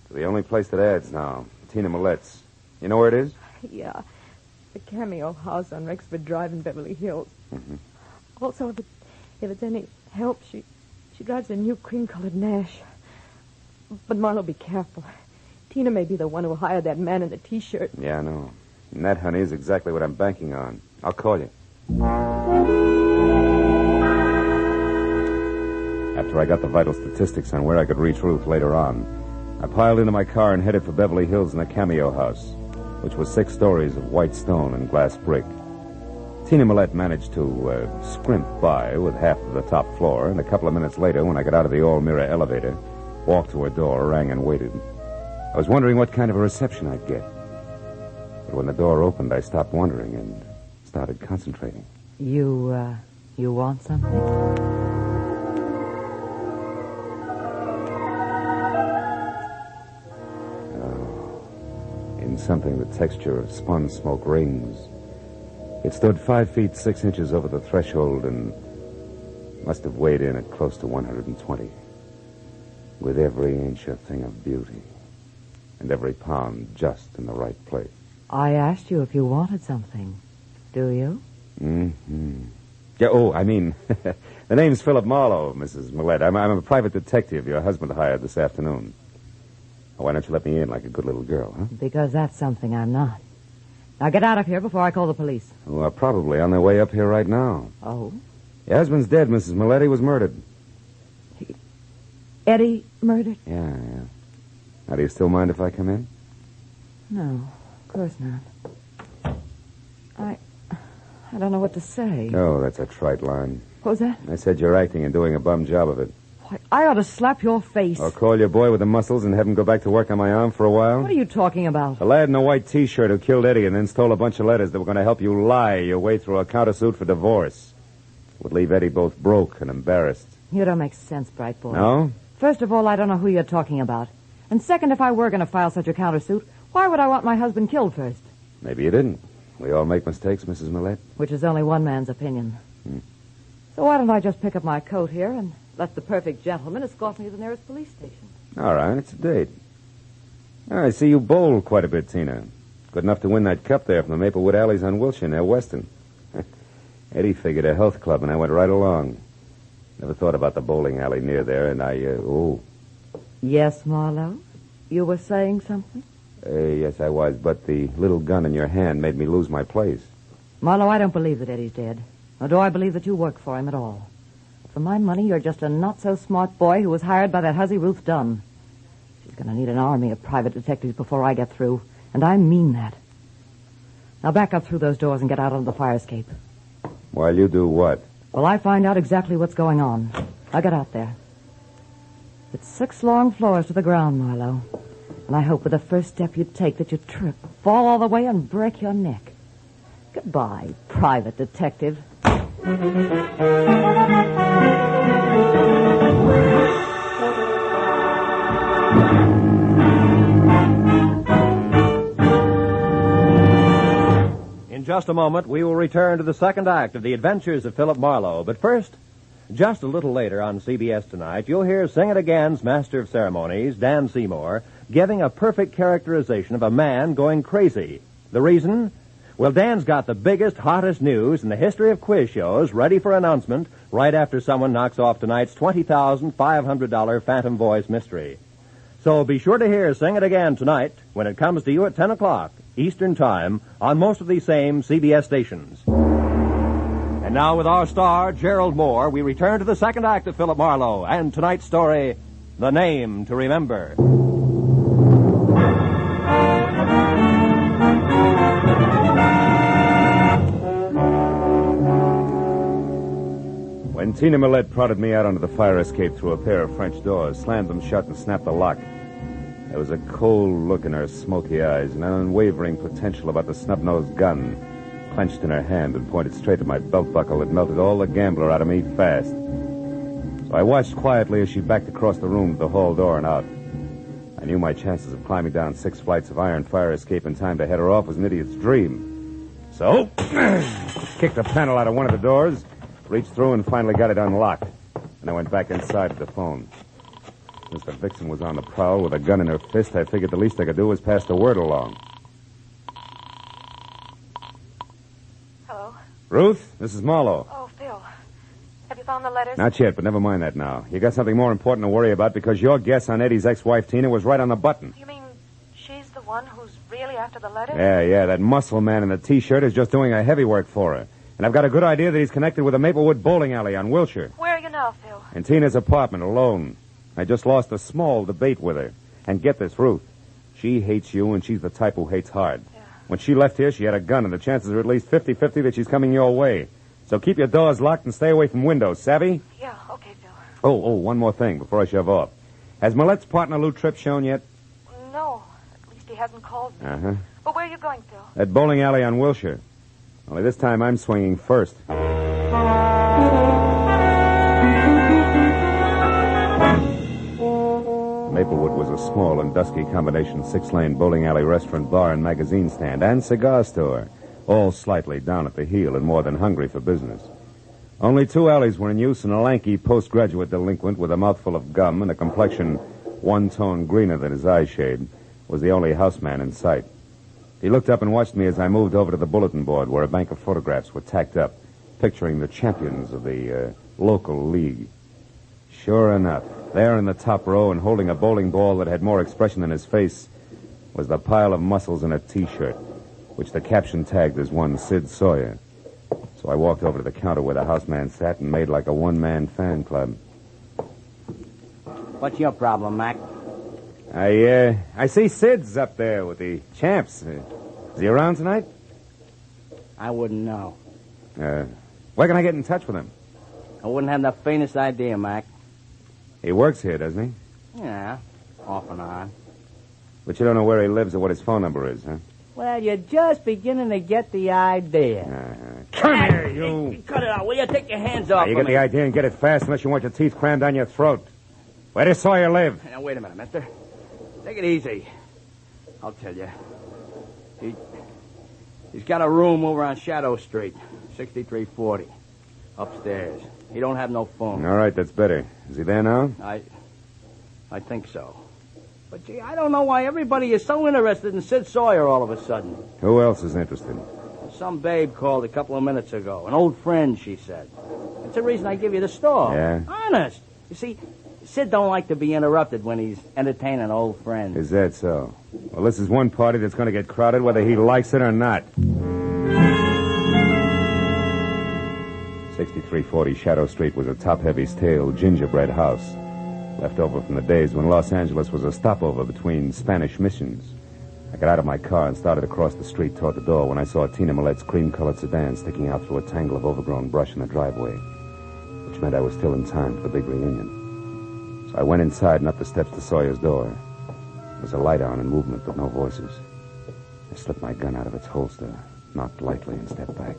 To the only place that adds now, Tina Millett's. You know where it is? Yeah. The Cameo House on Rexford Drive in Beverly Hills. Mm-hmm. Also, if it's any help, she drives a new cream-colored Nash. But Marlowe, be careful. Tina may be the one who hired that man in the T-shirt. Yeah, I know. And that, honey, is exactly what I'm banking on. I'll call you. After I got the vital statistics on where I could reach Ruth later on, I piled into my car and headed for Beverly Hills and the Cameo House, which was 6 stories of white stone and glass brick. Tina Millett managed to scrimp by with half of the top floor, and a couple of minutes later, when I got out of the all-mirror elevator, walked to her door, rang, and waited. I was wondering what kind of a reception I'd get. But when the door opened, I stopped wondering and started concentrating. You want something? something the texture of spun smoke rings. It stood 5 feet 6 inches over the threshold and must have weighed in at close to 120. With every inch a thing of beauty, and every pound just in the right place. I asked you if you wanted something. Do you? Mm-hmm. Yeah, the name's Philip Marlowe, Mrs. Millette. I'm a private detective your husband hired this afternoon. Why don't you let me in like a good little girl, huh? Because that's something I'm not. Now get out of here before I call the police. Well, probably on their way up here right now. Oh? Your husband's dead, Mrs. Millette. He was murdered. Eddie murdered? Yeah. Now, do you still mind if I come in? No, of course not. I don't know what to say. Oh, that's a trite line. What was that? I said you're acting and doing a bum job of it. Why, I ought to slap your face. Or call your boy with the muscles and have him go back to work on my arm for a while? What are you talking about? The lad in a white T-shirt who killed Eddie and then stole a bunch of letters that were going to help you lie your way through a countersuit for divorce. Would leave Eddie both broke and embarrassed. You don't make sense, bright boy. No? First of all, I don't know who you're talking about. And second, if I were going to file such a countersuit, why would I want my husband killed first? Maybe you didn't. We all make mistakes, Mrs. Millette. Which is only one man's opinion. So why don't I just pick up my coat here and let the perfect gentleman escort me to the nearest police station? All right, it's a date. I see you bowl quite a bit, Tina. Good enough to win that cup there from the Maplewood Alleys on Wilshire near Weston. Eddie figured a health club, and I went right along. Never thought about the bowling alley near there, and Yes, Marlowe? You were saying something? Yes, I was, but the little gun in your hand made me lose my place. Marlowe, I don't believe that Eddie's dead. Nor do I believe that you work for him at all. For my money, you're just a not-so-smart boy who was hired by that hussy Ruth Dunn. She's going to need an army of private detectives before I get through, and I mean that. Now back up through those doors and get out onto the fire escape. While you do what? Well, I find out exactly what's going on. I'll get out there. It's 6 long floors to the ground, Marlowe. And I hope with the first step you take that you trip, fall all the way, and break your neck. Goodbye, private detective. In just a moment, we will return to the second act of The Adventures of Philip Marlowe. But first, just a little later on CBS tonight, you'll hear Sing It Again's Master of Ceremonies, Dan Seymour, giving a perfect characterization of a man going crazy. The reason? Well, Dan's got the biggest, hottest news in the history of quiz shows ready for announcement right after someone knocks off tonight's $20,500 Phantom Voice mystery. So be sure to hear Sing It Again tonight when it comes to you at 10 o'clock Eastern Time on most of these same CBS stations. And now with our star, Gerald Moore, we return to the second act of Philip Marlowe and tonight's story, The Name to Remember. When Tina Millette prodded me out onto the fire escape through a pair of French doors, slammed them shut, and snapped the lock, there was a cold look in her smoky eyes and an unwavering potential about the snub-nosed gun clenched in her hand and pointed straight at my belt buckle that melted all the gambler out of me fast. So I watched quietly as she backed across the room to the hall door and out. I knew my chances of climbing down 6 flights of iron fire escape in time to head her off was an idiot's dream. So, kicked the panel out of one of the doors, reached through and finally got it unlocked. And I went back inside to the phone. Since the vixen was on the prowl with a gun in her fist, I figured the least I could do was pass the word along. Hello? Ruth, this is Marlowe. Oh, Phil. Have you found the letters? Not yet, but never mind that now. You got something more important to worry about because your guess on Eddie's ex-wife, Tina, was right on the button. You mean she's the one who's really after the letters? Yeah, that muscle man in the T-shirt is just doing a heavy work for her. And I've got a good idea that he's connected with a Maplewood bowling alley on Wilshire. Where are you now, Phil? In Tina's apartment, alone. I just lost a small debate with her. And get this, Ruth. She hates you, and she's the type who hates hard. Yeah. When she left here, she had a gun, and the chances are at least 50-50 that she's coming your way. So keep your doors locked and stay away from windows, savvy? Yeah, okay, Phil. Oh, one more thing before I shove off. Has Millette's partner, Lou Tripp, shown yet? No. At least he hasn't called me. Uh-huh. But where are you going, Phil? That bowling alley on Wilshire. Only this time I'm swinging first. Maplewood was a small and dusky combination 6-lane bowling alley restaurant, bar, and magazine stand, and cigar store, all slightly down at the heel and more than hungry for business. Only 2 alleys were in use, and a lanky postgraduate delinquent with a mouthful of gum and a complexion one tone greener than his eyeshade was the only houseman in sight. He looked up and watched me as I moved over to the bulletin board where a bank of photographs were tacked up, picturing the champions of the local league. Sure enough, there in the top row and holding a bowling ball that had more expression than his face was the pile of muscles in a T-shirt, which the caption tagged as one Sid Sawyer. So I walked over to the counter where the houseman sat and made like a one-man fan club. What's your problem, Mac? I see Sid's up there with the champs. Is he around tonight? I wouldn't know. Where can I get in touch with him? I wouldn't have the faintest idea, Mac. He works here, doesn't he? Yeah, off and on. But you don't know where he lives or what his phone number is, huh? Well, you're just beginning to get the idea. Come here, you. Cut it out, will you? Take your hands off You get the idea and get it fast unless you want your teeth crammed down your throat. Where does Sawyer live? Now, wait a minute, mister. Take it easy. I'll tell you. He's got a room over on Shadow Street, 6340. Upstairs. He don't have no phone. All right, that's better. Is he there now? I think so. But, gee, I don't know why everybody is so interested in Sid Sawyer all of a sudden. Who else is interested? Some babe called a couple of minutes ago. An old friend, she said. That's the reason I give you the store. Yeah? Honest. You see, Sid don't like to be interrupted when he's entertaining old friends. Is that so? Well, this is one party that's going to get crowded whether he likes it or not. 6340 Shadow Street was a top-heavy stale gingerbread house, left over from the days when Los Angeles was a stopover between Spanish missions. I got out of my car and started across the street toward the door when I saw Tina Millette's cream-colored sedan sticking out through a tangle of overgrown brush in the driveway, which meant I was still in time for the big reunion. So I went inside and up the steps to Sawyer's door. There was a light on and movement, but no voices. I slipped my gun out of its holster, knocked lightly, and stepped back.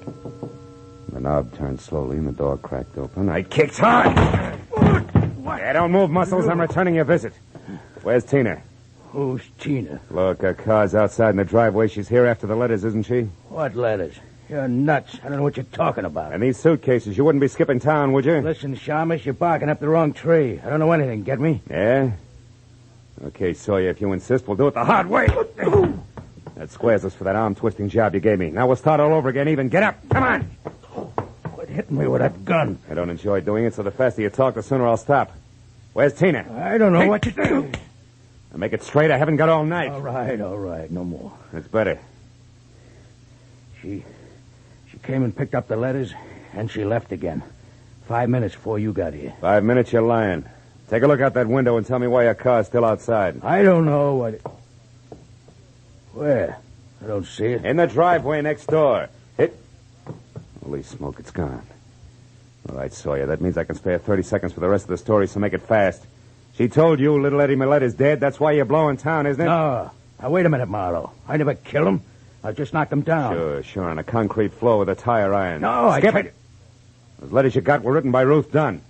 The knob turned slowly and the door cracked open. I kicked hard! Yeah, don't move, Muscles. I'm returning your visit. Where's Tina? Who's Tina? Look, her car's outside in the driveway. She's here after the letters, isn't she? What letters? You're nuts. I don't know what you're talking about. And these suitcases, you wouldn't be skipping town, would you? Listen, Shamus, you're barking up the wrong tree. I don't know anything, get me? Yeah? Okay, Sawyer, if you insist, we'll do it the hard way. That squares us for that arm-twisting job you gave me. Now we'll start all over again even. Get up. Come on. Quit hitting me with that gun. I don't enjoy doing it, so the faster you talk, the sooner I'll stop. Where's Tina? I don't know what you do. Now make it straight. I haven't got all night. All right. No more. That's better. She came and picked up the letters, and she left again. 5 minutes before you got here. 5 minutes, you're lying. Take a look out that window and tell me why your car's still outside. I don't know what... Where? I don't see it. In the driveway next door. Holy smoke, it's gone. All right, Sawyer, that means I can spare 30 seconds for the rest of the story, so make it fast. She told you little Eddie Millette is dead. That's why you're blowing town, isn't it? No. Now, wait a minute, Marlowe. I never killed him. I just knocked him down. Sure, on a concrete floor with a tire iron. No, Skip it. Those letters you got were written by Ruth Dunn.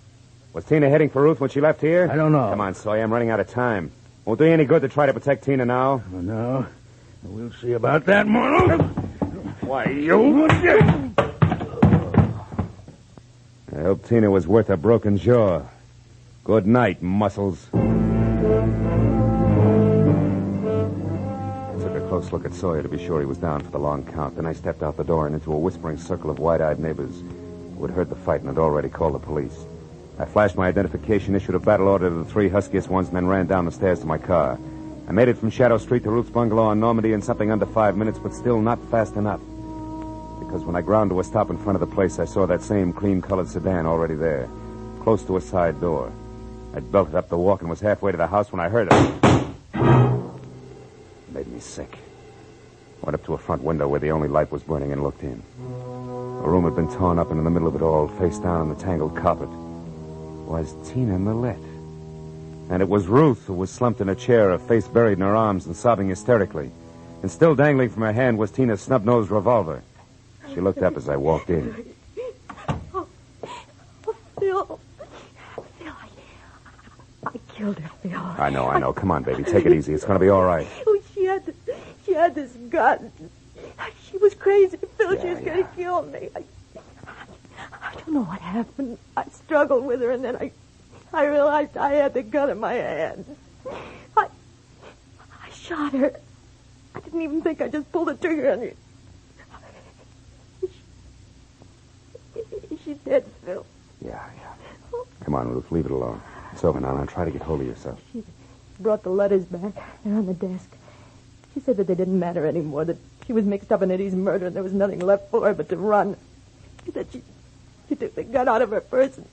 Was Tina heading for Ruth when she left here? I don't know. Come on, Sawyer, I'm running out of time. Won't do you any good to try to protect Tina now. No. We'll see about that, Marlowe. Why, you... I hope Tina was worth a broken jaw. Good night, Muscles. I took a close look at Sawyer to be sure he was down for the long count. Then I stepped out the door and into a whispering circle of wide-eyed neighbors who had heard the fight and had already called the police. I flashed my identification, issued a battle order to the 3 huskiest ones, and then ran down the stairs to my car. I made it from Shadow Street to Ruth's bungalow on Normandy in something under 5 minutes, but still not fast enough. Because when I ground to a stop in front of the place, I saw that same cream-colored sedan already there, close to a side door. I'd belted up the walk and was halfway to the house when I heard it. It made me sick. Went up to a front window where the only light was burning and looked in. The room had been torn up, and in the middle of it all, face down on the tangled carpet, was Tina Millette. And it was Ruth who was slumped in a chair, her face buried in her arms and sobbing hysterically. And still dangling from her hand was Tina's snub-nosed revolver. She looked up as I walked in. Phil, I killed her, Phil. I know. Come on, baby. Take it easy. It's going to be all right. Oh, she had this gun. She was crazy, Phil. She was going to kill me. I don't know what happened. I struggled with her, and then I realized I had the gun in my hand. I shot her. I didn't even think. I just pulled the trigger on her. She's dead, Phil. Yeah. Come on, Ruth. Leave it alone. It's over now. Now try to get hold of yourself. She brought the letters back. They're on the desk. She said that they didn't matter anymore, that she was mixed up in Eddie's murder and there was nothing left for her but to run. She said she took the gun out of her purse and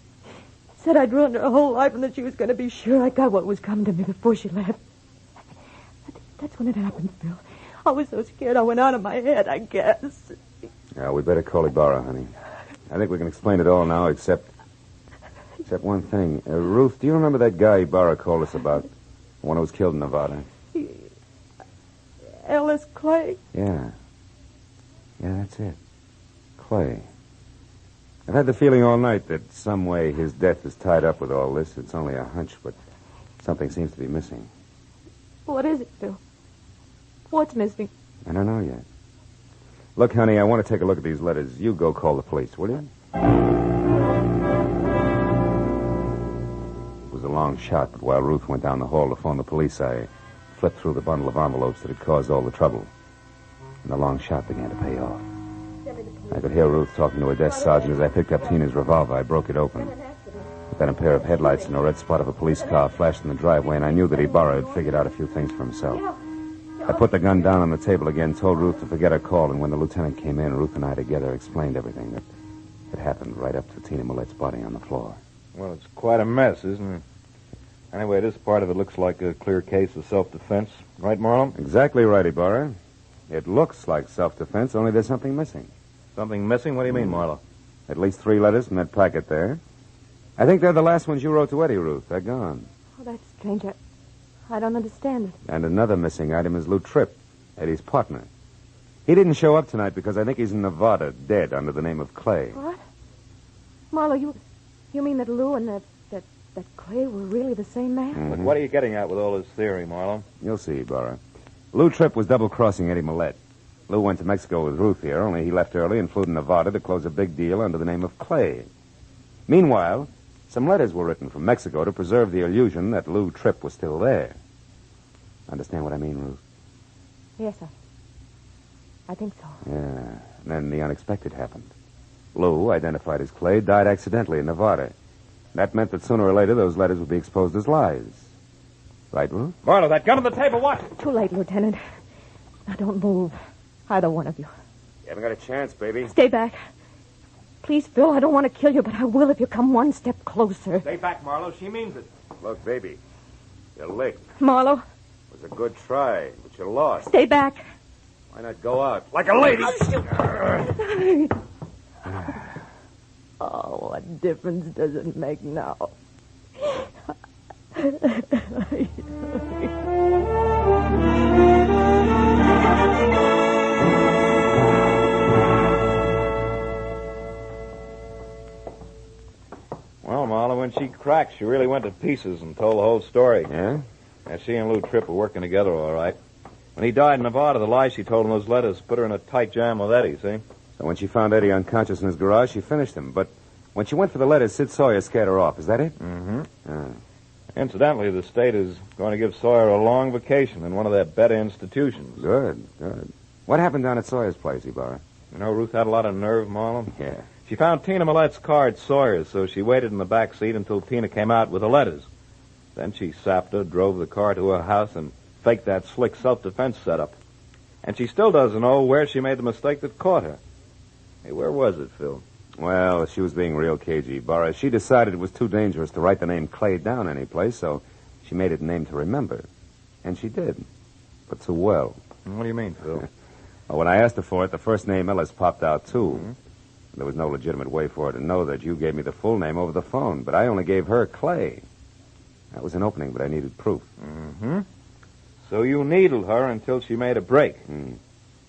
said I'd ruined her whole life and that she was going to be sure I got what was coming to me before she left. That's when it happened, Phil. I was so scared I went out of my head, I guess. Yeah, we better call Ibarra, honey. I think we can explain it all now, except one thing. Ruth, do you remember that guy Ibarra called us about? The one who was killed in Nevada? Ellis Clay? Yeah, that's it. Clay. I've had the feeling all night that some way his death is tied up with all this. It's only a hunch, but something seems to be missing. What is it, Phil? What's missing? I don't know yet. Look, honey, I want to take a look at these letters. You go call the police, will you? It was a long shot, but while Ruth went down the hall to phone the police, I flipped through the bundle of envelopes that had caused all the trouble. And the long shot began to pay off. I could hear Ruth talking to her desk sergeant as I picked up Tina's revolver. I broke it open. But then a pair of headlights and a red spot of a police car flashed in the driveway, and I knew that Ibarra had figured out a few things for himself. I put the gun down on the table again, told Ruth to forget her call, and when the lieutenant came in, Ruth and I together explained everything that had happened right up to Tina Millett's body on the floor. Well, it's quite a mess, isn't it? Anyway, this part of it looks like a clear case of self-defense. Right, Marlowe? Exactly right, Ibarra. It looks like self-defense, only there's something missing. Something missing? What do you mean, Marlowe? At least 3 letters from that packet there. I think they're the last ones you wrote to Eddie, Ruth. They're gone. Oh, that's strange. I don't understand it. And another missing item is Lou Tripp, Eddie's partner. He didn't show up tonight because I think he's in Nevada, dead under the name of Clay. What? Marlowe, you mean that Lou and that Clay were really the same man? Mm-hmm. Look, what are you getting at with all this theory, Marlowe? You'll see, Ibarra. Lou Tripp was double-crossing Eddie Millette. Lou went to Mexico with Ruth here, only he left early and flew to Nevada to close a big deal under the name of Clay. Meanwhile, some letters were written from Mexico to preserve the illusion that Lou Tripp was still there. Understand what I mean, Ruth? Yes, I think so. Yeah. And then the unexpected happened. Lou, identified as Clay, died accidentally in Nevada. That meant that sooner or later those letters would be exposed as lies. Right, Ruth? Marlowe, that gun on the table, what? Too late, Lieutenant. Now, don't move. Either one of you. You haven't got a chance, baby. Stay back. Please, Phil, I don't want to kill you, but I will if you come one step closer. Stay back, Marlowe. She means it. Look, baby, you're licked. Marlowe. It was a good try, but you lost. Stay back. Why not go out? Like a lady. Oh, what difference does it make now? Well, Marlowe, when she cracked, she really went to pieces and told the whole story. Yeah? Yeah, she and Lou Tripp were working together all right. When he died in Nevada, the lies she told in those letters put her in a tight jam with Eddie, see? So when she found Eddie unconscious in his garage, she finished him. But when she went for the letters, Sid Sawyer scared her off. Is that it? Mm-hmm. Ah. Incidentally, the state is going to give Sawyer a long vacation in one of their better institutions. Good. What happened down at Sawyer's place, Ibarra? You know, Ruth had a lot of nerve, Marlowe. Yeah. She found Tina Millette's car at Sawyer's, so she waited in the back seat until Tina came out with the letters. Then she sapped her, drove the car to her house, and faked that slick self-defense setup. And she still doesn't know where she made the mistake that caught her. Hey, where was it, Phil? Well, she was being real cagey, Ibarra. She decided it was too dangerous to write the name Clay down anyplace, so she made it a name to remember. And she did. But too well. What do you mean, Phil? Well, when I asked her for it, the first name Ellis popped out, too. Mm-hmm. There was no legitimate way for her to know that you gave me the full name over the phone, but I only gave her Clay. That was an opening, but I needed proof. Mm-hmm. So you needled her until she made a break. Mm.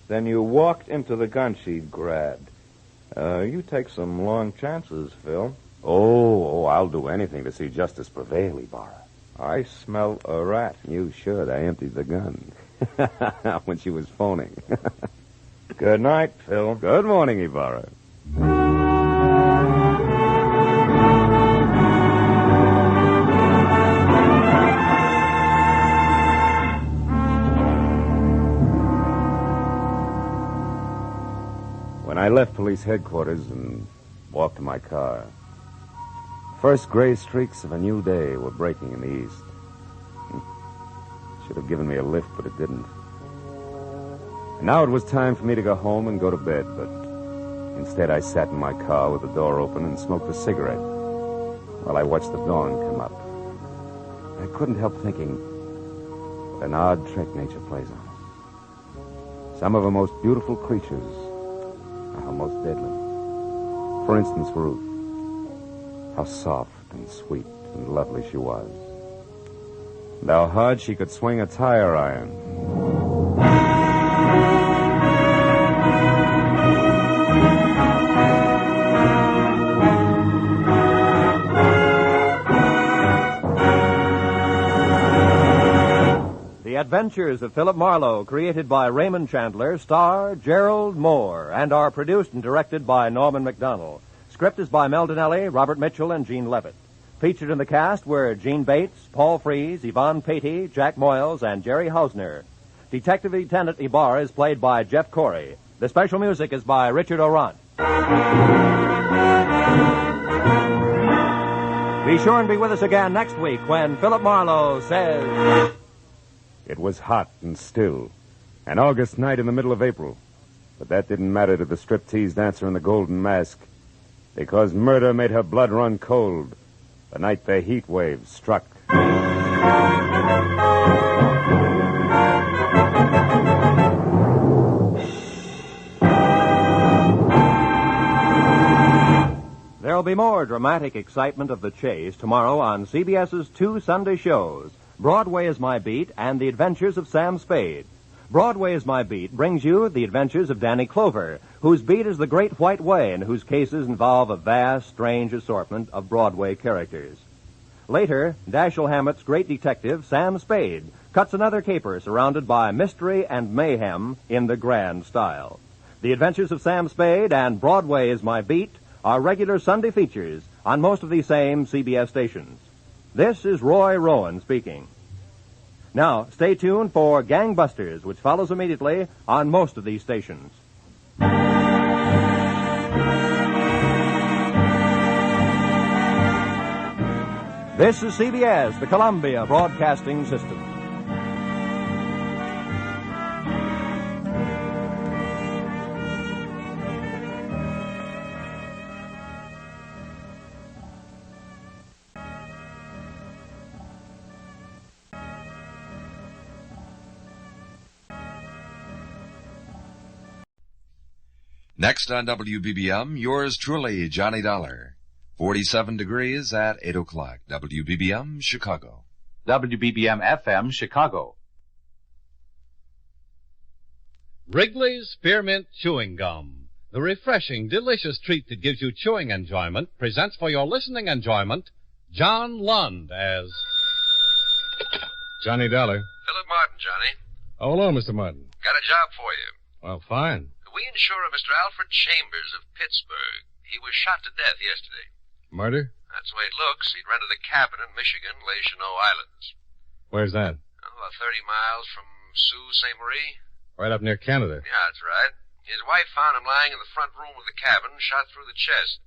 Then you walked into the gun she'd grabbed. You take some long chances, Phil. Oh, I'll do anything to see justice prevail, Ibarra. I smell a rat. You should. I emptied the gun when she was phoning. Good night, Phil. Good morning, Ibarra. When I left police headquarters and walked to my car, first gray streaks of a new day were breaking in the east. Should have given me a lift, but it didn't. And now it was time for me to go home and go to bed, but instead I sat in my car with the door open and smoked a cigarette while I watched the dawn come up. I couldn't help thinking what an odd trick nature plays on us. Some of her most beautiful creatures are her most deadly. For instance, Ruth. How soft and sweet and lovely she was. And how hard she could swing a tire iron. The Adventures of Philip Marlowe, created by Raymond Chandler, star Gerald Moore, and are produced and directed by Norman McDonald. Script is by Mel Donnelly, Robert Mitchell, and Gene Levitt. Featured in the cast were Gene Bates, Paul Frees, Yvonne Patey, Jack Moyles, and Jerry Hausner. Detective Lieutenant Ibarra is played by Jeff Corey. The special music is by Richard Orant. Be sure and be with us again next week when Philip Marlowe says... It was hot and still, an August night in the middle of April. But that didn't matter to the striptease dancer in the golden mask, because murder made her blood run cold the night the heat wave struck. There'll be more dramatic excitement of the chase tomorrow on CBS's two Sunday shows, Broadway is My Beat and The Adventures of Sam Spade. Broadway is My Beat brings you The Adventures of Danny Clover, whose beat is the Great White Way and whose cases involve a vast, strange assortment of Broadway characters. Later, Dashiell Hammett's great detective, Sam Spade, cuts another caper surrounded by mystery and mayhem in the grand style. The Adventures of Sam Spade and Broadway is My Beat are regular Sunday features on most of these same CBS stations. This is Roy Rowan speaking. Now, stay tuned for Gangbusters, which follows immediately on most of these stations. This is CBS, the Columbia Broadcasting System. Next on WBBM, yours truly, Johnny Dollar. 47 degrees at 8 o'clock. WBBM, Chicago. WBBM FM, Chicago. Wrigley's Spearmint Chewing Gum, the refreshing, delicious treat that gives you chewing enjoyment, presents for your listening enjoyment John Lund as... Johnny Dollar. Philip Martin, Johnny. Oh, hello, Mr. Martin. Got a job for you. Well, fine. We insure a Mr. Alfred Chambers of Pittsburgh. He was shot to death yesterday. Murder? That's the way it looks. He'd rented a cabin in Michigan, Les Chenaux Islands. Where's that? Oh, about 30 miles from Sault Ste. Marie. Right up near Canada. Yeah, that's right. His wife found him lying in the front room of the cabin, shot through the chest.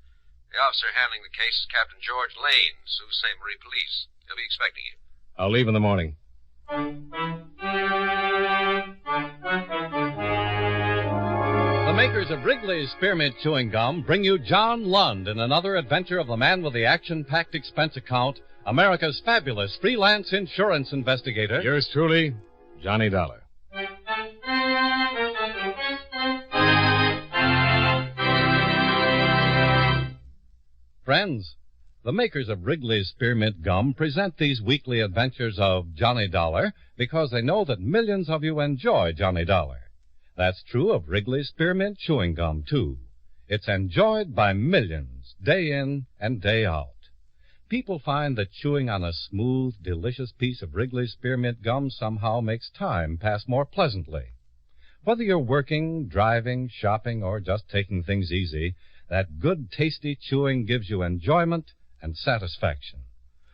The officer handling the case is Captain George Lane, Sault Ste. Marie Police. He'll be expecting you. I'll leave in the morning. The makers of Wrigley's Spearmint Chewing Gum bring you John Lund in another adventure of the man with the action-packed expense account, America's fabulous freelance insurance investigator. Yours truly, Johnny Dollar. Friends, the makers of Wrigley's Spearmint Gum present these weekly adventures of Johnny Dollar because they know that millions of you enjoy Johnny Dollar. That's true of Wrigley's Spearmint Chewing Gum, too. It's enjoyed by millions, day in and day out. people find that chewing on a smooth, delicious piece of Wrigley's Spearmint Gum somehow makes time pass more pleasantly. Whether you're working, driving, shopping, or just taking things easy, that good, tasty chewing gives you enjoyment and satisfaction.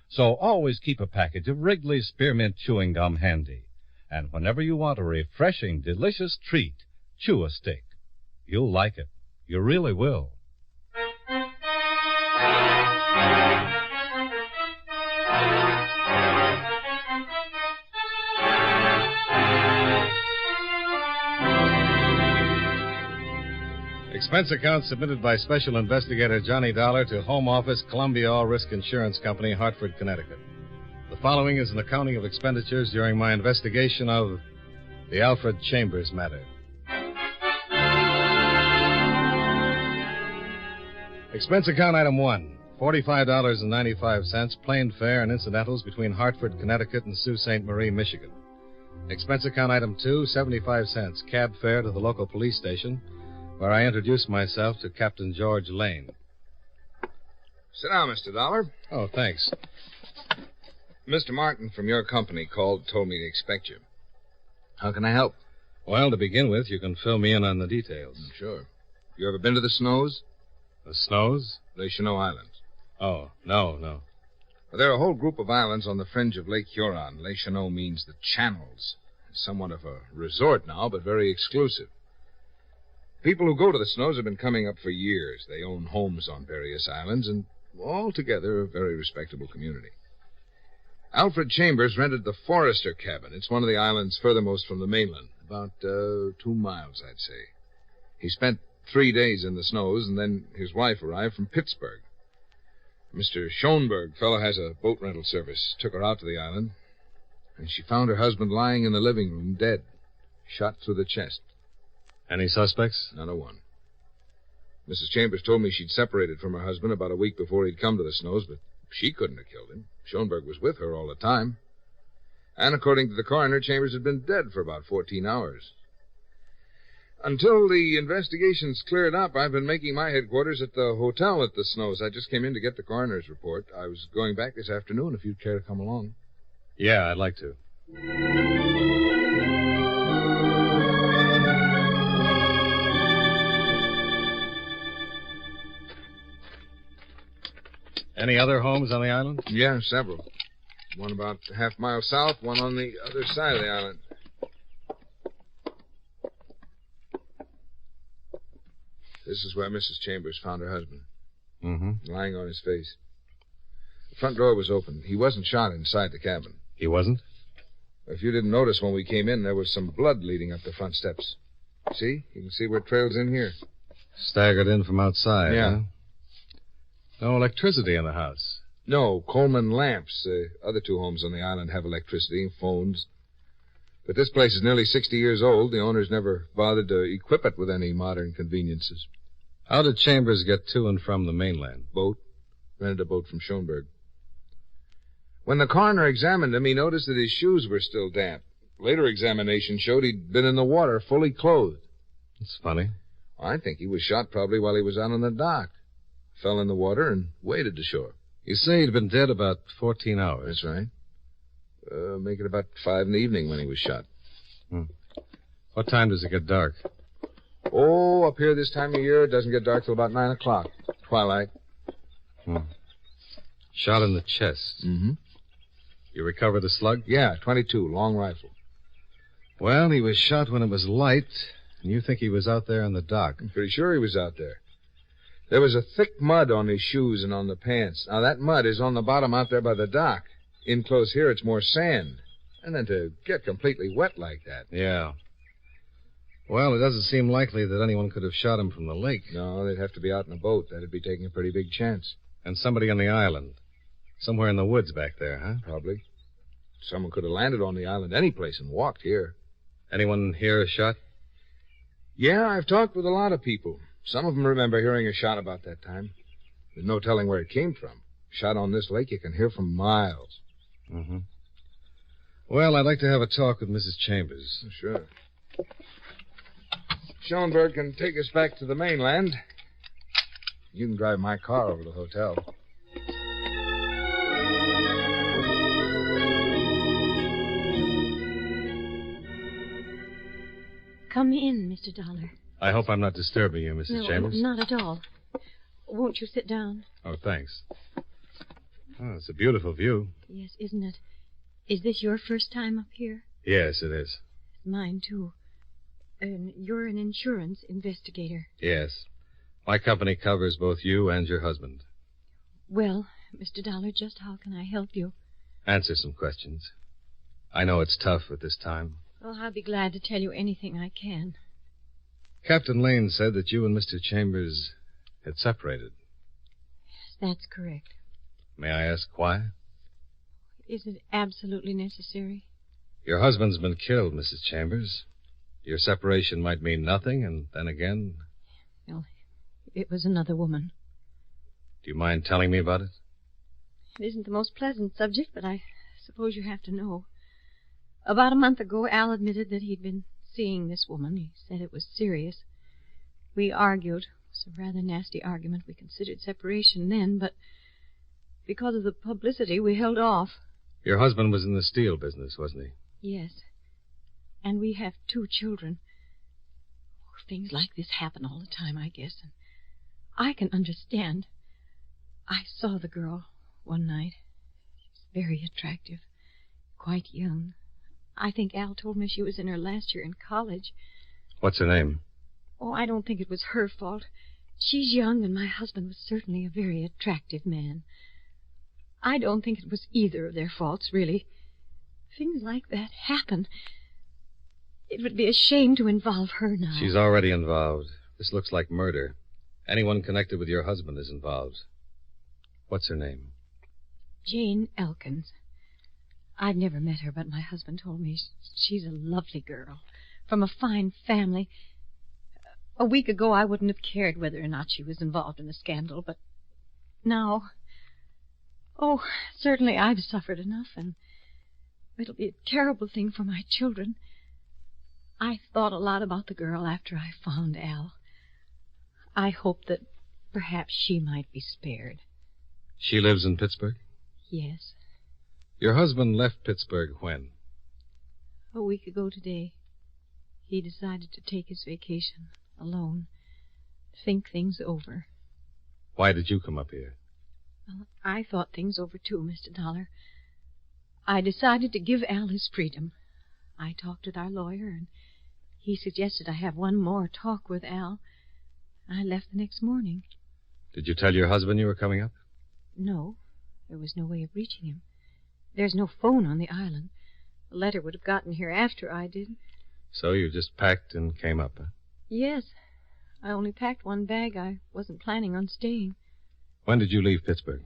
So always keep a package of Wrigley's Spearmint Chewing Gum handy. And whenever you want a refreshing, delicious treat, chew a stick. You'll like it. You really will. Expense account submitted by Special Investigator Johnny Dollar to Home Office, Columbia All Risk Insurance Company, Hartford, Connecticut. The following is an accounting of expenditures during my investigation of the Alfred Chambers matter. Expense account item 1, $45.95, plane fare and incidentals between Hartford, Connecticut and Sault Ste. Marie, Michigan. Expense account item 2, 75 cents, cab fare to the local police station, where I introduced myself to Captain George Lane. Sit down, Mr. Dollar. Oh, thanks. Mr. Martin from your company called and told me to expect you. How can I help? Well, to begin with, you can fill me in on the details. Sure. You ever been to the Snows? The Snows? Les Chenaux Islands. Oh, no. Well, there are a whole group of islands on the fringe of Lake Huron. Les Chenaux means the channels. It's somewhat of a resort now, but very exclusive. People who go to the Snows have been coming up for years. They own homes on various islands, and altogether a very respectable community. Alfred Chambers rented the Forester cabin. It's one of the islands furthermost from the mainland, about 2 miles, I'd say. He spent 3 days in the Snows, and then his wife arrived from Pittsburgh. Mr. Schoenberg, fellow has a boat rental service, took her out to the island, and she found her husband lying in the living room, dead, shot through the chest. Any suspects? Not a one. Mrs. Chambers told me she'd separated from her husband about a week before he'd come to the Snows, but she couldn't have killed him. Schoenberg was with her all the time. And according to the coroner, Chambers had been dead for about 14 hours. Until the investigation's cleared up, I've been making my headquarters at the hotel at the Snows. I just came in to get the coroner's report. I was going back this afternoon if you'd care to come along. Yeah, I'd like to. Any other homes on the island? Yeah, several. One about a half mile south, one on the other side of the island. This is where Mrs. Chambers found her husband. Mm-hmm. Lying on his face. The front door was open. He wasn't shot inside the cabin. He wasn't? If you didn't notice when we came in, there was some blood leading up the front steps. See? You can see where it trails in here. Staggered in from outside, Yeah. huh? No electricity in the house. No, Coleman lamps. The other 2 homes on the island have electricity and phones. But this place is nearly 60 years old. The owners never bothered to equip it with any modern conveniences. How did Chambers get to and from the mainland? Boat. Rented a boat from Schoenberg. When the coroner examined him, he noticed that his shoes were still damp. Later examination showed he'd been in the water, fully clothed. It's funny. I think he was shot probably while he was out on the dock. Fell in the water and waded to shore. You say he'd been dead about 14 hours. That's right. Make it about 5 in the evening when he was shot. What time does it get dark? Oh, up here this time of year, it doesn't get dark till about 9 o'clock. Twilight. Shot in the chest. Mm-hmm. You recovered the slug? Yeah, 22, long rifle. Well, he was shot when it was light, and you think he was out there on the dock. I'm pretty sure he was out there. There was a thick mud on his shoes and on the pants. Now, that mud is on the bottom out there by the dock. In close here, it's more sand. And then to get completely wet like that. Yeah. Well, it doesn't seem likely that anyone could have shot him from the lake. No, they'd have to be out in a boat. That'd be taking a pretty big chance. And somebody on the island. Somewhere in the woods back there, huh? Probably. Someone could have landed on the island any place and walked here. Anyone hear a shot? Yeah, I've talked with a lot of people. Some of them remember hearing a shot about that time. There's no telling where it came from. Shot on this lake, you can hear from miles. Mm-hmm. Well, I'd like to have a talk with Mrs. Chambers. Sure. Schoenberg can take us back to the mainland. You can drive my car over to the hotel. Come in, Mr. Dollar. I hope I'm not disturbing you, Mrs. Chambers. No, not at all. Won't you sit down? Oh, thanks. Oh, it's a beautiful view. Yes, isn't it? Is this your first time up here? Yes, it is. Mine, too. You're an insurance investigator. Yes. My company covers both you and your husband. Well, Mr. Dollar, just how can I help you? Answer some questions. I know it's tough at this time. Well, I'll be glad to tell you anything I can. Captain Lane said that you and Mr. Chambers had separated. Yes, that's correct. May I ask why? Is it absolutely necessary? Your husband's been killed, Mrs. Chambers. Your separation might mean nothing, and then again... Well, it was another woman. Do you mind telling me about it? It isn't the most pleasant subject, but I suppose you have to know. About a month ago, Al admitted that he'd been seeing this woman. He said it was serious. We argued. It was a rather nasty argument. We considered separation then, but because of the publicity, we held off. Your husband was in the steel business, wasn't he? Yes. And we have 2 children. Things like this happen all the time, I guess. And I can understand. I saw the girl one night. She was very attractive. Quite young. I think Al told me she was in her last year in college. What's her name? Oh, I don't think it was her fault. She's young, and my husband was certainly a very attractive man. I don't think it was either of their faults, really. Things like that happen. It would be a shame to involve her now. She's already involved. This looks like murder. Anyone connected with your husband is involved. What's her name? Jane Elkins. I've never met her, but my husband told me she's a lovely girl, from a fine family. A week ago, I wouldn't have cared whether or not she was involved in a scandal, but now... Oh, certainly I've suffered enough, and it'll be a terrible thing for my children. I thought a lot about the girl after I found Al. I hoped that perhaps she might be spared. She lives in Pittsburgh? Yes. Your husband left Pittsburgh when? A week ago today. He decided to take his vacation alone, think things over. Why did you come up here? Well, I thought things over too, Mr. Dollar. I decided to give Al his freedom. I talked with our lawyer, and he suggested I have one more talk with Al. I left the next morning. Did you tell your husband you were coming up? No. There was no way of reaching him. There's no phone on the island. The letter would have gotten here after I did. So you just packed and came up, huh? Yes. I only packed one bag. I wasn't planning on staying. When did you leave Pittsburgh?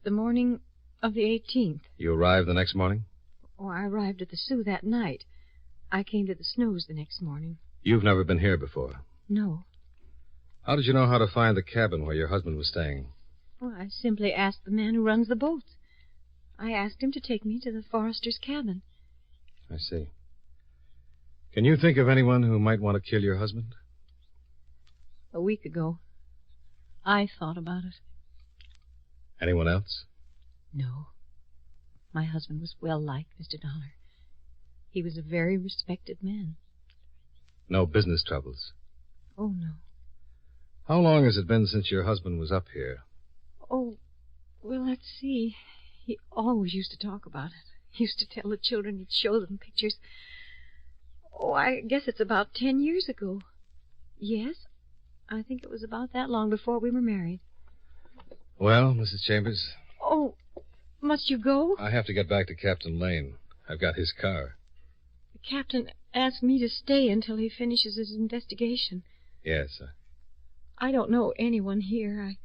The morning of the 18th. You arrived the next morning? Oh, I arrived at the Sioux that night. I came to the Snows the next morning. You've never been here before? No. How did you know how to find the cabin where your husband was staying? Well, I simply asked the man who runs the boats. I asked him to take me to the Forrester's cabin. I see. Can you think of anyone who might want to kill your husband? A week ago. I thought about it. Anyone else? No. My husband was well-liked, Mr. Dollar. He was a very respected man. No business troubles? Oh, no. How long has it been since your husband was up here? Oh, well, let's see. He always used to talk about it. He used to tell the children he'd show them pictures. Oh, I guess it's about 10 years ago. Yes, I think it was about that long before we were married. Well, Mrs. Chambers? Oh, must you go? I have to get back to Captain Lane. I've got his car. The captain asked me to stay until he finishes his investigation. Yes. I don't know anyone here. I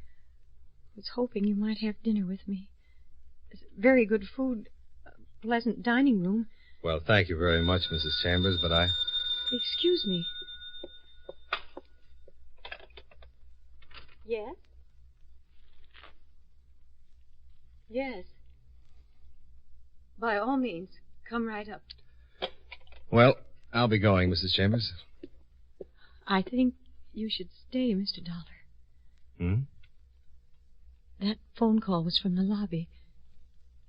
was hoping you might have dinner with me. There's very good food, a pleasant dining room. Well, thank you very much, Mrs. Chambers, but I... Excuse me. Yes? Yes. By all means, come right up. Well, I'll be going, Mrs. Chambers. I think you should stay, Mr. Dollar. Hmm? That phone call was from the lobby.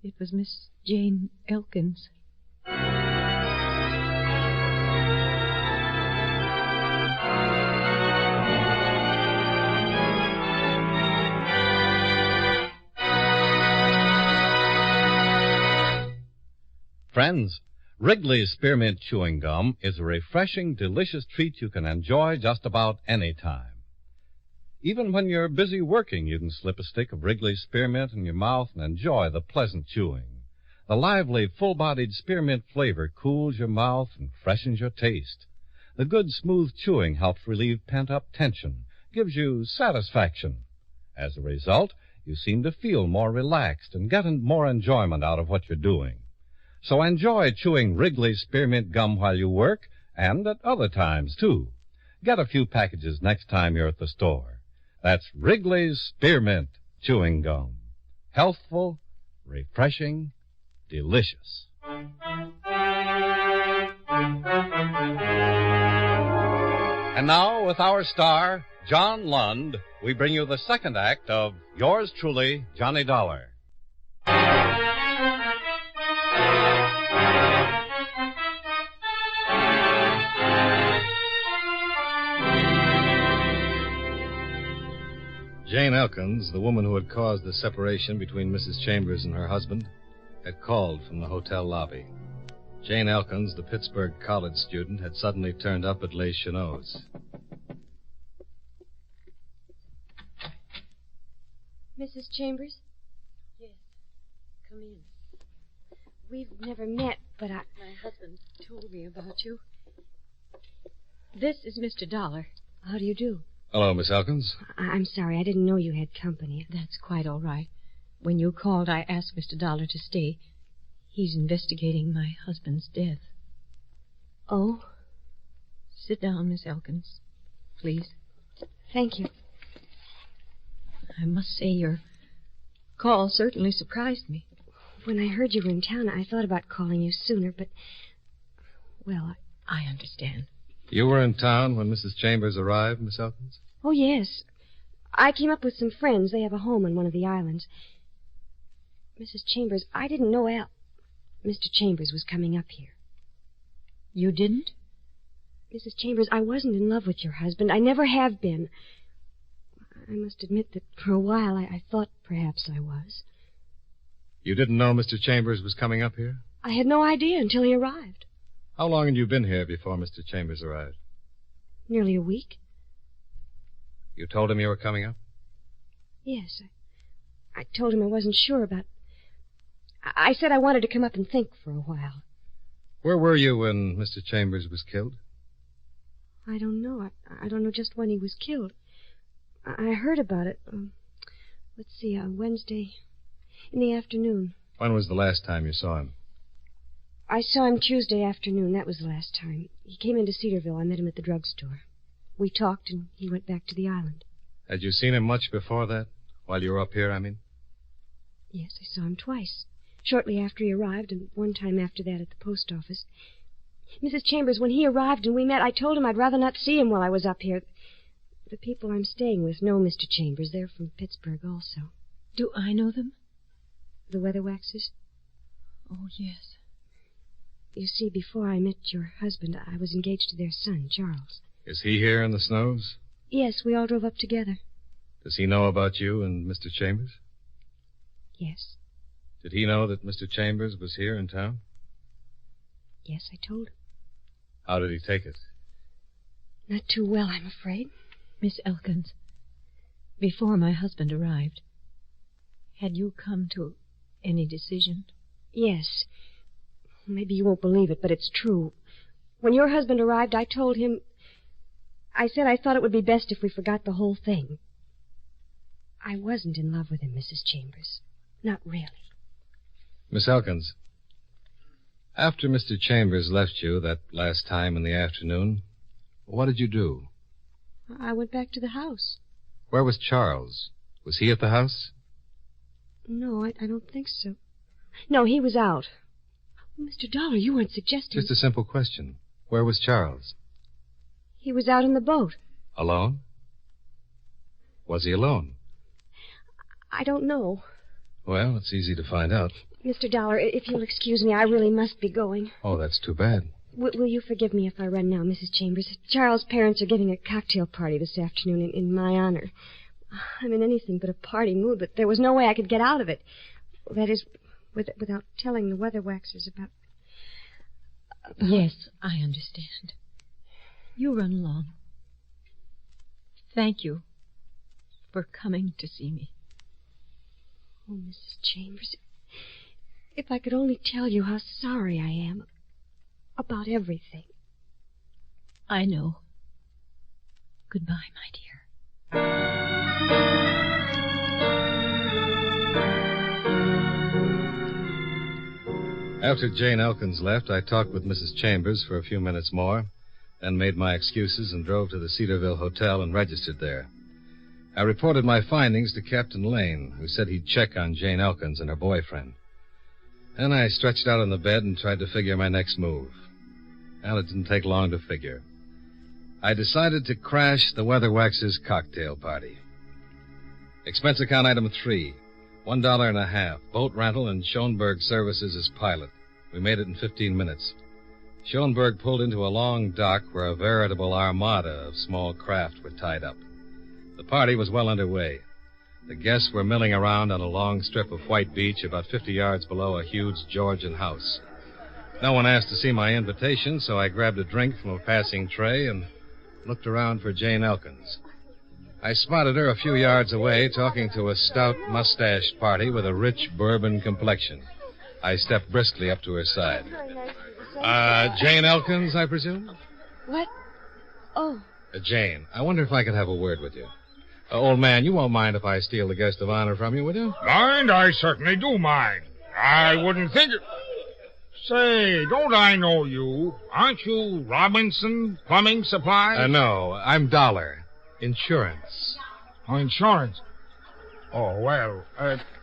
It was Miss Jane Elkins. Friends, Wrigley's Spearmint Chewing Gum is a refreshing, delicious treat you can enjoy just about any time. Even when you're busy working, you can slip a stick of Wrigley's Spearmint in your mouth and enjoy the pleasant chewing. The lively, full-bodied spearmint flavor cools your mouth and freshens your taste. The good, smooth chewing helps relieve pent-up tension, gives you satisfaction. As a result, you seem to feel more relaxed and get more enjoyment out of what you're doing. So enjoy chewing Wrigley's Spearmint Gum while you work, and at other times, too. Get a few packages next time you're at the store. That's Wrigley's Spearmint Chewing Gum. Healthful, refreshing, delicious. And now, with our star, John Lund, we bring you the second act of Yours Truly, Johnny Dollar. Jane Elkins, the woman who had caused the separation between Mrs. Chambers and her husband, had called from the hotel lobby. Jane Elkins, the Pittsburgh college student, had suddenly turned up at Les Chenauds. Mrs. Chambers? Yes. Come in. We've never met, but My husband told me about you. This is Mr. Dollar. How do you do? Hello, Miss Elkins. I'm sorry. I didn't know you had company. That's quite all right. When you called, I asked Mr. Dollar to stay. He's investigating my husband's death. Oh? Sit down, Miss Elkins. Please. Thank you. I must say your call certainly surprised me. When I heard you were in town, I thought about calling you sooner, but... Well, I understand. You were in town when Mrs. Chambers arrived, Miss Elkins? Oh, yes. I came up with some friends. They have a home on one of the islands. Mrs. Chambers, I didn't know Mr. Chambers was coming up here. You didn't? Mrs. Chambers, I wasn't in love with your husband. I never have been. I must admit that for a while I thought perhaps I was. You didn't know Mr. Chambers was coming up here? I had no idea until he arrived. How long had you been here before Mr. Chambers arrived? Nearly a week. You told him you were coming up? Yes. I told him I wasn't sure about... I said I wanted to come up and think for a while. Where were you when Mr. Chambers was killed? I don't know. I don't know just when he was killed. I heard about it. Let's see, Wednesday in the afternoon. When was the last time you saw him? I saw him Tuesday afternoon. That was the last time. He came into Cedarville. I met him at the drugstore. We talked, and he went back to the island. Had you seen him much before that? While you were up here, I mean? Yes, I saw him twice. Shortly after he arrived, and one time after that at the post office. Mrs. Chambers, when he arrived and we met, I told him I'd rather not see him while I was up here. The people I'm staying with know Mr. Chambers. They're from Pittsburgh also. Do I know them? The Weatherwaxes? Oh, yes. You see, before I met your husband, I was engaged to their son, Charles. Is he here in the Snows? Yes, we all drove up together. Does he know about you and Mr. Chambers? Yes. Did he know that Mr. Chambers was here in town? Yes, I told him. How did he take it? Not too well, I'm afraid. Miss Elkins, before my husband arrived, had you come to any decision? Yes. Maybe you won't believe it, but it's true. When your husband arrived, I told him... I said I thought it would be best if we forgot the whole thing. I wasn't in love with him, Mrs. Chambers. Not really. Miss Elkins, after Mr. Chambers left you that last time in the afternoon, what did you do? I went back to the house. Where was Charles? Was he at the house? No, I don't think so. No, he was out. Mr. Dollar, you weren't suggesting... Just a simple question. Where was Charles? He was out in the boat. Alone? Was he alone? I don't know. Well, it's easy to find out. Mr. Dollar, if you'll excuse me, I really must be going. Oh, that's too bad. Will you forgive me if I run now, Mrs. Chambers? Charles' parents are giving a cocktail party this afternoon in my honor. I'm in anything but a party mood, but there was no way I could get out of it. That is, without telling the Weatherwaxers about... Yes, I understand. You run along. Thank you for coming to see me. Oh, Mrs. Chambers, if I could only tell you how sorry I am about everything. I know. Goodbye, my dear. After Jane Elkins left, I talked with Mrs. Chambers for a few minutes more, then made my excuses and drove to the Cedarville Hotel and registered there. I reported my findings to Captain Lane, who said he'd check on Jane Elkins and her boyfriend. Then I stretched out on the bed and tried to figure my next move. Well, it didn't take long to figure. I decided to crash the Weatherwax's cocktail party. Expense account item 3, $1.50, boat rental and Schoenberg services as pilot. We made it in 15 minutes. Schoenberg pulled into a long dock where a veritable armada of small craft were tied up. The party was well underway. The guests were milling around on a long strip of white beach about 50 yards below a huge Georgian house. No one asked to see my invitation, so I grabbed a drink from a passing tray and looked around for Jane Elkins. I spotted her a few yards away talking to a stout, mustached party with a rich bourbon complexion. I stepped briskly up to her side. Jane Elkins, I presume? What? Oh. Jane, I wonder if I could have a word with you. Old man, you won't mind if I steal the guest of honor from you, will you? Mind? I certainly do mind. I wouldn't think it. Say, don't I know you? Aren't you Robinson Plumbing Supply? No, I'm Dollar. Insurance. Oh, insurance? Oh, well,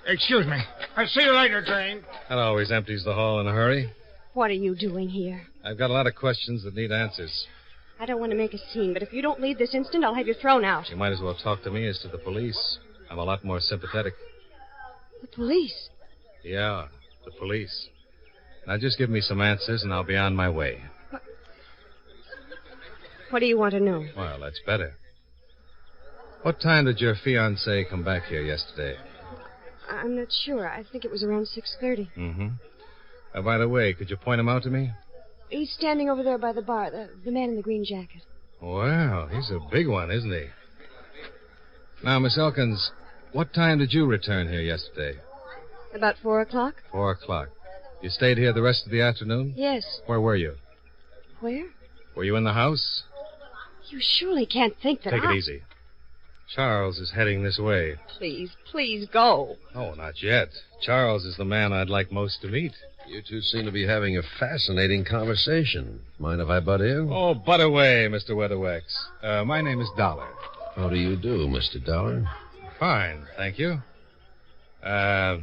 excuse me. I'll see you later, Jane. That always empties the hall in a hurry. What are you doing here? I've got a lot of questions that need answers. I don't want to make a scene, but if you don't leave this instant, I'll have you thrown out. You might as well talk to me as to the police. I'm a lot more sympathetic. The police? Yeah, the police. Now just give me some answers and I'll be on my way. What do you want to know? Well, that's better. What time did your fiancé come back here yesterday? I'm not sure. I think it was around 6:30. Mm-hmm. By the way, could you point him out to me? He's standing over there by the bar, the man in the green jacket. Well, he's a big one, isn't he? Now, Miss Elkins, what time did you return here yesterday? About 4 o'clock. 4 o'clock. You stayed here the rest of the afternoon? Yes. Where were you? Where? Were you in the house? You surely can't think that Take it easy. Charles is heading this way. Please go. Oh, not yet. Charles is the man I'd like most to meet. You two seem to be having a fascinating conversation. Mind if I butt in? Oh, butt away, Mr. Weatherwax. My name is Dollar. How do you do, Mr. Dollar? Fine, thank you. If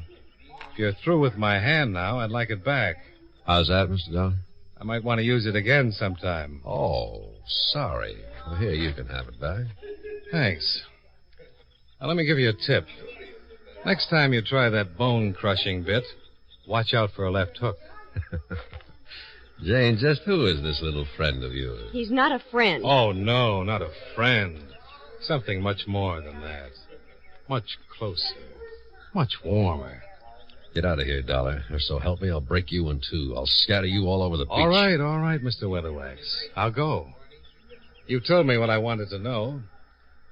you're through with my hand now, I'd like it back. How's that, Mr. Dollar? I might want to use it again sometime. Oh, sorry. Well, here, you can have it back. Thanks. Now, let me give you a tip. Next time you try that bone-crushing bit, watch out for a left hook. Jane, just who is this little friend of yours? He's not a friend. Oh, no, not a friend. Something much more than that. Much closer. Much warmer. Get out of here, Dollar, or so help me, I'll break you in two. I'll scatter you all over the beach. All right, Mr. Weatherwax. I'll go. You told me what I wanted to know.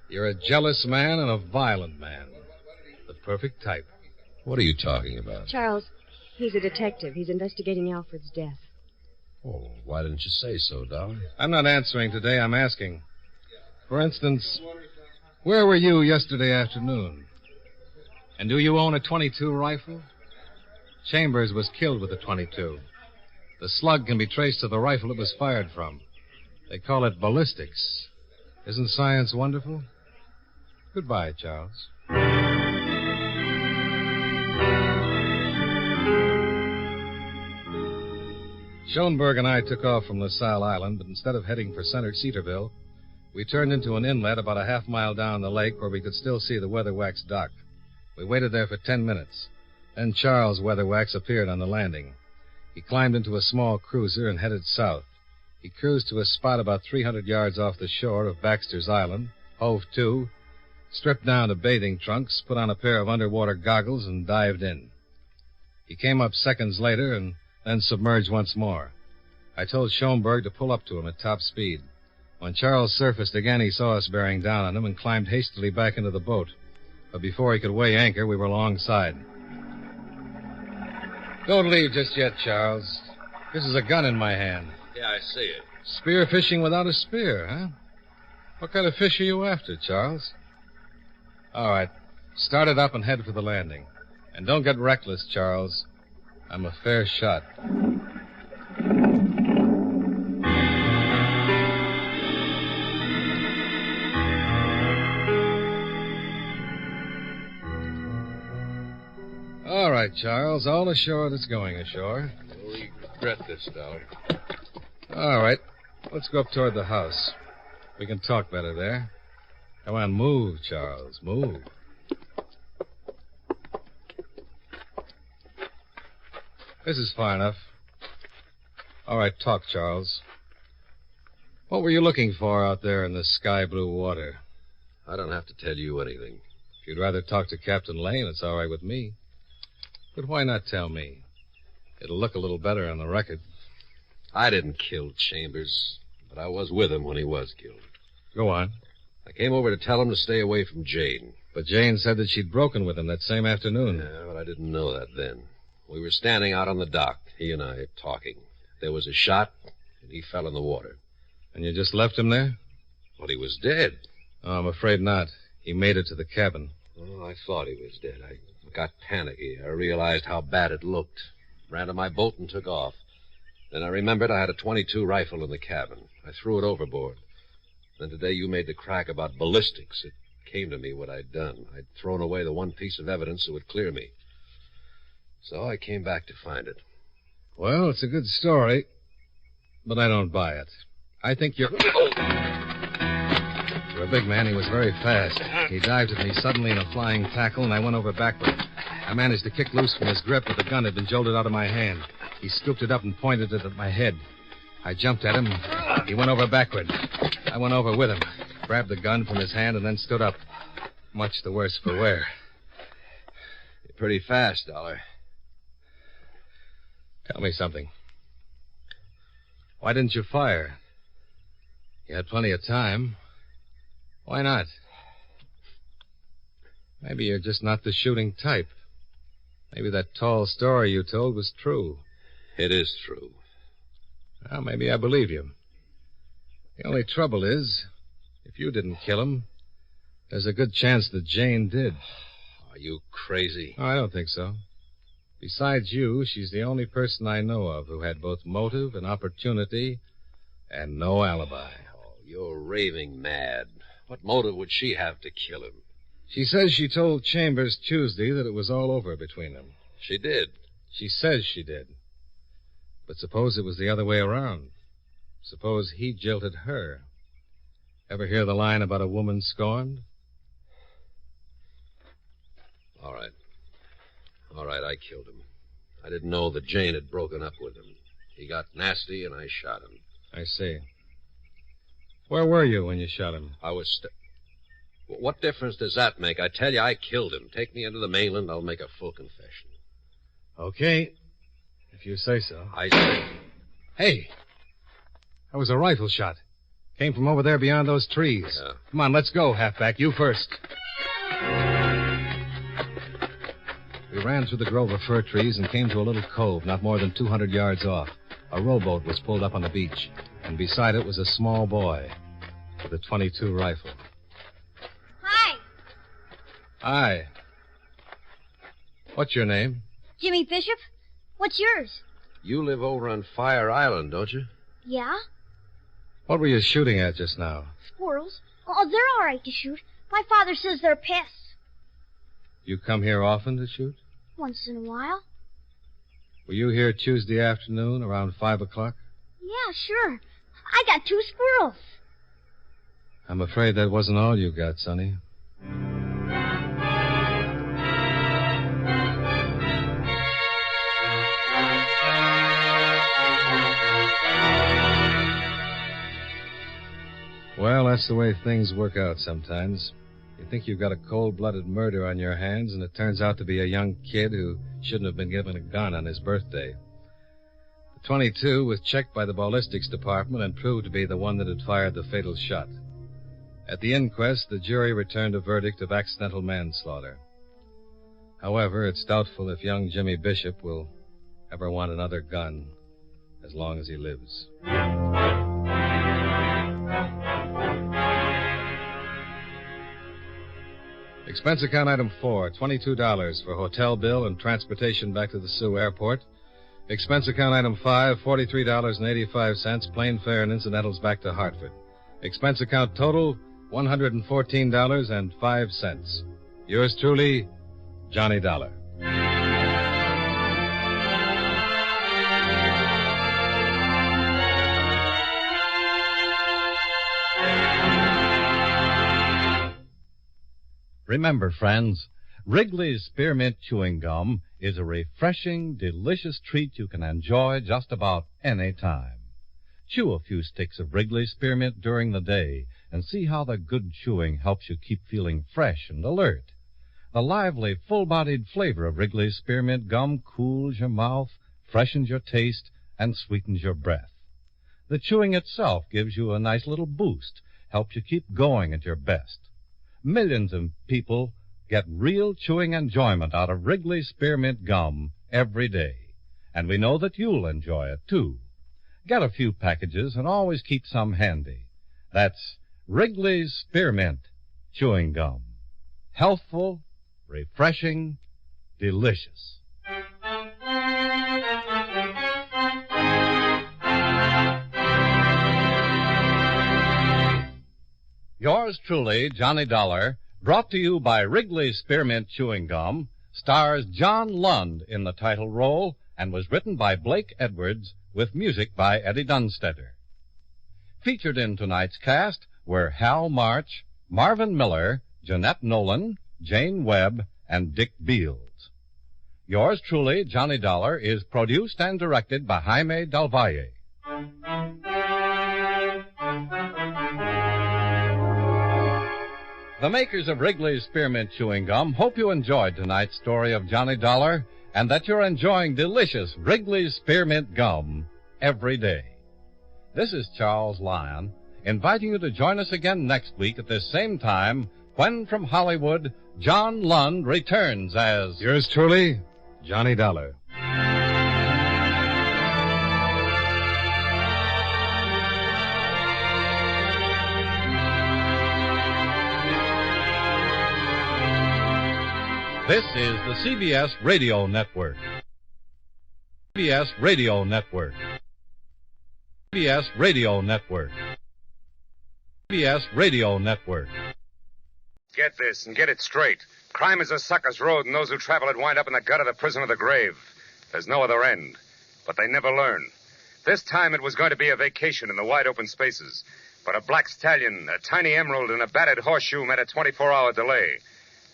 You're a jealous man and a violent man. The perfect type. What are you talking about? Charles, he's a detective. He's investigating Alfred's death. Oh, why didn't you say so, Dollar? I'm not answering today. I'm asking. For instance, where were you yesterday afternoon? And do you own a .22 rifle? Chambers was killed with a .22. The slug can be traced to the rifle it was fired from. They call it ballistics. Isn't science wonderful? Goodbye, Charles. Schoenberg and I took off from LaSalle Island, but instead of heading for center Cedarville, we turned into an inlet about a half-mile down the lake where we could still see the Weatherwax dock. We waited there for 10 minutes. Then Charles Weatherwax appeared on the landing. He climbed into a small cruiser and headed south. He cruised to a spot about 300 yards off the shore of Baxter's Island, hove to, stripped down to bathing trunks, put on a pair of underwater goggles, and dived in. He came up seconds later and then submerged once more. I told Schoenberg to pull up to him at top speed. When Charles surfaced again, he saw us bearing down on him and climbed hastily back into the boat. But before he could weigh anchor, we were alongside. Don't leave just yet, Charles. This is a gun in my hand. Yeah, I see it. Spear fishing without a spear, huh? What kind of fish are you after, Charles? All right. Start it up and head for the landing. And don't get reckless, Charles. I'm a fair shot. All right, Charles. All ashore that's going ashore. You'll regret this, Dollar. All right. Let's go up toward the house. We can talk better there. Come on, move, Charles. Move. This is far enough. All right, talk, Charles. What were you looking for out there in the sky blue water? I don't have to tell you anything. If you'd rather talk to Captain Lane, it's all right with me. But why not tell me? It'll look a little better on the record. I didn't kill Chambers, but I was with him when he was killed. Go on. I came over to tell him to stay away from Jane. But Jane said that she'd broken with him that same afternoon. Yeah, but I didn't know that then. We were standing out on the dock, he and I, talking. There was a shot, and he fell in the water. And you just left him there? Well, he was dead. Oh, I'm afraid not. He made it to the cabin. Oh, I thought he was dead. I got panicky. I realized how bad it looked. Ran to my boat and took off. Then I remembered I had a .22 rifle in the cabin. I threw it overboard. Then today you made the crack about ballistics. It came to me what I'd done. I'd thrown away the one piece of evidence that would clear me. So I came back to find it. Well, it's a good story, but I don't buy it. I think you're... For a big man, he was very fast. He dived at me suddenly in a flying tackle, and I went over backward. I managed to kick loose from his grip, but the gun had been jolted out of my hand. He scooped it up and pointed it at my head. I jumped at him. He went over backward. I went over with him, grabbed the gun from his hand, and then stood up. Much the worse for wear. You're pretty fast, Dollar. Tell me something. Why didn't you fire? You had plenty of time. Why not? Maybe you're just not the shooting type. Maybe that tall story you told was true. It is true. Well, maybe I believe you. The only trouble is, if you didn't kill him, there's a good chance that Jane did. Are you crazy? Oh, I don't think so. Besides you, she's the only person I know of who had both motive and opportunity and no alibi. Oh, you're raving mad. What motive would she have to kill him? She says she told Chambers Tuesday that it was all over between them. She did. She says she did. But suppose it was the other way around. Suppose he jilted her. Ever hear the line about a woman scorned? All right. All right, I killed him. I didn't know that Jane had broken up with him. He got nasty, and I shot him. I see. Where were you when you shot him? I was... What difference does that make? I tell you, I killed him. Take me into the mainland, I'll make a full confession. Okay. If you say so. I say... Hey! That was a rifle shot. Came from over there beyond those trees. Yeah. Come on, let's go, halfback. You first. We ran through the grove of fir trees and came to a little cove not more than 200 yards off. A rowboat was pulled up on the beach, and beside it was a small boy with a .22 rifle. Hi. Hi. What's your name? Jimmy Bishop. What's yours? You live over on Fire Island, don't you? Yeah? What were you shooting at just now? Squirrels. Oh, they're all right to shoot. My father says they're pests. You come here often to shoot? Once in a while. Were you here Tuesday afternoon around 5 o'clock? Yeah, sure. I got 2 squirrels. I'm afraid that wasn't all you got, Sonny. Well, that's the way things work out sometimes. You think you've got a cold-blooded murder on your hands, and it turns out to be a young kid who shouldn't have been given a gun on his birthday. .22 was checked by the ballistics department and proved to be the one that had fired the fatal shot. At the inquest, the jury returned a verdict of accidental manslaughter. However, it's doubtful if young Jimmy Bishop will ever want another gun as long as he lives. Expense account item 4, $22 for hotel bill and transportation back to the Sioux Airport. Expense account item 5, $43.85, plane fare and incidentals back to Hartford. Expense account total, $114.05. Yours truly, Johnny Dollar. Remember, friends, Wrigley's Spearmint Chewing Gum is a refreshing, delicious treat you can enjoy just about any time. Chew a few sticks of Wrigley's Spearmint during the day and see how the good chewing helps you keep feeling fresh and alert. The lively, full-bodied flavor of Wrigley's Spearmint Gum cools your mouth, freshens your taste, and sweetens your breath. The chewing itself gives you a nice little boost, helps you keep going at your best. Millions of people get real chewing enjoyment out of Wrigley's Spearmint Gum every day. And we know that you'll enjoy it, too. Get a few packages and always keep some handy. That's Wrigley's Spearmint Chewing Gum. Healthful, refreshing, delicious. Yours truly, Johnny Dollar, brought to you by Wrigley's Spearmint Chewing Gum, stars John Lund in the title role and was written by Blake Edwards with music by Eddie Dunstetter. Featured in tonight's cast were Hal March, Marvin Miller, Jeanette Nolan, Jane Webb, and Dick Beals. Yours truly, Johnny Dollar, is produced and directed by Jaime Del Valle. The makers of Wrigley's Spearmint Chewing Gum hope you enjoyed tonight's story of Johnny Dollar and that you're enjoying delicious Wrigley's Spearmint Gum every day. This is Charles Lyon, inviting you to join us again next week at this same time when from Hollywood, John Lund returns as... Yours truly, Johnny Dollar. This is the CBS Radio Network. CBS Radio Network. CBS Radio Network. CBS Radio Network. Get this and get it straight. Crime is a sucker's road, and those who travel it wind up in the gut of the prison of the grave. There's no other end. But they never learn. This time it was going to be a vacation in the wide open spaces. But a black stallion, a tiny emerald, and a battered horseshoe meant a 24-hour delay.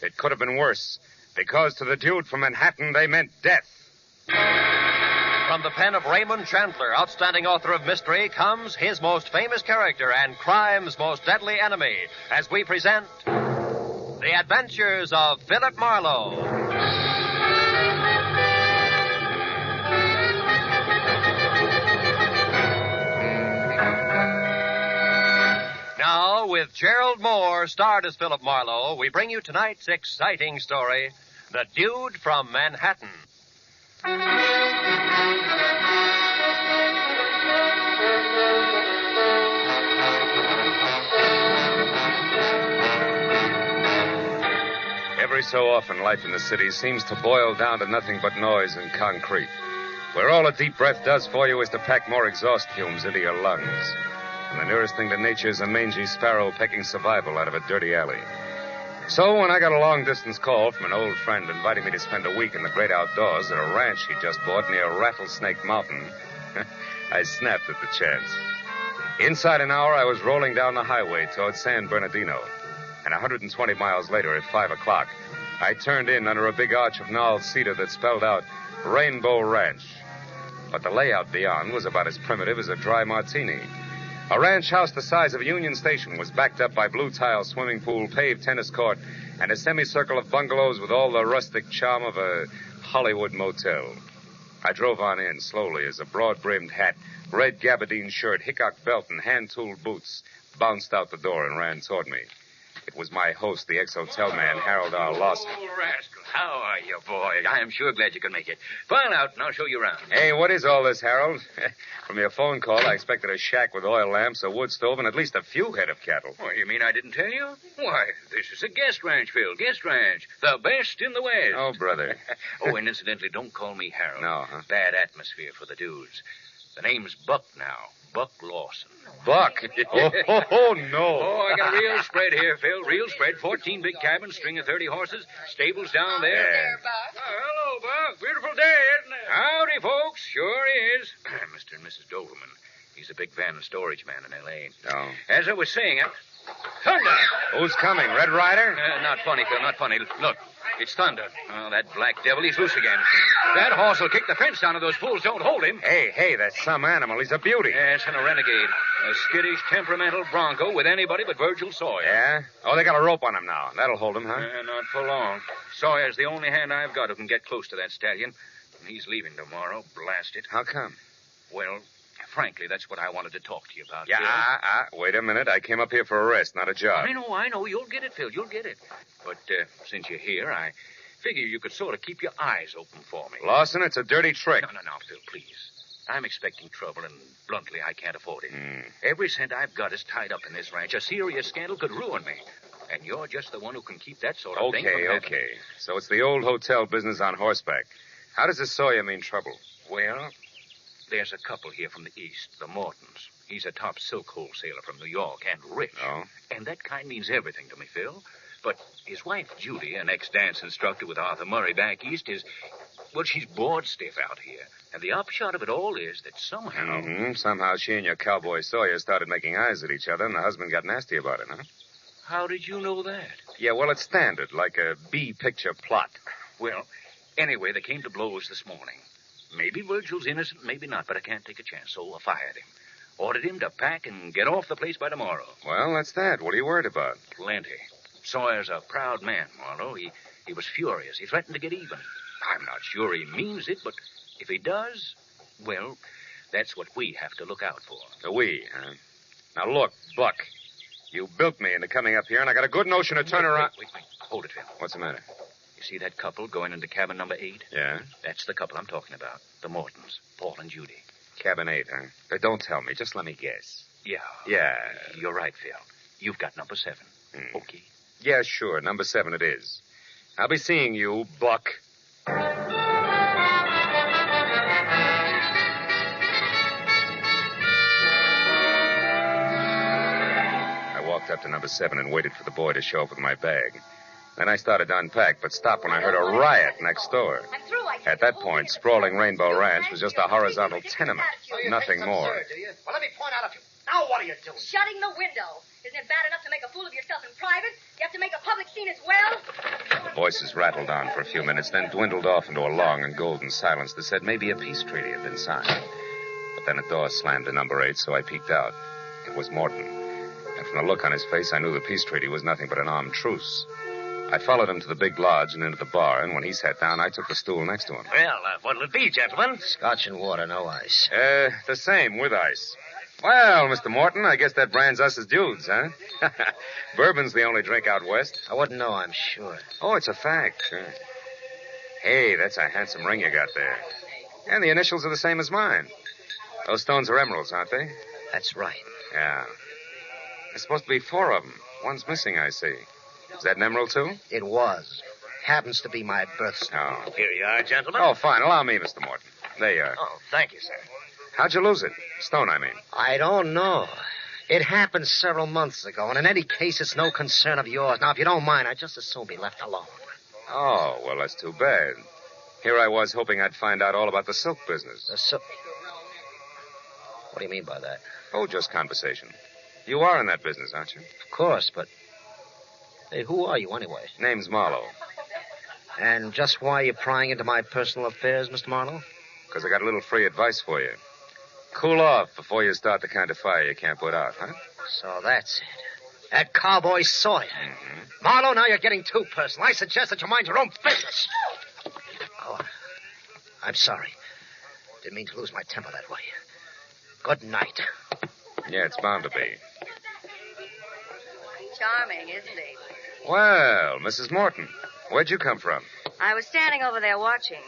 It could have been worse. Because to the dude from Manhattan, they meant death. From the pen of Raymond Chandler, outstanding author of mystery, comes his most famous character and crime's most deadly enemy, as we present The Adventures of Philip Marlowe. Now, with Gerald Moore, starred as Philip Marlowe, we bring you tonight's exciting story, The Dude from Manhattan. Every so often, life in the city seems to boil down to nothing but noise and concrete, where all a deep breath does for you is to pack more exhaust fumes into your lungs. And the nearest thing to nature is a mangy sparrow pecking survival out of a dirty alley. So when I got a long-distance call from an old friend inviting me to spend a week in the great outdoors at a ranch he just bought near Rattlesnake Mountain, I snapped at the chance. Inside an hour, I was rolling down the highway towards San Bernardino. And 120 miles later, at 5 o'clock, I turned in under a big arch of gnarled cedar that spelled out Rainbow Ranch. But the layout beyond was about as primitive as a dry martini. A ranch house the size of Union Station was backed up by blue-tile swimming pool, paved tennis court, and a semicircle of bungalows with all the rustic charm of a Hollywood motel. I drove on in slowly as a broad-brimmed hat, red gabardine shirt, hickok belt, and hand-tooled boots bounced out the door and ran toward me. It was my host, the ex-hotel man, Harold R. Lawson. Oh, rascal. How are you, boy? I am sure glad you could make it. File out, and I'll show you around. Hey, what is all this, Harold? From your phone call, I expected a shack with oil lamps, a wood stove, and at least a few head of cattle. Oh, you mean I didn't tell you? Why, this is a guest ranch, Phil. Guest ranch. The best in the West. Oh, brother. Oh, and incidentally, don't call me Harold. No, huh? Bad atmosphere for the dudes. The name's Buck now. Buck Lawson. Buck? Oh, no. Oh, I got a real spread here, Phil. Real spread. 14 big cabins, string of 30 horses, stables down there. Yeah. Hello, Buck. Beautiful day, isn't it? Howdy, folks. Sure is. Mr. and Mrs. Doberman. He's a big van and storage man in L.A. Oh. As I was saying, thunder. Who's coming? Red Rider? Not funny, Phil. Not funny. Look. It's thunder. Oh, that black devil, he's loose again. That horse will kick the fence down if those fools don't hold him. Hey, that's some animal. He's a beauty. Yes, and a renegade. A skittish, temperamental bronco with anybody but Virgil Sawyer. Yeah? Oh, they got a rope on him now. That'll hold him, huh? Not for long. Sawyer's the only hand I've got who can get close to that stallion. And he's leaving tomorrow. Blast it. How come? Well, frankly, that's what I wanted to talk to you about. Yeah, wait a minute. I came up here for a rest, not a job. I know. You'll get it, Phil. You'll get it. But since you're here, I figure you could sort of keep your eyes open for me. Lawson, it's a dirty trick. No, Phil, please. I'm expecting trouble, and bluntly, I can't afford it. Every cent I've got is tied up in this ranch. A serious scandal could ruin me. And you're just the one who can keep that sort of thing from happening. Okay. So it's the old hotel business on horseback. How does this Sawyer mean trouble? Well, there's a couple here from the east, the Mortons. He's a top silk wholesaler from New York and rich. Oh? And that kind means everything to me, Phil. But his wife, Judy, an ex-dance instructor with Arthur Murray back east, she's bored stiff out here. And the upshot of it all is that somehow... Somehow she and your cowboy Sawyer started making eyes at each other, and the husband got nasty about it, huh? How did you know that? Yeah, well, it's standard, like a B-picture plot. Well, anyway, they came to blows this morning. Maybe Virgil's innocent, maybe not, but I can't take a chance, so I fired him. Ordered him to pack and get off the place by tomorrow. Well, that's that. What are you worried about? Plenty. Sawyer's a proud man, Marlowe. He was furious. He threatened to get even. I'm not sure he means it, but if he does, well, that's what we have to look out for. We, huh? Now, look, Buck, you built me into coming up here, and I got a good notion to turn around... Wait. Hold it, Phil. What's the matter? You see that couple going into cabin number 8? Yeah? That's the couple I'm talking about. The Mortons, Paul and Judy. Cabin 8, huh? Don't tell me. Just let me guess. Yeah. You're right, Phil. You've got number 7. Okay. Yeah, sure. Number 7 it is. I'll be seeing you, Buck. I walked up to number 7 and waited for the boy to show up with my bag. Then I started to unpack, but stopped when I heard a riot next door. At that point, sprawling Rainbow Ranch was just a horizontal tenement. Nothing more. Well, let me point out a few... Now what are you doing? Shutting the window. Isn't it bad enough to make a fool of yourself in private? You have to make a public scene as well? The voices rattled on for a few minutes, then dwindled off into a long and golden silence that said maybe a peace treaty had been signed. But then a door slammed to number 8, so I peeked out. It was Morton. And from the look on his face, I knew the peace treaty was nothing but an armed truce. I followed him to the big lodge and into the bar, and when he sat down, I took the stool next to him. Well, what'll it be, gentlemen? Scotch and water, no ice. The same, with ice. Well, Mr. Morton, I guess that brands us as dudes, huh? Bourbon's the only drink out west. I wouldn't know, I'm sure. Oh, it's a fact. Hey, that's a handsome ring you got there. And the initials are the same as mine. Those stones are emeralds, aren't they? That's right. Yeah. There's supposed to be 4 of them. One's missing, I see. Is that an emerald, too? It was. Happens to be my birthstone. Oh. Here you are, gentlemen. Oh, fine. Allow me, Mr. Morton. There you are. Oh, thank you, sir. How'd you lose it? Stone, I mean. I don't know. It happened several months ago, and in any case, it's no concern of yours. Now, if you don't mind, I'd just as soon be left alone. Oh, well, that's too bad. Here I was hoping I'd find out all about the silk business. The silk? What do you mean by that? Oh, just conversation. You are in that business, aren't you? Of course, but... Hey, who are you, anyway? Name's Marlowe. And just why are you prying into my personal affairs, Mr. Marlowe? Because I got a little free advice for you. Cool off before you start the kind of fire you can't put out, huh? So that's it. That cowboy Sawyer. Mm-hmm. Marlowe, now you're getting too personal. I suggest that you mind your own business. Oh, I'm sorry. Didn't mean to lose my temper that way. Good night. Yeah, it's bound to be. Charming, isn't he? Well, Mrs. Morton, where'd you come from? I was standing over there watching.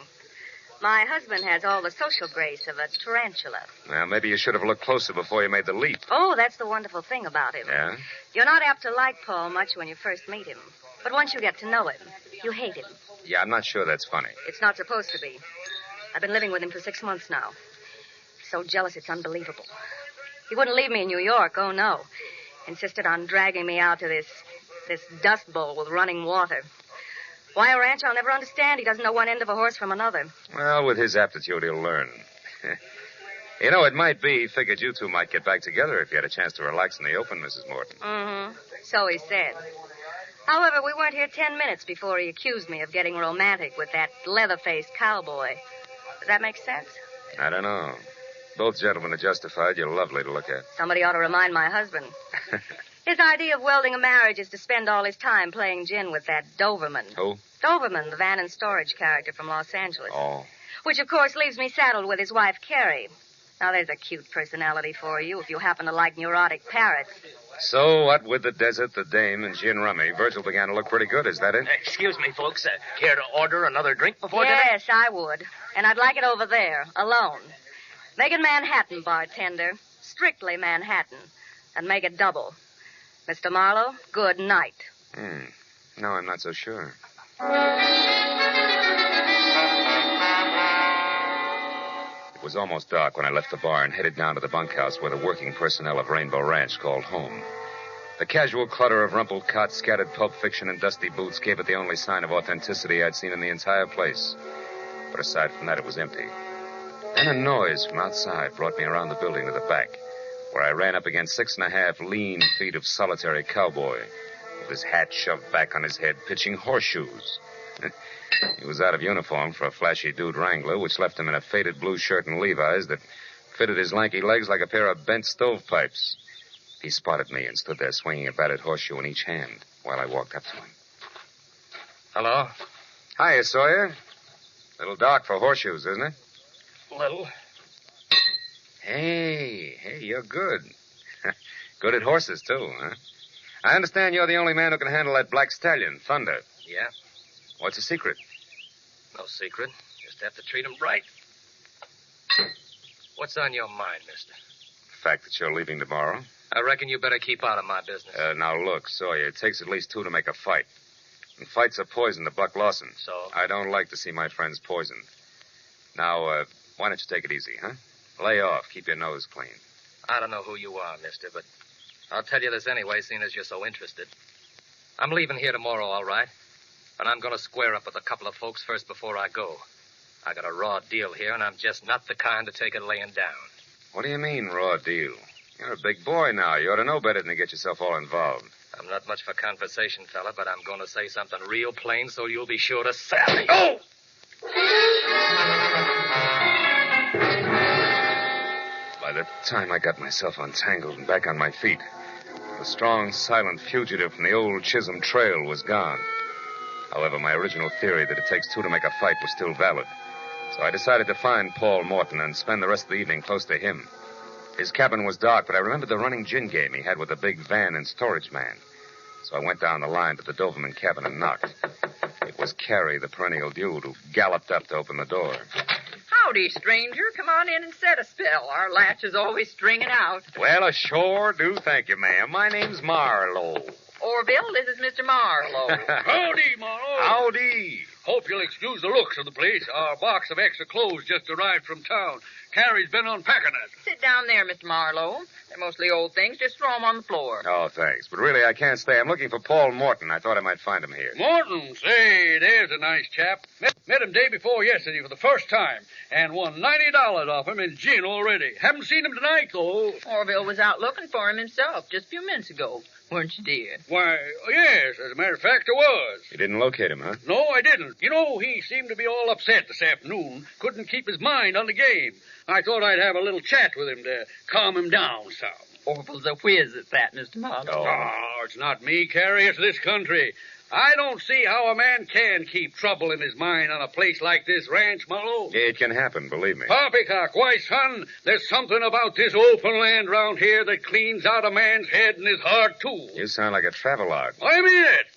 My husband has all the social grace of a tarantula. Well, maybe you should have looked closer before you made the leap. Oh, that's the wonderful thing about him. Yeah? You're not apt to like Paul much when you first meet him. But once you get to know him, you hate him. Yeah, I'm not sure that's funny. It's not supposed to be. I've been living with him for 6 months now. So jealous, it's unbelievable. He wouldn't leave me in New York, oh no. Insisted on dragging me out to this dust bowl with running water. Why a ranch, I'll never understand. He doesn't know one end of a horse from another. Well, with his aptitude, he'll learn. You know, it might be he figured you two might get back together if you had a chance to relax in the open, Mrs. Morton. Mm-hmm. So he said. However, we weren't here 10 minutes before he accused me of getting romantic with that leather-faced cowboy. Does that make sense? I don't know. Both gentlemen are justified. You're lovely to look at. Somebody ought to remind my husband. His idea of welding a marriage is to spend all his time playing gin with that Doberman. Who? Doberman, the van and storage character from Los Angeles. Oh. Which, of course, leaves me saddled with his wife, Carrie. Now, there's a cute personality for you if you happen to like neurotic parrots. So, what with the desert, the dame, and gin rummy, Virgil began to look pretty good. Is that it? Excuse me, folks. Care to order another drink before dinner? Yes, I would. And I'd like it over there, alone. Make it Manhattan, bartender. Strictly Manhattan. And make it double. Mr. Marlowe, good night. No, I'm not so sure. It was almost dark when I left the bar and headed down to the bunkhouse where the working personnel of Rainbow Ranch called home. The casual clutter of rumpled cots, scattered pulp fiction, and dusty boots gave it the only sign of authenticity I'd seen in the entire place. But aside from that, it was empty. Then a noise from outside brought me around the building to the back, where I ran up against 6.5 lean feet of solitary cowboy, with his hat shoved back on his head, pitching horseshoes. He was out of uniform for a flashy dude wrangler, which left him in a faded blue shirt and Levi's that fitted his lanky legs like a pair of bent stovepipes. He spotted me and stood there swinging a battered horseshoe in each hand while I walked up to him. Hello? Hiya, Sawyer. A little dark for horseshoes, isn't it? Little. Hey, you're good. Good at horses, too, huh? I understand you're the only man who can handle that black stallion, Thunder. Yeah? What's the secret? No secret. Just have to treat him right. What's on your mind, mister? The fact that you're leaving tomorrow. I reckon you better keep out of my business. Now, look, Sawyer, it takes at least 2 to make a fight. And fights are poison to Buck Lawson. So? I don't like to see my friends poisoned. Now, why don't you take it easy, huh? Lay off. Keep your nose clean. I don't know who you are, mister, but I'll tell you this anyway, seeing as you're so interested. I'm leaving here tomorrow, all right? But I'm going to square up with a couple of folks first before I go. I got a raw deal here, and I'm just not the kind to take it laying down. What do you mean, raw deal? You're a big boy now. You ought to know better than to get yourself all involved. I'm not much for conversation, fella, but I'm going to say something real plain so you'll be sure to sally. Oh! By the time I got myself untangled and back on my feet, the strong, silent fugitive from the old Chisholm Trail was gone. However, my original theory that it takes 2 to make a fight was still valid. So I decided to find Paul Morton and spend the rest of the evening close to him. His cabin was dark, but I remembered the running gin game he had with the big van and storage man. So I went down the line to the Doberman cabin and knocked. It was Carrie, the perennial dude, who galloped up to open the door. Howdy, stranger. Come on in and set a spell. Our latch is always stringing out. Well, I sure do, thank you, ma'am. My name's Marlowe. Orville, this is Mr. Marlowe. Howdy, Marlowe. Howdy. Hope you'll excuse the looks of the place. Our box of extra clothes just arrived from town. Carrie's been unpacking it. Sit down there, Mr. Marlowe. They're mostly old things. Just throw them on the floor. Oh, thanks. But really, I can't stay. I'm looking for Paul Morton. I thought I might find him here. Morton? Say, there's a nice chap. Met him day before yesterday for the first time and won $90 off him in gin already. Haven't seen him tonight, though. Orville was out looking for him himself just a few minutes ago. Weren't you, dear? Why, yes, as a matter of fact, I was. You didn't locate him, huh? No, I didn't. You know, he seemed to be all upset this afternoon. Couldn't keep his mind on the game. I thought I'd have a little chat with him to calm him down some. Orville's a whiz at that, Mr. Marlowe. Oh, it's not me, Carrie. It's this country. I don't see how a man can keep trouble in his mind on a place like this ranch, Marlowe. It can happen, believe me. Poppycock, why, son, there's something about this open land round here that cleans out a man's head and his heart, too. You sound like a travelogue. I mean it.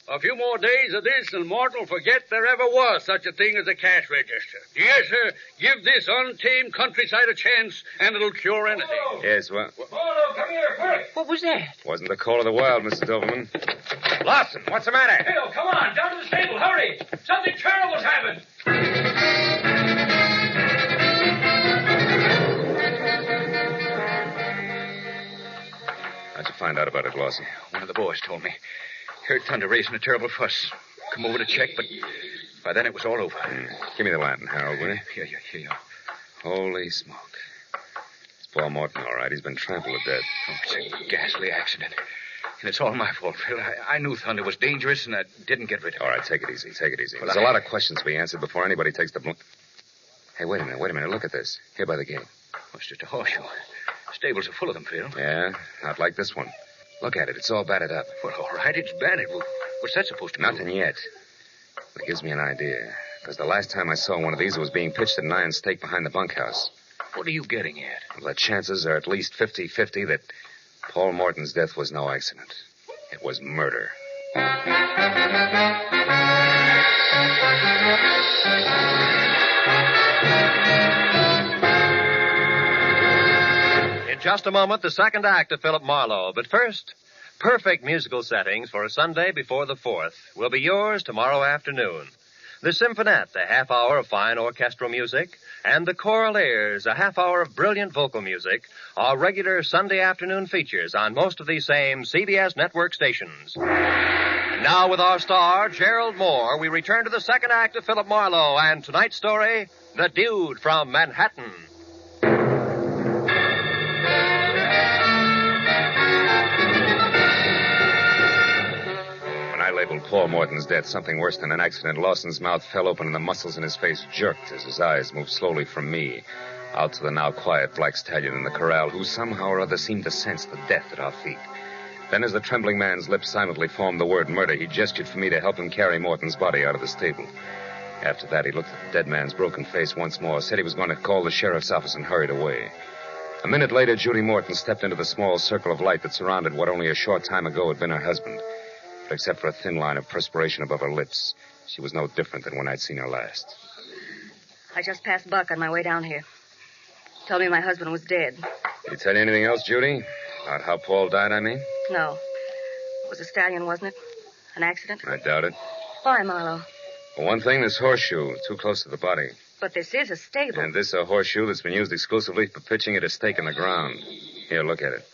A few more days of this and Morton will forget there ever was such a thing as a cash register. Yes, sir. Give this untamed countryside a chance, and it'll cure anything. Yes, well... Marlowe, come here, quick. What was that? Wasn't the call of the wild, Mr. Doberman. Lawson, what's the matter? Bill, come on, down to the stable, hurry. Something terrible's happened. How'd you find out about it, Lawson? One of the boys told me. Heard Thunder raising a terrible fuss. Come over to check, but by then it was all over. Give me the lantern, Harold, will you? Here you are. Holy smoke. It's Paul Morton, all right. He's been trampled to death. Oh, it's a ghastly accident. And it's all my fault, Phil. I knew Thunder was dangerous, and I didn't get rid of him. All right, take it easy. Well, There's a lot of questions to be answered before anybody takes the blame. Hey, wait a minute. Look at this. Here by the gate. Oh, it's just a horseshoe. Stables are full of them, Phil. Yeah, not like this one. Look at it. It's all battered up. Well, all right, it's battered. Well, what's that supposed to mean? Nothing yet. But it gives me an idea. Because the last time I saw one of these, it was being pitched at an iron stake behind the bunkhouse. What are you getting at? Well, the chances are at least 50-50 that Paul Morton's death was no accident. It was murder. In just a moment, the second act of Philip Marlowe. But first, perfect musical settings for a Sunday before the 4th will be yours tomorrow afternoon. The Symphonette, a half hour of fine orchestral music, and the Choral Airs, a half hour of brilliant vocal music, are regular Sunday afternoon features on most of these same CBS network stations. And now with our star, Gerald Moore, we return to the second act of Philip Marlowe and tonight's story, The Dude from Manhattan. When I labeled Paul Morton's death something worse than an accident, Lawson's mouth fell open and the muscles in his face jerked as his eyes moved slowly from me out to the now quiet black stallion in the corral, who somehow or other seemed to sense the death at our feet. Then as the trembling man's lips silently formed the word murder, he gestured for me to help him carry Morton's body out of the stable. After that, he looked at the dead man's broken face once more, said he was going to call the sheriff's office, and hurried away. A minute later, Judy Morton stepped into the small circle of light that surrounded what only a short time ago had been her husband. But except for a thin line of perspiration above her lips, she was no different than when I'd seen her last. I just passed Buck on my way down here. Told me my husband was dead. Did he tell you anything else, Judy? About how Paul died, I mean? No. It was a stallion, wasn't it? An accident? I doubt it. Why, Marlowe? For one thing, this horseshoe, too close to the body. But this is a stable. And this a horseshoe that's been used exclusively for pitching at a stake in the ground. Here, look at it.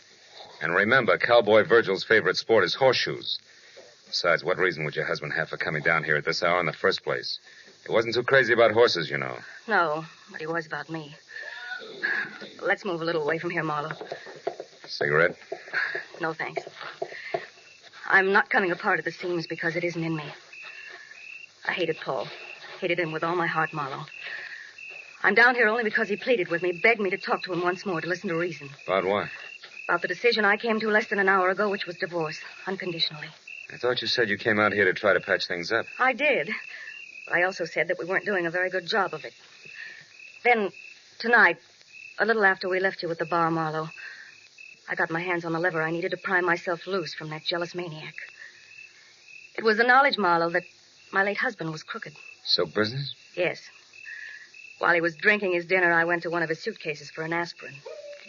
And remember, Cowboy Virgil's favorite sport is horseshoes. Besides, what reason would your husband have for coming down here at this hour in the first place? He wasn't too crazy about horses, you know. No, but he was about me. Let's move a little away from here, Marlowe. Cigarette? No, thanks. I'm not coming apart at the seams because it isn't in me. I hated Paul. Hated him with all my heart, Marlowe. I'm down here only because he pleaded with me, begged me to talk to him once more, to listen to reason. About what? About the decision I came to less than an hour ago, which was divorce, unconditionally. I thought you said you came out here to try to patch things up. I did. But I also said that we weren't doing a very good job of it. Then, tonight, a little after we left you at the bar, Marlowe, I got my hands on the lever I needed to pry myself loose from that jealous maniac. It was the knowledge, Marlowe, that my late husband was crooked. Silk business? Yes. While he was drinking his dinner, I went to one of his suitcases for an aspirin.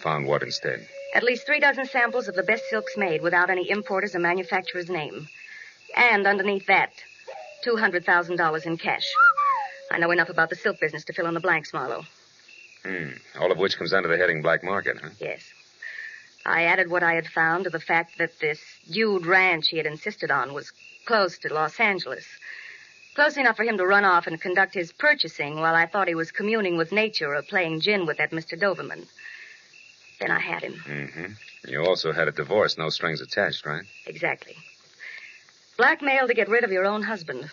Found what instead? At least 3 dozen samples of the best silks made without any importer's or manufacturer's name. And underneath that, $200,000 in cash. I know enough about the silk business to fill in the blanks, Marlowe. All of which comes under the heading black market, huh? Yes. I added what I had found to the fact that this Dude ranch he had insisted on was close to Los Angeles. Close enough for him to run off and conduct his purchasing while I thought he was communing with nature or playing gin with that Mr. Doberman. Then I had him. Mm-hmm. You also had a divorce, no strings attached, right? Exactly. Blackmail to get rid of your own husband.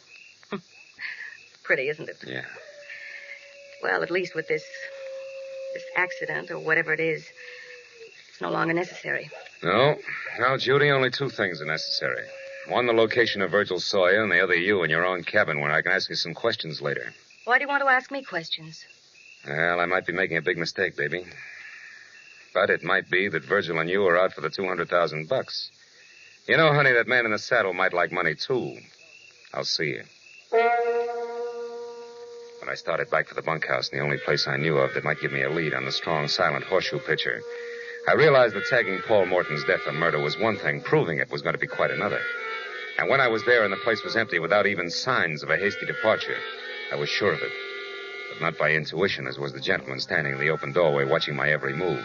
Pretty, isn't it? Yeah. Well, at least with this accident or whatever it is, it's no longer necessary. No. Now, Judy, only 2 things are necessary. One, the location of Virgil Sawyer, and the other you in your own cabin where I can ask you some questions later. Why do you want to ask me questions? Well, I might be making a big mistake, baby. But it might be that Virgil and you are out for the $200,000. You know, honey, that man in the saddle might like money, too. I'll see you. When I started back for the bunkhouse, the only place I knew of that might give me a lead on the strong, silent horseshoe pitcher, I realized that tagging Paul Morton's death a murder was one thing, proving it was going to be quite another. And when I was there and the place was empty without even signs of a hasty departure, I was sure of it. But not by intuition, as was the gentleman standing in the open doorway watching my every move.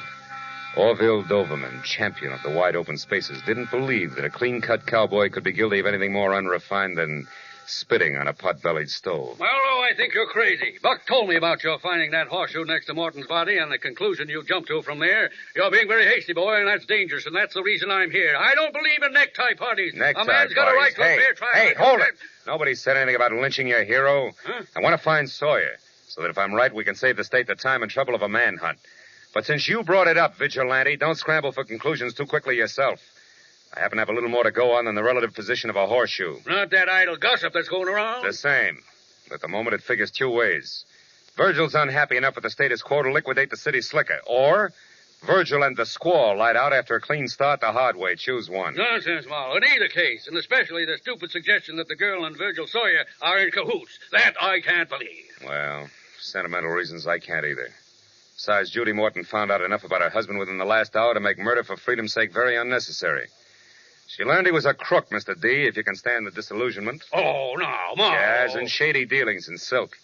Orville Doverman, champion of the wide open spaces, didn't believe that a clean-cut cowboy could be guilty of anything more unrefined than spitting on a pot-bellied stove. Marlowe, I think you're crazy. Buck told me about your finding that horseshoe next to Morton's body and the conclusion you jumped to from there. You're being very hasty, boy, and that's dangerous, and that's the reason I'm here. I don't believe in necktie parties. Necktie a man's got a right to a fair trial. Hey, hold it. Nobody said anything about lynching your hero. Huh? I want to find Sawyer, so that if I'm right, we can save the state the time and trouble of a manhunt. But since you brought it up, Vigilante, don't scramble for conclusions too quickly yourself. I happen to have a little more to go on than the relative position of a horseshoe. Not that idle gossip that's going around. The same. But at the moment, it figures two ways. Virgil's unhappy enough with the status quo to liquidate the city slicker. Or Virgil and the squaw light out after a clean start the hard way. Choose one. Nonsense, Marlowe. In either case, and especially the stupid suggestion that the girl and Virgil Sawyer are in cahoots. That I can't believe. Well, for sentimental reasons, I can't either. Besides, Judy Morton found out enough about her husband within the last hour to make murder for freedom's sake very unnecessary. She learned he was a crook, Mr. D, if you can stand the disillusionment. Oh, now, Marlowe. Yes, and shady dealings in silk.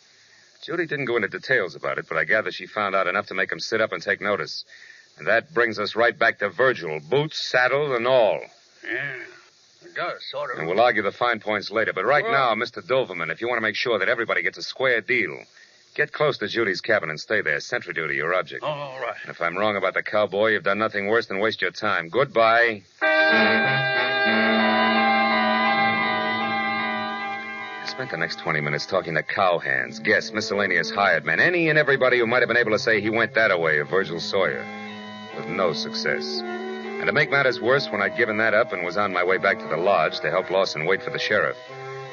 Judy didn't go into details about it, but I gather she found out enough to make him sit up and take notice. And that brings us right back to Virgil, boots, saddle, and all. Yeah, it does, sort of. And we'll argue the fine points later. But right now, Mr. Doverman, if you want to make sure that everybody gets a square deal, get close to Judy's cabin and stay there. Sentry duty, your object. All right. And if I'm wrong about the cowboy, you've done nothing worse than waste your time. Goodbye. I spent the next 20 minutes talking to cowhands, guests, miscellaneous hired men, any and everybody who might have been able to say he went that away of Virgil Sawyer, with no success. And to make matters worse, when I'd given that up and was on my way back to the lodge to help Lawson wait for the sheriff,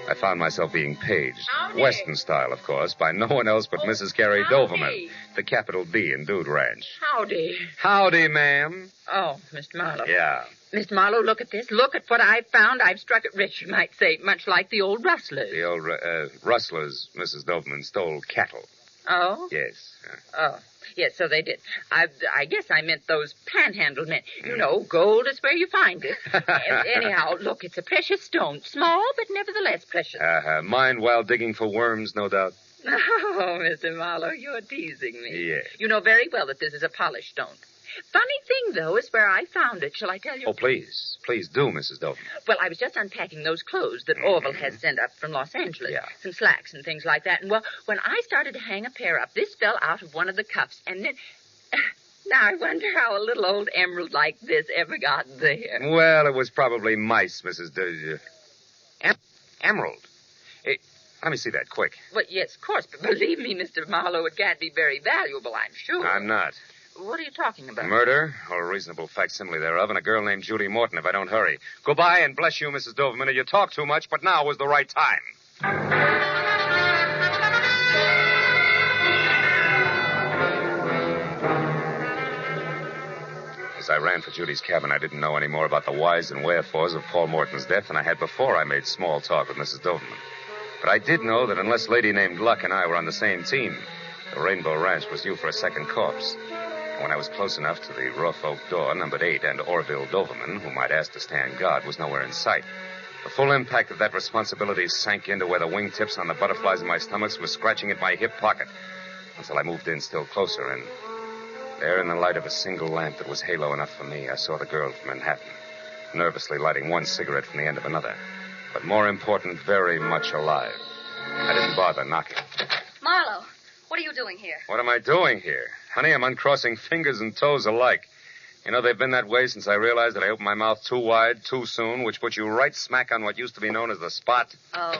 I found myself being paged. Howdy. Western style, of course, by no one else but Mrs. Carrie Doverman, the capital D in Dude Ranch. Howdy. Howdy, ma'am. Oh, Mr. Marlowe. Yeah. Mr. Marlowe, look at this. Look at what I've found. I've struck it rich, you might say, much like the old rustlers. The old rustlers, Mrs. Doverman, stole cattle. Oh? Yes. Oh, yes, so they did. I guess I meant those panhandle men. You know, gold is where you find it. Anyhow, look, it's a precious stone. Small, but nevertheless precious. Mined while digging for worms, no doubt. Oh, Mr. Marlowe, you're teasing me. Yes. You know very well that this is a polished stone. Funny thing, though, is where I found it. Shall I tell you? Oh, please. Please do, Mrs. Doverman. Well, I was just unpacking those clothes that Orville has sent up from Los Angeles. Yeah. Some slacks and things like that. And, well, when I started to hang a pair up, this fell out of one of the cuffs. And then... Now, I wonder how a little old emerald like this ever got there. Well, it was probably mice, Mrs. Emerald. Let me see that, quick. Well, yes, of course. But believe me, Mr. Marlowe, it can't be very valuable, I'm sure. I'm not. What are you talking about? Murder, or a reasonable facsimile thereof, and a girl named Judy Morton if I don't hurry. Goodbye, and bless you, Mrs. Doverman. You talk too much, but now was the right time. As I ran for Judy's cabin, I didn't know any more about the whys and wherefores of Paul Morton's death than I had before I made small talk with Mrs. Doverman. But I did know that unless Lady named Luck and I were on the same team, the Rainbow Ranch was due for a second corpse. And when I was close enough to the rough oak door, numbered 8, and Orville Doverman, whom I'd asked to stand guard, was nowhere in sight, the full impact of that responsibility sank into where the wingtips on the butterflies in my stomach was scratching at my hip pocket, until I moved in still closer, and there in the light of a single lamp that was halo enough for me, I saw the girl from Manhattan, nervously lighting one cigarette from the end of another, but more important, very much alive. I didn't bother knocking. Marlowe, what are you doing here? What am I doing here? Honey, I'm uncrossing fingers and toes alike. You know, they've been that way since I realized that I opened my mouth too wide, too soon, which put you right smack on what used to be known as the spot. Oh,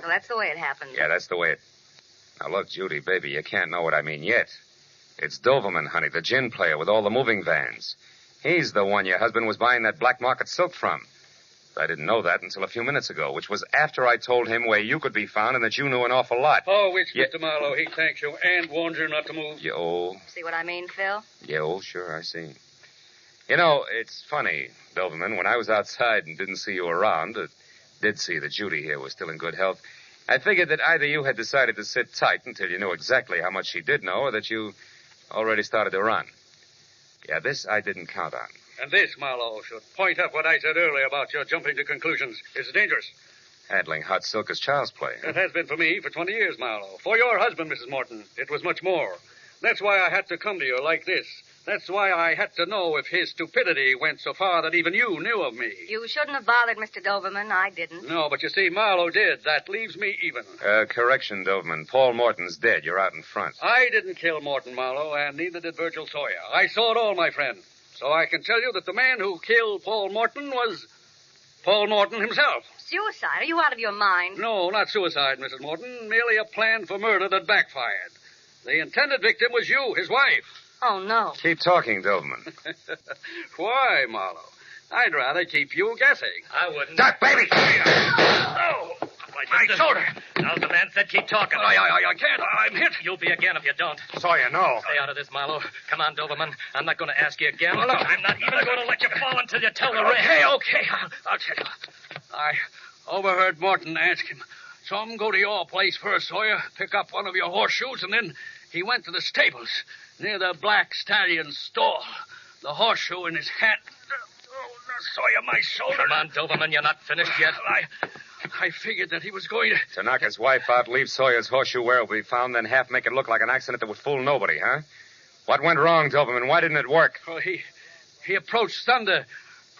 so that's the way it happened. Yeah, that's the way it... Now, look, Judy, baby, you can't know what I mean yet. It's Doverman, honey, the gin player with all the moving vans. He's the one your husband was buying that black market silk from. I didn't know that until a few minutes ago, which was after I told him where you could be found and that you knew an awful lot. Oh, which Mr. Marlowe, he thanks you and warns you not to move. See what I mean, Phil? Sure, I see. You know, it's funny, Doberman. When I was outside and didn't see you around, did see that Judy here was still in good health, I figured that either you had decided to sit tight until you knew exactly how much she did know, or that you already started to run. Yeah, this I didn't count on. And this, Marlowe, should point up what I said earlier about your jumping to conclusions. It's dangerous. Handling hot silk is child's play. It has been for me for 20 years, Marlowe. For your husband, Mrs. Morton, it was much more. That's why I had to come to you like this. That's why I had to know if his stupidity went so far that even you knew of me. You shouldn't have bothered Mr. Doberman. I didn't. No, but you see, Marlowe did. That leaves me even. Correction, Doberman. Paul Morton's dead. You're out in front. I didn't kill Morton, Marlowe, and neither did Virgil Sawyer. I saw it all, my friend. So I can tell you that the man who killed Paul Morton was Paul Morton himself. Suicide? Are you out of your mind? No, not suicide, Mrs. Morton. Merely a plan for murder that backfired. The intended victim was you, his wife. Oh, no. Keep talking, Doberman. Why, Marlowe? I'd rather keep you guessing. I wouldn't. Duck, baby! Oh! My shoulder. Now the man said keep talking. I can't. I'm hit. You'll be again if you don't. Sawyer, no. Stay out of this, Marlowe. Come on, Doberman. I'm not going to ask you again. I'm not even going to let you fall until you tell the rest. Okay. I'll tell you. I overheard Morton ask him. Saw him go to your place first, Sawyer, pick up one of your horseshoes, and then he went to the stables near the Black Stallion's stall. The horseshoe in his hat. Oh, Sawyer, my shoulder. Come on, Doberman. You're not finished yet. I figured that he was going to... To knock his wife out, leave Sawyer's horseshoe where it will be found, then half make it look like an accident that would fool nobody, huh? What went wrong, Doberman? Why didn't it work? Well, he approached Thunder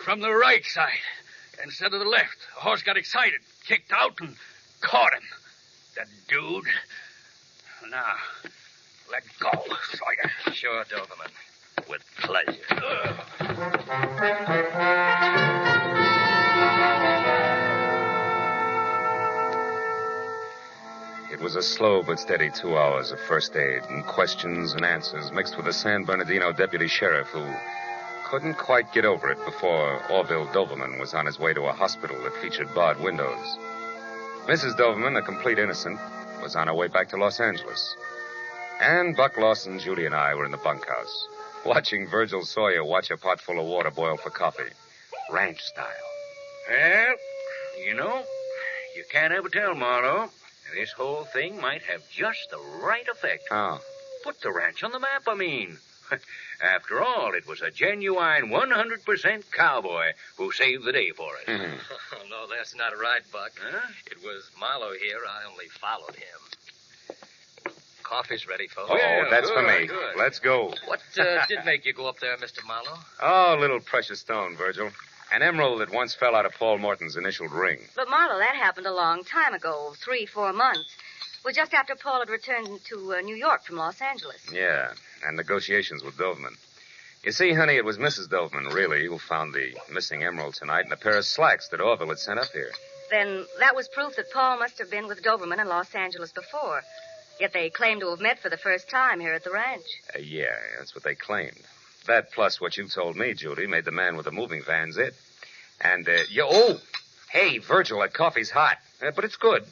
from the right side instead of the left. The horse got excited, kicked out, and caught him. The dude. Now, let go, Sawyer. Sure, Doberman. With pleasure. It was a slow but steady 2 hours of first aid and questions and answers mixed with a San Bernardino deputy sheriff who couldn't quite get over it before Orville Doberman was on his way to a hospital that featured barred windows. Mrs. Doberman, a complete innocent, was on her way back to Los Angeles. And Buck Lawson, Judy, and I were in the bunkhouse, watching Virgil Sawyer watch a pot full of water boil for coffee, ranch style. Well, you know, you can't ever tell, Marlowe. This whole thing might have just the right effect. Oh. Put the ranch on the map, I mean. After all, it was a genuine 100% cowboy who saved the day for us. Mm-hmm. Oh, no, that's not right, Buck. Huh? It was Marlowe here. I only followed him. Coffee's ready, folks. Oh, that's good, for me. Good. Let's go. What did make you go up there, Mr. Marlowe? Oh, a little precious stone, Virgil. An emerald that once fell out of Paul Morton's initialed ring. But, Marlowe, that happened a long time ago, 3-4 months. It was just after Paul had returned to New York from Los Angeles. Yeah, and negotiations with Doberman. You see, honey, it was Mrs. Doberman, really, who found the missing emerald tonight and a pair of slacks that Orville had sent up here. Then that was proof that Paul must have been with Doberman in Los Angeles before. Yet they claim to have met for the first time here at the ranch. Yeah, that's what they claimed. That plus what you told me, Judy, made the man with the moving vans it. And, hey, Virgil, that coffee's hot. But it's good.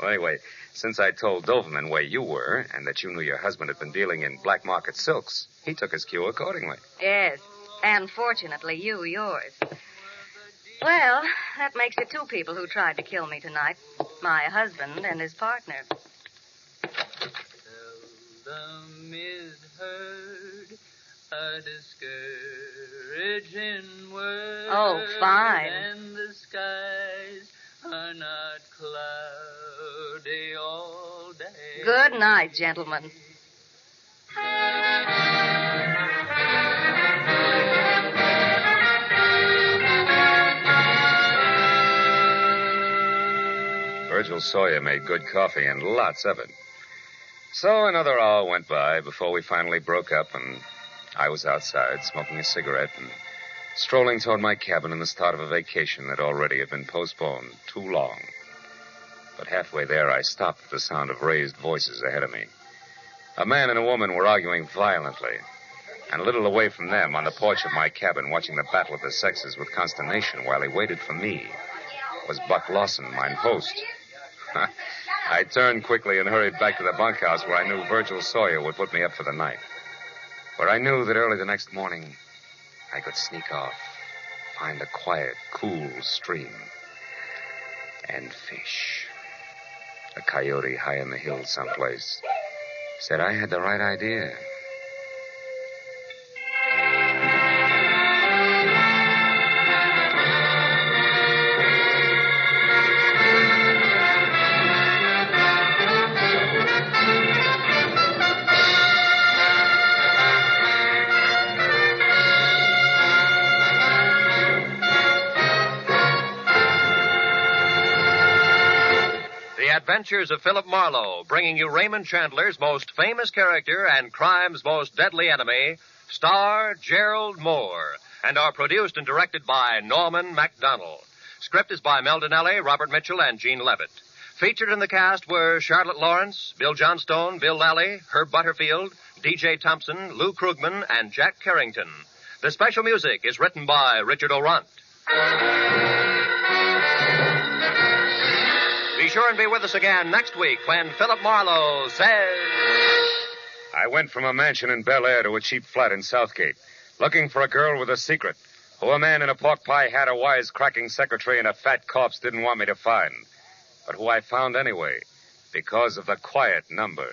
Well, anyway, since I told Doberman where you were and that you knew your husband had been dealing in black market silks, he took his cue accordingly. Yes, and fortunately, yours. Well, that makes it 2 people who tried to kill me tonight. My husband and his partner. Seldom is heard a discouraging word. Oh, fine. And the skies are not cloudy all day. Good night, gentlemen. Virgil Sawyer made good coffee and lots of it. So another hour went by before we finally broke up, and I was outside smoking a cigarette and strolling toward my cabin in the start of a vacation that already had been postponed too long. But halfway there, I stopped at the sound of raised voices ahead of me. A man and a woman were arguing violently. And a little away from them, on the porch of my cabin, watching the battle of the sexes with consternation while he waited for me, was Buck Lawson, mine host. I turned quickly and hurried back to the bunkhouse where I knew Virgil Sawyer would put me up for the night. Where I knew that early the next morning, I could sneak off, find a quiet, cool stream, and fish. A coyote high in the hills someplace said I had the right idea. Adventures of Philip Marlowe, bringing you Raymond Chandler's most famous character and crime's most deadly enemy, star Gerald Moore, and are produced and directed by Norman MacDonald. Script is by Mel Donnelly, Robert Mitchell, and Gene Levitt. Featured in the cast were Charlotte Lawrence, Bill Johnstone, Bill Lally, Herb Butterfield, D.J. Thompson, Lou Krugman, and Jack Carrington. The special music is written by Richard O'Runt. Be sure and be with us again next week when Philip Marlowe says... I went from a mansion in Bel Air to a cheap flat in Southgate, looking for a girl with a secret, who a man in a pork pie hat, a wise-cracking secretary, and a fat corpse didn't want me to find, but who I found anyway, because of the quiet number.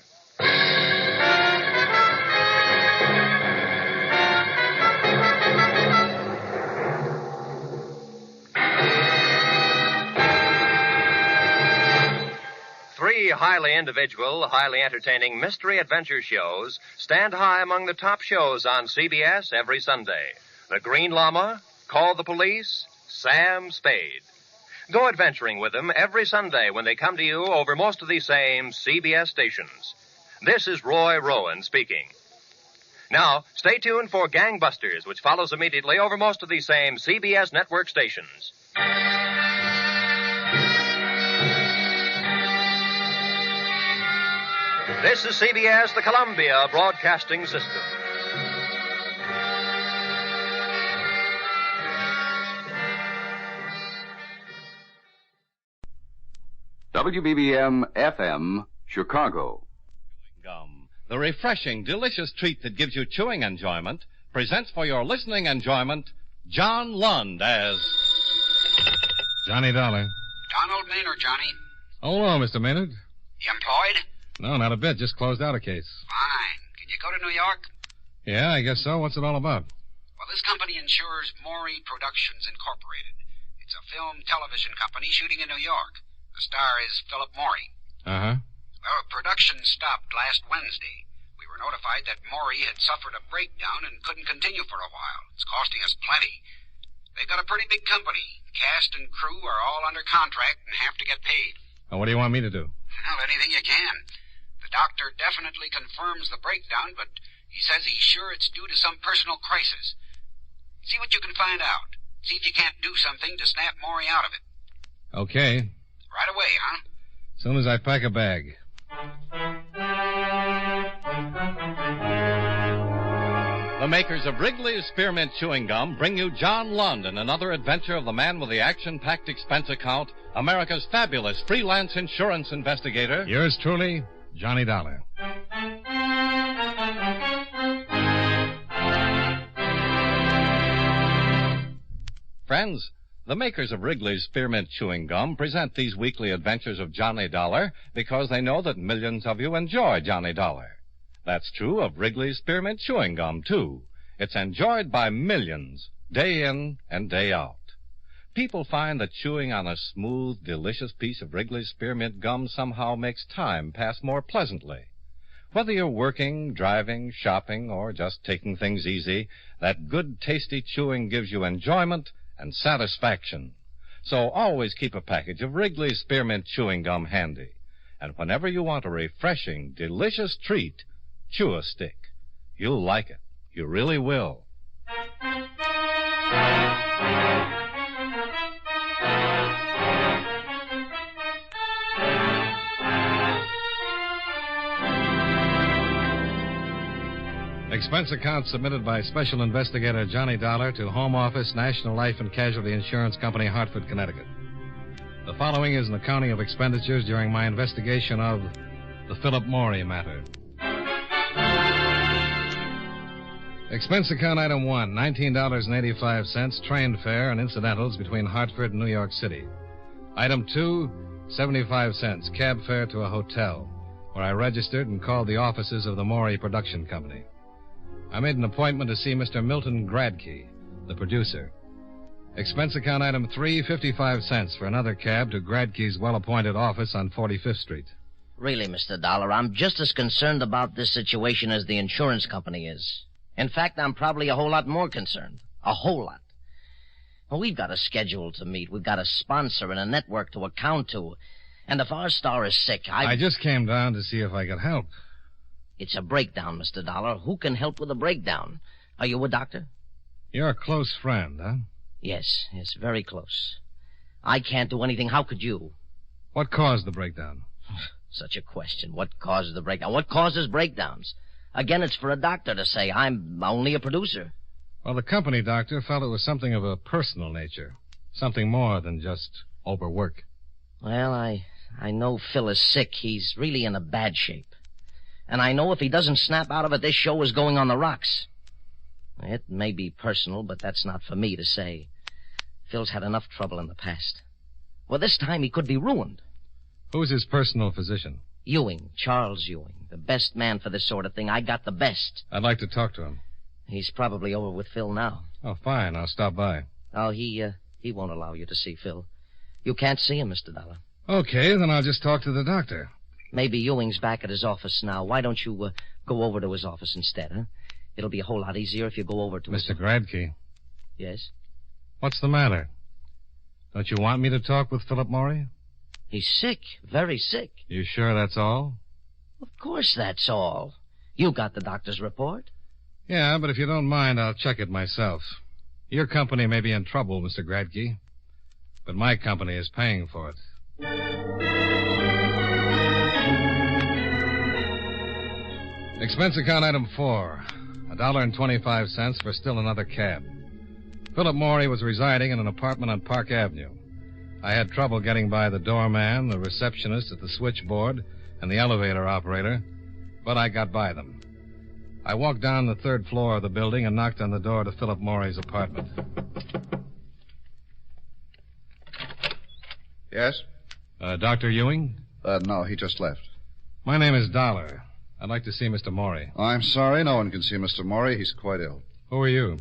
Three highly individual, highly entertaining mystery adventure shows stand high among the top shows on CBS every Sunday. The Green Llama, Call the Police, Sam Spade. Go adventuring with them every Sunday when they come to you over most of these same CBS stations. This is Roy Rowan speaking. Now, stay tuned for Gangbusters, which follows immediately over most of these same CBS network stations. This is CBS, the Columbia Broadcasting System. WBBM FM, Chicago. Gum, the refreshing, delicious treat that gives you chewing enjoyment, presents for your listening enjoyment John Lund as... Johnny Dollar. Donald Maynard, Johnny. Oh, hello, Mr. Maynard. You employed? No, not a bit. Just closed out a case. Fine. Can you go to New York? Yeah, I guess so. What's it all about? Well, this company insures Maury Productions Incorporated. It's a film television company shooting in New York. The star is Philip Maury. Uh-huh. Well, production stopped last Wednesday. We were notified that Maury had suffered a breakdown and couldn't continue for a while. It's costing us plenty. They've got a pretty big company. Cast and crew are all under contract and have to get paid. Well, what do you want me to do? Well, anything you can. The doctor definitely confirms the breakdown, but he says he's sure it's due to some personal crisis. See what you can find out. See if you can't do something to snap Maury out of it. Okay. Right away, huh? As soon as I pack a bag. The makers of Wrigley's Spearmint Chewing Gum bring you John Lund and another adventure of the man with the action-packed expense account, America's fabulous freelance insurance investigator. Yours truly, Johnny Dollar. Friends, the makers of Wrigley's Spearmint Chewing Gum present these weekly adventures of Johnny Dollar because they know that millions of you enjoy Johnny Dollar. That's true of Wrigley's Spearmint Chewing Gum, too. It's enjoyed by millions, day in and day out. People find that chewing on a smooth, delicious piece of Wrigley's Spearmint Gum somehow makes time pass more pleasantly. Whether you're working, driving, shopping, or just taking things easy, that good, tasty chewing gives you enjoyment and satisfaction. So always keep a package of Wrigley's Spearmint Chewing Gum handy. And whenever you want a refreshing, delicious treat, chew a stick. You'll like it. You really will. Expense account submitted by Special Investigator Johnny Dollar to Home Office, National Life and Casualty Insurance Company, Hartford, Connecticut. The following is an accounting of expenditures during my investigation of the Philip Morey matter. Expense account item 1, $19.85, train fare and incidentals between Hartford and New York City. Item 2, 75 cents, cab fare to a hotel, where I registered and called the offices of the Morey Production Company. I made an appointment to see Mr. Milton Gradkey, the producer. Expense account item 3, 55 cents for another cab to Gradkey's well-appointed office on 45th Street. Really, Mr. Dollar, I'm just as concerned about this situation as the insurance company is. In fact, I'm probably a whole lot more concerned. A whole lot. Well, we've got a schedule to meet. We've got a sponsor and a network to account to. And if our star is sick, I just came down to see if I could help. It's a breakdown, Mr. Dollar. Who can help with a breakdown? Are you a doctor? You're a close friend, huh? Yes, very close. I can't do anything. How could you? What caused the breakdown? Such a question. What causes the breakdown? What causes breakdowns? Again, it's for a doctor to say. I'm only a producer. Well, the company doctor felt it was something of a personal nature. Something more than just overwork. Well, I know Phil is sick. He's really in a bad shape. And I know if he doesn't snap out of it, this show is going on the rocks. It may be personal, but that's not for me to say. Phil's had enough trouble in the past. Well, this time he could be ruined. Who's his personal physician? Ewing, Charles Ewing. The best man for this sort of thing. I got the best. I'd like to talk to him. He's probably over with Phil now. Oh, fine. I'll stop by. Oh, he won't allow you to see Phil. You can't see him, Mr. Dollar. Okay, then I'll just talk to the doctor. Maybe Ewing's back at his office now. Why don't you go over to his office instead, huh? It'll be a whole lot easier if you go over to Mr. Gradkey. Yes? What's the matter? Don't you want me to talk with Philip Morey? He's sick. Very sick. You sure that's all? Of course that's all. You got the doctor's report. Yeah, but if you don't mind, I'll check it myself. Your company may be in trouble, Mr. Gradkey, but my company is paying for it. Expense account item 4, $1.25 for still another cab. Philip Morey was residing in an apartment on Park Avenue. I had trouble getting by the doorman, the receptionist at the switchboard, and the elevator operator, but I got by them. I walked down the 3rd floor of the building and knocked on the door to Philip Morey's apartment. Yes? Dr. Ewing? No, he just left. My name is Dollar. I'd like to see Mr. Morey. I'm sorry, no one can see Mr. Morey. He's quite ill. Who are you?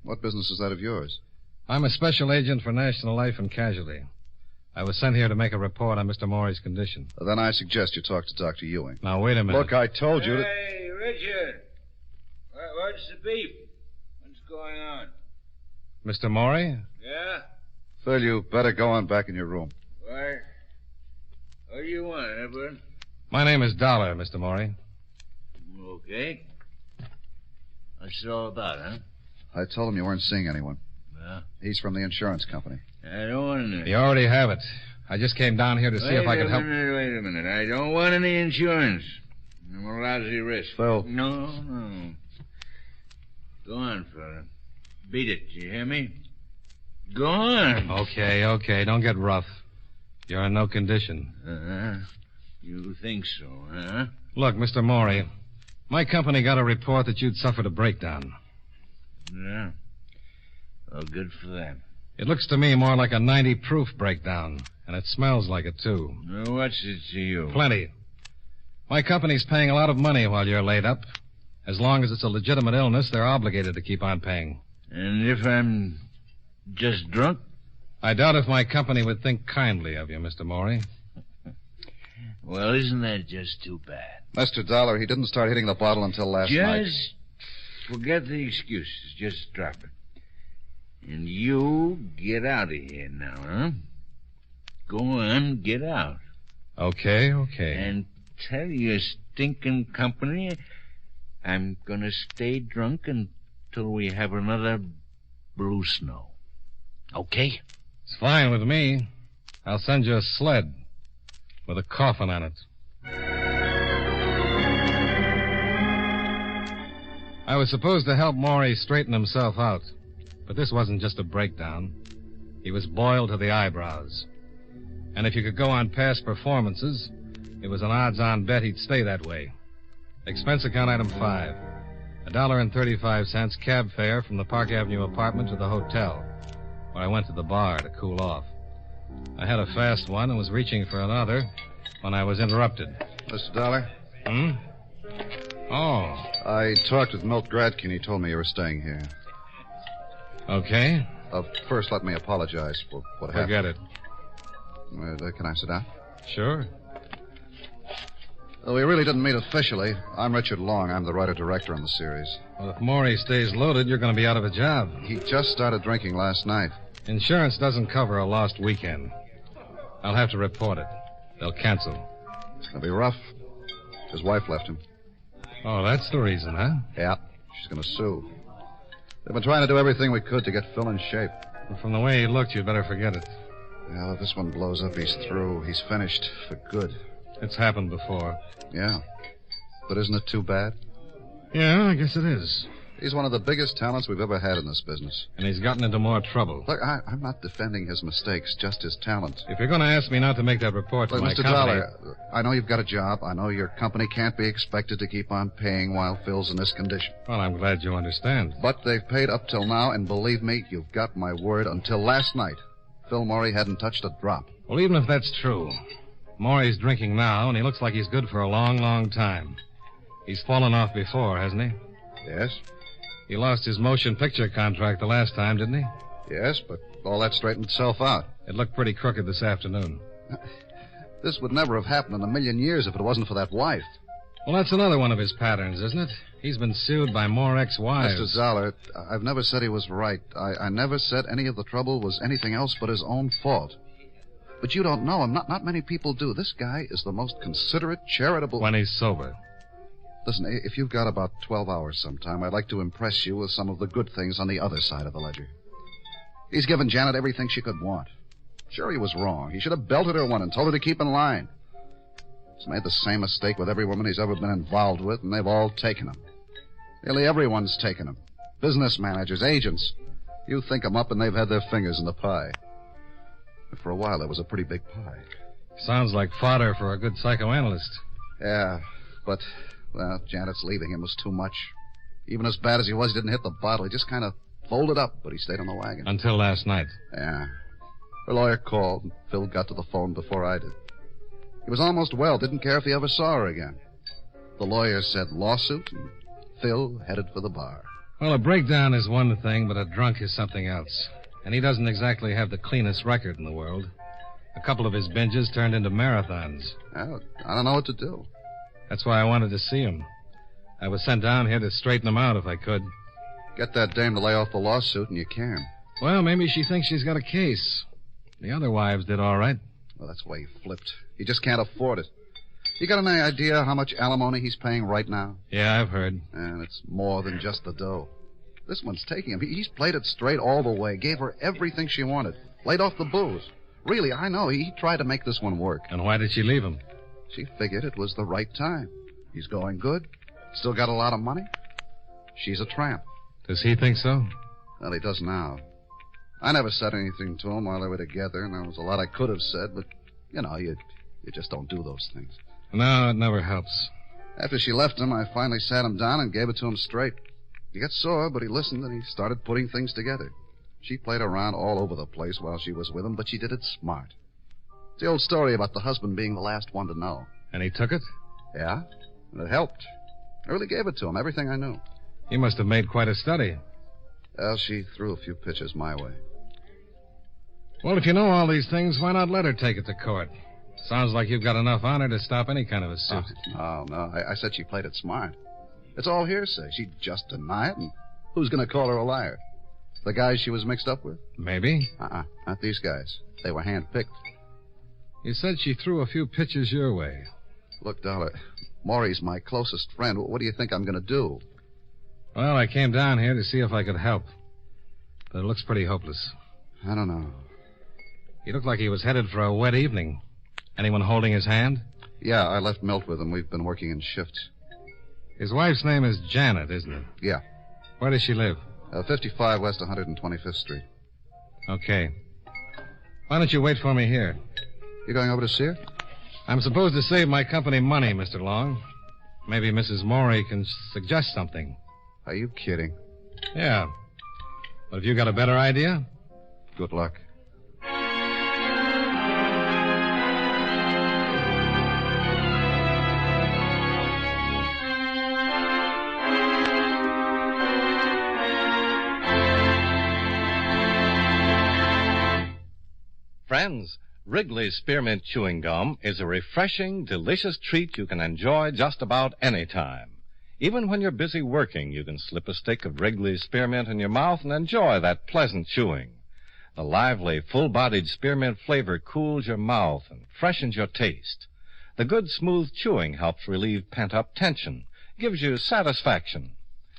What business is that of yours? I'm a special agent for National Life and Casualty. I was sent here to make a report on Mr. Morey's condition. Then I suggest you talk to Dr. Ewing. Now, wait a minute. Look, I told you that... Hey, Richard. What's the beef? What's going on? Mr. Morey? Yeah? Phil, you better go on back in your room. Why? What do you want, Edward? My name is Dollar, Mr. Morey. Okay. What's it all about, huh? I told him you weren't seeing anyone. Well? He's from the insurance company. I don't want any. You already have it. I just came down here to see if I could help. Wait a minute. I don't want any insurance. I'm a lousy risk. Phil. No. Go on, fella. Beat it. You hear me? Go on. Okay. Don't get rough. You're in no condition. You think so, huh? Look, Mr. Morey, my company got a report that you'd suffered a breakdown. Yeah. Well, good for them. It looks to me more like a 90-proof breakdown, and it smells like it, too. Well, what's it to you? Plenty. My company's paying a lot of money while you're laid up. As long as it's a legitimate illness, they're obligated to keep on paying. And if I'm just drunk? I doubt if my company would think kindly of you, Mr. Morey. Well, isn't that just too bad? Mr. Dollar, he didn't start hitting the bottle until last night. Just forget the excuses. Just drop it. And you get out of here now, huh? Go on, get out. Okay. And tell your stinking company I'm gonna stay drunk until we have another blue snow. Okay? It's fine with me. I'll send you a sled with a coffin on it. I was supposed to help Maury straighten himself out. But this wasn't just a breakdown. He was boiled to the eyebrows. And if you could go on past performances, it was an odds-on bet he'd stay that way. Expense account item 5. $1.35 cab fare from the Park Avenue apartment to the hotel, where I went to the bar to cool off. I had a fast one and was reaching for another when I was interrupted. Mr. Dollar? Hmm? Oh. I talked with Milt Gradkin. He told me you were staying here. Okay. First, let me apologize for what happened. Forget it. Can I sit down? Sure. We really didn't meet officially. I'm Richard Long. I'm the writer-director on the series. Well, if Maury stays loaded, you're going to be out of a job. He just started drinking last night. Insurance doesn't cover a lost weekend. I'll have to report it. They'll cancel. It'll be rough. His wife left him. Oh, that's the reason, huh? Yeah. She's going to sue. They've been trying to do everything we could to get Phil in shape. Well, from the way he looked, you'd better forget it. Well, if this one blows up, he's through. He's finished for good. It's happened before. Yeah. But isn't it too bad? Yeah, I guess it is. He's one of the biggest talents we've ever had in this business. And he's gotten into more trouble. Look, I'm not defending his mistakes, just his talent. If you're going to ask me not to make that report to my Mr. company... Dollar, I know you've got a job. I know your company can't be expected to keep on paying while Phil's in this condition. Well, I'm glad you understand. But they've paid up till now, and believe me, you've got my word, until last night, Phil Maury hadn't touched a drop. Well, even if that's true, Maury's drinking now, and he looks like he's good for a long, long time. He's fallen off before, hasn't he? Yes. He lost his motion picture contract the last time, didn't he? Yes, but all that straightened itself out. It looked pretty crooked this afternoon. This would never have happened in a million years if it wasn't for that wife. Well, that's another one of his patterns, isn't it? He's been sued by more ex-wives. Mr. Zoller, I've never said he was right. I never said any of the trouble was anything else but his own fault. But you don't know him. Not many people do. This guy is the most considerate, charitable... When he's sober. Listen, if you've got about 12 hours sometime, I'd like to impress you with some of the good things on the other side of the ledger. He's given Janet everything she could want. Sure, he was wrong. He should have belted her one and told her to keep in line. He's made the same mistake with every woman he's ever been involved with, and they've all taken him. Nearly everyone's taken him. Business managers, agents. You think them up, and they've had their fingers in the pie. But for a while, it was a pretty big pie. Sounds like fodder for a good psychoanalyst. Yeah, but... Well, Janet's leaving him was too much. Even as bad as he was, he didn't hit the bottle. He just kind of folded up, but he stayed on the wagon. Until last night. Yeah. Her lawyer called, and Phil got to the phone before I did. He was almost well, didn't care if he ever saw her again. The lawyer said lawsuit, and Phil headed for the bar. Well, a breakdown is one thing, but a drunk is something else. And he doesn't exactly have the cleanest record in the world. A couple of his binges turned into marathons. Well, I don't know what to do. That's why I wanted to see him. I was sent down here to straighten him out if I could. Get that dame to lay off the lawsuit, and you can. Well, maybe she thinks she's got a case. The other wives did all right. Well, that's why he flipped. He just can't afford it. You got any idea how much alimony he's paying right now? Yeah, I've heard. And it's more than just the dough. This one's taking him. He's played it straight all the way. Gave her everything she wanted. Laid off the booze. Really, I know. He tried to make this one work. And why did she leave him? She figured it was the right time. He's going good. Still got a lot of money. She's a tramp. Does he think so? Well, he does now. I never said anything to him while they were together, and there was a lot I could have said, but, you just don't do those things. No, it never helps. After she left him, I finally sat him down and gave it to him straight. He got sore, but he listened, and he started putting things together. She played around all over the place while she was with him, but she did it smart. It's the old story about the husband being the last one to know. And he took it? Yeah, and it helped. I really gave it to him, everything I knew. He must have made quite a study. Well, she threw a few pitches my way. Well, if you know all these things, why not let her take it to court? Sounds like you've got enough on her to stop any kind of a suit. Oh, no. I said she played it smart. It's all hearsay. She'd just deny it, and who's going to call her a liar? The guys she was mixed up with? Maybe. Not these guys. They were hand-picked. You said she threw a few pitches your way. Look, Dollar, Maury's my closest friend. What do you think I'm going to do? Well, I came down here to see if I could help. But it looks pretty hopeless. I don't know. He looked like he was headed for a wet evening. Anyone holding his hand? Yeah, I left Milt with him. We've been working in shifts. His wife's name is Janet, isn't it? Yeah. Where does she live? 55 West 125th Street. Okay. Why don't you wait for me here? You going over to see her? I'm supposed to save my company money, Mr. Long. Maybe Mrs. Morey can suggest something. Are you kidding? Yeah. But have you got a better idea? Good luck. Friends, Wrigley's Spearmint Chewing Gum is a refreshing, delicious treat you can enjoy just about any time. Even when you're busy working, you can slip a stick of Wrigley's Spearmint in your mouth and enjoy that pleasant chewing. The lively, full-bodied spearmint flavor cools your mouth and freshens your taste. The good, smooth chewing helps relieve pent-up tension, gives you satisfaction.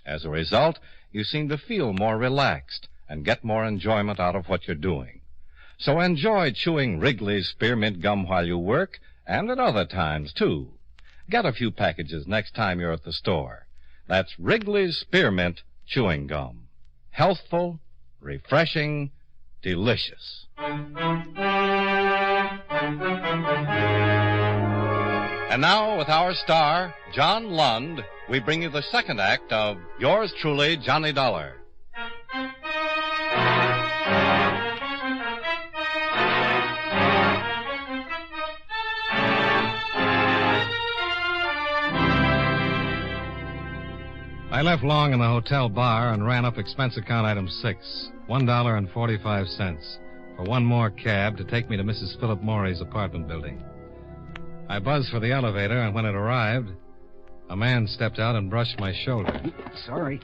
As a result, you seem to feel more relaxed and get more enjoyment out of what you're doing. So enjoy chewing Wrigley's Spearmint Gum while you work, and at other times, too. Get a few packages next time you're at the store. That's Wrigley's Spearmint Chewing Gum. Healthful, refreshing, delicious. And now, with our star, John Lund, we bring you the second act of Yours Truly, Johnny Dollar. I left Long in the hotel bar and ran up expense account item 6, $1.45, for one more cab to take me to Mrs. Philip Morey's apartment building. I buzzed for the elevator, and when it arrived, a man stepped out and brushed my shoulder. Sorry.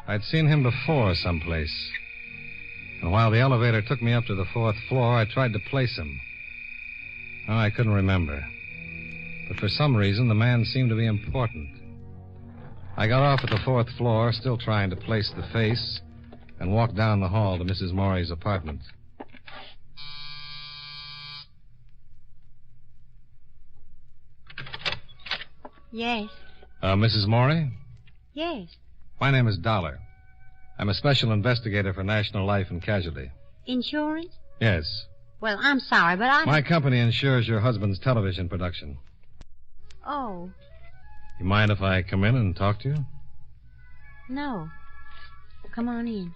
I'd seen him before someplace. And while the elevator took me up to the 4th floor, I tried to place him. Oh, I couldn't remember. But for some reason, the man seemed to be important. I got off at the 4th floor, still trying to place the face, and walked down the hall to Mrs. Morey's apartment. Yes. Mrs. Morey? Yes. My name is Dollar. I'm a special investigator for National Life and Casualty. Insurance? Yes. Well, I'm sorry, but I'm... My company insures your husband's television production. Oh, You mind if I come in and talk to you? no. Come on in.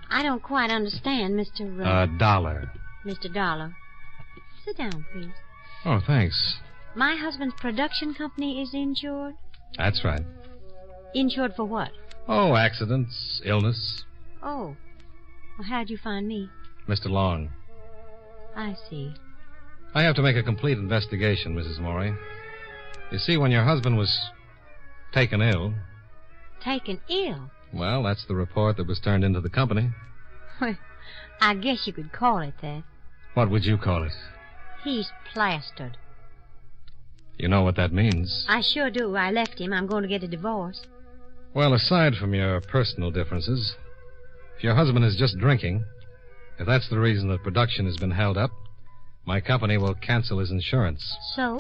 I don't quite understand, Mr. Dollar. Mr. Dollar. Sit down, please. Oh, thanks. My husband's production company is insured? That's right. Insured for what? Oh, accidents, illness. Oh. Well, how'd you find me? Mr. Long. I see. I have to make a complete investigation, Mrs. Morey. You see, when your husband was taken ill... Taken ill? Well, that's the report that was turned into the company. Well, I guess you could call it that. What would you call it? He's plastered. You know what that means. I sure do. I left him. I'm going to get a divorce. Well, aside from your personal differences, if your husband is just drinking, if that's the reason that production has been held up, my company will cancel his insurance. So?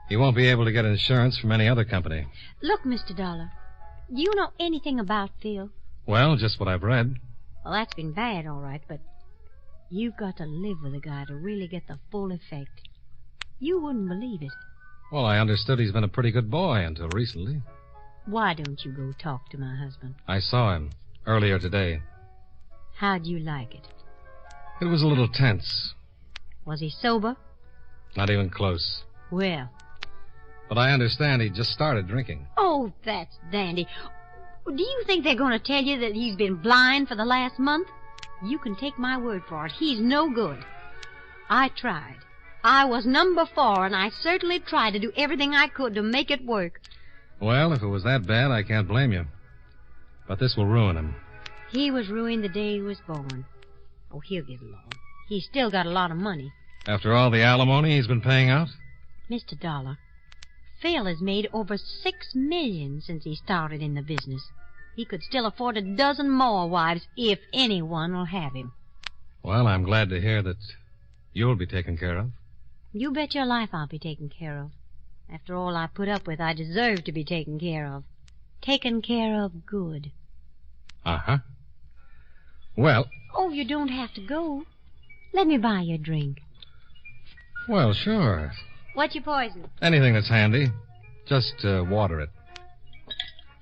He won't be able to get insurance from any other company. Look, Mr. Dollar, do you know anything about Phil? Well, just what I've read. Well, that's been bad, all right, but you've got to live with a guy to really get the full effect. You wouldn't believe it. Well, I understood he's been a pretty good boy until recently. Why don't you go talk to my husband? I saw him earlier today. How'd you like it? It was a little tense. Was he sober? Not even close. Well. But I understand he just started drinking. Oh, that's dandy. Do you think they're going to tell you that he's been blind for the last month? You can take my word for it. He's no good. I tried. I was number 4, and I certainly tried to do everything I could to make it work. Well, if it was that bad, I can't blame you. But this will ruin him. He was ruined the day he was born. Oh, he'll get along. He's still got a lot of money. After all the alimony he's been paying out? Mr. Dollar, Phil has made over $6 million since he started in the business. He could still afford a dozen more wives if anyone will have him. Well, I'm glad to hear that you'll be taken care of. You bet your life I'll be taken care of. After all I put up with, I deserve to be taken care of. Taken care of good. Uh-huh. Well... Oh, you don't have to go. Let me buy you a drink. Well, sure. What's your poison? Anything that's handy. Just water it.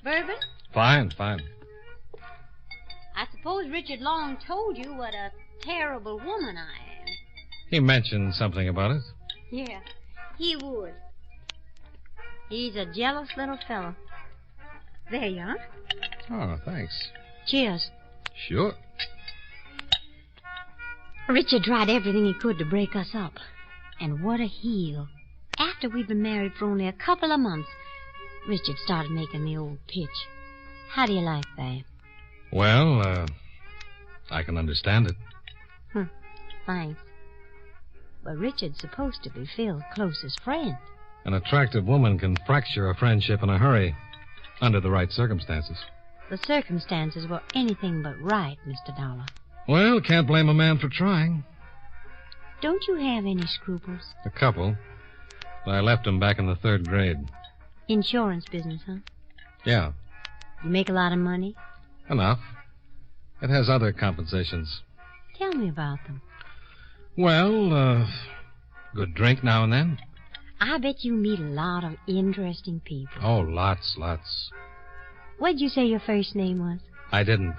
Bourbon? Fine, fine. I suppose Richard Long told you what a terrible woman I am. He mentioned something about it. Yeah, he would. He's a jealous little fellow. There you are. Oh, thanks. Cheers. Sure. Richard tried everything he could to break us up. And what a heel. After we'd been married for only a couple of months, Richard started making the old pitch. How do you like that? Well, I can understand it. Thanks. But Richard's supposed to be Phil's closest friend. An attractive woman can fracture a friendship in a hurry, under the right circumstances. The circumstances were anything but right, Mr. Dollar. Well, can't blame a man for trying. Don't you have any scruples? A couple. But I left them back in the 3rd grade. Insurance business, huh? Yeah. You make a lot of money? Enough. It has other compensations. Tell me about them. Well, good drink now and then. I bet you meet a lot of interesting people. Oh, lots. What'd you say your first name was? I didn't.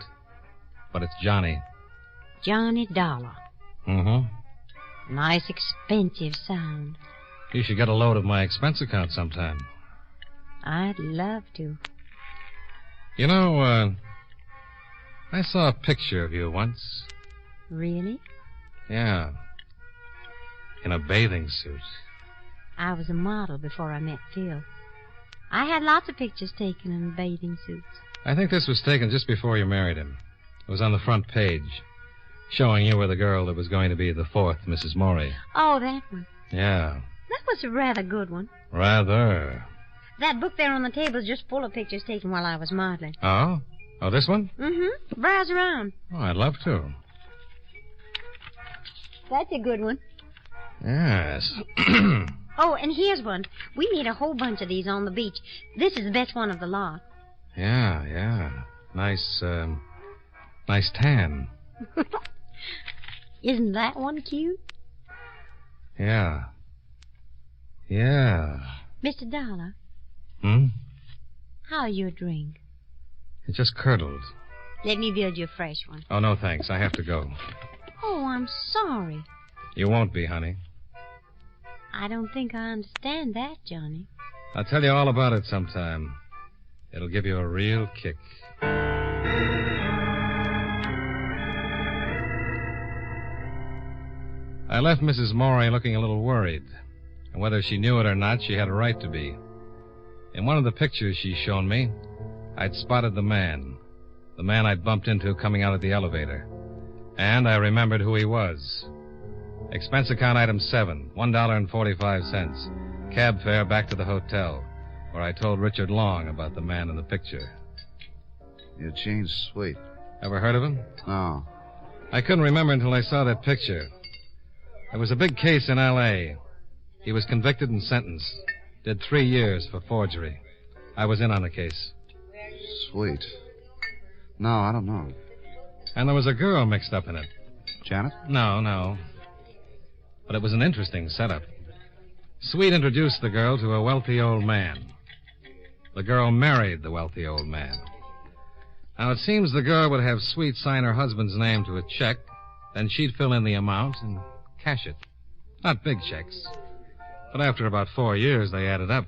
But it's Johnny. Johnny Dollar. Mm-hmm. Nice, expensive sound. You should get a load of my expense account sometime. I'd love to. You know, I saw a picture of you once. Really? Yeah. In a bathing suit. I was a model before I met Phil. I had lots of pictures taken in bathing suits. I think this was taken just before you married him. It was on the front page, showing you were the girl that was going to be the 4th Mrs. Morey. Oh, that one. Yeah. That was a rather good one. Rather. That book there on the table is just full of pictures taken while I was modeling. Oh? Oh, this one? Mm-hmm. Browse around. Oh, I'd love to. That's a good one. Yes. Oh, and here's one. We made a whole bunch of these on the beach. This is the best one of the lot. Yeah. Nice tan. Isn't that one cute? Yeah. Mr. Dollar. How's your drink? It just curdled. Let me build you a fresh one. Oh, no, thanks. I have to go. Oh, I'm sorry. You won't be, honey. I don't think I understand that, Johnny. I'll tell you all about it sometime. It'll give you a real kick. I left Mrs. Morey looking a little worried. And whether she knew it or not, she had a right to be. In one of the pictures she's shown me, I'd spotted the man. The man I'd bumped into coming out of the elevator. And I remembered who he was. Expense account item 7, $1.45. Cab fare back to the hotel, where I told Richard Long about the man in the picture. Eugene's sweet. Ever heard of him? No. I couldn't remember until I saw that picture. There was a big case in L.A. He was convicted and sentenced. Did 3 years for forgery. I was in on the case. Sweet. No, I don't know. And there was a girl mixed up in it. Janet? No. But it was an interesting setup. Sweet introduced the girl to a wealthy old man. The girl married the wealthy old man. Now, it seems the girl would have Sweet sign her husband's name to a check, then she'd fill in the amount and cash it. Not big checks. But after about 4 years, they added up.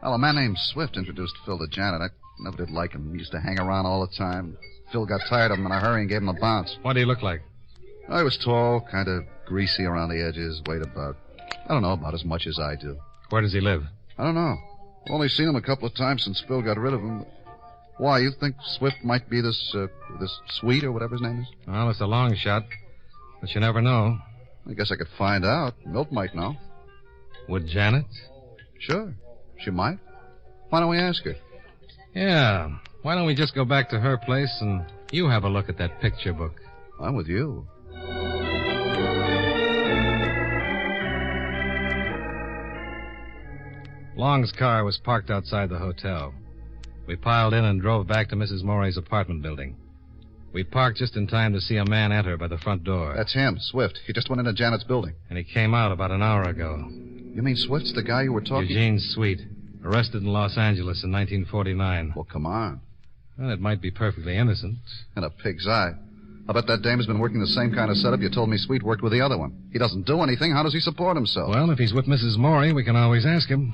Well, a man named Swift introduced Phil to Janet. I never did like him. He used to hang around all the time. Phil got tired of him in a hurry and gave him a bounce. What did he look like? Oh, he was tall, kind of greasy around the edges, weighed about, I don't know, about as much as I do. Where does he live? I don't know. Only seen him a couple of times since Phil got rid of him. Why, you think Swift might be this Sweet or whatever his name is? Well, it's a long shot, but you never know. I guess I could find out. Milt might know. Would Janet? Sure. She might. Why don't we ask her? Yeah. Why don't we just go back to her place and you have a look at that picture book? I'm with you. Long's car was parked outside the hotel. We piled in and drove back to Mrs. Morey's apartment building. We parked just in time to see a man enter by the front door. That's him, Swift. He just went into Janet's building. And he came out about an hour ago. You mean Swift's the guy you were talking to? Eugene Sweet. Arrested in Los Angeles in 1949. Well, come on. Well, it might be perfectly innocent. And a pig's eye. I bet that dame has been working the same kind of setup you told me Sweet worked with the other one. He doesn't do anything. How does he support himself? Well, if he's with Mrs. Morey, we can always ask him.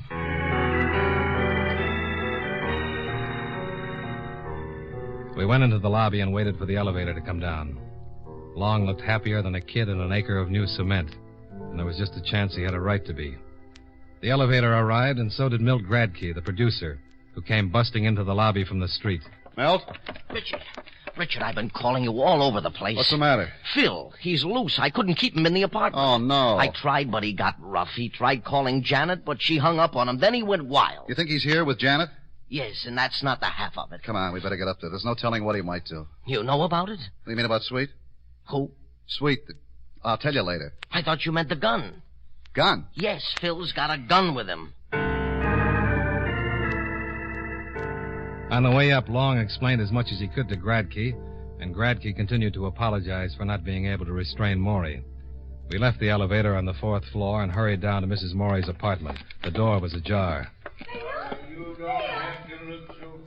We went into the lobby and waited for the elevator to come down. Long looked happier than a kid in an acre of new cement, and there was just a chance he had a right to be. The elevator arrived, and so did Milt Gradke, the producer, who came busting into the lobby from the street. Milt? Richard, I've been calling you all over the place. What's the matter? Phil, he's loose. I couldn't keep him in the apartment. Oh, no. I tried, but he got rough. He tried calling Janet, but she hung up on him. Then he went wild. You think he's here with Janet? Yes, and that's not the half of it. Come on, we better get up there. There's no telling what he might do. You know about it? What do you mean about Sweet? Who? Sweet. I'll tell you later. I thought you meant the gun. Gun? Yes, Phil's got a gun with him. On the way up, Long explained as much as he could to Gradke, and Gradke continued to apologize for not being able to restrain Morey. We left the elevator on the 4th floor and hurried down to Mrs. Morey's apartment. The door was ajar.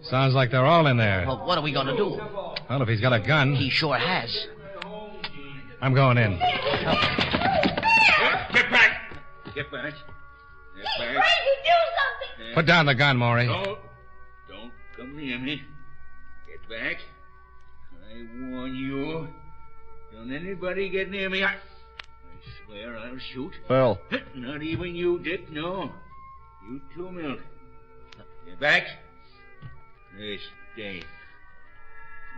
Sounds like they're all in there. Well, what are we going to do? Well, if he's got a gun... He sure has. I'm going in. Get back! Get back. Get back. Frankie, do something! Put down the gun, Morey. Don't come near me. Get back. I warn you. Don't anybody get near me. I swear I'll shoot. Phil. Not even you, Dick, no. You too, Milt. Get back. Miss Dane.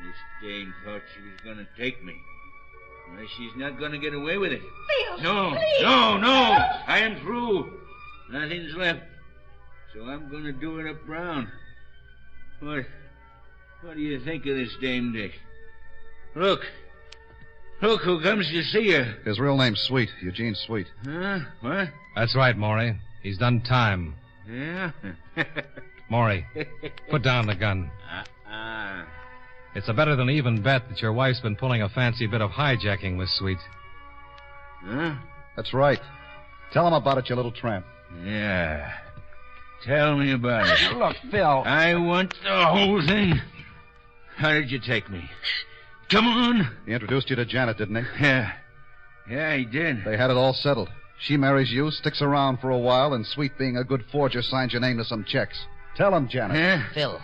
Miss Dane thought she was going to take me. Well, she's not going to get away with it. Phil, No. please. No. I am through. Nothing's left. So I'm going to do it up brown. What do you think of this dame, Dick? Look who comes to see her. His real name's Sweet, Eugene Sweet. Huh? What? That's right, Morey. He's done time. Yeah? Morey, put down the gun. It's a better than even bet that your wife's been pulling a fancy bit of hijacking with Sweet. Huh? That's right. Tell him about it, you little tramp. Yeah. Tell me about it. Look, Phil. I want the whole thing. How did you take me? Come on. He introduced you to Janet, didn't he? Yeah, he did. They had it all settled. She marries you, sticks around for a while, and Sweet, being a good forger, signs your name to some checks. Tell him, Janet. Phil,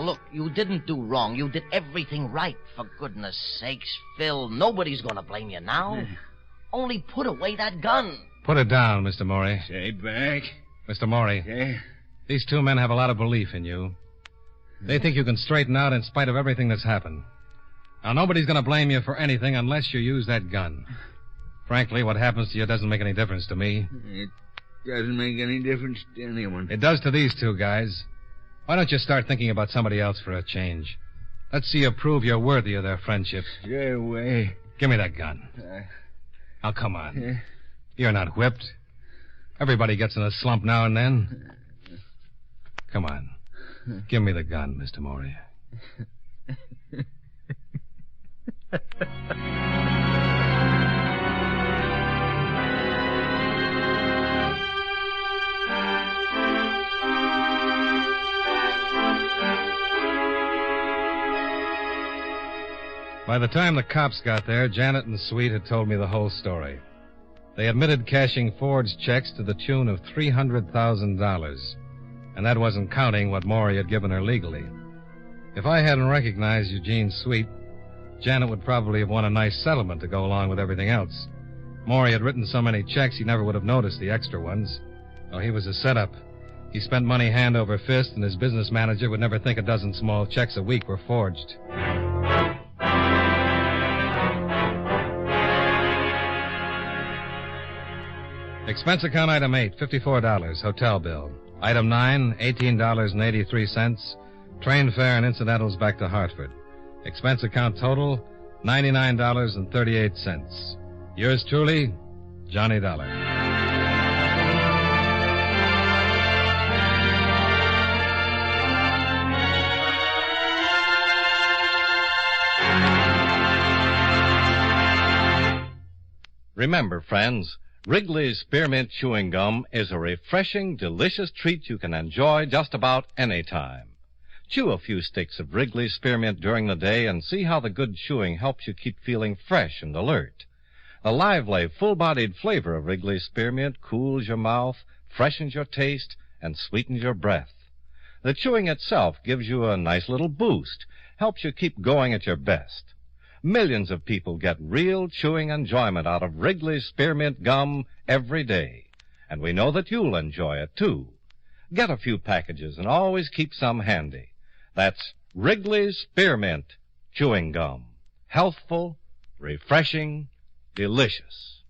look, you didn't do wrong. You did everything right. For goodness sakes, Phil, nobody's going to blame you now. Only put away that gun. Put it down, Mr. Morey. Stay back. Mr. Morey, these two men have a lot of belief in you. They think you can straighten out in spite of everything that's happened. Now, nobody's going to blame you for anything unless you use that gun. Frankly, what happens to you doesn't make any difference to me. It doesn't make any difference to anyone. It does to these two guys. Why don't you start thinking about somebody else for a change? Let's see you prove you're worthy of their friendship. Stay away. Give me that gun. Now, come on. You're not whipped. Everybody gets in a slump now and then. Come on. Give me the gun, Mr. Morey. By the time the cops got there, Janet and Sweet had told me the whole story. They admitted cashing forged checks to the tune of $300,000. And that wasn't counting what Morey had given her legally. If I hadn't recognized Eugene Sweet, Janet would probably have won a nice settlement to go along with everything else. Morey had written so many checks he never would have noticed the extra ones. Oh, he was a setup. He spent money hand over fist, and his business manager would never think a dozen small checks a week were forged. Expense account item 8, $54, hotel bill. Item 9, $18.83, train fare and incidentals back to Hartford. Expense account total, $99.38. Yours truly, Johnny Dollar. Remember, friends, Wrigley's Spearmint Chewing Gum is a refreshing, delicious treat you can enjoy just about any time. Chew a few sticks of Wrigley's Spearmint during the day and see how the good chewing helps you keep feeling fresh and alert. The lively, full-bodied flavor of Wrigley's Spearmint cools your mouth, freshens your taste, and sweetens your breath. The chewing itself gives you a nice little boost, helps you keep going at your best. Millions of people get real chewing enjoyment out of Wrigley's Spearmint Gum every day. And we know that you'll enjoy it, too. Get a few packages and always keep some handy. That's Wrigley's Spearmint Chewing Gum. Healthful, refreshing, delicious.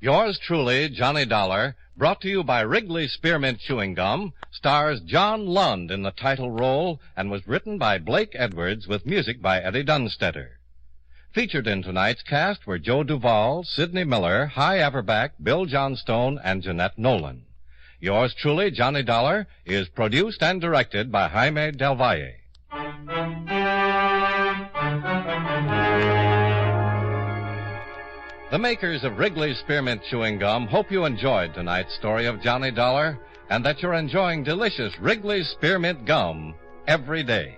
Yours truly, Johnny Dollar, brought to you by Wrigley's Spearmint Chewing Gum, stars John Lund in the title role and was written by Blake Edwards with music by Eddie Dunstetter. Featured in tonight's cast were Joe Duvall, Sidney Miller, Hy Averback, Bill Johnstone, and Jeanette Nolan. Yours truly, Johnny Dollar, is produced and directed by Jaime Del Valle. The makers of Wrigley's Spearmint Chewing Gum hope you enjoyed tonight's story of Johnny Dollar and that you're enjoying delicious Wrigley's Spearmint Gum every day.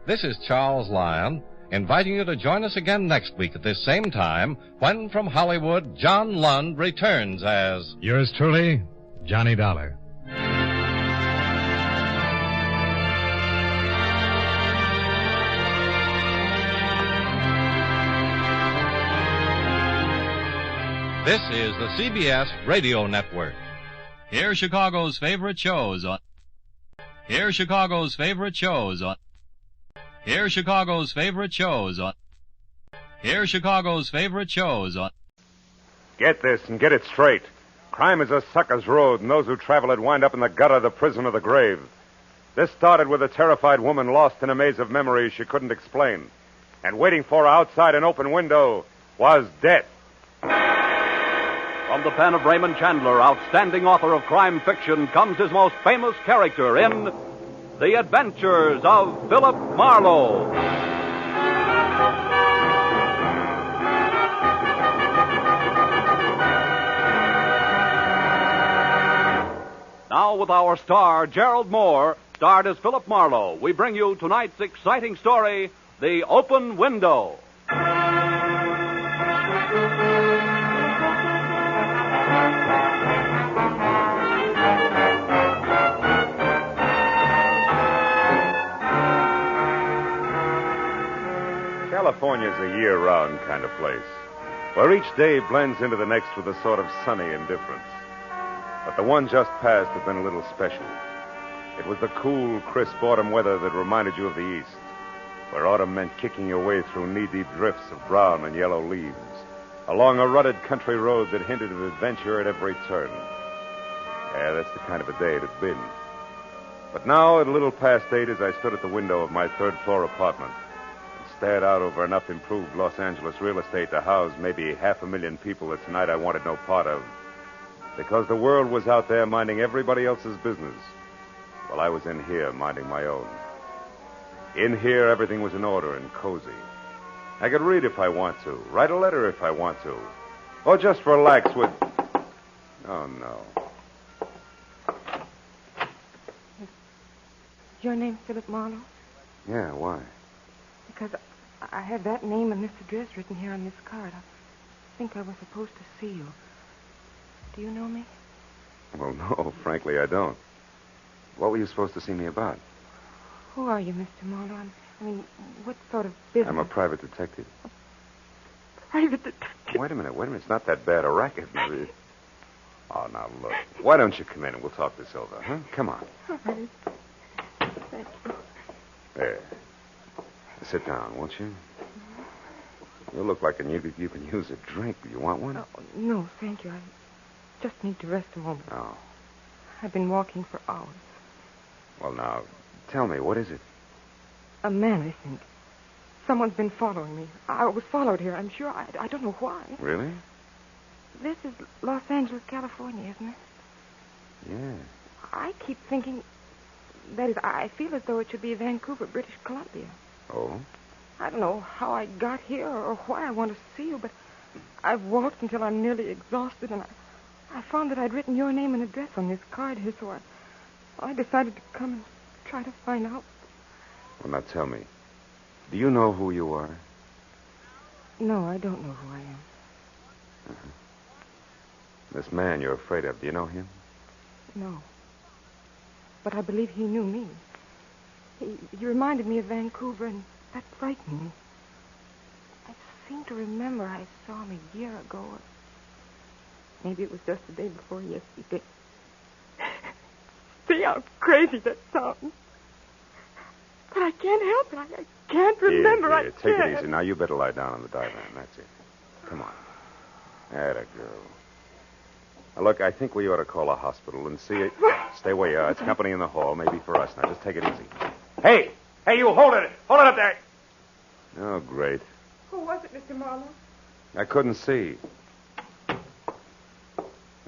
This is Charles Lyon, inviting you to join us again next week at this same time when from Hollywood, John Lund returns as... Yours truly, Johnny Dollar. This is the CBS Radio Network. Hear Chicago's favorite shows on... Hear Chicago's favorite shows on... Hear Chicago's favorite shows on... Hear Chicago's favorite shows on... Get this and get it straight. Crime is a sucker's road, and those who travel it wind up in the gutter, the prison, or the grave. This started with a terrified woman lost in a maze of memories she couldn't explain. And waiting for her outside an open window was death. From the pen of Raymond Chandler, outstanding author of crime fiction, comes his most famous character in The Adventures of Philip Marlowe. Now with our star, Gerald Moore, starred as Philip Marlowe, we bring you tonight's exciting story, The Open Window. California's a year-round kind of place, where each day blends into the next with a sort of sunny indifference. But the one just passed had been a little special. It was the cool, crisp autumn weather that reminded you of the East, where autumn meant kicking your way through knee-deep drifts of brown and yellow leaves, along a rutted country road that hinted of adventure at every turn. Yeah, that's the kind of a day it had been. But now, at a little past 8, as I stood at the window of my third-floor apartment, stared out over enough improved Los Angeles real estate to house maybe 500,000 people that tonight I wanted no part of. Because the world was out there minding everybody else's business, while I was in here minding my own. In here, everything was in order and cozy. I could read if I want to, write a letter if I want to, or just relax with... Oh, no. Your name Philip Marlowe? Yeah, why? Because I have that name and this address written here on this card. I think I was supposed to see you. Do you know me? Well, no, frankly, I don't. What were you supposed to see me about? Who are you, Mr. Marlowe? I mean, what sort of business? I'm a private detective. Private detective? Wait a minute. It's not that bad a racket. Oh, now, look. Why don't you come in and we'll talk this over, huh? Come on. All right. Thank you. There. Sit down, won't you? You look like you can use a drink. Do you want one? Oh, no, thank you. I just need to rest a moment. Oh. I've been walking for hours. Well, now, tell me, what is it? A man, I think. Someone's been following me. I was followed here, I'm sure. I don't know why. Really? This is Los Angeles, California, isn't it? Yeah. I keep thinking That is, I feel as though it should be Vancouver, British Columbia. Oh? I don't know how I got here or why I want to see you, but I've walked until I'm nearly exhausted, and I found that I'd written your name and address on this card here, so I decided to come and try to find out. Well, now tell me. Do you know who you are? No, I don't know who I am. Uh-huh. This man you're afraid of, do you know him? No. But I believe he knew me. He reminded me of Vancouver, and that frightened me. I seem to remember I saw him a year ago. Or maybe it was just the day before yesterday. See how crazy that sounds. But I can't help it. I can't remember. Here, take it easy. Now, you better lie down on the divan. That's it. Come on. Atta girl. Now, look, I think we ought to call a hospital and see it. Stay where you are. It's company in the hall, maybe for us. Now, just take it easy. Hey! Hey, you, hold it! Hold it up there! Oh, great. Who was it, Mr. Marlowe? I couldn't see.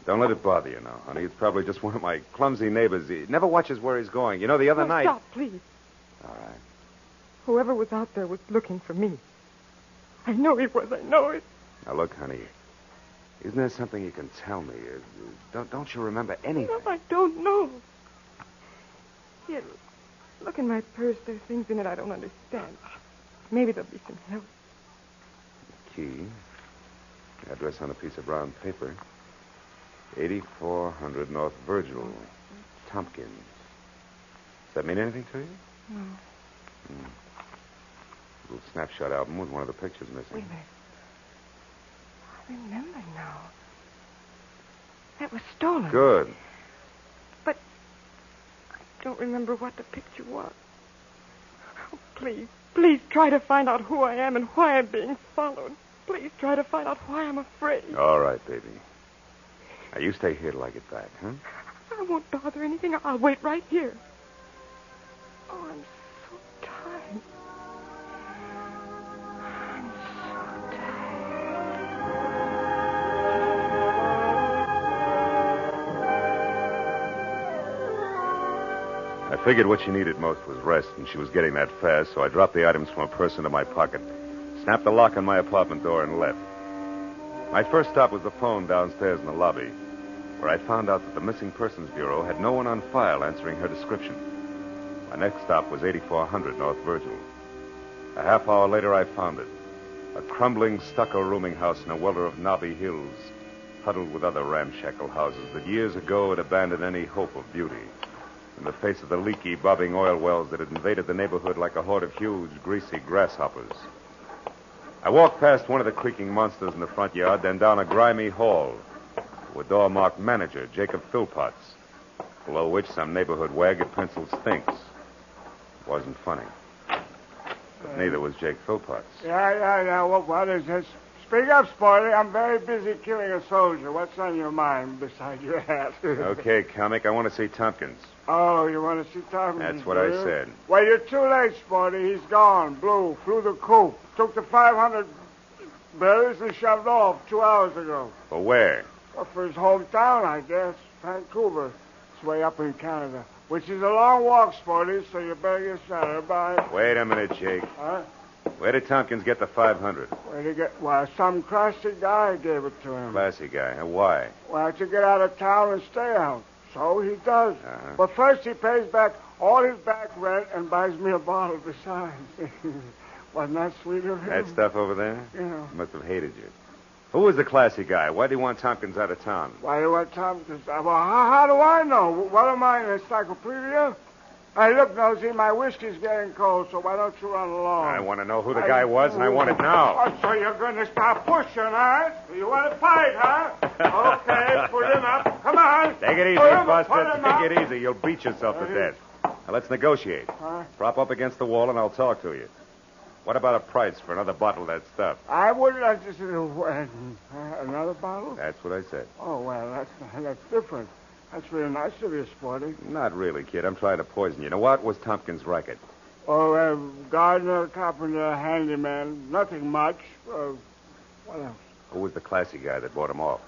Don't let it bother you now, honey. It's probably just one of my clumsy neighbors. He never watches where he's going. You know, the other night... Stop, please. All right. Whoever was out there was looking for me. I know he was. I know it. Now, look, honey. Isn't there something you can tell me? Don't you remember anything? No, I don't know. Here, look in my purse. There are things in it I don't understand. Maybe there'll be some help. Key. Address on a piece of brown paper. 8400 North Virgil. Tompkins. Does that mean anything to you? No. A little snapshot album with one of the pictures missing. Wait a minute. I remember now. That was stolen. Good. But I don't remember what the picture was. Oh, please try to find out who I am and why I'm being followed. Please try to find out why I'm afraid. All right, baby. Now, you stay here till I get back, huh? I won't bother anything. I'll wait right here. Oh, I'm so tired. I figured what she needed most was rest, and she was getting that fast, so I dropped the items from her purse into my pocket, snapped the lock on my apartment door, and left. My first stop was the phone downstairs in the lobby, where I found out that the Missing Persons Bureau had no one on file answering her description. My next stop was 8400 North Virgil. A half hour later, I found it. A crumbling stucco rooming house in a welter of knobby hills, huddled with other ramshackle houses that years ago had abandoned any hope of beauty in the face of the leaky, bobbing oil wells that had invaded the neighborhood like a horde of huge, greasy grasshoppers. I walked past one of the creaking monsters in the front yard, then down a grimy hall to a door marked Manager, Jacob Philpotts, below which some neighborhood wag had penciled Stinks. It wasn't funny. But neither was Jake Philpotts. Yeah. What is this? Speak up, Sporty. I'm very busy killing a soldier. What's on your mind beside your hat? Okay, comic. I want to see Tompkins. Oh, you want to see Tompkins? That's what I said. Well, you're too late, Sporty. He's gone. Blue. Flew the coop. Took the 500 berries and shoved off 2 hours ago. For where? Well, for his hometown, I guess. Vancouver. It's way up in Canada. Which is a long walk, Sporty, so you better get started. Bye. Wait a minute, Jake. Huh? Where did Tompkins get the 500? Where'd he get... Well, some classy guy gave it to him. Classy guy. And why? Well, to get out of town and stay out. So he does. Uh-huh. But first he pays back all his back rent and buys me a bottle besides. Wasn't that sweet of him? That stuff over there? Yeah. He must have hated you. Who was the classy guy? Why did he want Tompkins out of town? Why do you want Tompkins? Well, how do I know? What am I, an encyclopedia? Hey, look, Nosy, my whiskey's getting cold, so why don't you run along? I want to know who the guy was, and I want it now. Oh, so you're going to start pushing, huh? You want to fight, huh? Okay, put him up. Come on. Take it easy, Buster. Take it easy. You'll beat yourself to death. Now, let's negotiate. Huh? Prop up against the wall, and I'll talk to you. What about a price for another bottle of that stuff? I wouldn't another bottle? That's what I said. Oh, well, that's different. That's really nice of you, Sporty. Not really, kid. I'm trying to poison you. Now, what was Tompkins' racket? Oh, gardener, carpenter, handyman. Nothing much. What else? Who was the classy guy that bought him off?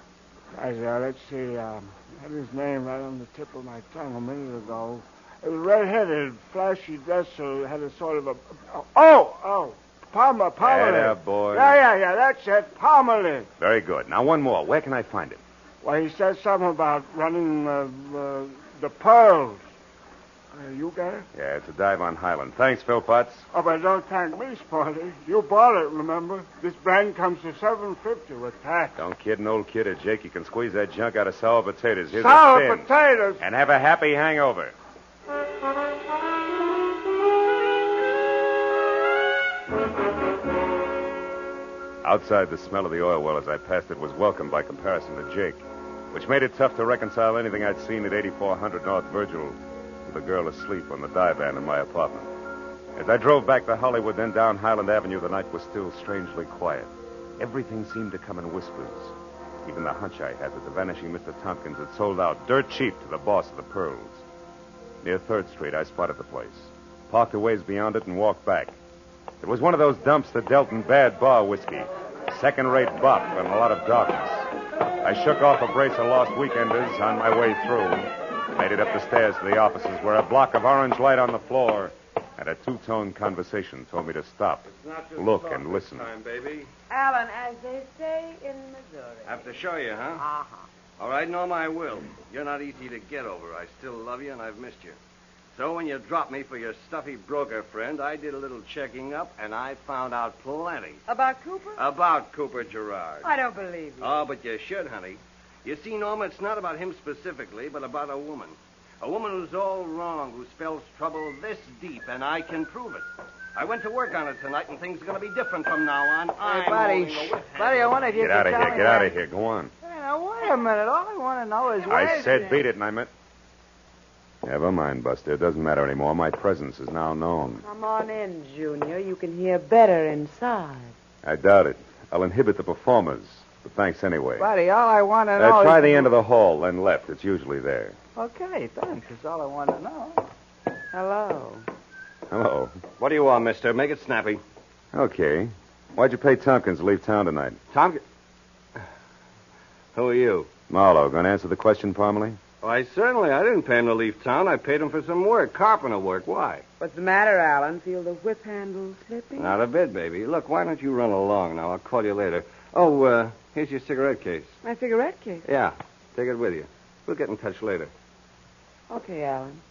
Let's see. I had his name right on the tip of my tongue a minute ago. Red-headed, flashy dress, so had a sort of a... Palmer. Atta boy. Yeah, that's it. Palmerlin. Very good. Now, one more. Where can I find him? Well, he said something about running the pearls. You got it? Yeah, it's a dive on Highland. Thanks, Philpotts. Oh, but don't thank me, Sporty. You bought it, remember? This brand comes to $7.50 with tax. Don't kid an old kid, Jake. You can squeeze that junk out of sour potatoes. Here's sour a spin. Potatoes? And have a happy hangover. Outside, the smell of the oil well as I passed it was welcome by comparison to Jake, which made it tough to reconcile anything I'd seen at 8400 North Virgil with a girl asleep on the divan in my apartment. As I drove back to Hollywood, then down Highland Avenue, the night was still strangely quiet. Everything seemed to come in whispers. Even the hunch I had that the vanishing Mr. Tompkins had sold out dirt cheap to the boss of the Pearls. Near 3rd Street, I spotted the place, parked a ways beyond it, and walked back. It was one of those dumps that dealt in bad bar whiskey, second-rate bop and a lot of darkness. I shook off a brace of lost weekenders on my way through, made it up the stairs to the offices where a block of orange light on the floor and a two-tone conversation told me to stop, look, and listen. Time, baby. Alan, as they say in Missouri. Have to show you, huh? Uh-huh. All right, Norma, I will. You're not easy to get over. I still love you, and I've missed you. So when you dropped me for your stuffy broker friend, I did a little checking up, and I found out plenty. About Cooper? About Cooper Gerard. I don't believe you. Oh, but you should, honey. You see, Norma, it's not about him specifically, but about a woman. A woman who's all wrong, who spells trouble this deep, and I can prove it. I went to work on it tonight, and things are going to be different from now on. Hey, Buddy, I wonder if you Get could out of tell here, me get where- out of here. Go on. Hey, now, wait a minute. All I want to know is where... I said beat it, and I meant... Never mind, Buster. It doesn't matter anymore. My presence is now known. Come on in, Junior. You can hear better inside. I doubt it. I'll inhibit the performers. But thanks anyway. Buddy, all I want to know Try is... the end of the hall, then left. It's usually there. Okay, thanks. That's all I want to know. Hello. Hello. What do you want, mister? Make it snappy. Okay. Why'd you pay Tompkins to leave town tonight? Tompkins? Who are you? Marlowe. Going to answer the question, Parmalee? Why, certainly. I didn't pay him to leave town. I paid him for some work, carpenter work. Why? What's the matter, Alan? Feel the whip handle slipping? Not a bit, baby. Look, why don't you run along now? I'll call you later. Oh, here's your cigarette case. My cigarette case? Yeah, take it with you. We'll get in touch later. Okay, Alan.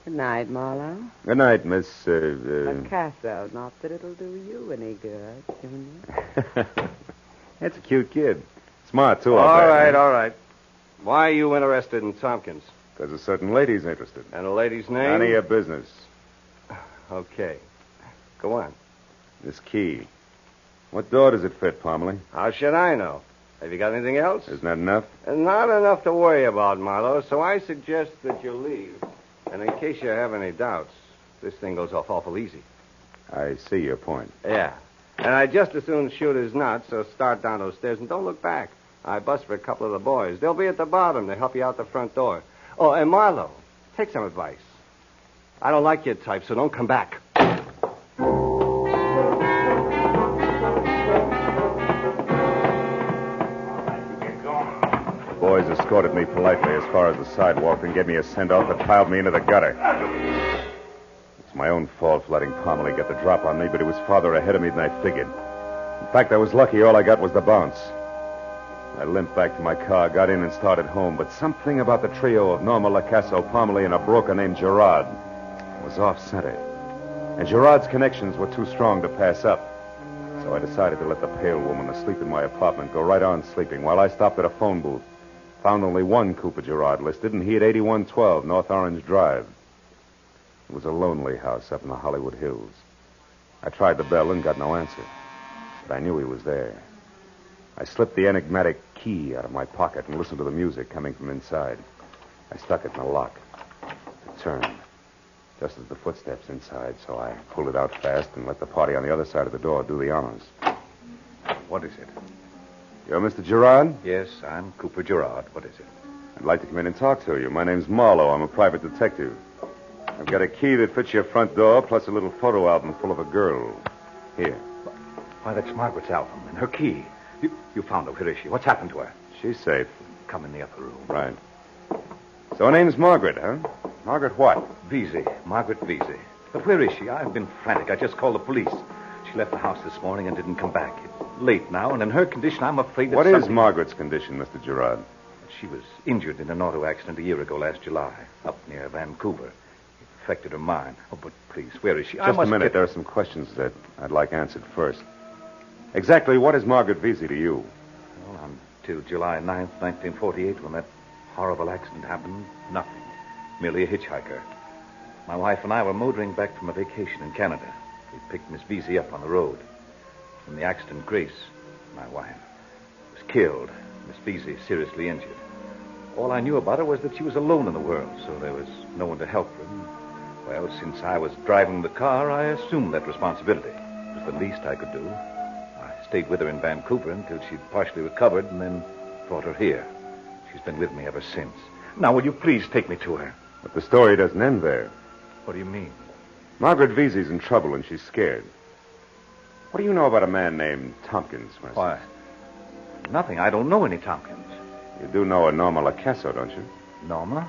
Good night, Marlowe. Good night, Miss... Picasso. Not that it'll do you any good, Junior. That's a cute kid. Smart, too. All right. Why are you interested in Tompkins? Because a certain lady's interested. And a lady's name? None of your business. Okay. Go on. This key. What door does it fit, Parmalee? How should I know? Have you got anything else? Isn't that enough? Not enough to worry about, Marlowe, so I suggest that you leave. And in case you have any doubts, this thing goes off awful easy. I see your point. Yeah. And I'd just as soon shoot his nuts, so start down those stairs and don't look back. I bust for a couple of the boys. They'll be at the bottom to help you out the front door. Oh, and Marlowe, take some advice. I don't like your type, so don't come back. The boys escorted me politely as far as the sidewalk and gave me a send-off that piled me into the gutter. It's my own fault for letting Parmalee get the drop on me, but he was farther ahead of me than I figured. In fact, I was lucky all I got was the bounce. I limped back to my car, got in and started home, but something about the trio of Norma Lacasso, Parmalee, and a broker named Gerard was off-center. And Gerard's connections were too strong to pass up. So I decided to let the pale woman asleep in my apartment go right on sleeping while I stopped at a phone booth. Found only one Cooper Gerard listed, and he at 8112 North Orange Drive. It was a lonely house up in the Hollywood Hills. I tried the bell and got no answer, but I knew he was there. I slipped the enigmatic key out of my pocket and listened to the music coming from inside. I stuck it in the lock. It turned, just as the footsteps inside, so I pulled it out fast and let the party on the other side of the door do the honors. What is it? You're Mr. Gerard? Yes, I'm Cooper Gerard. What is it? I'd like to come in and talk to you. My name's Marlowe. I'm a private detective. I've got a key that fits your front door, plus a little photo album full of a girl. Here. Why, that's Margaret's album and her key. You found her. Where is she? What's happened to her? She's safe. Come in the upper room. Right. So her name's Margaret, huh? Margaret what? Vesey. Margaret Vesey. But where is she? I've been frantic. I just called the police. She left the house this morning and didn't come back. It's late now, and in her condition, I'm afraid that What is Margaret's condition, Mr. Gerard? She was injured in an auto accident a year ago last July, up near Vancouver. It affected her mind. Oh, but please, where is she? Just a minute. There are some questions that I'd like answered first. Exactly what is Margaret Vesey to you? Well, until July 9th, 1948, when that horrible accident happened, nothing. Merely a hitchhiker. My wife and I were motoring back from a vacation in Canada. We picked Miss Vesey up on the road. In the accident, Grace, my wife, was killed. Miss Vesey seriously injured. All I knew about her was that she was alone in the world, so there was no one to help her. Well, since I was driving the car, I assumed that responsibility. It was the least I could do. I stayed with her in Vancouver until she'd partially recovered and then brought her here. She's been with me ever since. Now, will you please take me to her? But the story doesn't end there. What do you mean? Margaret Vesey's in trouble and she's scared. What do you know about a man named Tompkins, for instance? Why, nothing. I don't know any Tompkins. You do know a Norma Lacasso, don't you? Norma?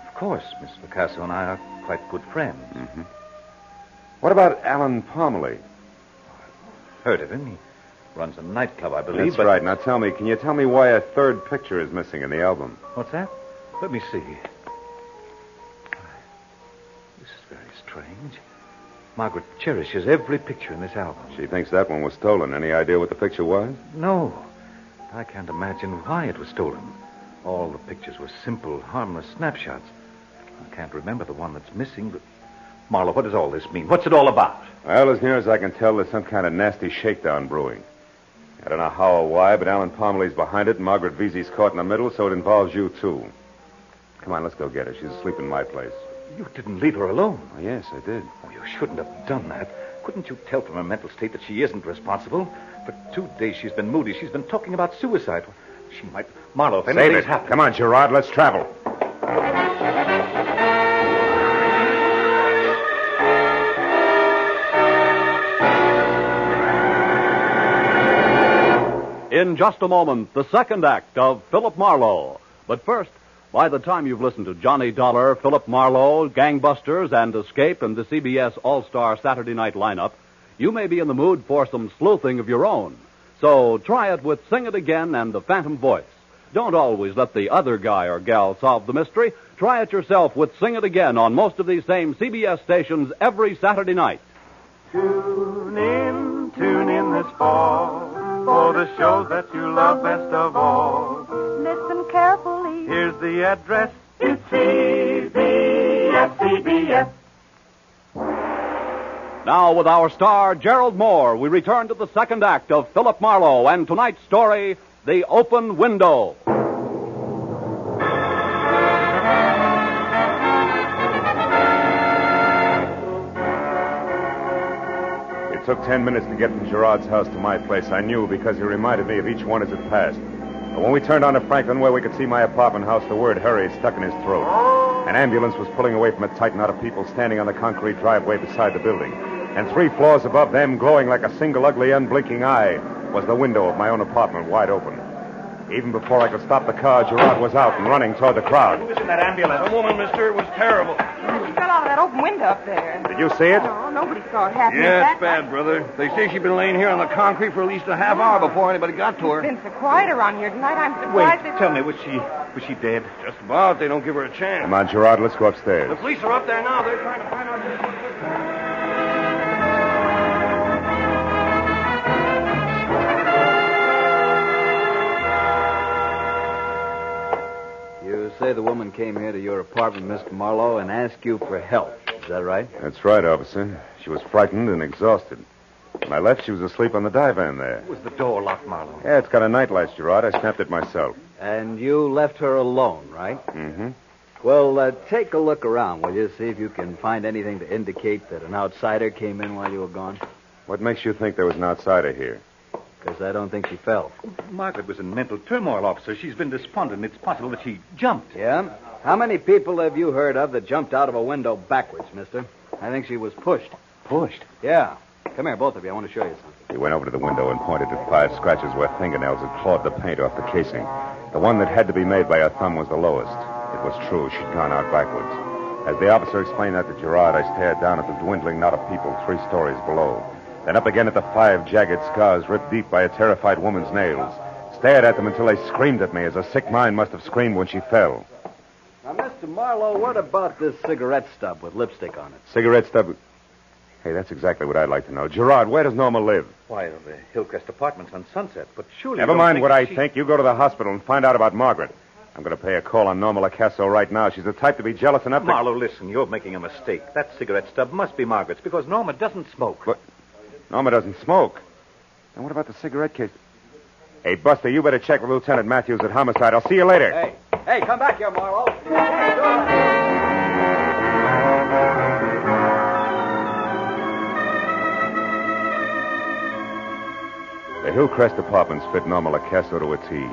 Of course. Miss Lacasso and I are quite good friends. Mm-hmm. What about Alan Parmalee? Heard of him. He runs a nightclub, I believe. That's right. Now tell me, can you tell me why a third picture is missing in the album? What's that? Let me see. This is very strange. Margaret cherishes every picture in this album. She thinks that one was stolen. Any idea what the picture was? No. I can't imagine why it was stolen. All the pictures were simple, harmless snapshots. I can't remember the one that's missing, but... Marlowe, what does all this mean? What's it all about? Well, as near as I can tell, there's some kind of nasty shakedown brewing. I don't know how or why, but Alan Parmalee's behind it, and Margaret Vesey's caught in the middle, so it involves you, too. Come on, let's go get her. She's asleep in my place. You didn't leave her alone. Oh, yes, I did. Oh, you shouldn't have done that. Couldn't you tell from her mental state that she isn't responsible? For 2 days she's been moody. She's been talking about suicide. She might... Marlowe, if anything's happened... Come on, Gerard, let's travel. In just a moment, the second act of Philip Marlowe. But first, by the time you've listened to Johnny Dollar, Philip Marlowe, Gangbusters, and Escape and the CBS All-Star Saturday Night lineup, you may be in the mood for some sleuthing of your own. So try it with Sing It Again and the Phantom Voice. Don't always let the other guy or gal solve the mystery. Try it yourself with Sing It Again on most of these same CBS stations every Saturday night. Tune in this fall for the shows that you love best of all. Listen carefully. Here's the address. It's CBS. Now, with our star, Gerald Moore, we return to the second act of Philip Marlowe and tonight's story, The Open Window. It took 10 minutes to get from Gerard's house to my place. I knew because he reminded me of each one as it passed. But when we turned onto Franklin, where we could see my apartment house, the word hurry stuck in his throat. An ambulance was pulling away from a tight knot of people standing on the concrete driveway beside the building. And 3 floors above them, glowing like a single ugly, unblinking eye, was the window of my own apartment wide open. Even before I could stop the car, Gerard was out and running toward the crowd. Who was in that ambulance? A woman, mister. It was terrible. She fell out of that open window up there. Did you see it? No, nobody saw it happen. Yeah, it's bad, brother. They say she'd been laying here on the concrete for at least a half hour before anybody got to her. It's been so quiet around here tonight. I'm surprised. Wait, tell me, was she dead? Just about. They don't give her a chance. Come on, Gerard, let's go upstairs. The police are up there now. They're trying to find out. You say the woman came here to your apartment, Mr. Marlowe, and asked you for help. Is that right? That's right, officer. She was frightened and exhausted. When I left, she was asleep on the divan there. Was the door locked, Marlowe? Yeah, it's got a night light, Gerard. I snapped it myself. And you left her alone, right? Mm-hmm. Well, take a look around, will you? See if you can find anything to indicate that an outsider came in while you were gone. What makes you think there was an outsider here? Because I don't think she fell. Margaret was in mental turmoil, officer. She's been despondent. It's possible that she jumped. Yeah? How many people have you heard of that jumped out of a window backwards, mister? I think she was pushed. Pushed? Yeah. Come here, both of you. I want to show you something. He went over to the window and pointed at 5 scratches where fingernails had clawed the paint off the casing. The one that had to be made by her thumb was the lowest. It was true. She'd gone out backwards. As the officer explained that to Gerard, I stared down at the dwindling knot of people 3 stories below. Then up again at the 5 jagged scars ripped deep by a terrified woman's nails. Stared at them until they screamed at me, as a sick mind must have screamed when she fell. Now, Mr. Marlowe, what about this cigarette stub with lipstick on it? Cigarette stub... Hey, that's exactly what I'd like to know. Gerard, where does Norma live? Why, the Hillcrest Apartments on Sunset. But surely Never mind what I think. You go to the hospital and find out about Margaret. I'm going to pay a call on Norma Lacasso right now. She's the type to be jealous enough to... Marlowe, listen, you're making a mistake. That cigarette stub must be Margaret's because Norma doesn't smoke. But Norma doesn't smoke. And what about the cigarette case? Hey, Buster, you better check with Lieutenant Matthews at Homicide. I'll see you later. Hey, come back here, Marlowe. The Hillcrest Apartments fit Norma Lacasso to a T.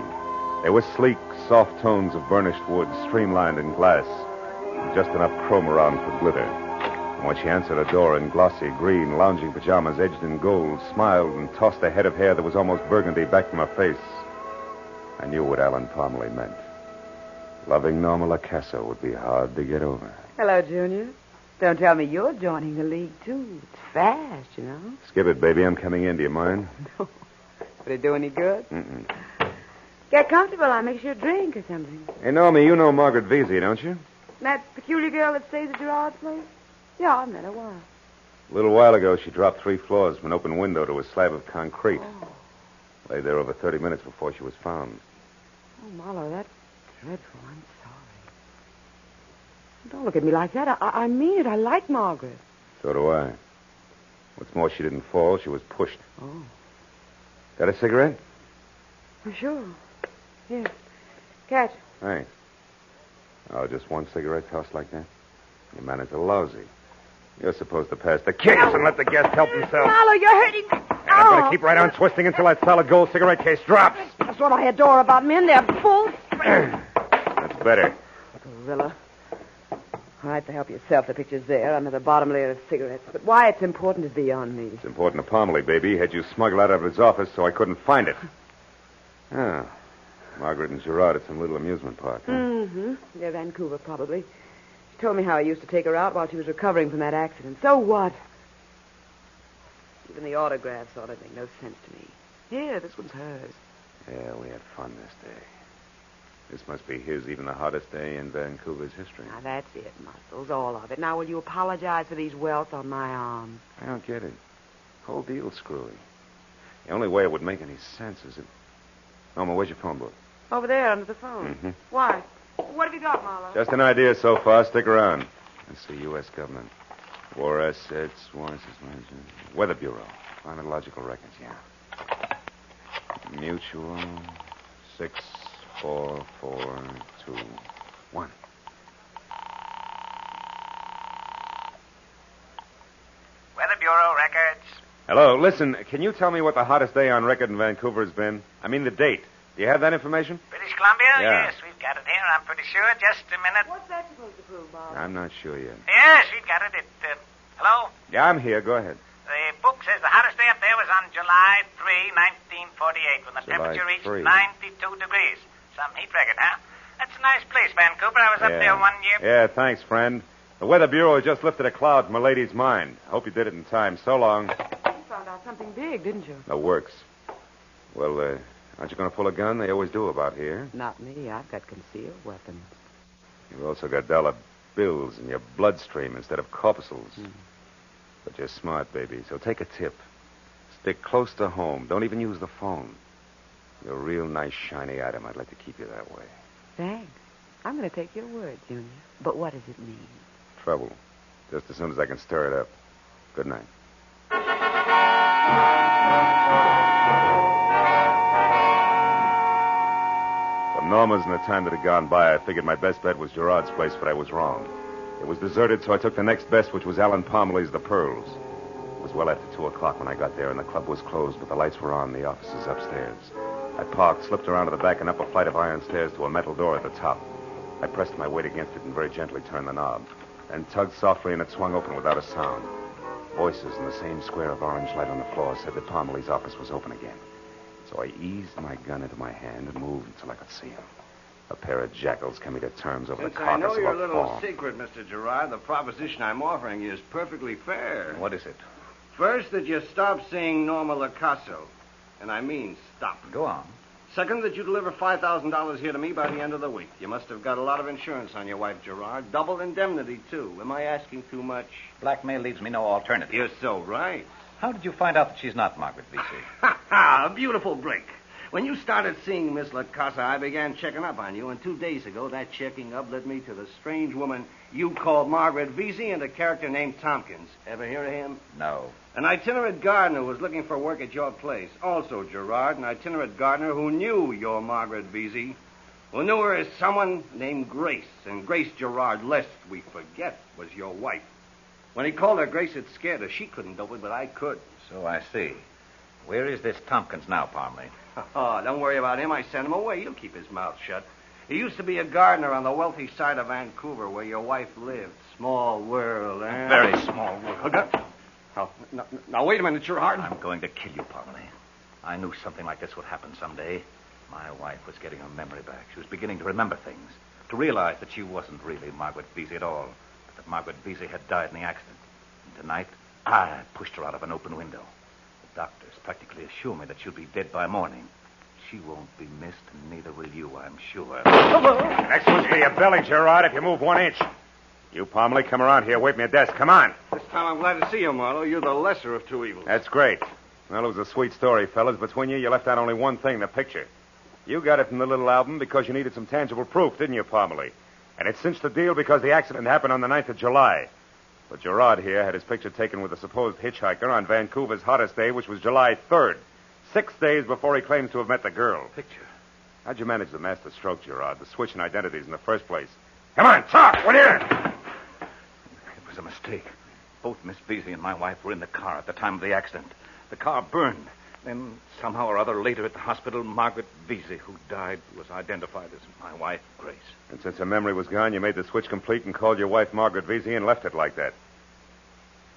They were sleek, soft tones of burnished wood, streamlined in glass, with just enough chrome around for glitter. And when she answered a door in glossy green lounging pajamas edged in gold, smiled and tossed a head of hair that was almost burgundy back from her face, I knew what Alan Parmalee meant. Loving Norma Lacasso would be hard to get over. Hello, Junior. Don't tell me you're joining the league, too. It's fast, you know. Skip it, baby. I'm coming in. Do you mind? No. Would it do any good? Mm-mm. Get comfortable. I'll mix you a drink or something. Hey, Norma, you know Margaret Vesey, don't you? That peculiar girl that stays at Gerard's place? Yeah, I've met her once. A little while ago, she dropped 3 floors from an open window to a slab of concrete. Oh. Lay there over 30 minutes before she was found. Oh, Marlowe, that's dreadful. I'm sorry. Don't look at me like that. I mean it. I like Margaret. So do I. What's more, she didn't fall. She was pushed. Oh. Got a cigarette? Oh, sure. Here. Catch. Thanks. Oh, just one cigarette tossed like that? Your manners are lousy. You're supposed to pass the kicks and let the guest help himself. Marlowe, you're hurting me. And I'm going to keep right on twisting until that solid gold cigarette case drops. That's what I adore about men. They're full. That's better. Gorilla. All right, to help yourself, the picture's there under the bottom layer of cigarettes. But why it's important is beyond me. It's important to Parmalee, baby. He had you smuggled out of his office so I couldn't find it. Ah, Margaret and Gerard at some little amusement park. Huh? Mm-hmm. Near Vancouver, probably. She told me how he used to take her out while she was recovering from that accident. So what? Even the autographs ought to make no sense to me. Here, this one's hers. Yeah, we had fun this day. This must be his, even the hottest day in Vancouver's history. Now, that's it, Muscles, all of it. Now, will you apologize for these welts on my arm? I don't get it. Whole deal's screwy. The only way it would make any sense is if... Norma, where's your phone book? Over there, under the phone. Mm-hmm. Why? What have you got, Marlowe? Just an idea so far. Stick around. Let's see, U.S. government. War assets, Weather Bureau. Chronological records, yeah. Mutual, 64421. Weather Bureau records. Hello, listen, can you tell me what the hottest day on record in Vancouver has been? I mean the date. Do you have that information? British Columbia? Yeah. Yes, we've got it here, I'm pretty sure. Just a minute. What's that supposed to prove, Bob? I'm not sure yet. Yes, we've got it. Hello? Yeah, I'm here. Go ahead. The book says the hottest day up there was on July 3, 1948, when the July temperature reached 3. 92 degrees. Some heat record, huh? That's a nice place, Vancouver. I was up there one year. Yeah, thanks, friend. The Weather Bureau has just lifted a cloud from a lady's mind. I hope you did it in time. So long. You found out something big, didn't you? No works. Well, aren't you going to pull a gun? They always do about here. Not me. I've got concealed weapons. You've also got dollar bills in your bloodstream instead of corpuscles. But you're smart, baby, so take a tip. Stick close to home. Don't even use the phone. You're a real nice, shiny item. I'd like to keep you that way. Thanks. I'm going to take your word, Junior. But what does it mean? Trouble. Just as soon as I can stir it up. Good night. From Norma's and the time that had gone by, I figured my best bet was Gerard's place, but I was wrong. It was deserted, so I took the next best, which was Alan Parmalee's The Pearls. It was well after 2 o'clock when I got there, and the club was closed, but the lights were on, the offices upstairs. I parked, slipped around to the back and up a flight of iron stairs to a metal door at the top. I pressed my weight against it and very gently turned the knob, then tugged softly, and it swung open without a sound. Voices in the same square of orange light on the floor said that Parmalee's office was open again. So I eased my gun into my hand and moved until I could see him. A pair of jackals coming to terms over Since the I carcass know of your a little fawn. secret, Mr. Gerard, the proposition I'm offering you is perfectly fair. What is it? First, that you stop seeing Norma Lacasso. And I mean stop. Go on. Second, that you deliver $5,000 here to me by the end of the week. You must have got a lot of insurance on your wife, Gerard. Double indemnity, too. Am I asking too much? Blackmail leaves me no alternative. You're so right. How did you find out that she's not Margaret Vesey? Ha! A beautiful break. When you started seeing Miss LaCasa, I began checking up on you, and 2 days ago, that checking up led me to the strange woman you called Margaret Vesey and a character named Tompkins. Ever hear of him? No. An itinerant gardener who was looking for work at your place. Also, Gerard, an itinerant gardener who knew your Margaret Vesey, who knew her as someone named Grace. And Grace Gerard, lest we forget, was your wife. When he called her Grace, it scared her. She couldn't do it, but I could. So I see. Where is this Tompkins now, Parmalee? Oh, don't worry about him. I sent him away. He'll keep his mouth shut. He used to be a gardener on the wealthy side of Vancouver where your wife lived. Small world, eh? Very small world. Oh, now, wait a minute, Gerard. I'm going to kill you, Parmalee. I knew something like this would happen someday. My wife was getting her memory back. She was beginning to remember things, to realize that she wasn't really Margaret Vesey at all, but that Margaret Vesey had died in the accident. And tonight, I pushed her out of an open window. The doctors practically assure me that she'll be dead by morning. She won't be missed, and neither will you, I'm sure. Next one's for your belly, Gerard, if you move 1 inch. You, Parmalee, come around here. Wait me at desk. Come on. This time I'm glad to see you, Marlowe. You're the lesser of two evils. That's great. Well, it was a sweet story, fellas. Between you left out only one thing, the picture. You got it from the little album because you needed some tangible proof, didn't you, Parmalee? And it cinched the deal because the accident happened on the 9th of July. But Gerard here had his picture taken with a supposed hitchhiker on Vancouver's hottest day, which was July 3rd. 6 days before he claims to have met the girl. Picture? How'd you manage the master stroke, Gerard? The switch in identities in the first place? Come on, talk! What here? It was a mistake. Both Miss Vesey and my wife were in the car at the time of the accident. The car burned. Then, somehow or other, later at the hospital, Margaret Vesey, who died, was identified as my wife, Grace. And since her memory was gone, you made the switch complete and called your wife Margaret Vesey and left it like that.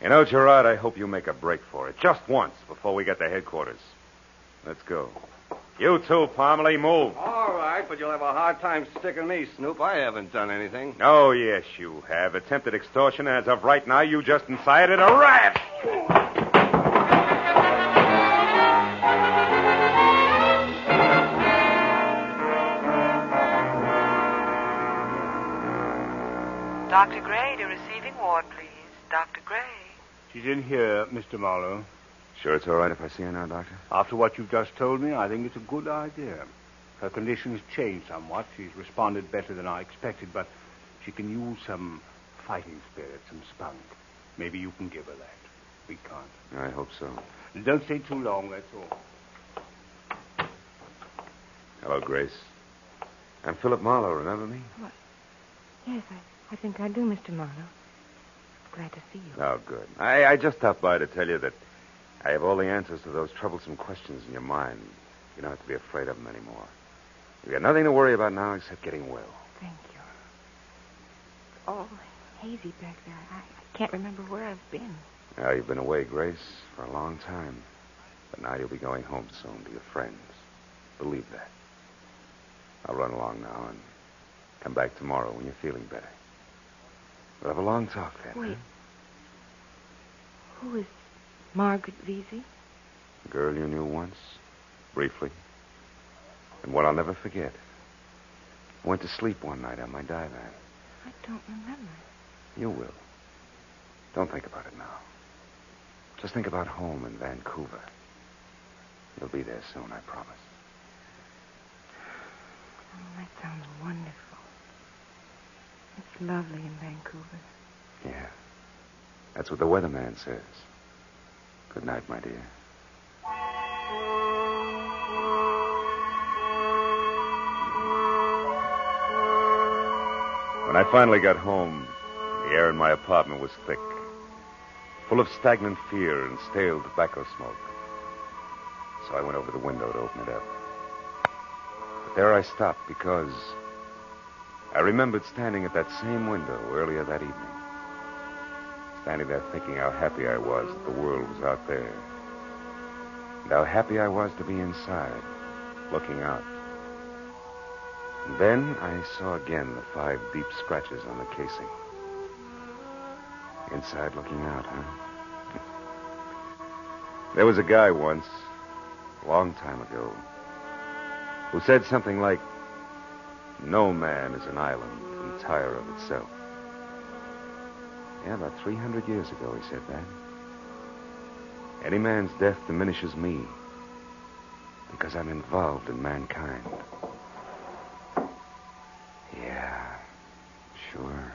You know, Gerard, I hope you make a break for it. Just once before we get to headquarters. Let's go. You too, Parmalee, move. All right, but you'll have a hard time sticking me, Snoop. I haven't done anything. Oh, yes, you have. Attempted extortion, and as of right now, you just incited a riot. Dr. Gray to receiving ward, please. Dr. Gray. She's in here, Mr. Marlowe. Sure it's all right if I see her now, Doctor? After what you've just told me, I think it's a good idea. Her condition's changed somewhat. She's responded better than I expected, but she can use some fighting spirit, some spunk. Maybe you can give her that. We can't. I hope so. Don't stay too long, that's all. Hello, Grace. I'm Philip Marlowe, remember me? What? Yes, I think I do, Mr. Marlowe. Glad to see you. Oh, good. I just stopped by to tell you that I have all the answers to those troublesome questions in your mind. You don't have to be afraid of them anymore. You've got nothing to worry about now except getting well. Thank you. It's all hazy back there. I can't remember where I've been. Now, you've been away, Grace, for a long time. But now you'll be going home soon to your friends. Believe that. I'll run along now and come back tomorrow when you're feeling better. We'll have a long talk then. Wait. Who is Margaret Vesey? The girl you knew once, briefly. And what I'll never forget. I went to sleep one night on my divan. I don't remember. You will. Don't think about it now. Just think about home in Vancouver. You'll be there soon, I promise. Oh, that sounds wonderful. It's lovely in Vancouver. Yeah. That's what the weatherman says. Good night, my dear. When I finally got home, the air in my apartment was thick, full of stagnant fear and stale tobacco smoke. So I went over to the window to open it up. But there I stopped because I remembered standing at that same window earlier that evening. Standing there thinking how happy I was that the world was out there. And how happy I was to be inside, looking out. Then I saw again the 5 deep scratches on the casing. Inside looking out, huh? There was a guy once, a long time ago, who said something like, "No man is an island entire of itself." Yeah, about 300 years ago he said that. Any man's death diminishes me because I'm involved in mankind. Yeah, sure.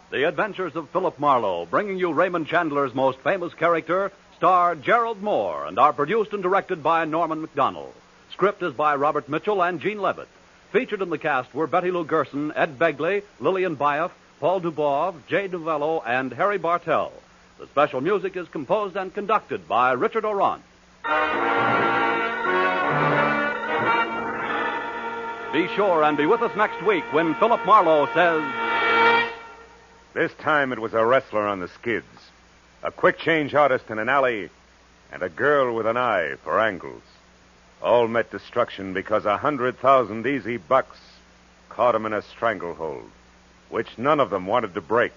The Adventures of Philip Marlowe, bringing you Raymond Chandler's most famous character, star Gerald Moore, and are produced and directed by Norman MacDonald. Script is by Robert Mitchell and Gene Levitt. Featured in the cast were Betty Lou Gerson, Ed Begley, Lillian Byoff, Paul Dubov, Jay Novello, and Harry Bartell. The special music is composed and conducted by Richard Orant. Be sure and be with us next week when Philip Marlowe says... This time it was a wrestler on the skids, a quick change artist in an alley, and a girl with an eye for angles. All met destruction because 100,000 easy bucks caught them in a stranglehold, which none of them wanted to break.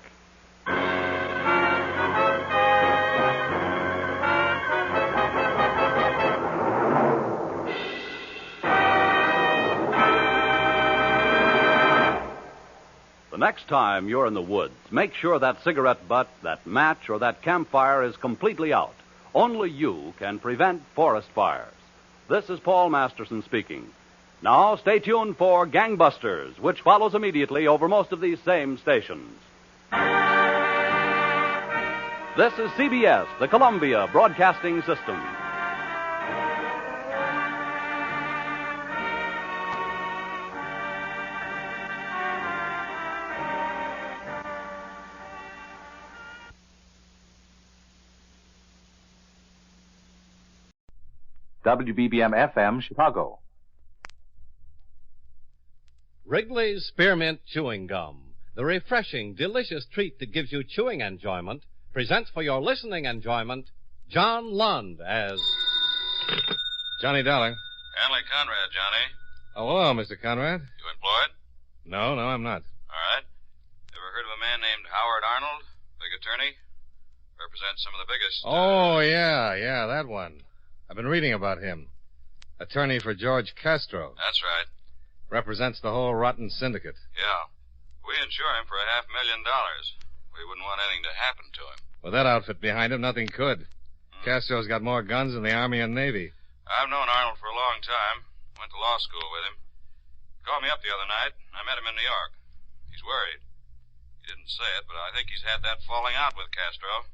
Next time you're in the woods, make sure that cigarette butt, that match, or that campfire is completely out. Only you can prevent forest fires. This is Paul Masterson speaking. Now, stay tuned for Gangbusters, which follows immediately over most of these same stations. This is CBS, the Columbia Broadcasting System. WBBM FM, Chicago. Wrigley's Spearmint Chewing Gum, the refreshing, delicious treat that gives you chewing enjoyment, presents for your listening enjoyment John Lund as... Johnny Dollar. Hanley Conrad, Johnny. Oh, hello, Mr. Conrad. You employed? No, I'm not. All right. Ever heard of a man named Howard Arnold? Big attorney? Represents some of the biggest... Oh, yeah, that one. I've been reading about him. Attorney for George Castro. That's right. Represents the whole rotten syndicate. Yeah. We insure him for $500,000. We wouldn't want anything to happen to him. With that outfit behind him, nothing could. Castro's got more guns than the Army and Navy. I've known Arnold for a long time. Went to law school with him. He called me up the other night. I met him in New York. He's worried. He didn't say it, but I think he's had that falling out with Castro.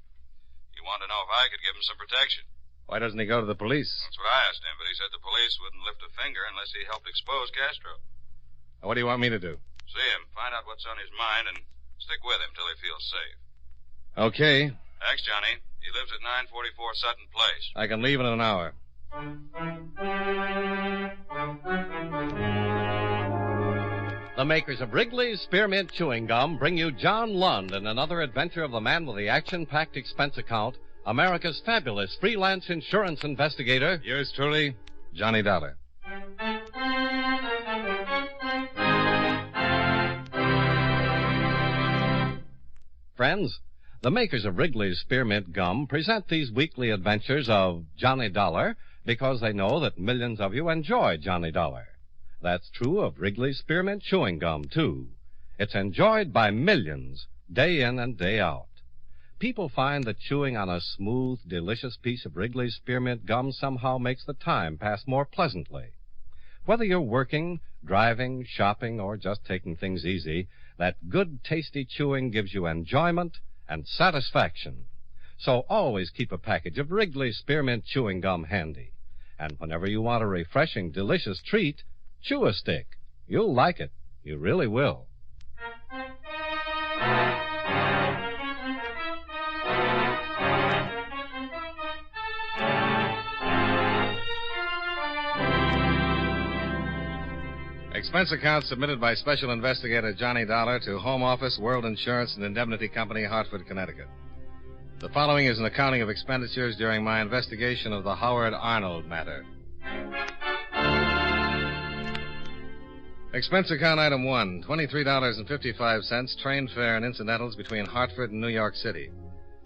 He wanted to know if I could give him some protection. Why doesn't he go to the police? That's what I asked him, but he said the police wouldn't lift a finger unless he helped expose Castro. What do you want me to do? See him, find out what's on his mind, and stick with him till he feels safe. Okay. Thanks, Johnny. He lives at 944 Sutton Place. I can leave in an hour. The makers of Wrigley's Spearmint Chewing Gum bring you John Lund in another adventure of the man with the action-packed expense account, America's fabulous freelance insurance investigator. Yours truly, Johnny Dollar. Friends, the makers of Wrigley's Spearmint Gum present these weekly adventures of Johnny Dollar because they know that millions of you enjoy Johnny Dollar. That's true of Wrigley's Spearmint Chewing Gum, too. It's enjoyed by millions, day in and day out. People find that chewing on a smooth, delicious piece of Wrigley's Spearmint Gum somehow makes the time pass more pleasantly. Whether you're working, driving, shopping, or just taking things easy, that good, tasty chewing gives you enjoyment and satisfaction. So always keep a package of Wrigley's Spearmint Chewing Gum handy. And whenever you want a refreshing, delicious treat, chew a stick. You'll like it. You really will. Expense account submitted by Special Investigator Johnny Dollar to Home Office, World Insurance and Indemnity Company, Hartford, Connecticut. The following is an accounting of expenditures during my investigation of the Howard Arnold matter. Expense account item 1, $23.55, train fare and incidentals between Hartford and New York City.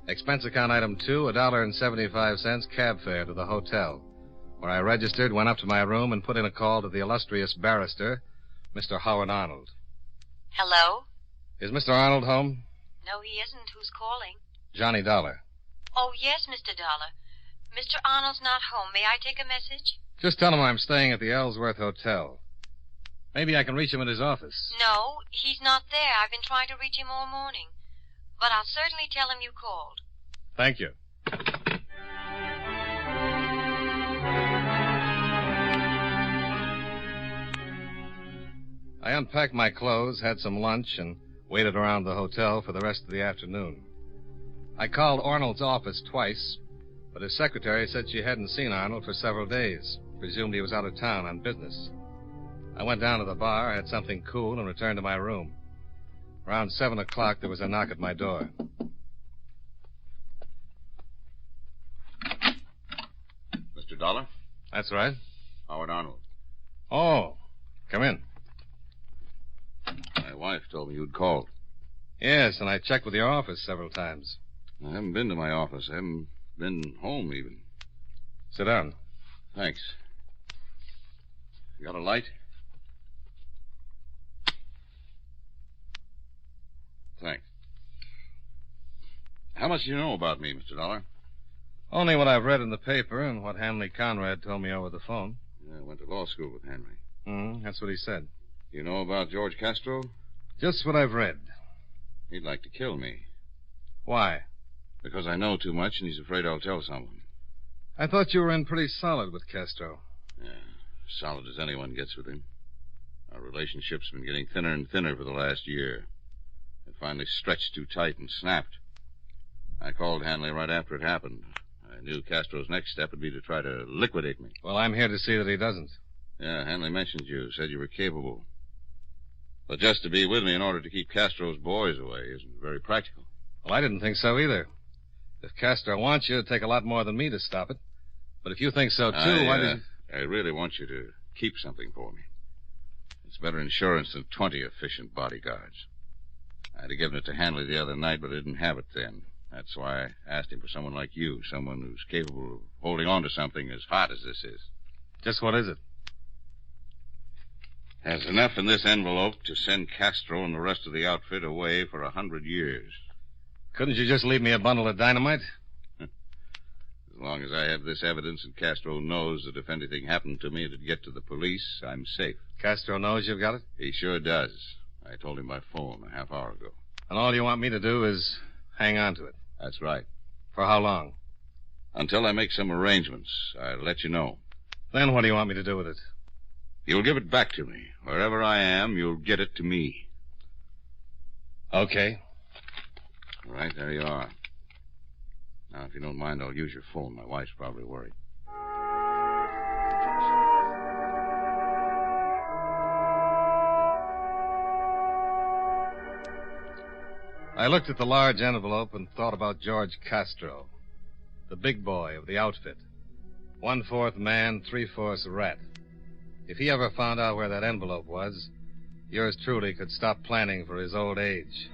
Expense account item 2, $1.75, cab fare to the hotel, where I registered, went up to my room, and put in a call to the illustrious barrister, Mr. Howard Arnold. Hello? Is Mr. Arnold home? No, he isn't. Who's calling? Johnny Dollar. Oh, yes, Mr. Dollar. Mr. Arnold's not home. May I take a message? Just tell him I'm staying at the Ellsworth Hotel. Maybe I can reach him at his office. No, he's not there. I've been trying to reach him all morning. But I'll certainly tell him you called. Thank you. I unpacked my clothes, had some lunch, and waited around the hotel for the rest of the afternoon. I called Arnold's office twice, but his secretary said she hadn't seen Arnold for several days. Presumed he was out of town on business. I went down to the bar, had something cool, and returned to my room. Around 7 o'clock, there was a knock at my door. Mr. Dollar? That's right. Howard Arnold. Oh, come in. My wife told me you'd called. Yes, and I checked with your office several times. I haven't been to my office. I haven't been home, even. Sit down. Thanks. You got a light? Thanks. How much do you know about me, Mr. Dollar? Only what I've read in the paper and what Hanley Conrad told me over the phone. Yeah, I went to law school with Henry. That's what he said. You know about George Castro? Just what I've read. He'd like to kill me. Why? Because I know too much and he's afraid I'll tell someone. I thought you were in pretty solid with Castro. Yeah, solid as anyone gets with him. Our relationship's been getting thinner and thinner for the last year. It finally stretched too tight and snapped. I called Hanley right after it happened. I knew Castro's next step would be to try to liquidate me. Well, I'm here to see that he doesn't. Yeah, Hanley mentioned you, said you were capable. But just to be with me in order to keep Castro's boys away isn't very practical. Well, I didn't think so either. If Castro wants you, it'd take a lot more than me to stop it. But if you think so, too, why did you... I really want you to keep something for me. It's better insurance than 20 efficient bodyguards. I'd have given it to Hanley the other night, but I didn't have it then. That's why I asked him for someone like you, someone who's capable of holding on to something as hot as this is. Just what is it? There's enough in this envelope to send Castro and the rest of the outfit away for 100 years. Couldn't you just leave me a bundle of dynamite? As long as I have this evidence and Castro knows that if anything happened to me it'd get to the police, I'm safe. Castro knows you've got it? He sure does. I told him by phone a half hour ago. And all you want me to do is hang on to it? That's right. For how long? Until I make some arrangements. I'll let you know. Then what do you want me to do with it? You'll give it back to me. Wherever I am, you'll get it to me. Okay. All right, there you are. Now, if you don't mind, I'll use your phone. My wife's probably worried. I looked at the large envelope and thought about George Castro, the big boy of the outfit. 1/4 man, 3/4 rat. If he ever found out where that envelope was, yours truly could stop planning for his old age.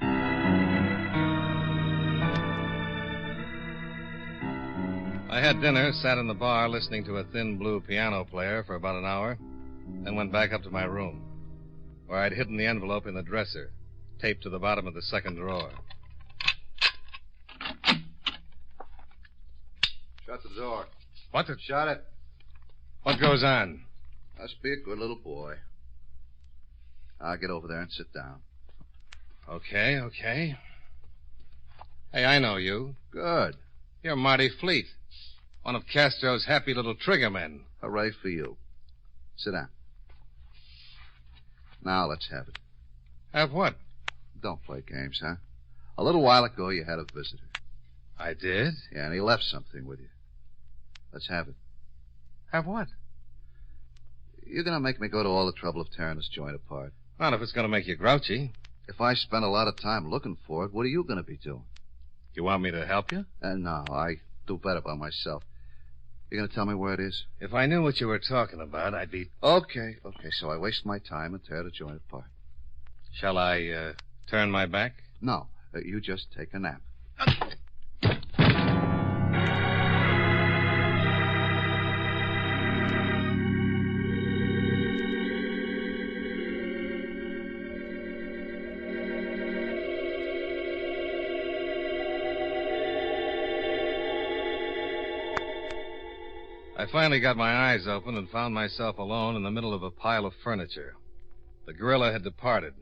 I had dinner, sat in the bar listening to a thin blue piano player for about an hour, then went back up to my room, where I'd hidden the envelope in the dresser, taped to the bottom of the second drawer. Shut the door. What? Shut it. What goes on? Must be a good little boy. I'll get over there and sit down. Okay. Hey, I know you. Good. You're Marty Fleet, one of Castro's happy little trigger men. Hooray for you. Sit down. Now let's have it. Have what? Don't play games, huh? A little while ago you had a visitor. I did? Yeah, and he left something with you. Let's have it. Have what? You're going to make me go to all the trouble of tearing this joint apart. Not if it's going to make you grouchy. If I spend a lot of time looking for it, what are you going to be doing? You want me to help you? No, I do better by myself. You're going to tell me where it is? If I knew what you were talking about, I'd be... Okay, so I waste my time and tear the joint apart. Shall I, turn my back? No, you just take a nap. I finally got my eyes open and found myself alone in the middle of a pile of furniture. The gorilla had departed,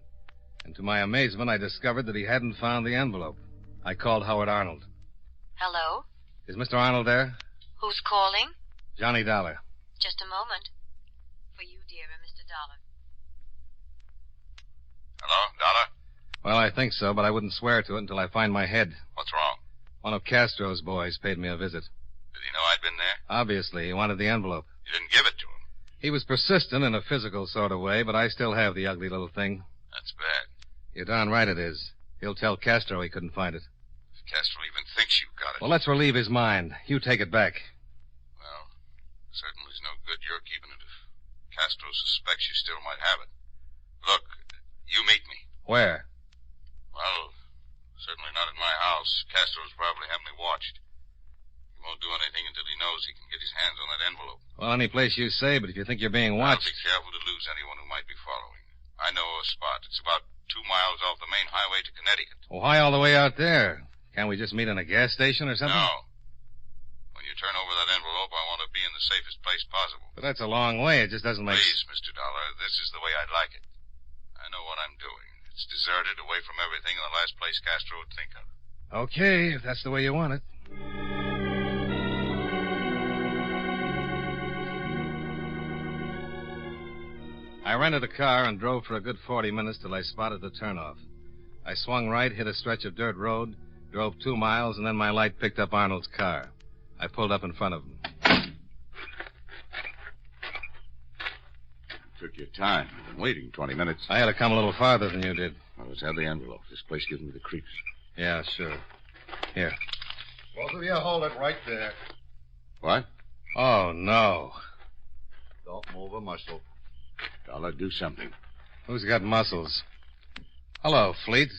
and to my amazement, I discovered that he hadn't found the envelope. I called Howard Arnold. Hello? Is Mr. Arnold there? Who's calling? Johnny Dollar. Just a moment. For you, dear, Mr. Dollar. Hello, Dollar? Well, I think so, but I wouldn't swear to it until I find my head. What's wrong? One of Castro's boys paid me a visit. Did he know I'd been there? Obviously, he wanted the envelope. You didn't give it to him. He was persistent in a physical sort of way, but I still have the ugly little thing. That's bad. You're darn right it is. He'll tell Castro he couldn't find it. If Castro even thinks you've got it. Well, let's relieve his mind. You take it back. Well, certainly it's no good your keeping it if Castro suspects you still might have it. Look, you meet me. Where? Well, certainly not at my house. Castro's probably heavily watched. He won't do anything until he knows he can get his hands on that envelope. Well, any place you say, but if you think you're being watched... I'll be careful to lose anyone who might be following. I know a spot. It's about 2 miles off the main highway to Connecticut. Well, why all the way out there? Can't we just meet in a gas station or something? No. When you turn over that envelope, I want to be in the safest place possible. But that's a long way. It just doesn't make... Please, Mr. Dollar, this is the way I'd like it. I know what I'm doing. It's deserted, away from everything, in the last place Castro would think of. Okay, if that's the way you want it. I rented a car and drove for a good 40 minutes till I spotted the turnoff. I swung right, hit a stretch of dirt road, drove 2 miles, and then my light picked up Arnold's car. I pulled up in front of him. Took your time. I've been waiting 20 minutes. I had to come a little farther than you did. Well, let's have the envelope. This place gives me the creeps. Yeah, sure. Here. Both of you hold it right there. What? Oh, no. Don't move a muscle. Dollar, do something. Who's got muscles? Hello, Fleet.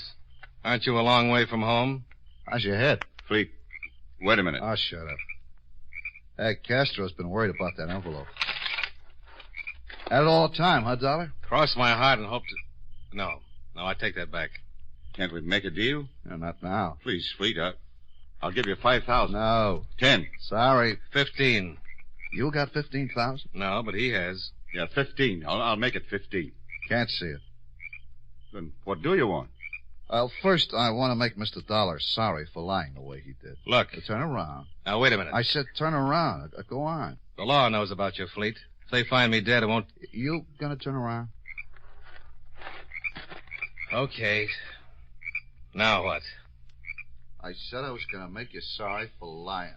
Aren't you a long way from home? How's your head? Fleet, wait a minute. Oh, shut up. Hey, Castro's been worried about that envelope. Had it all the time, huh, Dollar? Cross my heart and hope to... No, I take that back. Can't we make a deal? No, not now. Please, Fleet, I'll give you 5,000. No. 10. Sorry. 15. You got 15,000? No, but he has. Yeah, 15. I'll make it 15. Can't see it. Then what do you want? Well, first, I want to make Mr. Dollar sorry for lying the way he did. Look. Turn around. Now, wait a minute. I said turn around. Go on. The law knows about your Fleet. If they find me dead, it won't... You gonna turn around? Okay. Now what? I said I was gonna make you sorry for lying.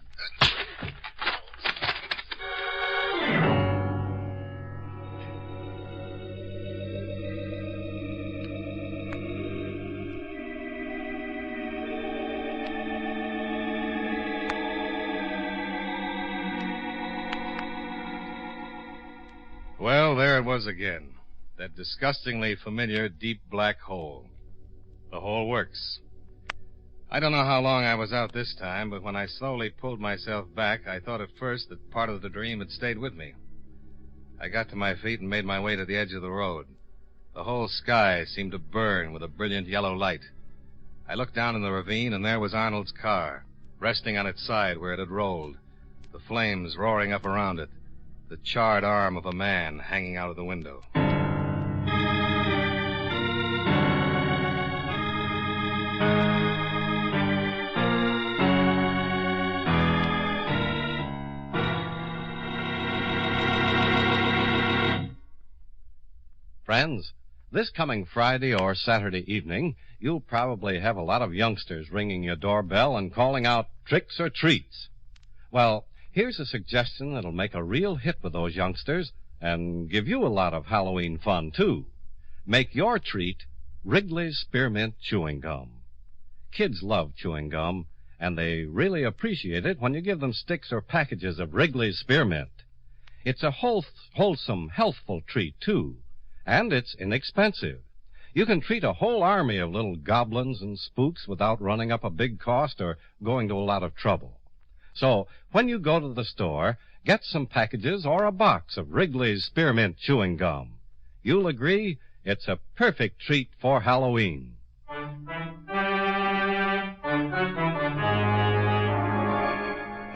Well, there it was again. That disgustingly familiar deep black hole. The hole works. I don't know how long I was out this time, but when I slowly pulled myself back, I thought at first that part of the dream had stayed with me. I got to my feet and made my way to the edge of the road. The whole sky seemed to burn with a brilliant yellow light. I looked down in the ravine, and there was Arnold's car, resting on its side where it had rolled, the flames roaring up around it, the charred arm of a man hanging out of the window. Friends, this coming Friday or Saturday evening, you'll probably have a lot of youngsters ringing your doorbell and calling out tricks or treats. Well, here's a suggestion that'll make a real hit with those youngsters and give you a lot of Halloween fun, too. Make your treat Wrigley's Spearmint Chewing Gum. Kids love chewing gum, and they really appreciate it when you give them sticks or packages of Wrigley's Spearmint. It's a wholesome, healthful treat, too, and it's inexpensive. You can treat a whole army of little goblins and spooks without running up a big cost or going to a lot of trouble. So, when you go to the store, get some packages or a box of Wrigley's Spearmint Chewing Gum. You'll agree it's a perfect treat for Halloween.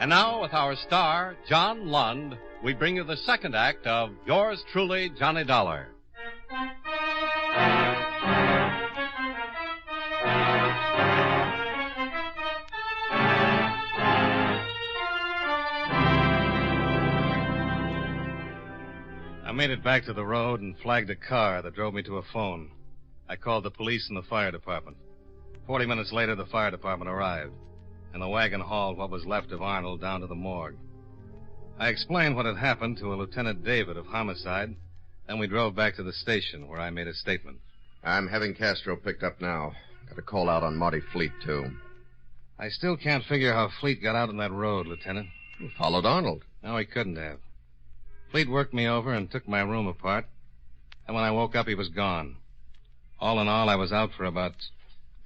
And now, with our star, John Lund, we bring you the second act of Yours Truly, Johnny Dollar. I made it back to the road and flagged a car that drove me to a phone. I called the police and the fire department. 40 minutes later, the fire department arrived, and the wagon hauled what was left of Arnold down to the morgue. I explained what had happened to a Lieutenant David of homicide, then we drove back to the station where I made a statement. I'm having Castro picked up now. Got a call out on Marty Fleet, too. I still can't figure how Fleet got out on that road, Lieutenant. He followed Arnold. No, he couldn't have. Fleet worked me over and took my room apart, and when I woke up, he was gone. All in all, I was out for about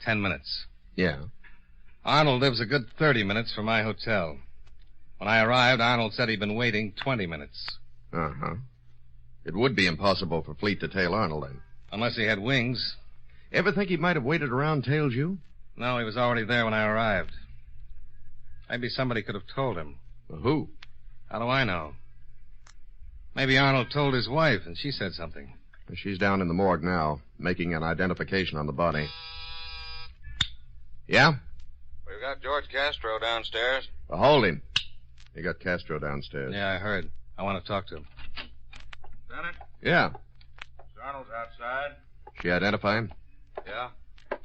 10 minutes. Yeah? Arnold lives a good 30 minutes from my hotel. When I arrived, Arnold said he'd been waiting 20 minutes. Uh-huh. It would be impossible for Fleet to tail Arnold, then. Unless he had wings. Ever think he might have waited around, tailed you? No, he was already there when I arrived. Maybe somebody could have told him. Well, who? How do I know? Maybe Arnold told his wife, and she said something. She's down in the morgue now, making an identification on the body. Yeah? We've got George Castro downstairs. Well, hold him. You got Castro downstairs. Yeah, I heard. I want to talk to him. Lieutenant? Yeah. Mr. Arnold's outside. She identify him? Yeah.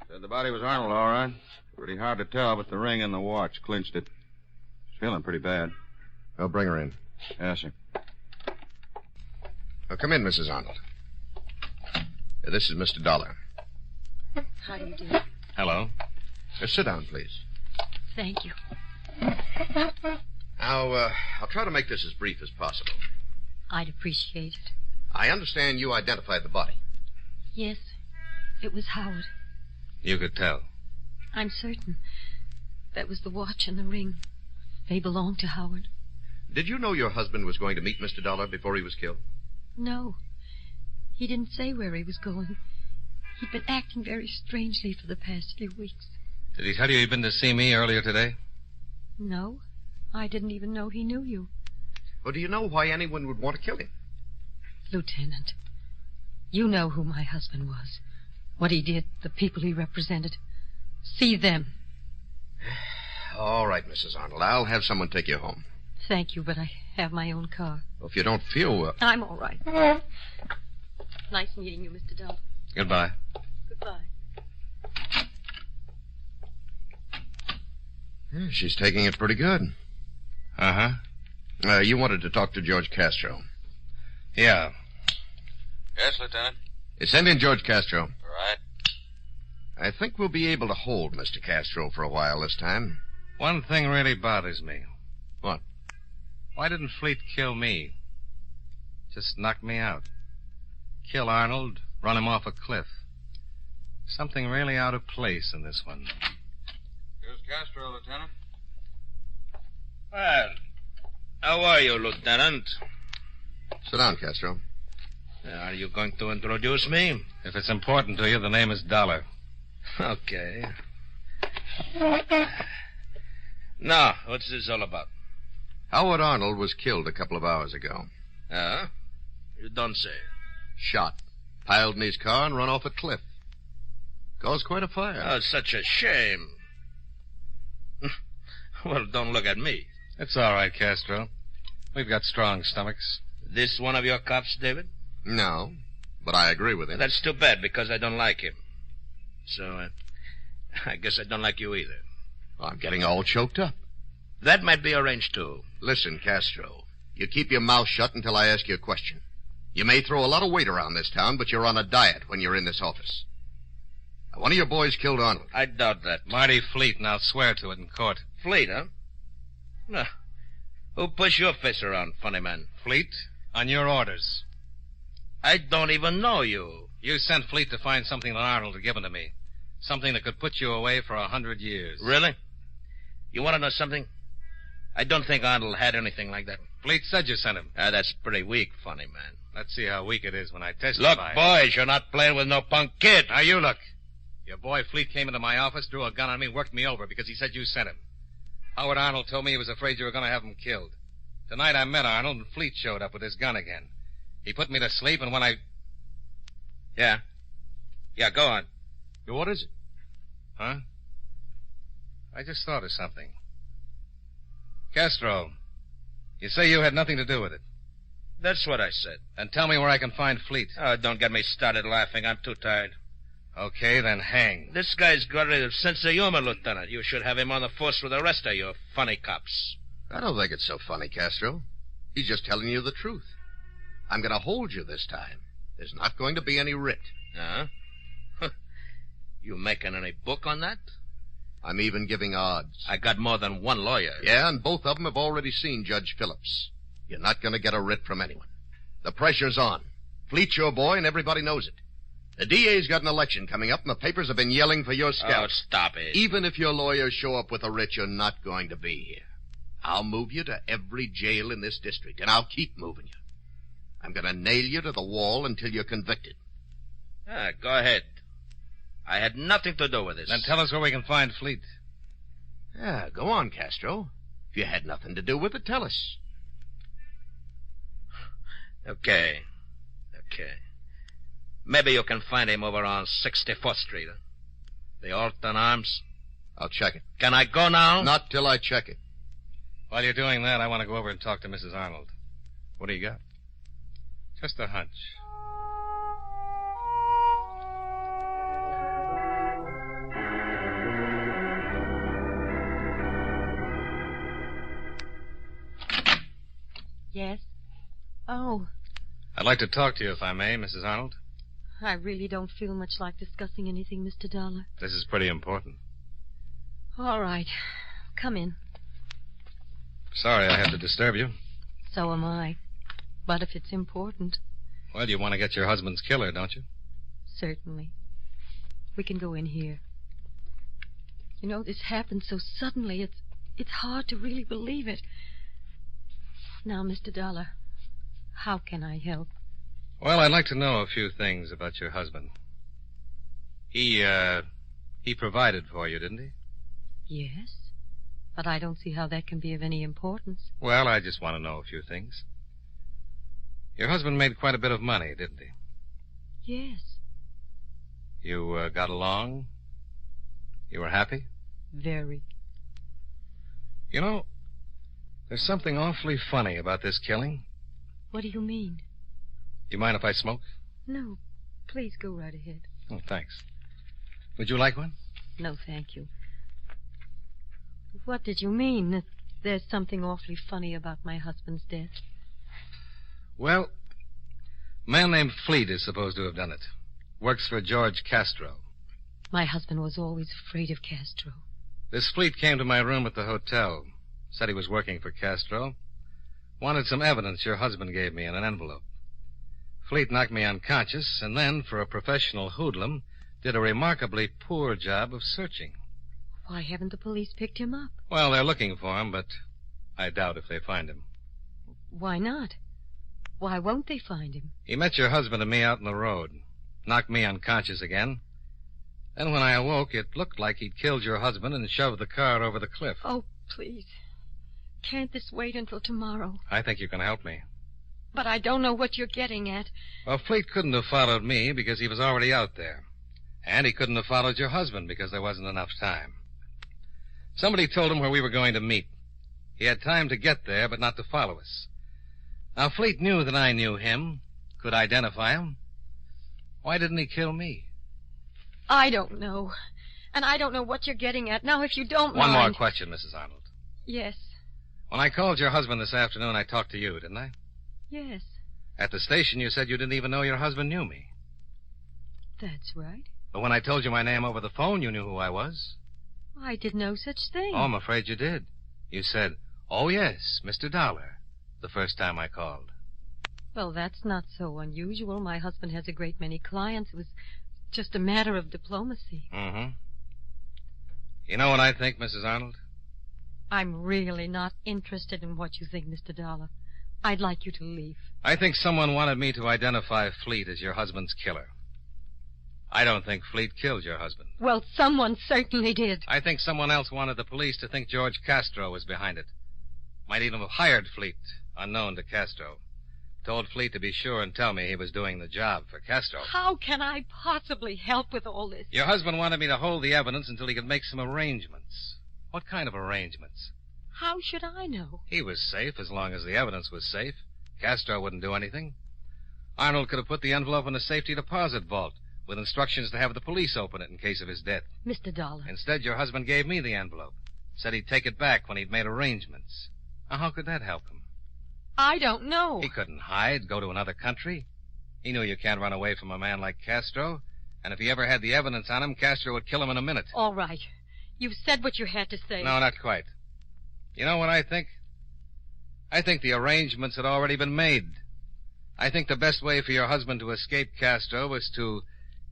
Said the body was Arnold, all right. Pretty hard to tell, but the ring and the watch clinched it. She's feeling pretty bad. I'll bring her in. Yes, sir. Well, come in, Mrs. Arnold. This is Mr. Dollar. How do you do? Hello. Sit down, please. Thank you. Now, I'll try to make this as brief as possible. I'd appreciate it. I understand you identified the body. Yes, it was Howard. You could tell. I'm certain. That was the watch and the ring. They belonged to Howard. Did you know your husband was going to meet Mr. Dollar before he was killed? No. He didn't say where he was going. He'd been acting very strangely for the past few weeks. Did he tell you he'd been to see me earlier today? No. I didn't even know he knew you. Well, do you know why anyone would want to kill him? Lieutenant, you know who my husband was. What he did, the people he represented. See them. All right, Mrs. Arnold. I'll have someone take you home. Thank you, but I have my own car. Well, if you don't feel well... I'm all right. Nice meeting you, Mr. Dollar. Goodbye. Goodbye. She's taking it pretty good. Uh-huh. You wanted to talk to George Castro. Yeah. Yes, Lieutenant. Send in George Castro. All right. I think we'll be able to hold Mr. Castro for a while this time. One thing really bothers me. What? Why didn't Fleet kill me? Just knock me out. Kill Arnold, run him off a cliff. Something really out of place in this one. Here's Castro, Lieutenant. Well, how are you, Lieutenant? Sit down, Castro. Are you going to introduce me? If it's important to you, the name is Dollar. Okay. Now, what's this all about? Howard Arnold was killed a couple of hours ago. You don't say. Shot. Piled in his car and run off a cliff. Caused quite a fire. Oh, such a shame. Well, don't look at me. It's all right, Castro. We've got strong stomachs. This one of your cops, David? No, but I agree with him. That's too bad, because I don't like him. So, I guess I don't like you either. I'm getting all choked up. That might be arranged, too. Listen, Castro, you keep your mouth shut until I ask you a question. You may throw a lot of weight around this town, but you're on a diet when you're in this office. Now, one of your boys killed Arnold. I doubt that. Marty Fleet, and I'll swear to it in court. Fleet, huh? No. Who pushed your face around, funny man? Fleet, on your orders. I don't even know you. You sent Fleet to find something that Arnold had given to me. Something that could put you away for 100 years. Really? You want to know something? I don't think Arnold had anything like that. Fleet said you sent him. That's pretty weak, funny man. Let's see how weak it is when I testify. Look, boys, you're not playing with no punk kid. Now, you look. Your boy Fleet came into my office, drew a gun on me, worked me over because he said you sent him. Howard Arnold told me he was afraid you were going to have him killed. Tonight I met Arnold, and Fleet showed up with his gun again. He put me to sleep, and when I... Yeah, go on. What is it? Huh? I just thought of something. Castro, you say you had nothing to do with it. That's what I said. Then tell me where I can find Fleet. Oh, don't get me started laughing. I'm too tired. Okay, then hang. This guy's got a sense of humor, Lieutenant. You should have him on the force with the rest of you funny cops. I don't think it's so funny, Castro. He's just telling you the truth. I'm going to hold you this time. There's not going to be any writ. Huh? You making any book on that? I'm even giving odds. I got more than one lawyer. Yeah, and both of them have already seen Judge Phillips. You're not going to get a writ from anyone. The pressure's on. Fleet's your boy, and everybody knows it. The DA's got an election coming up, and the papers have been yelling for your scalp. Oh, stop it. Even if your lawyers show up with a writ, you're not going to be here. I'll move you to every jail in this district, and I'll keep moving you. I'm going to nail you to the wall until you're convicted. Go ahead. I had nothing to do with this. Then tell us where we can find Fleet. Yeah, go on, Castro. If you had nothing to do with it, tell us. Okay. Maybe you can find him over on 64th Street. Huh? The Alton Arms. I'll check it. Can I go now? Not till I check it. While you're doing that, I want to go over and talk to Mrs. Arnold. What do you got? Just a hunch. Yes? Oh, I'd like to talk to you, if I may, Mrs. Arnold. I really don't feel much like discussing anything, Mr. Dollar. This is pretty important. All right. Come in. Sorry I had to disturb you. So am I. But if it's important... Well, you want to get your husband's killer, don't you? Certainly. We can go in here. You know, this happened so suddenly, it's hard to really believe it. Now, Mr. Dollar, how can I help? Well, I'd like to know a few things about your husband. He provided for you, didn't he? Yes, but I don't see how that can be of any importance. Well, I just want to know a few things. Your husband made quite a bit of money, didn't he? Yes. You got along? You were happy? Very. You know, there's something awfully funny about this killing. What do you mean? Do you mind if I smoke? No. Please go right ahead. Oh, thanks. Would you like one? No, thank you. What did you mean, that there's something awfully funny about my husband's death? Well, a man named Fleet is supposed to have done it. Works for George Castro. My husband was always afraid of Castro. This Fleet came to my room at the hotel. Said he was working for Castro. Wanted some evidence your husband gave me in an envelope. Fleet knocked me unconscious, and then, for a professional hoodlum, did a remarkably poor job of searching. Why haven't the police picked him up? Well, they're looking for him, but I doubt if they find him. Why not? Why won't they find him? He met your husband and me out in the road. Knocked me unconscious again. Then when I awoke, it looked like he'd killed your husband and shoved the car over the cliff. Oh, please. Can't this wait until tomorrow? I think you can help me. But I don't know what you're getting at. Well, Fleet couldn't have followed me because he was already out there. And he couldn't have followed your husband because there wasn't enough time. Somebody told him where we were going to meet. He had time to get there, but not to follow us. Now, Fleet knew that I knew him, could identify him. Why didn't he kill me? I don't know. And I don't know what you're getting at. Now, if you don't One mind... more question, Mrs. Arnold. Yes. When I called your husband this afternoon, I talked to you, didn't I? Yes. At the station, you said you didn't even know your husband knew me. That's right. But when I told you my name over the phone, you knew who I was. I did no such thing. Oh, I'm afraid you did. You said, "Oh, yes, Mr. Dollar," the first time I called. Well, that's not so unusual. My husband has a great many clients. It was just a matter of diplomacy. Mm-hmm. You know what I think, Mrs. Arnold? I'm really not interested in what you think, Mr. Dollar. I'd like you to leave. I think someone wanted me to identify Fleet as your husband's killer. I don't think Fleet killed your husband. Well, someone certainly did. I think someone else wanted the police to think George Castro was behind it. Might even have hired Fleet, unknown to Castro. Told Fleet to be sure and tell me he was doing the job for Castro. How can I possibly help with all this? Your husband wanted me to hold the evidence until he could make some arrangements. What kind of arrangements? How should I know? He was safe as long as the evidence was safe. Castro wouldn't do anything. Arnold could have put the envelope in a safety deposit vault with instructions to have the police open it in case of his death. Mr. Dollar. Instead, your husband gave me the envelope. Said he'd take it back when he'd made arrangements. Now, how could that help him? I don't know. He couldn't hide, go to another country. He knew you can't run away from a man like Castro. And if he ever had the evidence on him, Castro would kill him in a minute. All right. You've said what you had to say. No, not quite. You know what I think? I think the arrangements had already been made. I think the best way for your husband to escape Castro was to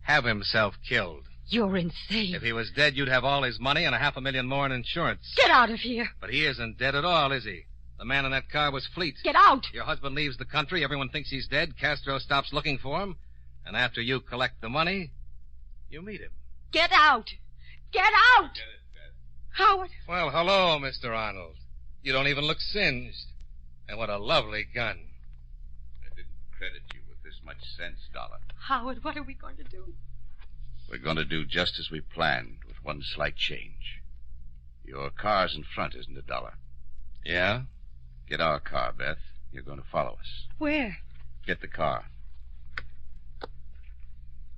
have himself killed. You're insane. If he was dead, you'd have all his money and $500,000 more in insurance. Get out of here. But he isn't dead at all, is he? The man in that car was Fleet. Get out. Your husband leaves the country, everyone thinks he's dead, Castro stops looking for him, and after you collect the money, you meet him. Get out. Get out. Howard. Well, hello, Mr. Arnold. You don't even look singed. And what a lovely gun. I didn't credit you with this much sense, Dollar. Howard, what are we going to do? We're going to do just as we planned, with one slight change. Your car's in front, isn't it, Dollar? Yeah? Get our car, Beth. You're going to follow us. Where? Get the car.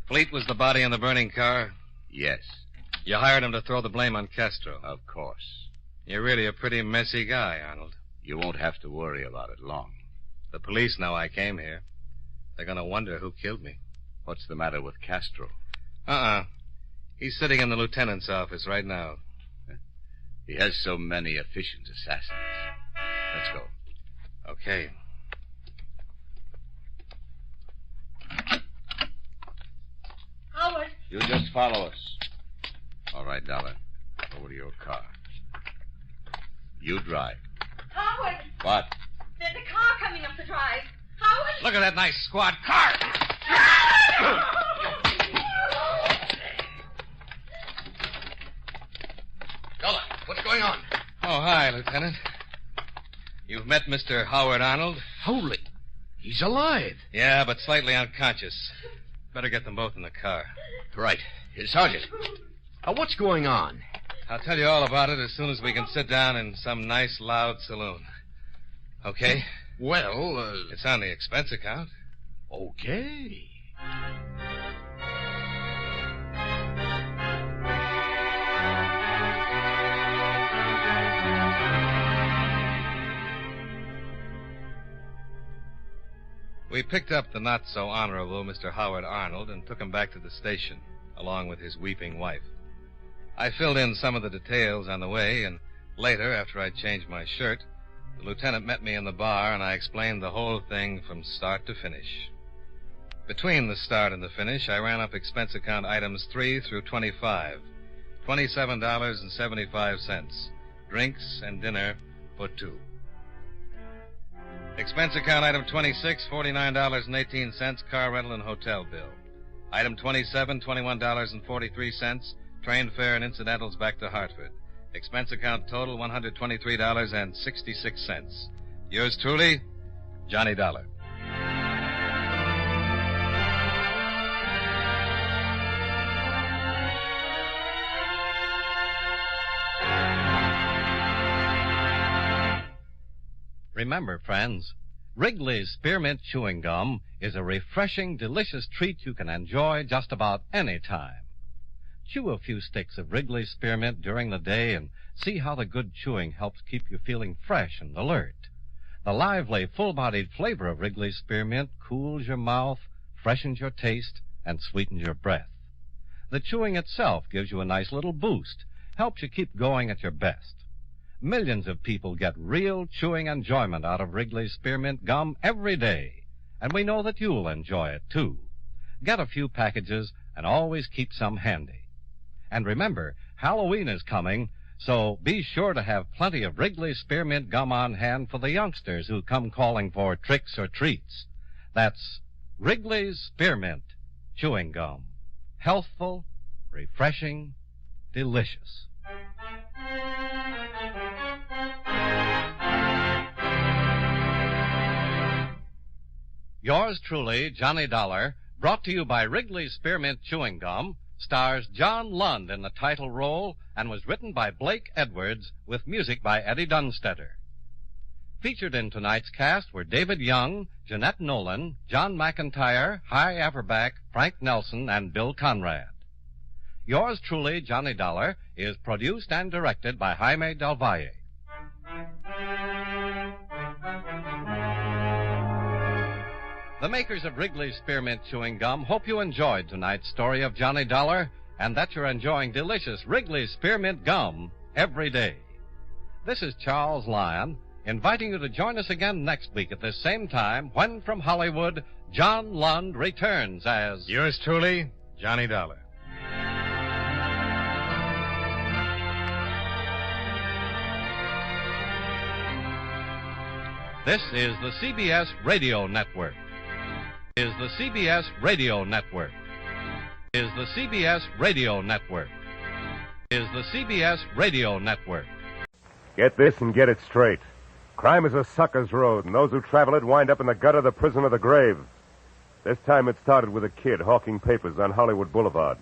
Fleet was the body in the burning car? Yes. You hired him to throw the blame on Castro? Of course. You're really a pretty messy guy, Arnold. You won't have to worry about it long. The police know I came here. They're going to wonder who killed me. What's the matter with Castro? He's sitting in the lieutenant's office right now. He has so many efficient assassins. Let's go. Okay. Howard. You just follow us. All right, Dollar. Over to your car. You drive. Howard. What? There's a car coming up the drive. Howard. Look at that nice squad car. Dollar, what's going on? Oh, hi, Lieutenant. You've met Mr. Howard Arnold? Holy. He's alive. Yeah, but slightly unconscious. Better get them both in the car. Right. Sergeant. What's going on? I'll tell you all about it as soon as we can sit down in some nice, loud saloon. Okay? Well, It's on the expense account. Okay. We picked up the not-so-honorable Mr. Howard Arnold and took him back to the station, along with his weeping wife. I filled in some of the details on the way, and later, after I'd changed my shirt, the lieutenant met me in the bar, and I explained the whole thing from start to finish. Between the start and the finish, I ran up expense account items 3 through 25, $27.75, drinks and dinner for two. Expense account item 26, $49.18, car rental and hotel bill. Item 27, $21.43, train fare and incidentals back to Hartford. Expense account total, $123.66. Yours truly, Johnny Dollar. Remember, friends, Wrigley's Spearmint Chewing Gum is a refreshing, delicious treat you can enjoy just about any time. Chew a few sticks of Wrigley's Spearmint during the day and see how the good chewing helps keep you feeling fresh and alert. The lively, full-bodied flavor of Wrigley's Spearmint cools your mouth, freshens your taste, and sweetens your breath. The chewing itself gives you a nice little boost, helps you keep going at your best. Millions of people get real chewing enjoyment out of Wrigley's Spearmint gum every day, and we know that you'll enjoy it, too. Get a few packages and always keep some handy. And remember, Halloween is coming, so be sure to have plenty of Wrigley's Spearmint gum on hand for the youngsters who come calling for tricks or treats. That's Wrigley's Spearmint chewing gum. Healthful, refreshing, delicious. Yours truly, Johnny Dollar, brought to you by Wrigley's Spearmint Chewing Gum, stars John Lund in the title role and was written by Blake Edwards with music by Eddie Dunstetter. Featured in tonight's cast were David Young, Jeanette Nolan, John McIntyre, Hy Averback, Frank Nelson, and Bill Conrad. Yours truly, Johnny Dollar, is produced and directed by Jaime Del Valle. The makers of Wrigley's Spearmint Chewing Gum hope you enjoyed tonight's story of Johnny Dollar and that you're enjoying delicious Wrigley's Spearmint Gum every day. This is Charles Lyon, inviting you to join us again next week at this same time when, from Hollywood, John Lund returns as... Yours truly, Johnny Dollar. This is the CBS Radio Network. Is the CBS Radio Network. Is the CBS Radio Network. Is the CBS Radio Network. Get this and get it straight. Crime is a sucker's road, and those who travel it wind up in the gutter, the prison, or the grave. This time it started with a kid hawking papers on Hollywood Boulevard,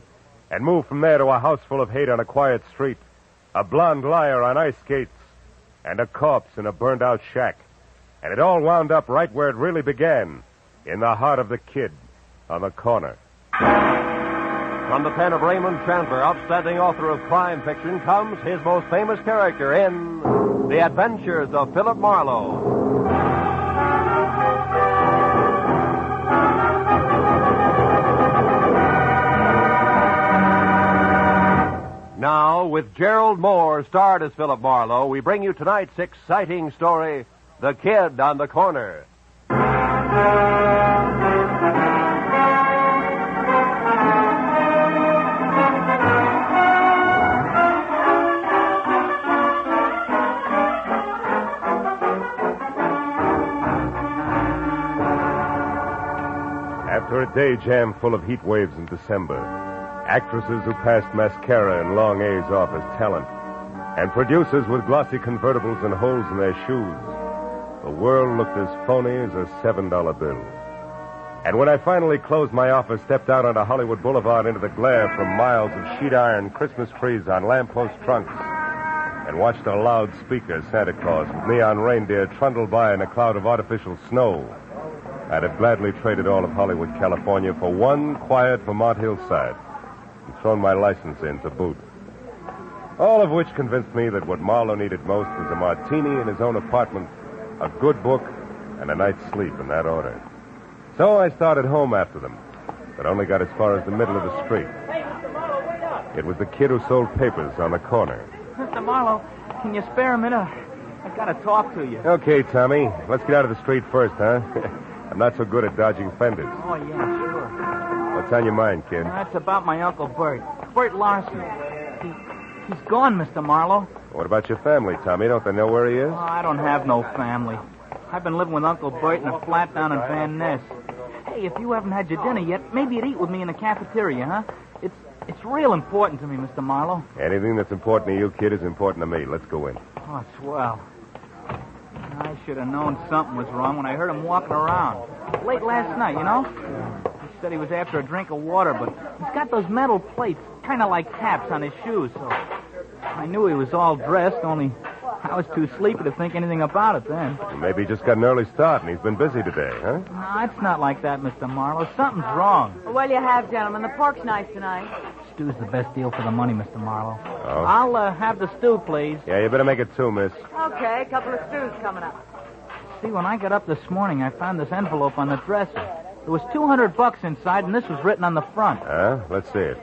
and moved from there to a house full of hate on a quiet street, a blonde liar on ice skates, and a corpse in a burned-out shack. And it all wound up right where it really began, in the heart of the kid on the corner. From the pen of Raymond Chandler, outstanding author of crime fiction, comes his most famous character in The Adventures of Philip Marlowe. Now, with Gerald Moore starred as Philip Marlowe, we bring you tonight's exciting story, The Kid on the Corner. After a day jam full of heat waves in December, actresses who passed mascara and long A's off as talent, and producers with glossy convertibles and holes in their shoes, the world looked as phony as a $7 bill. And when I finally closed my office, stepped out onto Hollywood Boulevard into the glare from miles of sheet iron Christmas trees on lamppost trunks, and watched a loudspeaker Santa Claus with neon reindeer trundle by in a cloud of artificial snow, I'd have gladly traded all of Hollywood, California for one quiet Vermont hillside and thrown my license in to boot. All of which convinced me that what Marlowe needed most was a martini in his own apartment, a good book, and a night's sleep in that order. So I started home after them, but only got as far as the middle of the street. It was the kid who sold papers on the corner. Mr. Marlowe, can you spare a minute? I've got to talk to you. Okay, Tommy. Let's get out of the street first, huh? I'm not so good at dodging fenders. Oh, yeah, sure. What's on your mind, kid? It's about my Uncle Bert. Bert Larson. He's gone, Mr. Marlowe. What about your family, Tommy? Don't they know where he is? Oh, I don't have no family. I've been living with Uncle Bert in a flat down in Van Ness. Hey, if you haven't had your dinner yet, maybe you'd eat with me in the cafeteria, huh? It's real important to me, Mr. Marlowe. Anything that's important to you, kid, is important to me. Let's go in. Oh, swell. I should have known something was wrong when I heard him walking around. Late last night, you know? He said he was after a drink of water, but he's got those metal plates, kind of like caps on his shoes, so I knew he was all dressed, only I was too sleepy to think anything about it then. Well, maybe he just got an early start and he's been busy today, huh? No, it's not like that, Mr. Marlowe. Something's wrong. Well, you have, gentlemen. The pork's nice tonight. Stew's the best deal for the money, Mr. Marlowe. Oh? I'll have the stew, please. Yeah, you better make it two, miss. Okay, a couple of stews coming up. See, when I got up this morning, I found this envelope on the dresser. There was $200 inside, and this was written on the front. Let's see it.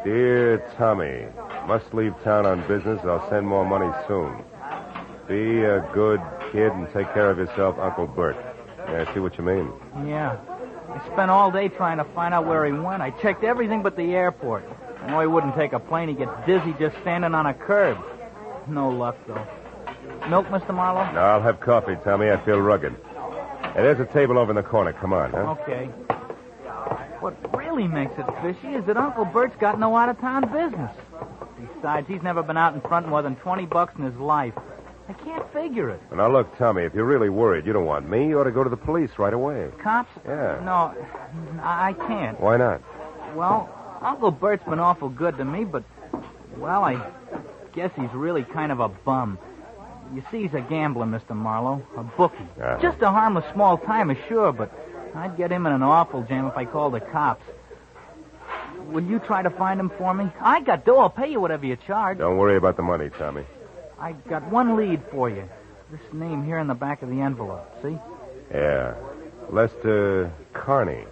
Dear Tommy, must leave town on business. I'll send more money soon. Be a good kid and take care of yourself, Uncle Bert. Yeah, I see what you mean. Yeah. I spent all day trying to find out where he went. I checked everything but the airport. I know he wouldn't take a plane. He gets dizzy just standing on a curb. No luck, though. Milk, Mr. Marlowe? No, I'll have coffee, Tommy. I feel rugged. Hey, there's a table over in the corner. Come on, huh? Okay. What really makes it fishy is that Uncle Bert's got no out-of-town business. Besides, he's never been out in front more than $20 in his life. I can't figure it. Well, now, look, Tommy, if you're really worried, you don't want me. You ought to go to the police right away. Cops? Yeah. No, I can't. Why not? Well, Uncle Bert's been awful good to me, but, well, I guess he's really kind of a bum. You see, he's a gambler, Mr. Marlowe, a bookie. Just a harmless small-timer, sure, but I'd get him in an awful jam if I called the cops. Will you try to find him for me? I got dough. I'll pay you whatever you charge. Don't worry about the money, Tommy. I got one lead for you. This name here in the back of the envelope, see? Yeah. Lester Carney.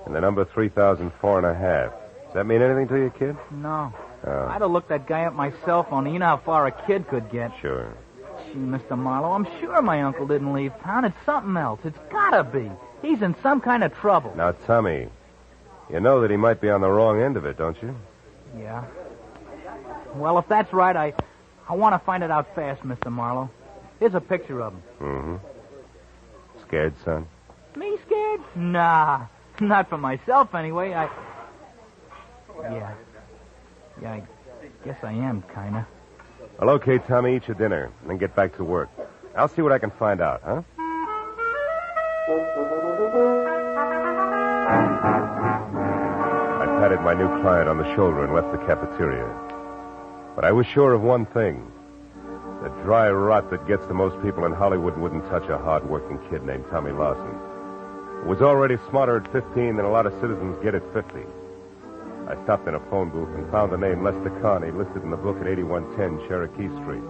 And the number 3004.5. Does that mean anything to you, kid? No. Oh. I'd have looked that guy up my cell phone, and you know how far a kid could get. Sure. Gee, Mr. Marlowe, I'm sure my uncle didn't leave town. It's something else. It's gotta be. He's in some kind of trouble. Now, Tommy, you know that he might be on the wrong end of it, don't you? Yeah. Well, if that's right, I want to find it out fast, Mr. Marlowe. Here's a picture of him. Mm-hmm. Scared, son? Me scared? Nah. Not for myself, anyway. Yeah, I guess I am, kinda. Well, okay, Tommy, eat your dinner, and then get back to work. I'll see what I can find out, huh? I patted my new client on the shoulder and left the cafeteria. But I was sure of one thing. The dry rot that gets to most people in Hollywood wouldn't touch a hard-working kid named Tommy Lawson, who was already smarter at 15 than a lot of citizens get at 50. I stopped in a phone booth and found the name Lester Carney listed in the book at 8110 Cherokee Street.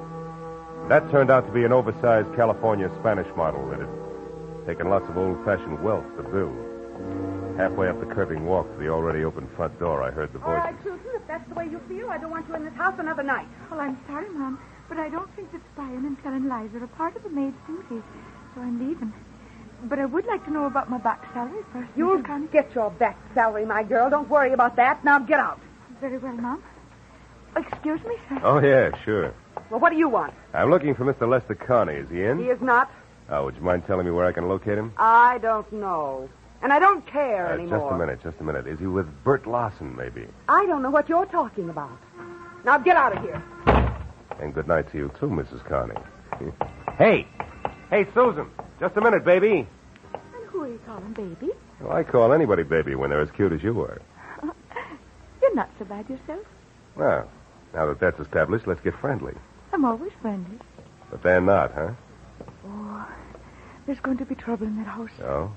That turned out to be an oversized California Spanish model that had taken lots of old-fashioned wealth to build. Halfway up the curving walk to the already open front door, I heard the voices. All right, Susan, if that's the way you feel, I don't want you in this house another night. Well, I'm sorry, Mom, but I don't think that spying and telling lies are a part of the maid's duties, so I'm leaving. But I would like to know about my back salary first. You'll get your back salary, my girl. Don't worry about that. Now get out. Very well, Mom. Excuse me, sir. Oh, yeah, sure. Well, what do you want? I'm looking for Mr. Lester Carney. Is he in? He is not. Oh, would you mind telling me where I can locate him? I don't know. And I don't care anymore. Just a minute. Is he with Bert Lawson, maybe? I don't know what you're talking about. Now get out of here. And good night to you, too, Mrs. Carney. Hey, Susan. Just a minute, baby. And who are you calling baby? Well, I call anybody baby when they're as cute as you are. You're not so bad yourself. Well, now that that's established, let's get friendly. I'm always friendly. But they're not, huh? Oh, there's going to be trouble in that house. Oh?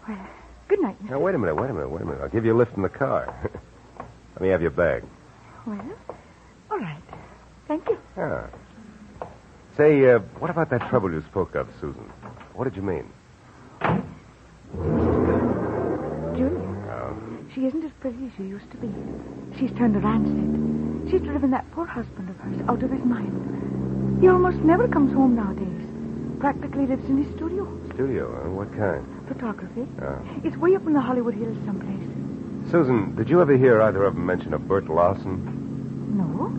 Well, good night, Mr. Now, wait a minute. I'll give you a lift in the car. Let me have your bag. Well, all right. Thank you. Ah. Say, what about that trouble you spoke of, Susan? What did you mean? Julia. Oh. She isn't as pretty as she used to be. She's turned a rancid. She's driven that poor husband of hers out of his mind. He almost never comes home nowadays. Practically lives in his studio. Studio? What kind? Photography. Oh. It's way up in the Hollywood Hills someplace. Susan, did you ever hear either of them mention a Bert Lawson? No.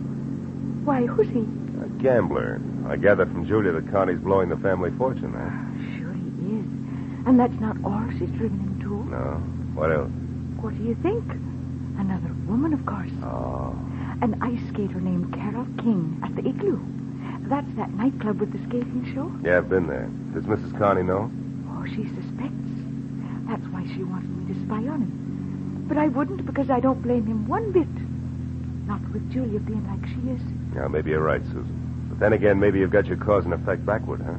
Why, who's he? A gambler. I gather from Julia that Connie's blowing the family fortune, huh? Sure he is. And that's not all she's driven him to. No. What else? What do you think? Another woman, of course. Oh. An ice skater named Carol King at the Igloo. That's that nightclub with the skating show. Yeah, I've been there. Does Mrs. Connie know? Oh, she suspects. That's why she wanted me to spy on him. But I wouldn't because I don't blame him one bit. Not with Julia being like she is. Yeah, maybe you're right, Susan. But then again, maybe you've got your cause and effect backward, huh?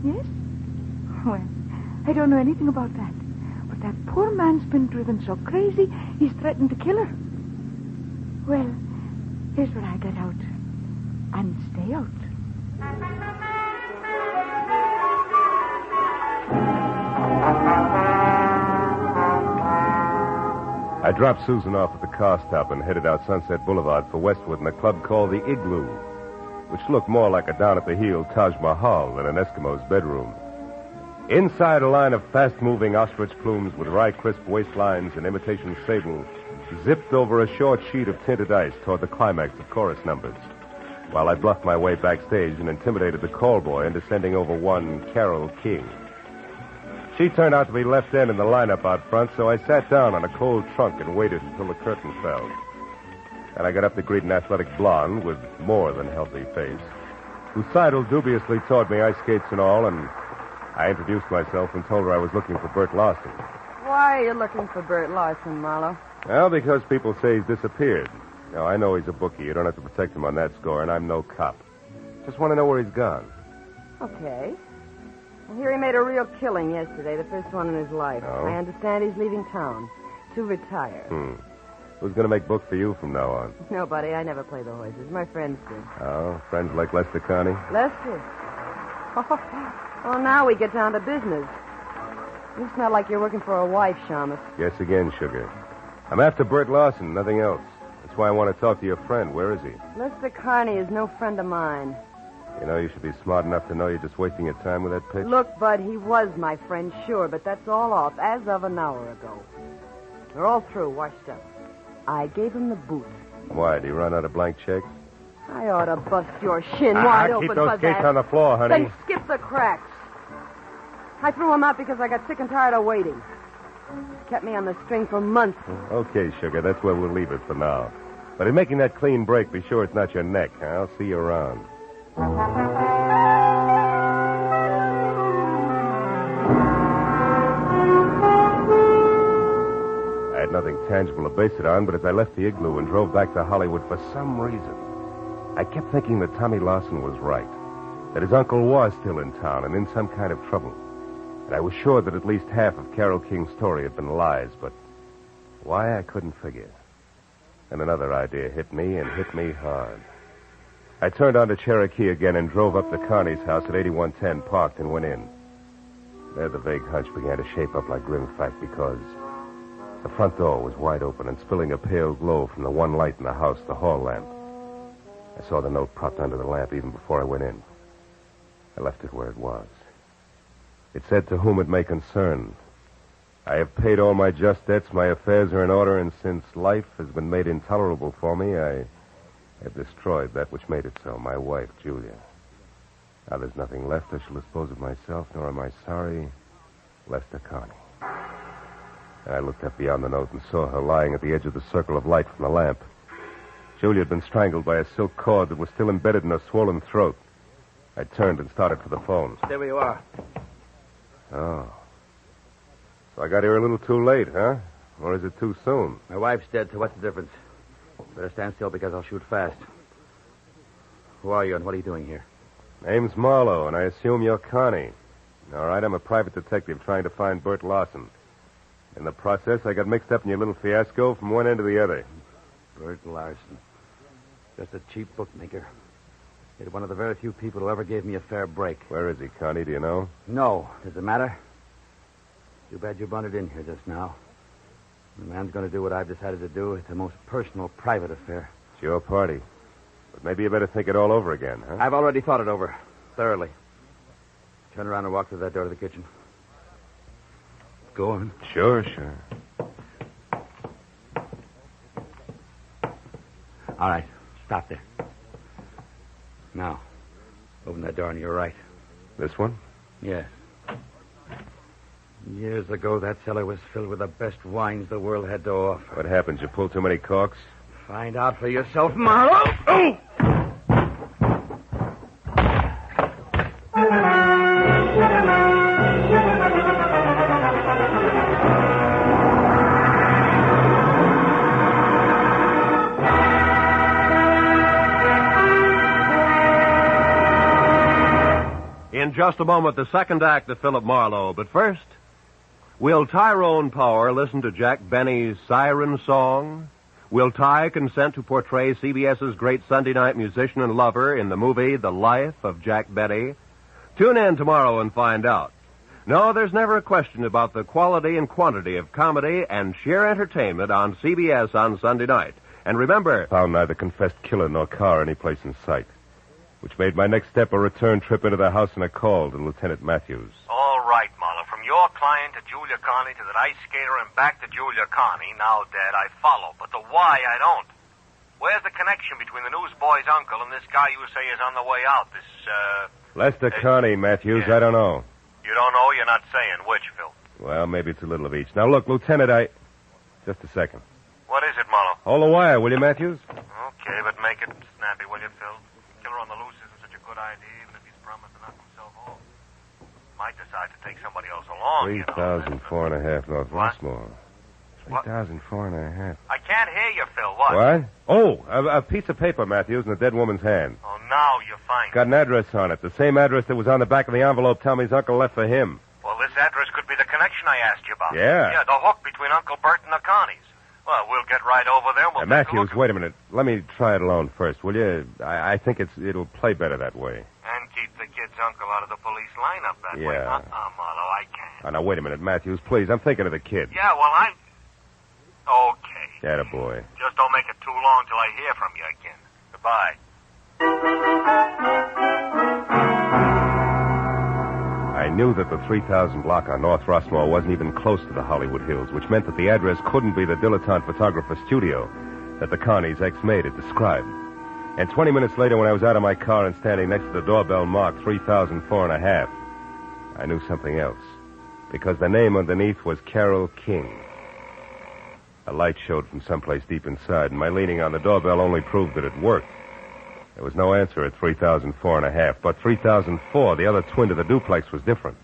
Yes? Well, I don't know anything about that. But that poor man's been driven so crazy, he's threatened to kill her. Well, here's where I get out. And stay out. I dropped Susan off at the car stop and headed out Sunset Boulevard for Westwood in a club called the Igloo, which looked more like a down-at-the-heel Taj Mahal than an Eskimo's bedroom. Inside, a line of fast-moving ostrich plumes with rye-crisp waistlines and imitation sable zipped over a short sheet of tinted ice toward the climax of chorus numbers, while I bluffed my way backstage and intimidated the call boy into sending over one Carole King. She turned out to be left end in the lineup out front, so I sat down on a cold trunk and waited until the curtain fell. And I got up to greet an athletic blonde with more than healthy face, who sidled dubiously toward me, ice skates and all, and I introduced myself and told her I was looking for Bert Larson. Why are you looking for Bert Larson, Marlowe? Well, because people say he's disappeared. Now, I know he's a bookie. You don't have to protect him on that score, and I'm no cop. Just want to know where he's gone. Okay. I hear he made a real killing yesterday, the first one in his life. Oh? I understand he's leaving town to retire. Who's going to make book for you from now on? Nobody. I never play the horses. My friends do. Oh, friends like Lester Connie? Lester? Well, now we get down to business. You smell like you're working for a wife, Shamus. Guess again, sugar. I'm after Bert Larson, nothing else. That's why I want to talk to your friend. Where is he? Lester Carney is no friend of mine. You know, you should be smart enough to know you're just wasting your time with that pitch. Look, Bud, he was my friend, sure, but that's all off as of an hour ago. We're all through, washed up. I gave him the boot. Why, did he run out of blank checks? I ought to bust your shin wide open keep for those skates that. on the floor, honey. Then skip the cracks. I threw him out because I got sick and tired of waiting. Kept me on the string for months. Okay, sugar, that's where we'll leave it for now. But in making that clean break, be sure it's not your neck. Huh? I'll see you around. I had nothing tangible to base it on, but as I left the Igloo and drove back to Hollywood, for some reason, I kept thinking that Tommy Larson was right, that his uncle was still in town and in some kind of trouble. And I was sure that at least half of Carole King's story had been lies, but why I couldn't figure. And another idea hit me, and hit me hard. I turned onto Cherokee again and drove up to Carney's house at 8110, parked, and went in. There the vague hunch began to shape up like grim fact because the front door was wide open and spilling a pale glow from the one light in the house, the hall lamp. I saw the note propped under the lamp even before I went in. I left it where it was. It said, "To whom it may concern. I have paid all my just debts, my affairs are in order, and since life has been made intolerable for me, I have destroyed that which made it so, my wife, Julia. Now there's nothing left. I shall dispose of myself, nor am I sorry. Lester Carney." And I looked up beyond the note and saw her lying at the edge of the circle of light from the lamp. Julia had been strangled by a silk cord that was still embedded in her swollen throat. I turned and started for the phone. There you are. Oh. So I got here a little too late, huh? Or is it too soon? My wife's dead, so what's the difference? Better stand still because I'll shoot fast. Who are you and what are you doing here? Name's Marlowe, and I assume you're Connie. All right, I'm a private detective trying to find Bert Larson. In the process, I got mixed up in your little fiasco from one end to the other. Bert Larson. Just a cheap bookmaker. Yet one of the very few people who ever gave me a fair break. Where is he, Connie? Do you know? No. Does it matter? Too bad you blundered in here just now. The man's going to do what I've decided to do. It's a most personal, private affair. It's your party. But maybe you better think it all over again, huh? I've already thought it over. Thoroughly. Turn around and walk through that door to the kitchen. Go on. Sure. All right. Stop there. Now, open that door on your right. This one? Yes. Years ago, that cellar was filled with the best wines the world had to offer. What happened? You pulled too many corks? Find out for yourself, Marlowe. Oh! In just a moment, the second act of Philip Marlowe. But first, will Tyrone Power listen to Jack Benny's Siren Song? Will Ty consent to portray CBS's great Sunday night musician and lover in the movie The Life of Jack Benny? Tune in tomorrow and find out. No, there's never a question about the quality and quantity of comedy and sheer entertainment on CBS on Sunday night. And remember... Found neither confessed killer nor car any place in sight, which made my next step a return trip into the house and a call to Lieutenant Matthews. All right, Marlowe. From your client to Julia Carney to that ice skater and back to Julia Carney, now, Dad, I follow. But the why, I don't. Where's the connection between the newsboy's uncle and this guy you say is on the way out? Lester Carney, Matthews, yeah. I don't know. You don't know? You're not saying which, Phil. Well, maybe it's a little of each. Now, look, Lieutenant, Just a second. What is it, Marlowe? Hold the wire, will you, Matthews? Okay, but make it snappy, will you, Phil? Killer on the loose isn't such a good idea, even if he's promised to knock himself off. Might decide to take somebody else along, 3,004.5 North Rossmore. 3,004.5. I can't hear you, Phil. What? What? Oh, a piece of paper, Matthews, in a dead woman's hand. Oh, now you find Got an address on it. The same address that was on the back of the envelope Tommy's uncle left for him. Well, this address could be the connection I asked you about. Yeah. Yeah, the hook between Uncle Bert and the Carneys. Well, we'll get right over there and we'll take a Matthews, look. wait a minute. Let me try it alone first, will you? I think it'll play better that way. And keep the kid's uncle out of the police lineup that way. Yeah. Marlowe, I can't. Oh, now, wait a minute, Matthews, please. I'm thinking of the kid. Yeah, well, Okay. Attaboy. Just don't make it too long till I hear from you again. Goodbye. I knew that the 3,000 block on North Rossmore wasn't even close to the Hollywood Hills, which meant that the address couldn't be the dilettante photographer studio that the Carney's ex-maid had described. And 20 minutes later, when I was out of my car and standing next to the doorbell marked 3,004.5, I knew something else. Because the name underneath was Carol King. A light showed from someplace deep inside, and my leaning on the doorbell only proved that it worked. There was no answer at 3,004.5, but 3,004, the other twin to the duplex, was different.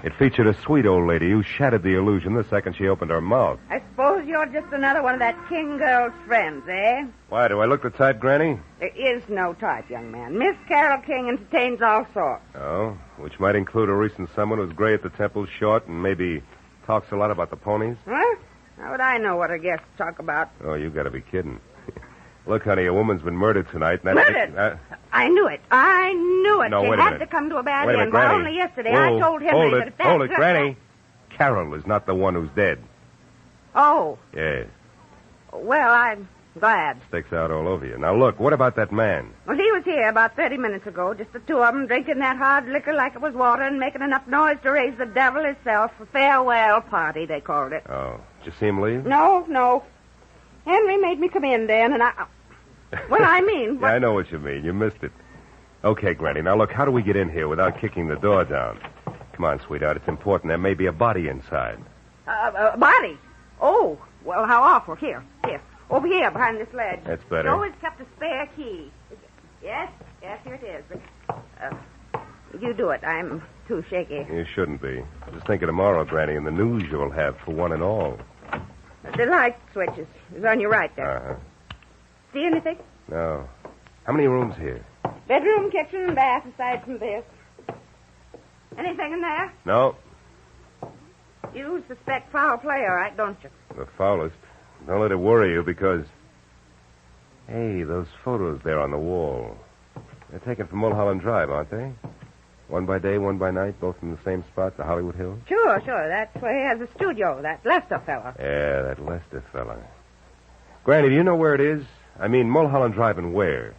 It featured a sweet old lady who shattered the illusion the second she opened her mouth. I suppose you're just another one of that King girl's friends, eh? Why, do I look the type, Granny? There is no type, young man. Miss Carol King entertains all sorts. Oh, which might include a recent someone who's gray at the temples, short, and maybe talks a lot about the ponies? Huh? How would I know what her guests talk about? Oh, you gotta be kidding. Look, honey, a woman's been murdered tonight. And Murdered? I knew it. I knew it. No, she wait a had minute. to come to a bad Wait a minute, end. Granny. Well, only yesterday I told Henry that if that Hold it, girl... Granny. Carol is not the one who's dead. Oh, Yeah, well, I'm glad. sticks out all over you. Now, look, what about that man? Well, he was here about 30 minutes ago, just the two of them drinking that hard liquor like it was water and making enough noise to raise the devil himself. A farewell party, they called it. Oh, did you see him leave? No. Henry made me come in then, and I... Well, I mean... Yeah, I know what you mean. You missed it. Okay, Granny. Now, look, how do we get in here without kicking the door down? Come on, sweetheart. It's important. There may be a body inside. Body? Oh, well, how awful. Here. Over here, behind this ledge. That's better. She always kept a spare key. Yes, here it is. You do it. I'm too shaky. You shouldn't be. Just think of tomorrow, Granny, and the news you'll have for one and all. The light switches is on your right there. Uh-huh. See anything? No. How many rooms here? Bedroom, kitchen, and bath aside from this. Anything in there? No. You suspect foul play, all right, don't you? The foulest. Don't let it worry you because... Hey, those photos there on the wall. They're taken from Mulholland Drive, aren't they? One by day, one by night, both in the same spot, the Hollywood Hills? Sure. That's where he has a studio, that Lester fella. Yeah, that Lester fella. Granny, do you know where it is? I mean, Mulholland Drive and where?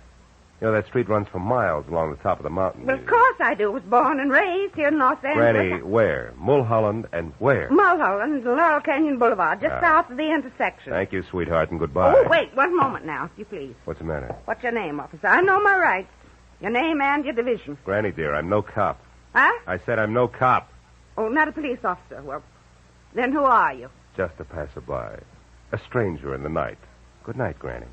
You know, that street runs for miles along the top of the mountain. Well, of course I do. Was born and raised here in Los Angeles. Granny, where? Mulholland and where? Mulholland, Laurel Canyon Boulevard, just south of the intersection. Thank you, sweetheart, and goodbye. Oh, wait, one moment now, if you please. What's the matter? What's your name, officer? I know my rights. Your name and your division. Granny, dear, I'm no cop. Huh? I said I'm no cop. Oh, not a police officer. Well, then who are you? Just a passerby. A stranger in the night. Good night, Granny.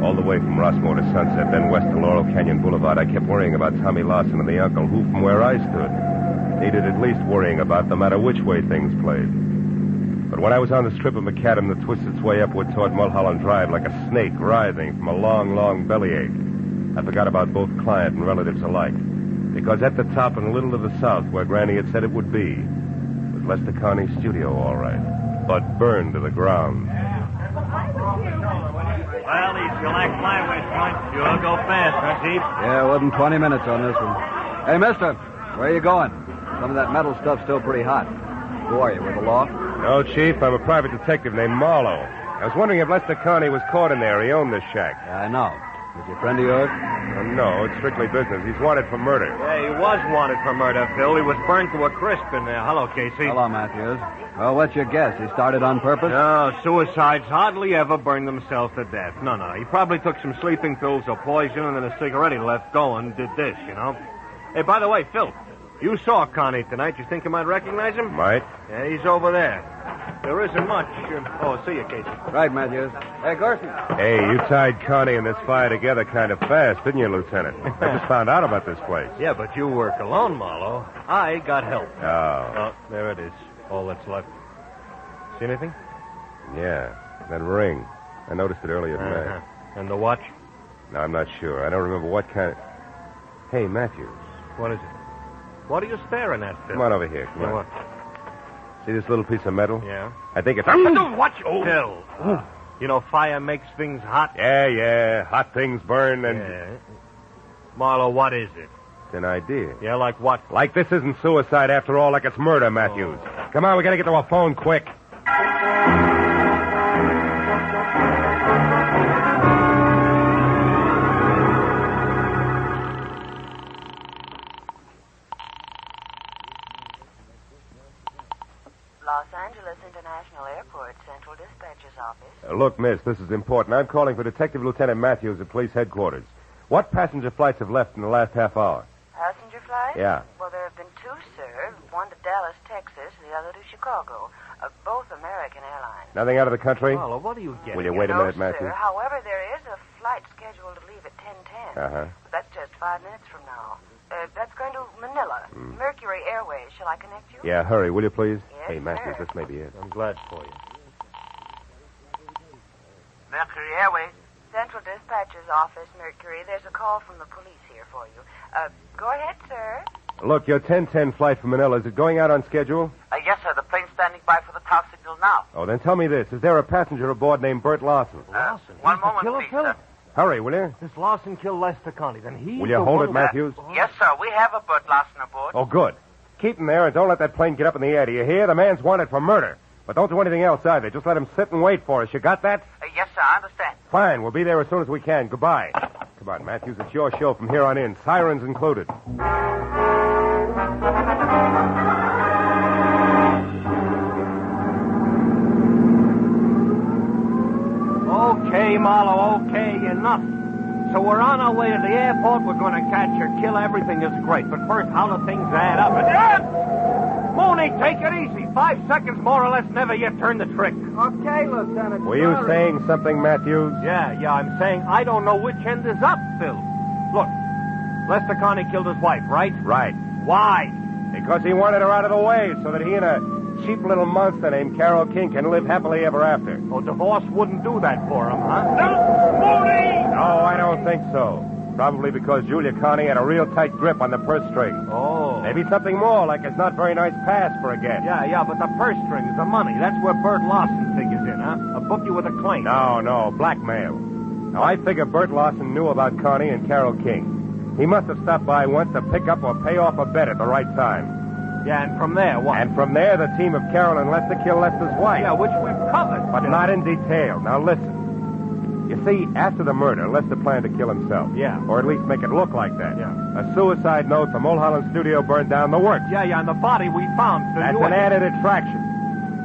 All the way from Rossmore to Sunset, then west to Laurel Canyon Boulevard, I kept worrying about Tommy Larson and the uncle, who, from where I stood, needed at least worrying about no matter which way things played. But when I was on the strip of macadam that twists its way upward toward Mulholland Drive like a snake writhing from a long, long bellyache, I forgot about both client and relatives alike. Because at the top and a little to the south, where Granny had said it would be, was Lester Carney's studio, all right, but burned to the ground. Well, these shellac flyways joints sure go fast, huh, Chief? Yeah, within 20 minutes on this one. Hey, mister, where are you going? Some of that metal stuff's still pretty hot. Who are you, with the law? No, Chief. I'm a private detective named Marlowe. I was wondering if Lester Carney was caught in there. He owned this shack. Yeah, I know. Is he a friend of yours? No, it's strictly business. He's wanted for murder. Yeah, he was wanted for murder, Phil. He was burned to a crisp in there. Hello, Casey. Hello, Matthews. Well, what's your guess? He started on purpose? No, suicides hardly ever burn themselves to death. No. He probably took some sleeping pills or poison and then a cigarette he left going did this, you know. Hey, by the way, Phil, you saw Connie tonight. You think you might recognize him? Might. Yeah, he's over there. There isn't much. See you, Casey. Right, Matthews. Hey, Gerson. Hey, you tied Connie and this fire together kind of fast, didn't you, Lieutenant? I just found out about this place. Yeah, but you work alone, Marlowe. I got help. Oh. There it is. All that's left. See anything? Yeah, that ring. I noticed it earlier tonight. And the watch? No, I'm not sure. I don't remember what kind of... Hey, Matthews. What is it? What are you staring at, Phil? Come on over here. Come on. What? See this little piece of metal? Yeah. I think it's... Watch! Phil. You know, fire makes things hot. Yeah. Hot things burn and... Yeah. Marlowe, what is it? It's an idea. Yeah, like what? Like this isn't suicide after all, like it's murder, Matthews. Come on, we gotta get to our phone quick. Los Angeles International Airport, Central Dispatcher's Office. Look, miss, this is important. I'm calling for Detective Lieutenant Matthews at police headquarters. What passenger flights have left in the last half hour? Passenger flights? Yeah. Well, there have been two, sir. One to Dallas, Texas, the other to Chicago. Both American Airlines. Nothing out of the country? Marlowe, what are you getting? Will you wait a minute, Matthews? Sir. However, there is a flight scheduled to leave at 10:10. Uh-huh. But that's just 5 minutes from now. That's going to Manila. Mercury Airways. Shall I connect you? Yeah, hurry, will you, please? Yes, Hey, Matthews, sir. this may be it. I'm glad for you. Mercury Airways. Central Dispatcher's Office, Mercury. There's a call from the police here for you. Go ahead, sir. Look, your 10:10 flight from Manila, is it going out on schedule? Yes, sir. The plane's standing by for the top signal now. Oh, then tell me this. Is there a passenger aboard named Bert Lawson? Lawson? One moment, killer, please, Phil? sir. Hurry, will you? This Lawson killed Lester Conley. Then he. Will you hold it, Matthews? Yes, sir. We have a Bert Lawson aboard. Oh, good. Keep him there and don't let that plane get up in the air. Do you hear? The man's wanted for murder. But don't do anything else either. Just let him sit and wait for us. You got that? Yes, sir. I understand. Fine. We'll be there as soon as we can. Goodbye. Come on, Matthews. It's your show from here on in. Sirens included. Okay, Marlowe, okay, enough. So we're on our way to the airport. We're going to catch her, kill everything is great. But first, how do things add up? Mooney, take it easy. 5 seconds more or less, never yet turn the trick. Okay, Lieutenant. Were you saying something, Matthews? Yeah, I'm saying I don't know which end is up, Phil. Look, Lester Conley killed his wife, right? Right. Why? Because he wanted her out of the way so that he and a cheap little monster named Carol King can live happily ever after. Oh, divorce wouldn't do that for him, huh? Mooney! No, I don't think so. Probably because Julia Connie had a real tight grip on the purse string. Oh. Maybe something more, like his not very nice pass for a get. Yeah, but the purse strings, the money, that's where Bert Lawson figures in, huh? A bookie with a claim. No, blackmail. Now, I figure Bert Lawson knew about Connie and Carol King. He must have stopped by once to pick up or pay off a bet at the right time. Yeah, and from there, what? And from there, the team of Carol and Lester killed Lester's wife. Yeah, which we've covered. But not in detail. Now, listen. You see, after the murder, Lester planned to kill himself. Yeah. Or at least make it look like that. Yeah. A suicide note, the Mulholland studio burned down, the works. Yeah, and the body we found. That's an added attraction.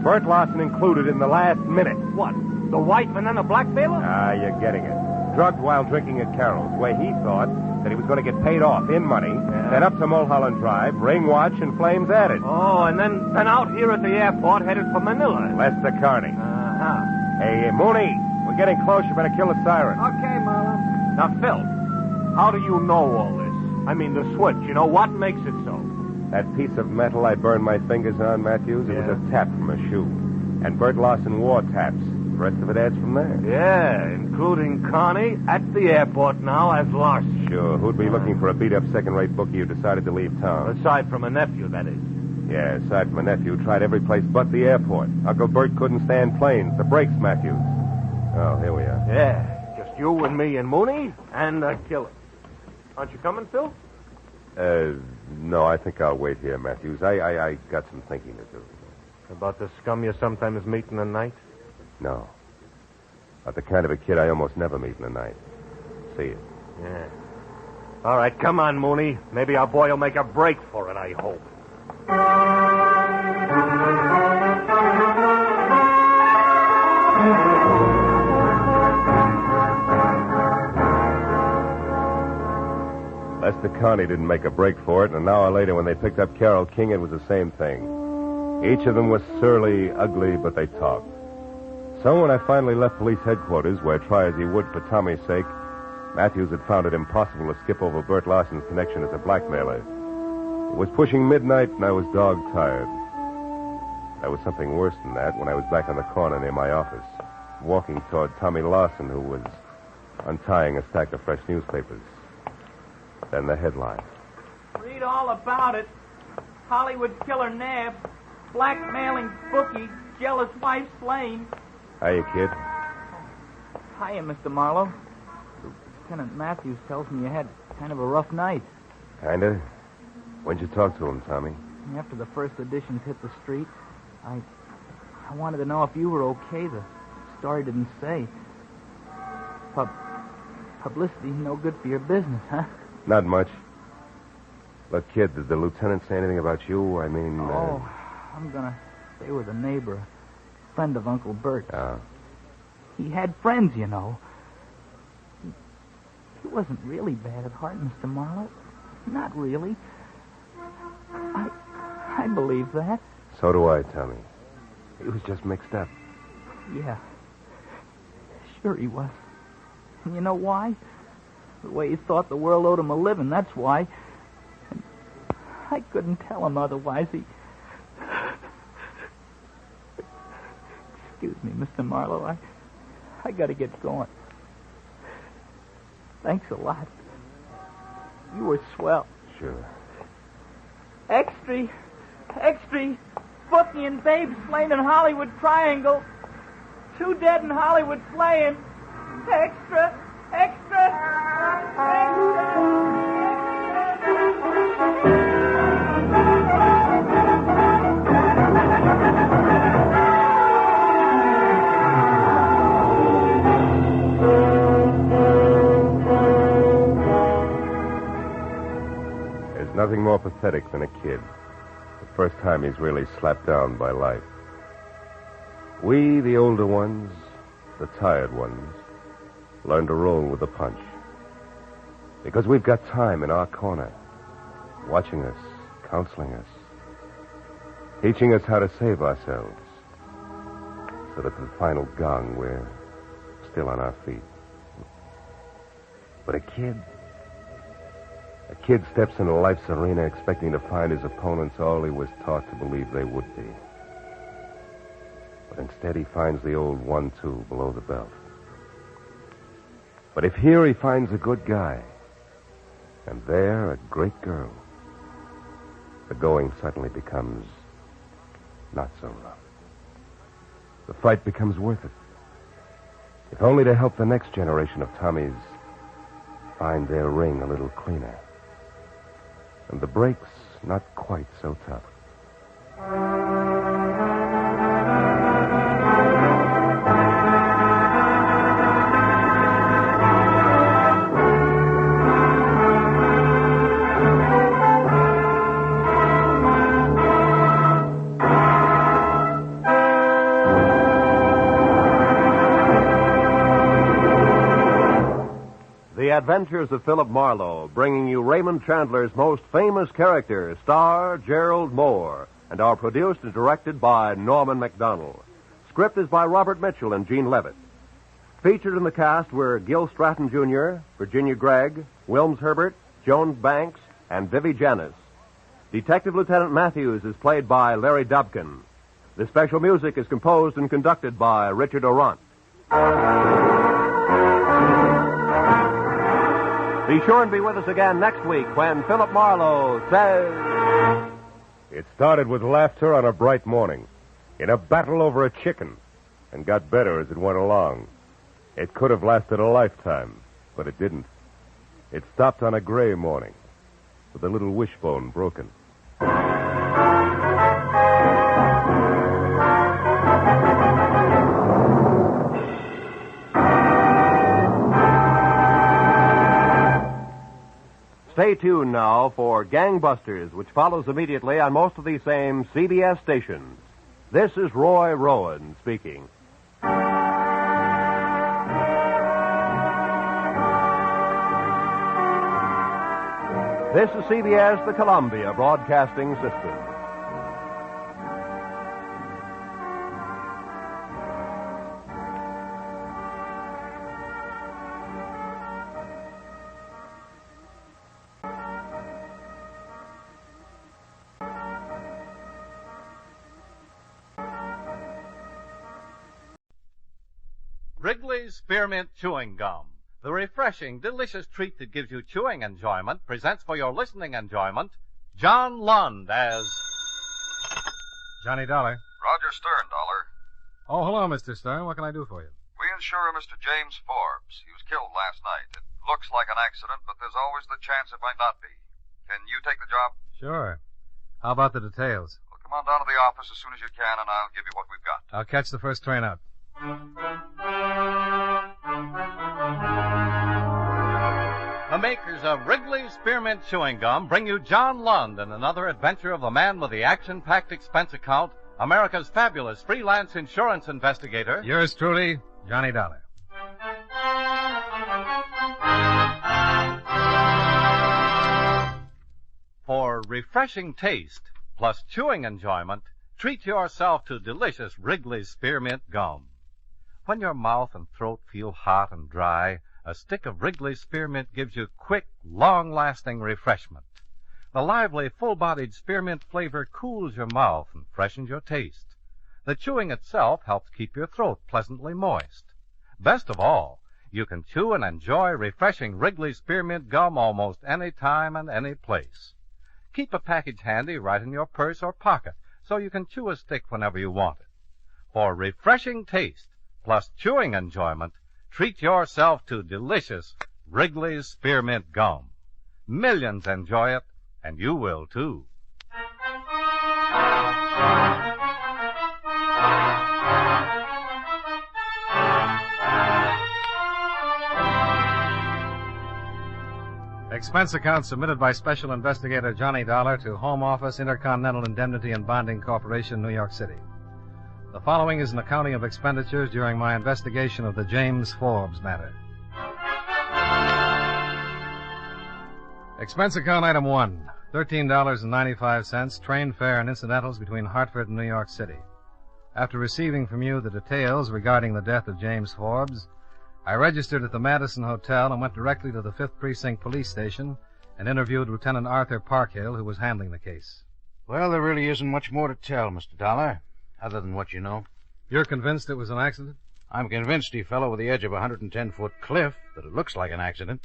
Bert Lawson included in the last minute. What? The wife and then the blackmailer? Ah, you're getting it. Drugged while drinking at Carol's, where he thought that he was going to get paid off in money, then up to Mulholland Drive, ring watch, and flames added. Oh, and then out here at the airport, headed for Manila. Lester Carney. Uh-huh. Hey, Mooney, we're getting close. You better kill the siren. Okay, Marlowe. Now, Phil, how do you know all this? I mean, the switch, what makes it so? That piece of metal I burned my fingers on, Matthews, it was a tap from a shoe. And Bert Lawson wore taps. The rest of it adds from there. Yeah, including Connie at the airport now as Larson. Sure. Who'd be looking for a beat-up second-rate bookie who decided to leave town? Aside from a nephew, that is. Yeah, aside from a nephew, tried every place but the airport. Uncle Bert couldn't stand planes. The brakes, Matthews. Oh, here we are. Yeah. you and me and Mooney and the killer. Aren't you coming, Phil? No, I think I'll wait here, Matthews. I got some thinking to do. About the scum you sometimes meet in the night? No. About the kind of a kid I almost never meet in the night. See you. Yeah. All right, come on, Mooney. Maybe our boy will make a break for it, I hope. Lester Connie didn't make a break for it, and an hour later when they picked up Carol King, it was the same thing. Each of them was surly, ugly, but they talked. So when I finally left police headquarters, where try as he would for Tommy's sake, Matthews had found it impossible to skip over Bert Larson's connection as a blackmailer. It was pushing midnight, and I was dog-tired. There was something worse than that when I was back on the corner near my office, walking toward Tommy Larson, who was untying a stack of fresh newspapers. Then the headline. Read all about it. Hollywood killer nabbed. Blackmailing bookie. Jealous wife slain. Hiya, kid. Hiya, Mr. Marlowe. Lieutenant Matthews tells me you had kind of a rough night. Kinda. When'd you talk to him, Tommy? After the first editions hit the street, I wanted to know if you were okay. The story didn't say. Publicity no good for your business, huh? Not much. Look, kid, did the lieutenant say anything about you? I mean... I'm gonna stay with a neighbor, a friend of Uncle Bert. Oh. He had friends, you know. He wasn't really bad at heart, Mr. Marlowe. Not really. I believe that. So do I, Tommy. He was just mixed up. Yeah. Sure he was. And you know why? The way he thought the world owed him a living, that's why. And I couldn't tell him otherwise. Excuse me, Mr. Marlowe. I gotta get going. Thanks a lot. You were swell. Sure. Extra. Bookie and babe slain in Hollywood Triangle. 2 dead in Hollywood slaying. Extra. There's nothing more pathetic than a kid. The first time he's really slapped down by life. We, the older ones, the tired ones, learn to roll with the punch. Because we've got time in our corner, watching us, counseling us, teaching us how to save ourselves, so that at the final gong, we're still on our feet. But a kid steps into life's arena expecting to find his opponents all he was taught to believe they would be. But instead he finds the old 1-2 below the belt. But if here he finds a good guy, and there a great girl, the going suddenly becomes not so rough. The fight becomes worth it. If only to help the next generation of Tommies find their ring a little cleaner. And the breaks not quite so tough. The Adventures of Philip Marlowe, bringing you Raymond Chandler's most famous character, star Gerald Moore, and are produced and directed by Norman MacDonald. Script is by Robert Mitchell and Gene Levitt. Featured in the cast were Gil Stratton Jr., Virginia Gregg, Wilms Herbert, Jones Banks, and Vivi Janis. Detective Lieutenant Matthews is played by Larry Dobkin. The special music is composed and conducted by Richard Orant. Be sure and be with us again next week when Philip Marlowe says... It started with laughter on a bright morning, in a battle over a chicken, and got better as it went along. It could have lasted a lifetime, but it didn't. It stopped on a gray morning, with a little wishbone broken. Stay tuned now for Gangbusters, which follows immediately on most of these same CBS stations. This is Roy Rowan speaking. This is CBS, the Columbia Broadcasting System. Wrigley's Spearmint Chewing Gum, the refreshing, delicious treat that gives you chewing enjoyment, presents for your listening enjoyment John Lund as Johnny Dollar. Roger Stern, Dollar. Oh, hello, Mr. Stern. What can I do for you? We insure Mr. James Forbes. He was killed last night. It looks like an accident, but there's always the chance it might not be. Can you take the job? Sure. How about the details? Well, come on down to the office as soon as you can, and I'll give you what we've got. I'll catch the first train out. the makers of Wrigley's Spearmint Chewing Gum bring you John Lund in another adventure of the man with the action-packed expense account, America's fabulous freelance insurance investigator. Yours truly, Johnny Dollar. For refreshing taste plus chewing enjoyment, treat yourself to delicious Wrigley's Spearmint Gum. When your mouth and throat feel hot and dry, a stick of Wrigley's Spearmint gives you quick, long-lasting refreshment. The lively, full-bodied spearmint flavor cools your mouth and freshens your taste. The chewing itself helps keep your throat pleasantly moist. Best of all, you can chew and enjoy refreshing Wrigley's Spearmint Gum almost any time and any place. Keep a package handy right in your purse or pocket so you can chew a stick whenever you want it. For refreshing taste plus chewing enjoyment, treat yourself to delicious Wrigley's Spearmint Gum. Millions enjoy it, and you will too. Expense account submitted by Special Investigator Johnny Dollar to Home Office, Intercontinental Indemnity and Bonding Corporation, New York City. The following is an accounting of expenditures during my investigation of the James Forbes matter. Expense account item 1, $13.95, train fare and incidentals between Hartford and New York City. After receiving from you the details regarding the death of James Forbes, I registered at the Madison Hotel and went directly to the 5th Precinct Police Station and interviewed Lieutenant Arthur Parkhill, who was handling the case. Well, there really isn't much more to tell, Mr. Dollar, other than what you know. You're convinced it was an accident? I'm convinced he fell over the edge of a 110-foot cliff, that it looks like an accident.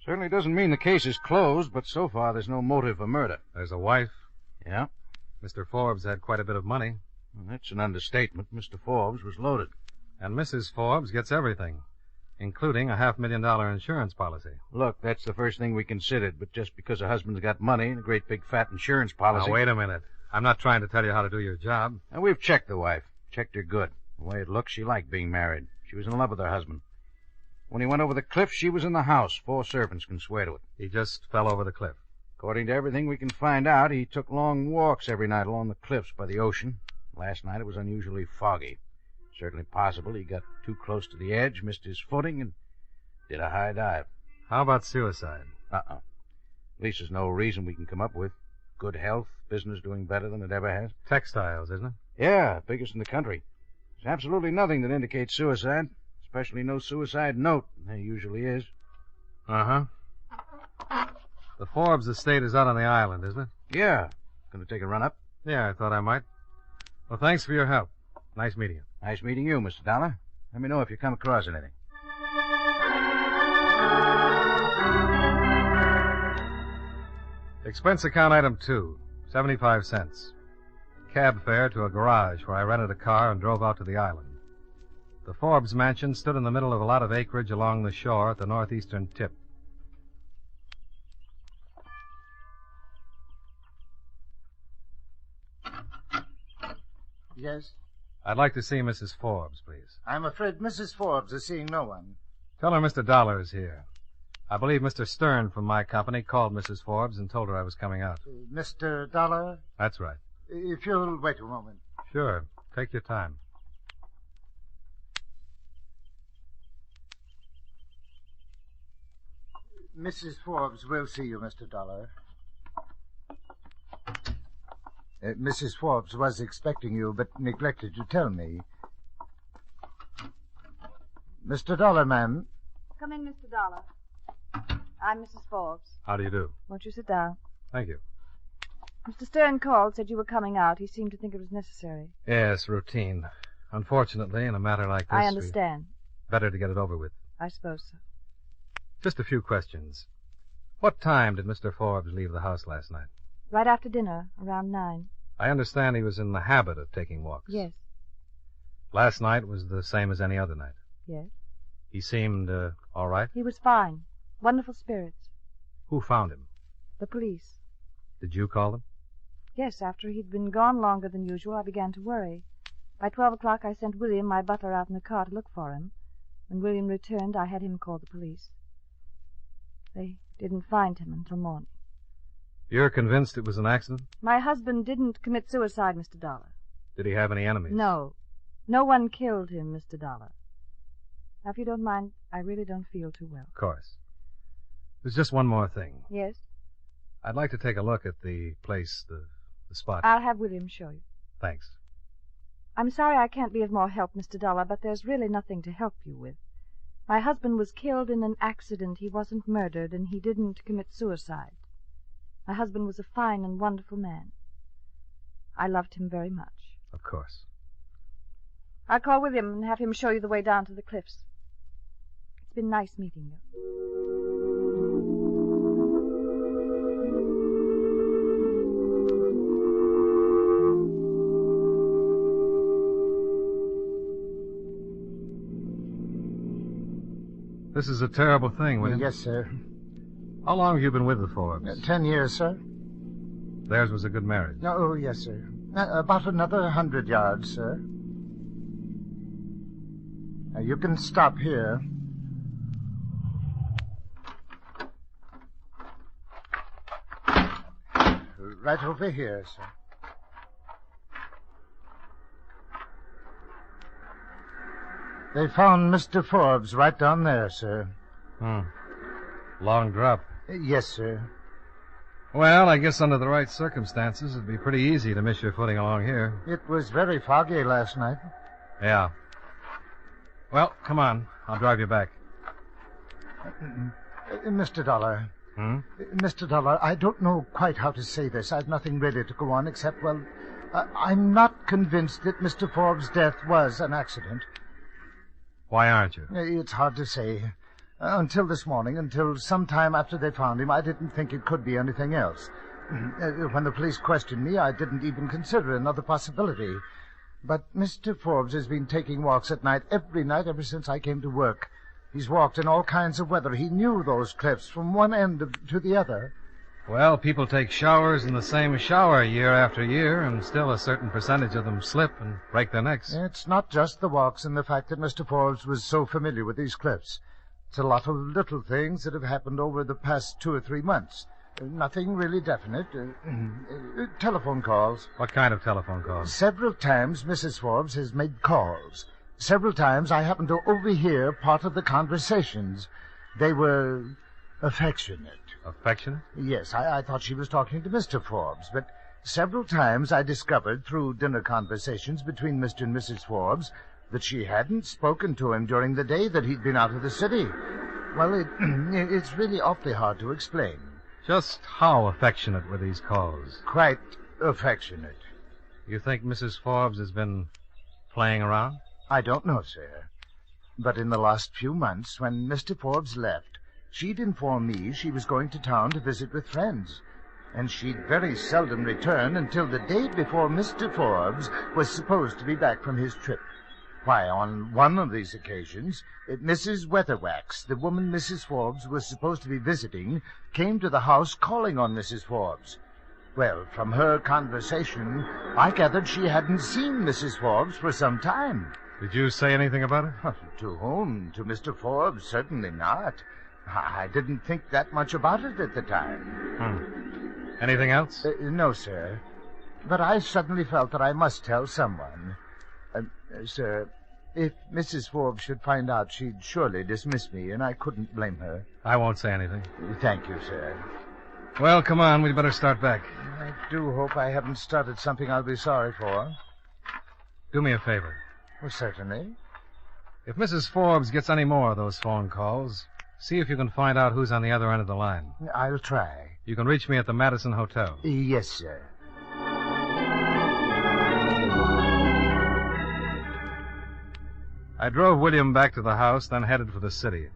Certainly doesn't mean the case is closed, but so far there's no motive for murder. There's a wife. Yeah? Mr. Forbes had quite a bit of money. Well, that's an understatement. Mr. Forbes was loaded. And Mrs. Forbes gets everything, including a $500,000 insurance policy. Look, that's the first thing we considered, but just because a husband's got money and a great big fat insurance policy... Now, wait a minute. I'm not trying to tell you how to do your job. And we've checked the wife. Checked her good. The way it looks, she liked being married. She was in love with her husband. When he went over the cliff, she was in the house. 4 servants can swear to it. He just fell over the cliff. According to everything we can find out, he took long walks every night along the cliffs by the ocean. Last night it was unusually foggy. Certainly possible he got too close to the edge, missed his footing, and did a high dive. How about suicide? At least there's no reason we can come up with. Good health, business doing better than it ever has. Textiles, isn't it? Yeah, biggest in the country. There's absolutely nothing that indicates suicide, especially no suicide note. There usually is. Uh-huh. The Forbes estate is out on the island, isn't it? Yeah. Gonna take a run up? Yeah, I thought I might. Well, thanks for your help. Nice meeting you. Nice meeting you, Mr. Dollar. Let me know if you come across anything. Expense account item 2, 75 cents. Cab fare to a garage where I rented a car and drove out to the island. The Forbes mansion stood in the middle of a lot of acreage along the shore at the northeastern tip. Yes? I'd like to see Mrs. Forbes, please. I'm afraid Mrs. Forbes is seeing no one. Tell her Mr. Dollar is here. I believe Mr. Stern from my company called Mrs. Forbes and told her I was coming out. Mr. Dollar? That's right. If you'll wait a moment. Sure. Take your time. Mrs. Forbes will see you, Mr. Dollar. Mrs. Forbes was expecting you, but neglected to tell me. Mr. Dollar, ma'am. Come in, Mr. Dollar. I'm Mrs. Forbes. How do you do? Won't you sit down? Thank you. Mr. Stern called, said you were coming out. He seemed to think it was necessary. Yes, routine. Unfortunately, in a matter like this... I understand. Better to get it over with. I suppose so. Just a few questions. What time did Mr. Forbes leave the house last night? Right after dinner, around 9. I understand he was in the habit of taking walks. Yes. Last night was the same as any other night. Yes. He seemed all right? He was fine. Wonderful spirits. Who found him? The police. Did you call them? Yes, after he'd been gone longer than usual, I began to worry. By 12 o'clock, I sent William, my butler, out in the car to look for him. When William returned, I had him call the police. They didn't find him until morning. You're convinced it was an accident? My husband didn't commit suicide, Mr. Dollar. Did he have any enemies? No. No one killed him, Mr. Dollar. Now, if you don't mind, I really don't feel too well. Of course. There's just one more thing. Yes? I'd like to take a look at the place, the spot. I'll have William show you. Thanks. I'm sorry I can't be of more help, Mr. Dollar, but there's really nothing to help you with. My husband was killed in an accident. He wasn't murdered, and he didn't commit suicide. My husband was a fine and wonderful man. I loved him very much. Of course. I'll call William and have him show you the way down to the cliffs. It's been nice meeting you. This is a terrible thing, William. Yes, sir. How long have you been with the Forbes? 10 years, sir. Theirs was a good marriage. Oh, yes, sir. About another 100 yards, sir. Now, you can stop here. Right over here, sir. They found Mr. Forbes right down there, sir. Long drop. Yes, sir. Well, I guess under the right circumstances, it'd be pretty easy to miss your footing along here. It was very foggy last night. Yeah. Well, come on. I'll drive you back. Mr. Dollar. Mr. Dollar, I don't know quite how to say this. I've nothing ready to go on except, well, I'm not convinced that Mr. Forbes' death was an accident. Why aren't you? It's hard to say. Until this morning, until sometime after they found him, I didn't think it could be anything else. When the police questioned me, I didn't even consider another possibility. But Mr. Forbes has been taking walks at night every night ever since I came to work. He's walked in all kinds of weather. He knew those cliffs from one end to the other. Well, people take showers in the same shower year after year, and still a certain percentage of them slip and break their necks. It's not just the walks and the fact that Mr. Forbes was so familiar with these cliffs. It's a lot of little things that have happened over the past 2 or 3 months. Nothing really definite. Telephone calls. What kind of telephone calls? Several times Mrs. Forbes has made calls. Several times I happened to overhear part of the conversations. They were affectionate. Affectionate? Yes, I thought she was talking to Mr. Forbes, but several times I discovered through dinner conversations between Mr. and Mrs. Forbes that she hadn't spoken to him during the day that he'd been out of the city. Well, it's really awfully hard to explain. Just how affectionate were these calls? Quite affectionate. You think Mrs. Forbes has been playing around? I don't know, sir. But in the last few months, when Mr. Forbes left, she'd informed me she was going to town to visit with friends. And she'd very seldom return until the day before Mr. Forbes was supposed to be back from his trip. Why, on one of these occasions, Mrs. Weatherwax, the woman Mrs. Forbes was supposed to be visiting, came to the house calling on Mrs. Forbes. Well, from her conversation, I gathered she hadn't seen Mrs. Forbes for some time. Did you say anything about it? To whom? To Mr. Forbes? Certainly not. I didn't think that much about it at the time. Anything else? No, sir. But I suddenly felt that I must tell someone. Sir, if Mrs. Forbes should find out, she'd surely dismiss me, and I couldn't blame her. I won't say anything. Thank you, sir. Well, come on. We'd better start back. I do hope I haven't started something I'll be sorry for. Do me a favor. Well, certainly. If Mrs. Forbes gets any more of those phone calls, see if you can find out who's on the other end of the line. I'll try. You can reach me at the Madison Hotel. Yes, sir. I drove William back to the house, then headed for the city.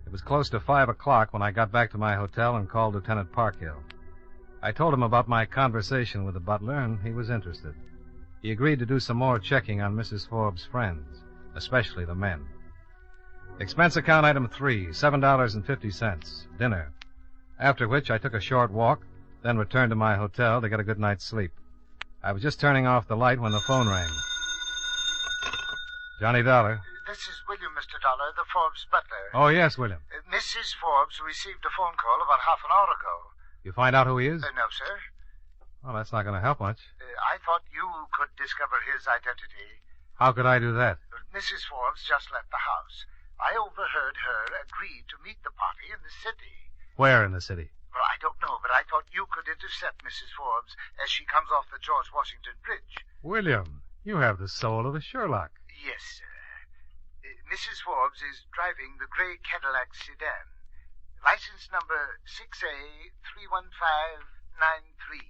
It was close to 5 o'clock when I got back to my hotel and called Lieutenant Parkhill. I told him about my conversation with the butler, and he was interested. He agreed to do some more checking on Mrs. Forbes' friends, especially the men. Expense account item 3, $7.50, dinner. After which I took a short walk, then returned to my hotel to get a good night's sleep. I was just turning off the light when the phone rang. Johnny Dollar. This is William, Mr. Dollar, the Forbes butler. Oh, yes, William. Mrs. Forbes received a phone call about half an hour ago. You find out who he is? No, sir. Well, that's not going to help much. I thought you could discover his identity. How could I do that? Mrs. Forbes just left the house. I overheard her agree to meet the party in the city. Where in the city? Well, I don't know, but I thought you could intercept Mrs. Forbes as she comes off the George Washington Bridge. William, you have the soul of a Sherlock. Yes, sir. Mrs. Forbes is driving the gray Cadillac sedan. License number 6A31593.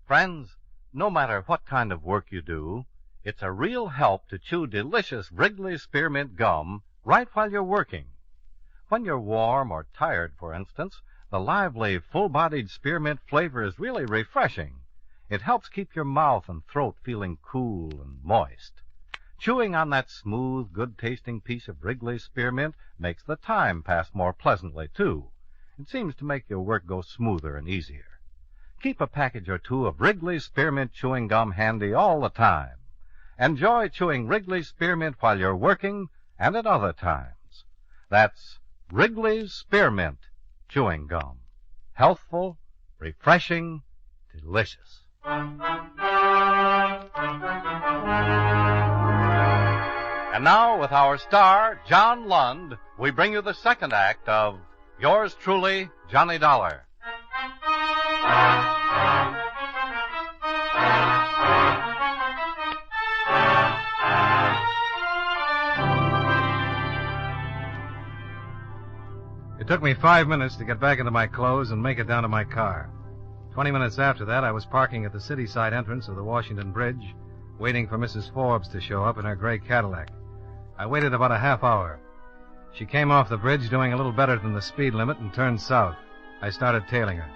Friends, no matter what kind of work you do, it's a real help to chew delicious Wrigley's Spearmint Gum right while you're working. When you're warm or tired, for instance, the lively, full-bodied spearmint flavor is really refreshing. It helps keep your mouth and throat feeling cool and moist. Chewing on that smooth, good-tasting piece of Wrigley's Spearmint makes the time pass more pleasantly, too. It seems to make your work go smoother and easier. Keep a package or two of Wrigley's Spearmint Chewing Gum handy all the time. Enjoy chewing Wrigley's Spearmint while you're working and at other times. That's Wrigley's Spearmint Chewing Gum. Healthful, refreshing, delicious. And now, with our star, John Lund, we bring you the second act of Yours Truly, Johnny Dollar. It took me 5 minutes to get back into my clothes and make it down to my car. 20 minutes after that, I was parking at the city-side entrance of the Washington Bridge, waiting for Mrs. Forbes to show up in her gray Cadillac. I waited about a half hour. She came off the bridge doing a little better than the speed limit and turned south. I started tailing her.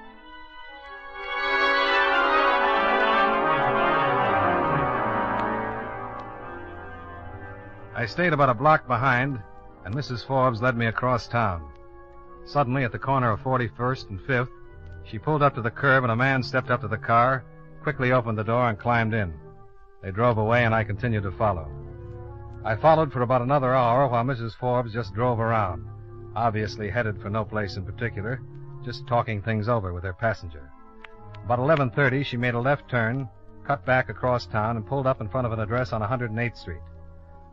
I stayed about a block behind, and Mrs. Forbes led me across town. Suddenly, at the corner of 41st and 5th, she pulled up to the curb and a man stepped up to the car, quickly opened the door and climbed in. They drove away and I continued to follow. I followed for about another hour while Mrs. Forbes just drove around, obviously headed for no place in particular, just talking things over with her passenger. About 11:30, she made a left turn, cut back across town, and pulled up in front of an address on 108th Street.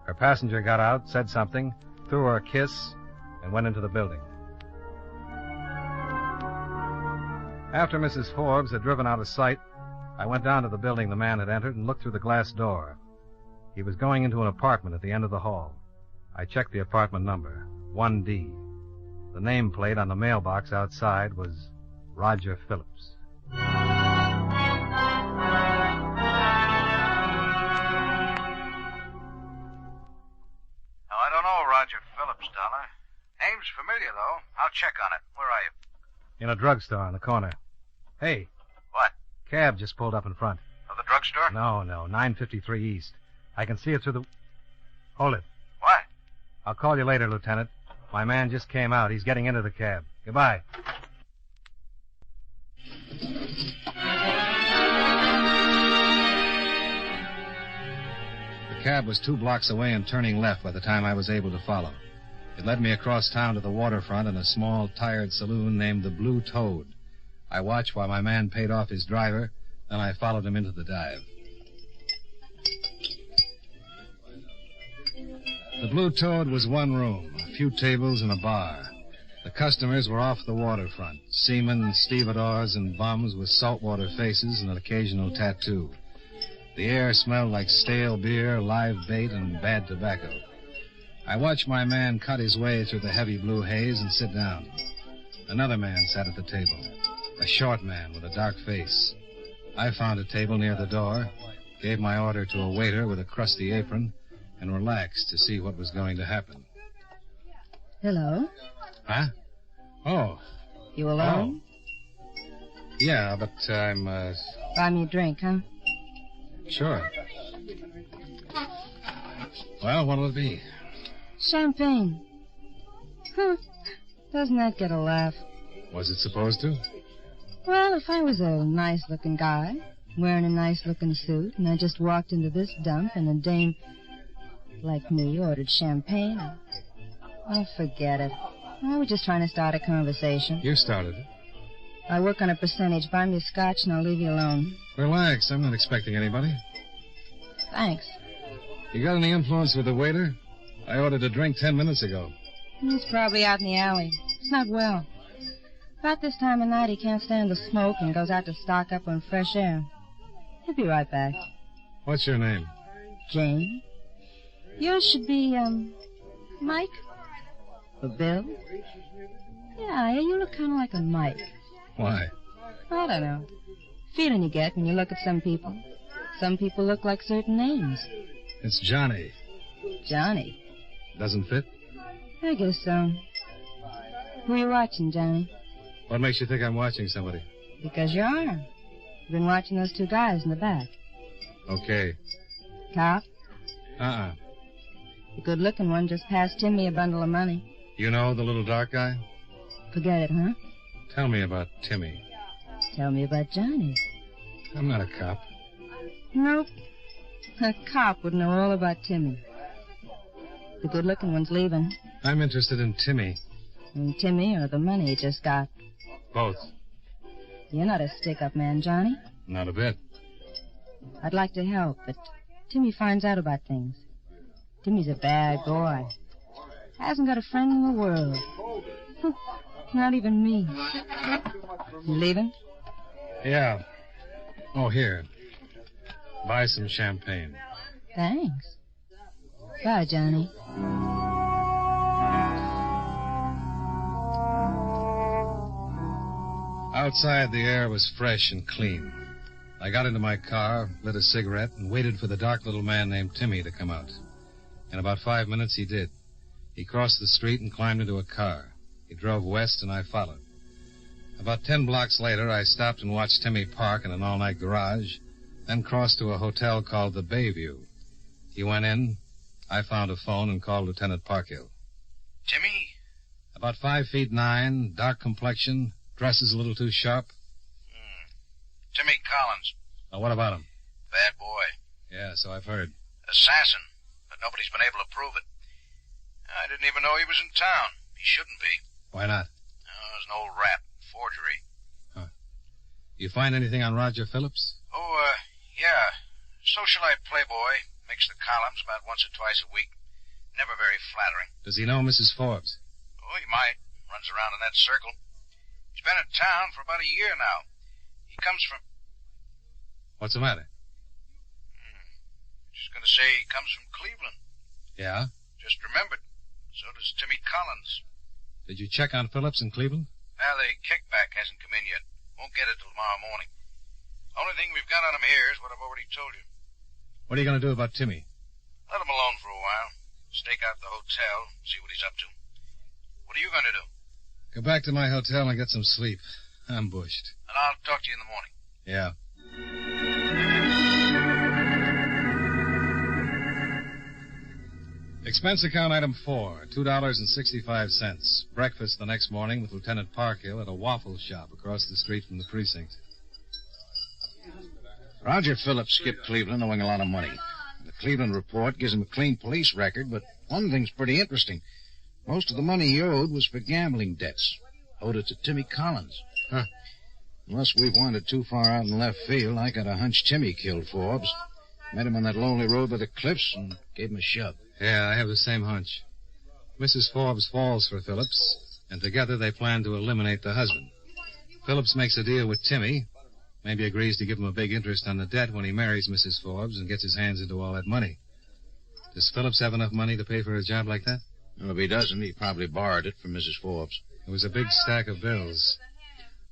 Her passenger got out, said something, threw her a kiss, and went into the building. After Mrs. Forbes had driven out of sight, I went down to the building the man had entered and looked through the glass door. He was going into an apartment at the end of the hall. I checked the apartment number, 1D. The nameplate on the mailbox outside was Roger Phillips. familiar, though. I'll check on it. Where are you? In a drugstore on the corner. Hey. What? Cab just pulled up in front. Of the drugstore? No, 953 East. I can see it through the... Hold it. What? I'll call you later, Lieutenant. My man just came out. He's getting into the cab. Goodbye. The cab was 2 blocks away and turning left by the time I was able to follow. It led me across town to the waterfront in a small, tired saloon named the Blue Toad. I watched while my man paid off his driver, then I followed him into the dive. The Blue Toad was one room, a few tables and a bar. The customers were off the waterfront, seamen, stevedores, and bums with saltwater faces and an occasional tattoo. The air smelled like stale beer, live bait, and bad tobacco. I watched my man cut his way through the heavy blue haze and sit down. Another man sat at the table, a short man with a dark face. I found a table near the door, gave my order to a waiter with a crusty apron, and relaxed to see what was going to happen. Hello? Huh? Oh. You alone? Oh. Yeah, but I'm, Buy me a drink, huh? Sure. Well, what'll it be? Champagne. Huh. Doesn't that get a laugh? Was it supposed to? Well, if I was a nice-looking guy, wearing a nice-looking suit, and I just walked into this dump and a dame like me ordered champagne, oh, forget it. I was just trying to start a conversation. You started it. I work on a percentage. Buy me a scotch and I'll leave you alone. Relax. I'm not expecting anybody. Thanks. You got any influence with the waiter? I ordered a drink 10 minutes ago. He's probably out in the alley. It's not well. About this time of night, he can't stand the smoke and goes out to stock up on fresh air. He'll be right back. What's your name? Jane. Yours should be, Mike? Or Bill? Yeah, you look kind of like a Mike. Why? I don't know. Feeling you get when you look at some people. Some people look like certain names. It's Johnny. Johnny? Doesn't fit? I guess so. Who are you watching, Johnny? What makes you think I'm watching somebody? Because you are. You've been watching those 2 guys in the back. Okay. Cop? Uh-uh. The good-looking one just passed Timmy a bundle of money. You know the little dark guy? Forget it, huh? Tell me about Timmy. Tell me about Johnny. I'm not a cop. Nope. A cop would know all about Timmy. The good-looking one's leaving. I'm interested in Timmy. In Timmy or the money he just got? Both. You're not a stick-up man, Johnny. Not a bit. I'd like to help, but Timmy finds out about things. Timmy's a bad boy. Hasn't got a friend in the world. Not even me. You leaving? Yeah. Oh, here. Buy some champagne. Thanks. Bye, Johnny. Outside, the air was fresh and clean. I got into my car, lit a cigarette, and waited for the dark little man named Timmy to come out. In about 5 minutes, he did. He crossed the street and climbed into a car. He drove west, and I followed. About 10 blocks later, I stopped and watched Timmy park in an all-night garage, then crossed to a hotel called the Bayview. He went in. I found a phone and called Lieutenant Parkhill. Timmy? About 5'9", dark complexion, dresses a little too sharp. Timmy Collins. Now, what about him? Bad boy. Yeah, so I've heard. Assassin, but nobody's been able to prove it. I didn't even know he was in town. He shouldn't be. Why not? Oh, it was an old rap. Forgery. Huh. You find anything on Roger Phillips? Oh, yeah. Socialite playboy. Makes the columns about once or twice a week. Never very flattering. Does he know Mrs. Forbes? Oh, he might. Runs around in that circle. He's been in town for about a year now. He comes from... What's the matter? Just gonna say he comes from Cleveland. Yeah? Just remembered. So does Timmy Collins. Did you check on Phillips in Cleveland? Now, the kickback hasn't come in yet. Won't get it till tomorrow morning. Only thing we've got on him here is what I've already told you. What are you going to do about Timmy? Let him alone for a while. Stake out the hotel, see what he's up to. What are you going to do? Go back to my hotel and get some sleep. I'm bushed. And I'll talk to you in the morning. Yeah. Expense account item 4, $2.65. Breakfast the next morning with Lieutenant Parkhill at a waffle shop across the street from the precinct. Roger Phillips skipped Cleveland owing a lot of money. The Cleveland report gives him a clean police record, but one thing's pretty interesting. Most of the money he owed was for gambling debts. Owed it to Timmy Collins. Huh. Unless we've wandered too far out in left field, I got a hunch Timmy killed Forbes. Met him on that lonely road by the cliffs and gave him a shove. Yeah, I have the same hunch. Mrs. Forbes falls for Phillips, and together they plan to eliminate the husband. Phillips makes a deal with Timmy, maybe agrees to give him a big interest on the debt when he marries Mrs. Forbes and gets his hands into all that money. Does Phillips have enough money to pay for a job like that? Well, if he doesn't, he probably borrowed it from Mrs. Forbes. It was a big stack of bills.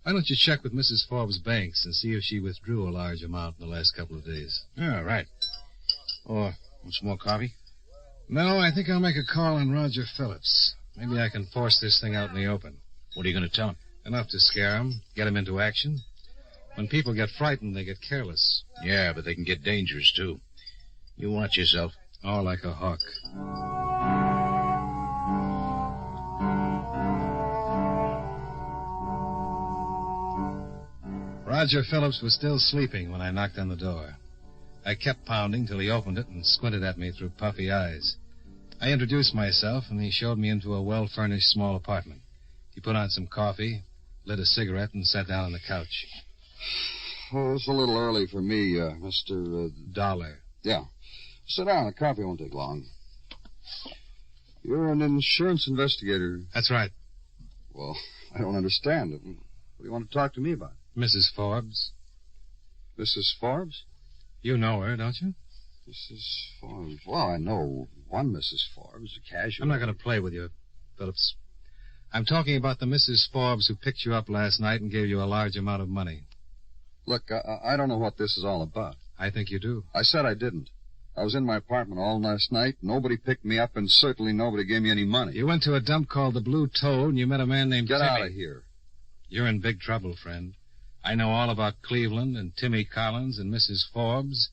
Why don't you check with Mrs. Forbes' banks and see if she withdrew a large amount in the last couple of days? Yeah, right. Or want some more coffee? No, I think I'll make a call on Roger Phillips. Maybe I can force this thing out in the open. What are you going to tell him? Enough to scare him, get him into action. When people get frightened, they get careless. Yeah, but they can get dangerous, too. You watch yourself. Oh, like a hawk. Roger Phillips was still sleeping when I knocked on the door. I kept pounding till he opened it and squinted at me through puffy eyes. I introduced myself, and he showed me into a well-furnished small apartment. He put on some coffee, lit a cigarette, and sat down on the couch. Oh, it's a little early for me, Mr. Dollar. Yeah. Sit down. The coffee won't take long. You're an insurance investigator. That's right. Well, I don't understand. What do you want to talk to me about? Mrs. Forbes. Mrs. Forbes? You know her, don't you? Mrs. Forbes. Well, I know one Mrs. Forbes, a casual. I'm not going to play with you, Phillips. I'm talking about the Mrs. Forbes who picked you up last night and gave you a large amount of money. Look, I don't know what this is all about. I think you do. I said I didn't. I was in my apartment all last night. Nobody picked me up, and certainly nobody gave me any money. You went to a dump called the Blue Toad, and you met a man named Timmy. Get out of here. You're in big trouble, friend. I know all about Cleveland and Timmy Collins and Mrs. Forbes,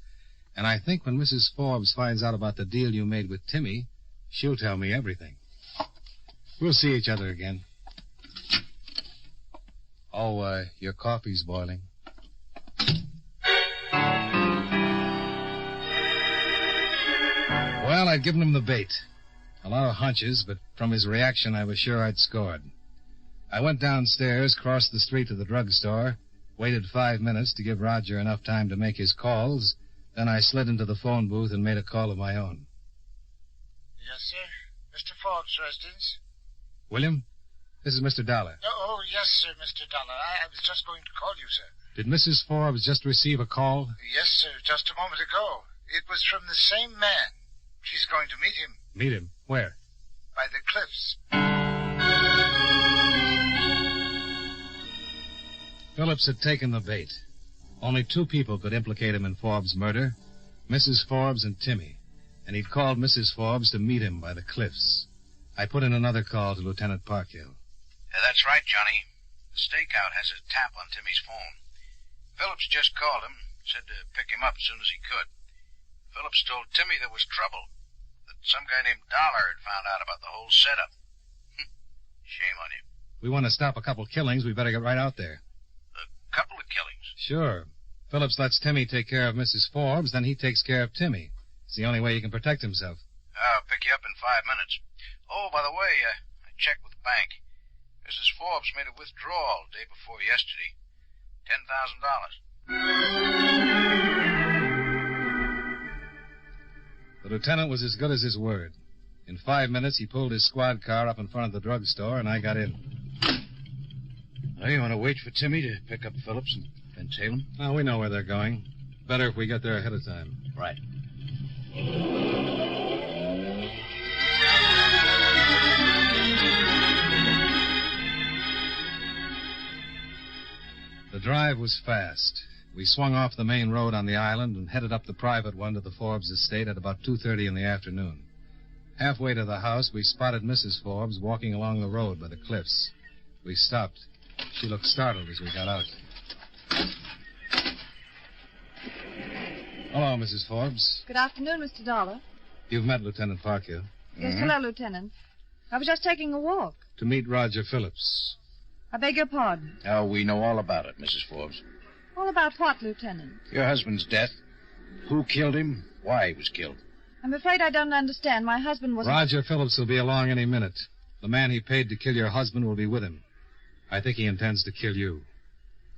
and I think when Mrs. Forbes finds out about the deal you made with Timmy, she'll tell me everything. We'll see each other again. Oh, your coffee's boiling. Well, I'd given him the bait. A lot of hunches, but from his reaction, I was sure I'd scored. I went downstairs, crossed the street to the drugstore, waited 5 minutes to give Roger enough time to make his calls. Then I slid into the phone booth and made a call of my own. Yes, sir. Mr. Forbes' residence. William, this is Mr. Dollar. Oh, yes, sir, Mr. Dollar. I was just going to call you, sir. Did Mrs. Forbes just receive a call? Yes, sir, just a moment ago. It was from the same man. She's going to meet him. Meet him? Where? By the cliffs. Phillips had taken the bait. Only 2 people could implicate him in Forbes' murder, Mrs. Forbes and Timmy, and he'd called Mrs. Forbes to meet him by the cliffs. I put in another call to Lieutenant Parkhill. That's right, Johnny. The stakeout has a tap on Timmy's phone. Phillips just called him, said to pick him up as soon as he could. Phillips told Timmy there was trouble, that some guy named Dollar had found out about the whole setup. Shame on him. We want to stop a couple killings. We better get right out there. A couple of killings? Sure. Phillips lets Timmy take care of Mrs. Forbes, then he takes care of Timmy. It's the only way he can protect himself. I'll pick you up in 5 minutes. Oh, by the way, I checked with the bank. Mrs. Forbes made a withdrawal the day before yesterday. $10,000. The lieutenant was as good as his word. In 5 minutes, he pulled his squad car up in front of the drugstore, and I got in. Well, you want to wait for Timmy to pick up Phillips and tail him? Well, we know where they're going. Better if we get there ahead of time. Right. The drive was fast. We swung off the main road on the island and headed up the private one to the Forbes estate at about 2:30 in the afternoon. Halfway to the house, we spotted Mrs. Forbes walking along the road by the cliffs. We stopped. She looked startled as we got out. Hello, Mrs. Forbes. Good afternoon, Mr. Dollar. You've met Lieutenant Parkhill. Yes, hello, Lieutenant. I was just taking a walk. To meet Roger Phillips. I beg your pardon. Oh, we know all about it, Mrs. Forbes. All about what, Lieutenant? Your husband's death. Who killed him? Why he was killed. I'm afraid I don't understand. My husband was... Roger Phillips will be along any minute. The man he paid to kill your husband will be with him. I think he intends to kill you.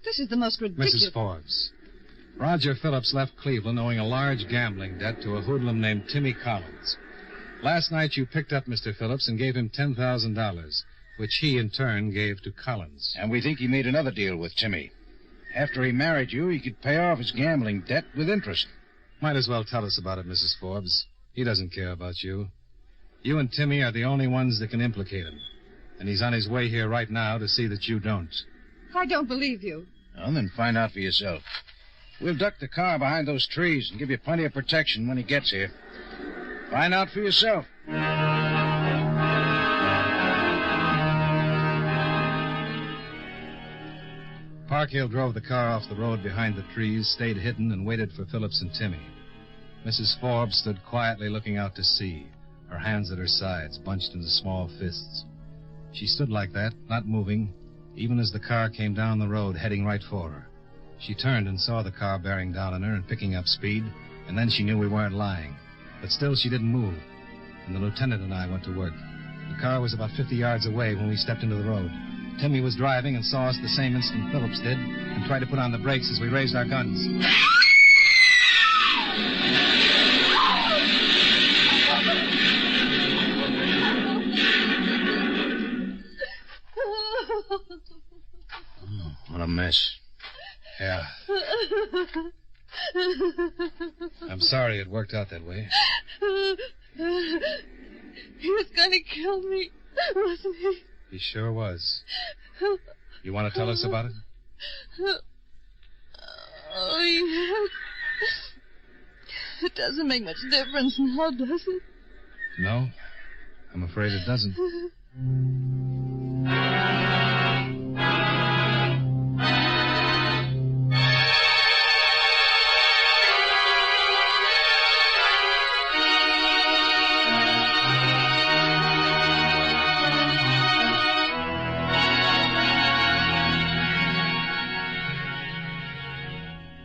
This is the most ridiculous... Mrs. Forbes. Roger Phillips left Cleveland owing a large gambling debt to a hoodlum named Timmy Collins. Last night you picked up Mr. Phillips and gave him $10,000, which he in turn gave to Collins. And we think he made another deal with Timmy. After he married you, he could pay off his gambling debt with interest. Might as well tell us about it, Mrs. Forbes. He doesn't care about you. You and Timmy are the only ones that can implicate him. And he's on his way here right now to see that you don't. I don't believe you. Well, then find out for yourself. We'll duck the car behind those trees and give you plenty of protection when he gets here. Find out for yourself. Parkhill drove the car off the road behind the trees, stayed hidden, and waited for Phillips and Timmy. Mrs. Forbes stood quietly looking out to sea, her hands at her sides, bunched into small fists. She stood like that, not moving, even as the car came down the road, heading right for her. She turned and saw the car bearing down on her and picking up speed, and then she knew we weren't lying. But still she didn't move, and the lieutenant and I went to work. The car was about 50 yards away when we stepped into the road. Timmy was driving and saw us the same instant Phillips did, and tried to put on the brakes as we raised our guns. Oh, what a mess. Yeah. I'm sorry it worked out that way. He was going to kill me, wasn't he? He sure was. You want to tell us about it? Oh, yes. It doesn't make much difference now, does it? No, I'm afraid it doesn't.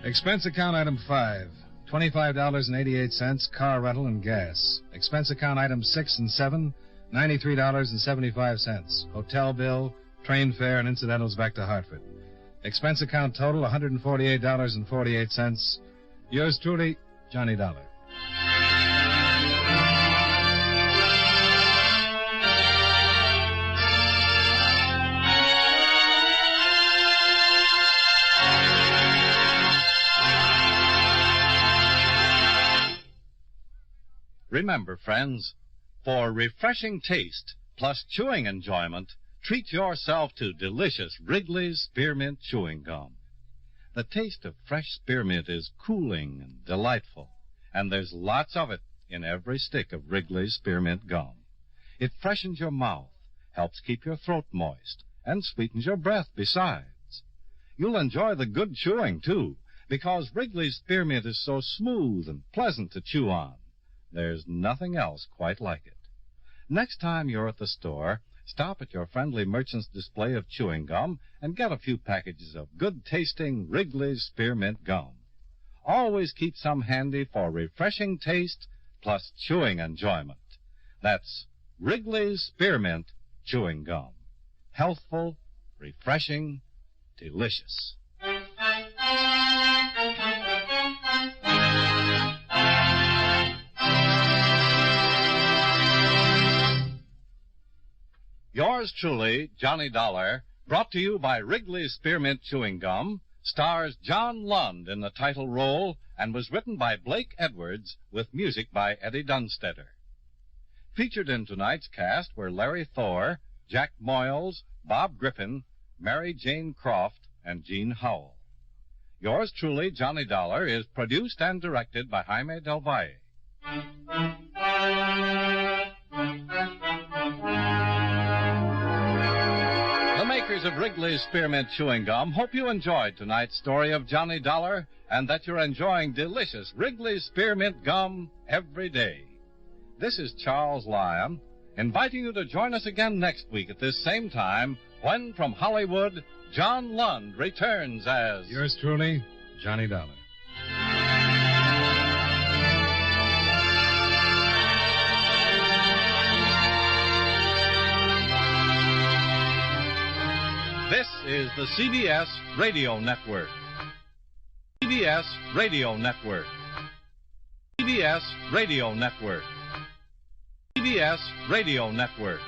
Expense account item 5, $25.88, car rental and gas. Expense account items 6 and 7, $93.75. Hotel bill, train fare, and incidentals back to Hartford. Expense account total, $148.48. Yours truly, Johnny Dollar. Remember, friends, for refreshing taste plus chewing enjoyment, treat yourself to delicious Wrigley's Spearmint Chewing Gum. The taste of fresh spearmint is cooling and delightful, and there's lots of it in every stick of Wrigley's Spearmint Gum. It freshens your mouth, helps keep your throat moist, and sweetens your breath besides. You'll enjoy the good chewing, too, because Wrigley's Spearmint is so smooth and pleasant to chew on. There's nothing else quite like it. Next time you're at the store, stop at your friendly merchant's display of chewing gum and get a few packages of good-tasting Wrigley's Spearmint Gum. Always keep some handy for refreshing taste plus chewing enjoyment. That's Wrigley's Spearmint Chewing Gum. Healthful, refreshing, delicious. Yours truly, Johnny Dollar, brought to you by Wrigley's Spearmint Chewing Gum, stars John Lund in the title role and was written by Blake Edwards with music by Eddie Dunstetter. Featured in tonight's cast were Larry Thor, Jack Moyles, Bob Griffin, Mary Jane Croft, and Jean Howell. Yours truly, Johnny Dollar, is produced and directed by Jaime Del Valle. makers of Wrigley's Spearmint Chewing Gum hope you enjoyed tonight's story of Johnny Dollar and that you're enjoying delicious Wrigley's Spearmint Gum every day. This is Charles Lyon, inviting you to join us again next week at this same time when, from Hollywood, John Lund returns as... Yours truly, Johnny Dollar. This is the CBS Radio Network. CBS Radio Network. CBS Radio Network. CBS Radio Network.